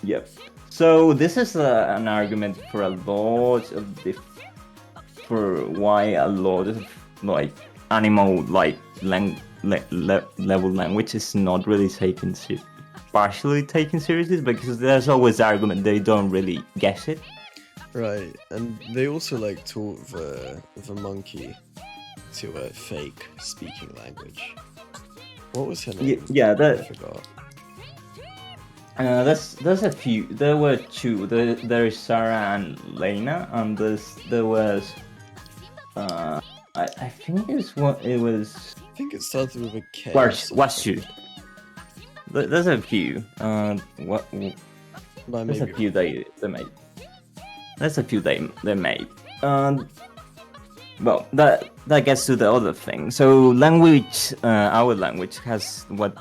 Speaker 18: Yep. So this is an argument for a lot of for why a lot of like animal like level language is not really partially taken seriously, because there's always the argument they don't really get it.
Speaker 16: Right, and they also like taught the monkey to fake speaking language. What was her name?
Speaker 18: Yeah,
Speaker 16: I forgot.
Speaker 18: There's a few. There were two. There is Sarah and Lena, and there was. I think it was.
Speaker 16: I think it started with a K.
Speaker 18: Washu. There's a few. There's a few they made. There's a few they made. Well, that gets to the other thing. So language, our language has what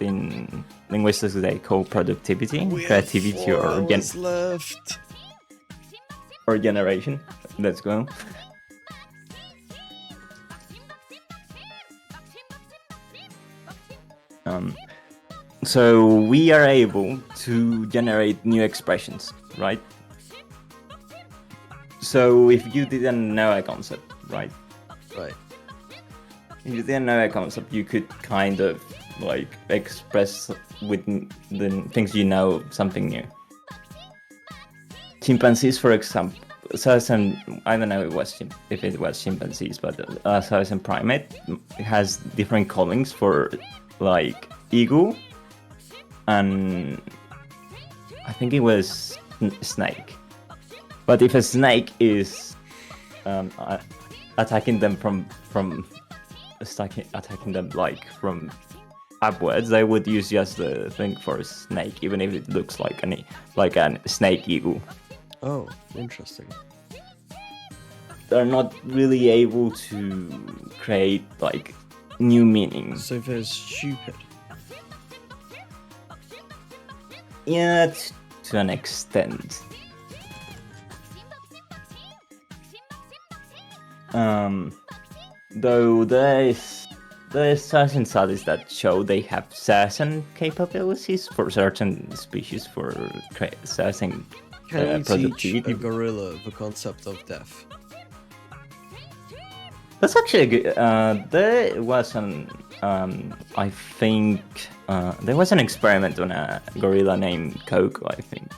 Speaker 18: in linguistics they call productivity, creativity, or or generation. Let's go. So we are able to generate new expressions, right? So if you didn't know a concept, right?
Speaker 16: Right.
Speaker 18: If you didn't know a concept, you could kind of like express with the things you know something new. Chimpanzees, for example, I don't know if it was chimpanzees, but a certain primate has different callings for like eagle, and I think it was snake. But if a snake is attacking them attacking them like from upwards, they would use just the thing for a snake, even if it looks like a snake eagle.
Speaker 16: Oh, interesting.
Speaker 18: They're not really able to create like new meanings.
Speaker 16: So they're stupid.
Speaker 18: Yeah, to an extent. Though there's certain studies that show they have certain capabilities for certain species for certain
Speaker 16: Can you
Speaker 18: productivity.
Speaker 16: teach a gorilla the concept of death?
Speaker 18: That's actually good. There was I think there was an experiment on a gorilla named Coco, I think.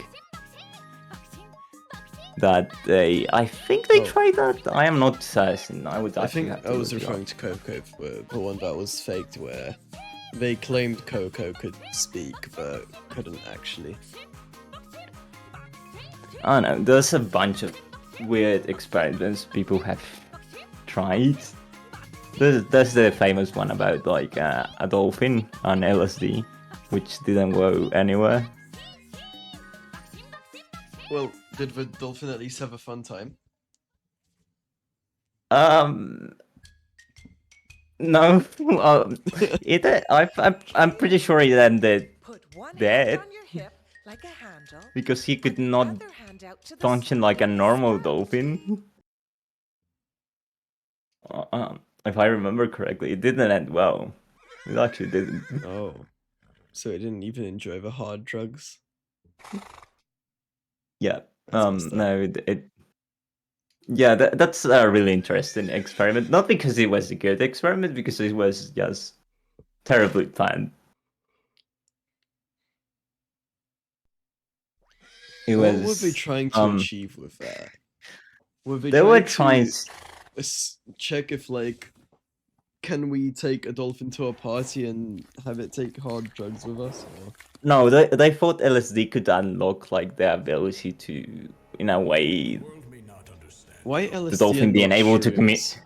Speaker 18: I think they tried that. I am not certain. I
Speaker 16: think I was referring to Coco, the one that was faked, where they claimed Coco could speak but couldn't actually.
Speaker 18: I don't know. There's a bunch of weird experiments people have tried. There's the famous one about like a dolphin on LSD, which didn't go anywhere.
Speaker 16: Well, did the dolphin at least have a fun time?
Speaker 18: No. I'm pretty sure he ended dead. Because he could not function like a normal dolphin. If I remember correctly, it didn't end well. It actually didn't.
Speaker 16: Oh. So it didn't even enjoy the hard drugs?
Speaker 18: Yeah. No, yeah, that's a really interesting experiment. Not because it was a good experiment, because it was just terribly planned.
Speaker 16: What were they trying to achieve with that?
Speaker 18: They were trying
Speaker 16: to check if, like, can we take a dolphin to a party and have it take hard drugs with us? Or...
Speaker 18: No, they thought LSD could unlock like the ability to, in a way,
Speaker 16: why LSD
Speaker 18: the dolphin being able to commit.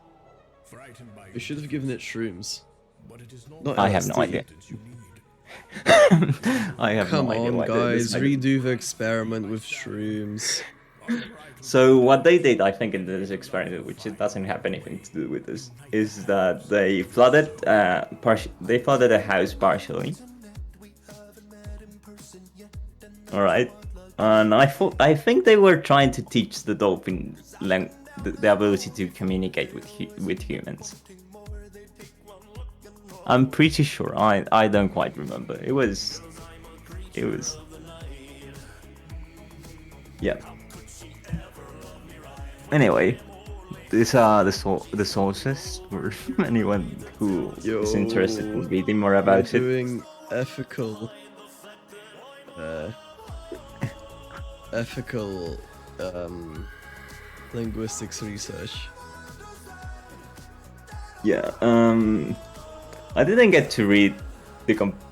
Speaker 16: We should have given it shrooms. Not
Speaker 18: I
Speaker 16: LSD.
Speaker 18: have no idea. I have
Speaker 16: Come
Speaker 18: no idea.
Speaker 16: on,
Speaker 18: why they
Speaker 16: guys,
Speaker 18: decided.
Speaker 16: redo the experiment with shrooms.
Speaker 18: So what they did, I think, in this experiment, which it doesn't have anything to do with this, is that they flooded a house partially. All right, and I think they were trying to teach the dolphin the ability to communicate with humans. I'm pretty sure. I don't quite remember. It was. Yeah. Anyway, these are the sources for anyone who is interested in reading more about it.
Speaker 16: Doing ethical, ethical, linguistics research.
Speaker 18: Yeah. I didn't get to read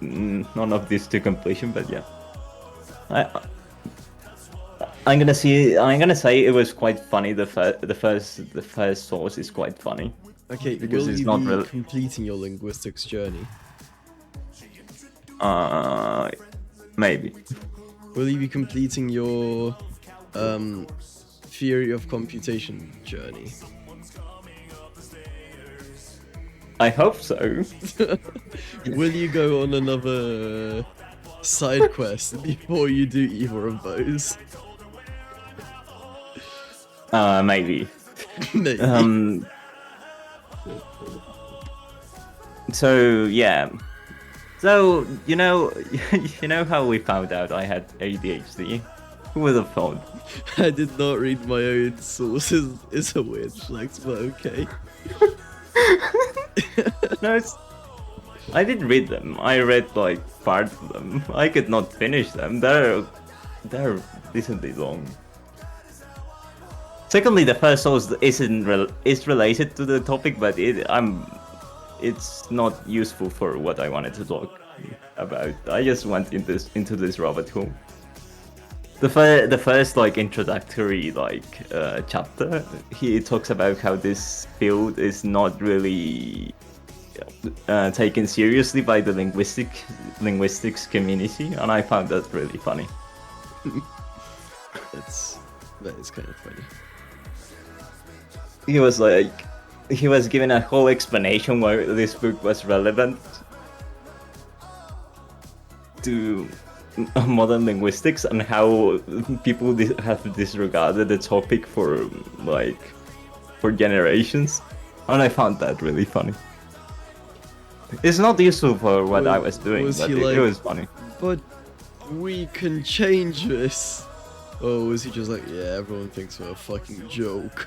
Speaker 18: none of this to completion, but yeah. I'm gonna say it was quite funny. The first source is quite funny.
Speaker 16: Okay,
Speaker 18: because
Speaker 16: will
Speaker 18: it's
Speaker 16: you
Speaker 18: not
Speaker 16: be completing your linguistics journey?
Speaker 18: Maybe.
Speaker 16: Will you be completing your theory of computation journey?
Speaker 18: I hope so.
Speaker 16: Will you go on another side quest before you do either of those?
Speaker 18: Maybe.
Speaker 16: Maybe.
Speaker 18: So yeah. So you know how we found out I had ADHD? Who would have thought?
Speaker 16: I did not read my own sources. It's a weird flex, but okay.
Speaker 18: No, I did read them. I read like part of them. I could not finish them. They're decently long. Secondly, the first source is related to the topic, but it's not useful for what I wanted to talk about. I just went into this rabbit hole. The first like introductory chapter, he talks about how this field is not really taken seriously by the linguistics community, and I found that really funny.
Speaker 16: That is kind of funny.
Speaker 18: He was given a whole explanation why this book was relevant to modern linguistics and how people have disregarded the topic for generations, and I found that really funny. It's not useful for what I was doing, but it was funny.
Speaker 16: But we can change this. Or was he just like, yeah, everyone thinks we're a fucking joke?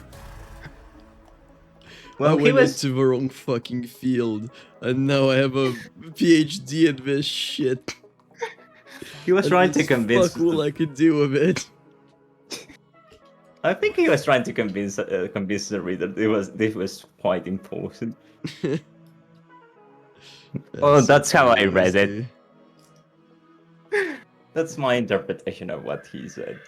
Speaker 18: Well,
Speaker 16: I went into the wrong fucking field, and now I have a PhD in this shit.
Speaker 18: He was trying to convince.
Speaker 16: Fuck all I could do with it.
Speaker 18: I think he was trying to convince the reader this was quite important. Oh, that's how I read it. That's my interpretation of what he said.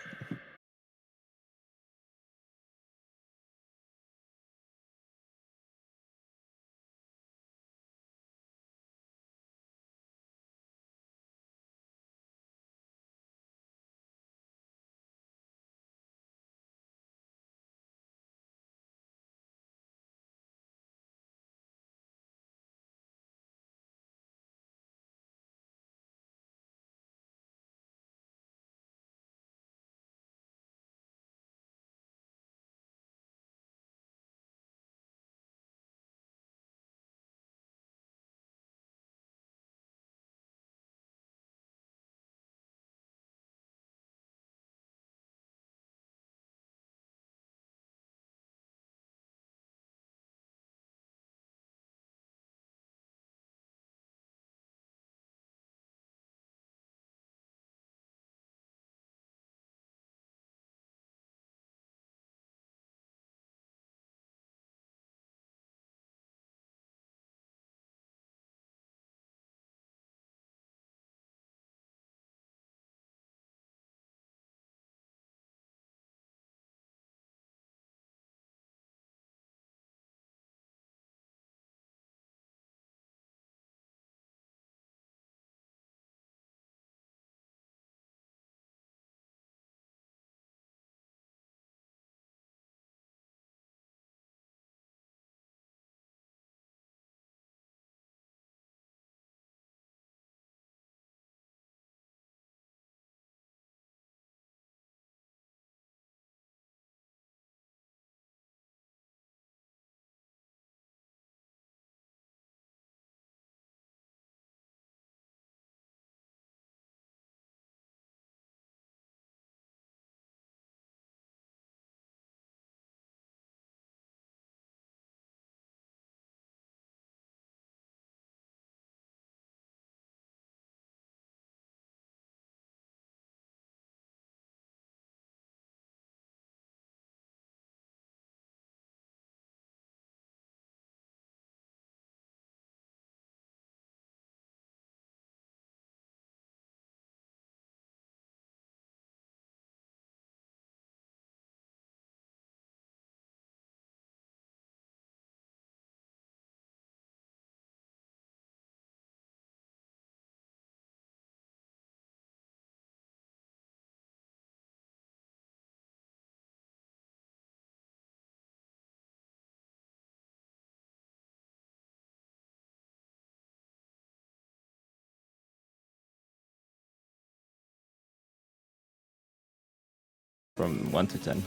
Speaker 18: from 1 to 10.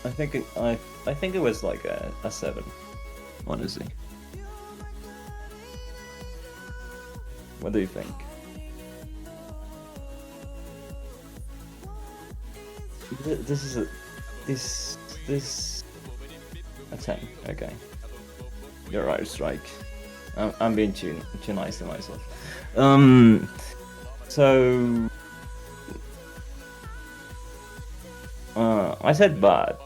Speaker 18: I think it was like a 7, honestly. What do you think? This is a 10. Okay, you're right, Strike. I'm being too nice to myself. So I said bad.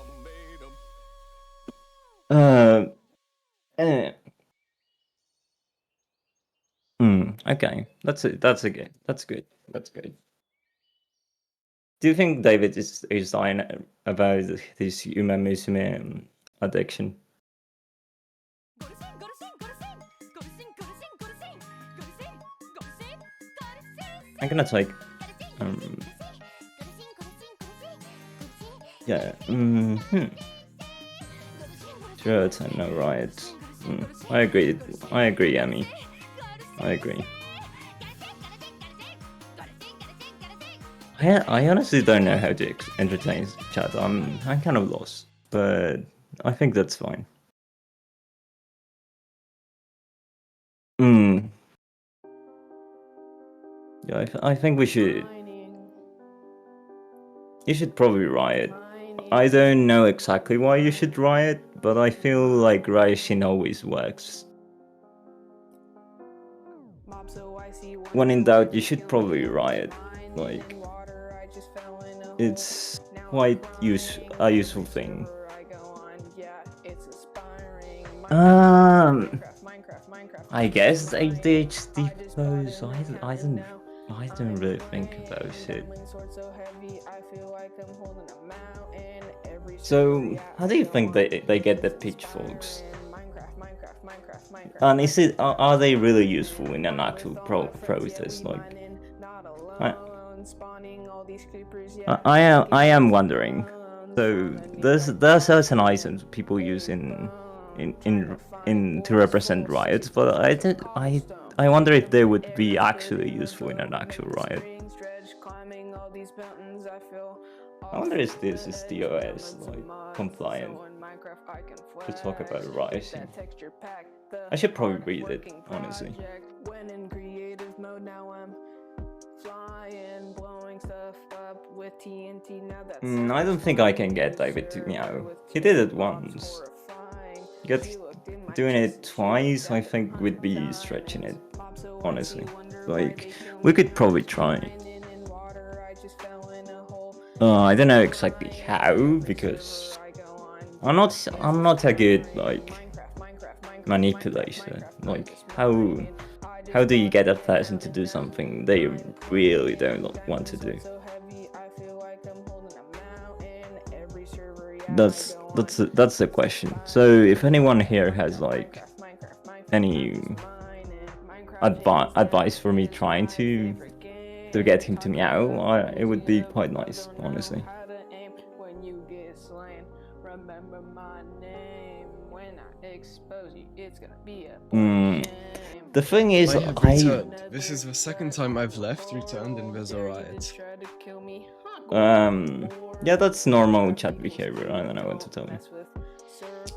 Speaker 18: Okay, that's it. That's good. That's good. That's good. Do you think David is lying about this Uma Musume addiction? I'm gonna take yeah. 2 out of 10, no riot. I agree, Amy. I agree. I honestly don't know how to entertain chat. I'm kind of lost, but I think that's fine. Yeah, I think we should. You should probably riot. I don't know exactly why you should riot, but I feel like Ryoshin always works. When in doubt, you should probably riot. Like, it's quite a useful thing. I guess ADHD pose. I don't really think about it. So, how do you think they get the pitchforks? And are they really useful in an actual process? Like, I am wondering. So there are certain items people use in to represent riots, but I wonder if they would be actually useful in an actual riot. I wonder if this is DOS like compliant to talk about rioting. I should probably read it, honestly. I don't think I can get David to meow. He did it once. Doing it twice, I think would be stretching it, honestly. Like, we could probably try. I don't know exactly how, because I'm not a good like manipulator. Like, how do you get a person to do something they really don't want to do? That's the question. So if anyone here has like any advice for me trying to get him to meow, it would be quite nice, honestly. The thing is,
Speaker 3: I have returned. This is the second time I've returned, and there's a riot.
Speaker 18: Yeah, that's normal chat behavior. I don't know what to tell you.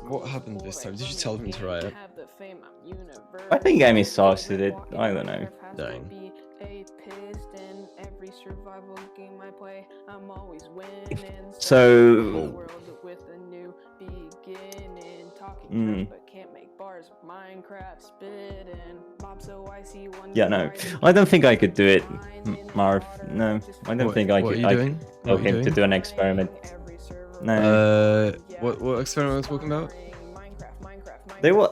Speaker 3: What happened this time? Did you tell him to riot?
Speaker 18: I think Amy started it. I don't know.
Speaker 3: Dang.
Speaker 18: So. Yeah, no. I don't think I could do it, Marv. No, I don't think I could. Tell him to do an experiment. No.
Speaker 3: What experiment are we talking about?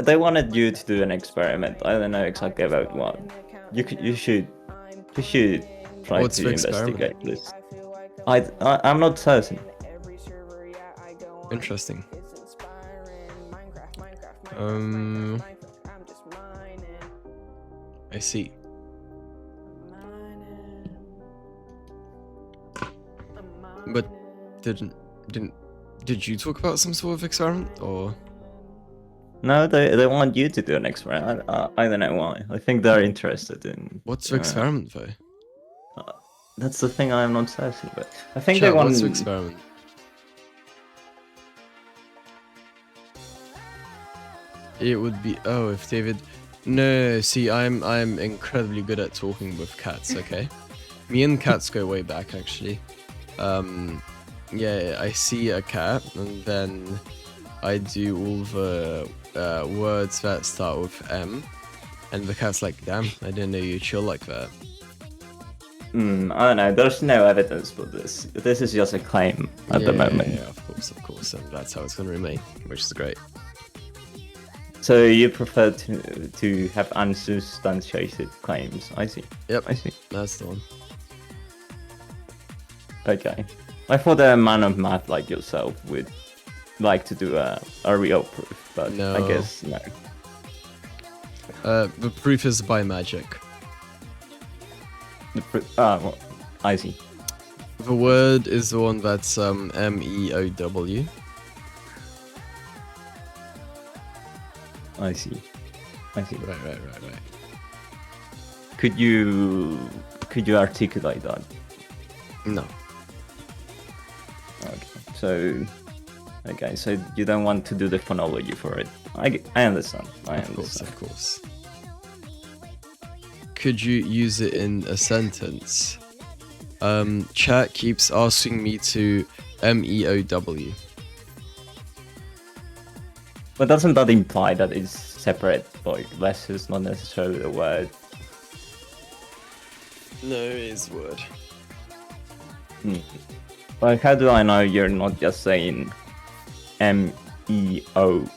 Speaker 18: They wanted you to do an experiment. I don't know exactly about what. You should try to investigate this. I'm not certain.
Speaker 3: Interesting. I see. But did you talk about some sort of experiment, or?
Speaker 18: No, they want you to do an experiment. I don't know why. I think they're interested in.
Speaker 3: What's the experiment though?
Speaker 18: That's the thing I'm not certain about. I think
Speaker 16: Chat,
Speaker 18: they want.
Speaker 16: what's to experiment? It would be if David. No, see, I'm incredibly good at talking with cats. Okay, me and cats go way back actually. Yeah, I see a cat and then I do all the words that start with M, and the cat's like, "Damn, I didn't know you chill like that."
Speaker 18: I don't know. There's no evidence for this. This is just a claim at the moment.
Speaker 16: Yeah, of course, and that's how it's gonna remain, which is great.
Speaker 18: So you prefer to have unsubstantiated claims? I see.
Speaker 16: Yep,
Speaker 18: I see.
Speaker 16: That's the one.
Speaker 18: Okay. I thought a man of math like yourself would like to do a real proof, but
Speaker 16: No.
Speaker 18: I guess no.
Speaker 16: The proof is by magic.
Speaker 18: Well, I see.
Speaker 16: The word is the one that's MEOW.
Speaker 18: I see. I see.
Speaker 16: Right.
Speaker 18: Could you articulate that?
Speaker 16: No.
Speaker 18: Okay, so you don't want to do the phonology for it. I understand.
Speaker 16: Of course. Could you use it in a sentence? Chat keeps asking me to MEOW.
Speaker 18: But doesn't that imply that it's separate, like letters, not necessarily a word?
Speaker 16: No, it is a word.
Speaker 18: Like, how do I know you're not just saying MEOW?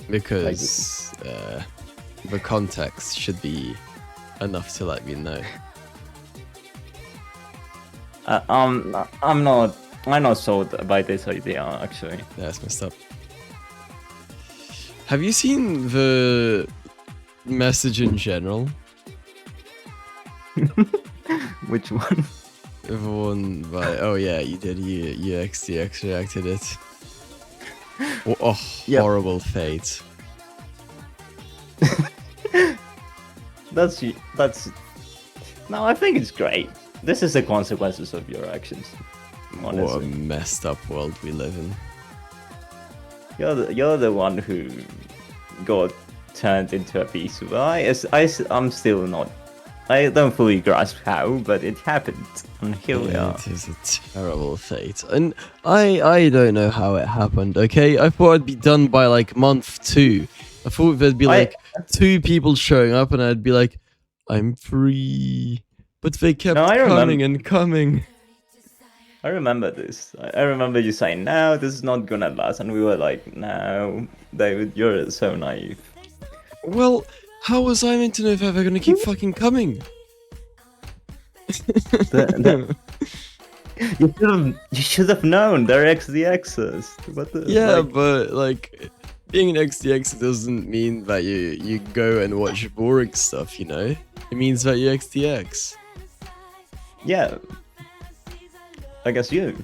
Speaker 16: Because the context should be enough to let me know.
Speaker 18: I'm not sold by this idea actually.
Speaker 16: Yeah, it's messed up. Have you seen the message in general?
Speaker 18: Which one?
Speaker 16: The one by yeah, you did. You XDX reacted it. Horrible fate.
Speaker 18: That's no, I think it's great. This is the consequences of your actions. Honestly.
Speaker 16: What a messed up world we live in.
Speaker 18: You're the one who got turned into a beast. I'm still not. I don't fully grasp how, but it happened, and here we are.
Speaker 16: It is a terrible fate, and I don't know how it happened. Okay, I thought I'd be done by like month 2. I thought there'd be like 2 people showing up, and I'd be like, I'm free. But they kept coming and coming.
Speaker 18: I remember this. I remember you saying, "No, this is not gonna last," and we were like, "No, David, you're so naive."
Speaker 16: Well, how was I meant to know if they were gonna keep fucking coming?
Speaker 18: You should have known. They're XDXs.
Speaker 16: Yeah, but like being an XDX doesn't mean that you go and watch boring stuff, you know? It means that you're XDX.
Speaker 18: Yeah. I guess you.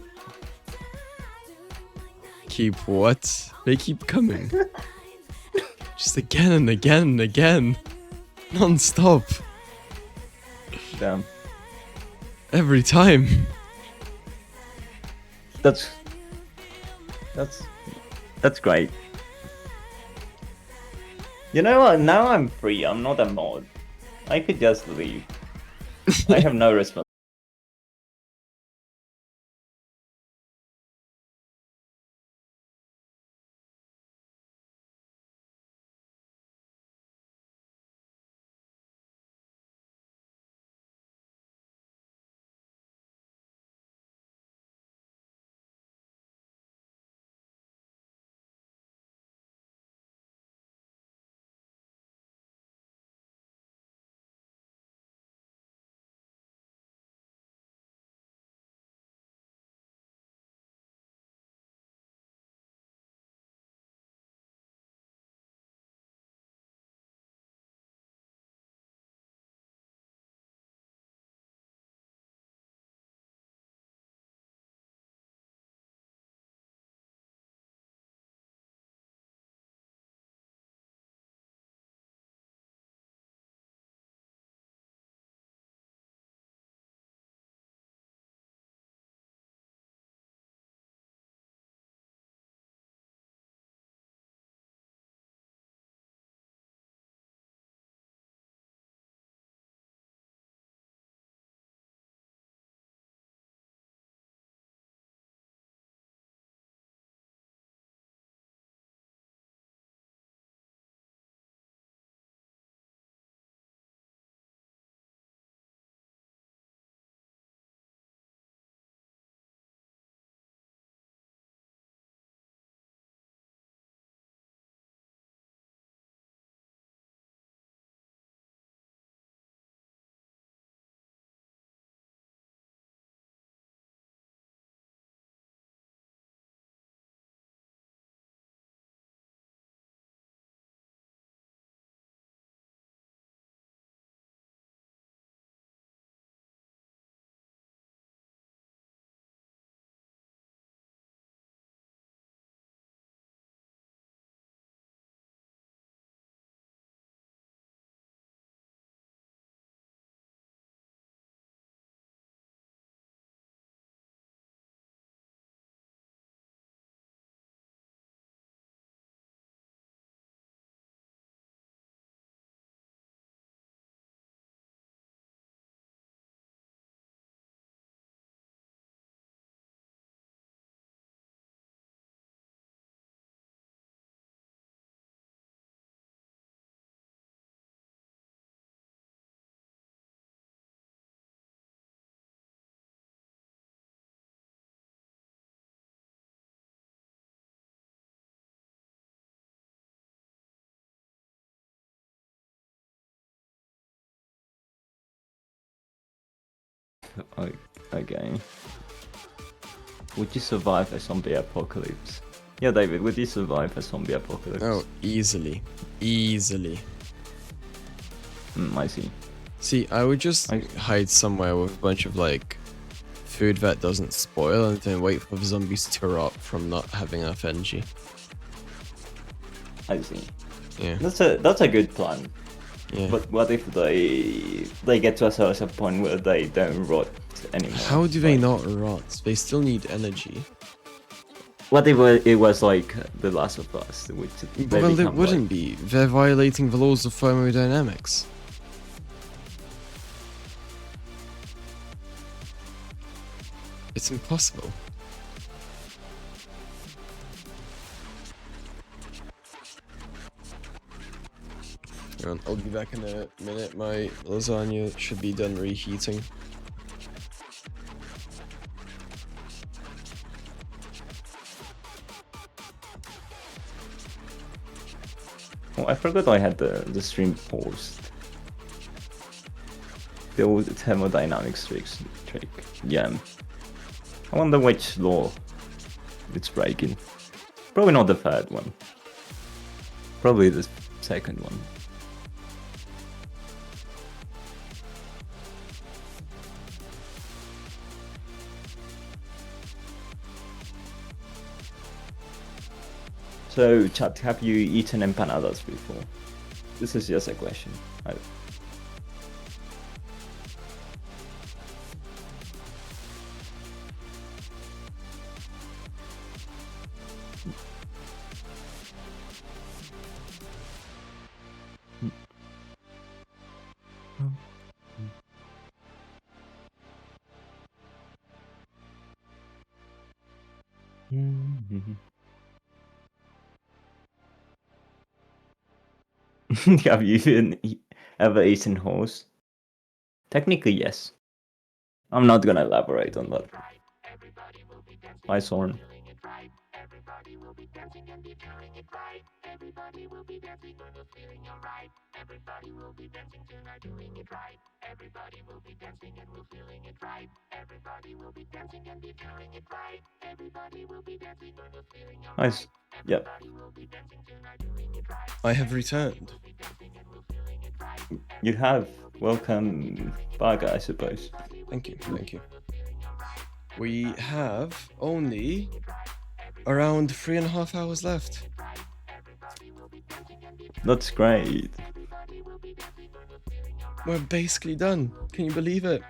Speaker 16: Keep what? They keep coming. Just again and again and again. Non-stop.
Speaker 18: Damn.
Speaker 16: Every time.
Speaker 18: That's great. You know what? Now I'm free. I'm not a mod. I could just leave. I have no responsibility. Okay. Would you survive a zombie apocalypse? Yeah, David, would you survive a zombie apocalypse?
Speaker 16: Oh, easily. Easily.
Speaker 18: I see.
Speaker 16: See, I would just hide somewhere with a bunch of like food that doesn't spoil and then wait for the zombies to rot from not having enough energy.
Speaker 18: I see.
Speaker 16: Yeah.
Speaker 18: That's a good plan.
Speaker 16: Yeah.
Speaker 18: But what if they get to a certain point where they don't rot anymore?
Speaker 16: How do they not rot? They still need energy.
Speaker 18: What if it was like The Last of Us, which they
Speaker 16: Well, it
Speaker 18: become,
Speaker 16: wouldn't be. They're violating the laws of thermodynamics. It's impossible. Hang on, I'll be back in a minute. My lasagna should be done reheating.
Speaker 18: Oh, I forgot I had the stream paused. The old thermodynamics trick. Yeah. I wonder which law it's breaking. Probably not the third one. Probably the second one. So, chat, have you eaten empanadas before? This is just a question. Have you ever eaten horse? Technically, yes. I'm not gonna elaborate on that. Hi, Sorn. Nice. Yep.
Speaker 16: I have returned.
Speaker 18: You have. Welcome back, I suppose.
Speaker 16: Thank you, thank you. We have only around 3.5 hours left.
Speaker 18: That's great.
Speaker 16: We're basically done. Can you believe it?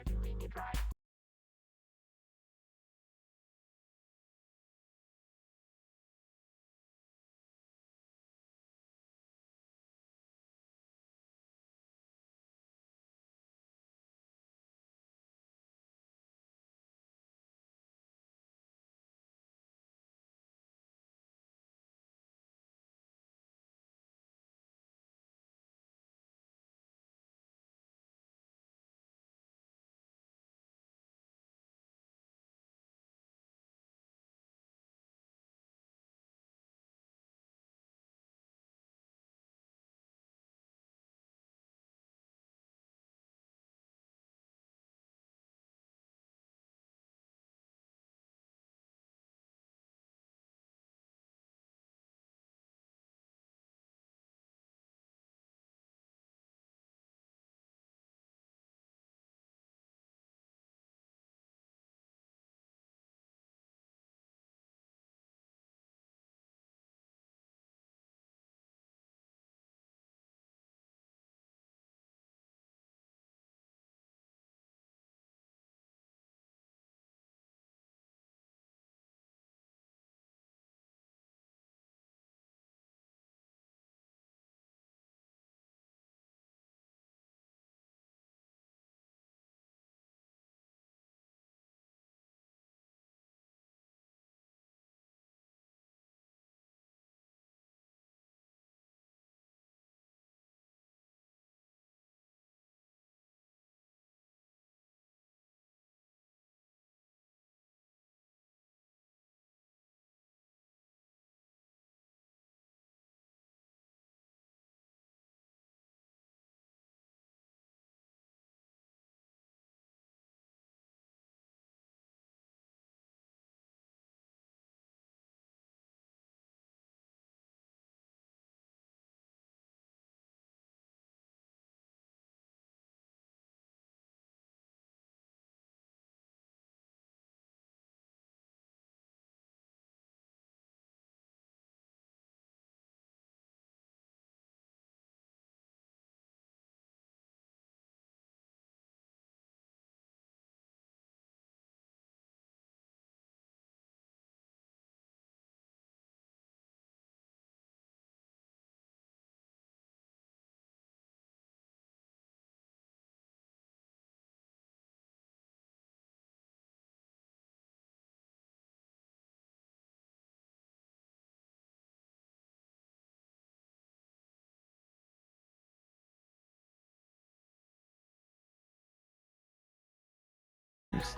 Speaker 18: games.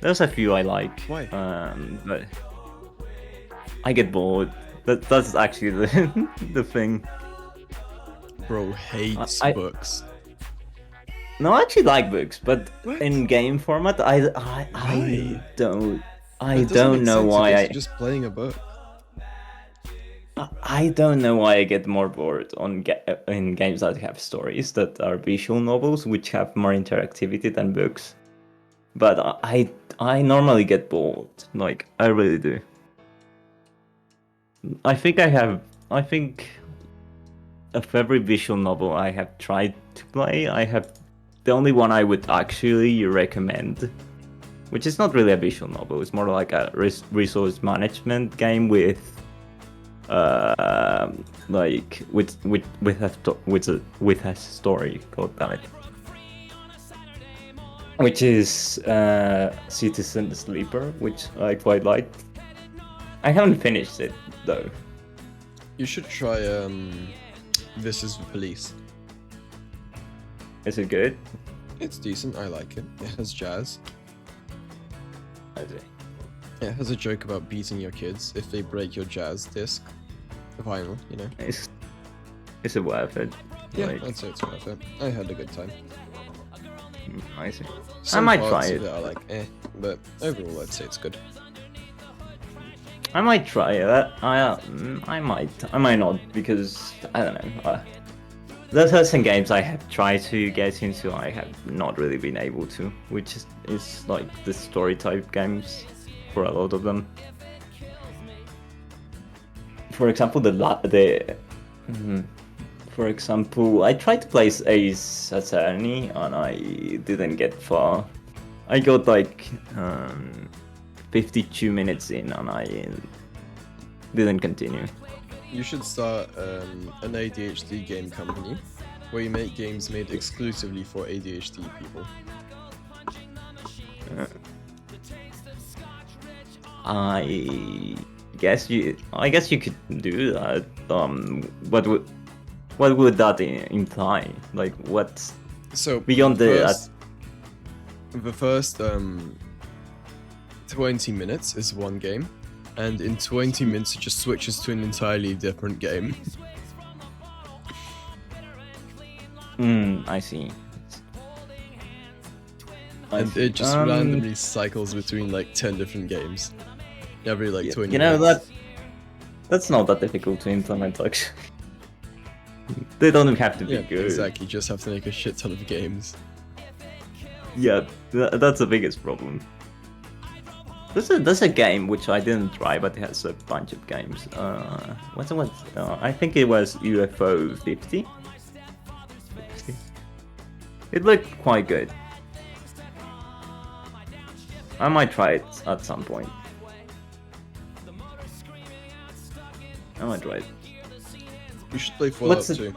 Speaker 18: There's a few I like.
Speaker 3: Why?
Speaker 18: But I get bored. That's actually the thing.
Speaker 3: Bro hates books.
Speaker 18: No, I actually like books, but in game format, I don't. I
Speaker 3: That doesn't
Speaker 18: don't
Speaker 3: make
Speaker 18: know
Speaker 3: sense if
Speaker 18: why
Speaker 3: it's just playing a book.
Speaker 18: I don't know why I get more bored in games that have stories that are visual novels, which have more interactivity than books. But I normally get bored. Like, I really do. I think of every visual novel I have tried to play, the only one I would actually recommend, which is not really a visual novel, it's more like a resource management game with like with a story called Damn It, which is Citizen Sleeper, which I quite liked. I haven't finished it though.
Speaker 3: You should try This Is the Police.
Speaker 18: Is it good?
Speaker 3: It's decent, I like it. It has jazz.
Speaker 18: I see.
Speaker 3: It has a joke about beating your kids if they break your jazz disc. Vinyl, you know.
Speaker 18: Is it worth it?
Speaker 3: Yeah,
Speaker 18: Like,
Speaker 3: I'd say it's worth it. I had a good time.
Speaker 18: I see.
Speaker 3: Some
Speaker 18: I might
Speaker 3: parts
Speaker 18: try
Speaker 3: of
Speaker 18: it.
Speaker 3: are like but overall I'd say it's good.
Speaker 18: I might try it. I might not, because I don't know. There's certain games I have tried to get into, I have not really been able to, which is like the story type games for a lot of them. For example, for example, I tried to play Ace Attorney and I didn't get far. I got like 52 minutes in and I didn't continue.
Speaker 3: You should start an ADHD game company where you make games made exclusively for ADHD people.
Speaker 18: I guess you could do that. What would that imply? Like, what?
Speaker 3: So
Speaker 18: beyond
Speaker 3: the first 20 minutes is one game, and in 20 minutes it just switches to an entirely different game.
Speaker 18: I see.
Speaker 3: And it just randomly cycles between like 10 different games every like 20
Speaker 18: You know,
Speaker 3: minutes.
Speaker 18: that's not that difficult to implement, actually. They don't have to be good.
Speaker 3: Exactly, you just have to make a shit ton of games.
Speaker 18: Yeah, that's the biggest problem. There's a game which I didn't try, but it has a bunch of games. What's I think it was UFO 50. It looked quite good. I might try it at some point. I might try it.
Speaker 3: You should play Fallout 2.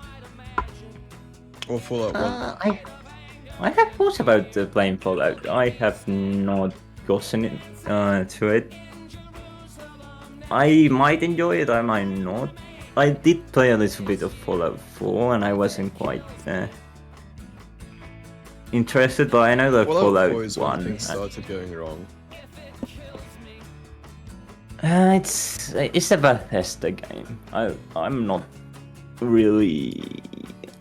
Speaker 3: Or Fallout 1.
Speaker 18: I have thought about playing Fallout. I have not gotten it, to it. I might enjoy it, I might not. I did play a little bit of Fallout 4 and I wasn't quite interested, but I know that Fallout
Speaker 3: 4 is
Speaker 18: 1...
Speaker 3: when things started going wrong.
Speaker 18: It's a Bethesda game. I'm not really...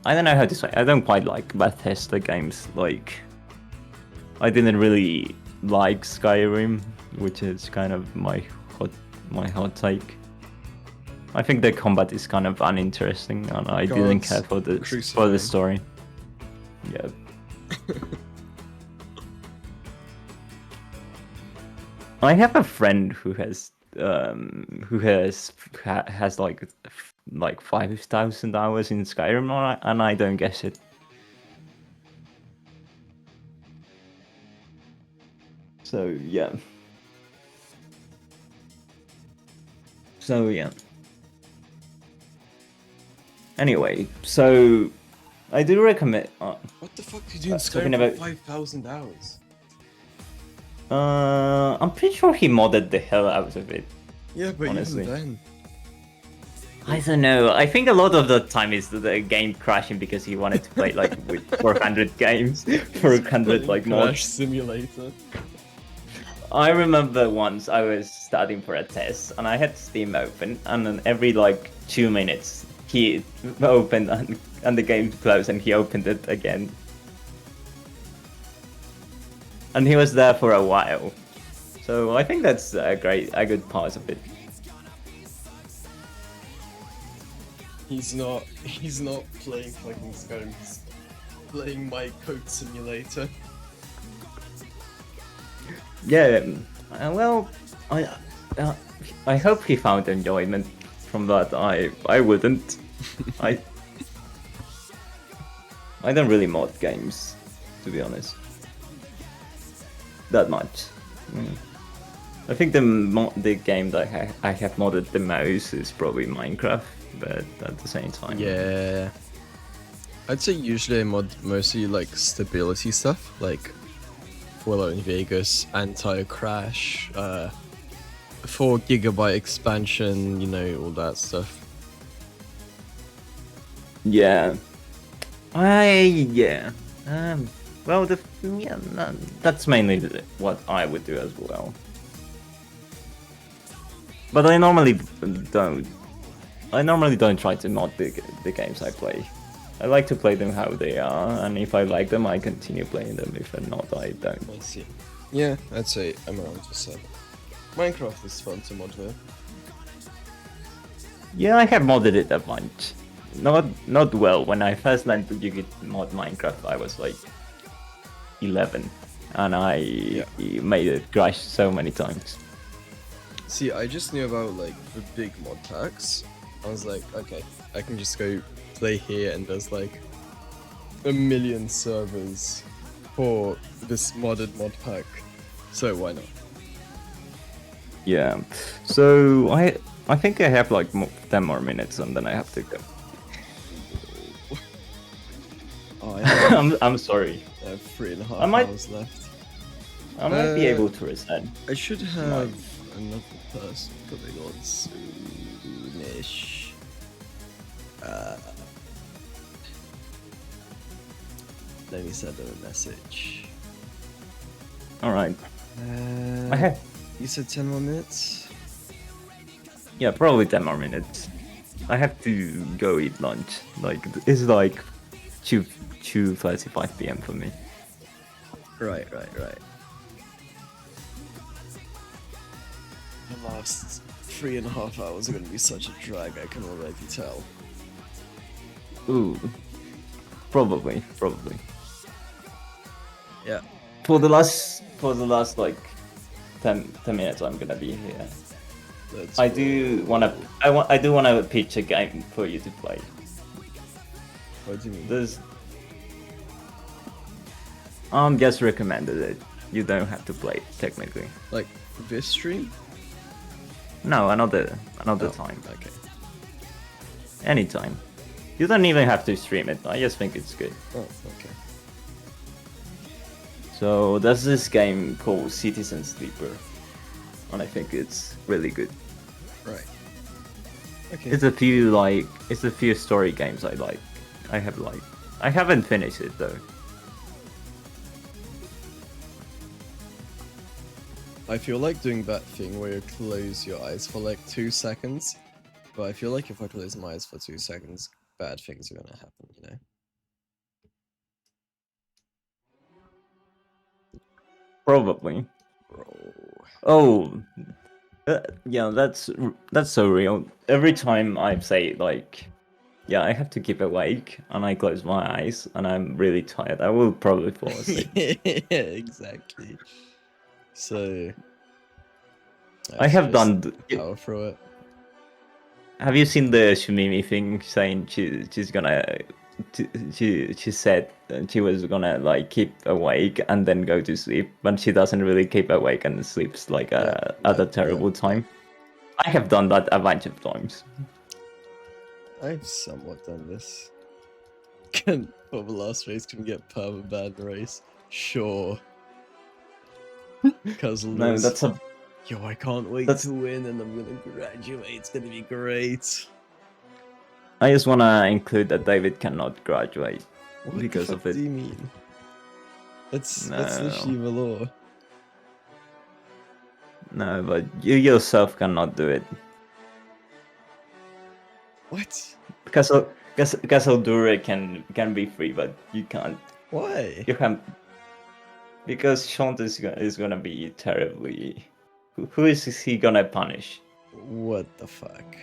Speaker 18: I don't know how to say. I don't quite like Bethesda games. Like, I didn't really like Skyrim, which is kind of my hot take. I think the combat is kind of uninteresting, and I didn't care for the story. Yeah. I have a friend who has like 5,000 hours in Skyrim, and I don't get it. So yeah. Anyway, so I do recommend.
Speaker 3: What the fuck did you do in Skyrim for 5,000 hours?
Speaker 18: I'm pretty sure he modded the hell out of it.
Speaker 3: Yeah, but
Speaker 18: honestly.
Speaker 3: even then.
Speaker 18: I don't know. I think a lot of the time is the game crashing because he wanted to play like with 400 games, 400 like
Speaker 3: Crash
Speaker 18: mods.
Speaker 3: Simulator.
Speaker 18: I remember once I was studying for a test and I had Steam open, and then every like 2 minutes he opened and the game closed and he opened it again. And he was there for a while. So I think that's a good part of it.
Speaker 3: He's not playing fucking Skyrim, he's playing my Code Simulator.
Speaker 18: Yeah, well, I hope he found enjoyment from that. I wouldn't. I don't really mod games, to be honest. That much. I think the game that I have modded the most is probably Minecraft, but at the same time.
Speaker 16: Yeah. I'd say usually I mod mostly like stability stuff, like Fallout in Vegas, anti-crash, 4 GB expansion, you know, all that stuff.
Speaker 18: Yeah. Well, that's mainly what I would do as well. But I normally don't try to mod the games I play. I like to play them how they are, and if I like them, I continue playing them. If not, I don't.
Speaker 16: I see. Yeah, I'd say I'm around the same. Minecraft is fun to mod though.
Speaker 18: Yeah, I have modded it a bunch. Not well. When I first learned to mod Minecraft, I was like 11, and I made it crash so many times.
Speaker 16: See, I just knew about like the big mod packs. I was like, okay, I can just go play here, and there's like 1 million servers for this modded mod pack, so why not?
Speaker 18: Yeah, so I think I have like 10 more minutes, and then I have to go. I'm sorry.
Speaker 16: I have 3.5 hours left.
Speaker 18: I might be able to reset.
Speaker 16: I should have another person coming on soonish. Let me send them a message.
Speaker 18: Alright.
Speaker 16: You said 10 more minutes?
Speaker 18: Yeah, probably 10 more minutes. I have to go eat lunch. Like, it's like 2:35 PM for me.
Speaker 16: Right. The last 3.5 hours are going to be such a drag, I can already tell.
Speaker 18: Ooh. Probably.
Speaker 16: Yeah.
Speaker 18: For the last like 10 minutes I'm gonna be here. I do wanna pitch a game for you to play.
Speaker 16: What do you mean?
Speaker 18: Just recommended it. You don't have to play it, technically.
Speaker 16: Like this stream?
Speaker 18: No, another time.
Speaker 16: Okay.
Speaker 18: Anytime. You don't even have to stream it. I just think it's good.
Speaker 16: Oh, okay.
Speaker 18: So there's this game called Citizen Sleeper, and I think it's really good.
Speaker 16: Right. Okay.
Speaker 18: It's a few story games I like. I haven't finished it though.
Speaker 16: I feel like doing that thing where you close your eyes for like 2 seconds, but I feel like if I close my eyes for 2 seconds, bad things are gonna happen, you know?
Speaker 18: Probably.
Speaker 16: Bro.
Speaker 18: Oh, yeah, that's so real. Every time I say like, yeah, I have to keep awake, and I close my eyes, and I'm really tired, I will probably fall asleep.
Speaker 16: Yeah, exactly. So
Speaker 18: I have done.
Speaker 16: Power through it.
Speaker 18: Have you seen the Shumimi thing saying she's gonna? She said she was gonna like keep awake and then go to sleep, but she doesn't really keep awake and sleeps like at a terrible time. I have done that a bunch of times.
Speaker 16: I've somewhat done this. For the last race, can we get perma ban race? Sure. Because
Speaker 18: No, that's a.
Speaker 16: Yo, I can't wait to win, and I'm gonna graduate. It's gonna be great.
Speaker 18: I just wanna include that David cannot graduate
Speaker 16: What
Speaker 18: because
Speaker 16: the
Speaker 18: of
Speaker 16: fuck
Speaker 18: it.
Speaker 16: do you mean? That's
Speaker 18: No.
Speaker 16: literally the law.
Speaker 18: No, but you yourself cannot do it.
Speaker 16: What?
Speaker 18: Castle Dure can be free, but you can't.
Speaker 16: Why?
Speaker 18: You can because Shant is gonna be terribly. Who is he gonna punish?
Speaker 16: What the fuck?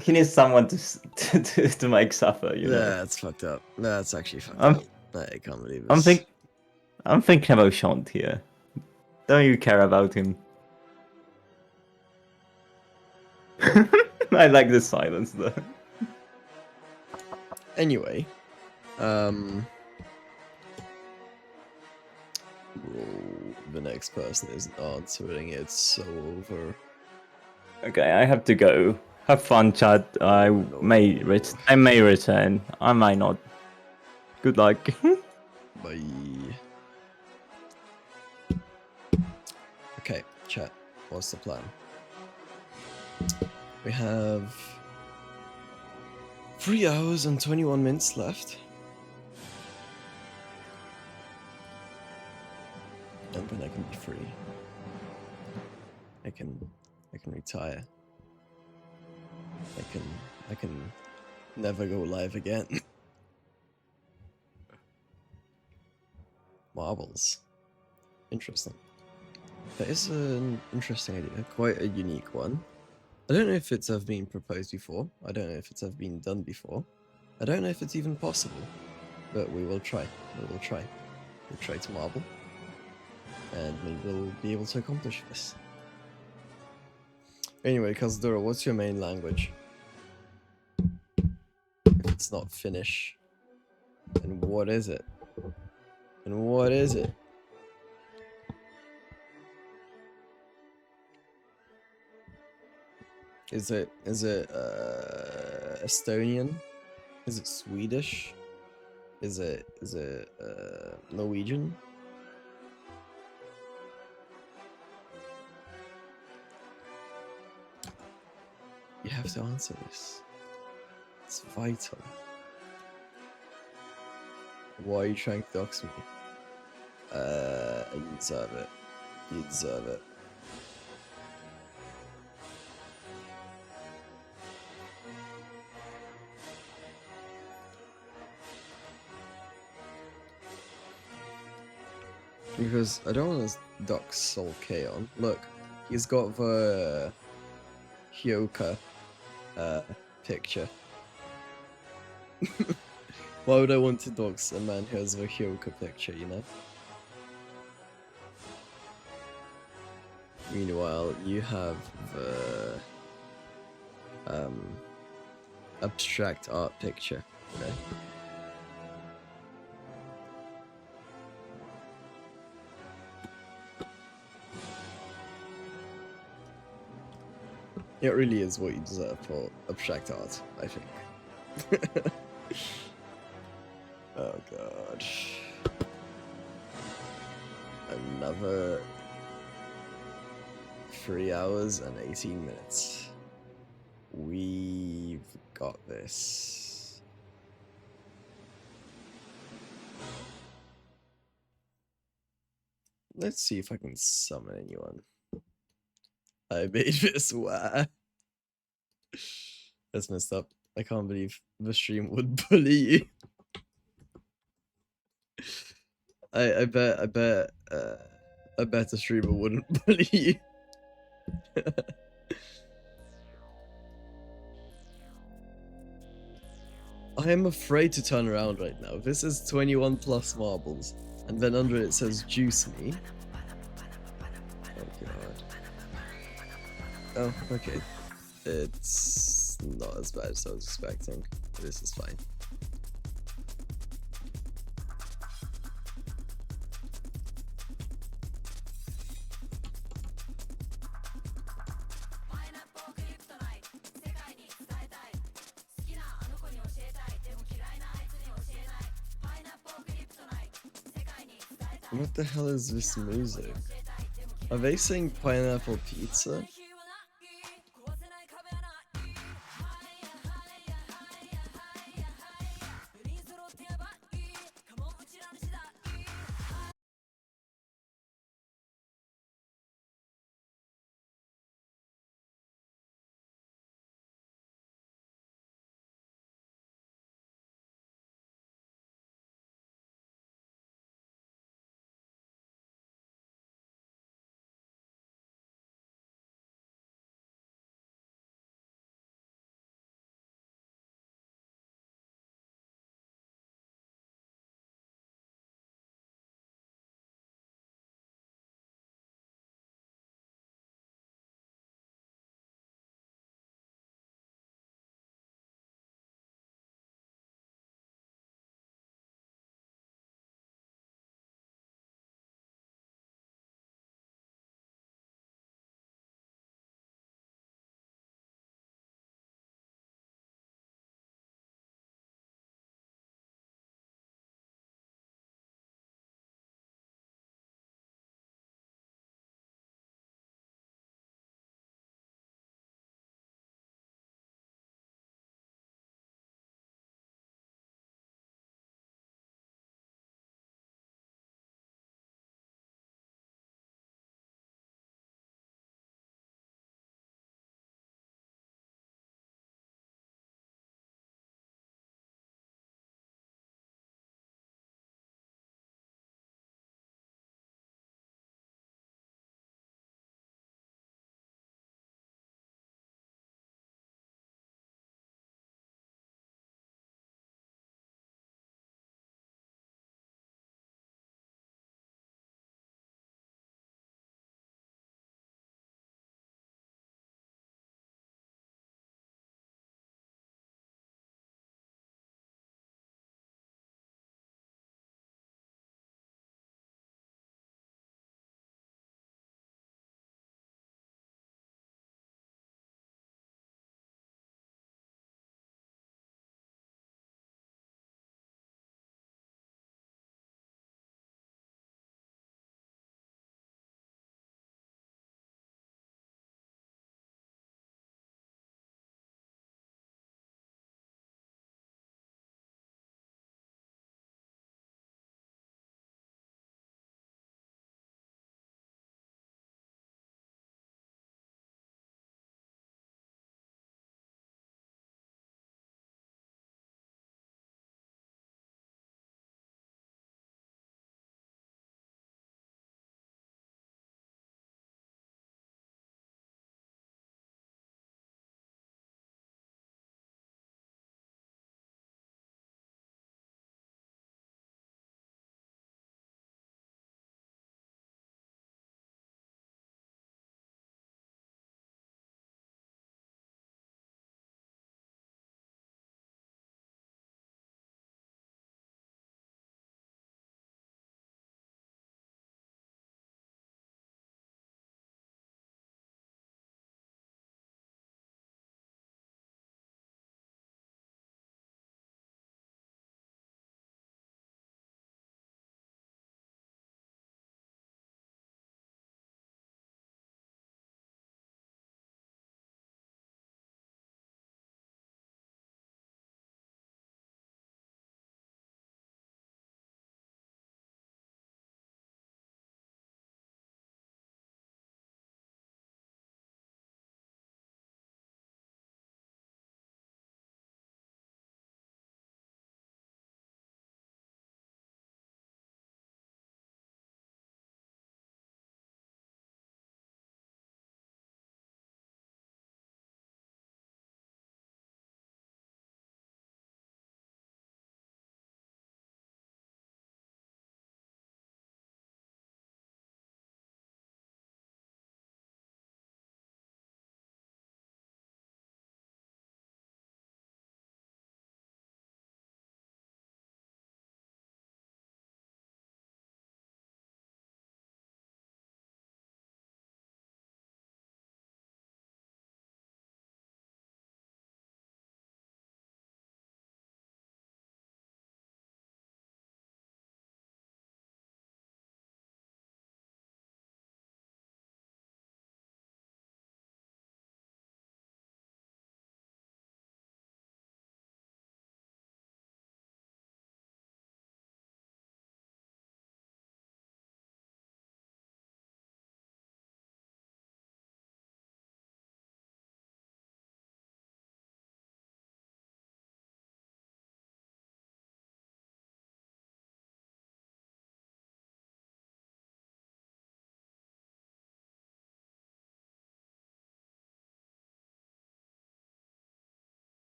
Speaker 18: He needs someone to make suffer. You know.
Speaker 16: That's fucked up. That's actually fucked
Speaker 18: I'm-
Speaker 16: up. I can't believe this.
Speaker 18: I'm thinking about Shant here. Don't you care about him? I like the silence though.
Speaker 16: Anyway, the next person isn't answering. It's so over.
Speaker 18: Okay, I have to go. Have fun, chat. I may return. I might not. Good luck.
Speaker 16: Bye. Okay, chat. What's the plan? We have 3 hours and 21 minutes left. And then I can be free. I can retire. I can never go live again. Marbles. Interesting. That is an interesting idea, quite a unique one. I don't know if it's ever been proposed before. I don't know if it's ever been done before. I don't know if it's even possible. But we will try. We will try. We'll try to marble. And we will be able to accomplish this. Anyway, Kazdura, what's your main language? If it's not Finnish. And what is it? And what is it? Is it Estonian? Is it Swedish? Is it Norwegian? You have to answer this. It's vital. Why are you trying to dox me? You deserve it. You deserve it. Because I don't want to dox Soul Kaon. Look, he's got the Hyoka picture. Why would I want to dox a man who has the Hyoka picture, you know? Meanwhile, you have the abstract art picture, you know? It really is what you deserve for abstract art, I think. Oh god. Another 3 hours and 18 minutes. We've got this. Let's see if I can summon anyone. I made this wow. That's messed up. I can't believe the stream would bully you. I bet the streamer wouldn't bully you. I am afraid to turn around right now. This is 21 plus marbles, and then under it says juice me. Oh god. Oh, okay. It's not as bad as I was expecting. This is fine. What the hell is this music? Are they saying pineapple pizza?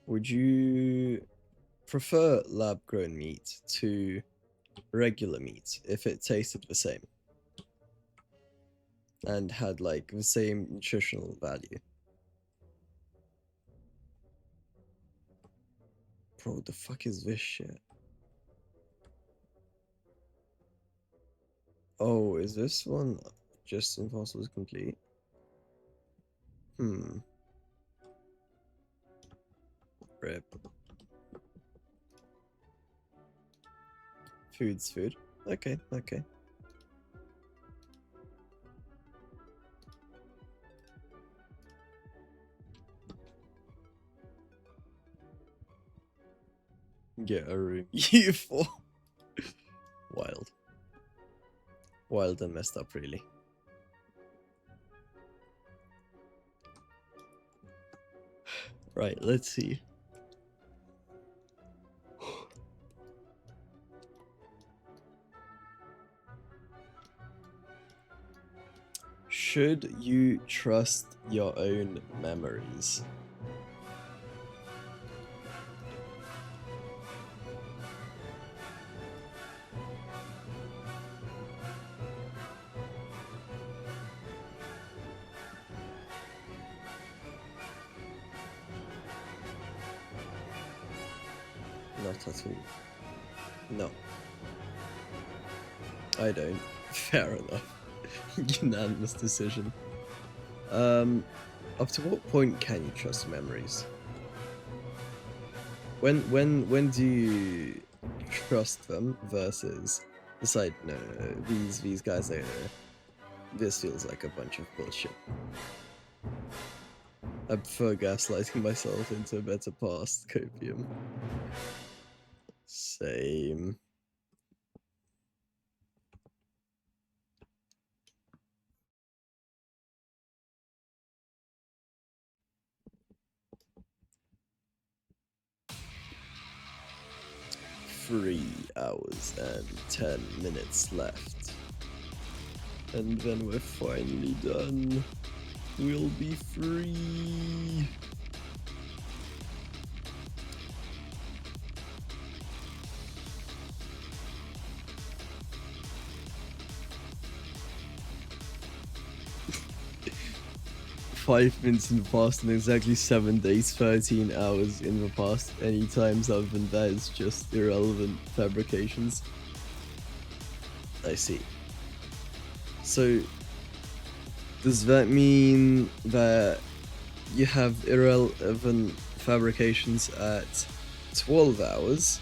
Speaker 16: Would you prefer lab-grown meat to regular meat if it tasted the same and had like the same nutritional value? Bro, what the fuck is this shit? Oh, is this one just impossible to complete? Rip. Food's food. Okay, okay. Get a room. U4. Wild. Wild and messed up, really. Right, let's see. Should you trust your own memories? Not at all. No. I don't. Fair enough. Unanimous decision. Up to what point can you trust memories? When do you trust them versus decide no, these guys are this feels like a bunch of bullshit. I prefer gaslighting myself into a better past, Copium. Same. Three hours and 10 minutes left. And then we're finally done. We'll be free. Five minutes in the past and exactly 7 days, 13 hours in the past. Any times other than that is just irrelevant fabrications. I see. So, does that mean that you have irrelevant fabrications at 12 hours,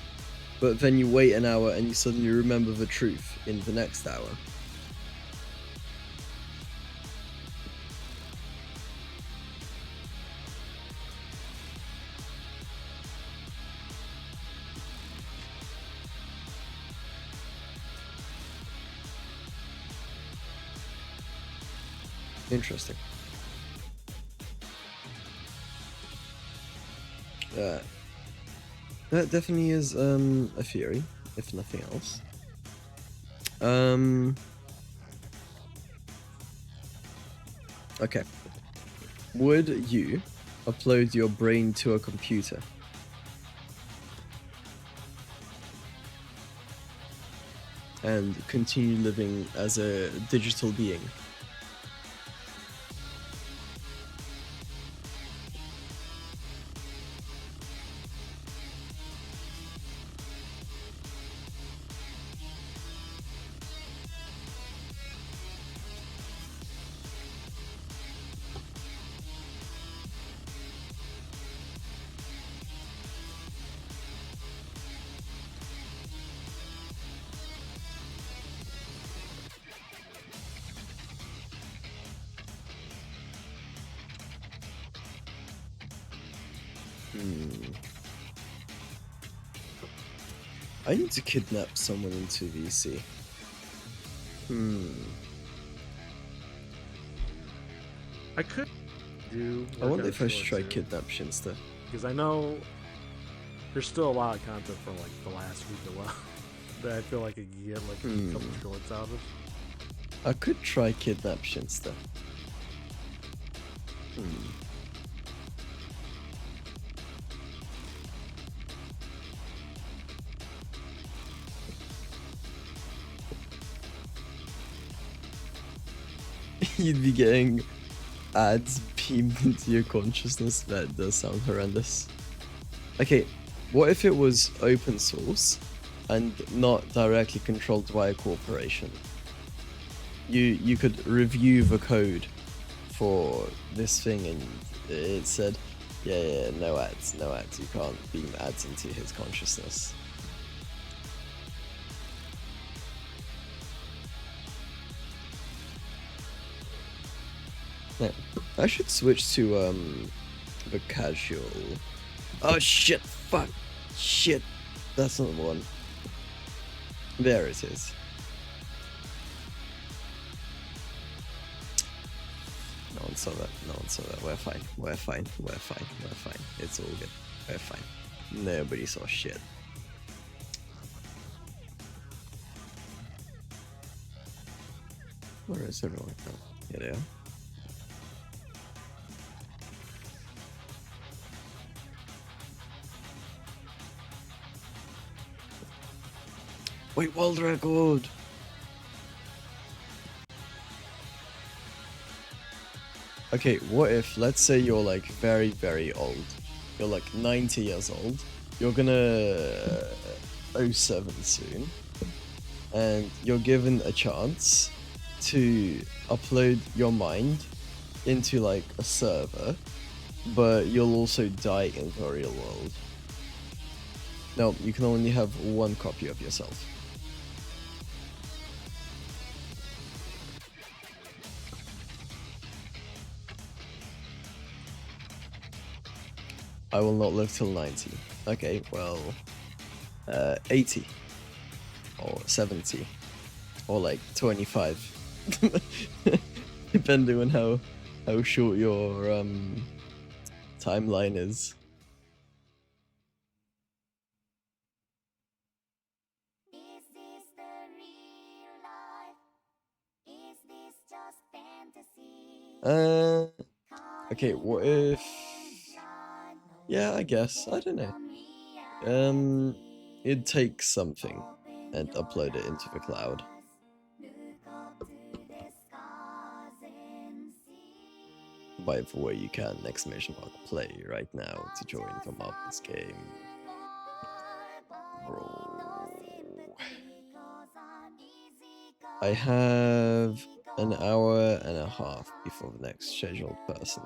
Speaker 16: but then you wait an hour and you suddenly remember the truth in the next hour? Interesting. That definitely is a theory, if nothing else. Okay. Would you upload your brain to a computer? And continue living as a digital being? I need to kidnap someone into VC.
Speaker 19: I could do.
Speaker 16: I wonder if I should try kidnap Shinsta.
Speaker 19: Because I know there's still a lot of content from like the last week alone that I feel like I could get like a couple shorts out of.
Speaker 16: I could try kidnap Shinsta. you'd be getting ads beamed into your consciousness. That does sound horrendous. Okay, what if it was open source and not directly controlled by a corporation? You could review the code for this thing and it said, yeah, no ads, you can't beam ads into his consciousness. Yeah, I should switch to the casual. Oh shit, fuck, shit, that's not the one. There it is. No one saw that, no one saw that. We're fine, we're fine, we're fine, we're fine. It's all good, we're fine. Nobody saw shit. Where is everyone? Oh, here they are. Wait, world record! Okay, what if, let's say you're like very, very old. You're like 90 years old. You're gonna 07 soon. And you're given a chance to upload your mind into like a server, but you'll also die in the real world. No, you can only have one copy of yourself. I will not live till 90. Okay, well, 80 or 70 or like 25, depending on how short your timeline is. Okay, what if... Yeah, I guess. I don't know. It'd take something and upload it into the cloud. By the way, you can exclamation mark play right now to join the Marvel's game. Bro. I have an hour and a half before the next scheduled person.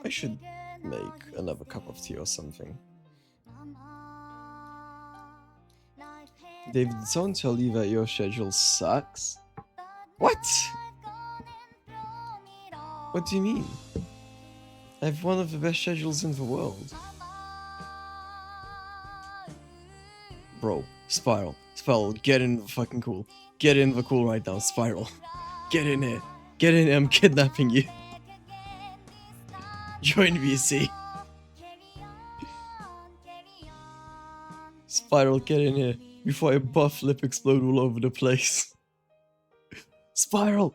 Speaker 16: I should make another cup of tea or something. David, did someone tell you that your schedule sucks? What? What do you mean? I have one of the best schedules in the world. Bro, Spiral, get in the fucking cool. Get in the cool right now, Spiral. Get in here. Get in here, I'm kidnapping you. Join VC. Spiral, get in here before I buff lip explode all over the place. Spiral!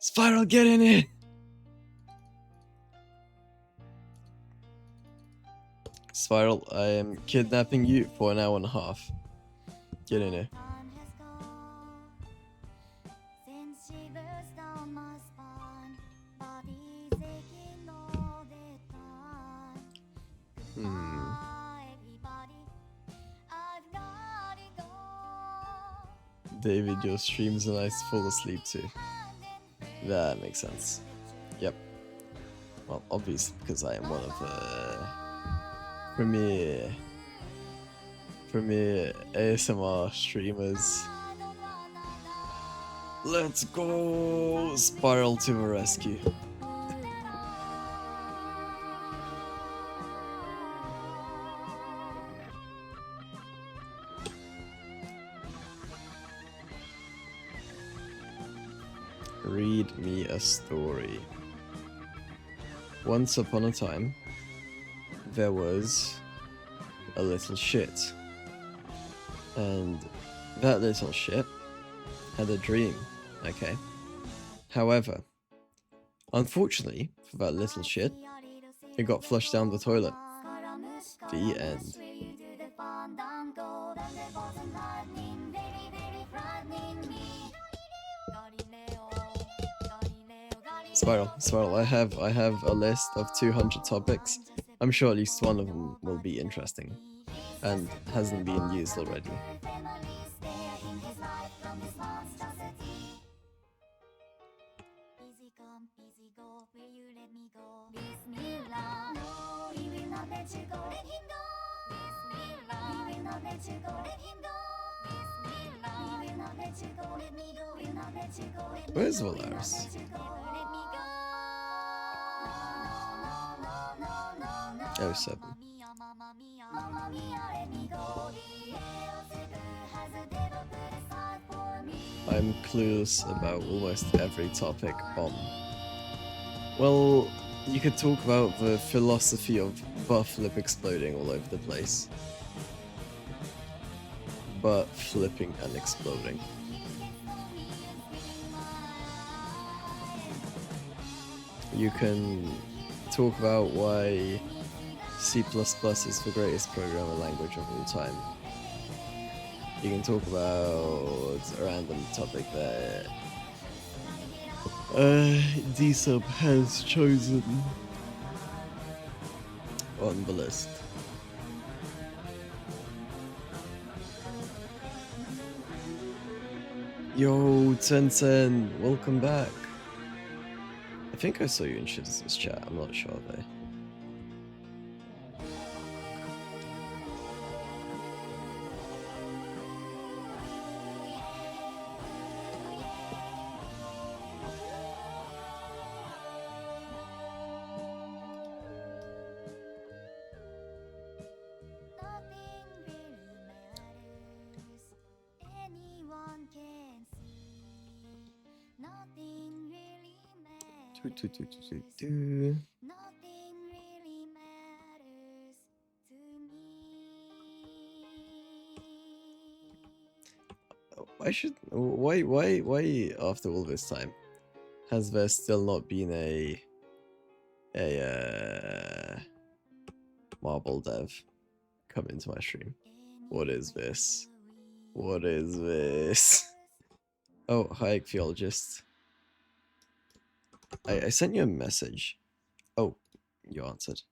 Speaker 16: Spiral, get in here! Spiral, I am kidnapping you for an hour and a half. Get in here. David, your streams are nice to fall asleep to. That makes sense. Yep. Well, obviously because I am one of the premier ASMR streamers. Let's go! Spiral to the rescue. Read me a story. Once upon a time, there was a little shit. And that little shit had a dream, okay? However, unfortunately for that little shit, it got flushed down the toilet. The end. Spiral, I have a list of 200 topics. I'm sure at least one of them will be interesting and hasn't been used already. Where's Valaris? Oh, 7. I'm clueless about almost every topic on. Well, you could talk about the philosophy of butt flip exploding all over the place. But flipping and exploding. You can talk about why C++ is the greatest programming language of all time. You can talk about a random topic that DSub has chosen on the list. Yo, Tencent, welcome back. I think I saw you in Shiz's chat, I'm not sure though. Why after all this time has there still not been a marble dev come into my stream? What is this? What is this? Oh, hi, Ichthyologist. I sent you a message. Oh, you answered.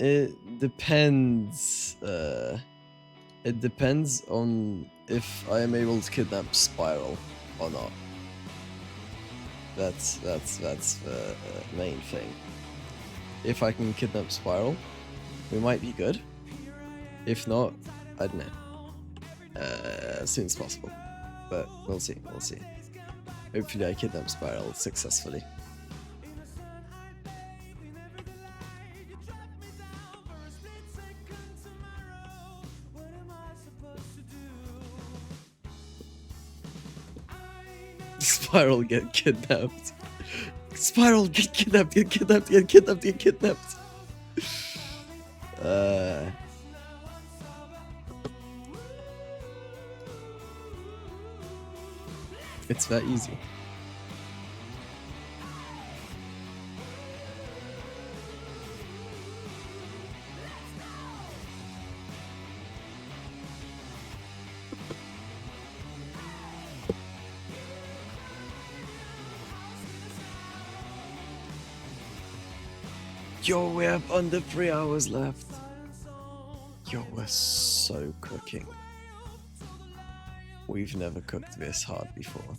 Speaker 16: It depends. It depends on if I am able to kidnap Spiral or not. That's the main thing. If I can kidnap Spiral, we might be good. If not, I don't know. As soon as possible. But we'll see, we'll see. Hopefully I kidnap Spiral successfully. Spiral get kidnapped. Spiral get kidnapped, get kidnapped, get kidnapped, get kidnapped. It's that easy. Yo, we have under 3 hours left. Yo, we're so cooking. We've never cooked this hard before.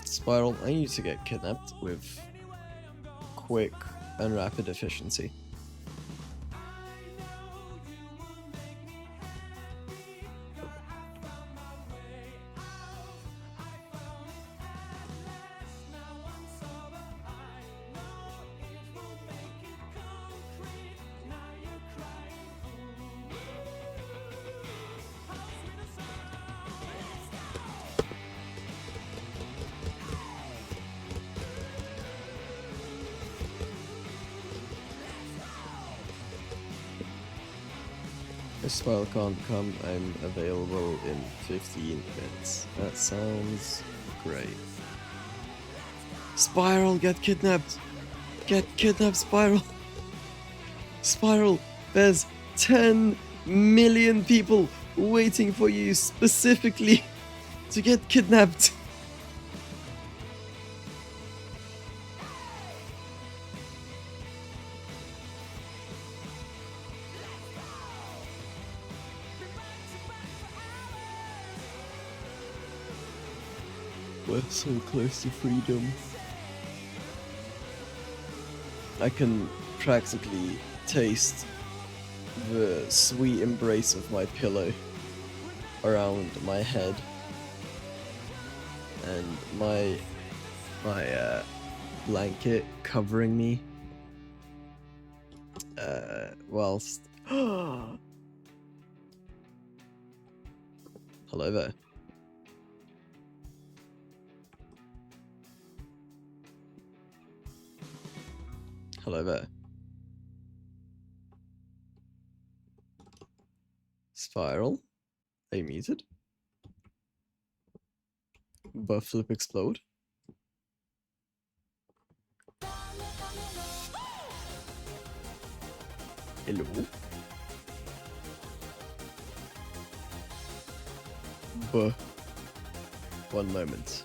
Speaker 16: Spiral, I need to get kidnapped with quick and rapid efficiency. Spiral can't come. I'm available in 15 minutes. That sounds great. Spiral, get kidnapped! Get kidnapped, Spiral! Spiral, there's 10 million people waiting for you specifically to get kidnapped. We're so close to freedom. I can practically taste the sweet embrace of my pillow around my head and my blanket covering me whilst hello there. Hello there. Spiral? Are you muted? Buff flip explode? Hello? Buh. 1 moment.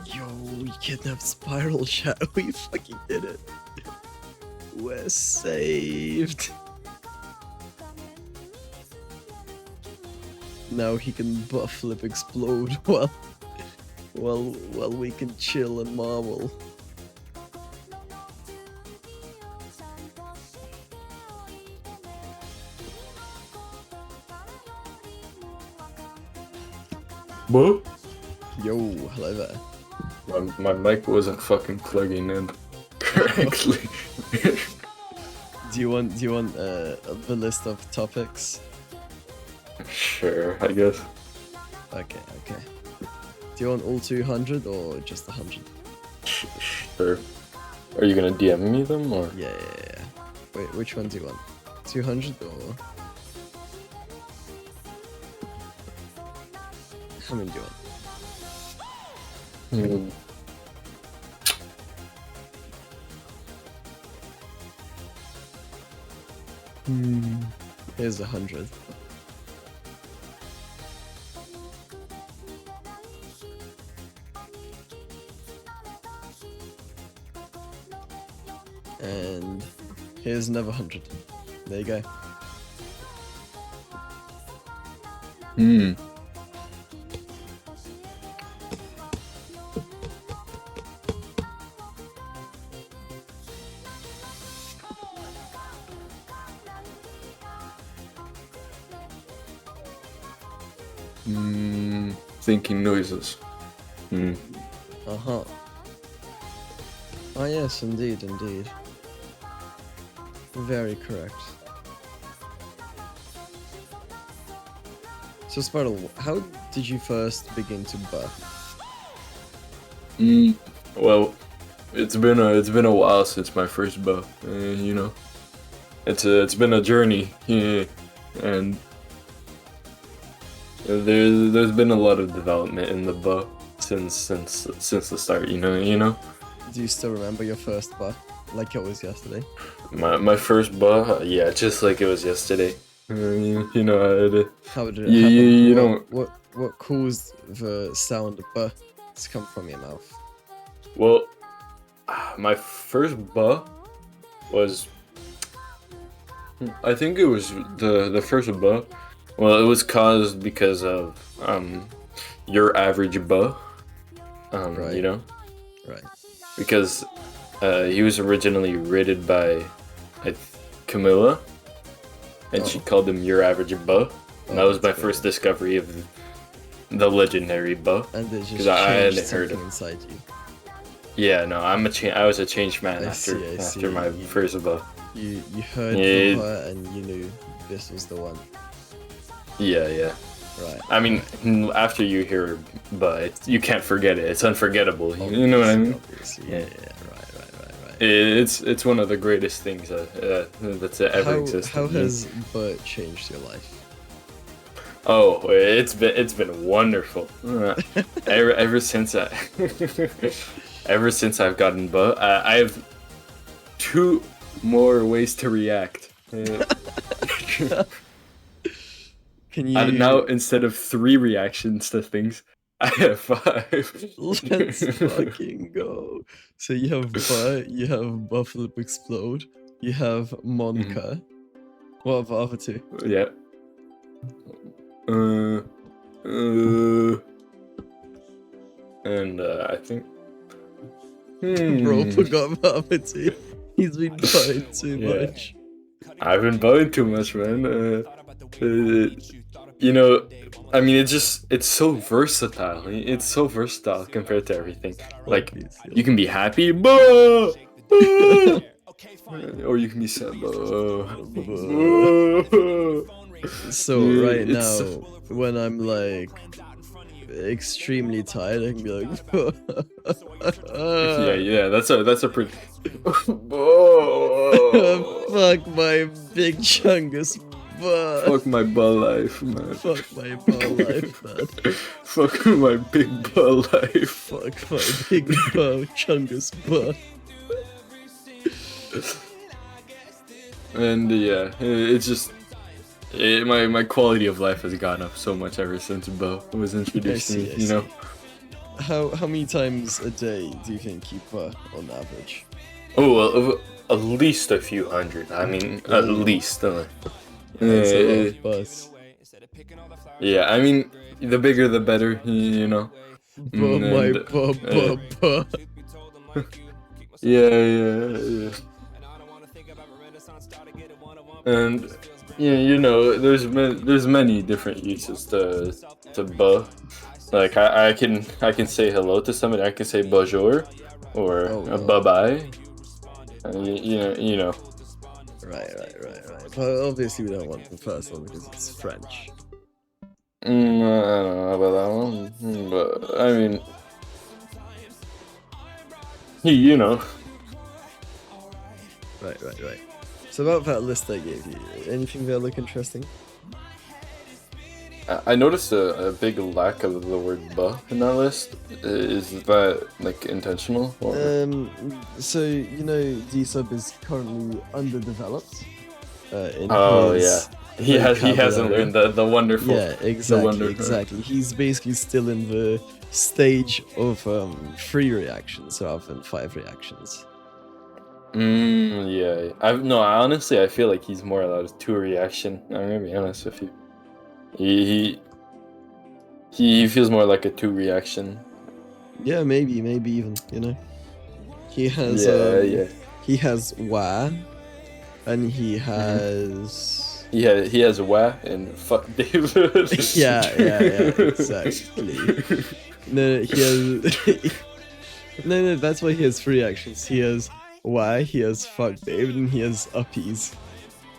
Speaker 16: Yo, we kidnapped Spiral, chat. We fucking did it. We're saved. Now he can buff flip explode while we can chill and marvel.
Speaker 20: What?
Speaker 16: Yo, hello there.
Speaker 20: My mic wasn't fucking plugging in correctly.
Speaker 16: Do you want the list of topics?
Speaker 20: Sure, I guess.
Speaker 16: Okay. Do you want all 200 or just 100?
Speaker 20: Sure. Are you gonna DM me them or?
Speaker 16: Yeah. Wait, which one do you want? 200 or? How many do you want? Here's 100. And here's another 100. There you go.
Speaker 20: Thinking noises.
Speaker 16: Uh-huh. Oh yes, indeed. Very correct. So Spiral, how did you first begin to buff?
Speaker 20: Well, it's been a while since my first buff. You know, it's been a journey. Yeah, and there's been a lot of development in the buff since the start. You know.
Speaker 16: Do you still remember your first buff, like it was yesterday?
Speaker 20: My first buff, yeah, just like it was yesterday. You know
Speaker 16: how did it happen?
Speaker 20: You know
Speaker 16: what caused the sound of buh to come from your mouth?
Speaker 20: Well, my first buh was, I think it was the first buh. Well, it was caused because of your average buh.
Speaker 16: Right.
Speaker 20: You know.
Speaker 16: Right.
Speaker 20: Because he was originally rated by Camilla, and she called him your average buh. And that was my first discovery of the legendary buh.
Speaker 16: And it just
Speaker 20: because I hadn't
Speaker 16: changed
Speaker 20: heard
Speaker 16: something
Speaker 20: it.
Speaker 16: inside you.
Speaker 20: Yeah, no, I was a changed man
Speaker 16: I
Speaker 20: after
Speaker 16: see.
Speaker 20: my first buh.
Speaker 16: You heard from her and you knew this was the one.
Speaker 20: Yeah.
Speaker 16: Right.
Speaker 20: I mean, after you hear buh, you can't forget it. It's unforgettable. You know what I mean?
Speaker 16: Obviously. Yeah. Right.
Speaker 20: it's one of the greatest things that's ever existed.
Speaker 16: How has Bert changed your life?
Speaker 20: Oh, it's been wonderful. Ever since I've gotten Buh, I have 2 more ways to react.
Speaker 16: Can you
Speaker 20: now instead of 3 reactions to things, I have 5.
Speaker 16: Let's fucking go. So you have Bert, you have Buffalo Explode, you have Monka. What are the other 2?
Speaker 20: Yeah. And I think.
Speaker 16: Bro forgot the other 2. He's been buying too much.
Speaker 20: I've been buying too much, man. You know, I mean, it's so versatile. It's so versatile compared to everything. Like, you can be happy, bah, bah, or you can be sad.
Speaker 16: So right now, when I'm like extremely tired, I can be like,
Speaker 20: yeah, that's a pretty.
Speaker 16: Fuck my big chungus.
Speaker 20: Fuck my ball life, man.
Speaker 16: Fuck my ball life, man.
Speaker 20: Fuck my big ball life.
Speaker 16: Fuck my big ball chungus butt.
Speaker 20: And yeah, it's just my quality of life has gone up so much ever since Bo was introduced to me. You know.
Speaker 16: How many times a day do you think you put on average?
Speaker 20: Oh, well, at least a few hundred. I mean, at least.
Speaker 16: That's a lot of buzz.
Speaker 20: Yeah, I mean, the bigger the better, you know. Yeah. And yeah, you know, there's many different uses to buh. Like I can say hello to somebody. I can say bonjour or bye bye. You know.
Speaker 16: Right. But obviously we don't want the first one because it's French.
Speaker 20: I don't know about that one, but I mean, you know.
Speaker 16: Right. So about that list I gave you, anything that look interesting?
Speaker 20: I noticed a big lack of the word "buh" in that list. Is that like intentional? Or?
Speaker 16: So you know, D-Sub is currently underdeveloped.
Speaker 20: He hasn't learned the wonderful.
Speaker 16: Yeah, exactly. He's basically still in the stage of 3 reactions rather than 5 reactions.
Speaker 20: Yeah. Honestly, I feel like he's more allowed 2 reaction. I'm gonna be honest with you. He feels more like a 2 reaction.
Speaker 16: Yeah, maybe even, you know. He has he has wah, and he has
Speaker 20: he has wah and fuck David.
Speaker 16: yeah, exactly. No, he has no, that's why he has 3 actions. He has wah, he has fuck David, and he has uppies.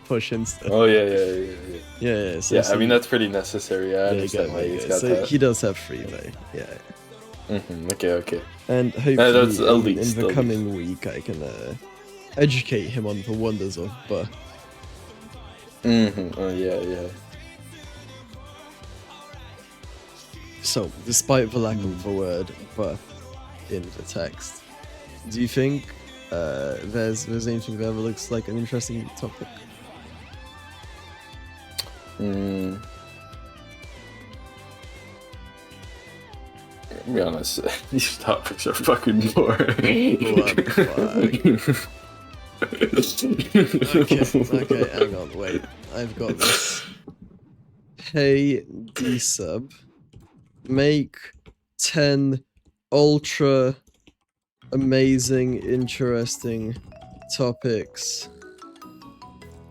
Speaker 16: Push and stuff.
Speaker 20: Oh yeah.
Speaker 16: So
Speaker 20: I mean that's pretty necessary. I understand why he's got that.
Speaker 16: He does have 3 though. Yeah.
Speaker 20: Okay.
Speaker 16: And hopefully in the coming week I can educate him on the wonders of buh.
Speaker 20: Oh yeah.
Speaker 16: So, despite the lack of the word buh in the text, do you think there's anything that ever looks like an interesting topic?
Speaker 20: To be honest, these topics are fucking boring.
Speaker 16: Okay, hang on, wait. I've got this. Hey, D-Sub, make 10 ultra amazing, interesting topics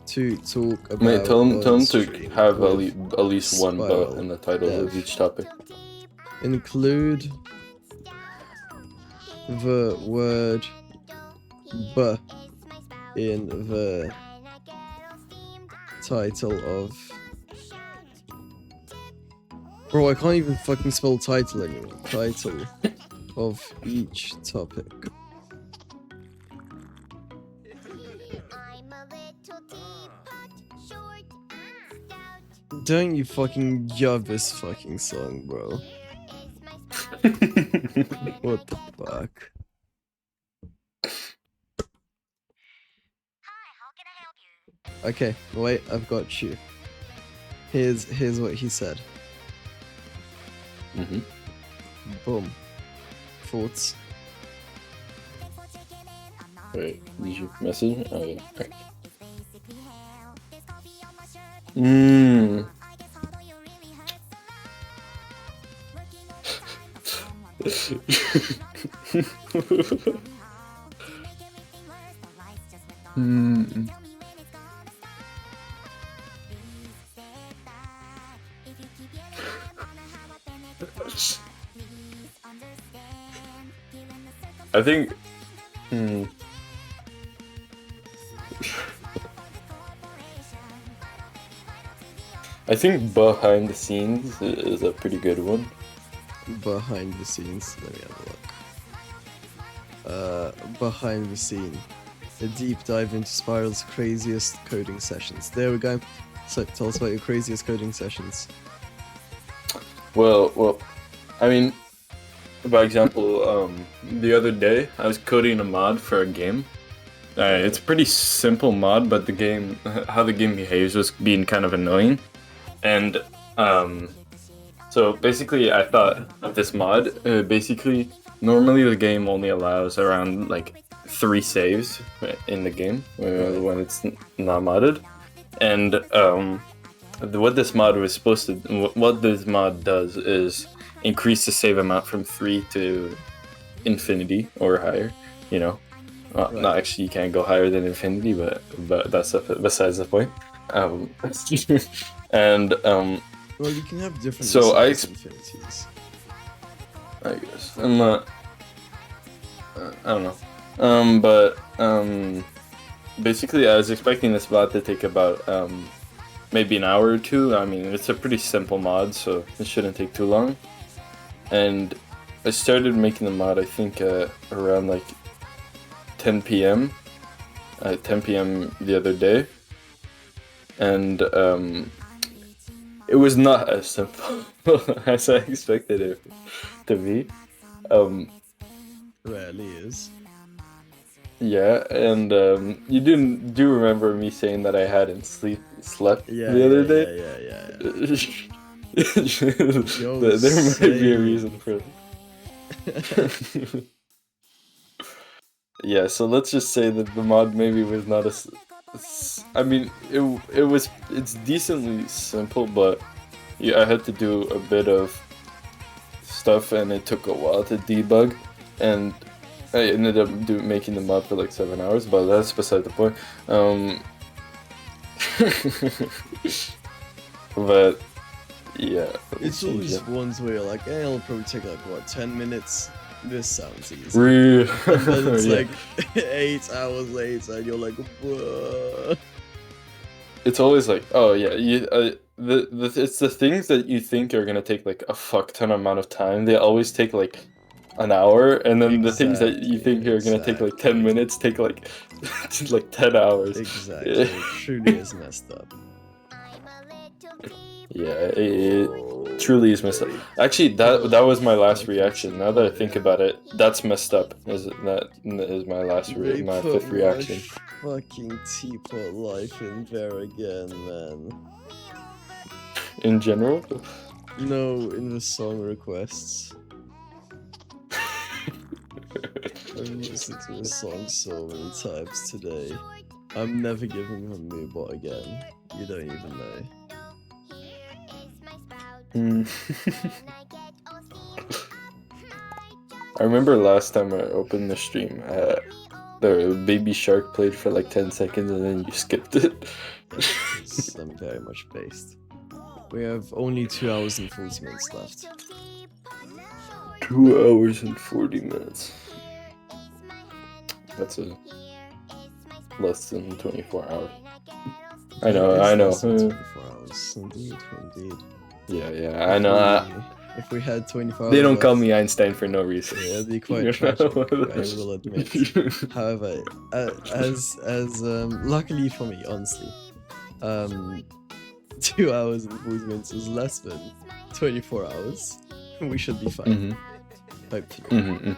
Speaker 16: to talk about.
Speaker 20: Mate, tell him to have at least one buh in the title of each topic.
Speaker 16: Include the word buh in the title of... Bro, I can't even fucking spell title anymore. Title of each topic. Don't you fucking love this fucking song, bro? What the fuck? Okay, wait, I've got you. Here's what he said.
Speaker 20: Mm-hmm.
Speaker 16: Boom. Thoughts?
Speaker 20: Wait, did you message? Oh yeah. Okay. Mmm. Hmm. I think. I think behind the scenes is a pretty good one.
Speaker 16: Behind the scenes. Let me have a look. Behind the scene. A deep dive into Spiral's craziest coding sessions. There we go. So tell us about your craziest coding sessions.
Speaker 20: Well, I mean, by example, the other day I was coding a mod for a game. It's a pretty simple mod, but how the game behaves was being kind of annoying. And so basically I thought of this mod. Basically, normally the game only allows around like 3 saves in the game when it's not modded. And what this mod does is increase the save amount from 3 to infinity or higher. You know, not actually, you can't go higher than infinity, but that's besides the point. And
Speaker 16: well, you can have different.
Speaker 20: So
Speaker 16: infinities.
Speaker 20: I guess I'm not. I don't know. But basically, I was expecting this mod to take about maybe an hour or 2. I mean, it's a pretty simple mod, so it shouldn't take too long. And I started making the mod, I think, around like 10 p.m. 10 p.m. the other day, and it was not as simple as I expected it to be.
Speaker 16: Rarely is.
Speaker 20: Yeah, and you do remember me saying that I hadn't slept the other day?
Speaker 16: Yeah.
Speaker 20: There might be a reason for it. Yeah, so let's just say that the mod maybe was not as... I mean, it's decently simple, but I had to do a bit of stuff, and it took a while to debug, and I ended up making the mod for like 7 hours, but that's beside the point. But yeah,
Speaker 16: it's always ones where you're like, hey, it'll probably take like what, 10 minutes. This sounds easy.
Speaker 20: And
Speaker 16: then it's like 8 hours later, and you're like, whoa.
Speaker 20: It's always like, oh yeah, it's the things that you think are gonna take like a fuck ton amount of time. They always take like an hour, and then the things that you think are gonna take like 10 minutes take like like 10 hours.
Speaker 16: Exactly. It truly is messed up.
Speaker 20: Yeah, it truly is messed up. Actually, that was my last reaction. Now that I think about it, that's messed up. That is my my 5th reaction.
Speaker 16: Fucking teapot life in there again, man.
Speaker 20: In general?
Speaker 16: No, in the song requests. I've listened to this song so many times today. I'm never giving him Moobot again. You don't even know.
Speaker 20: I remember last time I opened the stream, the Baby Shark played for like 10 seconds and then you skipped it.
Speaker 16: I'm very much based. We have only 2 hours and 40 minutes left.
Speaker 20: 2 hours and 40 minutes. That's less than 24 hours. I know.
Speaker 16: Less than 24 hours. Indeed.
Speaker 20: Yeah, I know.
Speaker 16: If we had 24 hours
Speaker 20: they don't call me Einstein for no reason.
Speaker 16: Yeah, it'd be quite tragic, I will admit. However, as luckily for me, honestly, 2 hours and 40 minutes is less than 24 hours, we should be fine. Hopefully.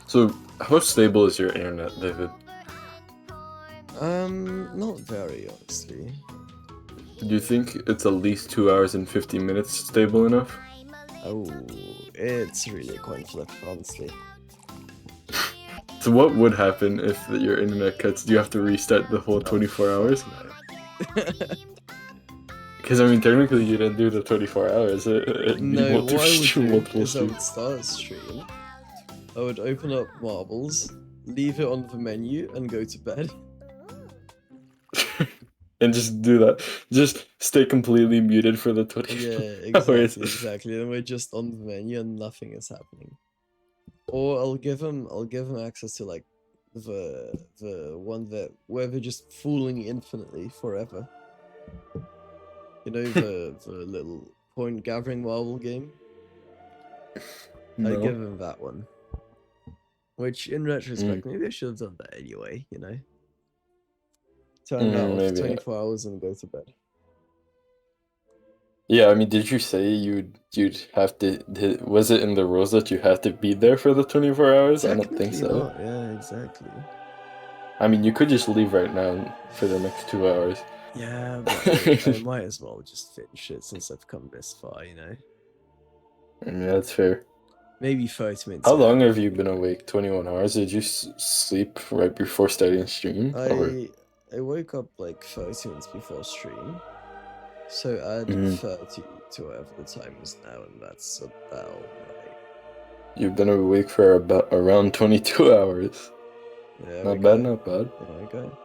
Speaker 20: So, how stable is your internet, David?
Speaker 16: Not very, honestly.
Speaker 20: Do you think it's at least 2 hours and 50 minutes stable enough?
Speaker 16: Oh, it's really a coin flip, honestly.
Speaker 20: So what would happen if your internet cuts? Do you have to restart the whole 24 hours? Because, I mean, technically you didn't do the 24 hours.
Speaker 16: No, what I would do is I would start a stream, I would open up Marbles, leave it on the menu, and go to bed.
Speaker 20: And just do that. Just stay completely muted for the 24 hours.
Speaker 16: Exactly. And we're just on the menu and nothing is happening. Or I'll give them access to like the one that where they're just fooling infinitely forever. You know the little point gathering marble game?
Speaker 20: No.
Speaker 16: I give them that one. Which in retrospect, maybe I should have done that anyway, you know? Turn that off
Speaker 20: maybe.
Speaker 16: 24 hours and go to bed.
Speaker 20: Yeah, I mean, did you say you'd have to? Was it in the rules that you have to be there for the 24 hours? I don't think so.
Speaker 16: Not. Yeah, exactly.
Speaker 20: I mean, you could just leave right now for the next 2 hours.
Speaker 16: Yeah, but I might as well just finish it since I've come this far, you know?
Speaker 20: I mean, that's fair.
Speaker 16: Maybe 30 minutes.
Speaker 20: How long have you been awake? 21 hours? Did you sleep right before starting stream?
Speaker 16: I woke up like 30 minutes before stream. So add 30 to whatever the time is now, and that's about right.
Speaker 20: You've been awake for around 22 hours.
Speaker 16: Yeah,
Speaker 20: not bad, not bad.
Speaker 16: There we go.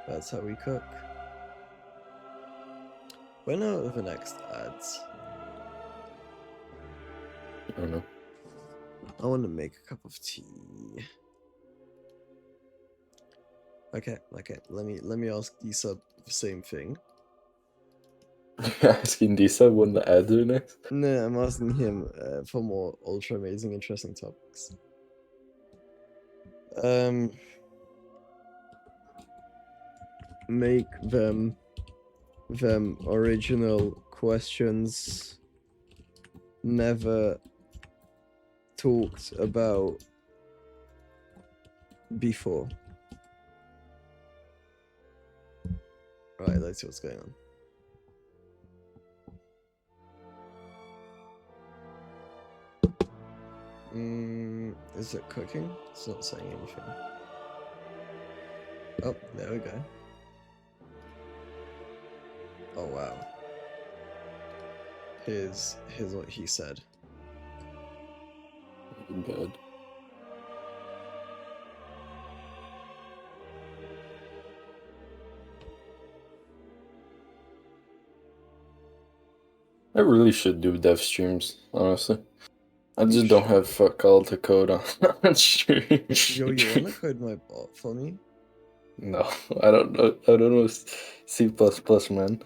Speaker 16: That's how we cook. When are the next ads?
Speaker 20: I don't know.
Speaker 16: I want to make a cup of tea. Okay. Let me ask Disa the same thing.
Speaker 20: Asking Disa when the ads are next?
Speaker 16: No, I'm asking him for more ultra amazing, interesting topics. Make them original questions never talked about before. Right, let's see what's going on. Is it cooking? It's not saying anything. Oh, there we go. Oh wow. Here's what he said.
Speaker 20: God. I really should do dev streams, honestly. I just don't have fuck all to code on stream.
Speaker 16: Yo, you wanna code my bot for me?
Speaker 20: No, I don't know C++, man.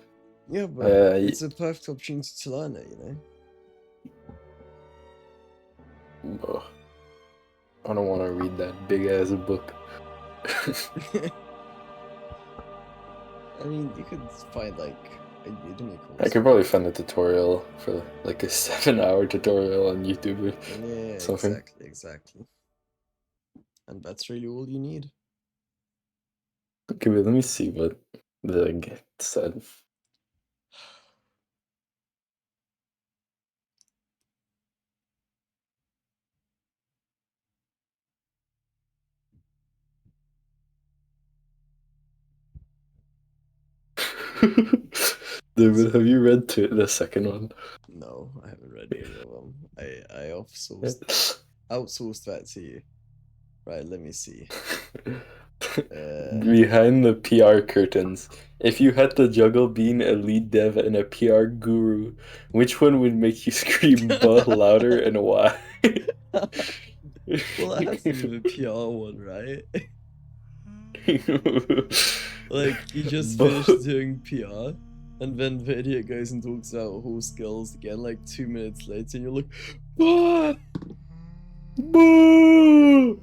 Speaker 16: Yeah, but it's a perfect opportunity to learn it, you know?
Speaker 20: Oh, I don't want to read that big ass book.
Speaker 16: I mean, you could find like a Udemy course.
Speaker 20: I could probably find a tutorial for like a 7-hour tutorial on YouTube or
Speaker 16: Yeah,
Speaker 20: something.
Speaker 16: exactly. And that's really all you need.
Speaker 20: Okay, wait, let me see what the get said. David, have you read the second one?
Speaker 16: No, I haven't read either of them. I outsourced that to you. Right, let me see.
Speaker 20: Behind the PR curtains, if you had to juggle being a lead dev and a PR guru, which one would make you scream "buh" louder and why?
Speaker 16: Well, that has to be the PR one, right? Like, you just finished doing PR, and then the idiot goes and talks about horse skills again, like 2 minutes later, and you're like, "Buh!
Speaker 20: Boo!"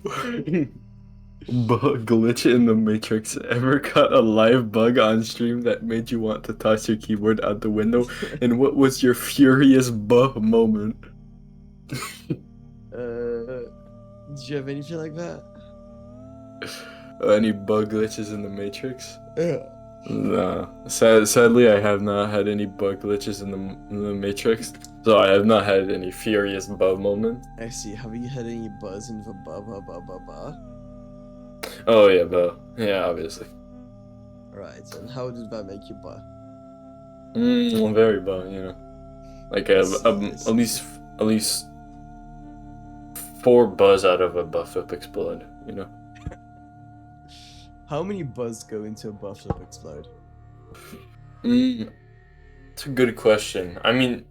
Speaker 20: Glitch in the Matrix. Ever caught a live bug on stream that made you want to toss your keyboard out the window? And what was your furious moment?
Speaker 16: Did you have anything like that?
Speaker 20: Any bug glitches in the Matrix?
Speaker 16: Yeah.
Speaker 20: Nah. Sadly, I have not had any bug glitches in the Matrix, so I have not had any furious moment.
Speaker 16: I see. Have you had any buzz in the ba?
Speaker 20: Oh yeah, yeah, obviously.
Speaker 16: Right, and how did that make you ba?
Speaker 20: Very bug, you know, like at least 4 buzz out of a buff-up explode, you know.
Speaker 16: How many buzz go into a buff-up explode?
Speaker 20: It's a good question. I mean,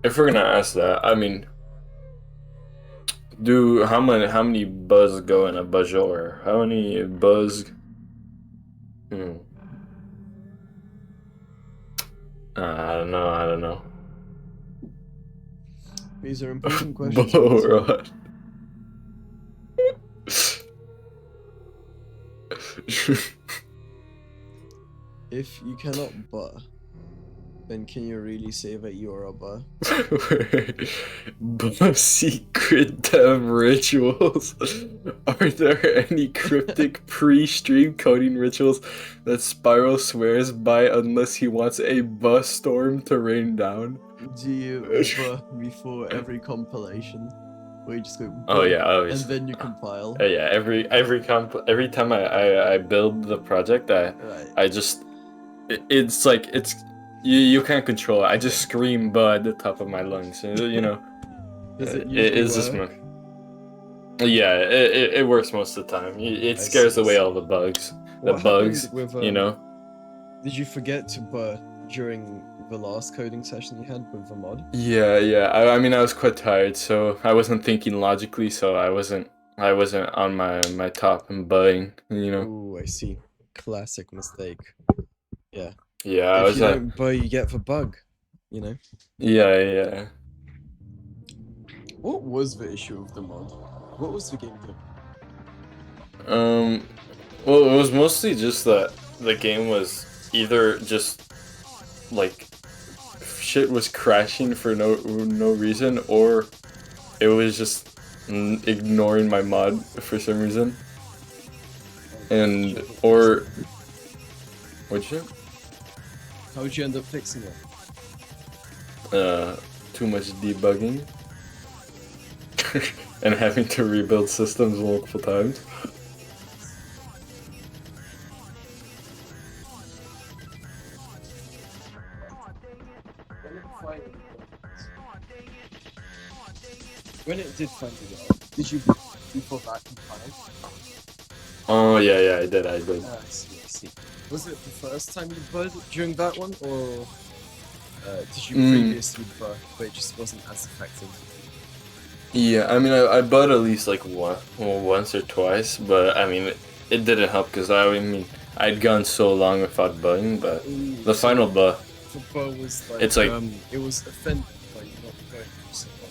Speaker 20: if we're gonna ask that, I mean, how many buzz go in a buzzer? How many buzz? I don't know.
Speaker 16: These are important questions.
Speaker 20: Right.
Speaker 16: If you cannot ba, then can you really say that you're a ba?
Speaker 20: Secret dev rituals. Are there any cryptic pre-stream coding rituals that Spiral swears by unless he wants a bus storm to rain down?
Speaker 16: Do you ba before every compilation? Where you just go
Speaker 20: Oh
Speaker 16: ba,
Speaker 20: yeah, always.
Speaker 16: and then you compile?
Speaker 20: Yeah, every time I build the project, I just it's like you can't control it. I just scream "ba" at the top of my lungs. You know, it's just yeah. It works most of the time. It scares away all the bugs.
Speaker 16: What happened with,
Speaker 20: you know.
Speaker 16: Did you forget to ba during the last coding session you had with the mod?
Speaker 20: Yeah. I mean, I was quite tired, so I wasn't thinking logically. So I wasn't on my top and bugging. You know.
Speaker 16: Oh, I see. Classic mistake. Yeah.
Speaker 20: Yeah,
Speaker 16: if you don't ba, you get the bug. You know.
Speaker 20: Yeah.
Speaker 16: What was the issue of the mod? What was the game doing?
Speaker 20: Well, it was mostly just that the game was either just like shit was crashing for no reason, or it was just ignoring my mod for some reason, or what'd you?
Speaker 16: How would you end up fixing it?
Speaker 20: Too much debugging and having to rebuild systems multiple times.
Speaker 16: When it did find you out, did you before that compile?
Speaker 20: Oh yeah, I did.
Speaker 16: I see. Was it the first time you burned during that one, or did you previously burn, but it just wasn't as effective?
Speaker 20: Yeah, I mean, I bought at least like once or twice, but I mean, it didn't help because I'd gone so long without bugging, but the final bug.
Speaker 16: The bug was like,
Speaker 20: it's like
Speaker 16: it was offended by you not going for so long.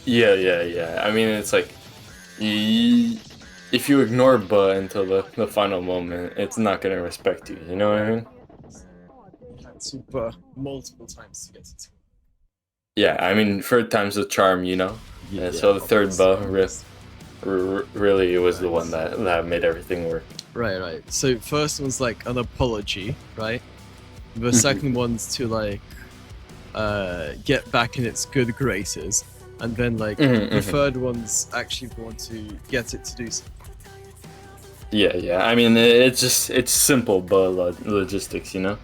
Speaker 20: Yeah. I mean, it's like if you ignore ba until the final moment, it's not gonna respect you. You know what I mean?
Speaker 16: You had to ba multiple times to get it.
Speaker 20: Yeah, I mean, third time's the charm, you know. Yeah, so the third ba really was the one that made everything work.
Speaker 16: Right. So first one's like an apology, right? The second one's to like get back in its good graces, and then like the third one's actually want to get it to do something.
Speaker 20: Yeah. I mean, it's simple but logistics, you know.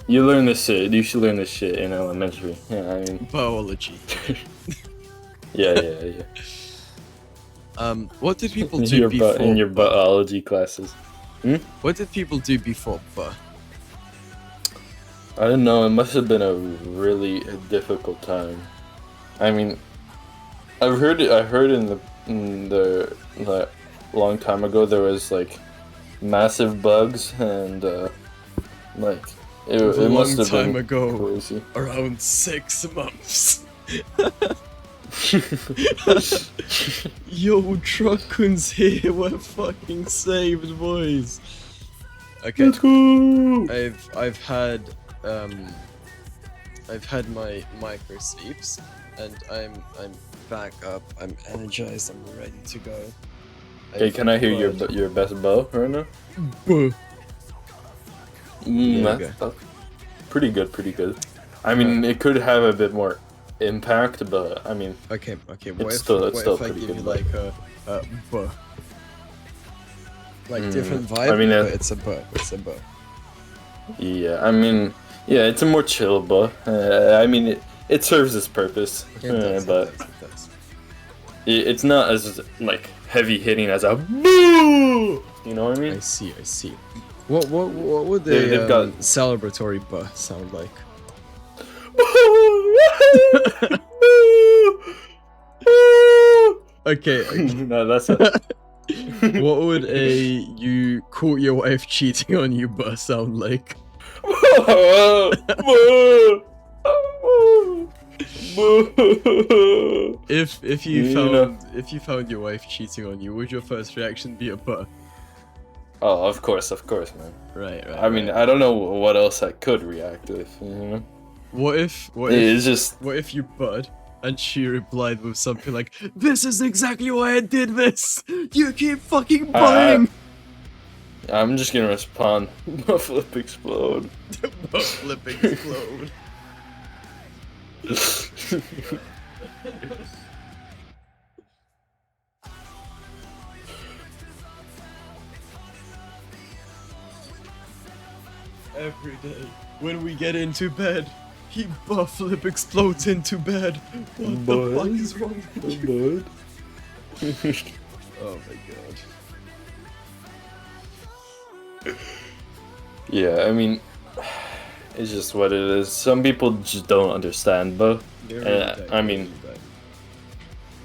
Speaker 20: You learn this shit. You should learn this shit in elementary. Yeah, I mean
Speaker 16: biology.
Speaker 20: Yeah.
Speaker 16: What did people do before
Speaker 20: in your biology classes?
Speaker 16: What did people do before ba?
Speaker 20: I don't know. It must have been a really difficult time. I mean, I heard in the like long time ago there was like massive bugs and like it must have been
Speaker 16: ago,
Speaker 20: crazy.
Speaker 16: around 6 months. Yo, Truckun's here. We're fucking saved, boys. Okay.
Speaker 20: Let's go.
Speaker 16: I've had my micro sleeps, and I'm back up. I'm energized. I'm ready to go.
Speaker 20: Okay, can I hear your best bow right now?
Speaker 16: Buh.
Speaker 20: That's pretty good, pretty good. I mean, it could have a bit more impact, but I mean,
Speaker 16: okay. What
Speaker 20: it's
Speaker 16: if,
Speaker 20: still
Speaker 16: what if I
Speaker 20: pretty
Speaker 16: give
Speaker 20: good.
Speaker 16: you like a buh? Like different vibe,
Speaker 20: I mean,
Speaker 16: but it's a buh. It's a buh.
Speaker 20: Yeah, I mean, yeah, it's a more chill bow. I mean, it serves its purpose, but it's not as like heavy hitting as a boo. You know what I mean?
Speaker 16: I see. What would
Speaker 20: They've got
Speaker 16: celebratory buh sound like? Okay.
Speaker 20: No, that's it.
Speaker 16: What would a you caught your wife cheating on you buh sound like? If you found your wife cheating on you, would your first reaction be a buh?
Speaker 20: Oh, of course, man.
Speaker 16: Right.
Speaker 20: I mean, I don't know what else I could react with. You know?
Speaker 16: What if you bud and she replied with something like, "This is exactly why I did this. You keep fucking buying."
Speaker 20: I'm just gonna respond. Flip explode.
Speaker 16: Flip explode. Every day when we get into bed, he flip explodes into bed. What the fuck is wrong with you? Oh my god.
Speaker 20: Yeah, I mean, it's just what it is. Some people just don't understand, but I mean,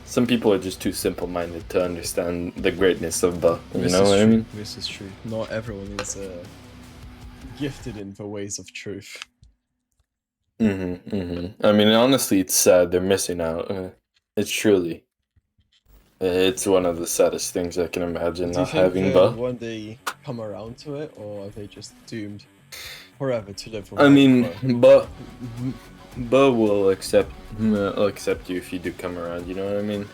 Speaker 20: some people are just too simple-minded to understand the greatness of Ba. You know what I mean?
Speaker 16: This is true. Not everyone is gifted in the ways of truth.
Speaker 20: I mean, honestly, it's sad they're missing out. It's truly. It's one of the saddest things I can imagine,
Speaker 16: Do you
Speaker 20: not
Speaker 16: think
Speaker 20: having
Speaker 16: they'll
Speaker 20: Ba.
Speaker 16: one day come around to it, or are they just doomed forever to live with
Speaker 20: I mean,
Speaker 16: Ba?
Speaker 20: Ba will accept you if you do come around. You know what I mean?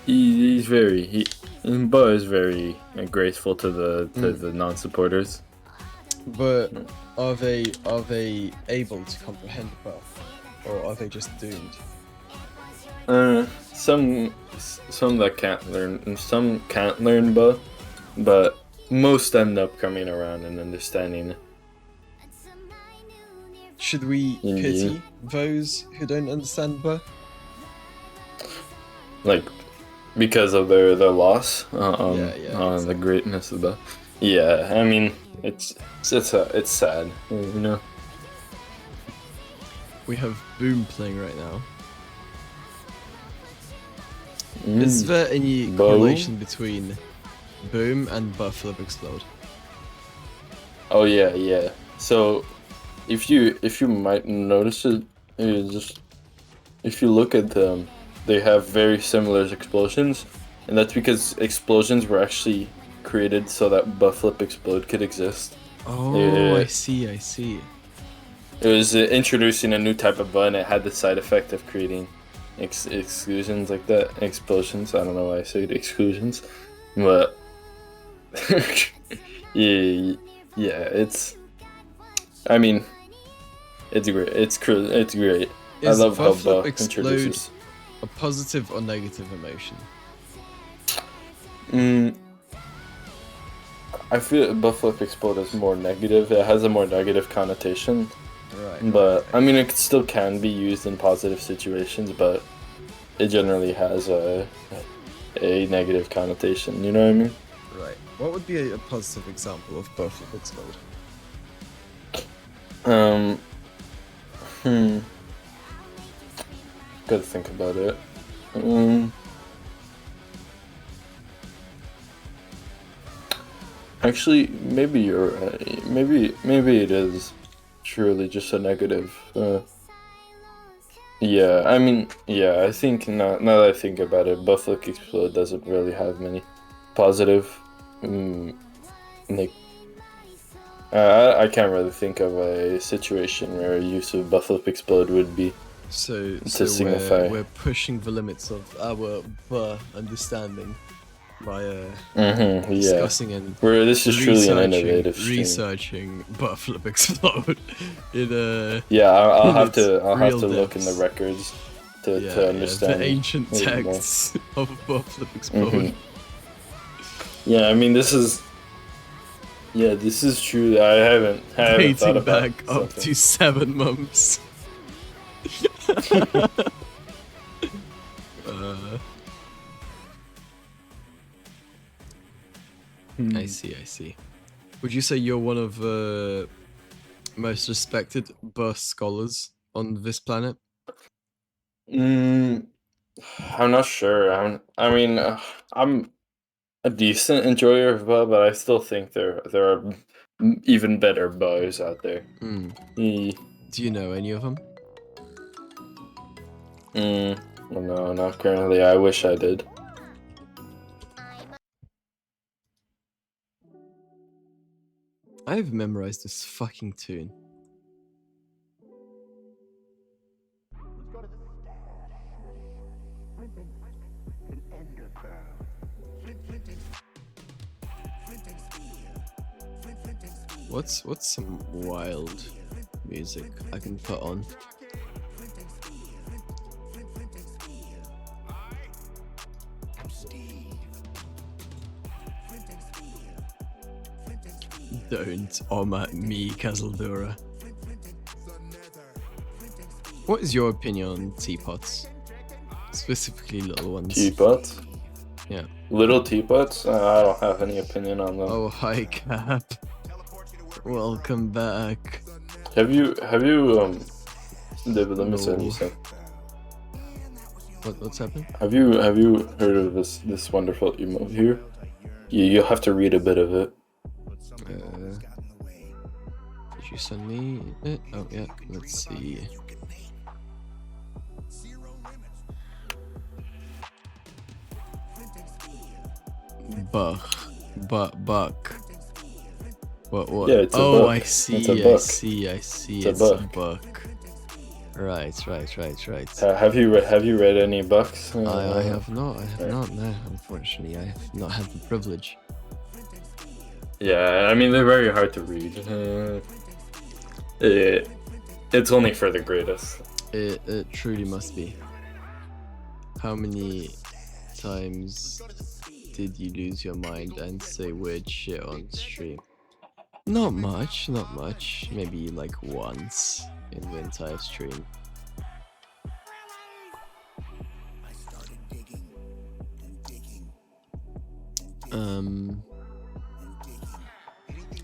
Speaker 20: He's very Ba is very graceful to the non-supporters.
Speaker 16: But are they able to comprehend Ba, or are they just doomed?
Speaker 20: Some that can't learn, some can't learn Ba, but most end up coming around and understanding.
Speaker 16: Should we pity those who don't understand Ba?
Speaker 20: Like, because of their loss on
Speaker 16: exactly.
Speaker 20: the greatness of Ba. Yeah, I mean, it's sad, you know.
Speaker 16: We have Boom playing right now. Is there any correlation between Boom and Ba Flip Explode?
Speaker 20: Oh yeah. So, if you might notice it, just if you look at them, they have very similar explosions, and that's because explosions were actually created so that Ba Flip Explode could exist.
Speaker 16: Oh, I see.
Speaker 20: It was introducing a new type of Ba, and it had the side effect of creating exclusions like that. Explosions. I don't know why I said exclusions, but yeah. It's. I mean, it's great. It's great. I love how Ba introduces.
Speaker 16: A positive or negative emotion?
Speaker 20: I feel Ba Flip Explode is more negative. It has a more negative connotation.
Speaker 16: Right.
Speaker 20: But I mean, it still can be used in positive situations, but it generally has a negative connotation. You know what I mean?
Speaker 16: Right. What would be a positive example of Ba Flip Explode?
Speaker 20: Gotta think about it. Actually, maybe you're right. Maybe it is truly just a negative. Yeah, I mean, yeah, I think now that I think about it, Buffalo Explode doesn't really have many positive, like, I can't really think of a situation where use of Buffalo Explode would be
Speaker 16: So
Speaker 20: to signify.
Speaker 16: we're pushing the limits of our understanding by
Speaker 20: Yeah.
Speaker 16: discussing and
Speaker 20: This is truly an innovative stream.
Speaker 16: researching Buffalo Explode in a
Speaker 20: Yeah, I'll
Speaker 16: in
Speaker 20: have
Speaker 16: its
Speaker 20: to
Speaker 16: real
Speaker 20: look in the
Speaker 16: depths.
Speaker 20: records to understand
Speaker 16: the ancient
Speaker 20: a little more.
Speaker 16: texts of Buffalo Explode.
Speaker 20: Mhm. Yeah, I mean this is true. I haven't thought
Speaker 16: Dating
Speaker 20: about
Speaker 16: back up
Speaker 20: something.
Speaker 16: to 7 months. I see. Would you say you're one of the most respected birth scholars on this planet?
Speaker 20: I'm not sure. I'm a decent enjoyer of Ba, but I still think there are even better Bas out there.
Speaker 16: Do you know any of them?
Speaker 20: Well, no, not currently. I wish I did.
Speaker 16: I've memorized this fucking tune. What's some wild music I can put on? Don't at me, Kazaldura. What is your opinion on teapots? Specifically little ones.
Speaker 20: Teapots?
Speaker 16: Yeah.
Speaker 20: Little teapots? I don't have any opinion on them.
Speaker 16: Oh, hi, Cap. Welcome back.
Speaker 20: Have you David, let me say something.
Speaker 16: What's happening?
Speaker 20: Have you heard of this wonderful emote here? You'll have to read a bit of it.
Speaker 16: Did you send me it? Oh yeah, let's see. Buck. What?
Speaker 20: Yeah, it's a
Speaker 16: oh,
Speaker 20: buck.
Speaker 16: I see.
Speaker 20: It's a buck.
Speaker 16: I see.
Speaker 20: It's a
Speaker 16: buck. Right.
Speaker 20: Have you read any Bucks?
Speaker 16: I have not. No, unfortunately, I have not had the privilege.
Speaker 20: Yeah, I mean they're very hard to read. It's only for the greatest.
Speaker 16: It truly must be. How many times did you lose your mind and say weird shit on stream? Not much. Maybe like once in the entire stream.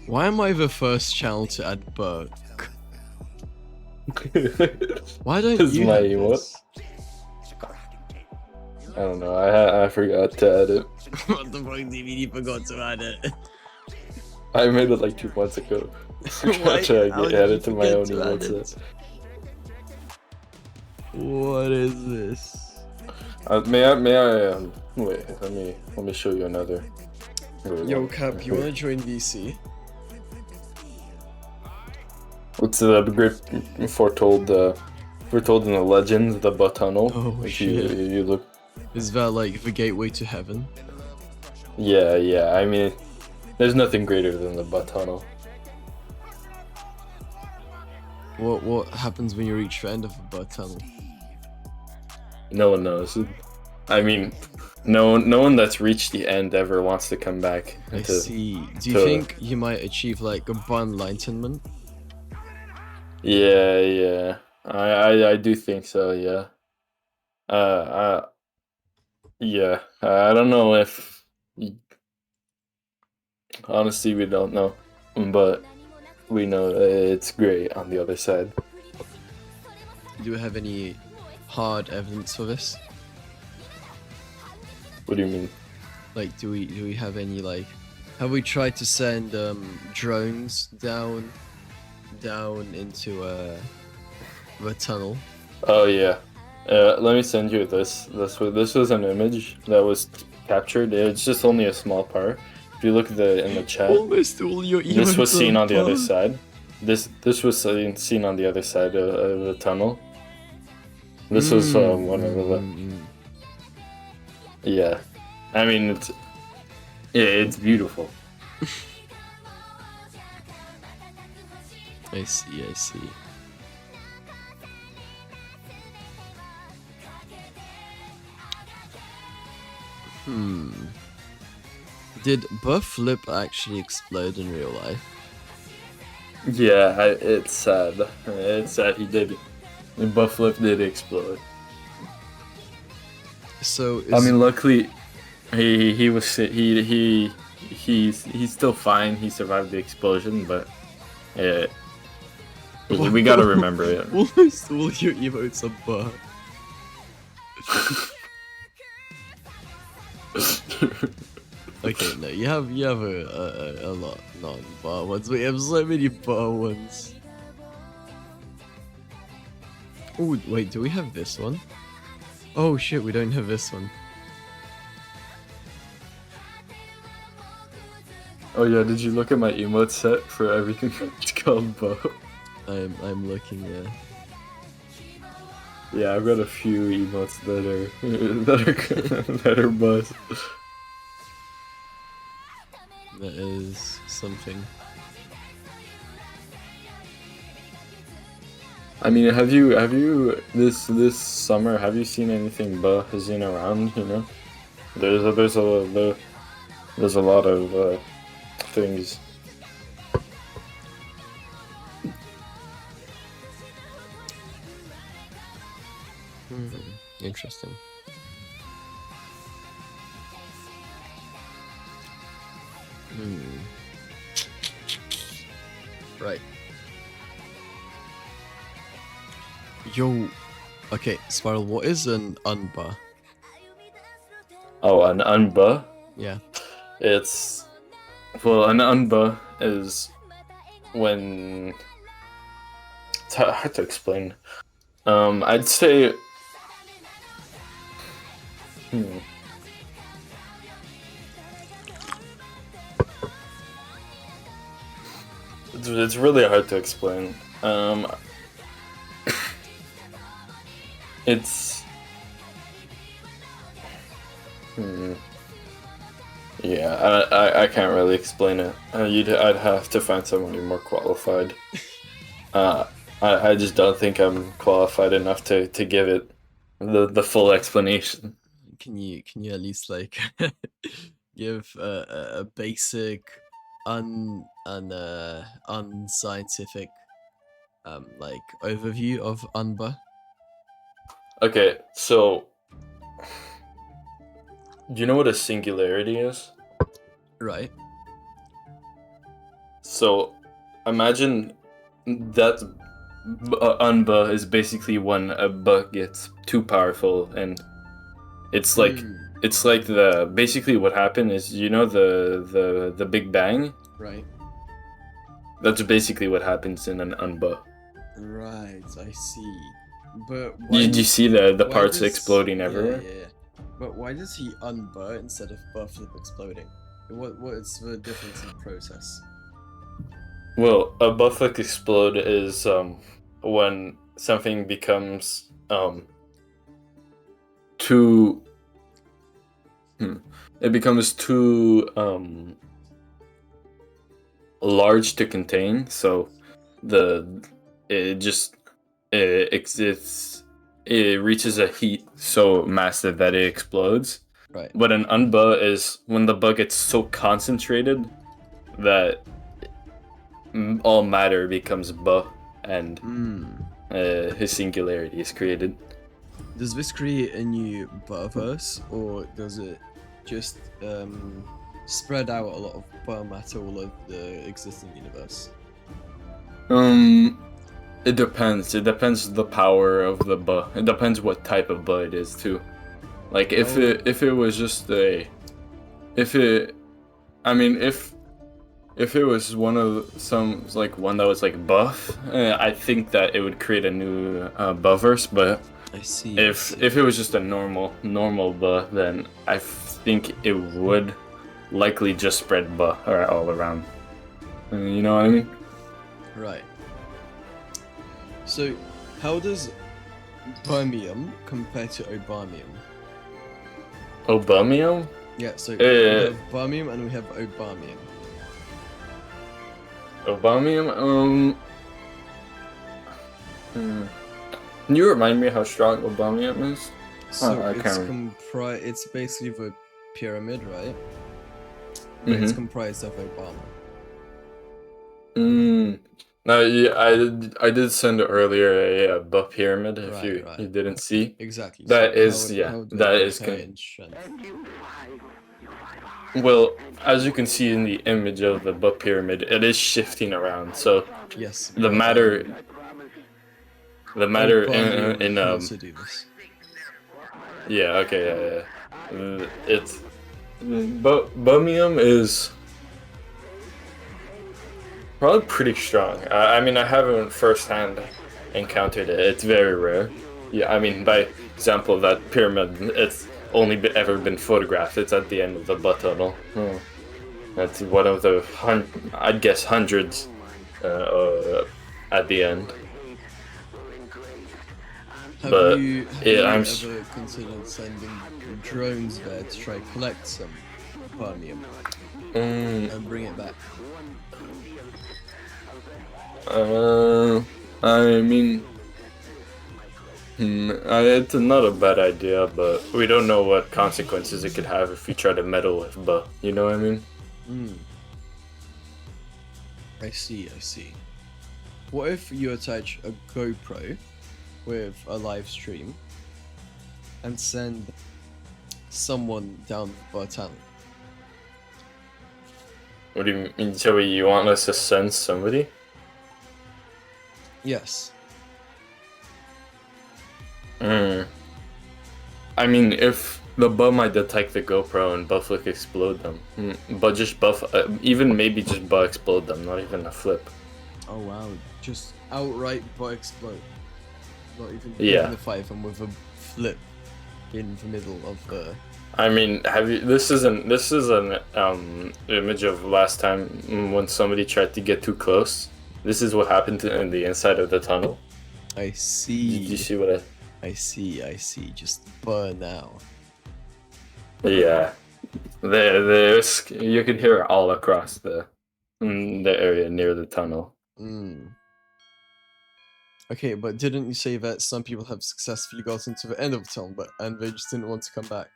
Speaker 16: Why am I the first channel to add Buck? Why don't you have this?
Speaker 20: I don't know. I forgot to add it.
Speaker 16: What the fuck do you mean you forgot to add it?
Speaker 20: I made it like 2 months ago.
Speaker 16: Why?
Speaker 20: Trying
Speaker 16: How
Speaker 20: to
Speaker 16: did
Speaker 20: add
Speaker 16: you
Speaker 20: it to my own
Speaker 16: forget to add
Speaker 20: emotes.
Speaker 16: What is this?
Speaker 20: May I wait? Let me show you another.
Speaker 16: Yo, Cap, you wanna join VC?
Speaker 20: What's the great foretold in the legend, the butt tunnel?
Speaker 16: Oh
Speaker 20: if
Speaker 16: shit!
Speaker 20: You look.
Speaker 16: Is that like the gateway to heaven?
Speaker 20: Yeah. I mean, there's nothing greater than the butt tunnel.
Speaker 16: What happens when you reach the end of the butt tunnel?
Speaker 20: No one knows. I mean, no one that's reached the end ever wants to come back.
Speaker 16: I see. Do you think you might achieve like a butt enlightenment?
Speaker 20: Yeah. I do think so. Yeah. Yeah. I don't know if. Honestly, we don't know, but we know it's great on the other side.
Speaker 16: Do you have any hard evidence for this?
Speaker 20: What do you mean?
Speaker 16: Like, do we have any like? Have we tried to send drones down into the tunnel?
Speaker 20: Oh yeah. Let me send you this. This was an image that was captured. It's just only a small part. If you look in the chat,
Speaker 16: Almost all your
Speaker 20: this was
Speaker 16: emotes
Speaker 20: seen
Speaker 16: are
Speaker 20: on the other
Speaker 16: buff.
Speaker 20: side. This was seen on the other side of the tunnel. This was one of the. Yeah, I mean it's beautiful.
Speaker 16: I see, I see. Did Buff Flip actually explode in real life?
Speaker 20: Yeah, it's sad. It's sad he did. Buff Flip did explode.
Speaker 16: So
Speaker 20: I mean, luckily, he's still fine. He survived the explosion, but we gotta remember it.
Speaker 16: Almost all your emotes are buff. Okay, no, you have a lot non-bar ones, but you have so many bar ones. Oh wait, do we have this one? Oh shit, we don't have this one.
Speaker 20: Oh yeah, did you look at my emote set for everything that's called Bo?
Speaker 16: I'm looking there.
Speaker 20: Yeah, I've got a few emotes that are buzz.
Speaker 16: That is something.
Speaker 20: I mean, have you this summer? Have you seen anything buzzing around? You know, there's a lot of things.
Speaker 16: Interesting. Right. Yo. Okay, Spiral, what is an unbar?
Speaker 20: Oh, an unba?
Speaker 16: Yeah.
Speaker 20: It's well, an unba is when it's hard to explain. I'd say. It's really hard to explain. It's. Yeah, I can't really explain it. I'd have to find somebody more qualified. I just don't think I'm qualified enough to give it the full explanation.
Speaker 16: Can you at least like give a basic unscientific like overview of Unba?
Speaker 20: Okay, so do you know what a singularity is?
Speaker 16: Right.
Speaker 20: So imagine that Unba is basically when a bug gets too powerful, and it's like the basically what happened is, you know, the Big Bang.
Speaker 16: Right.
Speaker 20: That's basically what happens in an Unba.
Speaker 16: Right, I see. But
Speaker 20: Did you see the
Speaker 16: why
Speaker 20: parts
Speaker 16: does-
Speaker 20: exploding everywhere?
Speaker 16: Yeah. But why does he unbar instead of Bufflip exploding? What's the difference in the process?
Speaker 20: Well, a Bufflick explode is when something becomes too. It becomes too large to contain, so it reaches a heat so massive that it explodes.
Speaker 16: Right.
Speaker 20: But an unba is when the bug gets so concentrated that all matter becomes ba, and his singularity is created.
Speaker 16: Does this create a new Butterverse, or does it just spread out a lot of bar matter all over the existing universe?
Speaker 20: It depends. It depends the power of the ba. It depends what type of ba it is too. Like if it was just it was one that was like buff, I think that it would create a new Buverse. But
Speaker 16: I see.
Speaker 20: If it was just a normal buh, then I think it would likely just spread buh all around. You know what I mean?
Speaker 16: Right. So, how does Birmium compare to Obamium?
Speaker 20: Obamium?
Speaker 16: Yeah, so we have Birmium and we have Obamium.
Speaker 20: Obamium? Can you remind me how strong Obamium is?
Speaker 16: So
Speaker 20: I
Speaker 16: it's
Speaker 20: can't
Speaker 16: it's basically the pyramid, right? But it's
Speaker 20: Mhm.
Speaker 16: comprised of Obama.
Speaker 20: No, yeah, I did send earlier a buh pyramid if
Speaker 16: Right,
Speaker 20: you
Speaker 16: right.
Speaker 20: you didn't see.
Speaker 16: Exactly.
Speaker 20: That
Speaker 16: So
Speaker 20: is
Speaker 16: how do
Speaker 20: that
Speaker 16: they
Speaker 20: is
Speaker 16: compare in strength?
Speaker 20: well, as you can see in the image of the buh pyramid, it is shifting around. So
Speaker 16: Yes,
Speaker 20: the
Speaker 16: but,
Speaker 20: matter
Speaker 16: Obamium
Speaker 20: in
Speaker 16: can also do this.
Speaker 20: yeah, okay, yeah. It's Birmium is probably pretty strong. I mean, I haven't firsthand encountered it. It's very rare. Yeah, I mean, by example, that pyramid, it's only ever been photographed. It's at the end of the butt tunnel. That's one of the I'd guess hundreds at the end.
Speaker 16: Have you
Speaker 20: I'm
Speaker 16: ever considered sending drones there to try collect some Birmium and bring it back?
Speaker 20: I mean, it's not a bad idea, but we don't know what consequences it could have if we try to meddle with buh. You know what I mean?
Speaker 16: I see, I see. What if you attach a GoPro with a live stream and send someone down the tunnel?
Speaker 20: What do you mean? So you want us to send somebody?
Speaker 16: Yes.
Speaker 20: I mean, if the buh might detect the GoPro and buh flick explode them, but just even maybe just buh explode them, not even a flip.
Speaker 16: Oh wow, just outright butt explode. Not even
Speaker 20: Yeah.
Speaker 16: magnify them with a flip in the middle of the...
Speaker 20: I mean, this is an image of last time when somebody tried to get too close. This is what happened in the inside of the tunnel.
Speaker 16: I see.
Speaker 20: Did you see what
Speaker 16: I see, just burn now.
Speaker 20: Yeah, there's you can hear it all across the area near the tunnel.
Speaker 16: Okay, but didn't you say that some people have successfully gotten to the end of the tunnel, and they just didn't want to come back?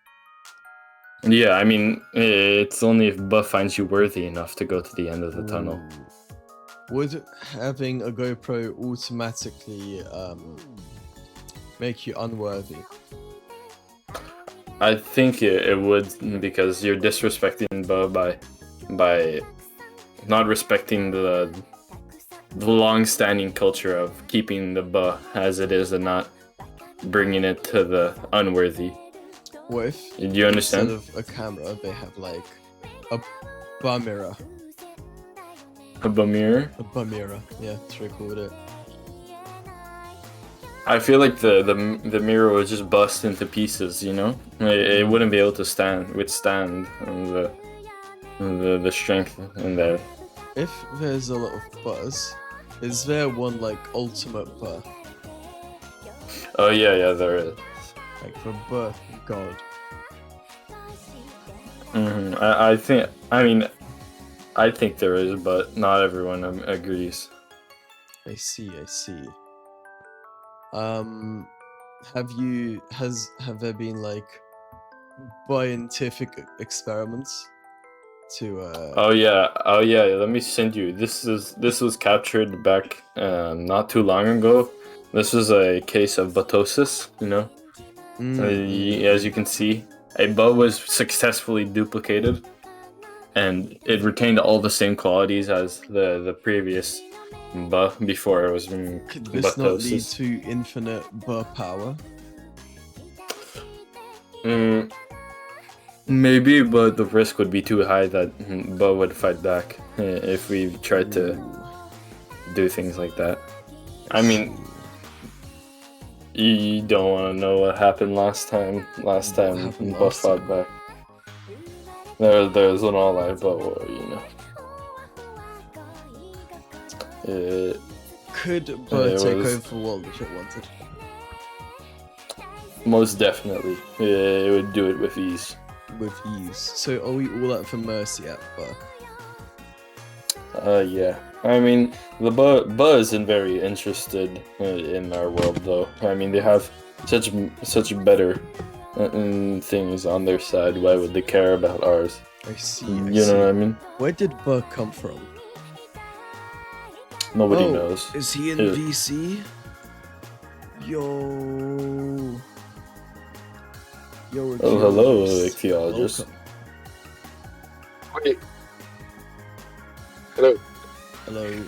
Speaker 20: Yeah, I mean, it's only if buh finds you worthy enough to go to the end of the tunnel.
Speaker 16: Would having a GoPro automatically make you unworthy?
Speaker 20: I think it would, because you're disrespecting buh by not respecting the long-standing culture of keeping the buh as it is and not bringing it to the unworthy.
Speaker 16: What if
Speaker 20: Do you understand?
Speaker 16: instead of a camera they have like a bar mirror?
Speaker 20: A buh mirror?
Speaker 16: A bar mirror, yeah, that's what I called it.
Speaker 20: I feel like the mirror would just bust into pieces, you know? It wouldn't be able to withstand the strength in there.
Speaker 16: If there's a lot of buzz, is there one like ultimate buh?
Speaker 20: Oh yeah, there is.
Speaker 16: Like the buh god.
Speaker 20: I think there is, but not everyone agrees.
Speaker 16: I see. Have there been like scientific experiments to
Speaker 20: Oh yeah, let me send you. This was captured back not too long ago. This was a case of buttosis, you know? As you can see, a buh was successfully duplicated and it retained all the same qualities as the previous buh before it was
Speaker 16: could this not lead
Speaker 20: buttosis.
Speaker 16: to infinite buh power?
Speaker 20: Maybe, but the risk would be too high that buh would fight back if we tried to do things like that. I mean, You don't want to know what happened last time. Last time Buff fought back. There's an all-out Butt war, you know.
Speaker 16: Could Butt take over the world if it wanted?
Speaker 20: Most definitely. It would do it with ease.
Speaker 16: With ease. So are we all out for mercy at Butt?
Speaker 20: Yeah. I mean, the Butt isn't very interested in our world, though. I mean, they have such better things on their side. Why would they care about ours?
Speaker 16: I see.
Speaker 20: You know what I mean?
Speaker 16: Where did Butt come from?
Speaker 20: Nobody knows.
Speaker 16: Is he in VC? Yo.
Speaker 20: Oh, hello, ichthyologist.
Speaker 21: Wait. Hello.
Speaker 16: Hello.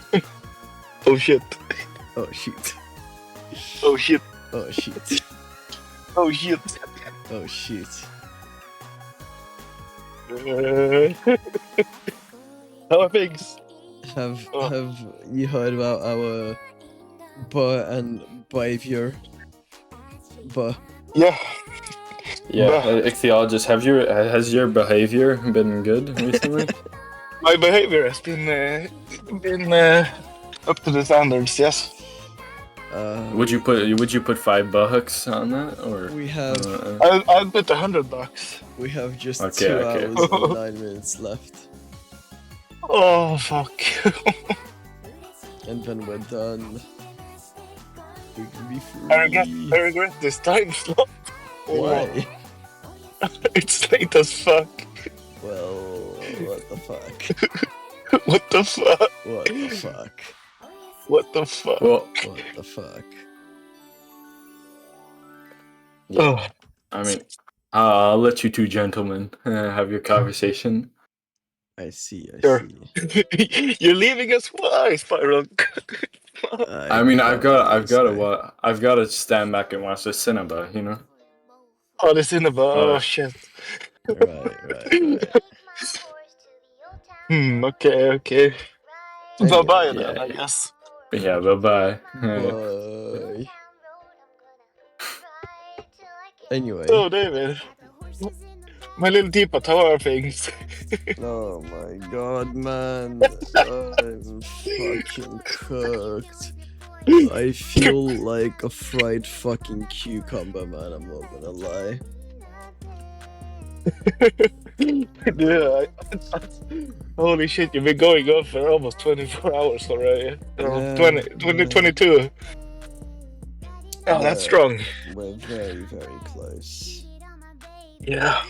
Speaker 21: Oh shit.
Speaker 16: Oh shit.
Speaker 21: Oh shit.
Speaker 16: Oh shit.
Speaker 21: Oh shit.
Speaker 16: Oh shit.
Speaker 21: How are things?
Speaker 16: Have you heard about our Butt and behavior? Butt.
Speaker 21: Yeah.
Speaker 20: Yeah, ichthyologist, has your behavior been good recently?
Speaker 21: My behavior has been up to the standards, yes.
Speaker 20: Would you put $5 on that, or
Speaker 16: we have?
Speaker 21: I'll put $100.
Speaker 16: We have just
Speaker 20: Okay,
Speaker 16: 2
Speaker 20: okay.
Speaker 16: hours and 9 minutes left,
Speaker 21: Oh fuck.
Speaker 16: and then we're done. We can be free.
Speaker 21: I regret this time slot.
Speaker 16: Why?
Speaker 21: It's late as fuck.
Speaker 16: Well, what the fuck?
Speaker 21: What the fuck?
Speaker 16: What the fuck?
Speaker 21: What the fuck?
Speaker 20: Well,
Speaker 16: What the fuck?
Speaker 20: yeah. I mean, I'll let you two gentlemen have your conversation.
Speaker 16: I see.
Speaker 21: Sure. You're leaving us. Why, Spiral?
Speaker 20: I mean, I've got to stand back and watch the cinema, you know.
Speaker 21: Oh, the cinema. Oh shit.
Speaker 16: Right.
Speaker 21: Okay. Bye bye then,
Speaker 20: yeah.
Speaker 21: I guess.
Speaker 20: Yeah, bye.
Speaker 16: Bye. Anyway.
Speaker 21: So, David, my little teapot, how are things?
Speaker 16: Oh my god, man. I'm fucking cooked. I feel like a fried fucking cucumber, man. I'm not gonna lie.
Speaker 21: Yeah, holy shit, you've been going on for almost 24 hours already.
Speaker 16: Yeah,
Speaker 21: 22. Oh, that's strong.
Speaker 16: We're very, very close.
Speaker 21: Yeah.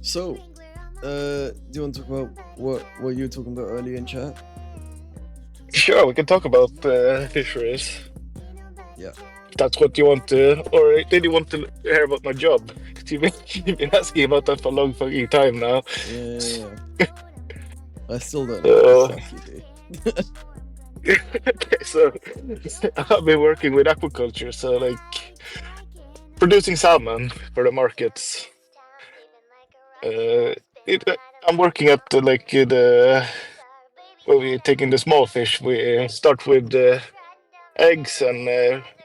Speaker 16: So, do you want to talk about what you were talking about earlier in chat?
Speaker 21: Sure, we can talk about fisheries.
Speaker 16: Yeah.
Speaker 21: If that's what you want to, or did you want to hear about my job? 'Cause you've been asking about that for a long fucking time now.
Speaker 16: Yeah. I still don't know what the fuck you do.
Speaker 21: Okay, so I've been working with aquaculture, so like producing salmon for the markets. I'm working at where we're taking the small fish. We start with eggs and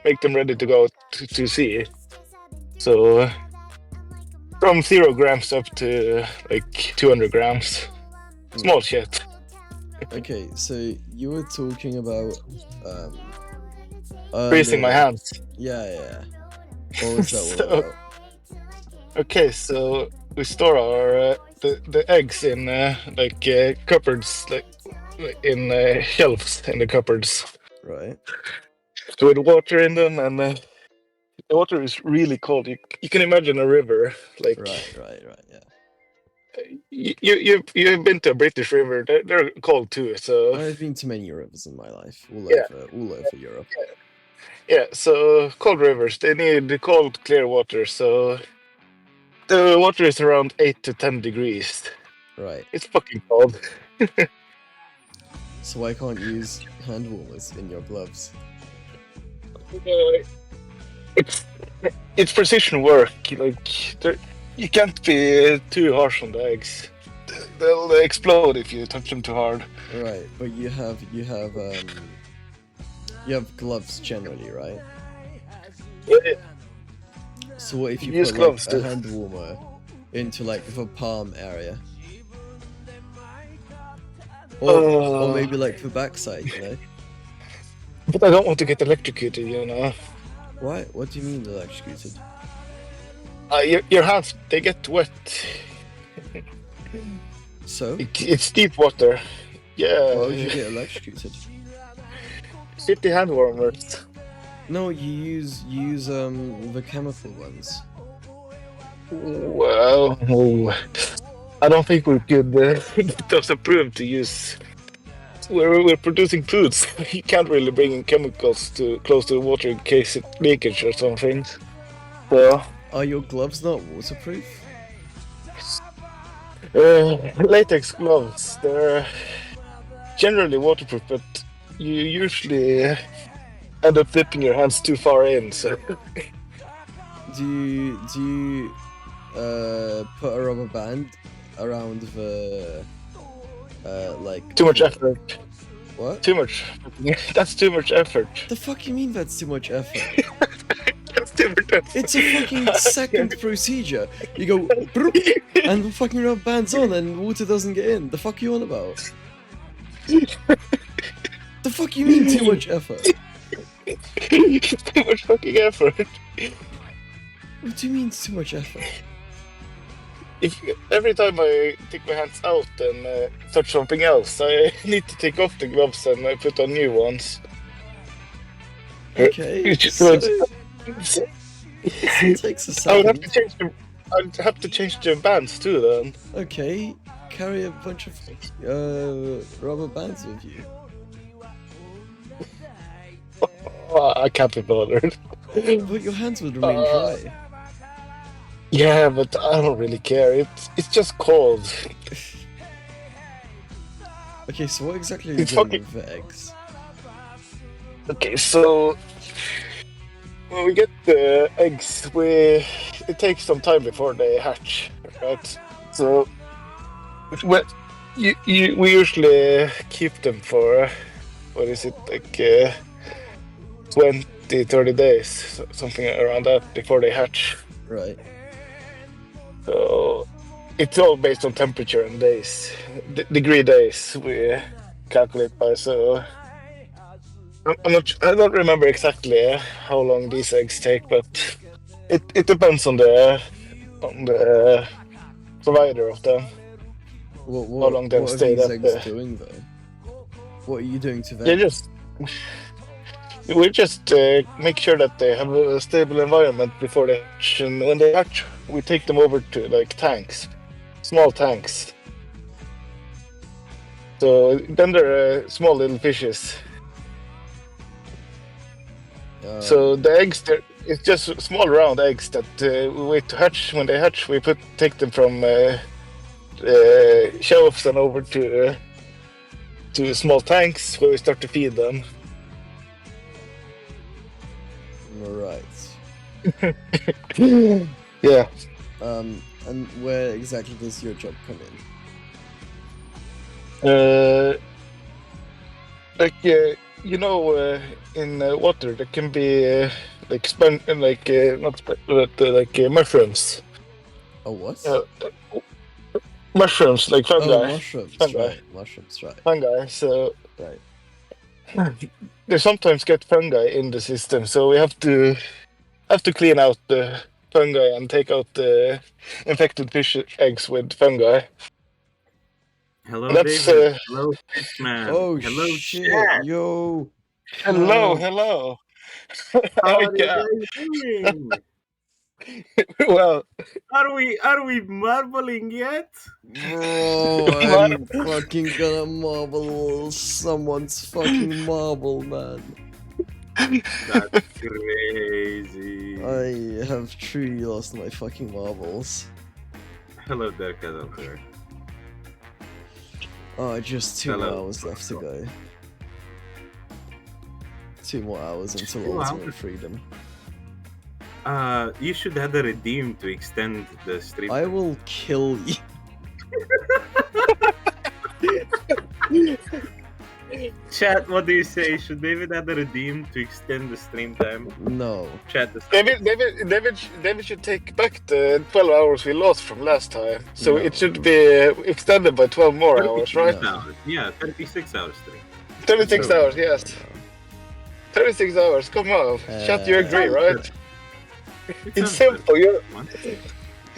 Speaker 21: make them ready to go to sea. So from 0 grams up to like 200 grams. Small shit.
Speaker 16: Okay, so you were talking about
Speaker 21: Freezing my hands.
Speaker 16: Yeah. What was that all
Speaker 21: So-
Speaker 16: about?
Speaker 21: Okay, so we store our the eggs in cupboards, like in shelves in the cupboards.
Speaker 16: Right.
Speaker 21: So with water in them, and the water is really cold. You can imagine a river, like
Speaker 16: Right. Yeah.
Speaker 21: you've been to a British river. They're cold too. So
Speaker 16: I've been to many rivers in my life, all over Europe.
Speaker 21: yeah, so cold rivers, they need cold, clear water. So the water is around 8 to 10 degrees.
Speaker 16: Right.
Speaker 21: It's fucking cold.
Speaker 16: So why can't you use hand warmers in your gloves?
Speaker 21: It's precision work. Like you can't be too harsh on the eggs. they'll explode if you touch them too hard.
Speaker 16: Right, but you have gloves generally, right?
Speaker 21: Yeah.
Speaker 16: So what if you
Speaker 21: Use
Speaker 16: put
Speaker 21: gloves
Speaker 16: like, a
Speaker 21: too.
Speaker 16: hand warmer into like the palm area? Or maybe like the backside, you know?
Speaker 21: But I don't want to get electrocuted, you know.
Speaker 16: Why? What do you mean electrocuted?
Speaker 21: Your hands, they get wet.
Speaker 16: So?
Speaker 21: It's deep water. Yeah.
Speaker 16: Why would you get electrocuted?
Speaker 21: City hand warmers.
Speaker 16: No, you use the chemical ones.
Speaker 21: Well, I don't think we could get us approved to use. We're producing foods. You can't really bring in chemicals too close to the water in case it leakage or something. So.
Speaker 16: Are your gloves not waterproof?
Speaker 21: Latex gloves. They're generally waterproof, but you usually end up dipping your hands too far in. So.
Speaker 16: Do you put a rubber band around the like?
Speaker 21: Too much effort.
Speaker 16: What?
Speaker 21: Too much. That's too much effort.
Speaker 16: The fuck you mean that's too much effort?
Speaker 21: That's too much effort.
Speaker 16: It's a fucking second procedure. You go and the fucking rubber band's on and water doesn't get in. The fuck you on about? The fuck you mean too much effort?
Speaker 21: Too much fucking effort.
Speaker 16: What do you mean too much effort?
Speaker 21: Every time I take my hands out and touch something else, I need to take off the gloves and put on new ones.
Speaker 16: Okay.
Speaker 21: So
Speaker 16: it takes a
Speaker 21: I
Speaker 16: second.
Speaker 21: would have to change the. I'd have to change the bands too then.
Speaker 16: Okay, carry a bunch of rubber bands with you.
Speaker 21: Oh, I can't be bothered.
Speaker 16: But your hands would remain dry.
Speaker 21: Yeah, but I don't really care. It's just cold.
Speaker 16: Okay, so what exactly are you
Speaker 21: It's
Speaker 16: doing
Speaker 21: fucking-
Speaker 16: with the eggs?
Speaker 21: Okay, so when we get the eggs, it takes some time before they hatch, right? So we usually keep them for what is it, like 20-30 days, something around that, before they hatch.
Speaker 16: Right.
Speaker 21: So it's all based on temperature and days, degree days we calculate by. So I don't remember exactly how long these eggs take, but it depends on the provider of them.
Speaker 16: How
Speaker 21: long they'll
Speaker 16: what are
Speaker 21: stay
Speaker 16: these
Speaker 21: up
Speaker 16: eggs
Speaker 21: there.
Speaker 16: doing though? What are you doing to them?
Speaker 21: We just make sure that they have a stable environment before they hatch, and when they hatch, we take them over to like tanks, small tanks. So then they're small little fishes. So the eggs, it's just small round eggs that we wait to hatch. When they hatch, we take them from shelves and over to small tanks where we start to feed them.
Speaker 16: Right.
Speaker 21: Yeah.
Speaker 16: And where exactly does your job come in?
Speaker 21: You know, in water there can be like mushrooms.
Speaker 16: Oh, what?
Speaker 21: Mushrooms, like fungi.
Speaker 16: Oh, mushrooms, right. Mushrooms, right.
Speaker 21: Fungi. So
Speaker 16: right.
Speaker 21: They sometimes get fungi in the system, so we have to clean out the fungi and take out the infected fish eggs with fungi.
Speaker 5: Hello,
Speaker 21: That's,
Speaker 5: David. Hello, man.
Speaker 16: Oh,
Speaker 5: hello,
Speaker 16: shit.
Speaker 5: chat.
Speaker 16: Yo.
Speaker 21: Hello.
Speaker 5: How are you guys doing?
Speaker 21: Well,
Speaker 5: are we marbling yet?
Speaker 16: Bro, I'm fucking gonna marble someone's fucking marble, man.
Speaker 5: That's crazy.
Speaker 16: I have truly lost my fucking marbles.
Speaker 5: Hello there, Kazal there.
Speaker 16: Oh, just 2
Speaker 5: Hello.
Speaker 16: hours left to go. 2 more hours until
Speaker 5: 2
Speaker 16: ultimate
Speaker 5: hours?
Speaker 16: freedom.
Speaker 5: You should have the redeem to extend the stream.
Speaker 16: I will kill you.
Speaker 5: Chat, what do you say? Should David add a redeem to extend the stream time?
Speaker 16: No.
Speaker 5: Chat,
Speaker 21: David should take back the 12 hours we lost from last time. So
Speaker 16: No.
Speaker 21: it should be extended by 12 more hours, right?
Speaker 5: Yeah, 36 hours stream.
Speaker 21: 36 hours, yes. 36 hours, come on. Chat, you agree, right? It's simple.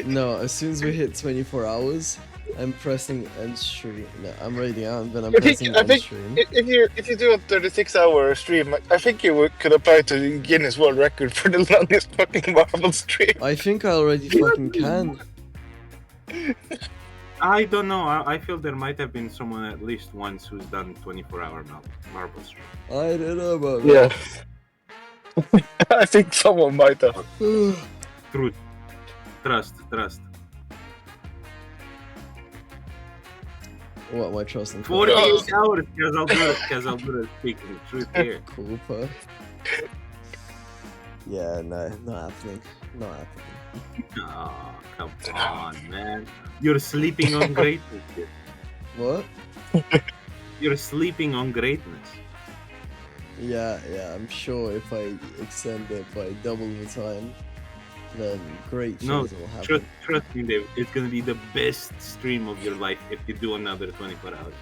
Speaker 16: No, as soon as we hit 24 hours, I'm pressing end stream. No, I'm raiding out and then I'm
Speaker 21: I
Speaker 16: pressing
Speaker 21: think
Speaker 16: end stream.
Speaker 21: if you do a 36-hour stream, I think you could apply to the Guinness World Record for the longest fucking Marvel stream.
Speaker 16: I think I already fucking can.
Speaker 5: I don't know. I feel there might have been someone at least once who's done 24-hour Marvel stream.
Speaker 16: I don't know about
Speaker 21: Yeah. I think someone might have.
Speaker 5: Truth. Trust.
Speaker 16: What, my trust in
Speaker 5: 48 hours, because I'll do it speaking the truth here.
Speaker 16: Cooper. Yeah, no, not happening. Not happening.
Speaker 5: Oh, come on, man. You're sleeping on greatness. Kid.
Speaker 16: What?
Speaker 5: You're sleeping on greatness.
Speaker 16: Yeah, I'm sure if I extend it by double the time, then great things
Speaker 5: No,
Speaker 16: will happen.
Speaker 5: trust me, Dave. It's gonna be the best stream of your life if you do another 24 hours.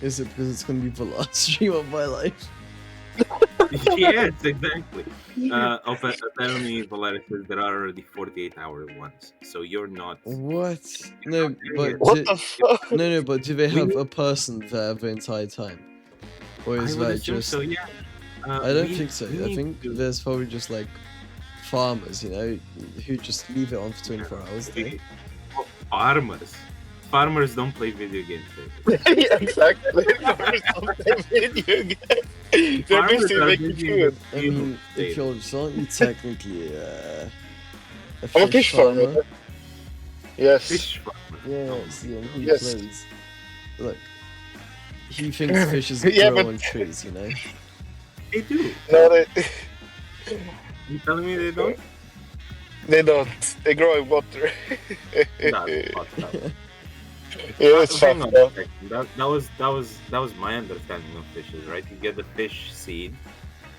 Speaker 16: Is it because it's gonna be the last stream of my life?
Speaker 5: Yes, exactly. Apparently, Valeris says there are already 48-hour ones, so you're not.
Speaker 16: What? No, but
Speaker 21: What the fuck?
Speaker 16: no, but do they have a person there the entire time, or
Speaker 5: I
Speaker 16: is
Speaker 5: would
Speaker 16: that
Speaker 5: assume
Speaker 16: just?
Speaker 5: so, yeah.
Speaker 16: I don't
Speaker 5: we-
Speaker 16: think so.
Speaker 5: we
Speaker 16: I
Speaker 5: need
Speaker 16: think
Speaker 5: to-
Speaker 16: there's probably just like farmers, who just leave it on for 24 hours a day.
Speaker 5: Farmers don't play video games. Dave.
Speaker 21: Yeah, exactly. Farmers don't play video games. They're
Speaker 5: Farmers
Speaker 21: busy
Speaker 5: are
Speaker 21: making
Speaker 5: busy
Speaker 21: food.
Speaker 16: I mean, if you're just aren't you technically
Speaker 21: I'm a fish farmer. Yes.
Speaker 5: Fish farmer.
Speaker 16: Yes, he
Speaker 21: Yes.
Speaker 16: plays. Look, he thinks fishes
Speaker 21: Yeah,
Speaker 16: grow
Speaker 21: but-
Speaker 16: on trees, you know?
Speaker 5: They do.
Speaker 21: No, they
Speaker 5: You telling me they don't?
Speaker 21: they don't. They grow in water.
Speaker 5: That's fucked up.
Speaker 21: Yeah, it's
Speaker 5: Hang
Speaker 21: fucked
Speaker 5: on a
Speaker 21: up.
Speaker 5: second. That was my understanding of fishes, right? You get the fish seed,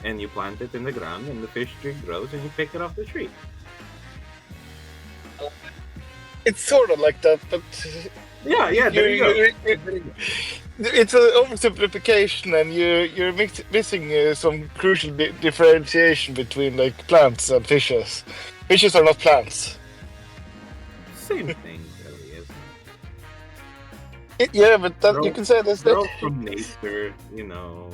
Speaker 5: and you plant it in the ground, and the fish tree grows, and you pick it off the tree.
Speaker 21: It's sort of like that, but
Speaker 5: Yeah. There you go.
Speaker 21: it's an oversimplification, and you're missing some crucial differentiation between like plants and fishes. Fishes are not plants.
Speaker 5: Same thing, really, isn't
Speaker 21: Yeah, but that,
Speaker 5: They're
Speaker 21: you can say that's
Speaker 5: They're
Speaker 21: that
Speaker 5: all from nature, you know.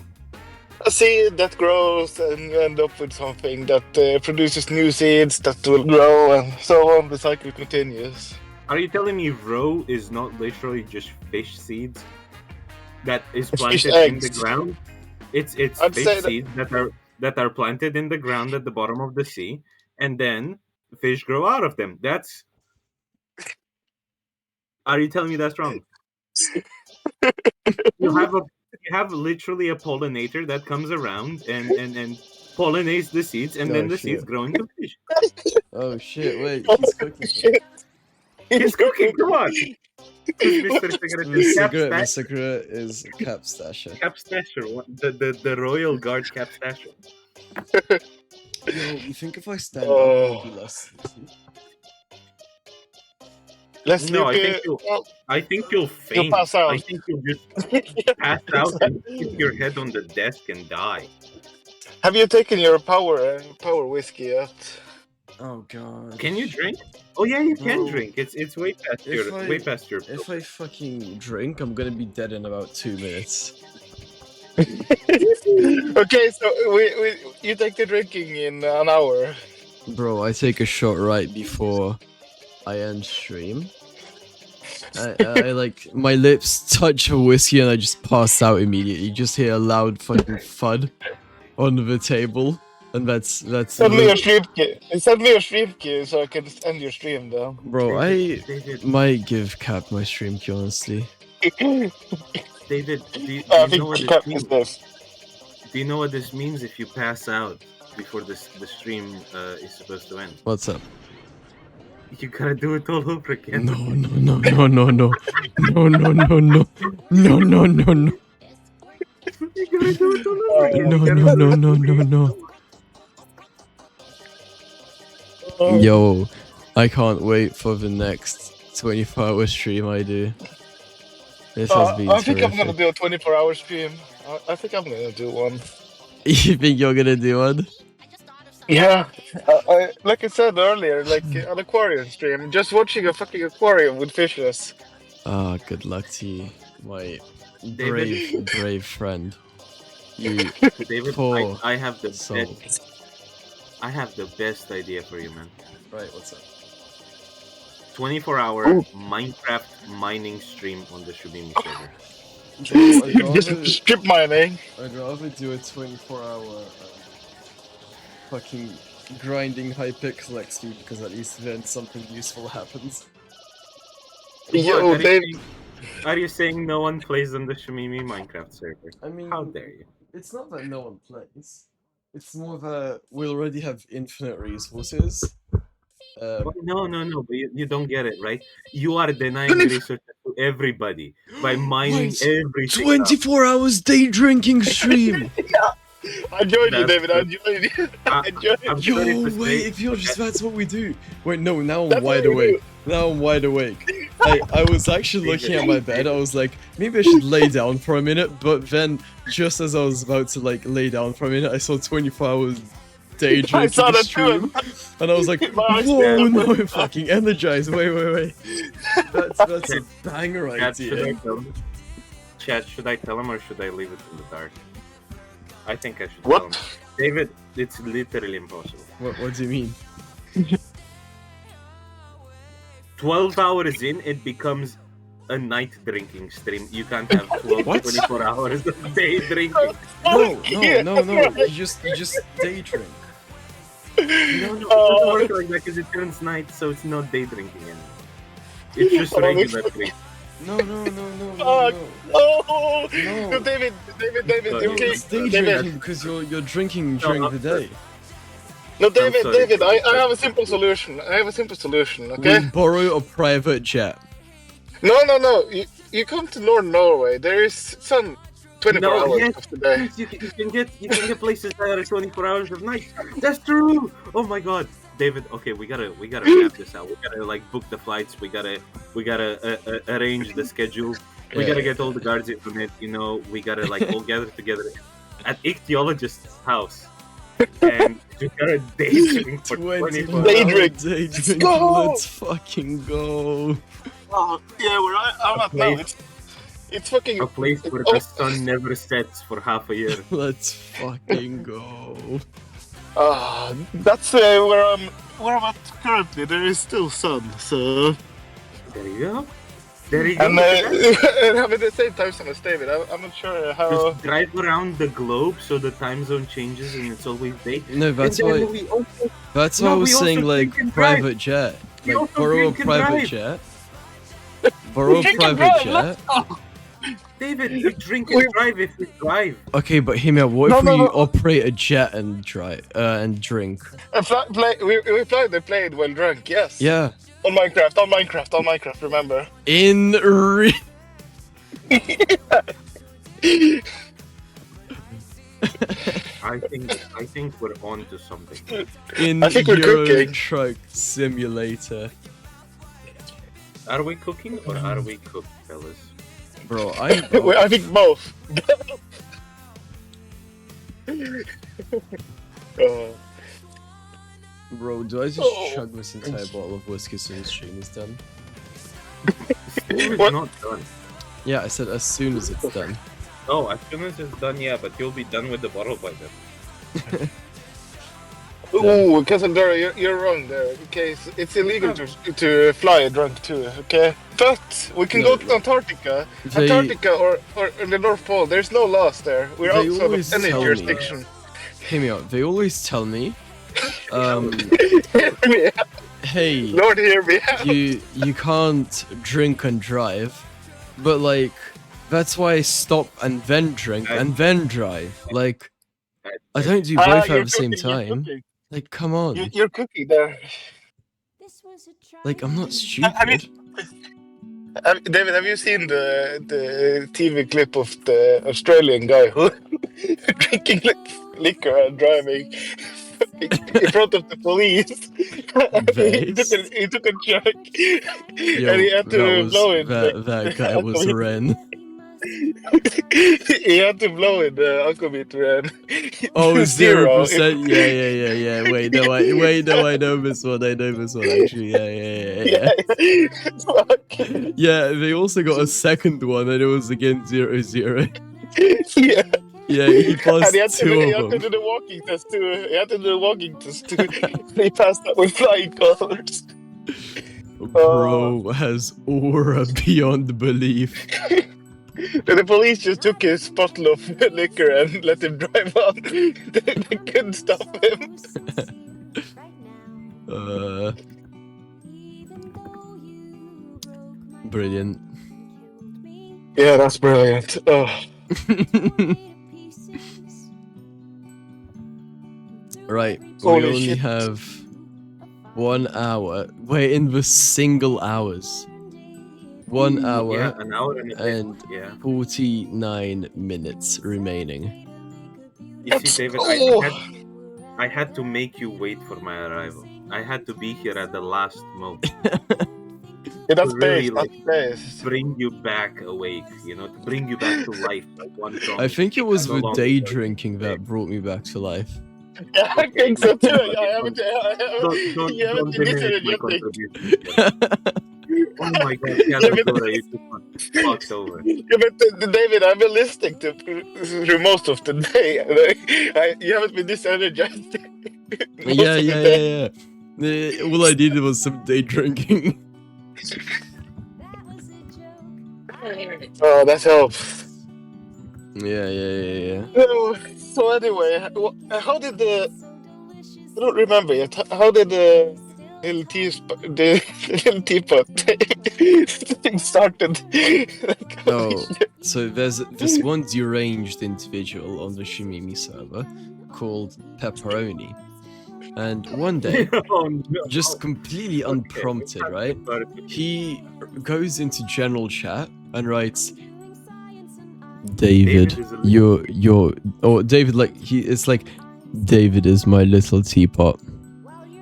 Speaker 21: a seed that grows and you end up with something that produces new seeds that will grow, and so on. The cycle continues.
Speaker 5: Are you telling me roe is not literally just fish seeds that is
Speaker 21: It's fish
Speaker 5: planted in the
Speaker 21: eggs.
Speaker 5: ground? It's
Speaker 21: I'd say
Speaker 5: fish
Speaker 21: that-
Speaker 5: seeds that are planted in the ground at the bottom of the sea, and then fish grow out of them. That's. Are you telling me that's wrong? You have literally a pollinator that comes around and pollinates the seeds, and
Speaker 16: Oh,
Speaker 5: then the
Speaker 16: shit.
Speaker 5: seeds grow into fish.
Speaker 16: Oh shit, wait, he's cooking.
Speaker 5: He's cooking. Come on. Mr. Cigarette.
Speaker 16: The cigarette is Cap Stasher.
Speaker 5: Cap Stasher, the Royal Guard Cap Stasher.
Speaker 16: Yo, you think if I stand
Speaker 21: Oh.
Speaker 16: up, it'll be less sleepy?
Speaker 21: Let's
Speaker 5: No,
Speaker 21: look.
Speaker 5: I think you'll faint.
Speaker 21: pass out.
Speaker 5: I think you'll just pass out and hit your head on the desk and die.
Speaker 21: Have you taken your power whiskey yet?
Speaker 16: Oh god.
Speaker 5: Can you drink? Oh yeah, you can
Speaker 16: No.
Speaker 5: drink. It's way past your
Speaker 16: If I fucking drink, I'm gonna be dead in about 2 minutes.
Speaker 21: Okay, so you take the drinking in an hour.
Speaker 16: Bro, I take a shot right before I end stream. I like my lips touch a whiskey and I just pass out immediately. You just hear a loud fucking thud on the table, and that's
Speaker 21: Send me your stream key. Send me your stream key so I can end your stream down.
Speaker 16: Bro, I might give Cap my stream key, honestly.
Speaker 5: David, do you
Speaker 21: I
Speaker 5: know
Speaker 21: think
Speaker 5: what
Speaker 21: Cap
Speaker 5: this
Speaker 21: is
Speaker 5: means?
Speaker 21: this.
Speaker 5: Do you know what this means if you pass out before the stream is supposed to end?
Speaker 16: What's up?
Speaker 5: You gotta do it all over again.
Speaker 16: No. No.
Speaker 3: No. Yo, I can't wait for the next 24-hour stream I do. This has been
Speaker 21: I think I'm gonna
Speaker 3: terrific.
Speaker 21: do a 24-hour stream. I think I'm gonna do one.
Speaker 3: You think you're gonna do one?
Speaker 21: Yeah, like I said earlier, like an aquarium stream, just watching a fucking aquarium with fishes.
Speaker 3: Ah, good luck to you, my brave friend. You
Speaker 5: David,
Speaker 3: poor
Speaker 5: I have the
Speaker 3: soul.
Speaker 5: best. I have the best idea for you, man.
Speaker 3: Right, what's up?
Speaker 5: 24-hour Minecraft mining stream on the Shubimi server.
Speaker 21: Just strip mining.
Speaker 3: I'd rather do a 24-hour fucking grinding Hypixel XP because at least then something useful happens.
Speaker 21: Yo,
Speaker 5: What,
Speaker 21: Dave.
Speaker 5: are you saying no one plays on the Shubimi Minecraft server?
Speaker 3: I mean,
Speaker 5: how dare you?
Speaker 3: It's not that no one plays. It's more that we already have infinite resources.
Speaker 5: No, but you don't get it, right? You are denying resources to everybody by mining everything.
Speaker 3: 24 hours day drinking stream!
Speaker 21: I joined you,
Speaker 5: That's
Speaker 21: David. I joined you. I joined you.
Speaker 3: Yo, wait, if you're just that's what we do. Wait, no, now I'm
Speaker 21: That's
Speaker 3: wide
Speaker 21: what we
Speaker 3: awake. Now I'm wide awake. I was actually looking at my bed. I was like, maybe I should lay down for a minute. But then, just as I was about to like lay down for a minute, I saw 24 hours day
Speaker 21: I saw
Speaker 3: drinking
Speaker 21: that
Speaker 3: stream,
Speaker 21: too.
Speaker 3: and I was like, whoa, no, I'm fucking energized. Wait. That's a banger idea.
Speaker 5: Chat, should I tell him or should I leave it in the dark? I think I should
Speaker 21: What?
Speaker 5: tell him. David, it's literally impossible.
Speaker 3: What do you mean?
Speaker 5: 12 hours in, it becomes a night drinking stream. You can't have 12
Speaker 3: What?
Speaker 5: 24 hours of day drinking.
Speaker 3: No. You just day drink.
Speaker 5: No, it doesn't work like that because it turns night, so it's not day drinking anymore. It's just regular drink.
Speaker 3: No.
Speaker 21: Oh,
Speaker 3: No.
Speaker 21: no, David,
Speaker 3: No,
Speaker 21: okay,
Speaker 3: it's day
Speaker 21: David.
Speaker 3: drinking because you're drinking during the day.
Speaker 21: No, David,
Speaker 5: sorry.
Speaker 21: I have a simple solution. Okay?
Speaker 3: We borrow a private jet.
Speaker 21: No. You come to Northern Norway. There is sun 24 hours
Speaker 5: yes,
Speaker 21: of the day.
Speaker 5: yes, you can get places that are 24 hours of night. That's true. Oh my god, David. Okay, we gotta map this out. We gotta like book the flights. We gotta arrange the schedule. We gotta get all the guards in from it. You know, we gotta like all gather together at ichthyologist's house. And we gotta day drink for 24
Speaker 21: Day
Speaker 5: hours.
Speaker 21: drink.
Speaker 3: Day drink.
Speaker 21: go!
Speaker 3: Let's fucking go.
Speaker 21: Oh, yeah, where I'm at now. It's fucking
Speaker 5: A place where the sun never sets for half a year.
Speaker 3: Let's fucking go.
Speaker 21: That's where I'm at currently. There is still sun, so.
Speaker 5: There you go. There you go.
Speaker 21: And having the same time zone as David. I'm not sure how.
Speaker 5: Just drive around the globe so the time zone changes and it's always day.
Speaker 3: No, that's
Speaker 5: And then
Speaker 3: why.
Speaker 5: we also-
Speaker 3: That's
Speaker 5: No,
Speaker 3: why I
Speaker 5: we
Speaker 3: was
Speaker 5: also
Speaker 3: saying like
Speaker 5: drink and drive.
Speaker 3: private jet.
Speaker 5: We
Speaker 3: Like
Speaker 5: also
Speaker 3: borrow a
Speaker 5: drink and
Speaker 3: private
Speaker 5: drive.
Speaker 3: jet. Borrow a
Speaker 21: Drink and
Speaker 3: private
Speaker 21: drive,
Speaker 3: jet.
Speaker 5: David, we drink and drive if we drive.
Speaker 3: Okay, but hear me out. What
Speaker 21: No,
Speaker 3: if
Speaker 21: no,
Speaker 3: we
Speaker 21: no.
Speaker 3: operate a jet and drive and drink?
Speaker 21: We played the plane while drunk, yes.
Speaker 3: Yeah.
Speaker 21: On Minecraft, remember?
Speaker 3: In re-
Speaker 5: I think we're on to something.
Speaker 3: in
Speaker 21: I think we're
Speaker 3: Euro
Speaker 21: cooking.
Speaker 3: Truck Simulator.
Speaker 5: Are we cooking or are we cooked, fellas?
Speaker 3: Bro, I
Speaker 21: I think both.
Speaker 3: Bro, do I just
Speaker 21: Oh.
Speaker 3: chug this entire bottle of whiskey as soon as stream is done?
Speaker 5: It's
Speaker 21: What?
Speaker 5: not done.
Speaker 3: Yeah, I said as soon as it's done.
Speaker 5: Oh, as soon as it's done, yeah, but you'll be done with the bottle by then.
Speaker 21: Ooh, Cassandra, you're wrong there. Okay, it's illegal to fly drunk too. Okay, but we can
Speaker 3: No,
Speaker 21: go to Antarctica,
Speaker 3: they-
Speaker 21: or in the North Pole. There's no laws there. We're
Speaker 3: They
Speaker 21: outside
Speaker 3: always
Speaker 21: of any
Speaker 3: tell me-
Speaker 21: jurisdiction.
Speaker 3: Hear me out. They always tell me,
Speaker 21: Hear me out.
Speaker 3: hey,
Speaker 21: Lord, hear me out.
Speaker 3: you can't drink and drive, but like that's why I stop and then drink and then drive. Like I don't do both
Speaker 21: You're
Speaker 3: at the same
Speaker 21: cooking, you're
Speaker 3: time.
Speaker 21: cooking.
Speaker 3: Like come on.
Speaker 21: You're cooking there.
Speaker 3: Like I'm not
Speaker 21: Have you,
Speaker 3: stupid.
Speaker 21: David, have you seen the TV clip of the Australian guy who drinking liquor and driving in front of the police? he took a check and he had to blow it.
Speaker 16: That guy was Ren.
Speaker 21: He had to blow it, Aquameter, and
Speaker 16: Oh,
Speaker 21: 0%.
Speaker 16: 0%. Yeah. Wait, no, I know this one. Actually. Yeah. Yeah, they also got a second one, and it was again 0-0.
Speaker 21: Yeah.
Speaker 16: Yeah, he passed
Speaker 21: And he had
Speaker 16: two
Speaker 21: to
Speaker 16: of them.
Speaker 21: do the walking test too. He passed that with flying colors.
Speaker 16: Bro has aura beyond belief.
Speaker 21: The police just took his bottle of liquor and let him drive on. They couldn't stop him.
Speaker 16: Brilliant.
Speaker 21: Yeah, that's brilliant. Oh.
Speaker 16: Right,
Speaker 21: Holy
Speaker 16: we only
Speaker 21: shit.
Speaker 16: have 1 hour. We're in the single hours. 1 hour,
Speaker 5: Yeah, an hour and a bit,
Speaker 16: and
Speaker 5: yeah.
Speaker 16: 49 minutes remaining.
Speaker 5: You see, David, I had to make you wait for my arrival. I had to be here at the last moment.
Speaker 21: Yeah, that's
Speaker 5: To really,
Speaker 21: base. That's base.
Speaker 5: bring you back awake, to bring you back to life. Like one song.
Speaker 16: I think it was
Speaker 5: No
Speaker 16: the
Speaker 5: longer
Speaker 16: day
Speaker 5: does.
Speaker 16: drinking that brought me back to life.
Speaker 21: Yeah, I think so too. I haven't
Speaker 5: Don't
Speaker 21: been
Speaker 5: diminish my
Speaker 21: energetic.
Speaker 5: contribution. Oh my god, Dora, you just fucked over.
Speaker 21: Yeah, but David, I've been listening to through most of the day. And you haven't been this energized.
Speaker 16: Yeah. All I needed was some day drinking.
Speaker 21: Oh, that helps.
Speaker 16: Yeah.
Speaker 21: So anyway, how did the? I don't remember yet. How did the little teapot thing started?
Speaker 16: Oh, so there's this one deranged individual on the Shimimi server called Pepperoni. And one day, just completely unprompted, right? He goes into general chat and writes, David, David, it's like, David is my little teapot.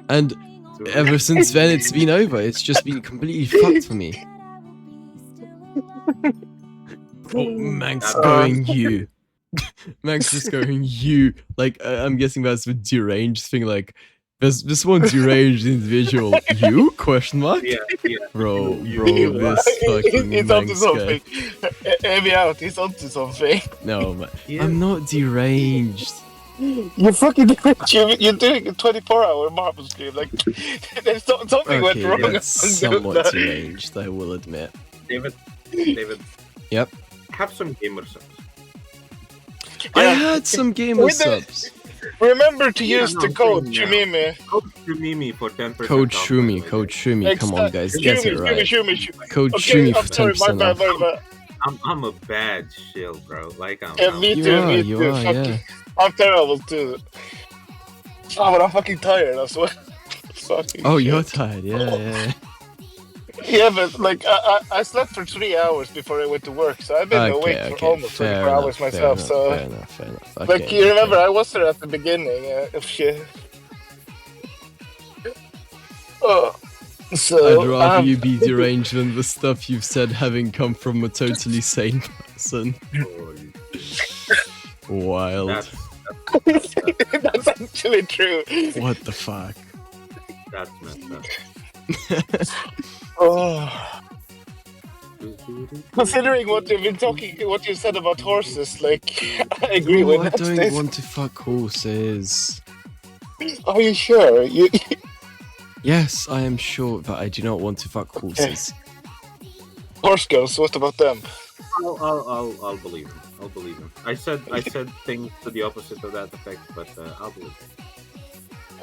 Speaker 16: And ever since then, it's been over. It's just been completely fucked for me. Oh, Manx going you. Manx is going you. Like, I'm guessing that's the deranged thing. Like, there's this one deranged individual. You? Question mark?
Speaker 5: Yeah.
Speaker 16: Bro, this fucking
Speaker 21: He's onto
Speaker 16: Manx
Speaker 21: something.
Speaker 16: guy.
Speaker 21: Hear me out. He's onto something.
Speaker 16: No, man. I'm not deranged.
Speaker 21: You fucking you're doing a 24-hour marble stream. Like, there's something went
Speaker 16: Okay,
Speaker 21: wrong.
Speaker 16: that's somewhat deranged, I will admit.
Speaker 5: David.
Speaker 16: Yep.
Speaker 5: Have some gamer subs.
Speaker 16: I had some gamer subs.
Speaker 21: Remember to use the code Shumimi.
Speaker 5: Code Shumimi for 10%.
Speaker 16: Code Shumi. Come on, guys, get it right.
Speaker 21: Shumi.
Speaker 16: Code
Speaker 21: Okay,
Speaker 16: Shumi for
Speaker 21: I'm sorry,
Speaker 16: 10%
Speaker 21: my
Speaker 16: off.
Speaker 21: bad.
Speaker 5: I'm a bad shill, bro. Like
Speaker 21: Me
Speaker 16: You
Speaker 21: too.
Speaker 16: are, yeah.
Speaker 21: I'm terrible too. Oh, but I'm fucking tired as well. Fucking
Speaker 16: Oh,
Speaker 21: shit.
Speaker 16: you're tired, yeah.
Speaker 21: Yeah, but like I slept for 3 hours before I went to work, so I've been awake for almost 24 hours myself.
Speaker 16: Fair enough.
Speaker 21: Like
Speaker 16: Okay,
Speaker 21: you remember, I was there at the beginning of shit. Oh, so
Speaker 16: I'd rather you be deranged than the stuff you've said having come from a totally sane person. Wild.
Speaker 21: That's actually true.
Speaker 16: What the fuck?
Speaker 5: That's messed up.
Speaker 21: Oh. Considering what you've been talking, what you said about horses, like I agree
Speaker 16: No,
Speaker 21: with
Speaker 16: I
Speaker 21: that.
Speaker 16: don't
Speaker 21: Stace.
Speaker 16: want to fuck horses.
Speaker 21: Are you sure?
Speaker 16: Yes, I am sure that I do not want to fuck horses.
Speaker 21: Horse girls. What about them?
Speaker 5: I'll believe him. I'll believe him. I said things to the opposite of that effect, but I'll believe him.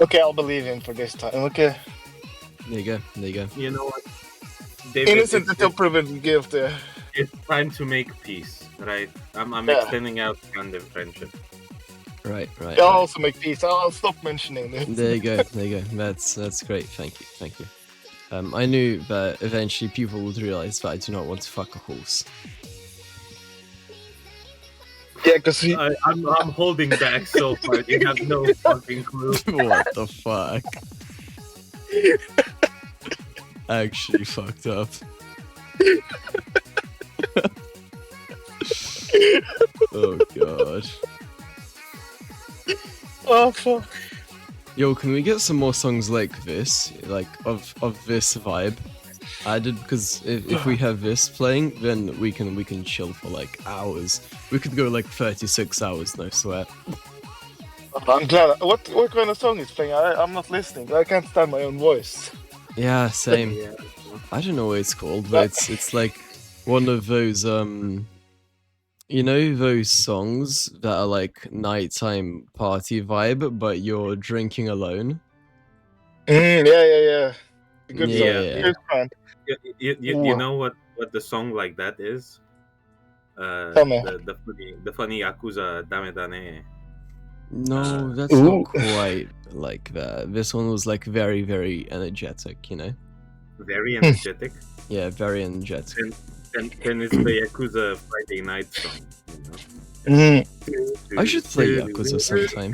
Speaker 21: Okay, I'll believe him for this time. Okay.
Speaker 16: There you go.
Speaker 5: You know what? David,
Speaker 21: Innocent until proven guilty.
Speaker 5: It's time to make peace, right? I'm
Speaker 21: Yeah.
Speaker 5: extending out kind of friendship.
Speaker 16: Right.
Speaker 21: I'll also make peace. I'll stop mentioning this.
Speaker 16: There you go. That's great. Thank you. I knew that eventually people would realize that I do not want to fuck a horse.
Speaker 21: Yeah, because
Speaker 5: I'm holding back so far. You have no fucking clue.
Speaker 16: What the fuck? Actually fucked up. Oh god.
Speaker 21: Oh fuck.
Speaker 16: Yo, can we get some more songs like this? Like of this vibe added, because if we have this playing, then we can chill for like hours. We could go like 36 hours, no sweat.
Speaker 21: I'm glad. What kind of song is playing? I'm not listening. I can't stand my own voice.
Speaker 16: Yeah, same. I don't know what it's called, but it's like one of those you know those songs that are like nighttime party vibe, but you're drinking alone.
Speaker 21: Yeah. Good
Speaker 16: Yeah.
Speaker 21: song.
Speaker 5: You know what the song like that is?
Speaker 21: Tell me.
Speaker 5: The funny Yakuza Dame Dane.
Speaker 16: No, that's not quite like that. This one was like very, very energetic, you know?
Speaker 5: Very energetic.
Speaker 16: Yeah, very energetic.
Speaker 5: And it's the Yakuza Friday night song, you know?
Speaker 16: I should play Yakuza sometime.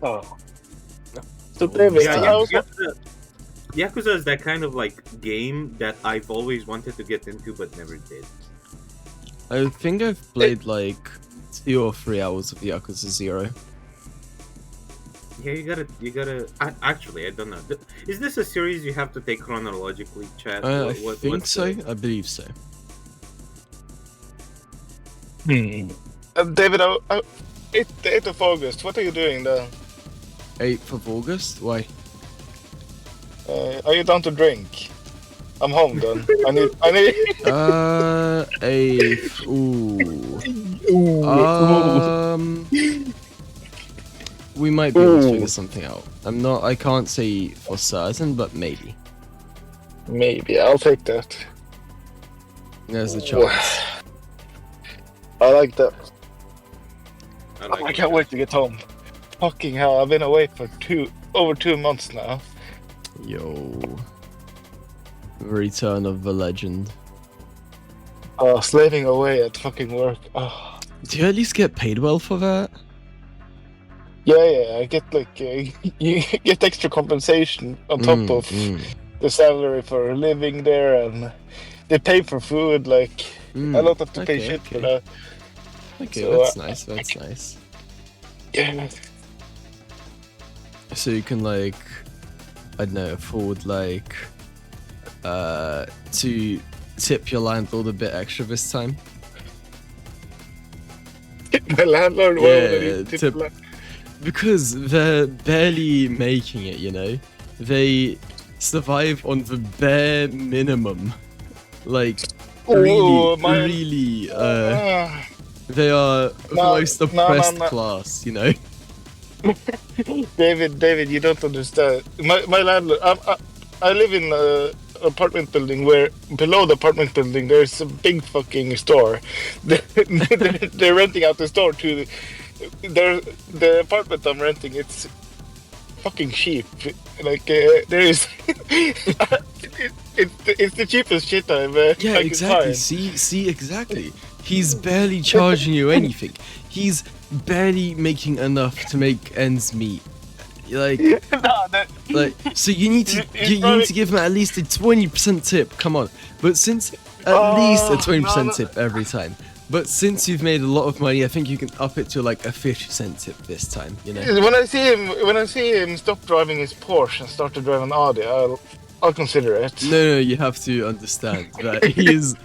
Speaker 21: Oh. So David,
Speaker 5: Yakuza is that kind of like game that I've always wanted to get into but never did.
Speaker 16: I think I've played like 2 or 3 hours of Yakuza 0.
Speaker 5: Yeah, you gotta. Actually, I don't know. Is this a series you have to take chronologically, Chad?
Speaker 16: I think so. I believe so.
Speaker 21: David, 8th of August. What are you doing there?
Speaker 16: 8th of August? Why?
Speaker 21: Are you down to drink? I'm home then. I need.
Speaker 16: 8th. We might be able to figure something out. I can't say for certain, but maybe.
Speaker 21: Maybe, I'll take that.
Speaker 16: There's the chance.
Speaker 21: I like that. I can't wait to get home. Fucking hell, I've been away for over 2 months now.
Speaker 16: Yo. Return of the legend.
Speaker 21: Slaving away at fucking work. Oh.
Speaker 16: Do you at least get paid well for that?
Speaker 21: Yeah, I get like you get extra compensation on top of the salary for living there, and they pay for food. Like I don't have to pay shit for that.
Speaker 16: Okay,
Speaker 21: So,
Speaker 16: that's nice. That's nice.
Speaker 21: Yeah.
Speaker 16: So you can like, I don't know, afford like, to tip your landlord a bit extra this time.
Speaker 21: My landlord,
Speaker 16: tip. Because they're barely making it, you know? They survive on the bare minimum. Like, really, they are the most oppressed class, you know?
Speaker 21: David, you don't understand. My landlord, I live in an apartment building where below the apartment building there's a big fucking store. They're renting out the store to the apartment I'm renting. It's fucking cheap. Like there is, it's the cheapest shit I've
Speaker 16: Yeah,
Speaker 21: I
Speaker 16: exactly.
Speaker 21: Can find.
Speaker 16: See, exactly. He's barely charging you anything. He's barely making enough to make ends meet. Like, so you need to give him at least a 20% tip. Come on, but since at least a 20% tip every time. But since you've made a lot of money, I think you can up it to like a 50% tip this time. You know.
Speaker 21: When I see him stop driving his Porsche and start to drive an Audi, I'll consider it.
Speaker 16: No, you have to understand that he's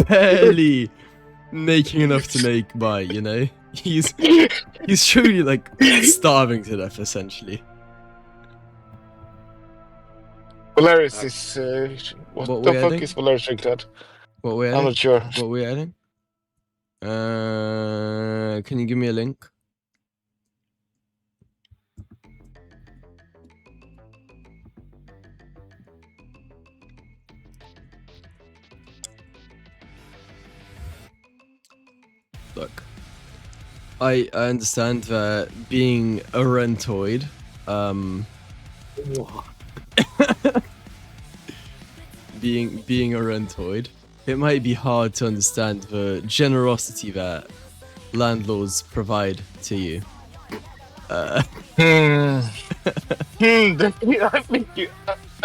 Speaker 16: barely making enough to make by. You know, he's truly like starving to death essentially.
Speaker 21: Polaris is what the fuck
Speaker 16: adding?
Speaker 21: is Polaris like that?
Speaker 16: What we're
Speaker 21: I'm
Speaker 16: adding?
Speaker 21: not sure.
Speaker 16: What we're adding? Can you give me a link? look, I understand that being a rentoid, being a rentoid, it might be hard to understand the generosity that landlords provide to you.
Speaker 21: I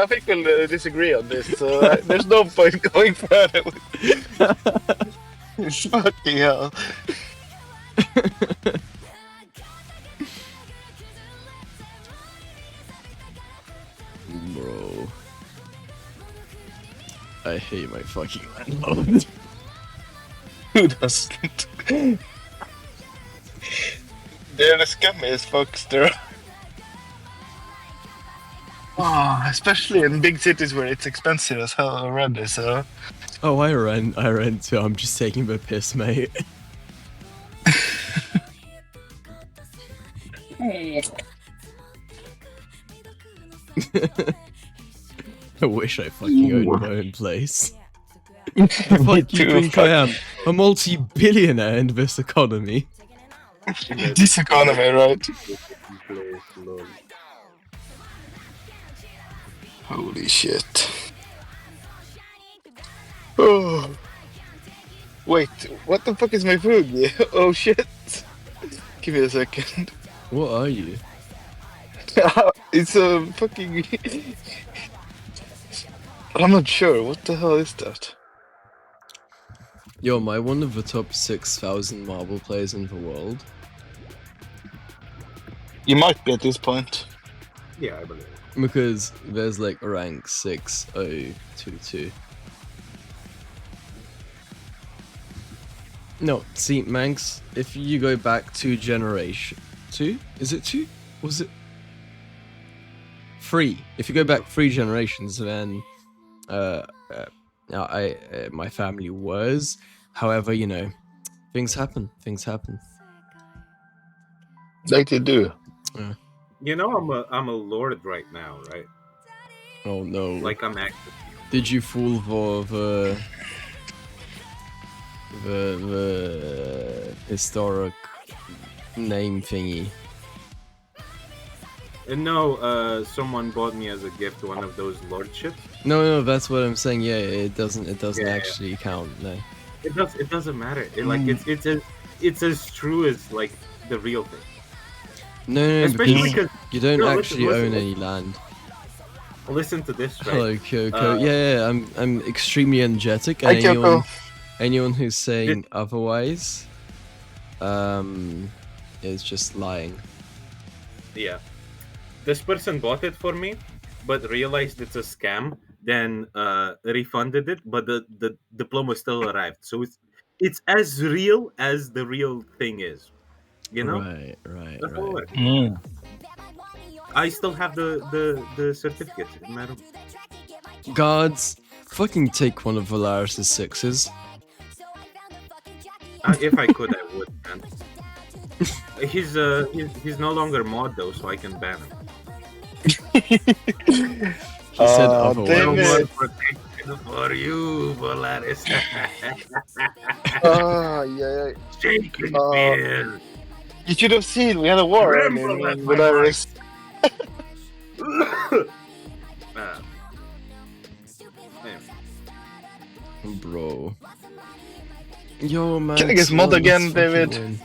Speaker 21: think we'll disagree on this, so there's no point going further. Fucking hell.
Speaker 16: Bro. I hate my fucking landlord.
Speaker 21: Who doesn't? They're the scummiest fucks there. Oh, especially in big cities where it's expensive as hell already, so...
Speaker 16: Oh, I rent too. I'm just taking the piss, mate. I wish I fucking owned my own place. What do you think I am? A multi-billionaire in this economy.
Speaker 21: This economy, right? Holy shit. Oh. Wait, what the fuck is my food? Yeah. Oh shit. Give me a second.
Speaker 16: What are you?
Speaker 21: It's a fucking... I'm not sure. What the hell is that?
Speaker 16: Yo, am I one of the top 6,000 marble players in the world?
Speaker 21: You might be at this point.
Speaker 5: Yeah, I believe.
Speaker 16: Because there's like rank 6022. No, see, Manx, if you go back 2 generation... 2? Is it 2? Was it... 3. If you go back 3 generations, then... my family was. However, you know, things happen. Things happen.
Speaker 21: Like they do.
Speaker 16: Yeah.
Speaker 5: You know, I'm a lord right now, right?
Speaker 16: Oh no.
Speaker 5: Like I'm active.
Speaker 16: Did you fall for the historic name thingy?
Speaker 5: No, someone bought me as a gift one of those lordships.
Speaker 16: No, that's what I'm saying. Yeah, it doesn't actually count. No.
Speaker 5: It doesn't matter. It's as true as like the real thing.
Speaker 16: No,
Speaker 5: especially
Speaker 16: because you don't actually own any land.
Speaker 5: Listen to this, right?
Speaker 16: Hello, Kyoko. Yeah, I'm extremely energetic, and anyone who's saying otherwise, is just lying.
Speaker 5: Yeah, this person bought it for me, but realized it's a scam. Then refunded it, but the diploma still arrived. So it's as real as the real thing is. You know?
Speaker 16: Right.
Speaker 5: I still have the certificate in my room.
Speaker 16: Guards, fucking take one of Valaris' 6s.
Speaker 5: If I could, I would, man. He's no longer mod though, so I can ban him.
Speaker 16: He said otherwise.
Speaker 5: No more protection for you, Valaris.
Speaker 21: Yeah.
Speaker 5: Shaking fear.
Speaker 21: You should have seen, we had a war in Valaris.
Speaker 16: Bro. Yo, man.
Speaker 21: Can I get mod again, David?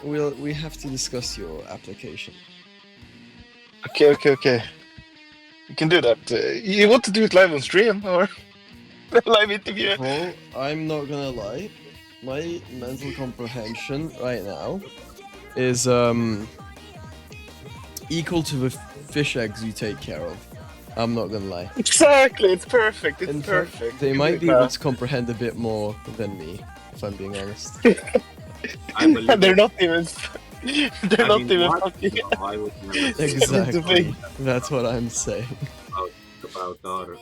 Speaker 16: We have to discuss your application.
Speaker 21: Okay. You can do that. You want to do it live on stream or live interview?
Speaker 16: Well, I'm not gonna lie. My mental comprehension right now is equal to the fish eggs you take care of. I'm not gonna lie.
Speaker 21: Exactly, it's perfect. It's
Speaker 16: In
Speaker 21: perfect.
Speaker 16: fact, they might be able to comprehend a bit more than me, if I'm being honest.
Speaker 21: They're not even. They're not even fucking.
Speaker 16: Exactly. That's what I'm saying.
Speaker 5: About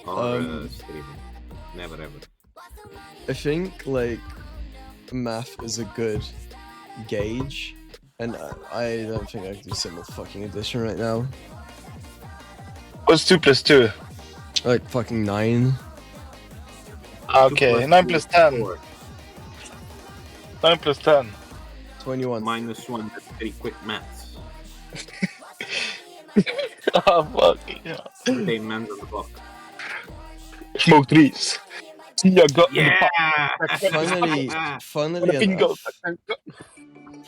Speaker 5: our streaming. Never ever.
Speaker 16: I think like math is a good gauge, and I don't think I can do simple fucking addition right now.
Speaker 21: What's 2 plus 2?
Speaker 16: Like fucking 9.
Speaker 21: Okay, 9 plus 10. 9 plus 10.
Speaker 3: 21.
Speaker 5: Minus 1. That's pretty quick maths.
Speaker 21: Oh, fucking hell.
Speaker 5: They man's on the block.
Speaker 21: Smoke trees. See, I got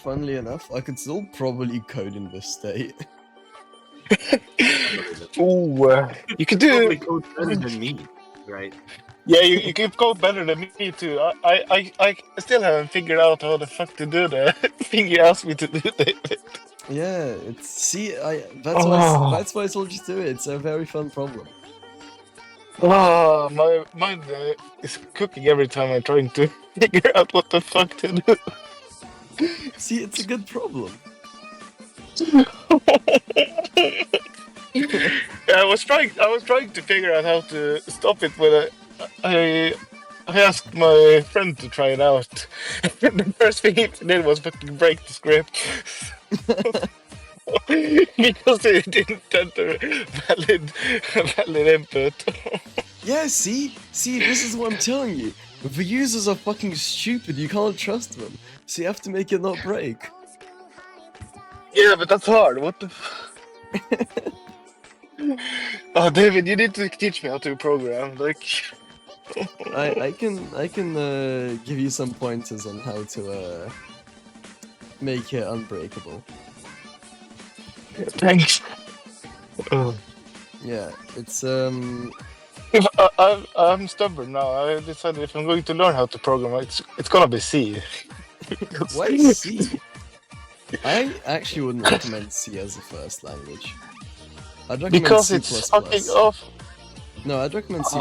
Speaker 3: Funnily enough, I could still probably code in this state.
Speaker 21: Ooh, you could do
Speaker 5: probably code better than me, right?
Speaker 21: Yeah, you could code better than me too. I still haven't figured out how the fuck to do the thing you asked me to do.
Speaker 3: Yeah, that's why I told you to do it. It's a very fun problem.
Speaker 21: Oh, my mind is cooking every time I'm trying to figure out what the fuck to do.
Speaker 3: See, it's a good problem.
Speaker 21: I was trying to figure out how to stop it, but I asked my friend to try it out. The first thing he did was fucking break the script. Because it didn't enter valid input.
Speaker 3: Yeah, see, this is what I'm telling you. The users are fucking stupid. You can't trust them, so you have to make it not break.
Speaker 21: Yeah, but that's hard. What the? Oh, David, you need to teach me how to program. Like,
Speaker 3: I can give you some pointers on how to make it unbreakable.
Speaker 21: Thanks.
Speaker 3: Yeah, it's
Speaker 21: If I'm stubborn now. I decided if I'm going to learn how to program, it's gonna be C.
Speaker 3: Why C? I actually wouldn't recommend C as a first language. I'd recommend
Speaker 21: Because
Speaker 3: C++.
Speaker 21: it's fucking off.
Speaker 3: No, I'd recommend C++.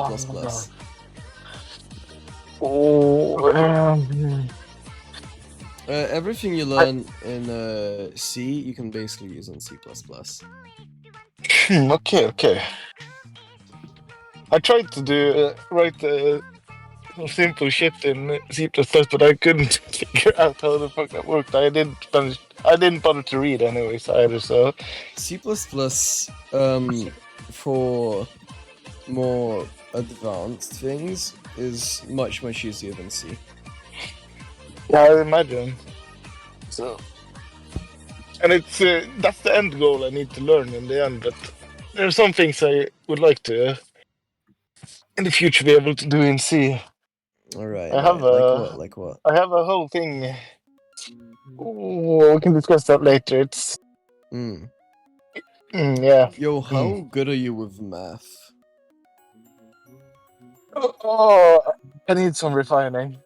Speaker 3: Everything you learn in C, you can basically use in C++.
Speaker 21: Okay. I tried to write simple shit in C++, but I couldn't figure out how the fuck that worked. I didn't bother to read anyways either. So
Speaker 3: C++, for more advanced things is much easier than C.
Speaker 21: Yeah, I imagine. So, and it's that's the end goal I need to learn in the end. But there are some things I would like to in the future be able to do in C.
Speaker 3: All right.
Speaker 21: I have
Speaker 3: like what?
Speaker 21: I have a whole thing. Oh, we can discuss that later. It's yeah.
Speaker 3: Yo, how good are you with math?
Speaker 21: Oh, I need some refining.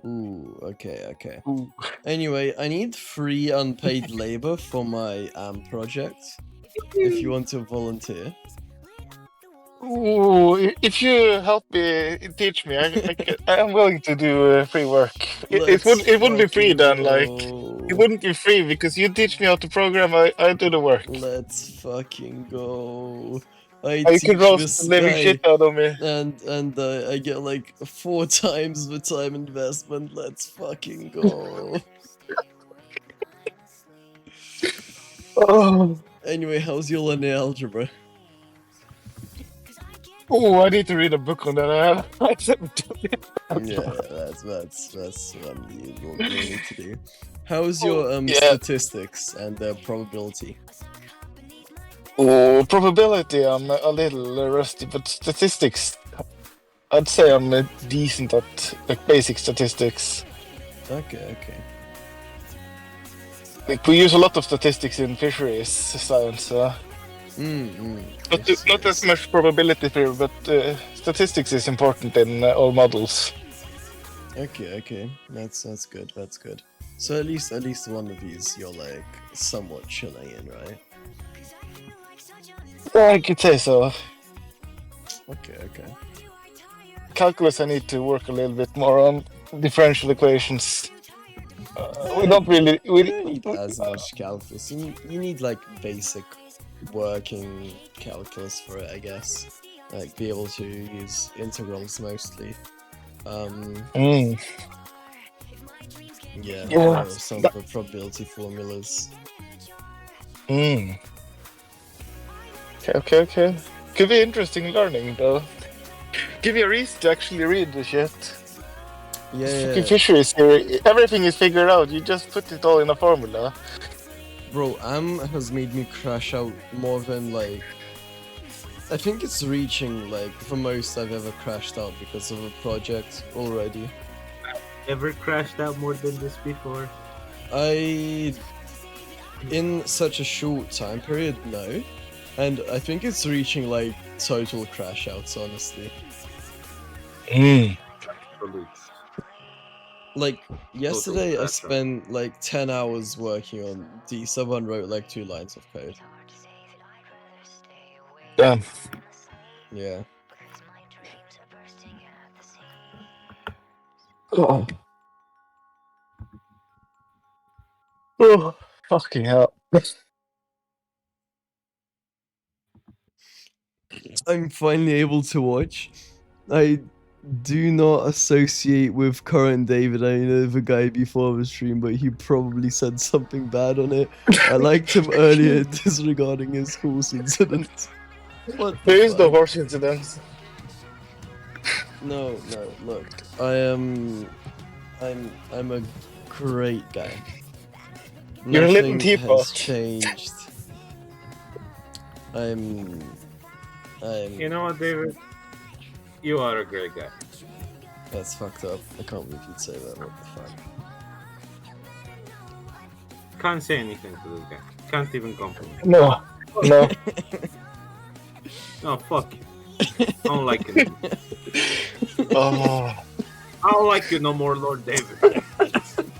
Speaker 3: Ooh, okay. Anyway, I need 3 unpaid labor for my AMP project. If you want to volunteer.
Speaker 21: Ooh, if you help me teach me, I'm willing to do free work. It wouldn't be free then, like it wouldn't be free because you teach me how to program. I do the work.
Speaker 3: Let's fucking go.
Speaker 21: You can roast the living shit out of me.
Speaker 3: And I get like 4 times the time investment. Let's fucking go.
Speaker 21: Oh.
Speaker 3: Anyway, how's your linear algebra?
Speaker 21: Oh, I need to read a book on that.
Speaker 3: Yeah, that's one you will need to do. How's your statistics and probability?
Speaker 21: Oh, probability, I'm a little rusty, but statistics, I'd say I'm decent at like basic statistics.
Speaker 3: Okay.
Speaker 21: Like we use a lot of statistics in fisheries science. Not as much probability theory, but statistics is important in all models.
Speaker 3: Okay. That's good. So at least one of these you're like somewhat chilling in, right?
Speaker 21: Yeah, I could say so.
Speaker 3: Okay.
Speaker 21: Calculus, I need to work a little bit more on differential equations. We don't really.
Speaker 3: You don't need as much calculus. You need like basic working calculus for it, I guess. Like be able to use integrals mostly. Yeah. Some of the probability formulas.
Speaker 21: Okay. Could be interesting learning though. Give me a reason to actually read the shit.
Speaker 3: Yeah.
Speaker 21: Fucking fisheries here. Everything is figured out. You just put it all in a formula.
Speaker 3: Bro, has made me crash out more than like. I think it's reaching like the most I've ever crashed out because of a project already.
Speaker 5: Ever crashed out more than this before?
Speaker 3: In such a short time period, no. And I think it's reaching like total crash outs, honestly. Like yesterday I spent like 10 hours working on D-Sub and wrote like 2 lines of code.
Speaker 21: Damn.
Speaker 3: Yeah.
Speaker 21: Oh. Oh, fucking hell.
Speaker 3: I'm finally able to watch. I do not associate with current David. I know the guy before the stream, but he probably said something bad on it. I liked him earlier disregarding his horse incident. What
Speaker 21: There is no horse incident.
Speaker 3: No, look. I'm a great guy.
Speaker 21: You're a little
Speaker 3: Nothing
Speaker 21: teapot.
Speaker 3: has changed. I'm
Speaker 5: You know what, David? You are a great guy.
Speaker 3: That's fucked up. I can't believe you'd say that. What the fuck?
Speaker 5: Can't say anything to this guy. Can't even compliment.
Speaker 21: No.
Speaker 5: No, fuck you. I don't like you.
Speaker 21: Oh.
Speaker 5: I don't like you no more, Lord David. I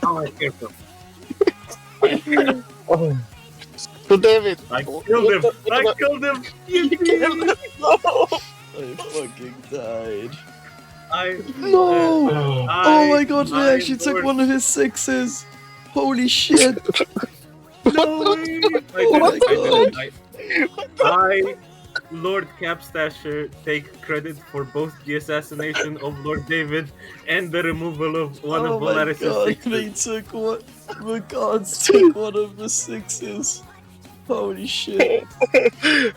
Speaker 5: don't like you.
Speaker 21: Oh. So David,
Speaker 5: I killed him. I killed him. You killed him.
Speaker 3: I fucking died.
Speaker 5: No!
Speaker 3: Oh my god, I actually took one of his 6s. Holy shit.
Speaker 5: No way! I, Lord Capstasher, take credit for both the assassination of Lord David and the removal of one of Volaris'
Speaker 3: god,
Speaker 5: 6s.
Speaker 3: they took one. The gods took one of the 6s. Holy shit.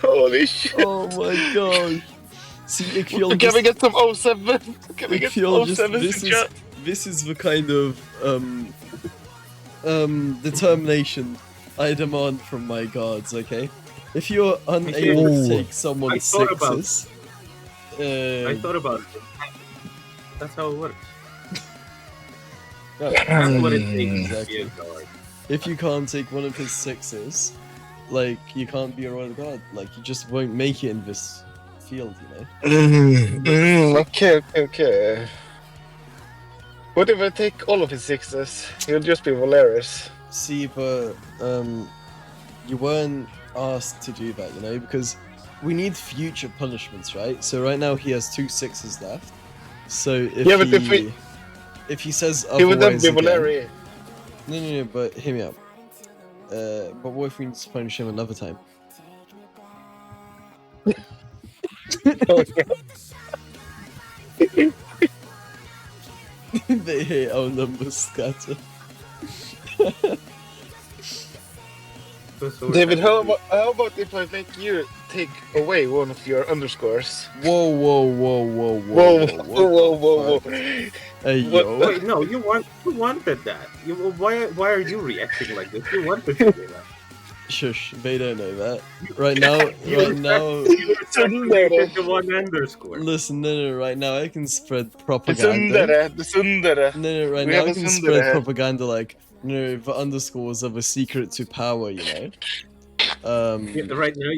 Speaker 21: Holy shit.
Speaker 3: Oh my god. See, Ikiol,
Speaker 21: Can we get some 07? Can we get some
Speaker 3: Ikiol,
Speaker 21: 07
Speaker 3: this is the kind of determination I demand from my gods, okay? If you're unable to take someone's 6s,
Speaker 5: I thought about it. That's how it works.
Speaker 3: That's
Speaker 5: what it takes.
Speaker 3: Exactly. If you can't take one of his 6s, like, you can't be a royal god. Like, you just won't make it in this field, you know?
Speaker 21: Okay. What if I take all of his 6s? He'll just be Volaris.
Speaker 3: See, but, you weren't asked to do that, you know? Because we need future punishments, right? So right now he has 2 6s left. So if if he says otherwise
Speaker 21: He would then be
Speaker 3: again-
Speaker 21: Valeri.
Speaker 3: No, but hear me out. But what if we need to punish him another time? They hate our numbers scatter.
Speaker 21: David, how about if I make you take away one of your underscores?
Speaker 3: Whoa. Hey, yo.
Speaker 5: Wait, no, you wanted that. Why are you reacting like this? You wanted to do that.
Speaker 3: Shush, they don't know that. Right now,
Speaker 5: You were the one underscore.
Speaker 3: Listen, no, right now I can spread propaganda.
Speaker 21: The Sundara.
Speaker 3: No, right
Speaker 21: We
Speaker 3: now
Speaker 21: have
Speaker 3: I
Speaker 21: a
Speaker 3: can
Speaker 21: Sundara.
Speaker 3: spread propaganda like, no, the underscores are the secret to power, you know?
Speaker 5: Yeah, right now,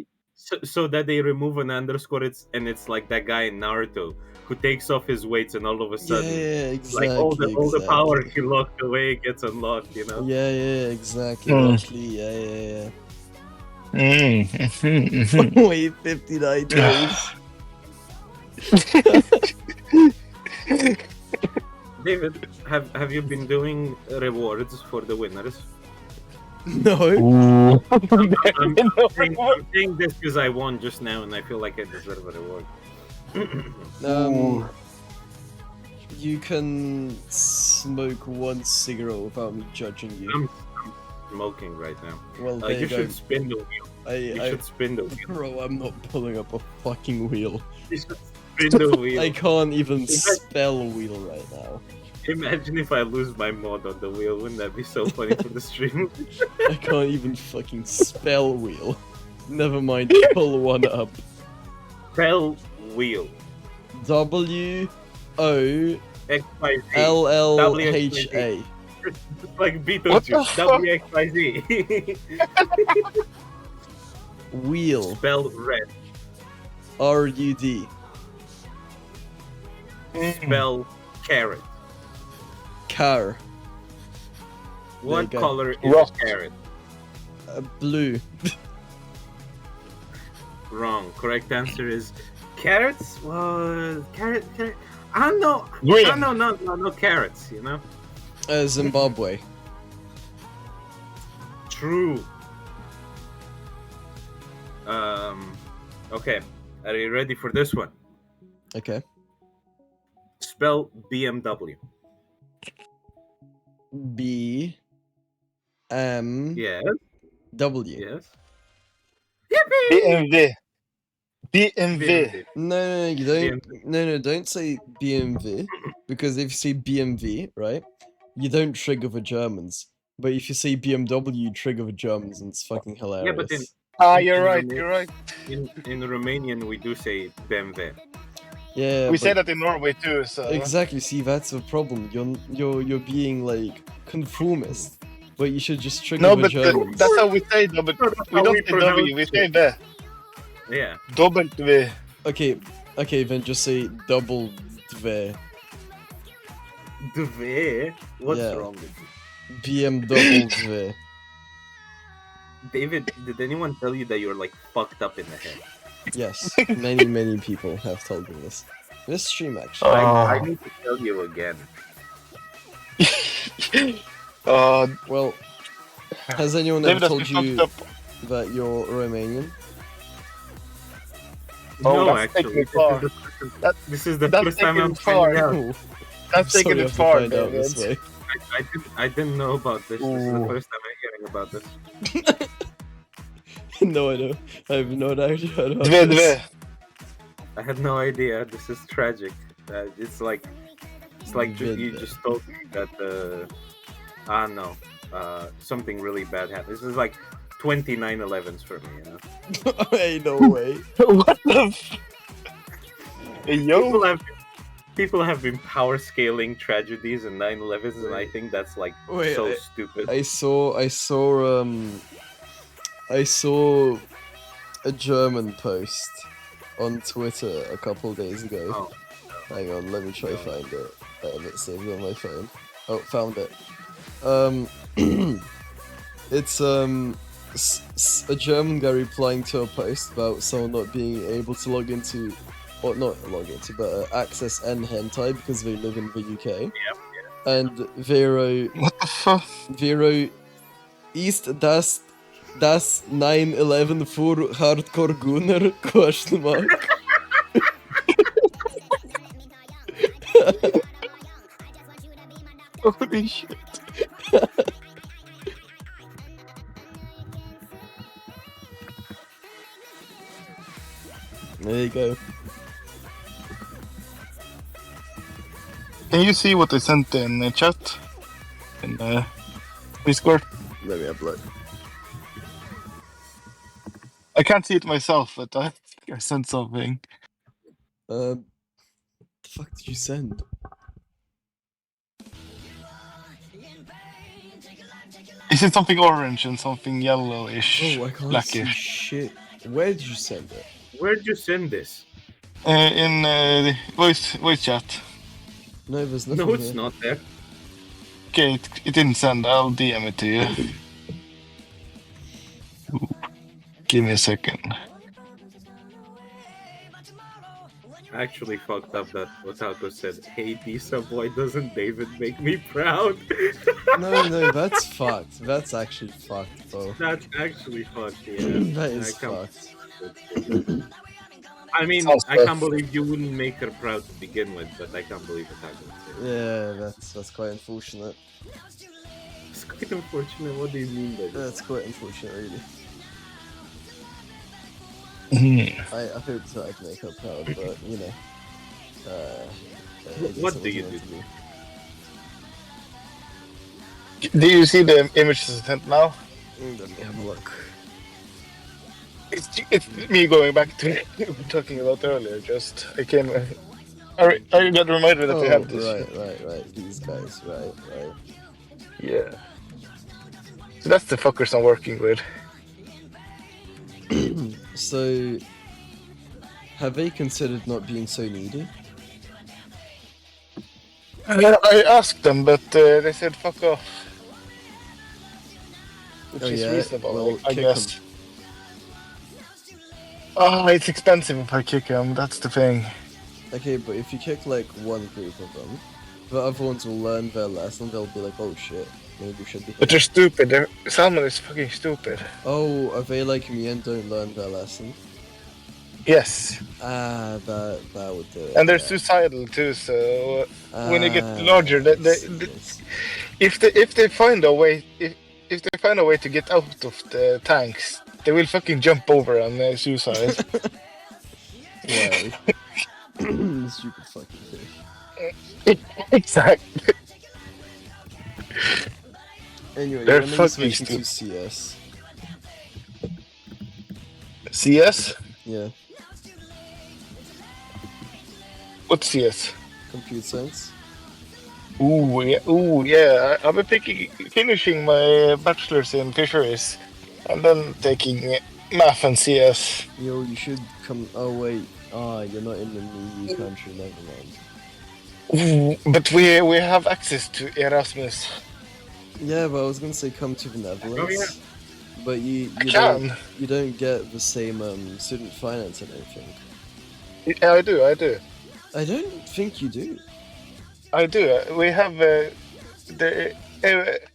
Speaker 5: so that they remove an underscore, it's like that guy in Naruto who takes off his weights and all of a sudden,
Speaker 3: exactly,
Speaker 5: like all the power he locked away gets unlocked, you know?
Speaker 3: Yeah, exactly.
Speaker 21: Hmm.
Speaker 3: Actually, yeah. Wait, 59 days.
Speaker 5: David, have you been doing rewards for the winners?
Speaker 3: No.
Speaker 5: I'm saying this because I won just now and I feel like I deserve a reward.
Speaker 3: You can smoke 1 cigarette without me judging you.
Speaker 5: I'm smoking right now.
Speaker 3: Well, there
Speaker 5: you
Speaker 3: you go.
Speaker 5: should spin the wheel. You should spin the wheel.
Speaker 3: Bro, I'm not pulling up a fucking wheel.
Speaker 5: You should spin the wheel.
Speaker 3: I can't even spell wheel right now.
Speaker 5: Imagine if I lose my mod on the wheel. Wouldn't that be so funny for the stream?
Speaker 3: I can't even fucking spell wheel. Never mind, pull one up.
Speaker 5: Spell wheel.
Speaker 3: W-O-L-L-H-A.
Speaker 5: It's like Beetlejuice. W-X-Y-Z.
Speaker 3: Wheel.
Speaker 5: Spell red.
Speaker 3: R-U-D.
Speaker 5: Spell carrot.
Speaker 3: Car.
Speaker 5: What
Speaker 3: go.
Speaker 5: color is a carrot?
Speaker 3: Blue.
Speaker 5: Wrong. Correct answer is carrots. Well, carrot. I don't know.
Speaker 21: Green.
Speaker 5: I don't know. No carrots. You know.
Speaker 3: Zimbabwe.
Speaker 5: True. Okay. Are you ready for this one?
Speaker 3: Okay.
Speaker 5: Spell BMW.
Speaker 3: B M
Speaker 5: Yes.
Speaker 3: W.
Speaker 5: Yes.
Speaker 21: BMV. BMV.
Speaker 3: No, you don't. No, don't say BMV because if you say BMV, right, you don't trigger the Germans. But if you say BMW, you trigger the Germans, and it's fucking hilarious.
Speaker 5: Yeah, but
Speaker 21: You're right. You're right.
Speaker 5: In Romanian, we do say BMW.
Speaker 3: Yeah,
Speaker 21: We
Speaker 3: but-
Speaker 21: say that in Norway too. So
Speaker 3: Exactly. See, that's the problem. You're being like conformist, but you should just trigger
Speaker 21: no,
Speaker 3: the
Speaker 21: but
Speaker 3: Germans.
Speaker 21: that's how we say. No, but we
Speaker 5: how
Speaker 21: don't
Speaker 5: we
Speaker 21: say W. We
Speaker 5: pronounce
Speaker 21: say
Speaker 5: it.
Speaker 21: V.
Speaker 5: Yeah.
Speaker 21: W.
Speaker 3: Okay, then just say double dve.
Speaker 5: Dve? What's
Speaker 3: Yeah.
Speaker 5: wrong with you?
Speaker 3: BMW dve.
Speaker 5: David, did anyone tell you that you're like fucked up in the head?
Speaker 3: Yes, many people have told me this. This stream actually.
Speaker 5: I need to tell you again.
Speaker 3: Well, has anyone
Speaker 21: David
Speaker 3: ever
Speaker 21: has
Speaker 3: told
Speaker 21: been
Speaker 3: you
Speaker 21: fucked
Speaker 3: that you're Romanian?
Speaker 21: Oh,
Speaker 5: No,
Speaker 21: that's
Speaker 5: actually,
Speaker 21: taking it far.
Speaker 5: this is the
Speaker 21: That's
Speaker 5: first time
Speaker 21: taking
Speaker 5: I'm
Speaker 21: it far.
Speaker 5: finding out.
Speaker 21: That's
Speaker 3: Sorry,
Speaker 21: taking
Speaker 3: I
Speaker 21: it
Speaker 3: have to
Speaker 21: far,
Speaker 3: find out this
Speaker 21: David.
Speaker 3: way.
Speaker 5: I didn't know about this. This is the
Speaker 21: Ooh.
Speaker 5: first time I'm hearing about this.
Speaker 3: No, I know. I have not actually heard about
Speaker 21: Dve,
Speaker 3: this.
Speaker 21: dve.
Speaker 5: I had no idea. This is tragic. It's like you just told me that no, something really bad happened. This is like 29/11s for me. You know?
Speaker 3: Hey, no way.
Speaker 21: What the? Yo.
Speaker 5: People have been power scaling tragedies and 9/11s, and I think that's like
Speaker 3: Wait,
Speaker 5: so stupid.
Speaker 3: I saw a German post on Twitter a couple days ago.
Speaker 5: Oh.
Speaker 3: Hang on, let me try find it. I have it saved on my phone. Oh, found it. It's a German guy replying to a post about someone not being able to log into, or not log into, but access N-hentai because they live in the UK. And Vero, Vero, ist das 9/11 für Hardcore Gunner? Question mark.
Speaker 21: Holy shit.
Speaker 3: There you go.
Speaker 21: Can you see what I sent in the chat? In Discord?
Speaker 3: Let me have a look.
Speaker 21: I can't see it myself, but I sent something.
Speaker 3: The fuck did you send?
Speaker 21: Is it something orange and something yellowish?
Speaker 3: Oh, I can't see
Speaker 21: blackish?
Speaker 3: shit. Where did you send it?
Speaker 5: Where'd you send this?
Speaker 21: In the voice chat.
Speaker 3: No, there's nothing
Speaker 5: No, it's
Speaker 3: here.
Speaker 5: not there.
Speaker 21: Okay, it didn't send. I'll DM it to you. Ooh. Give me a second.
Speaker 5: I actually fucked up that Otaku said, "Hey, Pizza Boy, doesn't David make me proud?"
Speaker 3: No, that's fucked. That's actually fucked, bro.
Speaker 5: That's actually fucked, yeah.
Speaker 3: That is
Speaker 5: I can't-
Speaker 3: fucked.
Speaker 5: I mean,
Speaker 21: Sounds
Speaker 5: I
Speaker 21: tough.
Speaker 5: can't believe you wouldn't make her proud to begin with, but I can't believe Otaku said it.
Speaker 3: Yeah, that's quite unfortunate.
Speaker 5: It's quite unfortunate. What do you mean by that?
Speaker 3: That's quite unfortunate, really. I hope that I can make her proud, but you know. It
Speaker 5: What
Speaker 3: isn't
Speaker 5: do you
Speaker 3: meant
Speaker 5: do?
Speaker 3: to be.
Speaker 21: Do you see the images I sent now?
Speaker 16: Let me have a look.
Speaker 21: It's me going back to what we were talking about earlier. Just I got reminded that we have this.
Speaker 16: Right. These guys, right.
Speaker 21: Yeah. So that's the fuckers I'm working with.
Speaker 16: So, have they considered not being so needy?
Speaker 21: I asked them, but they said fuck off. Which is reasonable,
Speaker 16: well,
Speaker 21: I
Speaker 16: kick
Speaker 21: guess.
Speaker 16: 'em.
Speaker 21: Oh, it's expensive if I kick them, that's the thing.
Speaker 16: Okay, but if you kick like one group of them, the other ones will learn their lesson. They'll be like, "Oh shit, maybe we should be."
Speaker 21: But they're stupid. Salmon is fucking stupid.
Speaker 16: Oh, are they like me and don't learn their lesson?
Speaker 21: Yes.
Speaker 16: That would do it.
Speaker 21: And they're suicidal too, so when they get larger, if they find a way, if they find a way to get out of the tanks, they will fucking jump over and suicide.
Speaker 16: Why? Stupid fucking
Speaker 21: fish. Exactly.
Speaker 16: Anyway,
Speaker 21: They're
Speaker 16: when are you
Speaker 21: fucking
Speaker 16: switching to
Speaker 21: stupid.
Speaker 16: CS?
Speaker 21: CS?
Speaker 16: Yeah,
Speaker 21: What's CS?
Speaker 16: computer science.
Speaker 21: Ooh yeah. I've been finishing my bachelor's in fisheries, and then taking math and CS.
Speaker 16: Yo, you should come. Oh wait, you're not in an EU country. Never mind.
Speaker 21: Ooh, but we have access to Erasmus.
Speaker 16: Yeah, but I was gonna say come to the Netherlands.
Speaker 21: Oh, yeah.
Speaker 16: But you
Speaker 21: can.
Speaker 16: don't get the same student finance. I don't think.
Speaker 21: Yeah, I do.
Speaker 16: I don't think you do.
Speaker 21: I do. We have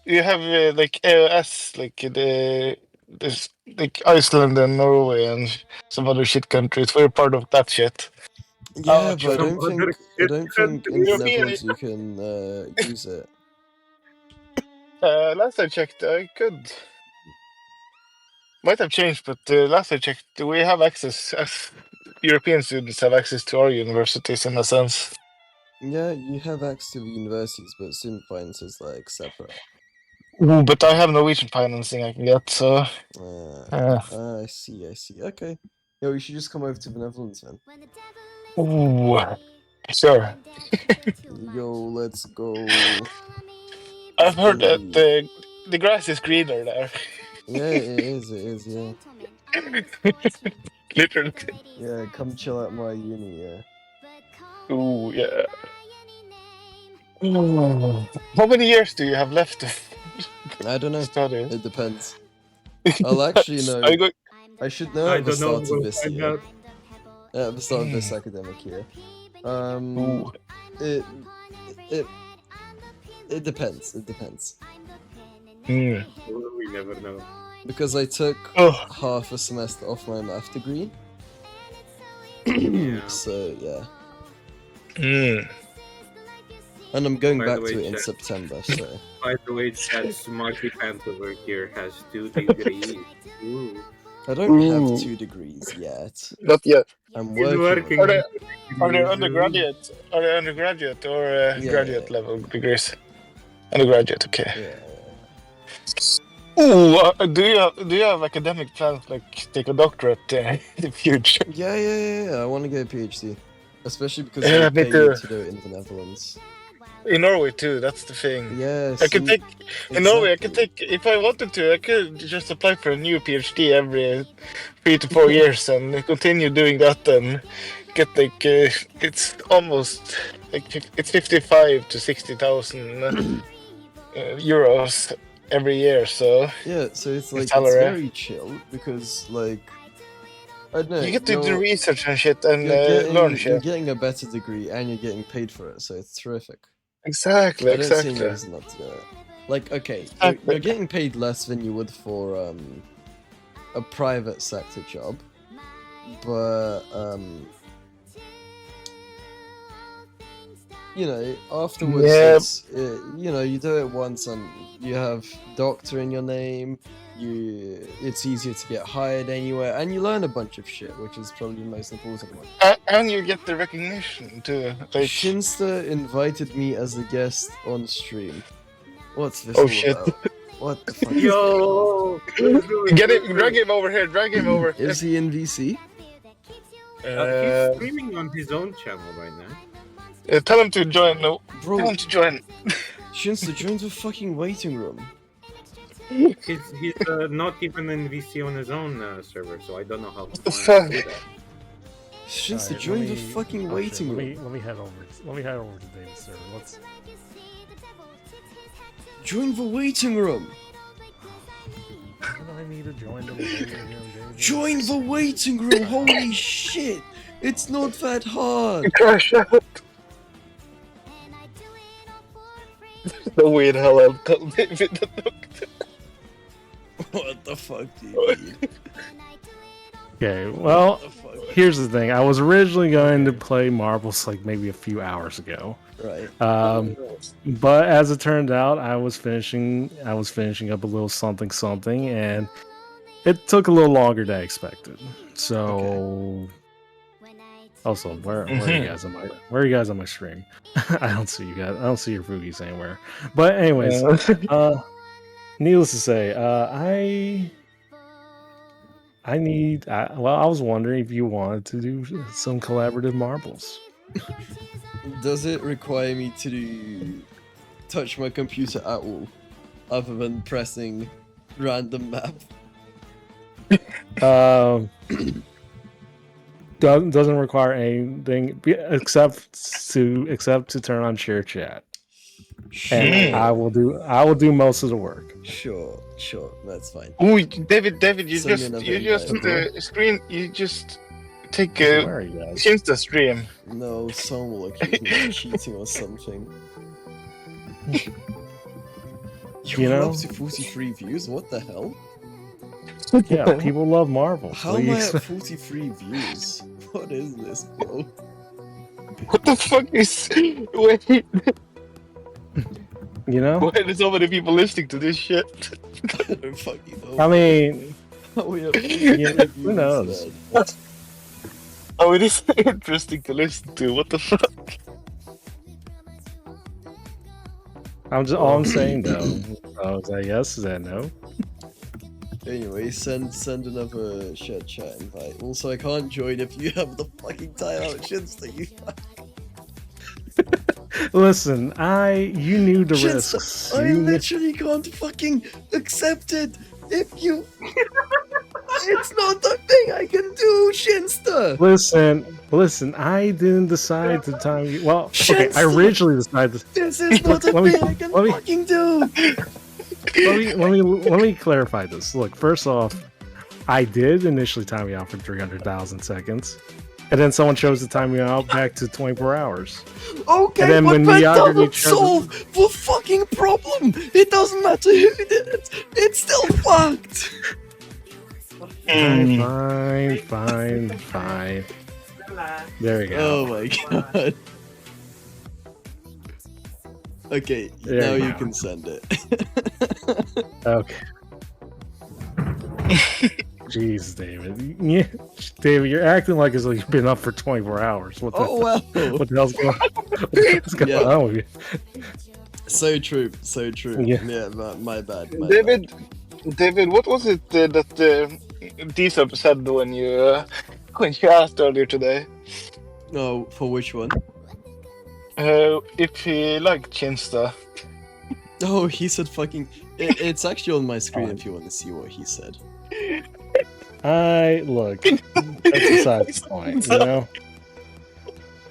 Speaker 21: you have like EOS, like this like Iceland and Norway and some other shit countries. We're part of that shit.
Speaker 16: Yeah, but I don't think in the
Speaker 21: European-
Speaker 16: Netherlands you can use it.
Speaker 21: Last I checked, I could. Might have changed, but last I checked, we have access. European students have access to our universities in a sense.
Speaker 16: Yeah, you have access to the universities, but student finance is like separate.
Speaker 21: Ooh, but I have Norwegian financing I can get, so.
Speaker 16: I see. Okay. Yo, you should just come over to the Netherlands, then.
Speaker 21: Ooh, sure.
Speaker 16: Yo, let's go.
Speaker 21: I've heard that the grass is greener there.
Speaker 16: Yeah, it is, yeah.
Speaker 21: Literally.
Speaker 16: Yeah, come chill at my uni, yeah.
Speaker 21: Ooh, yeah. Ooh. How many years do you have left?
Speaker 16: I don't know.
Speaker 21: Study?
Speaker 16: It depends. I'll actually know.
Speaker 21: Are you
Speaker 16: I should know
Speaker 21: I
Speaker 16: at the
Speaker 21: don't know,
Speaker 16: start
Speaker 21: we'll
Speaker 16: of this
Speaker 21: find
Speaker 16: year.
Speaker 21: out.
Speaker 16: At the start of this academic year. It depends. It depends.
Speaker 21: Mm.
Speaker 5: We never know.
Speaker 16: Because I took half a semester off my math degree. So yeah.
Speaker 21: Mm.
Speaker 16: And I'm going
Speaker 5: By
Speaker 16: back
Speaker 5: the way,
Speaker 16: to it in
Speaker 5: Jack-
Speaker 16: September, so
Speaker 5: By the way, that Smarty Pants over here has 2 degrees. Ooh.
Speaker 16: I don't
Speaker 21: Ooh.
Speaker 16: have 2 degrees yet.
Speaker 21: Not yet.
Speaker 16: I'm
Speaker 5: He's
Speaker 16: working.
Speaker 21: Are they
Speaker 5: Degrees.
Speaker 21: undergraduate? Are they undergraduate or
Speaker 16: Yeah.
Speaker 21: graduate level degrees? Undergraduate, okay.
Speaker 16: Yeah.
Speaker 21: Ooh, do you have academic plans like take a doctorate in the future?
Speaker 16: Yeah. I want to get a PhD, especially because
Speaker 21: Yeah,
Speaker 16: they
Speaker 21: me
Speaker 16: pay you
Speaker 21: too.
Speaker 16: to do it in the Netherlands.
Speaker 21: In Norway too, that's the thing.
Speaker 16: Yeah,
Speaker 21: I could
Speaker 16: see,
Speaker 21: take in Norway. I could take if I wanted to. I could just apply for a new PhD every 3 to 4 years and continue doing that and get like it's almost like it's 55 to 60,000 euros every year. So
Speaker 16: yeah, so it's like it's
Speaker 21: salary.
Speaker 16: very chill because like I don't know.
Speaker 21: You get to do
Speaker 16: you're-
Speaker 21: research and shit and
Speaker 16: you're
Speaker 21: learn
Speaker 16: You're
Speaker 21: shit.
Speaker 16: getting a better degree and you're getting paid for it, so it's terrific.
Speaker 21: Exactly,
Speaker 16: I don't see any
Speaker 21: exactly.
Speaker 16: reason not to do it. Like, okay,
Speaker 21: Exactly.
Speaker 16: you're getting paid less than you would for a private sector job, but you know, afterwards,
Speaker 21: Yeah.
Speaker 16: you do it once and you have doctor in your name. It's easier to get hired anywhere, and you learn a bunch of shit, which is probably the most important one.
Speaker 21: And you get the recognition too. Like,
Speaker 16: Shinsta invited me as a guest on stream. What's this
Speaker 21: Oh
Speaker 16: all
Speaker 21: shit!
Speaker 16: about? What the fuck?
Speaker 5: Yo!
Speaker 21: Get it! Drag him over here! Drag him over.
Speaker 16: Is he in VC?
Speaker 5: He's streaming on his own channel right now.
Speaker 21: Tell him to join. No,
Speaker 16: Bro.
Speaker 21: tell him to join.
Speaker 16: Shinsta, join the fucking waiting room.
Speaker 5: He's not even in VC on his own server, so I don't know how.
Speaker 21: What the fuck?
Speaker 16: Shinsta,
Speaker 19: Alright,
Speaker 16: join
Speaker 19: let
Speaker 16: the
Speaker 19: me-
Speaker 16: fucking
Speaker 19: oh, shit,
Speaker 16: waiting room.
Speaker 19: Let me head over. Let me head over to David's server. Let's.
Speaker 16: Join the waiting room.
Speaker 19: Why do I need to join the waiting room, David?
Speaker 16: Join the waiting room. Holy shit! It's not that hard.
Speaker 21: Crash out. No way in hell I'll tell David the doctor.
Speaker 16: What the fuck do you mean?
Speaker 19: Okay, well, here's the thing. I was originally going to play marbles like maybe a few hours ago.
Speaker 16: Right.
Speaker 19: But as it turned out, I was finishing up a little something, and it took a little longer than I expected. So, also, where are you guys on my stream? I don't see you guys. I don't see your Fugies anywhere. But anyways, needless to say, I was wondering if you wanted to do some collaborative marbles.
Speaker 16: Does it require me to touch my computer at all, other than pressing random map?
Speaker 19: Doesn't require anything except to turn on share chat. And I will do most of the work.
Speaker 16: Sure, that's fine.
Speaker 21: Ooh, David, you
Speaker 16: Send me
Speaker 21: just
Speaker 16: another
Speaker 21: screen. You just take
Speaker 19: Where are you guys?
Speaker 21: change the stream.
Speaker 16: No, someone will accuse me of cheating or something.
Speaker 19: You know?
Speaker 16: Up to 43 views? What the hell?
Speaker 19: Yeah, people love Marvel.
Speaker 16: How am I at 43 views? What is this, bro?
Speaker 21: What the fuck is? Wait,
Speaker 19: You know?
Speaker 21: why are there so many people listening to this shit?
Speaker 16: I don't fucking know.
Speaker 19: I mean,
Speaker 16: We have
Speaker 19: yeah, who knows?
Speaker 21: Oh, it is interesting to listen to. What the fuck?
Speaker 19: All I'm saying though. Is that yes? Is that no?
Speaker 16: Anyway, send another shared chat invite. Also, I can't join if you have the fucking timeout shits that you
Speaker 19: Listen, you knew the risks.
Speaker 16: I
Speaker 19: You knew-
Speaker 16: literally can't fucking accept it if you. It's not the thing I can do, Shinsta!
Speaker 19: Listen, I didn't decide to time you. Well, okay, I
Speaker 16: Shinsta!
Speaker 19: originally decided.
Speaker 16: This is not a thing I can fucking do!
Speaker 19: Let me clarify this. Look, first off, I did initially time you out for 300,000 seconds, and then someone chose to time you out back to 24 hours.
Speaker 16: Okay,
Speaker 19: And then
Speaker 16: but
Speaker 19: when
Speaker 16: that
Speaker 19: Miyagi
Speaker 16: doesn't
Speaker 19: chose-
Speaker 16: solve the fucking problem! It doesn't matter who did it! It's still fucked!
Speaker 19: Fine. There we go.
Speaker 16: Oh my god. Okay,
Speaker 19: There
Speaker 16: now
Speaker 19: we
Speaker 16: you
Speaker 19: go.
Speaker 16: can send it.
Speaker 19: Okay. Jeez, David. Yeah, David, you're acting like as though you've been up for 24 hours. What the,
Speaker 16: Oh, wow.
Speaker 19: What the hell's going
Speaker 16: Yeah.
Speaker 19: on with you?
Speaker 16: So true.
Speaker 19: Yeah.
Speaker 16: My bad.
Speaker 21: David, what was it that D-Sub said when you asked earlier today?
Speaker 16: Oh, for which one?
Speaker 21: If he liked Chinsta.
Speaker 16: Oh, he said fucking. It's actually on my screen if you want to see what he said.
Speaker 19: Look. That's besides the point, you know?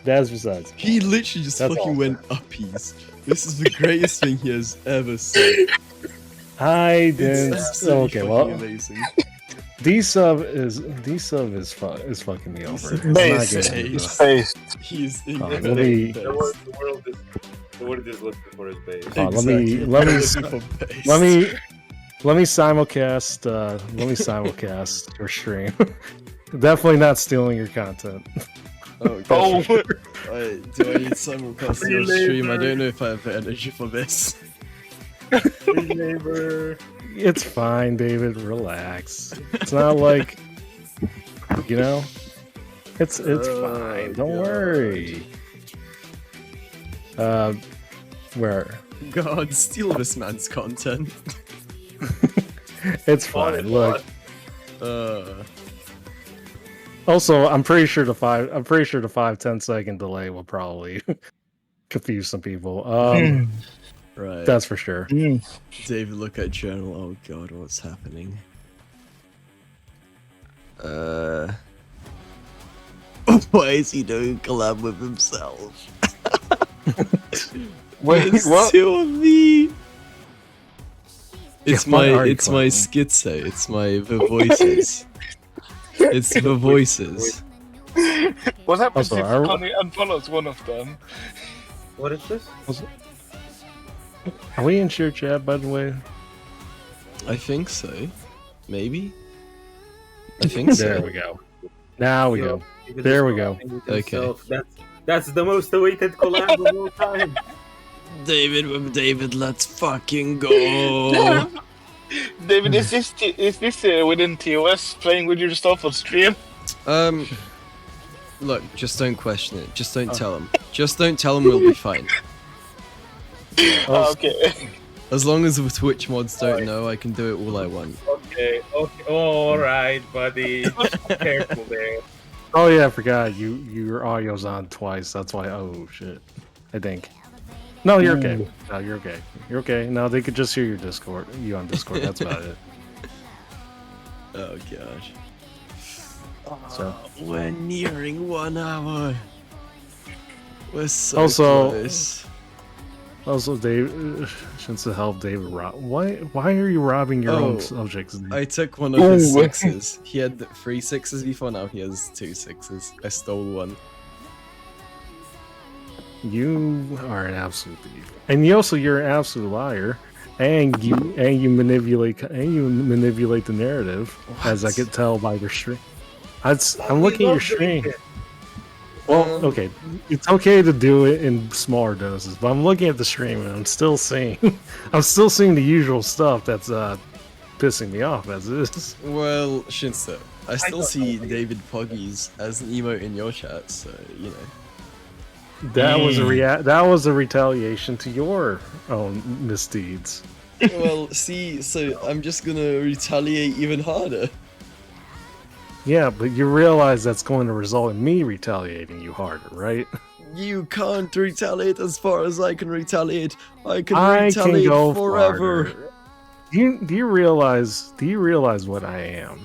Speaker 19: That's besides the point.
Speaker 16: He literally just
Speaker 19: That's
Speaker 16: fucking
Speaker 19: all.
Speaker 16: went uppies. This is the greatest thing he has ever said.
Speaker 19: I didn't.
Speaker 16: It's absolutely
Speaker 19: Okay,
Speaker 16: fucking
Speaker 19: well,
Speaker 16: amazing.
Speaker 19: D-Sub is fucking me over. It's not good.
Speaker 21: Base.
Speaker 16: He's
Speaker 19: Oh, let me-
Speaker 5: The world is looking for his base.
Speaker 19: Oh, let me simulcast your stream. Definitely not stealing your content.
Speaker 16: Oh, gosh. Do I need simulcast your stream? I don't know if I have the energy for this.
Speaker 5: Neighbor.
Speaker 19: It's fine, David. Relax. It's not like, you know. It's fine. Don't worry. Where?
Speaker 16: God, steal this man's content.
Speaker 19: It's fine. Look.
Speaker 16: Uh,
Speaker 19: Also, I'm pretty sure the 5-10 second delay will probably confuse some people.
Speaker 16: right.
Speaker 19: That's for sure.
Speaker 16: David, look at journal. Oh God, what's happening? Why is he doing collab with himself?
Speaker 21: Wait,
Speaker 16: There's
Speaker 21: what?
Speaker 16: two of me. It's
Speaker 19: Yeah, what are
Speaker 16: my
Speaker 19: you
Speaker 16: it's my
Speaker 19: playing?
Speaker 16: schizo. It's my the voices. It's the voices.
Speaker 21: What happens
Speaker 19: Also,
Speaker 21: if
Speaker 19: are-
Speaker 21: Connie unfollows one of them?
Speaker 5: What is this?
Speaker 19: Are we in share chat, by the way?
Speaker 16: I think so. Maybe. I think so.
Speaker 19: There we go. Now we go.
Speaker 5: David
Speaker 19: There
Speaker 5: is
Speaker 19: we go.
Speaker 5: collabing with
Speaker 16: Okay.
Speaker 5: himself. That's the most awaited collab of all time.
Speaker 16: David with David, let's fucking go.
Speaker 21: David, is this within TOS playing with yourself on stream?
Speaker 16: Look, just don't question it. Just don't tell him. Just don't tell him we'll be fine.
Speaker 21: Okay.
Speaker 16: As long as the Twitch mods don't know, I can do it all I want.
Speaker 5: Okay. All right, buddy. Careful there.
Speaker 19: Oh yeah, I forgot your audio's on twice. That's why. Oh shit. I think. No, you're okay. No, you're okay. You're okay. No, they could just hear your Discord. You on Discord. That's about it.
Speaker 16: Oh gosh.
Speaker 19: So
Speaker 16: We're nearing 1 hour. We're so
Speaker 19: Also-
Speaker 16: close.
Speaker 19: also, Dave, since to help David rob. Why are you robbing your own subjects?
Speaker 16: I took one of his sixes. He had 3 6s before, now he has 2 6s. I stole one.
Speaker 19: You are an absolute thief, and you're an absolute liar, and you manipulate the narrative, as I could tell by your stream. I'm looking at your stream. Well, okay, it's okay to do it in smaller doses, but I'm looking at the stream and I'm still seeing the usual stuff that's pissing me off as is.
Speaker 16: Well, Shinsta, I still see David Poggies as an emote in your chat, so you know.
Speaker 19: That was a retaliation to your own misdeeds.
Speaker 16: Well, see, so I'm just gonna retaliate even harder.
Speaker 19: Yeah, but you realize that's going to result in me retaliating you harder, right?
Speaker 16: You can't retaliate as far as I can retaliate. I can
Speaker 19: I
Speaker 16: retaliate
Speaker 19: can go
Speaker 16: forever.
Speaker 19: farther. Do you realize what I am?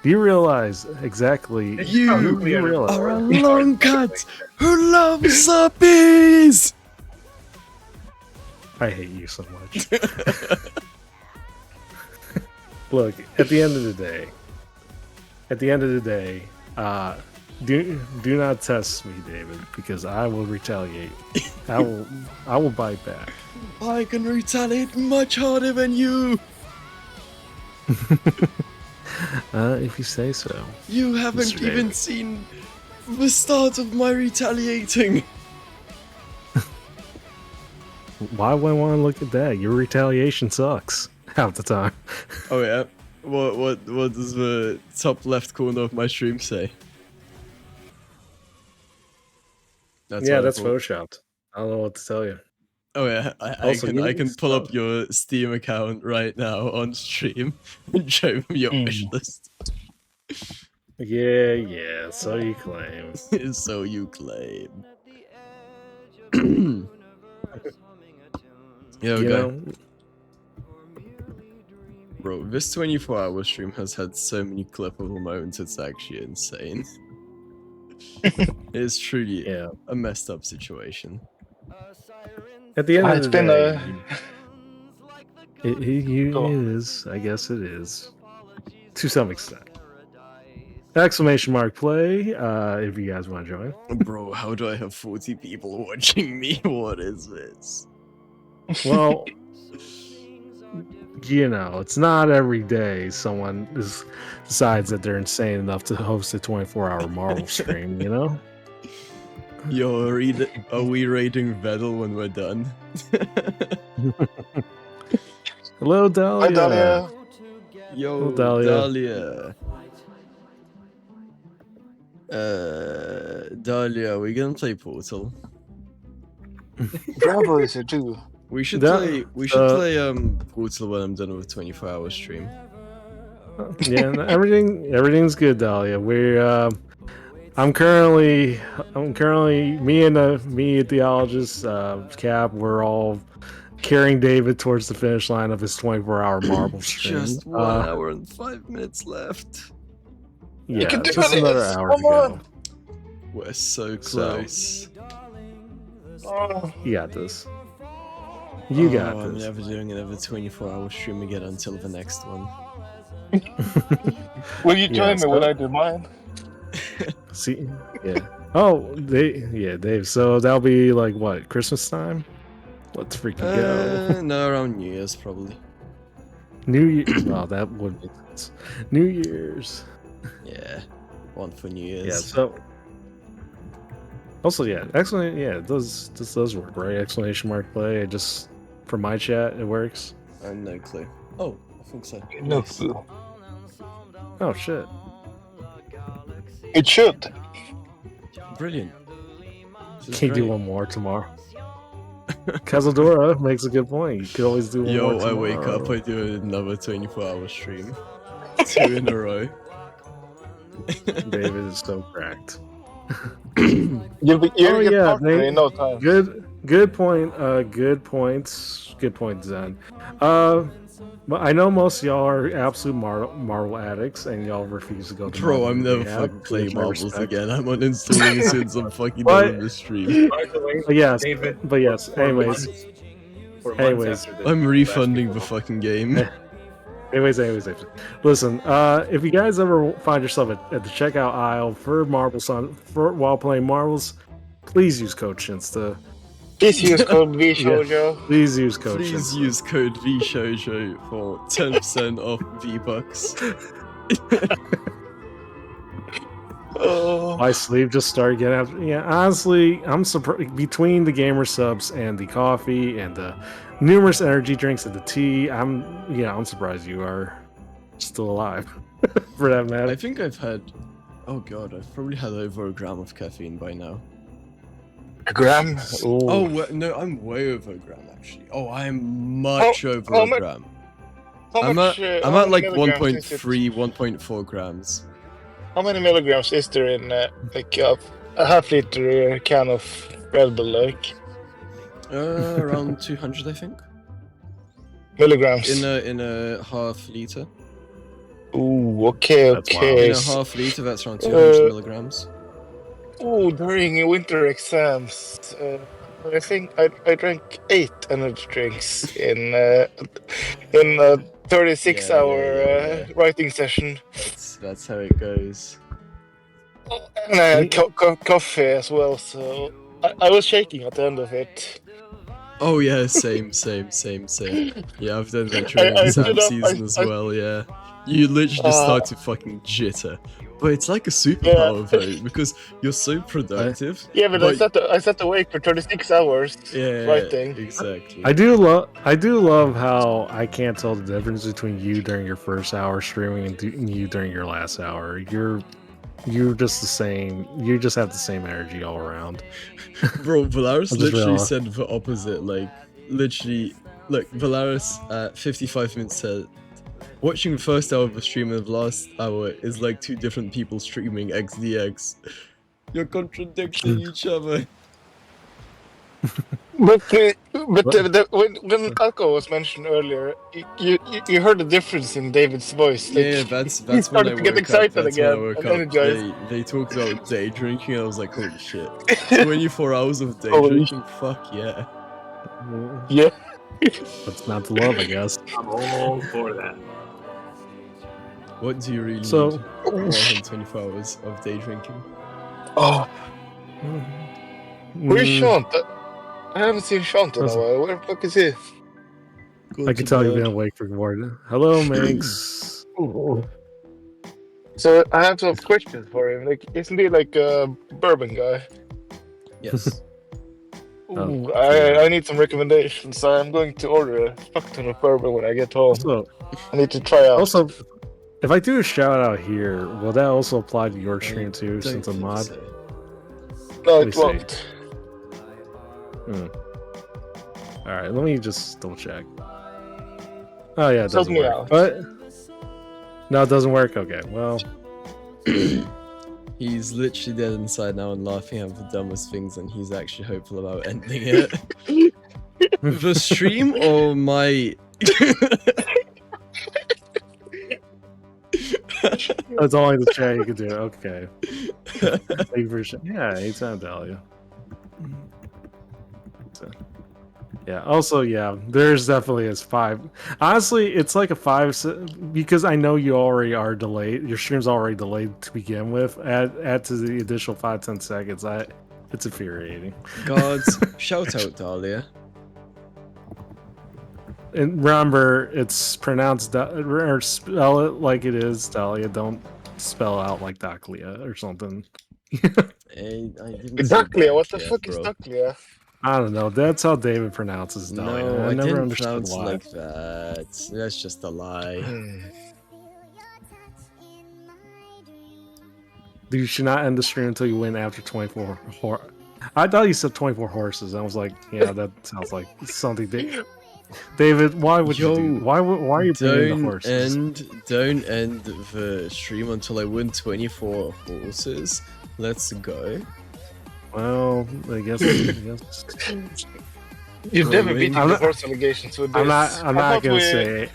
Speaker 19: Do you realize exactly?
Speaker 16: You
Speaker 19: realize
Speaker 16: are a long cut who loves puppies.
Speaker 19: I hate you so much. Look, at the end of the day, do not test me, David, because I will retaliate. I will bite back.
Speaker 16: I can retaliate much harder than you.
Speaker 19: If you say so.
Speaker 16: You haven't
Speaker 19: Mr.
Speaker 16: even
Speaker 19: David.
Speaker 16: seen the start of my retaliating.
Speaker 19: Why would I want to look at that? Your retaliation sucks half the time.
Speaker 16: Oh yeah. What does the top left corner of my stream say?
Speaker 19: That's
Speaker 16: what I
Speaker 19: that's
Speaker 16: thought.
Speaker 19: photoshopped. I don't know what to tell you.
Speaker 16: Oh yeah, I
Speaker 19: Also,
Speaker 16: can
Speaker 19: you
Speaker 16: I
Speaker 19: need
Speaker 16: can
Speaker 19: to
Speaker 16: pull up
Speaker 19: stop.
Speaker 16: your Steam account right now on stream and show them your wish list.
Speaker 19: Yeah, so you claim.
Speaker 16: So you claim. Yo,
Speaker 19: You
Speaker 16: guy.
Speaker 19: know,
Speaker 16: Bro, this 24-hour stream has had so many clippable moments, it's actually insane. It's truly a messed up situation.
Speaker 19: at the end of
Speaker 21: It's
Speaker 19: the
Speaker 21: been
Speaker 19: day, it is. I guess it is, to some extent. Exclamation mark play. If you guys want to join.
Speaker 16: Bro, how do I have 40 people watching me? What is this?
Speaker 19: Well, you know, it's not every day someone decides that they're insane enough to host a 24-hour Marvel stream, you know?
Speaker 16: Yo, are we rating Vettel when we're done?
Speaker 19: Hello, Dahlia.
Speaker 21: Hi, Dahlia.
Speaker 16: Yo,
Speaker 19: Hello, Dahlia.
Speaker 16: Dahlia, are we gonna play Portal?
Speaker 21: Bravo is here too.
Speaker 16: We should
Speaker 19: That-
Speaker 16: play. We should play Portal when I'm done with 24-hour stream.
Speaker 19: Yeah, no, everything's good, Dahlia. I'm currently me and the theologist, Cap, we're all carrying David towards the finish line of his 24-hour marble stream.
Speaker 16: Just 1 hour and 5 minutes left.
Speaker 19: Yeah,
Speaker 21: can do
Speaker 19: just
Speaker 21: this!
Speaker 19: another hour to
Speaker 21: Come
Speaker 19: go.
Speaker 21: on!
Speaker 16: We're so close.
Speaker 21: Oh,
Speaker 19: You got this. You got
Speaker 16: I'm
Speaker 19: this.
Speaker 16: never doing another 24-hour stream again until the next one.
Speaker 21: will you join
Speaker 19: Yeah,
Speaker 21: me when
Speaker 19: so-
Speaker 21: I do mine?
Speaker 19: See, yeah. Oh, Dave. So that'll be like what, Christmas time? Let's freaking go.
Speaker 16: No, around New Year's probably.
Speaker 19: New Year. Well, that would make sense. New Year's.
Speaker 16: Yeah, one for New Year's.
Speaker 19: Yeah. So. Also, yeah. Excellent. Yeah. This does work, right? Exclamation mark play. It just for my chat, it works.
Speaker 16: I have no clue. Oh, I think so.
Speaker 21: No
Speaker 16: Nice.
Speaker 21: clue.
Speaker 19: Oh shit.
Speaker 21: It should.
Speaker 16: Brilliant. This is
Speaker 19: Can you do
Speaker 16: great.
Speaker 19: one more tomorrow? Cazadora makes a good point. You could always do one more
Speaker 16: Yo,
Speaker 19: tomorrow.
Speaker 16: I wake up, I do another 24-hour stream. 2 in a row.
Speaker 19: David is so cracked.
Speaker 21: You'll get partner
Speaker 19: Nate,
Speaker 21: in no time.
Speaker 19: Good point. Good points. Good point, Zen. But I know most of y'all are absolute Marvel addicts, and y'all refuse to go to
Speaker 16: Bro,
Speaker 19: Marvel
Speaker 16: I'm never
Speaker 19: Rehab,
Speaker 16: fucking playing
Speaker 19: which I
Speaker 16: Marbles
Speaker 19: respect.
Speaker 16: again. I'm uninstalling as soon as I'm fucking
Speaker 19: But-
Speaker 16: done with the stream.
Speaker 5: By the way,
Speaker 19: But yes,
Speaker 5: David,
Speaker 19: but yes.
Speaker 5: for
Speaker 19: Anyways,
Speaker 5: months- for months
Speaker 19: anyways.
Speaker 5: after this,
Speaker 16: I'm refunding the fucking game.
Speaker 19: Anyways. Listen, if you guys ever find yourself at the checkout aisle for Marbles while playing Marbles, please use code Shinsta.
Speaker 21: Please use code VShojo.
Speaker 19: Please use code
Speaker 16: Please
Speaker 19: Shinsta.
Speaker 16: use code VShojo for 10% off V-Bucks.
Speaker 21: Oh.
Speaker 19: My sleep just started getting after. Yeah, honestly, I'm surprised between the gamer subs and the coffee and the numerous energy drinks and the tea. I'm surprised you are still alive. For that matter.
Speaker 16: I think I've had... Oh god, I've probably had over a gram of caffeine by now.
Speaker 21: A gram?
Speaker 16: Oh, no, I'm way over a gram actually. Oh, I'm much over
Speaker 21: how
Speaker 16: a
Speaker 21: much-
Speaker 16: gram.
Speaker 21: How
Speaker 16: I'm
Speaker 21: much,
Speaker 16: at,
Speaker 21: how
Speaker 16: I'm at
Speaker 21: many
Speaker 16: like
Speaker 21: milligrams is it?
Speaker 16: 1.3, 1.4 grams.
Speaker 21: How many milligrams is there in like a half liter can of Red Bull? Like
Speaker 16: Around 200, I think.
Speaker 21: milligrams.
Speaker 16: In a half liter.
Speaker 21: Ooh, okay.
Speaker 16: In a half liter, that's around 200 milligrams.
Speaker 21: Oh, during winter exams, I think I drank 8 energy drinks in a 36-hour writing session.
Speaker 16: That's how it goes.
Speaker 21: And I had coffee as well, so I was shaking at the end of it.
Speaker 16: Oh yeah, same. Yeah, I've done that during
Speaker 21: I
Speaker 16: exam
Speaker 21: stood up,
Speaker 16: season as
Speaker 21: I-
Speaker 16: well, yeah. You literally start to fucking jitter. But it's like a superpower though, because you're so productive.
Speaker 21: Yeah, but I sat awake for 36 hours writing.
Speaker 16: Exactly.
Speaker 19: I do love how I can't tell the difference between you during your first hour streaming and you during your last hour. You're just the same. You just have the same energy all around.
Speaker 16: Bro, Valaris
Speaker 19: I'm just
Speaker 16: literally
Speaker 19: real-
Speaker 16: said the opposite. Like, literally, look, Valaris at 55 minutes said, watching the first hour of the stream and the last hour is like two different people streaming XDX. You're contradicting each other.
Speaker 21: But when alcohol was mentioned earlier, you heard the difference in David's voice. Like,
Speaker 16: Yeah, that's
Speaker 21: he
Speaker 16: when I
Speaker 21: started to get
Speaker 16: woke
Speaker 21: excited
Speaker 16: up. That's when I
Speaker 21: again
Speaker 16: woke
Speaker 21: and
Speaker 16: up.
Speaker 21: energized.
Speaker 16: They talked about day drinking, and I was like, holy shit. 24 hours of day
Speaker 21: Holy
Speaker 16: drinking? Fuck yeah.
Speaker 21: Yeah.
Speaker 19: That's not the love, I guess.
Speaker 5: I'm all for that.
Speaker 16: What do you really
Speaker 19: So-
Speaker 16: need more than 24 hours of day drinking?
Speaker 21: Oh, where's
Speaker 19: Mm,
Speaker 21: Sean? I haven't seen Sean in a while. Where the fuck is he?
Speaker 19: I can tell you've been awake for more. Hello, Manx.
Speaker 21: So I have some questions for him. Like, isn't he like a bourbon guy?
Speaker 16: Yes.
Speaker 21: Ooh, I need some recommendations. So I'm going to order a fuck ton of bourbon when I get home.
Speaker 19: Also,
Speaker 21: I need to try out.
Speaker 19: Also, if I do a shout out here, will that also apply to your stream too, since I'm mod?
Speaker 21: No,
Speaker 19: Let me
Speaker 21: it
Speaker 19: see.
Speaker 21: won't.
Speaker 19: All right, let me just double check. Oh yeah, it
Speaker 21: Help
Speaker 19: doesn't
Speaker 21: me
Speaker 19: work.
Speaker 21: out.
Speaker 19: But no, it doesn't work. Okay, well,
Speaker 16: He's literally dead inside now and laughing at the dumbest things, and he's actually hopeful about ending it. The stream or my.
Speaker 19: that's only the chat you can do. Okay. Thank you for yeah, anytime, Dahlia. So, yeah. Also, yeah, there's definitely is 5. Honestly, it's like a 5 because I know you already are delayed. Your stream's already delayed to begin with. Add to the additional 5-10 seconds. It's infuriating.
Speaker 16: Gods, shout out Dahlia.
Speaker 19: And remember, it's pronounced or spell it like it is, Dahlia. Don't spell out like Dahlia or something.
Speaker 21: Dahlia, what the fuck is Dahlia?
Speaker 19: I don't know. That's how David pronounces Dahlia.
Speaker 16: No,
Speaker 19: I
Speaker 16: I
Speaker 19: never
Speaker 16: didn't
Speaker 19: understood
Speaker 16: pronounce it
Speaker 19: why.
Speaker 16: like that. That's just a lie.
Speaker 19: You should not end the stream until you win after 24 I thought you said 24 horses. I was like, yeah, that sounds like something. David, why would you do? Why are you playing the horses?
Speaker 16: Don't end the stream until I win 24 horses. Let's go.
Speaker 19: Well, I guess.
Speaker 21: You've never beaten the horse allegations with this.
Speaker 19: I'm not
Speaker 21: How about
Speaker 19: gonna
Speaker 21: we-
Speaker 19: say.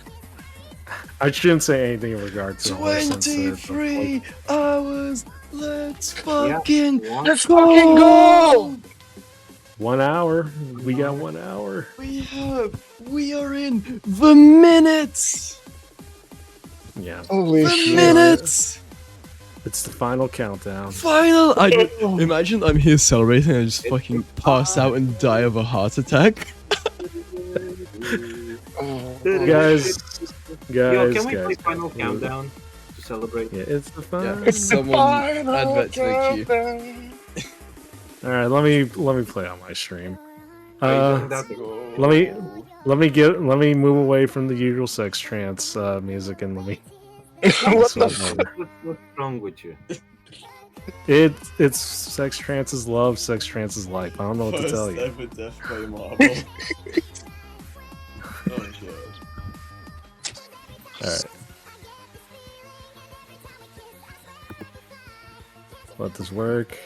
Speaker 19: I shouldn't say anything in regards to the horse since it's,
Speaker 16: 23 hours. Let's fucking
Speaker 21: Let's fucking go!
Speaker 19: 1 hour. We got 1 hour.
Speaker 16: We are in the minutes.
Speaker 19: Yeah.
Speaker 21: Holy
Speaker 16: The
Speaker 21: shit.
Speaker 16: minutes.
Speaker 19: It's the final countdown.
Speaker 16: Final. Imagine I'm here celebrating and I just fucking pass out and die of a heart attack.
Speaker 19: Guys,
Speaker 5: Yo, can we
Speaker 19: guys,
Speaker 5: play Final
Speaker 19: guys.
Speaker 5: Countdown to celebrate?
Speaker 19: Yeah, it's the final.
Speaker 5: It's the final
Speaker 16: add that to the
Speaker 5: countdown.
Speaker 19: All right, let me play on my stream.
Speaker 5: Let's
Speaker 19: Let me move away from the usual sex trance music and let me.
Speaker 21: What the fuck?
Speaker 5: What's wrong with you?
Speaker 19: It's sex trance is love, sex trance is life. I don't know what to tell you.
Speaker 16: Ever death by Marvel. Oh god.
Speaker 19: All right. Let this work.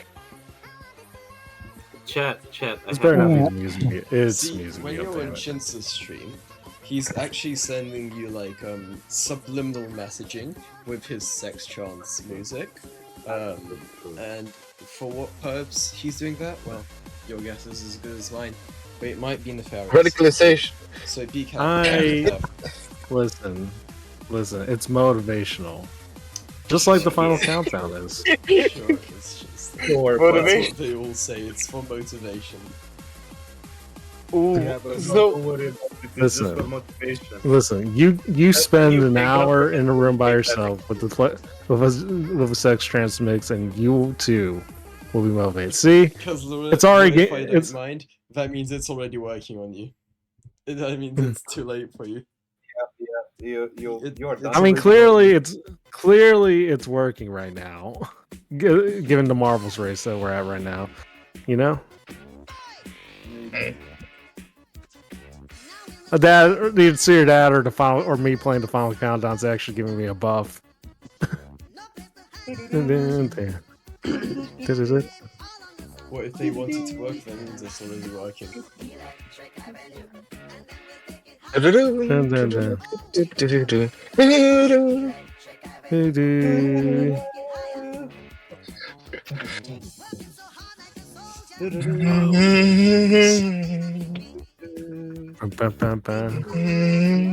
Speaker 5: Chat.
Speaker 19: It's better not be music. It's
Speaker 16: See,
Speaker 19: music.
Speaker 16: when
Speaker 19: video,
Speaker 16: you're
Speaker 19: damn
Speaker 16: on
Speaker 19: it.
Speaker 16: Shinsa's stream, he's actually sending you like subliminal messaging with his sex trance music. And for what purpose he's doing that? Well, your guess is as good as mine. But it might be nefarious.
Speaker 21: Radicalization.
Speaker 16: So be careful.
Speaker 19: Listen. It's motivational, just like the final countdown is.
Speaker 16: Sure, it's just
Speaker 21: Motivation.
Speaker 16: That's what they all say. It's for motivation.
Speaker 21: Ooh,
Speaker 1: Yeah, but
Speaker 21: so
Speaker 19: Listen. You spend an hour in a room by yourself with with a sex trance mix, and you too will be motivated. See,
Speaker 16: Because
Speaker 19: it's already
Speaker 16: if I don't
Speaker 19: it's.
Speaker 16: mind, that means it's already working on you. That means it's too late for you.
Speaker 5: You're
Speaker 19: I mean, clearly it's working right now, given the marbles race that we're at right now. You know, a dad, either see your dad or the final, or me playing the final countdown's actually giving me a buff.
Speaker 16: What if they want it to work? That means it's already working.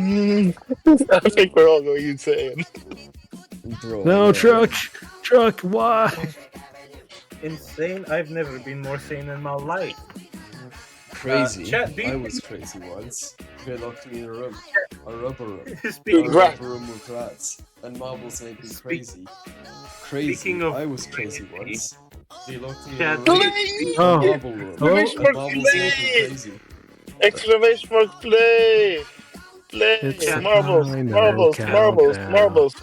Speaker 21: I think we're all going insane.
Speaker 16: Bro,
Speaker 19: No, truck, why?
Speaker 2: Insane? I've never been more sane in my life.
Speaker 16: Crazy.
Speaker 2: Chat, do you-
Speaker 16: I was crazy once. They locked me in a room. A rubber room.
Speaker 2: Speaking
Speaker 16: a
Speaker 2: of-
Speaker 16: rubber room with rats. And marbles made me crazy. Crazy.
Speaker 2: Speaking of-
Speaker 16: I was crazy once. They locked me in a
Speaker 2: Chat,
Speaker 16: room.
Speaker 19: Oh.
Speaker 16: A marble room.
Speaker 19: Oh.
Speaker 16: And marbles made me crazy.
Speaker 21: Exclamation mark play! Play!
Speaker 19: It's the
Speaker 21: Marbles,
Speaker 19: final
Speaker 21: marbles, marbles,
Speaker 19: countdown.
Speaker 21: marbles, marbles,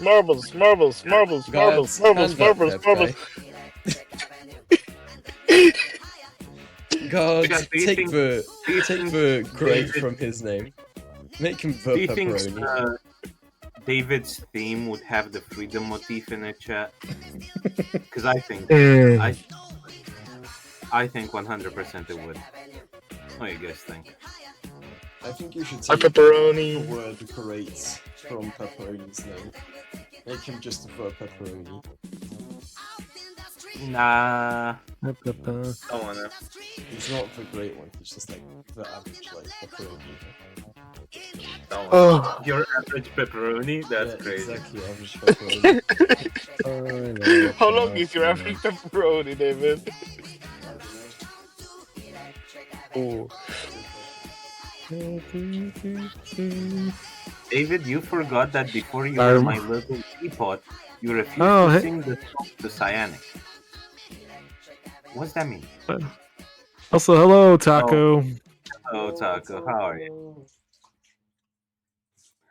Speaker 21: marbles, marbles, marbles, marbles,
Speaker 16: hand that
Speaker 21: marbles,
Speaker 16: pep
Speaker 21: marbles.
Speaker 16: God,
Speaker 5: Chad, do you
Speaker 16: take
Speaker 5: think-
Speaker 16: the
Speaker 5: do you
Speaker 16: take
Speaker 5: think
Speaker 16: the great
Speaker 5: David-
Speaker 16: from his name. Make him the
Speaker 5: Do you think
Speaker 16: pepperoni.
Speaker 5: David's theme would have the freedom motif in it, chat? Because I think I think 100% it would. What do you guys think?
Speaker 16: I think you should
Speaker 21: My
Speaker 16: take
Speaker 21: pepperoni.
Speaker 16: the word great from pepperoni's name. Make him just the pepperoni.
Speaker 5: Nah.
Speaker 19: Pepper.
Speaker 5: Don't wanna.
Speaker 16: He's not the great one. He's just like the average like pepperoni.
Speaker 5: Don't
Speaker 21: Oh.
Speaker 5: wanna. Your average pepperoni? That's
Speaker 16: Yeah,
Speaker 5: crazy.
Speaker 16: exactly, average pepperoni.
Speaker 21: How long is your average pepperoni, David? Oh.
Speaker 5: David, you forgot that before you were my little teapot, you refused
Speaker 19: Oh,
Speaker 5: to
Speaker 19: hey-
Speaker 5: sing the song to Cyanic. What's that mean?
Speaker 19: Also, hello, Taco.
Speaker 5: Oh, Taco, how are you?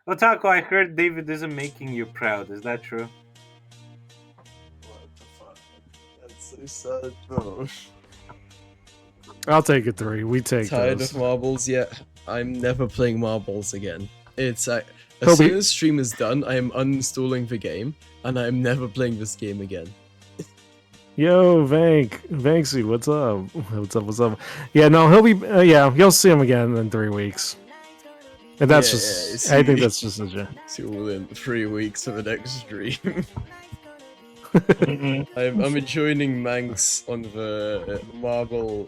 Speaker 5: Oh, Taco, I heard David isn't making you proud. Is that true?
Speaker 16: That's so sad, bro.
Speaker 19: I'll take a 3. We take
Speaker 16: Tired
Speaker 19: those.
Speaker 16: of marbles yet? I'm never playing marbles again. It's as
Speaker 19: Toby.
Speaker 16: soon as stream is done, I am uninstalling the game, and I am never playing this game again.
Speaker 19: Yo, Vanksy, what's up? What's up? Yeah, no, he'll be. Yeah, you'll see him again in 3 weeks. And that's just. I think that's just a joke.
Speaker 16: It's all in 3 weeks of the next stream. I'm joining Manx on the marble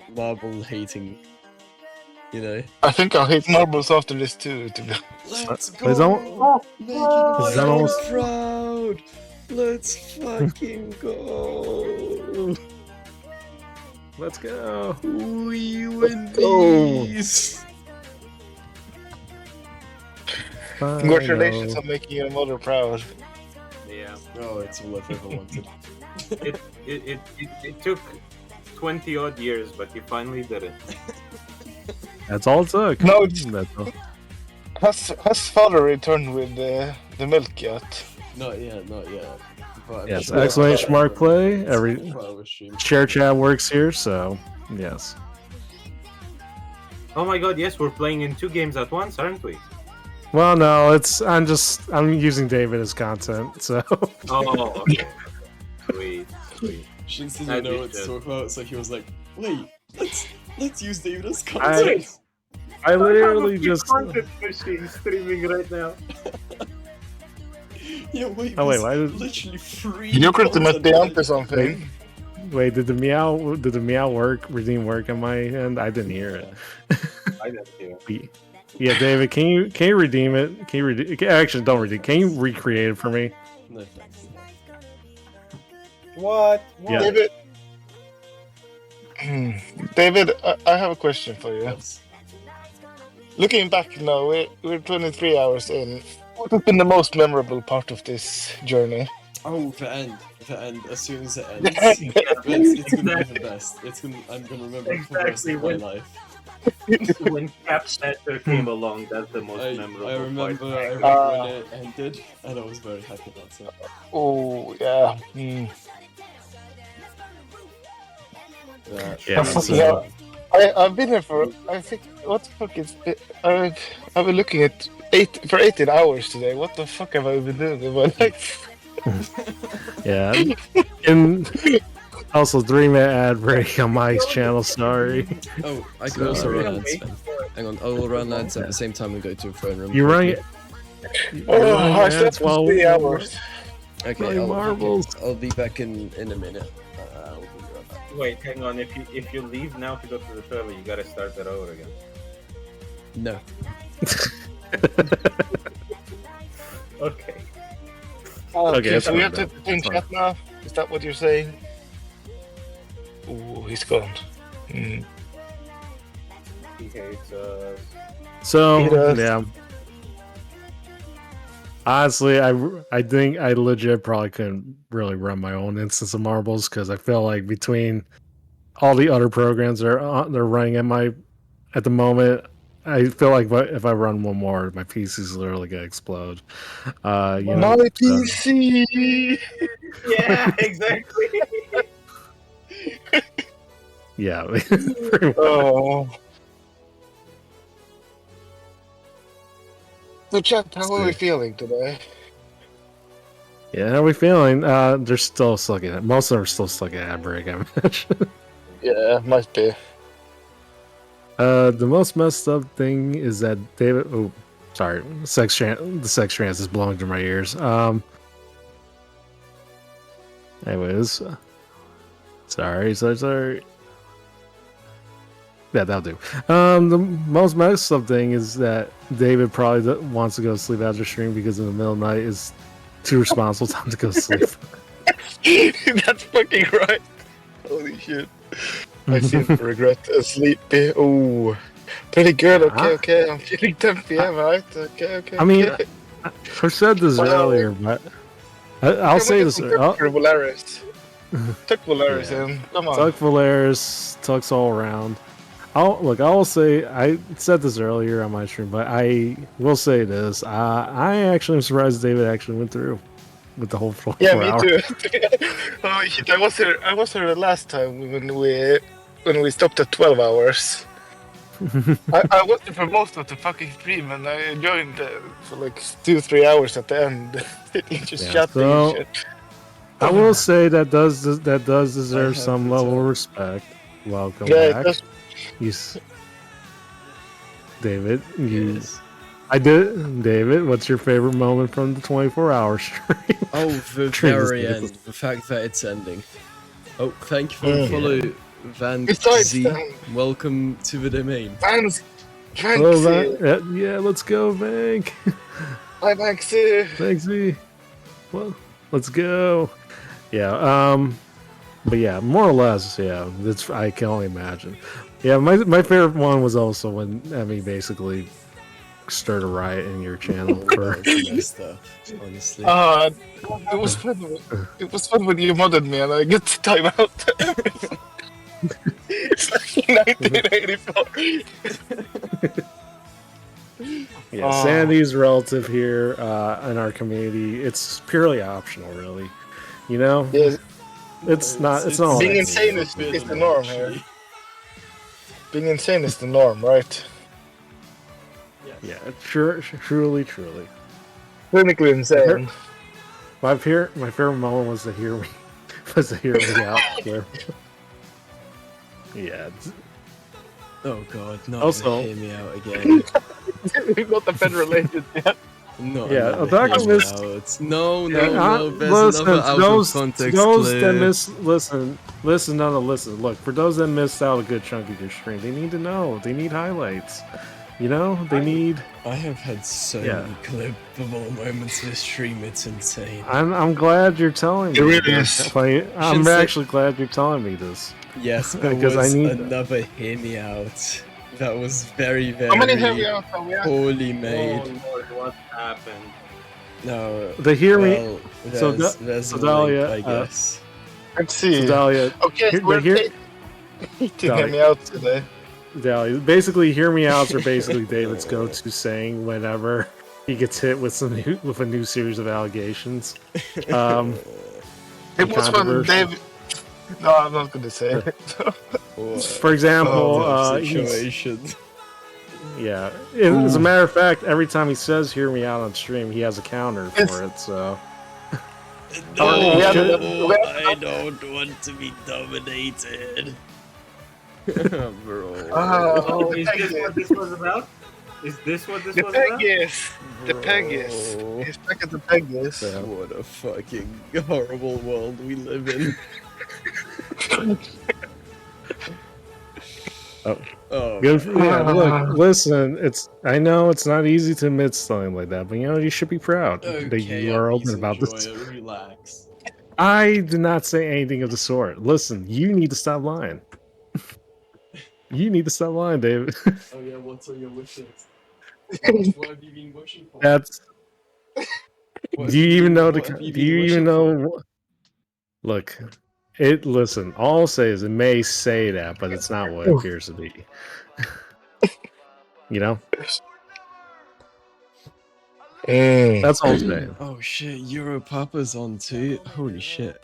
Speaker 16: hating. You know.
Speaker 21: I think I'll hate marbles after this too. To be
Speaker 16: Let's
Speaker 19: Is that one-
Speaker 16: Making
Speaker 19: Is that
Speaker 16: us
Speaker 19: almost-
Speaker 16: proud. Let's fucking go.
Speaker 19: Let's go.
Speaker 16: We win
Speaker 21: go.
Speaker 16: these.
Speaker 21: Congratulations on making your mother proud.
Speaker 5: Yeah.
Speaker 16: Oh, it's all I've ever wanted.
Speaker 5: It took 20 odd years, but you finally did it.
Speaker 19: That's all it took.
Speaker 21: No, it's-
Speaker 19: That's all.
Speaker 21: Has father returned with the milk yet?
Speaker 16: Not yet. But I'm
Speaker 19: Yes,
Speaker 16: sure
Speaker 19: exclamation mark play.
Speaker 16: it's
Speaker 19: Every
Speaker 16: part of a stream.
Speaker 19: share chat works here, so yes.
Speaker 5: Oh my god, yes, we're playing in 2 games at once, aren't we?
Speaker 19: Well, no, I'm using David as content, so.
Speaker 5: Oh, okay. Sweet.
Speaker 16: Shin's
Speaker 5: That'd
Speaker 16: didn't know
Speaker 5: be
Speaker 16: what to
Speaker 5: good.
Speaker 16: talk about, so he was like, "Wait, let's use David as
Speaker 19: I
Speaker 16: content."
Speaker 19: I literally just.
Speaker 5: content machine streaming right now.
Speaker 16: Yeah, wait.
Speaker 19: Oh wait,
Speaker 16: there's
Speaker 19: why did?
Speaker 16: literally free.
Speaker 21: You could have
Speaker 16: content
Speaker 21: met
Speaker 16: right
Speaker 21: onto something.
Speaker 19: Wait, did the meow redeem work on my end? I didn't hear it.
Speaker 5: I didn't hear it.
Speaker 19: Yeah, David, can you redeem it? Can you redeem? Actually, don't redeem. Can you recreate it for me?
Speaker 16: No thanks.
Speaker 5: What?
Speaker 19: Yeah.
Speaker 21: David, David, I have a question for you. Looking back now, we're 23 hours in. What has been the most memorable part of this journey?
Speaker 16: Oh, the end. As soon as it ends,
Speaker 21: The end.
Speaker 16: it's gonna be the best. I'm gonna remember it for the rest
Speaker 5: Exactly,
Speaker 16: of my
Speaker 5: when-
Speaker 16: life.
Speaker 5: When Cap Center came along, that's the most memorable
Speaker 16: I remember
Speaker 5: part.
Speaker 16: when it ended, and I was very happy about it.
Speaker 21: Oh yeah.
Speaker 19: Yeah.
Speaker 21: I've been here for I think what the fuck is it? I've been looking at 18 hours today. What the fuck have I been doing in my life?
Speaker 19: Yeah. And also 3-minute ad break on Mike's channel. Sorry.
Speaker 16: Oh, I can also run ads. Hang on, I will run ads at the same time we go to a phone room.
Speaker 19: You running it?
Speaker 21: Oh, I slept for 3 hours.
Speaker 16: Okay,
Speaker 19: Playing
Speaker 16: I'll,
Speaker 19: marbles.
Speaker 16: I'll be back in a minute. I'll be right back.
Speaker 5: Wait, hang on. If you leave now to go to the toilet, you gotta start that over again.
Speaker 16: No.
Speaker 5: Okay.
Speaker 19: Okay,
Speaker 21: So we have
Speaker 19: that's
Speaker 21: to
Speaker 19: fine,
Speaker 21: change
Speaker 19: that's
Speaker 21: that now? Is that what you're saying? Oh, he's gone.
Speaker 5: He hates us.
Speaker 19: So
Speaker 21: He does.
Speaker 19: yeah. Honestly, I think I legit probably couldn't really run my own instance of marbles because I feel like between all the other programs they're running at the moment, I feel like if I run one more, my PC's literally gonna explode.
Speaker 21: My PC.
Speaker 5: Yeah, exactly.
Speaker 19: Yeah. Pretty much.
Speaker 21: Oh. So, chat, how are we feeling today?
Speaker 19: Yeah, how are we feeling? They're still stuck in it. Most of them are still stuck in ad break, I imagine.
Speaker 21: Yeah, might be.
Speaker 19: The most messed up thing is that David. Oh, sorry. The sex trance is blowing through my ears. Anyways, sorry. Yeah, that'll do. The most messed up thing is that David probably wants to go to sleep after stream because in the middle of the night is too responsible time to go to sleep.
Speaker 21: That's fucking right. Holy shit. I seem to regret sleepy. Oh, pretty good. Okay. I'm feeling 10 p.m. Right? Okay.
Speaker 19: I mean, I said this earlier, but I'll say this.
Speaker 21: Valeris. Tuck Valeris in. Come on.
Speaker 19: Tuck Valeris, Tuck's all around. I will say, I said this earlier on my stream, but I will say this. I actually am surprised David actually went through with the whole 4 hours.
Speaker 21: Me too. Oh shit, I was here the last time when we stopped at 12 hours. I was there for most of the fucking stream, and I joined for like 2-3 hours at the end, just chatting and shit.
Speaker 19: I will say that does deserve some level of respect. Welcome back. David, David, what's your favorite moment from the 24-hour stream?
Speaker 16: Oh, the very end. The fact that it's ending. Oh, thank you for the follow, Van Z. Welcome to the domain.
Speaker 19: Hello, Van. Yeah, let's go, Vank.
Speaker 21: Hi, Vanksy.
Speaker 19: Vanksy. Well, let's go. Yeah, but yeah, more or less, yeah. I can only imagine. Yeah, my favorite one was also when Emmy basically stirred a riot in your channel for
Speaker 16: stuff, honestly.
Speaker 21: It was fun. It was fun when you modded me and I get to time out. It's like 1984.
Speaker 19: Yeah, Sandy's relative here in our community. It's purely optional, really. You know, it's not. It's not.
Speaker 21: Being insane is the norm here. Being insane is the norm, right?
Speaker 19: Yeah, truly.
Speaker 21: Clinically insane.
Speaker 19: My favorite moment was to hear me out. Yeah.
Speaker 16: Oh god, no!
Speaker 19: Also,
Speaker 16: hear me out again.
Speaker 21: Not the Fed related yet.
Speaker 16: No,
Speaker 19: yeah,
Speaker 16: no, there's another out of context
Speaker 19: listen. Look, for those that missed out a good chunk of your stream, they need to know. They need highlights. You know, they need.
Speaker 16: I have had so many clippable moments this stream. It's insane.
Speaker 19: I'm glad you're telling me.
Speaker 21: It really is.
Speaker 19: I'm actually glad you're telling me this.
Speaker 16: Yes, because I need another hear me out. That was very, very
Speaker 21: How many hear me out are we at?
Speaker 16: poorly made.
Speaker 5: Oh Lord, what happened?
Speaker 16: No.
Speaker 19: The hear me.
Speaker 16: Well, there's a
Speaker 19: Dahlia,
Speaker 16: link, I guess.
Speaker 21: Let's see.
Speaker 19: Dahlia,
Speaker 21: okay, so we're hear me out today.
Speaker 19: Dahlia, basically, hear me outs are basically David's go-to saying whenever he gets hit with a new series of allegations.
Speaker 21: It was fun, David. No, I'm not going to say it.
Speaker 19: For example, yeah. As a matter of fact, every time he says "hear me out" on stream, he has a counter for it. So.
Speaker 16: No, I don't want to be dominated. Bro.
Speaker 5: Is this what this was about? Is this what this was about?
Speaker 21: The Pegasus. He's back at the Pegasus.
Speaker 16: What a fucking horrible world we live in.
Speaker 19: Good. Look, listen. I know it's not easy to admit something like that, but you should be proud that you are open about this.
Speaker 16: Relax.
Speaker 19: I did not say anything of the sort. Listen, you need to stop lying. You need to stop lying, David.
Speaker 16: Oh yeah, what's on your wish list? What have you been wishing for?
Speaker 19: That's. Do you even know the? Do you even know? Look, listen. All I'll say is it may say that, but it's not what it appears to be. You know. That's all I'm saying.
Speaker 16: Oh shit, Europapa's on too. Holy shit.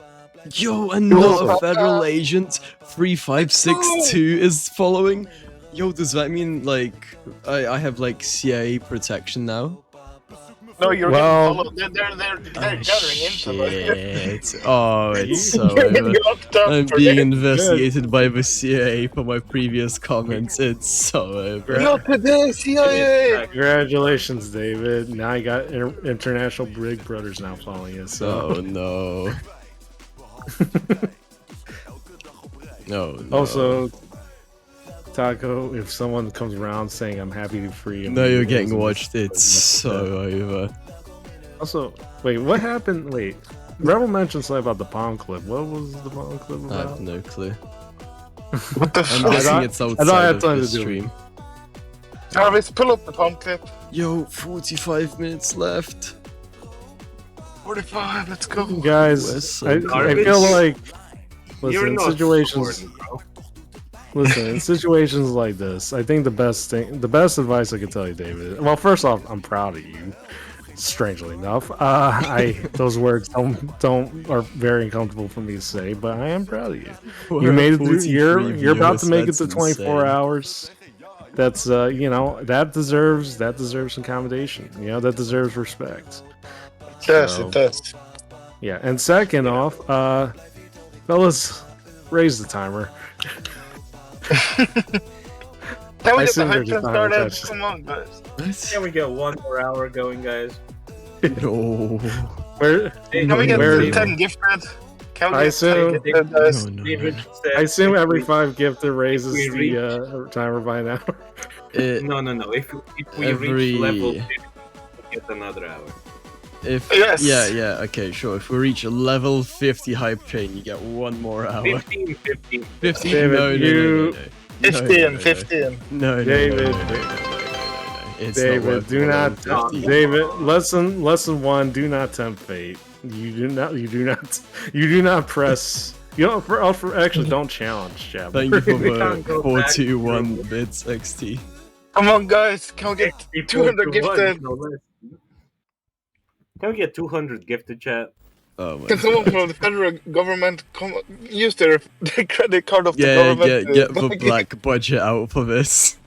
Speaker 16: Yo, another federal agent 3562 is following. Yo, does that mean like I have like CIA protection now?
Speaker 21: No, you're
Speaker 19: Well-
Speaker 21: getting followed. They're gathering intel.
Speaker 16: Shit. Oh, it's so
Speaker 21: You're getting
Speaker 16: over.
Speaker 21: locked up
Speaker 16: I'm
Speaker 21: for
Speaker 16: being
Speaker 21: this.
Speaker 16: investigated by the CIA for my previous comments. It's so over.
Speaker 21: Look at this, CIA!
Speaker 19: Congratulations, David. Now you got international Big Brothers now following you. So
Speaker 16: Oh no. No.
Speaker 19: also, Taco, if someone comes around saying I'm happy to free him,
Speaker 16: No, you're getting watched. It's so over.
Speaker 19: Also, wait, what happened? Wait, Rebel mentioned something about the palm clip. What was the palm clip
Speaker 16: I
Speaker 19: about?
Speaker 16: have no clue.
Speaker 21: What the
Speaker 16: I'm
Speaker 21: fuck?
Speaker 16: guessing it's
Speaker 19: I thought I
Speaker 16: outside
Speaker 19: had
Speaker 16: of
Speaker 19: something
Speaker 16: the
Speaker 19: to do with
Speaker 16: stream.
Speaker 21: Jarvis, pull up the palm clip.
Speaker 16: Yo, 45 minutes left.
Speaker 21: 45, let's go.
Speaker 19: Guys, I feel like
Speaker 5: You're
Speaker 19: listen, in
Speaker 5: not
Speaker 19: situations.
Speaker 5: supporting, bro.
Speaker 19: Listen, in situations like this, I think the best advice I could tell you, David. Well, first off, I'm proud of you. Strangely enough, those words are very uncomfortable for me to say, but I am proud of you. You made it through. You're about to make it to 24 hours. That's that deserves some commendation. That deserves respect.
Speaker 21: Yes, it does.
Speaker 19: Yeah, and second off, fellas, raise the timer.
Speaker 21: Can we
Speaker 19: I
Speaker 21: get the
Speaker 19: assume
Speaker 21: hype
Speaker 19: there's a
Speaker 21: train
Speaker 19: timer
Speaker 21: started?
Speaker 19: attached.
Speaker 21: Come on, guys.
Speaker 5: Can we get one more hour going, guys?
Speaker 16: No.
Speaker 19: Where?
Speaker 21: Can we get
Speaker 19: where-
Speaker 21: 10 gifted? Can we
Speaker 19: I
Speaker 21: get
Speaker 19: assume-
Speaker 21: 10 gifted, guys?
Speaker 5: David said
Speaker 19: I assume
Speaker 5: if
Speaker 19: every
Speaker 5: we-
Speaker 19: 5 gifted raises
Speaker 5: we reach-
Speaker 19: the timer by an hour.
Speaker 5: No. If we
Speaker 16: Every-
Speaker 5: reach level 50, we'll get another hour.
Speaker 16: If
Speaker 21: Yes.
Speaker 16: yeah, okay, sure. If we reach a level 50 hype train, you get one more hour.
Speaker 5: 15.
Speaker 16: 15?
Speaker 19: David,
Speaker 16: no.
Speaker 21: 15, 15.
Speaker 16: No,
Speaker 19: David.
Speaker 16: It's not
Speaker 19: David,
Speaker 16: worth
Speaker 19: do
Speaker 16: more
Speaker 19: not.
Speaker 16: than 50.
Speaker 19: David, lesson 1: do not tempt fate. You do not press. Actually, don't challenge, Jab.
Speaker 16: Thank you for
Speaker 5: We
Speaker 16: the
Speaker 5: can't go back
Speaker 16: 421 bits XT.
Speaker 21: Come on, guys. Can we get 200 gifted?
Speaker 5: Can we get 200 gifted, chat?
Speaker 16: Oh my
Speaker 21: Can someone from the federal government use their credit card of the
Speaker 16: Yeah,
Speaker 21: government?
Speaker 16: get the black budget out for this.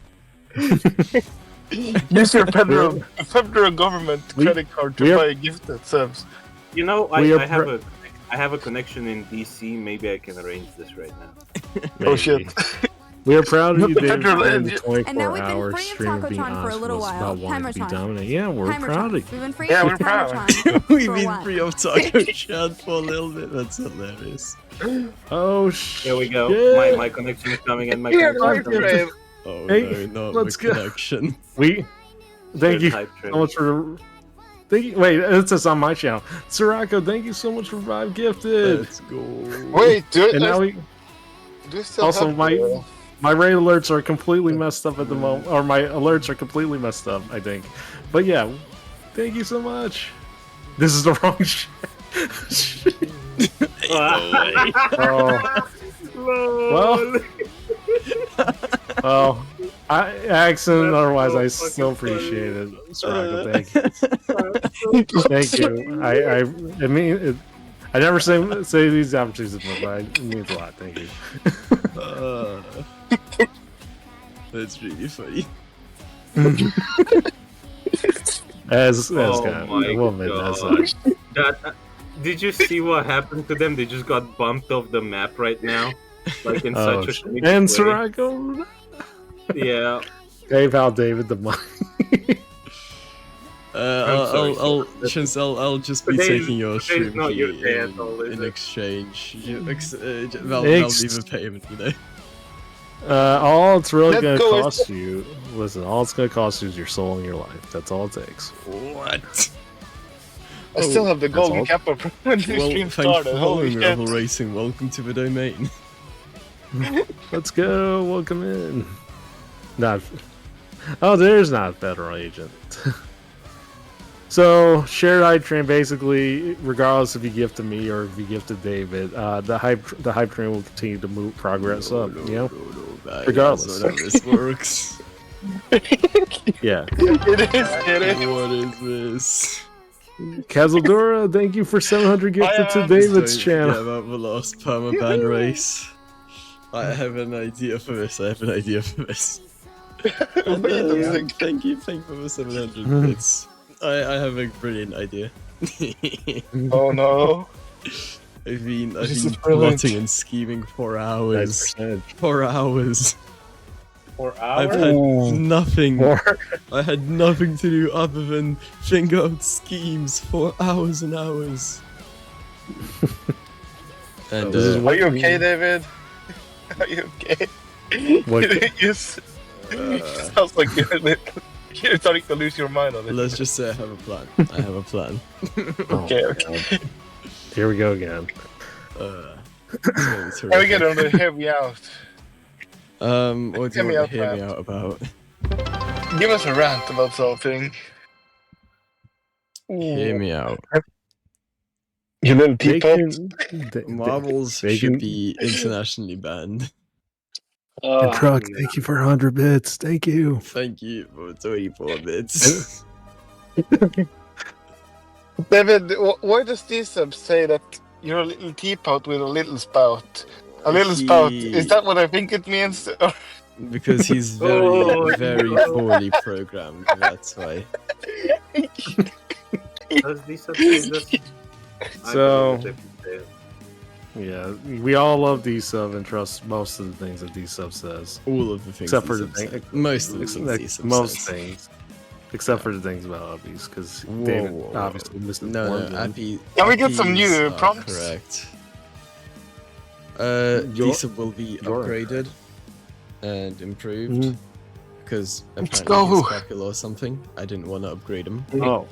Speaker 21: Use your federal government credit card to buy gifted subs.
Speaker 5: You know,
Speaker 21: We are
Speaker 5: I have a connection in DC. Maybe I can arrange this right now.
Speaker 21: Oh shit.
Speaker 19: We are proud of you,
Speaker 21: The
Speaker 19: David,
Speaker 21: federal
Speaker 19: for the
Speaker 21: engine.
Speaker 19: 24-hour stream of being
Speaker 7: Tacotron for a
Speaker 19: honest
Speaker 7: little
Speaker 19: with us
Speaker 7: while.
Speaker 19: about wanting to be
Speaker 7: Timertron.
Speaker 19: dominant. Yeah, we're
Speaker 7: Timertron.
Speaker 19: proud of
Speaker 7: We've
Speaker 19: you.
Speaker 7: been free
Speaker 21: Yeah,
Speaker 7: for
Speaker 21: we're proud.
Speaker 7: Timertron
Speaker 16: We've
Speaker 7: for a
Speaker 16: been
Speaker 7: while.
Speaker 16: free of Taco Chat for a little bit. That's hilarious.
Speaker 19: Oh shit.
Speaker 5: There we go.
Speaker 19: Yeah.
Speaker 5: My connection is coming and my
Speaker 21: Here,
Speaker 5: connection is
Speaker 21: hype
Speaker 5: coming.
Speaker 21: train.
Speaker 16: Oh
Speaker 19: Hey,
Speaker 16: no, not
Speaker 19: let's
Speaker 16: the
Speaker 19: go.
Speaker 16: connection.
Speaker 19: Thank
Speaker 5: There's
Speaker 19: you
Speaker 5: hype train.
Speaker 19: so much for. Wait, it's just on my channel. Sirocco, thank you so much for 5 gifted.
Speaker 16: Let's go.
Speaker 21: Wait, do it.
Speaker 19: And now we.
Speaker 21: Do we still
Speaker 19: Also,
Speaker 21: have
Speaker 19: my raid alerts are completely messed up at the moment, or my alerts are completely messed up, I think. But yeah, thank you so much. This is the wrong shit. Oh. Well, accent. Otherwise, I still appreciate it. Sirocco, thank you. Thank you. I mean, I never say these opportunities, but it means a lot. Thank you.
Speaker 16: That's really funny.
Speaker 19: As
Speaker 5: Oh
Speaker 19: kind of
Speaker 5: my
Speaker 19: a woman, that's
Speaker 5: God. Did you see what happened to them? They just got bumped off the map right now, like in
Speaker 19: Oh,
Speaker 5: such a
Speaker 19: shit.
Speaker 5: quick
Speaker 19: And
Speaker 5: way.
Speaker 19: Sirocco,
Speaker 5: Yeah.
Speaker 19: gave out David the money.
Speaker 16: I'll just be
Speaker 5: Today's-
Speaker 16: taking your
Speaker 5: today's
Speaker 16: stream
Speaker 5: not your
Speaker 16: key
Speaker 5: day at all, is
Speaker 16: in
Speaker 5: it?
Speaker 16: exchange. They'll leave a payment, you know.
Speaker 19: All it's really
Speaker 21: Let
Speaker 19: gonna
Speaker 21: go,
Speaker 19: cost you. Listen, all it's gonna cost you is your soul and your life. That's all it takes.
Speaker 16: What?
Speaker 21: I still have the
Speaker 19: That's all.
Speaker 21: golden kappa from when the
Speaker 16: Well,
Speaker 21: stream
Speaker 16: thank you
Speaker 21: started.
Speaker 16: for
Speaker 21: Holy
Speaker 16: following
Speaker 21: shit.
Speaker 16: Rebel Racing. Welcome to the domain.
Speaker 19: Let's go. Welcome in. Not. Oh, there's not a federal agent. So shared hype train, basically, regardless if you gifted me or if you gifted David, the hype train will continue to move progress up. You know, regardless.
Speaker 16: That's not how this works.
Speaker 21: It
Speaker 19: Yeah.
Speaker 21: is.
Speaker 16: What is this?
Speaker 19: Kazaldora, thank you for 700 gifted to David's
Speaker 16: Don't
Speaker 19: channel.
Speaker 16: forget about the last permaban race. I have an idea for this. Thank you for the 700 bits. I have a brilliant idea.
Speaker 21: Oh no.
Speaker 16: I've been
Speaker 21: This is brilliant.
Speaker 16: plotting and scheming for hours.
Speaker 2: 4
Speaker 16: I've
Speaker 2: hours?
Speaker 16: had
Speaker 19: Ooh.
Speaker 16: nothing.
Speaker 19: More.
Speaker 16: I had nothing to do other than think out schemes for hours and hours. And
Speaker 21: Are you okay, David? Are you okay?
Speaker 16: What-
Speaker 21: you sounds like you're starting to lose your mind on it.
Speaker 16: let's just say I have a plan. I have a plan.
Speaker 21: Okay, okay.
Speaker 19: Here we go again.
Speaker 16: It's
Speaker 21: Can we get
Speaker 16: terrific.
Speaker 21: on to hear me out?
Speaker 16: What do
Speaker 21: Hear
Speaker 16: you
Speaker 21: me
Speaker 16: want
Speaker 21: out,
Speaker 16: to hear me
Speaker 21: Matt.
Speaker 16: out about?
Speaker 21: Give us a rant about something.
Speaker 16: Hear me out.
Speaker 21: You little teapot.
Speaker 16: Marbles should be internationally banned.
Speaker 19: And Truck, thank you for 100 bits. Thank you.
Speaker 16: Thank you for 24 bits.
Speaker 21: David, why does D-Sub say that you're a little teapot with a little spout? A little spout, is that what I think it means?
Speaker 16: Because he's very,
Speaker 21: Oh,
Speaker 16: very
Speaker 21: no.
Speaker 16: poorly programmed. That's why.
Speaker 5: Does these subsidies?
Speaker 19: So, yeah, we all love D-Sub and trust most of the things that D-Sub says.
Speaker 16: All of the things
Speaker 19: except for the
Speaker 16: D-Sub
Speaker 19: thing,
Speaker 16: said. Most of the things
Speaker 19: like,
Speaker 16: D-Sub
Speaker 19: most
Speaker 16: says.
Speaker 19: things, except for the things about Uppies, because
Speaker 16: Whoa,
Speaker 19: David
Speaker 16: whoa, whoa.
Speaker 19: obviously misinformed
Speaker 16: No,
Speaker 19: him.
Speaker 16: Appy.
Speaker 21: Can we get some new
Speaker 16: Appies are
Speaker 21: prompts?
Speaker 16: Correct.
Speaker 19: Your-
Speaker 16: D-Sub will be
Speaker 19: your-
Speaker 16: upgraded and improved
Speaker 19: Mhm.
Speaker 16: because
Speaker 21: Let's
Speaker 16: apparently he's
Speaker 21: go.
Speaker 16: crackle or something. I didn't want to upgrade him,
Speaker 19: Oh,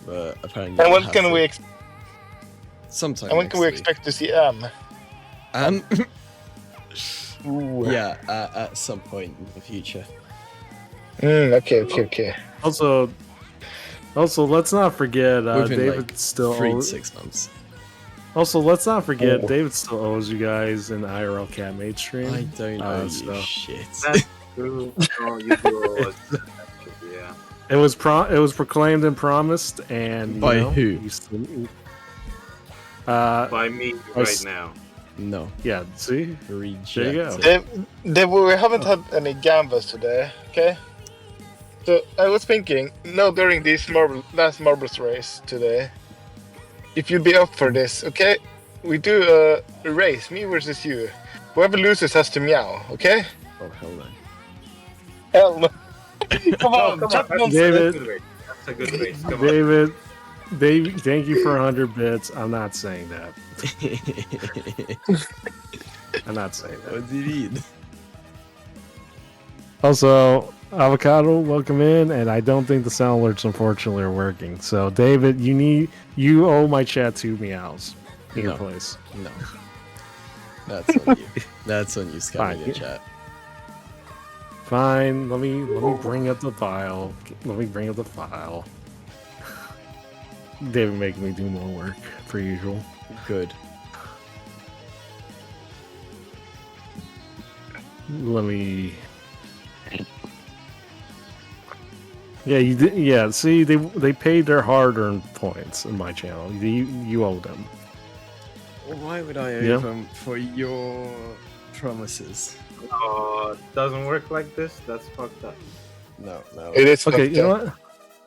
Speaker 16: but apparently.
Speaker 21: And
Speaker 16: I
Speaker 21: when
Speaker 16: have
Speaker 21: can
Speaker 16: to.
Speaker 21: we
Speaker 16: Sometime.
Speaker 21: and when
Speaker 16: next
Speaker 21: can we
Speaker 16: week.
Speaker 21: expect to see Am? Ooh.
Speaker 16: Yeah, at some point in the future.
Speaker 21: Okay.
Speaker 19: also, let's not forget
Speaker 16: Within,
Speaker 19: David
Speaker 16: like,
Speaker 19: still
Speaker 16: 3 to
Speaker 19: owes.
Speaker 16: 6 months.
Speaker 19: Also, let's not forget
Speaker 21: Oh.
Speaker 19: David still owes you guys an IRL Catmate stream.
Speaker 16: I don't owe you
Speaker 19: so-
Speaker 16: shit.
Speaker 5: That's true. Oh, you do. Yeah.
Speaker 19: It was proclaimed and promised, and you
Speaker 16: By
Speaker 19: know,
Speaker 16: who?
Speaker 19: you still-
Speaker 5: By me
Speaker 19: I
Speaker 5: right
Speaker 19: s-
Speaker 5: now.
Speaker 16: No.
Speaker 19: Yeah, see?
Speaker 16: Reject.
Speaker 19: There you go.
Speaker 21: We haven't had any gambas today, okay? So I was thinking, during this last marbles race today, if you'd be up for this, okay? We do a race, me versus you. Whoever loses has to meow, okay?
Speaker 16: Oh, hell no.
Speaker 21: Hell no. Come on, Chuck Monster.
Speaker 19: David,
Speaker 5: That's a good race. Come on.
Speaker 19: David, thank you for 100 bits. I'm not saying that. I'm not saying that.
Speaker 16: What do you need?
Speaker 19: Also, Avocado, welcome in, and I don't think the sound alerts unfortunately are working. So, David, you owe my chat 2 meows in your
Speaker 16: No.
Speaker 19: place.
Speaker 16: No. That's on you. That's on you,
Speaker 19: Fine.
Speaker 16: scamming your chat.
Speaker 19: Fine, let me bring up the file. Let me bring up the file. David making me do more work, per usual.
Speaker 16: Good.
Speaker 19: Let me. Yeah, you did. Yeah, see, they paid their hard-earned points in my channel. You owe them.
Speaker 16: Why would I owe
Speaker 19: Yeah.
Speaker 16: them for your promises?
Speaker 5: Oh, it doesn't work like this. That's fucked up.
Speaker 16: No.
Speaker 21: It is
Speaker 19: Okay,
Speaker 21: fucked
Speaker 19: you know
Speaker 21: up.
Speaker 19: what?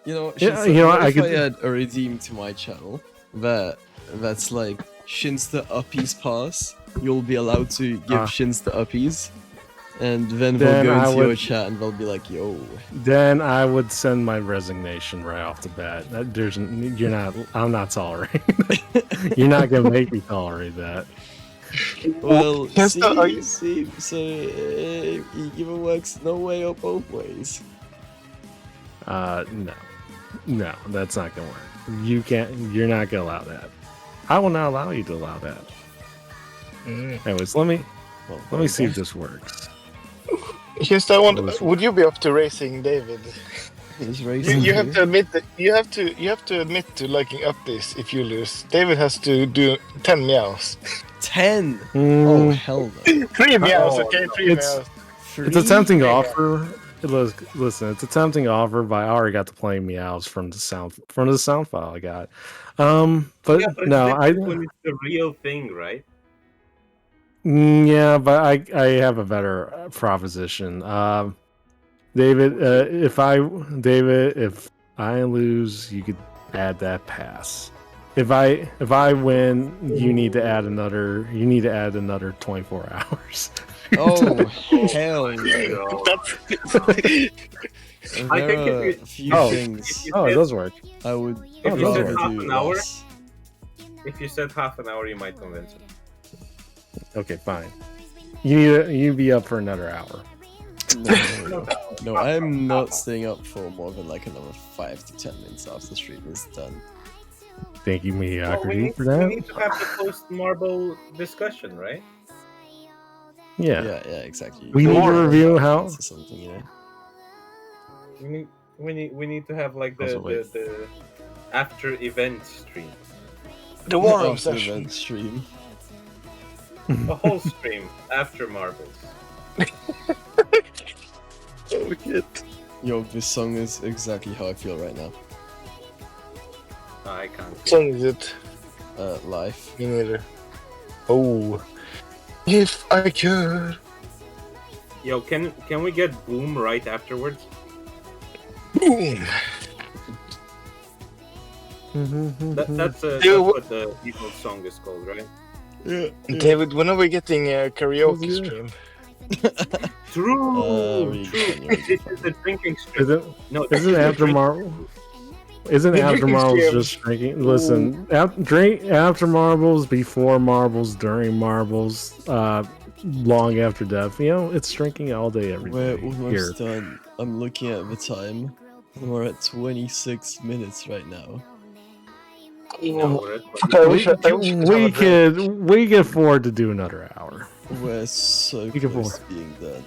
Speaker 16: You know,
Speaker 19: Yeah,
Speaker 16: Shinsta,
Speaker 19: you know
Speaker 16: what
Speaker 19: what, I
Speaker 16: if
Speaker 19: could-
Speaker 16: I had a redeem to my channel that's like Shinsta Uppies Pass, you'll be allowed to give Shinsta Uppies, and then they'll
Speaker 19: Then
Speaker 16: go
Speaker 19: I
Speaker 16: into your
Speaker 19: would-
Speaker 16: chat and they'll be like, yo.
Speaker 19: Then I would send my resignation right off the bat. I'm not tolerating. You're not gonna make me tolerate that.
Speaker 16: Well,
Speaker 21: Yes, are you-
Speaker 16: see, so it either works no way or both ways.
Speaker 19: No, that's not gonna work. You're not gonna allow that. I will not allow you to allow that. Anyways, let me see if this works.
Speaker 21: Just would you be up to racing David?
Speaker 16: He's
Speaker 21: You,
Speaker 16: racing.
Speaker 21: you have to admit that you have to admit to liking up this if you lose. David has to do 10 meows.
Speaker 16: 10.
Speaker 19: Mm.
Speaker 16: Oh hell no.
Speaker 21: 3 meows,
Speaker 5: Oh,
Speaker 21: okay, 3
Speaker 19: It's
Speaker 21: meows.
Speaker 19: it's a tempting offer. listen, it's a tempting offer, but I already got the playing meows from the sound file I got. But
Speaker 5: Yeah, but
Speaker 19: no,
Speaker 5: it's different when it's the real thing, right?
Speaker 19: Yeah, but I have a better proposition. David, if I lose, you could add that pass. If I win, you need to add another 24 hours.
Speaker 16: Oh hell no!
Speaker 5: I think
Speaker 16: There are
Speaker 5: if
Speaker 16: a few
Speaker 19: Oh.
Speaker 16: things
Speaker 19: Oh, it does work.
Speaker 16: I would
Speaker 5: If you said
Speaker 16: rather
Speaker 5: half
Speaker 16: do
Speaker 5: an hour,
Speaker 16: less.
Speaker 5: if you said half an hour, you might convince him.
Speaker 19: Okay, fine. You be up for another hour.
Speaker 16: No, I'm not staying up for more than like another 5 to 10 minutes after the stream is done.
Speaker 19: Thank you,
Speaker 5: Well,
Speaker 19: mediocrity, for
Speaker 5: we
Speaker 19: that.
Speaker 5: need to have the post-marble discussion, right?
Speaker 19: Yeah.
Speaker 16: Yeah, exactly.
Speaker 19: We need to review how.
Speaker 16: Or something, you know.
Speaker 5: We need to have like
Speaker 19: Also, wait.
Speaker 5: the after event stream.
Speaker 21: The warm
Speaker 16: After the
Speaker 21: session.
Speaker 16: event stream.
Speaker 5: A whole stream after marbles.
Speaker 21: Oh shit.
Speaker 16: Yo, this song is exactly how I feel right now.
Speaker 5: I can't.
Speaker 21: What song is it?
Speaker 16: Life.
Speaker 21: Me neither. Oh. If I could.
Speaker 5: Yo, can we get Boom right afterwards?
Speaker 21: Boom.
Speaker 5: That's
Speaker 21: Yeah,
Speaker 5: what the default song is called, right?
Speaker 16: Yeah.
Speaker 21: David, when are we getting a karaoke stream?
Speaker 5: True.
Speaker 16: we
Speaker 5: True.
Speaker 16: can.
Speaker 5: This is the drinking stream. No, this
Speaker 19: Isn't
Speaker 5: is the
Speaker 19: after
Speaker 5: drink-
Speaker 19: Marvel? Isn't
Speaker 21: The
Speaker 19: after
Speaker 21: drinking
Speaker 19: marbles
Speaker 21: stream.
Speaker 19: just drinking? Listen, drink after marbles, before marbles, during marbles, long after death. You know, it's drinking all day, every
Speaker 16: We're
Speaker 19: day.
Speaker 16: almost done. I'm looking at the time. We're at 26 minutes right now.
Speaker 21: We
Speaker 19: can afford to do another hour.
Speaker 16: We're so
Speaker 19: We can
Speaker 16: close
Speaker 19: afford.
Speaker 16: to being done.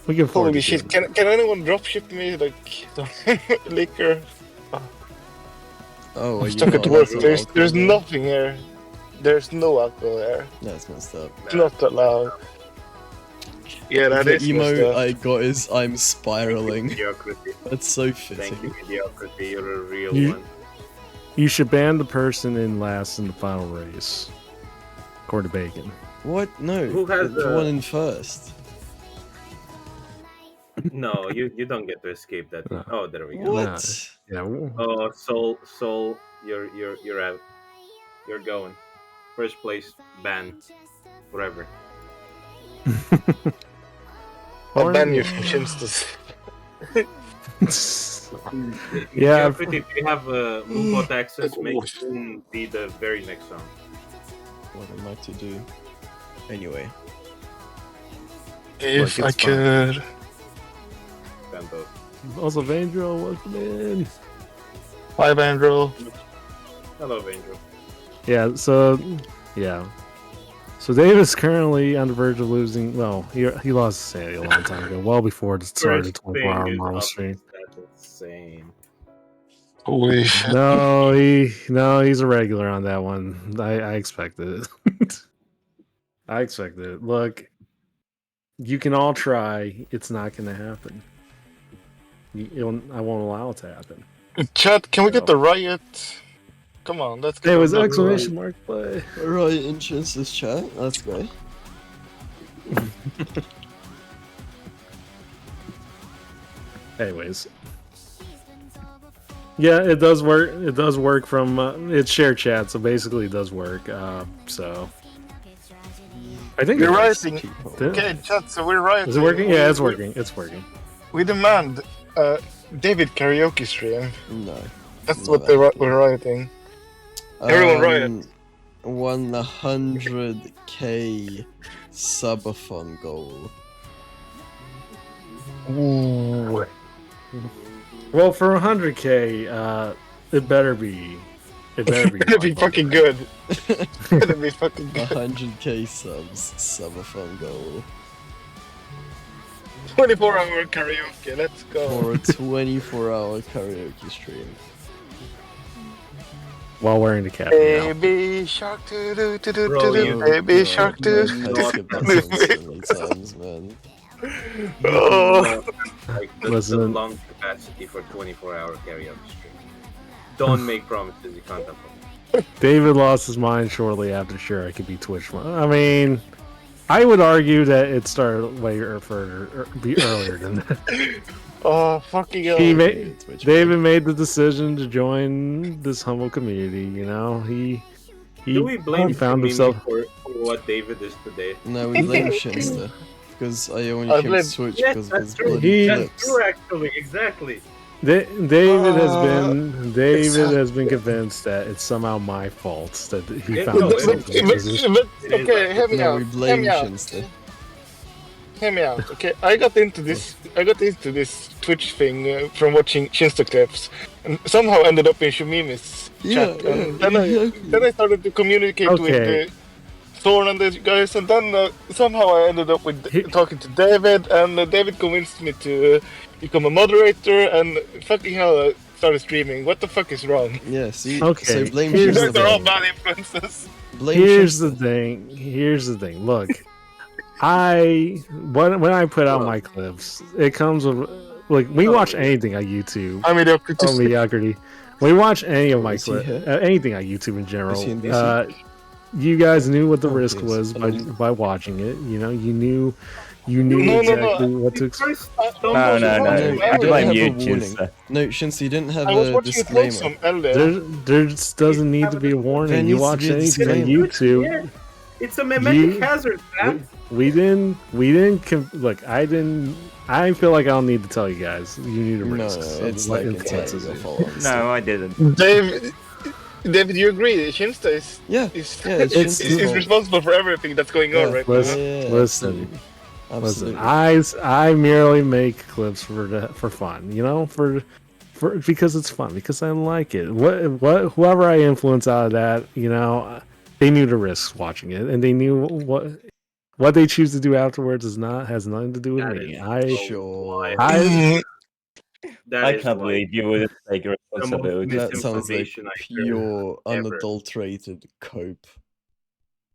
Speaker 19: We can afford.
Speaker 21: Holy
Speaker 19: to
Speaker 21: shit!
Speaker 19: do
Speaker 21: Can anyone dropship me like some liquor?
Speaker 16: Oh,
Speaker 21: I'm
Speaker 16: are you
Speaker 21: stuck at
Speaker 16: not
Speaker 21: work.
Speaker 16: allowed
Speaker 21: There's
Speaker 16: alcohol there?
Speaker 21: nothing here. There's no alcohol there.
Speaker 16: That's messed up.
Speaker 21: It's not allowed. Yeah, that
Speaker 16: The
Speaker 21: is
Speaker 16: emo
Speaker 21: messed up.
Speaker 16: I got is I'm spiraling.
Speaker 5: Mediocrity.
Speaker 16: That's so fitting.
Speaker 5: Thank you, mediocrity. You're a real
Speaker 19: You-
Speaker 5: one.
Speaker 19: You should ban the person in last in the final race. According to Bacon.
Speaker 16: What? No.
Speaker 5: Who has
Speaker 16: the one in first?
Speaker 5: No, you don't get to escape that. Oh, there we go.
Speaker 16: What?
Speaker 19: Yeah.
Speaker 5: Oh, Soul, you're out. You're going. First place ban. Forever.
Speaker 21: I'll ban you from Chinsters.
Speaker 19: Yeah.
Speaker 5: Mediocrity, if you have Moonbot access, make Boom be the very next song.
Speaker 16: What am I to do? Anyway.
Speaker 21: If
Speaker 19: Look,
Speaker 21: I
Speaker 19: it's fine.
Speaker 21: could.
Speaker 5: Ban both.
Speaker 19: Also, Vandro, welcome in.
Speaker 21: Bye, Vandro.
Speaker 5: Hello, Angel.
Speaker 19: Yeah, so Davis currently on the verge of losing. Well, he lost Sandy a long time ago, well before the start of the
Speaker 5: First
Speaker 19: 24-hour
Speaker 5: thing is
Speaker 19: Marvel
Speaker 5: up.
Speaker 19: stream.
Speaker 5: That's insane.
Speaker 21: Holy shit.
Speaker 19: No, he's a regular on that one. I expected it. I expected it. Look, you can all try. It's not going to happen. I won't allow it to happen.
Speaker 21: Chat, can we get the riot? Come on, let's get
Speaker 19: It was
Speaker 21: the
Speaker 19: exclamation mark play.
Speaker 16: Right, in this chat. Let's go.
Speaker 19: Anyways. Yeah, it does work. It does work from it's share chat, so basically it does work. So I think
Speaker 21: We're
Speaker 19: it
Speaker 21: rioting.
Speaker 19: is.
Speaker 21: Okay, chat, so we're rioting.
Speaker 19: Is it working? Yeah, it's working. It's working.
Speaker 21: We demand David karaoke stream.
Speaker 16: No.
Speaker 21: That's what we're rioting. Everyone riot.
Speaker 16: 100k subathon goal.
Speaker 21: Ooh.
Speaker 19: Well, for 100k, it better be. It better be.
Speaker 21: It better be fucking good. It better be fucking good.
Speaker 16: 100k subs, subathon goal.
Speaker 21: 24-hour karaoke, let's go.
Speaker 16: For a 24-hour karaoke stream.
Speaker 19: While wearing the cap.
Speaker 21: Baby shark doo doo doo doo
Speaker 5: Bro,
Speaker 21: doo
Speaker 5: you-
Speaker 21: doo. Baby shark doo
Speaker 16: I skipped that song so many times, man.
Speaker 21: Oh.
Speaker 5: Like the
Speaker 19: Listen.
Speaker 5: lung capacity for 24-hour karaoke stream. Don't make promises you can't uphold.
Speaker 19: David lost his mind shortly after Sure I Could Be Twitch. I mean, I would argue that it started way earlier than that.
Speaker 21: Oh, fucking hell.
Speaker 19: David made the decision to join this humble community. You know, he
Speaker 5: Do we blame
Speaker 19: found
Speaker 5: Mimi
Speaker 19: himself.
Speaker 5: for what David is today?
Speaker 16: No, we blame Shinster. Because I only
Speaker 5: I
Speaker 16: came
Speaker 5: blame-
Speaker 16: to Switch
Speaker 5: Yes,
Speaker 16: because of
Speaker 5: that's
Speaker 16: his
Speaker 5: true.
Speaker 16: bloody
Speaker 5: That's
Speaker 16: clips.
Speaker 5: true, actually. Exactly.
Speaker 19: David has been convinced that it's somehow my fault that he
Speaker 5: It-
Speaker 19: found
Speaker 5: no,
Speaker 19: himself in this position.
Speaker 21: Okay, hear me
Speaker 16: No,
Speaker 21: out.
Speaker 16: we
Speaker 21: Hear
Speaker 16: blame
Speaker 21: me out.
Speaker 16: Shinster.
Speaker 21: Hear me out. Okay, I got into this Twitch thing from watching Shinsta clips, and somehow ended up in Shumimi's chat. And then I started to communicate
Speaker 19: Okay.
Speaker 21: with Thorn and the guys, and then somehow I ended up with talking to David, and David convinced me to become a moderator, and fucking hell, I started streaming. What the fuck is wrong?
Speaker 16: Yeah, see,
Speaker 19: Okay,
Speaker 16: so blame
Speaker 19: here's
Speaker 21: You
Speaker 19: the
Speaker 21: guys are all
Speaker 19: thing.
Speaker 21: bad influences.
Speaker 19: Here's the thing. Look, when I put out my clips, it comes with like we watch anything on YouTube.
Speaker 21: I'm mediocrity.
Speaker 19: Oh, mediocrity. We watch any of my
Speaker 16: Is he
Speaker 19: clips,
Speaker 16: here?
Speaker 19: anything on YouTube in general.
Speaker 16: Is he in DC?
Speaker 19: You guys knew what the risk
Speaker 16: yes.
Speaker 19: was by watching it. You know, you knew
Speaker 21: No,
Speaker 19: exactly what to expect.
Speaker 18: No.
Speaker 16: You
Speaker 18: I
Speaker 16: didn't
Speaker 18: blame
Speaker 16: have
Speaker 18: you,
Speaker 16: a warning.
Speaker 18: Shinster.
Speaker 16: No, Shinster, you didn't have
Speaker 21: I was
Speaker 16: a
Speaker 21: watching it
Speaker 16: disclaimer.
Speaker 21: wholesome earlier.
Speaker 19: There just doesn't need to be a warning.
Speaker 16: There
Speaker 19: You
Speaker 16: needs to
Speaker 19: watch
Speaker 16: be a
Speaker 19: anything on
Speaker 16: disclaimer.
Speaker 19: YouTube.
Speaker 5: Yeah. It's a mimetic hazard, man.
Speaker 19: We didn't. Look, I feel like I don't need to tell you guys. You need a
Speaker 16: No,
Speaker 19: risk.
Speaker 16: it's like entirely your fault.
Speaker 18: No, I didn't.
Speaker 21: David, you agree? Shinsta is
Speaker 16: it's
Speaker 21: is
Speaker 16: Shinsta's fault.
Speaker 21: responsible for everything that's going on right now.
Speaker 19: Listen,
Speaker 16: Absolutely.
Speaker 19: I merely make clips for fun. You know, for because it's fun, because I like it. Whoever I influence out of that, you know, they knew the risks watching it, and they knew what they choose to do afterwards has nothing to do with me.
Speaker 18: I can't believe you would take responsibility.
Speaker 16: That sounds like
Speaker 5: misinformation I
Speaker 16: pure,
Speaker 5: heard ever.
Speaker 16: unadulterated cope.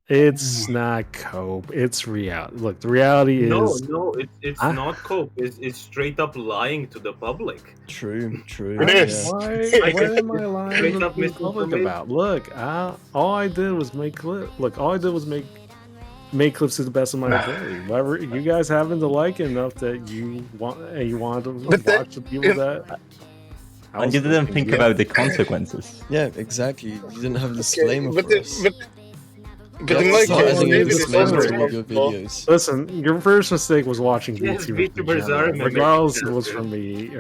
Speaker 19: It's not cope. It's reality. Look, the reality is
Speaker 5: No, it's not cope. It's straight up lying to the public.
Speaker 16: True.
Speaker 21: It is.
Speaker 19: Why am I lying
Speaker 5: Straight
Speaker 19: to
Speaker 5: up
Speaker 19: the public
Speaker 5: misinformation.
Speaker 19: about? Look, all I did was make clips. Look, all I did was make clips to the best of my ability. Whatever you guys happen to like enough that you want to watch the people that.
Speaker 18: And you didn't think about the consequences.
Speaker 16: Yeah, exactly. You didn't have a disclaimer
Speaker 21: but
Speaker 16: for us.
Speaker 21: But in my
Speaker 16: Start
Speaker 21: case,
Speaker 16: adding a
Speaker 21: David is
Speaker 16: disclaimer
Speaker 21: also
Speaker 16: to all of your
Speaker 21: responsible.
Speaker 16: videos.
Speaker 19: Listen, your first mistake was watching
Speaker 5: Yes,
Speaker 19: VTubers, in
Speaker 5: VTubers
Speaker 19: general,
Speaker 5: are mimicking
Speaker 19: regardless if it was
Speaker 5: characters.
Speaker 19: from me.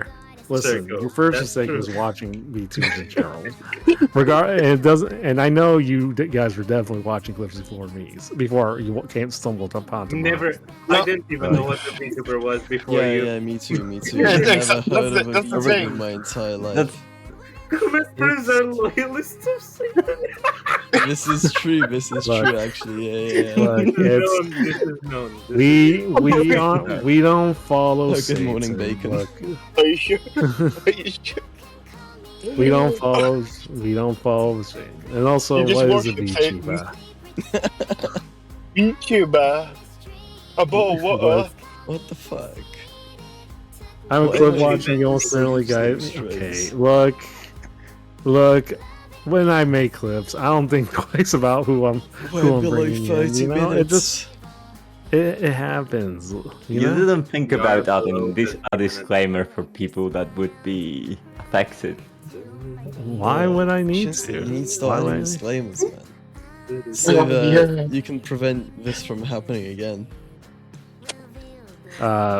Speaker 19: Listen,
Speaker 5: Circle.
Speaker 19: your first
Speaker 5: That's
Speaker 19: mistake
Speaker 5: true.
Speaker 19: was watching VTubers in general. It doesn't, and I know you guys were definitely watching clips before you stumbled upon them.
Speaker 5: Never. I didn't even know what the VTuber was before
Speaker 16: Yeah,
Speaker 5: you.
Speaker 16: yeah, me too.
Speaker 21: Yeah,
Speaker 16: I've never
Speaker 21: exactly.
Speaker 16: heard of a
Speaker 21: That's the
Speaker 16: VTuber
Speaker 21: thing.
Speaker 16: in my entire life.
Speaker 5: Commenters are loyalists of Satan.
Speaker 16: This is true. This is
Speaker 19: Look.
Speaker 16: true. Actually, yeah.
Speaker 19: Look, it's,
Speaker 5: This is known.
Speaker 19: we don't follow.
Speaker 16: Oh, good morning,
Speaker 19: Satan.
Speaker 16: bacon.
Speaker 19: Look,
Speaker 21: Are you sure? Are you sure?
Speaker 19: we don't follow Satan. And also,
Speaker 21: You just
Speaker 19: what is a
Speaker 21: worship Satan.
Speaker 19: VTuber?
Speaker 21: VTuber. About what?
Speaker 16: What the fuck?
Speaker 19: I'm a
Speaker 16: What
Speaker 19: clip
Speaker 16: is
Speaker 19: watching
Speaker 16: it?
Speaker 19: constantly, guys.
Speaker 16: Seems
Speaker 19: Okay,
Speaker 16: strange.
Speaker 19: look. When I make clips, I don't think twice about who I'm
Speaker 16: We're below
Speaker 19: bringing in.
Speaker 16: 30
Speaker 19: You know,
Speaker 16: minutes.
Speaker 19: it happens.
Speaker 18: You
Speaker 19: know?
Speaker 18: didn't think
Speaker 5: You
Speaker 18: about
Speaker 5: are
Speaker 18: adding
Speaker 5: below
Speaker 18: a disclaimer for people that would be affected.
Speaker 19: Why would I need
Speaker 16: Shinster,
Speaker 19: to?
Speaker 16: You need to
Speaker 19: Why
Speaker 16: start
Speaker 19: would I
Speaker 16: adding
Speaker 19: need-
Speaker 16: disclaimers, man. So that you can prevent this from happening again.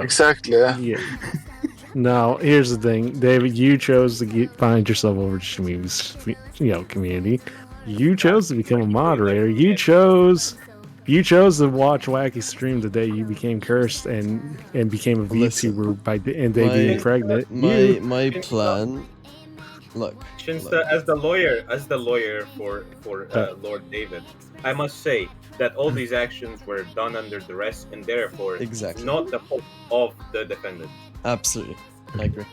Speaker 21: Exactly. Yeah.
Speaker 19: Yeah. No, here's the thing, David. You chose to find yourself over to Shami's, community. You chose to become a moderator. You chose to watch Wacky stream the day you became cursed and became a VTuber by being pregnant.
Speaker 16: My plan. Look,
Speaker 5: Shinsta, as the lawyer for Lord David, I must say that all these actions were done under duress and therefore
Speaker 16: Exactly.
Speaker 5: not the fault of the defendant.
Speaker 16: Absolutely, I agree.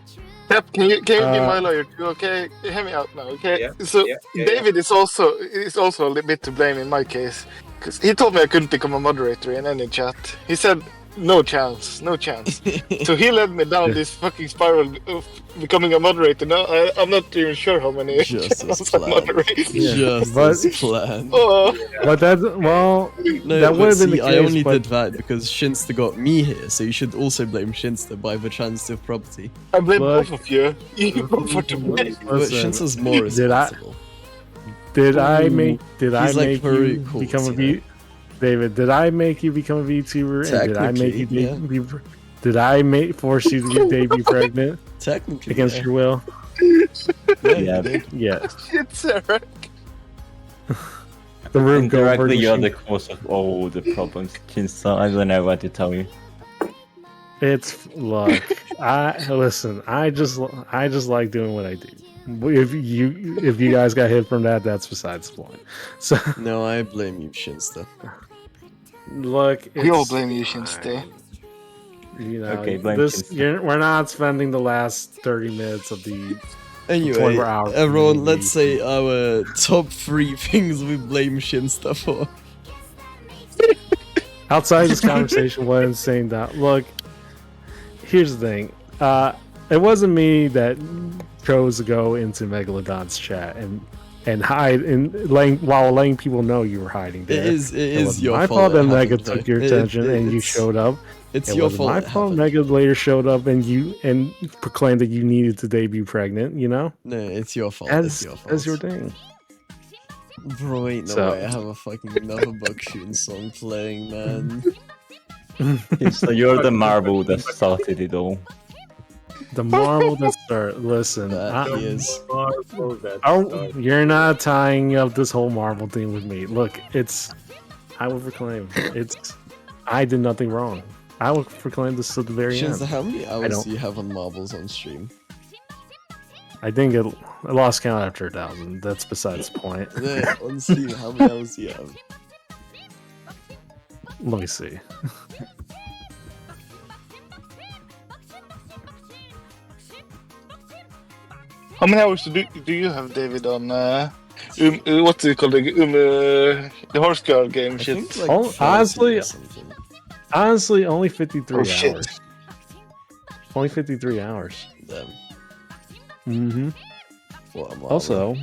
Speaker 21: Yep, can you be my lawyer too? Okay, hear me out now. Okay,
Speaker 5: Yeah,
Speaker 21: so
Speaker 5: yeah,
Speaker 21: David is also a little bit to blame in my case because he told me I couldn't become a moderator in any chat. He said no chance, no chance. So he led me down this fucking spiral of becoming a moderator. Now I'm not even sure how many
Speaker 16: Just as
Speaker 21: channels I
Speaker 16: planned.
Speaker 21: moderate.
Speaker 16: Just as planned.
Speaker 21: Oh.
Speaker 19: But that, well,
Speaker 16: No,
Speaker 19: that
Speaker 16: but
Speaker 19: would have been the
Speaker 16: see,
Speaker 19: case.
Speaker 16: I only
Speaker 19: but
Speaker 16: did that because Shinster got me here, so you should also blame Shinster by the transitive property.
Speaker 21: I blame
Speaker 19: Look.
Speaker 21: both of you. You both are to blame.
Speaker 16: But Shinster's more
Speaker 19: Did I-
Speaker 16: responsible.
Speaker 19: Did I make
Speaker 16: He's like
Speaker 19: you
Speaker 16: Farouk Courts,
Speaker 19: become a
Speaker 16: you know?
Speaker 19: V? David, did I make you become a VTuber? And did I make you
Speaker 16: Technically,
Speaker 19: did I force you to get debut pregnant?
Speaker 16: Technically,
Speaker 19: Against
Speaker 16: yeah.
Speaker 19: your will?
Speaker 18: Yeah.
Speaker 19: Yes.
Speaker 21: Shit, Sarah.
Speaker 19: The room
Speaker 18: Indirectly, you're
Speaker 19: machine.
Speaker 18: the cause of all the problems. Shinsa, I don't know what to tell you.
Speaker 19: It's look. Listen. I just like doing what I do. If you guys got hit from that, that's besides the point. So
Speaker 16: No, I blame you, Shinster.
Speaker 19: look,
Speaker 21: We all
Speaker 19: it's
Speaker 21: blame you, Shinster.
Speaker 19: You know,
Speaker 18: Okay, blame
Speaker 19: this
Speaker 18: Shinster.
Speaker 19: we're not spending the last 30 minutes of the
Speaker 16: Anyway,
Speaker 19: 24 hours.
Speaker 16: everyone, let's say our top 3 things we blame Shinster for.
Speaker 19: Outside this conversation, what I'm saying that look, here's the thing. It wasn't me that chose to go into Megalodon's chat and hide while letting people know you were hiding there.
Speaker 16: It is
Speaker 19: wasn't
Speaker 16: your
Speaker 19: my
Speaker 16: fault
Speaker 19: fault that
Speaker 16: it
Speaker 19: Mega
Speaker 16: happened,
Speaker 19: took
Speaker 16: though.
Speaker 19: your attention and you
Speaker 16: it's-
Speaker 19: showed up.
Speaker 16: It's
Speaker 19: It
Speaker 16: your
Speaker 19: wasn't
Speaker 16: fault
Speaker 19: my
Speaker 16: it
Speaker 19: fault.
Speaker 16: happened.
Speaker 19: Mega later showed up and proclaimed that you needed to debut pregnant. You know,
Speaker 16: No, it's your fault.
Speaker 19: as
Speaker 16: it's your fault.
Speaker 19: as your thing.
Speaker 16: Bro, ain't no
Speaker 19: So-
Speaker 16: way I have a fucking another buck shooting song playing, man.
Speaker 18: So you're the marble that started it all.
Speaker 19: The marvel that started. Listen,
Speaker 16: That he is.
Speaker 19: you're not tying up this whole Marvel thing with me. Look, I will proclaim I did nothing wrong. I will proclaim this to the very
Speaker 16: Shinster,
Speaker 19: end.
Speaker 16: how many
Speaker 19: I
Speaker 16: hours
Speaker 19: don't-
Speaker 16: do you have on marbles on stream?
Speaker 19: I think I lost count after 1,000. That's besides the point.
Speaker 16: Yeah, on Steam, how many hours do you have?
Speaker 19: Let me see.
Speaker 21: How many hours do you have, David, on what's it called? The horse girl game shit.
Speaker 16: think like
Speaker 19: Oh,
Speaker 16: 30
Speaker 19: honestly,
Speaker 16: or something.
Speaker 19: honestly, only 53
Speaker 21: Oh, shit.
Speaker 19: hours. Only 53 hours.
Speaker 16: Damn.
Speaker 19: Mm-hmm.
Speaker 16: What a marvel.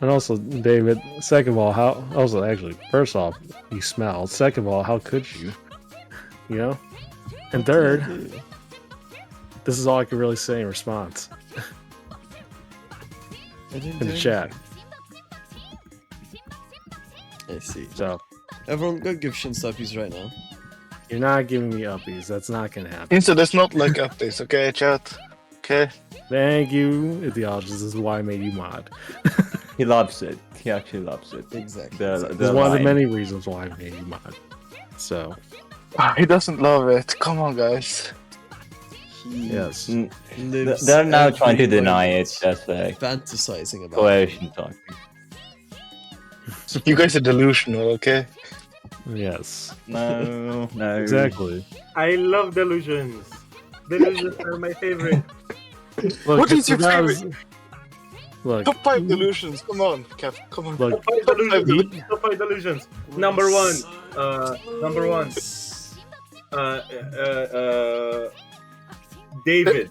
Speaker 19: Also, David, second of all, actually, first off, you smell. Second of all, how could you? You know? And third, this is all I can really say in response. In the chat.
Speaker 16: I see.
Speaker 19: So,
Speaker 16: Everyone, go give Shinster uppies right now.
Speaker 19: you're not giving me uppies. That's not gonna happen.
Speaker 21: So there's not like updates, okay, chat? Okay.
Speaker 19: Thank you, ideologist. This is why I made you mod.
Speaker 18: He loves it. He actually loves it.
Speaker 16: Exactly.
Speaker 19: This is one of the many reasons why I made you mod. So,
Speaker 21: He doesn't love it. Come on, guys.
Speaker 19: yes.
Speaker 18: They're now trying to deny it. That's like
Speaker 16: fantasizing about
Speaker 18: coercion talking.
Speaker 21: You guys are delusional, okay?
Speaker 19: Yes.
Speaker 18: No, no.
Speaker 19: Exactly.
Speaker 2: I love delusions. Delusions are my favorite.
Speaker 19: Look,
Speaker 21: What is your
Speaker 19: that was-
Speaker 21: favorite?
Speaker 19: Look,
Speaker 21: Top 5 delusions. Come on, Kev. Come on.
Speaker 19: Look,
Speaker 2: Top five delusions. Number one. David.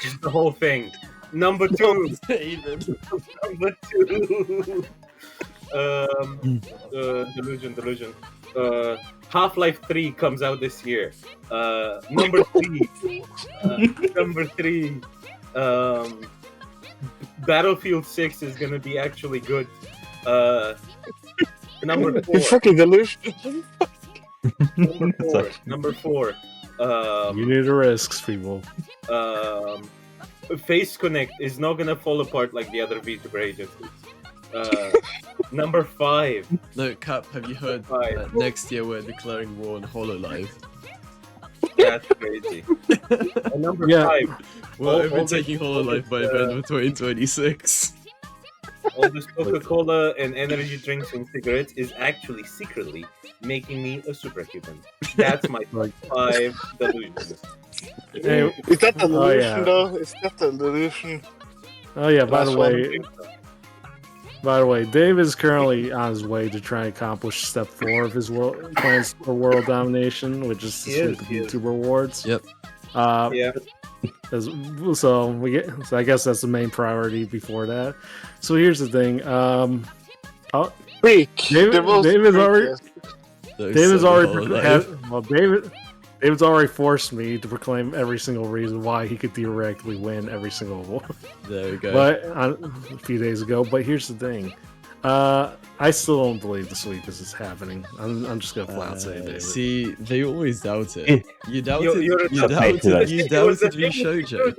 Speaker 2: Just the whole thing. Number two.
Speaker 16: David.
Speaker 2: Number two. Delusion. Half-Life 3 comes out this year. Number three. Battlefield 6 is gonna be actually good. Number four.
Speaker 21: You fucking delusional.
Speaker 2: Number four.
Speaker 19: you need the risks, people.
Speaker 2: Face Connect is not gonna fall apart like the other VTuber agencies. Number 5.
Speaker 16: No, Cap, have you heard that next year we're declaring war on HoloLive?
Speaker 2: That's crazy. And number
Speaker 19: Yeah.
Speaker 2: 5.
Speaker 16: We're overtaking HoloLive by the end of 2026.
Speaker 2: All this Coca-Cola and energy drinks and cigarettes is actually secretly making me a superhuman. That's my 5 delusions.
Speaker 19: Hey,
Speaker 21: Is that a delusion,
Speaker 19: yeah.
Speaker 21: though? Is that a delusion?
Speaker 19: Oh yeah. By
Speaker 21: Last
Speaker 19: the
Speaker 21: one.
Speaker 19: way, By the way, Dave is currently on his way to try and accomplish step 4 of his plans for world domination, which is to sweep the YouTuber awards.
Speaker 16: Yep.
Speaker 2: Yeah.
Speaker 19: So I guess that's the main priority before that. So here's the thing. David's already forced me to proclaim every single reason why he could theoretically win every single award.
Speaker 16: There we go.
Speaker 19: But a few days ago. But here's the thing. I still don't believe the sweep is happening. I'm just gonna flat say, David.
Speaker 16: See, they always doubt it. You doubted V Shoujo.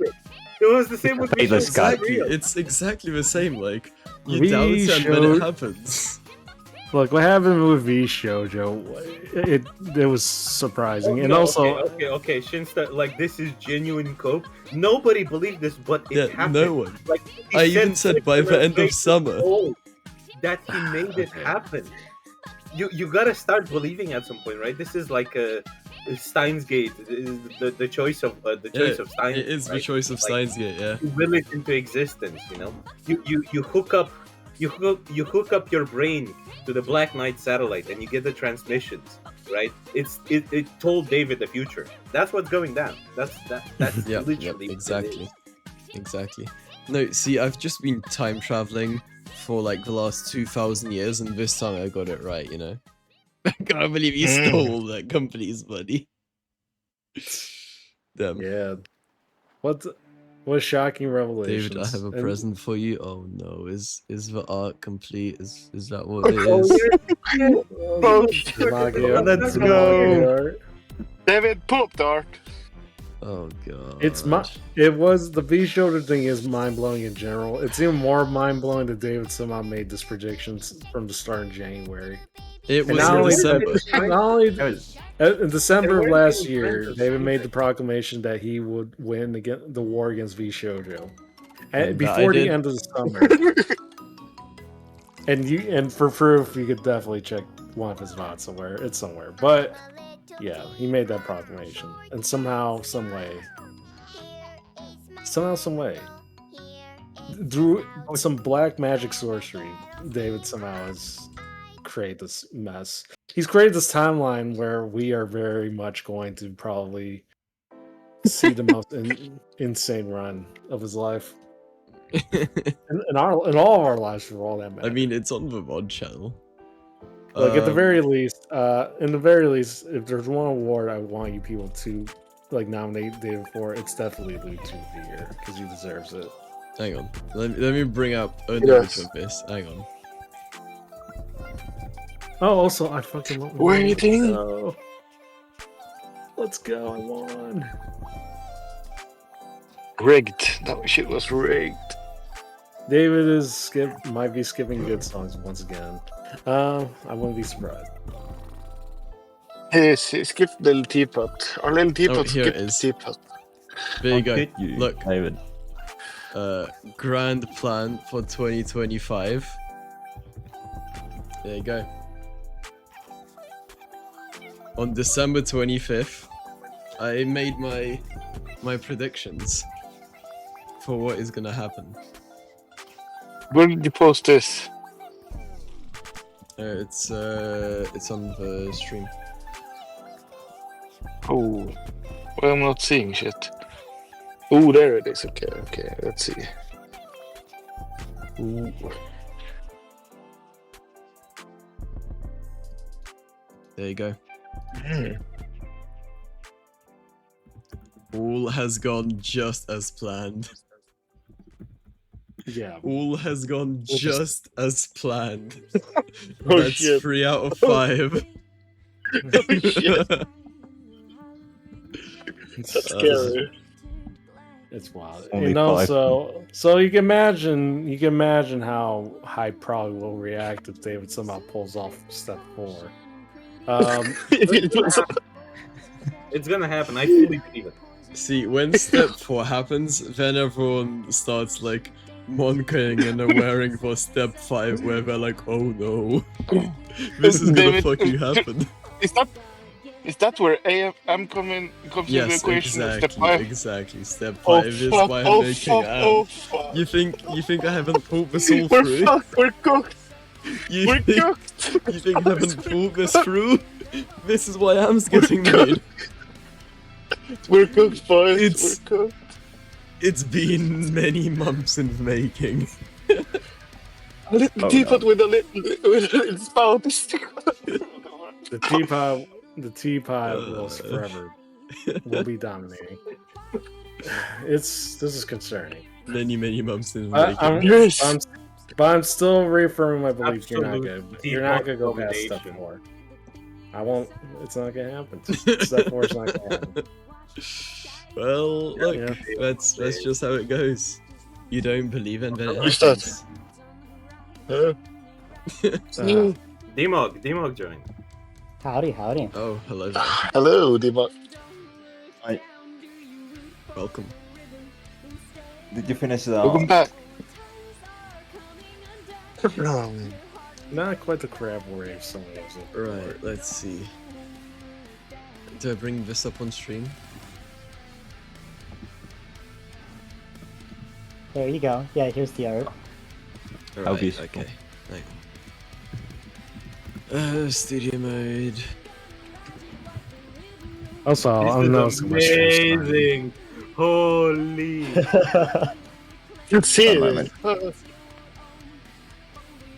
Speaker 2: It was the same with V Shoujo.
Speaker 16: It's exactly the same. Like you
Speaker 19: V
Speaker 16: doubt it and then
Speaker 19: Shoujo-
Speaker 16: it happens.
Speaker 19: Look, what happened with V Shoujo, it was surprising, and
Speaker 2: No,
Speaker 19: also
Speaker 2: okay. Shinsta, like this is genuine cope. Nobody believed this, but it happened.
Speaker 16: no one.
Speaker 2: Like he
Speaker 16: I even said by the end of summer.
Speaker 2: that he made it happen. You gotta start believing at some point, right? This is like a Steins Gate. The choice of Steins.
Speaker 16: It is the
Speaker 2: right?
Speaker 16: choice of Steins Gate. Yeah.
Speaker 2: You will it into existence. You know, you hook up your brain to the Black Knight satellite and you get the transmissions, right? It told David the future. That's what's going down. That's literally
Speaker 16: exactly. No, see, I've just been time traveling for like the last 2,000 years, and this time I got it right. You know, I can't believe you stole all that company's money. Damn.
Speaker 19: Yeah. What a shocking revelation.
Speaker 16: David, I have a present for you. Oh no, is the art complete? Is that what it is?
Speaker 19: Let's go.
Speaker 21: David, pull up the art.
Speaker 16: Oh god.
Speaker 19: The V Shoujo thing is mind blowing in general. It's even more mind blowing that David somehow made this predictions from the start in January.
Speaker 16: It was in December.
Speaker 19: In December of last year, David made the proclamation that he would win the war against V Shoujo, and before the end of the summer. and for proof, you could definitely check one of his VODs somewhere. It's somewhere, but yeah, he made that proclamation, and somehow, some way, through some black magic sorcery, David somehow has created this mess. He's created this timeline where we are very much going to probably see the most insane run of his life. in all of our lives, for all that matter.
Speaker 16: I mean, it's on the VOD channel.
Speaker 19: Like at the very least, if there's one award I want you people to like nominate David for, it's definitely Loot Tube of the Year because he deserves it.
Speaker 16: Hang on, let me bring up a note of this. Hang on.
Speaker 19: Oh, also, I fucking love
Speaker 21: waiting.
Speaker 19: Let's go! I won.
Speaker 21: Rigged. That shit was rigged.
Speaker 19: David might be skipping good songs once again. I wouldn't be surprised.
Speaker 21: Hey, skip Little Teapot. Our Little Teapot
Speaker 16: here
Speaker 21: skipped
Speaker 16: it is.
Speaker 21: Teapot.
Speaker 16: There you go.
Speaker 18: You,
Speaker 16: Look,
Speaker 18: David.
Speaker 16: Grand plan for 2025. There you go. On December 25th, I made my predictions for what is gonna happen.
Speaker 21: Where did you post this?
Speaker 16: It's on the stream.
Speaker 21: Oh, well, I'm not seeing shit. Oh, there it is. Okay, let's see. Ooh.
Speaker 16: There you go. All has gone just as planned.
Speaker 19: Yeah.
Speaker 16: All has gone just as planned.
Speaker 21: Oh,
Speaker 16: That's
Speaker 21: shit.
Speaker 16: 3 out of 5.
Speaker 21: Oh, shit. That's scary.
Speaker 19: It's wild.
Speaker 18: Only
Speaker 19: And
Speaker 18: 5.
Speaker 19: also, so you can imagine how I probably will react if David somehow pulls off step 4.
Speaker 2: It's gonna happen. I fully believe it.
Speaker 16: See, when step 4 happens, then everyone starts like monkeying and wearing for step 5, where they're like, "Oh no, this is gonna
Speaker 21: David,
Speaker 16: fucking happen."
Speaker 21: Is that where AM comes into the
Speaker 16: Yes,
Speaker 21: equation? Step
Speaker 16: exactly,
Speaker 21: 5?
Speaker 16: exactly. Step
Speaker 21: Oh,
Speaker 16: 5 is
Speaker 21: fuck,
Speaker 16: why I'm
Speaker 21: oh,
Speaker 16: making
Speaker 21: fuck,
Speaker 16: AM.
Speaker 21: oh, fuck.
Speaker 16: You think I haven't thought this all
Speaker 21: We're
Speaker 16: through?
Speaker 21: fucked, we're cooked.
Speaker 16: You
Speaker 21: We're
Speaker 16: think,
Speaker 21: cooked.
Speaker 16: you think I haven't thought this through? This is why AM's getting made.
Speaker 21: We're cooked, boys.
Speaker 16: It's-
Speaker 21: We're cooked.
Speaker 16: It's been many months in the making.
Speaker 21: A little
Speaker 16: Oh,
Speaker 21: teapot
Speaker 16: no.
Speaker 21: with a little spout.
Speaker 19: The teapot will forever will be dominating. This is concerning.
Speaker 16: Many months in the
Speaker 19: I'm,
Speaker 16: making.
Speaker 19: I'm still reaffirming my belief. You're not
Speaker 2: Absolute
Speaker 19: good. You're not gonna go past step
Speaker 2: domination.
Speaker 19: 4. I won't. It's not gonna happen. Step 4 is not gonna happen.
Speaker 16: Well, look,
Speaker 19: Yeah.
Speaker 16: that's just how it goes. You don't believe in it
Speaker 21: You start.
Speaker 16: happens.
Speaker 2: Demog joined.
Speaker 7: Howdy, howdy.
Speaker 16: Oh, hello there.
Speaker 21: Hello, Dima.
Speaker 18: Hi.
Speaker 16: Welcome.
Speaker 18: Did you finish the?
Speaker 21: Welcome back.
Speaker 19: Not quite the crab wave someone was looking for.
Speaker 16: Right, let's see. Do I bring this up on stream?
Speaker 7: There you go. Yeah, here's the art.
Speaker 16: Alright,
Speaker 18: beautiful.
Speaker 16: okay. Studio mode.
Speaker 19: Also, I'm noticing my stream starting.
Speaker 2: Amazing. Holy.
Speaker 21: You see
Speaker 18: One
Speaker 21: it.
Speaker 18: moment.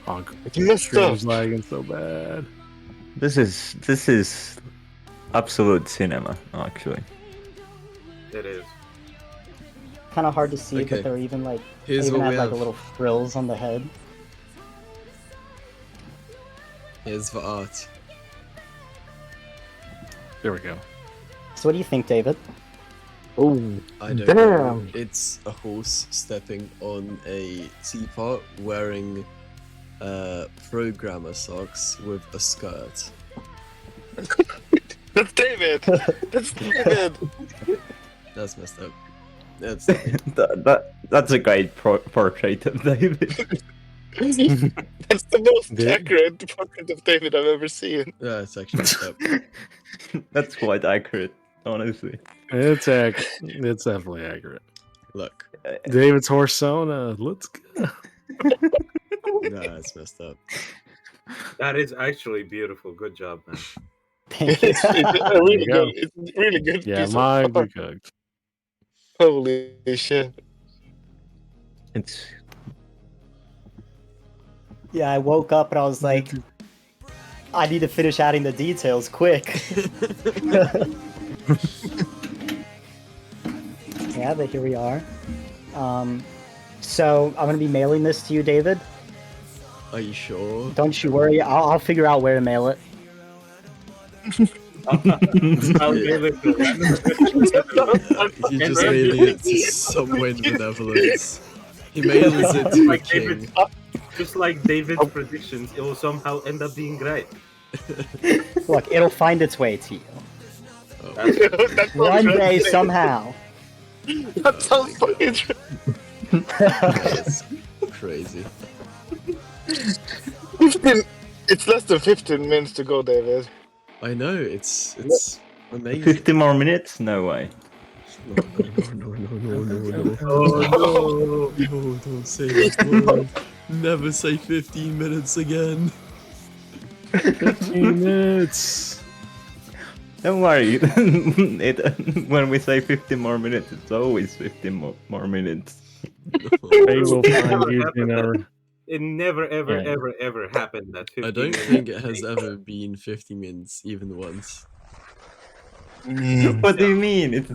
Speaker 19: Oh,
Speaker 21: It's messed
Speaker 19: stream's
Speaker 21: up.
Speaker 19: lagging so bad.
Speaker 18: This is absolute cinema, actually.
Speaker 2: It is.
Speaker 7: Kind of hard to see,
Speaker 16: Okay.
Speaker 7: but they're even like they
Speaker 16: Here's
Speaker 7: even
Speaker 16: what
Speaker 7: have
Speaker 16: we
Speaker 7: like
Speaker 16: have.
Speaker 7: little frills on the head.
Speaker 16: Here's the art.
Speaker 19: Oh, There we go.
Speaker 7: So what do you think, David?
Speaker 21: Oh,
Speaker 16: I don't
Speaker 21: damn.
Speaker 16: know. It's a horse stepping on a teapot wearing programmer socks with a skirt.
Speaker 21: That's David. That's David.
Speaker 16: That's messed up. That's
Speaker 18: That's a great portrait of David.
Speaker 21: That's the most
Speaker 19: Did-
Speaker 21: accurate portrait of David I've ever seen.
Speaker 16: it's actually messed up.
Speaker 18: That's quite accurate, honestly.
Speaker 19: It's it's definitely accurate.
Speaker 16: Look.
Speaker 19: David's horse sona. Let's go.
Speaker 16: Nah, it's messed up.
Speaker 2: That is actually beautiful. Good job, man.
Speaker 21: It's a really
Speaker 19: go.
Speaker 21: good. It's a really good.
Speaker 19: Yeah,
Speaker 21: piece
Speaker 19: mine
Speaker 21: of
Speaker 19: be
Speaker 21: art.
Speaker 19: cooked.
Speaker 21: Holy shit!
Speaker 18: It's
Speaker 7: Yeah, I woke up and I was like, I need to finish adding the details quick. Yeah, but here we are. So I'm gonna be mailing this to you, David.
Speaker 16: Are you sure?
Speaker 7: Don't you worry, I'll figure out where to mail it.
Speaker 2: I'll give it to him.
Speaker 16: You're just mailing it to someone in the Netherlands. He mails it to the
Speaker 2: Like
Speaker 16: king.
Speaker 2: David, just like David's predictions, it will somehow end up being right.
Speaker 7: Look, it'll find its way to you.
Speaker 21: That's
Speaker 7: One day, somehow.
Speaker 21: That sounds fucking true.
Speaker 16: It's crazy.
Speaker 21: 15. It's less than 15 minutes to go, David.
Speaker 16: I know, it's amazing.
Speaker 18: 50 more minutes? No way.
Speaker 16: No.
Speaker 2: Oh
Speaker 16: No, don't say that word. Never say 15 minutes again.
Speaker 19: 15 minutes.
Speaker 18: Don't worry. When we say 15 more minutes, it's always 15 more minutes.
Speaker 19: They will find you, you never.
Speaker 2: It never, ever,
Speaker 19: Yeah.
Speaker 2: ever happened that 15
Speaker 16: I don't
Speaker 2: minutes.
Speaker 16: think it has ever been 50 minutes, even once.
Speaker 18: What do you mean?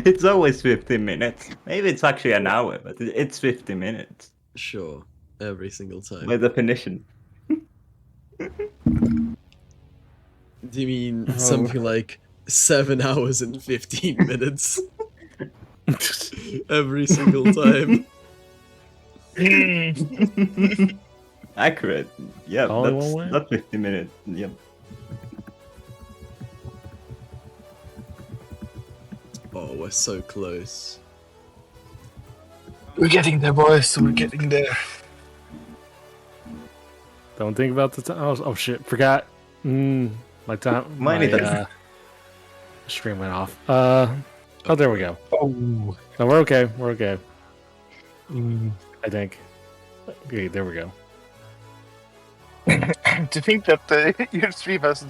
Speaker 18: It's always 15 minutes. Maybe it's actually an hour, but it's 50 minutes.
Speaker 16: Sure, every single time.
Speaker 18: By definition.
Speaker 16: Do you mean something like 7 hours and 15 minutes? Every single time.
Speaker 18: Accurate. Yeah,
Speaker 19: Only one way?
Speaker 18: that's 50 minutes. Yep.
Speaker 16: Oh, we're so close.
Speaker 21: We're getting there, boys. We're getting there.
Speaker 19: Don't think about the time. Oh shit, forgot. My time.
Speaker 18: Mine
Speaker 19: my,
Speaker 18: either.
Speaker 19: stream went off. Oh, there we go.
Speaker 21: Oh,
Speaker 19: no, we're okay. We're okay. I think. Okay, there we go.
Speaker 21: To think that your stream has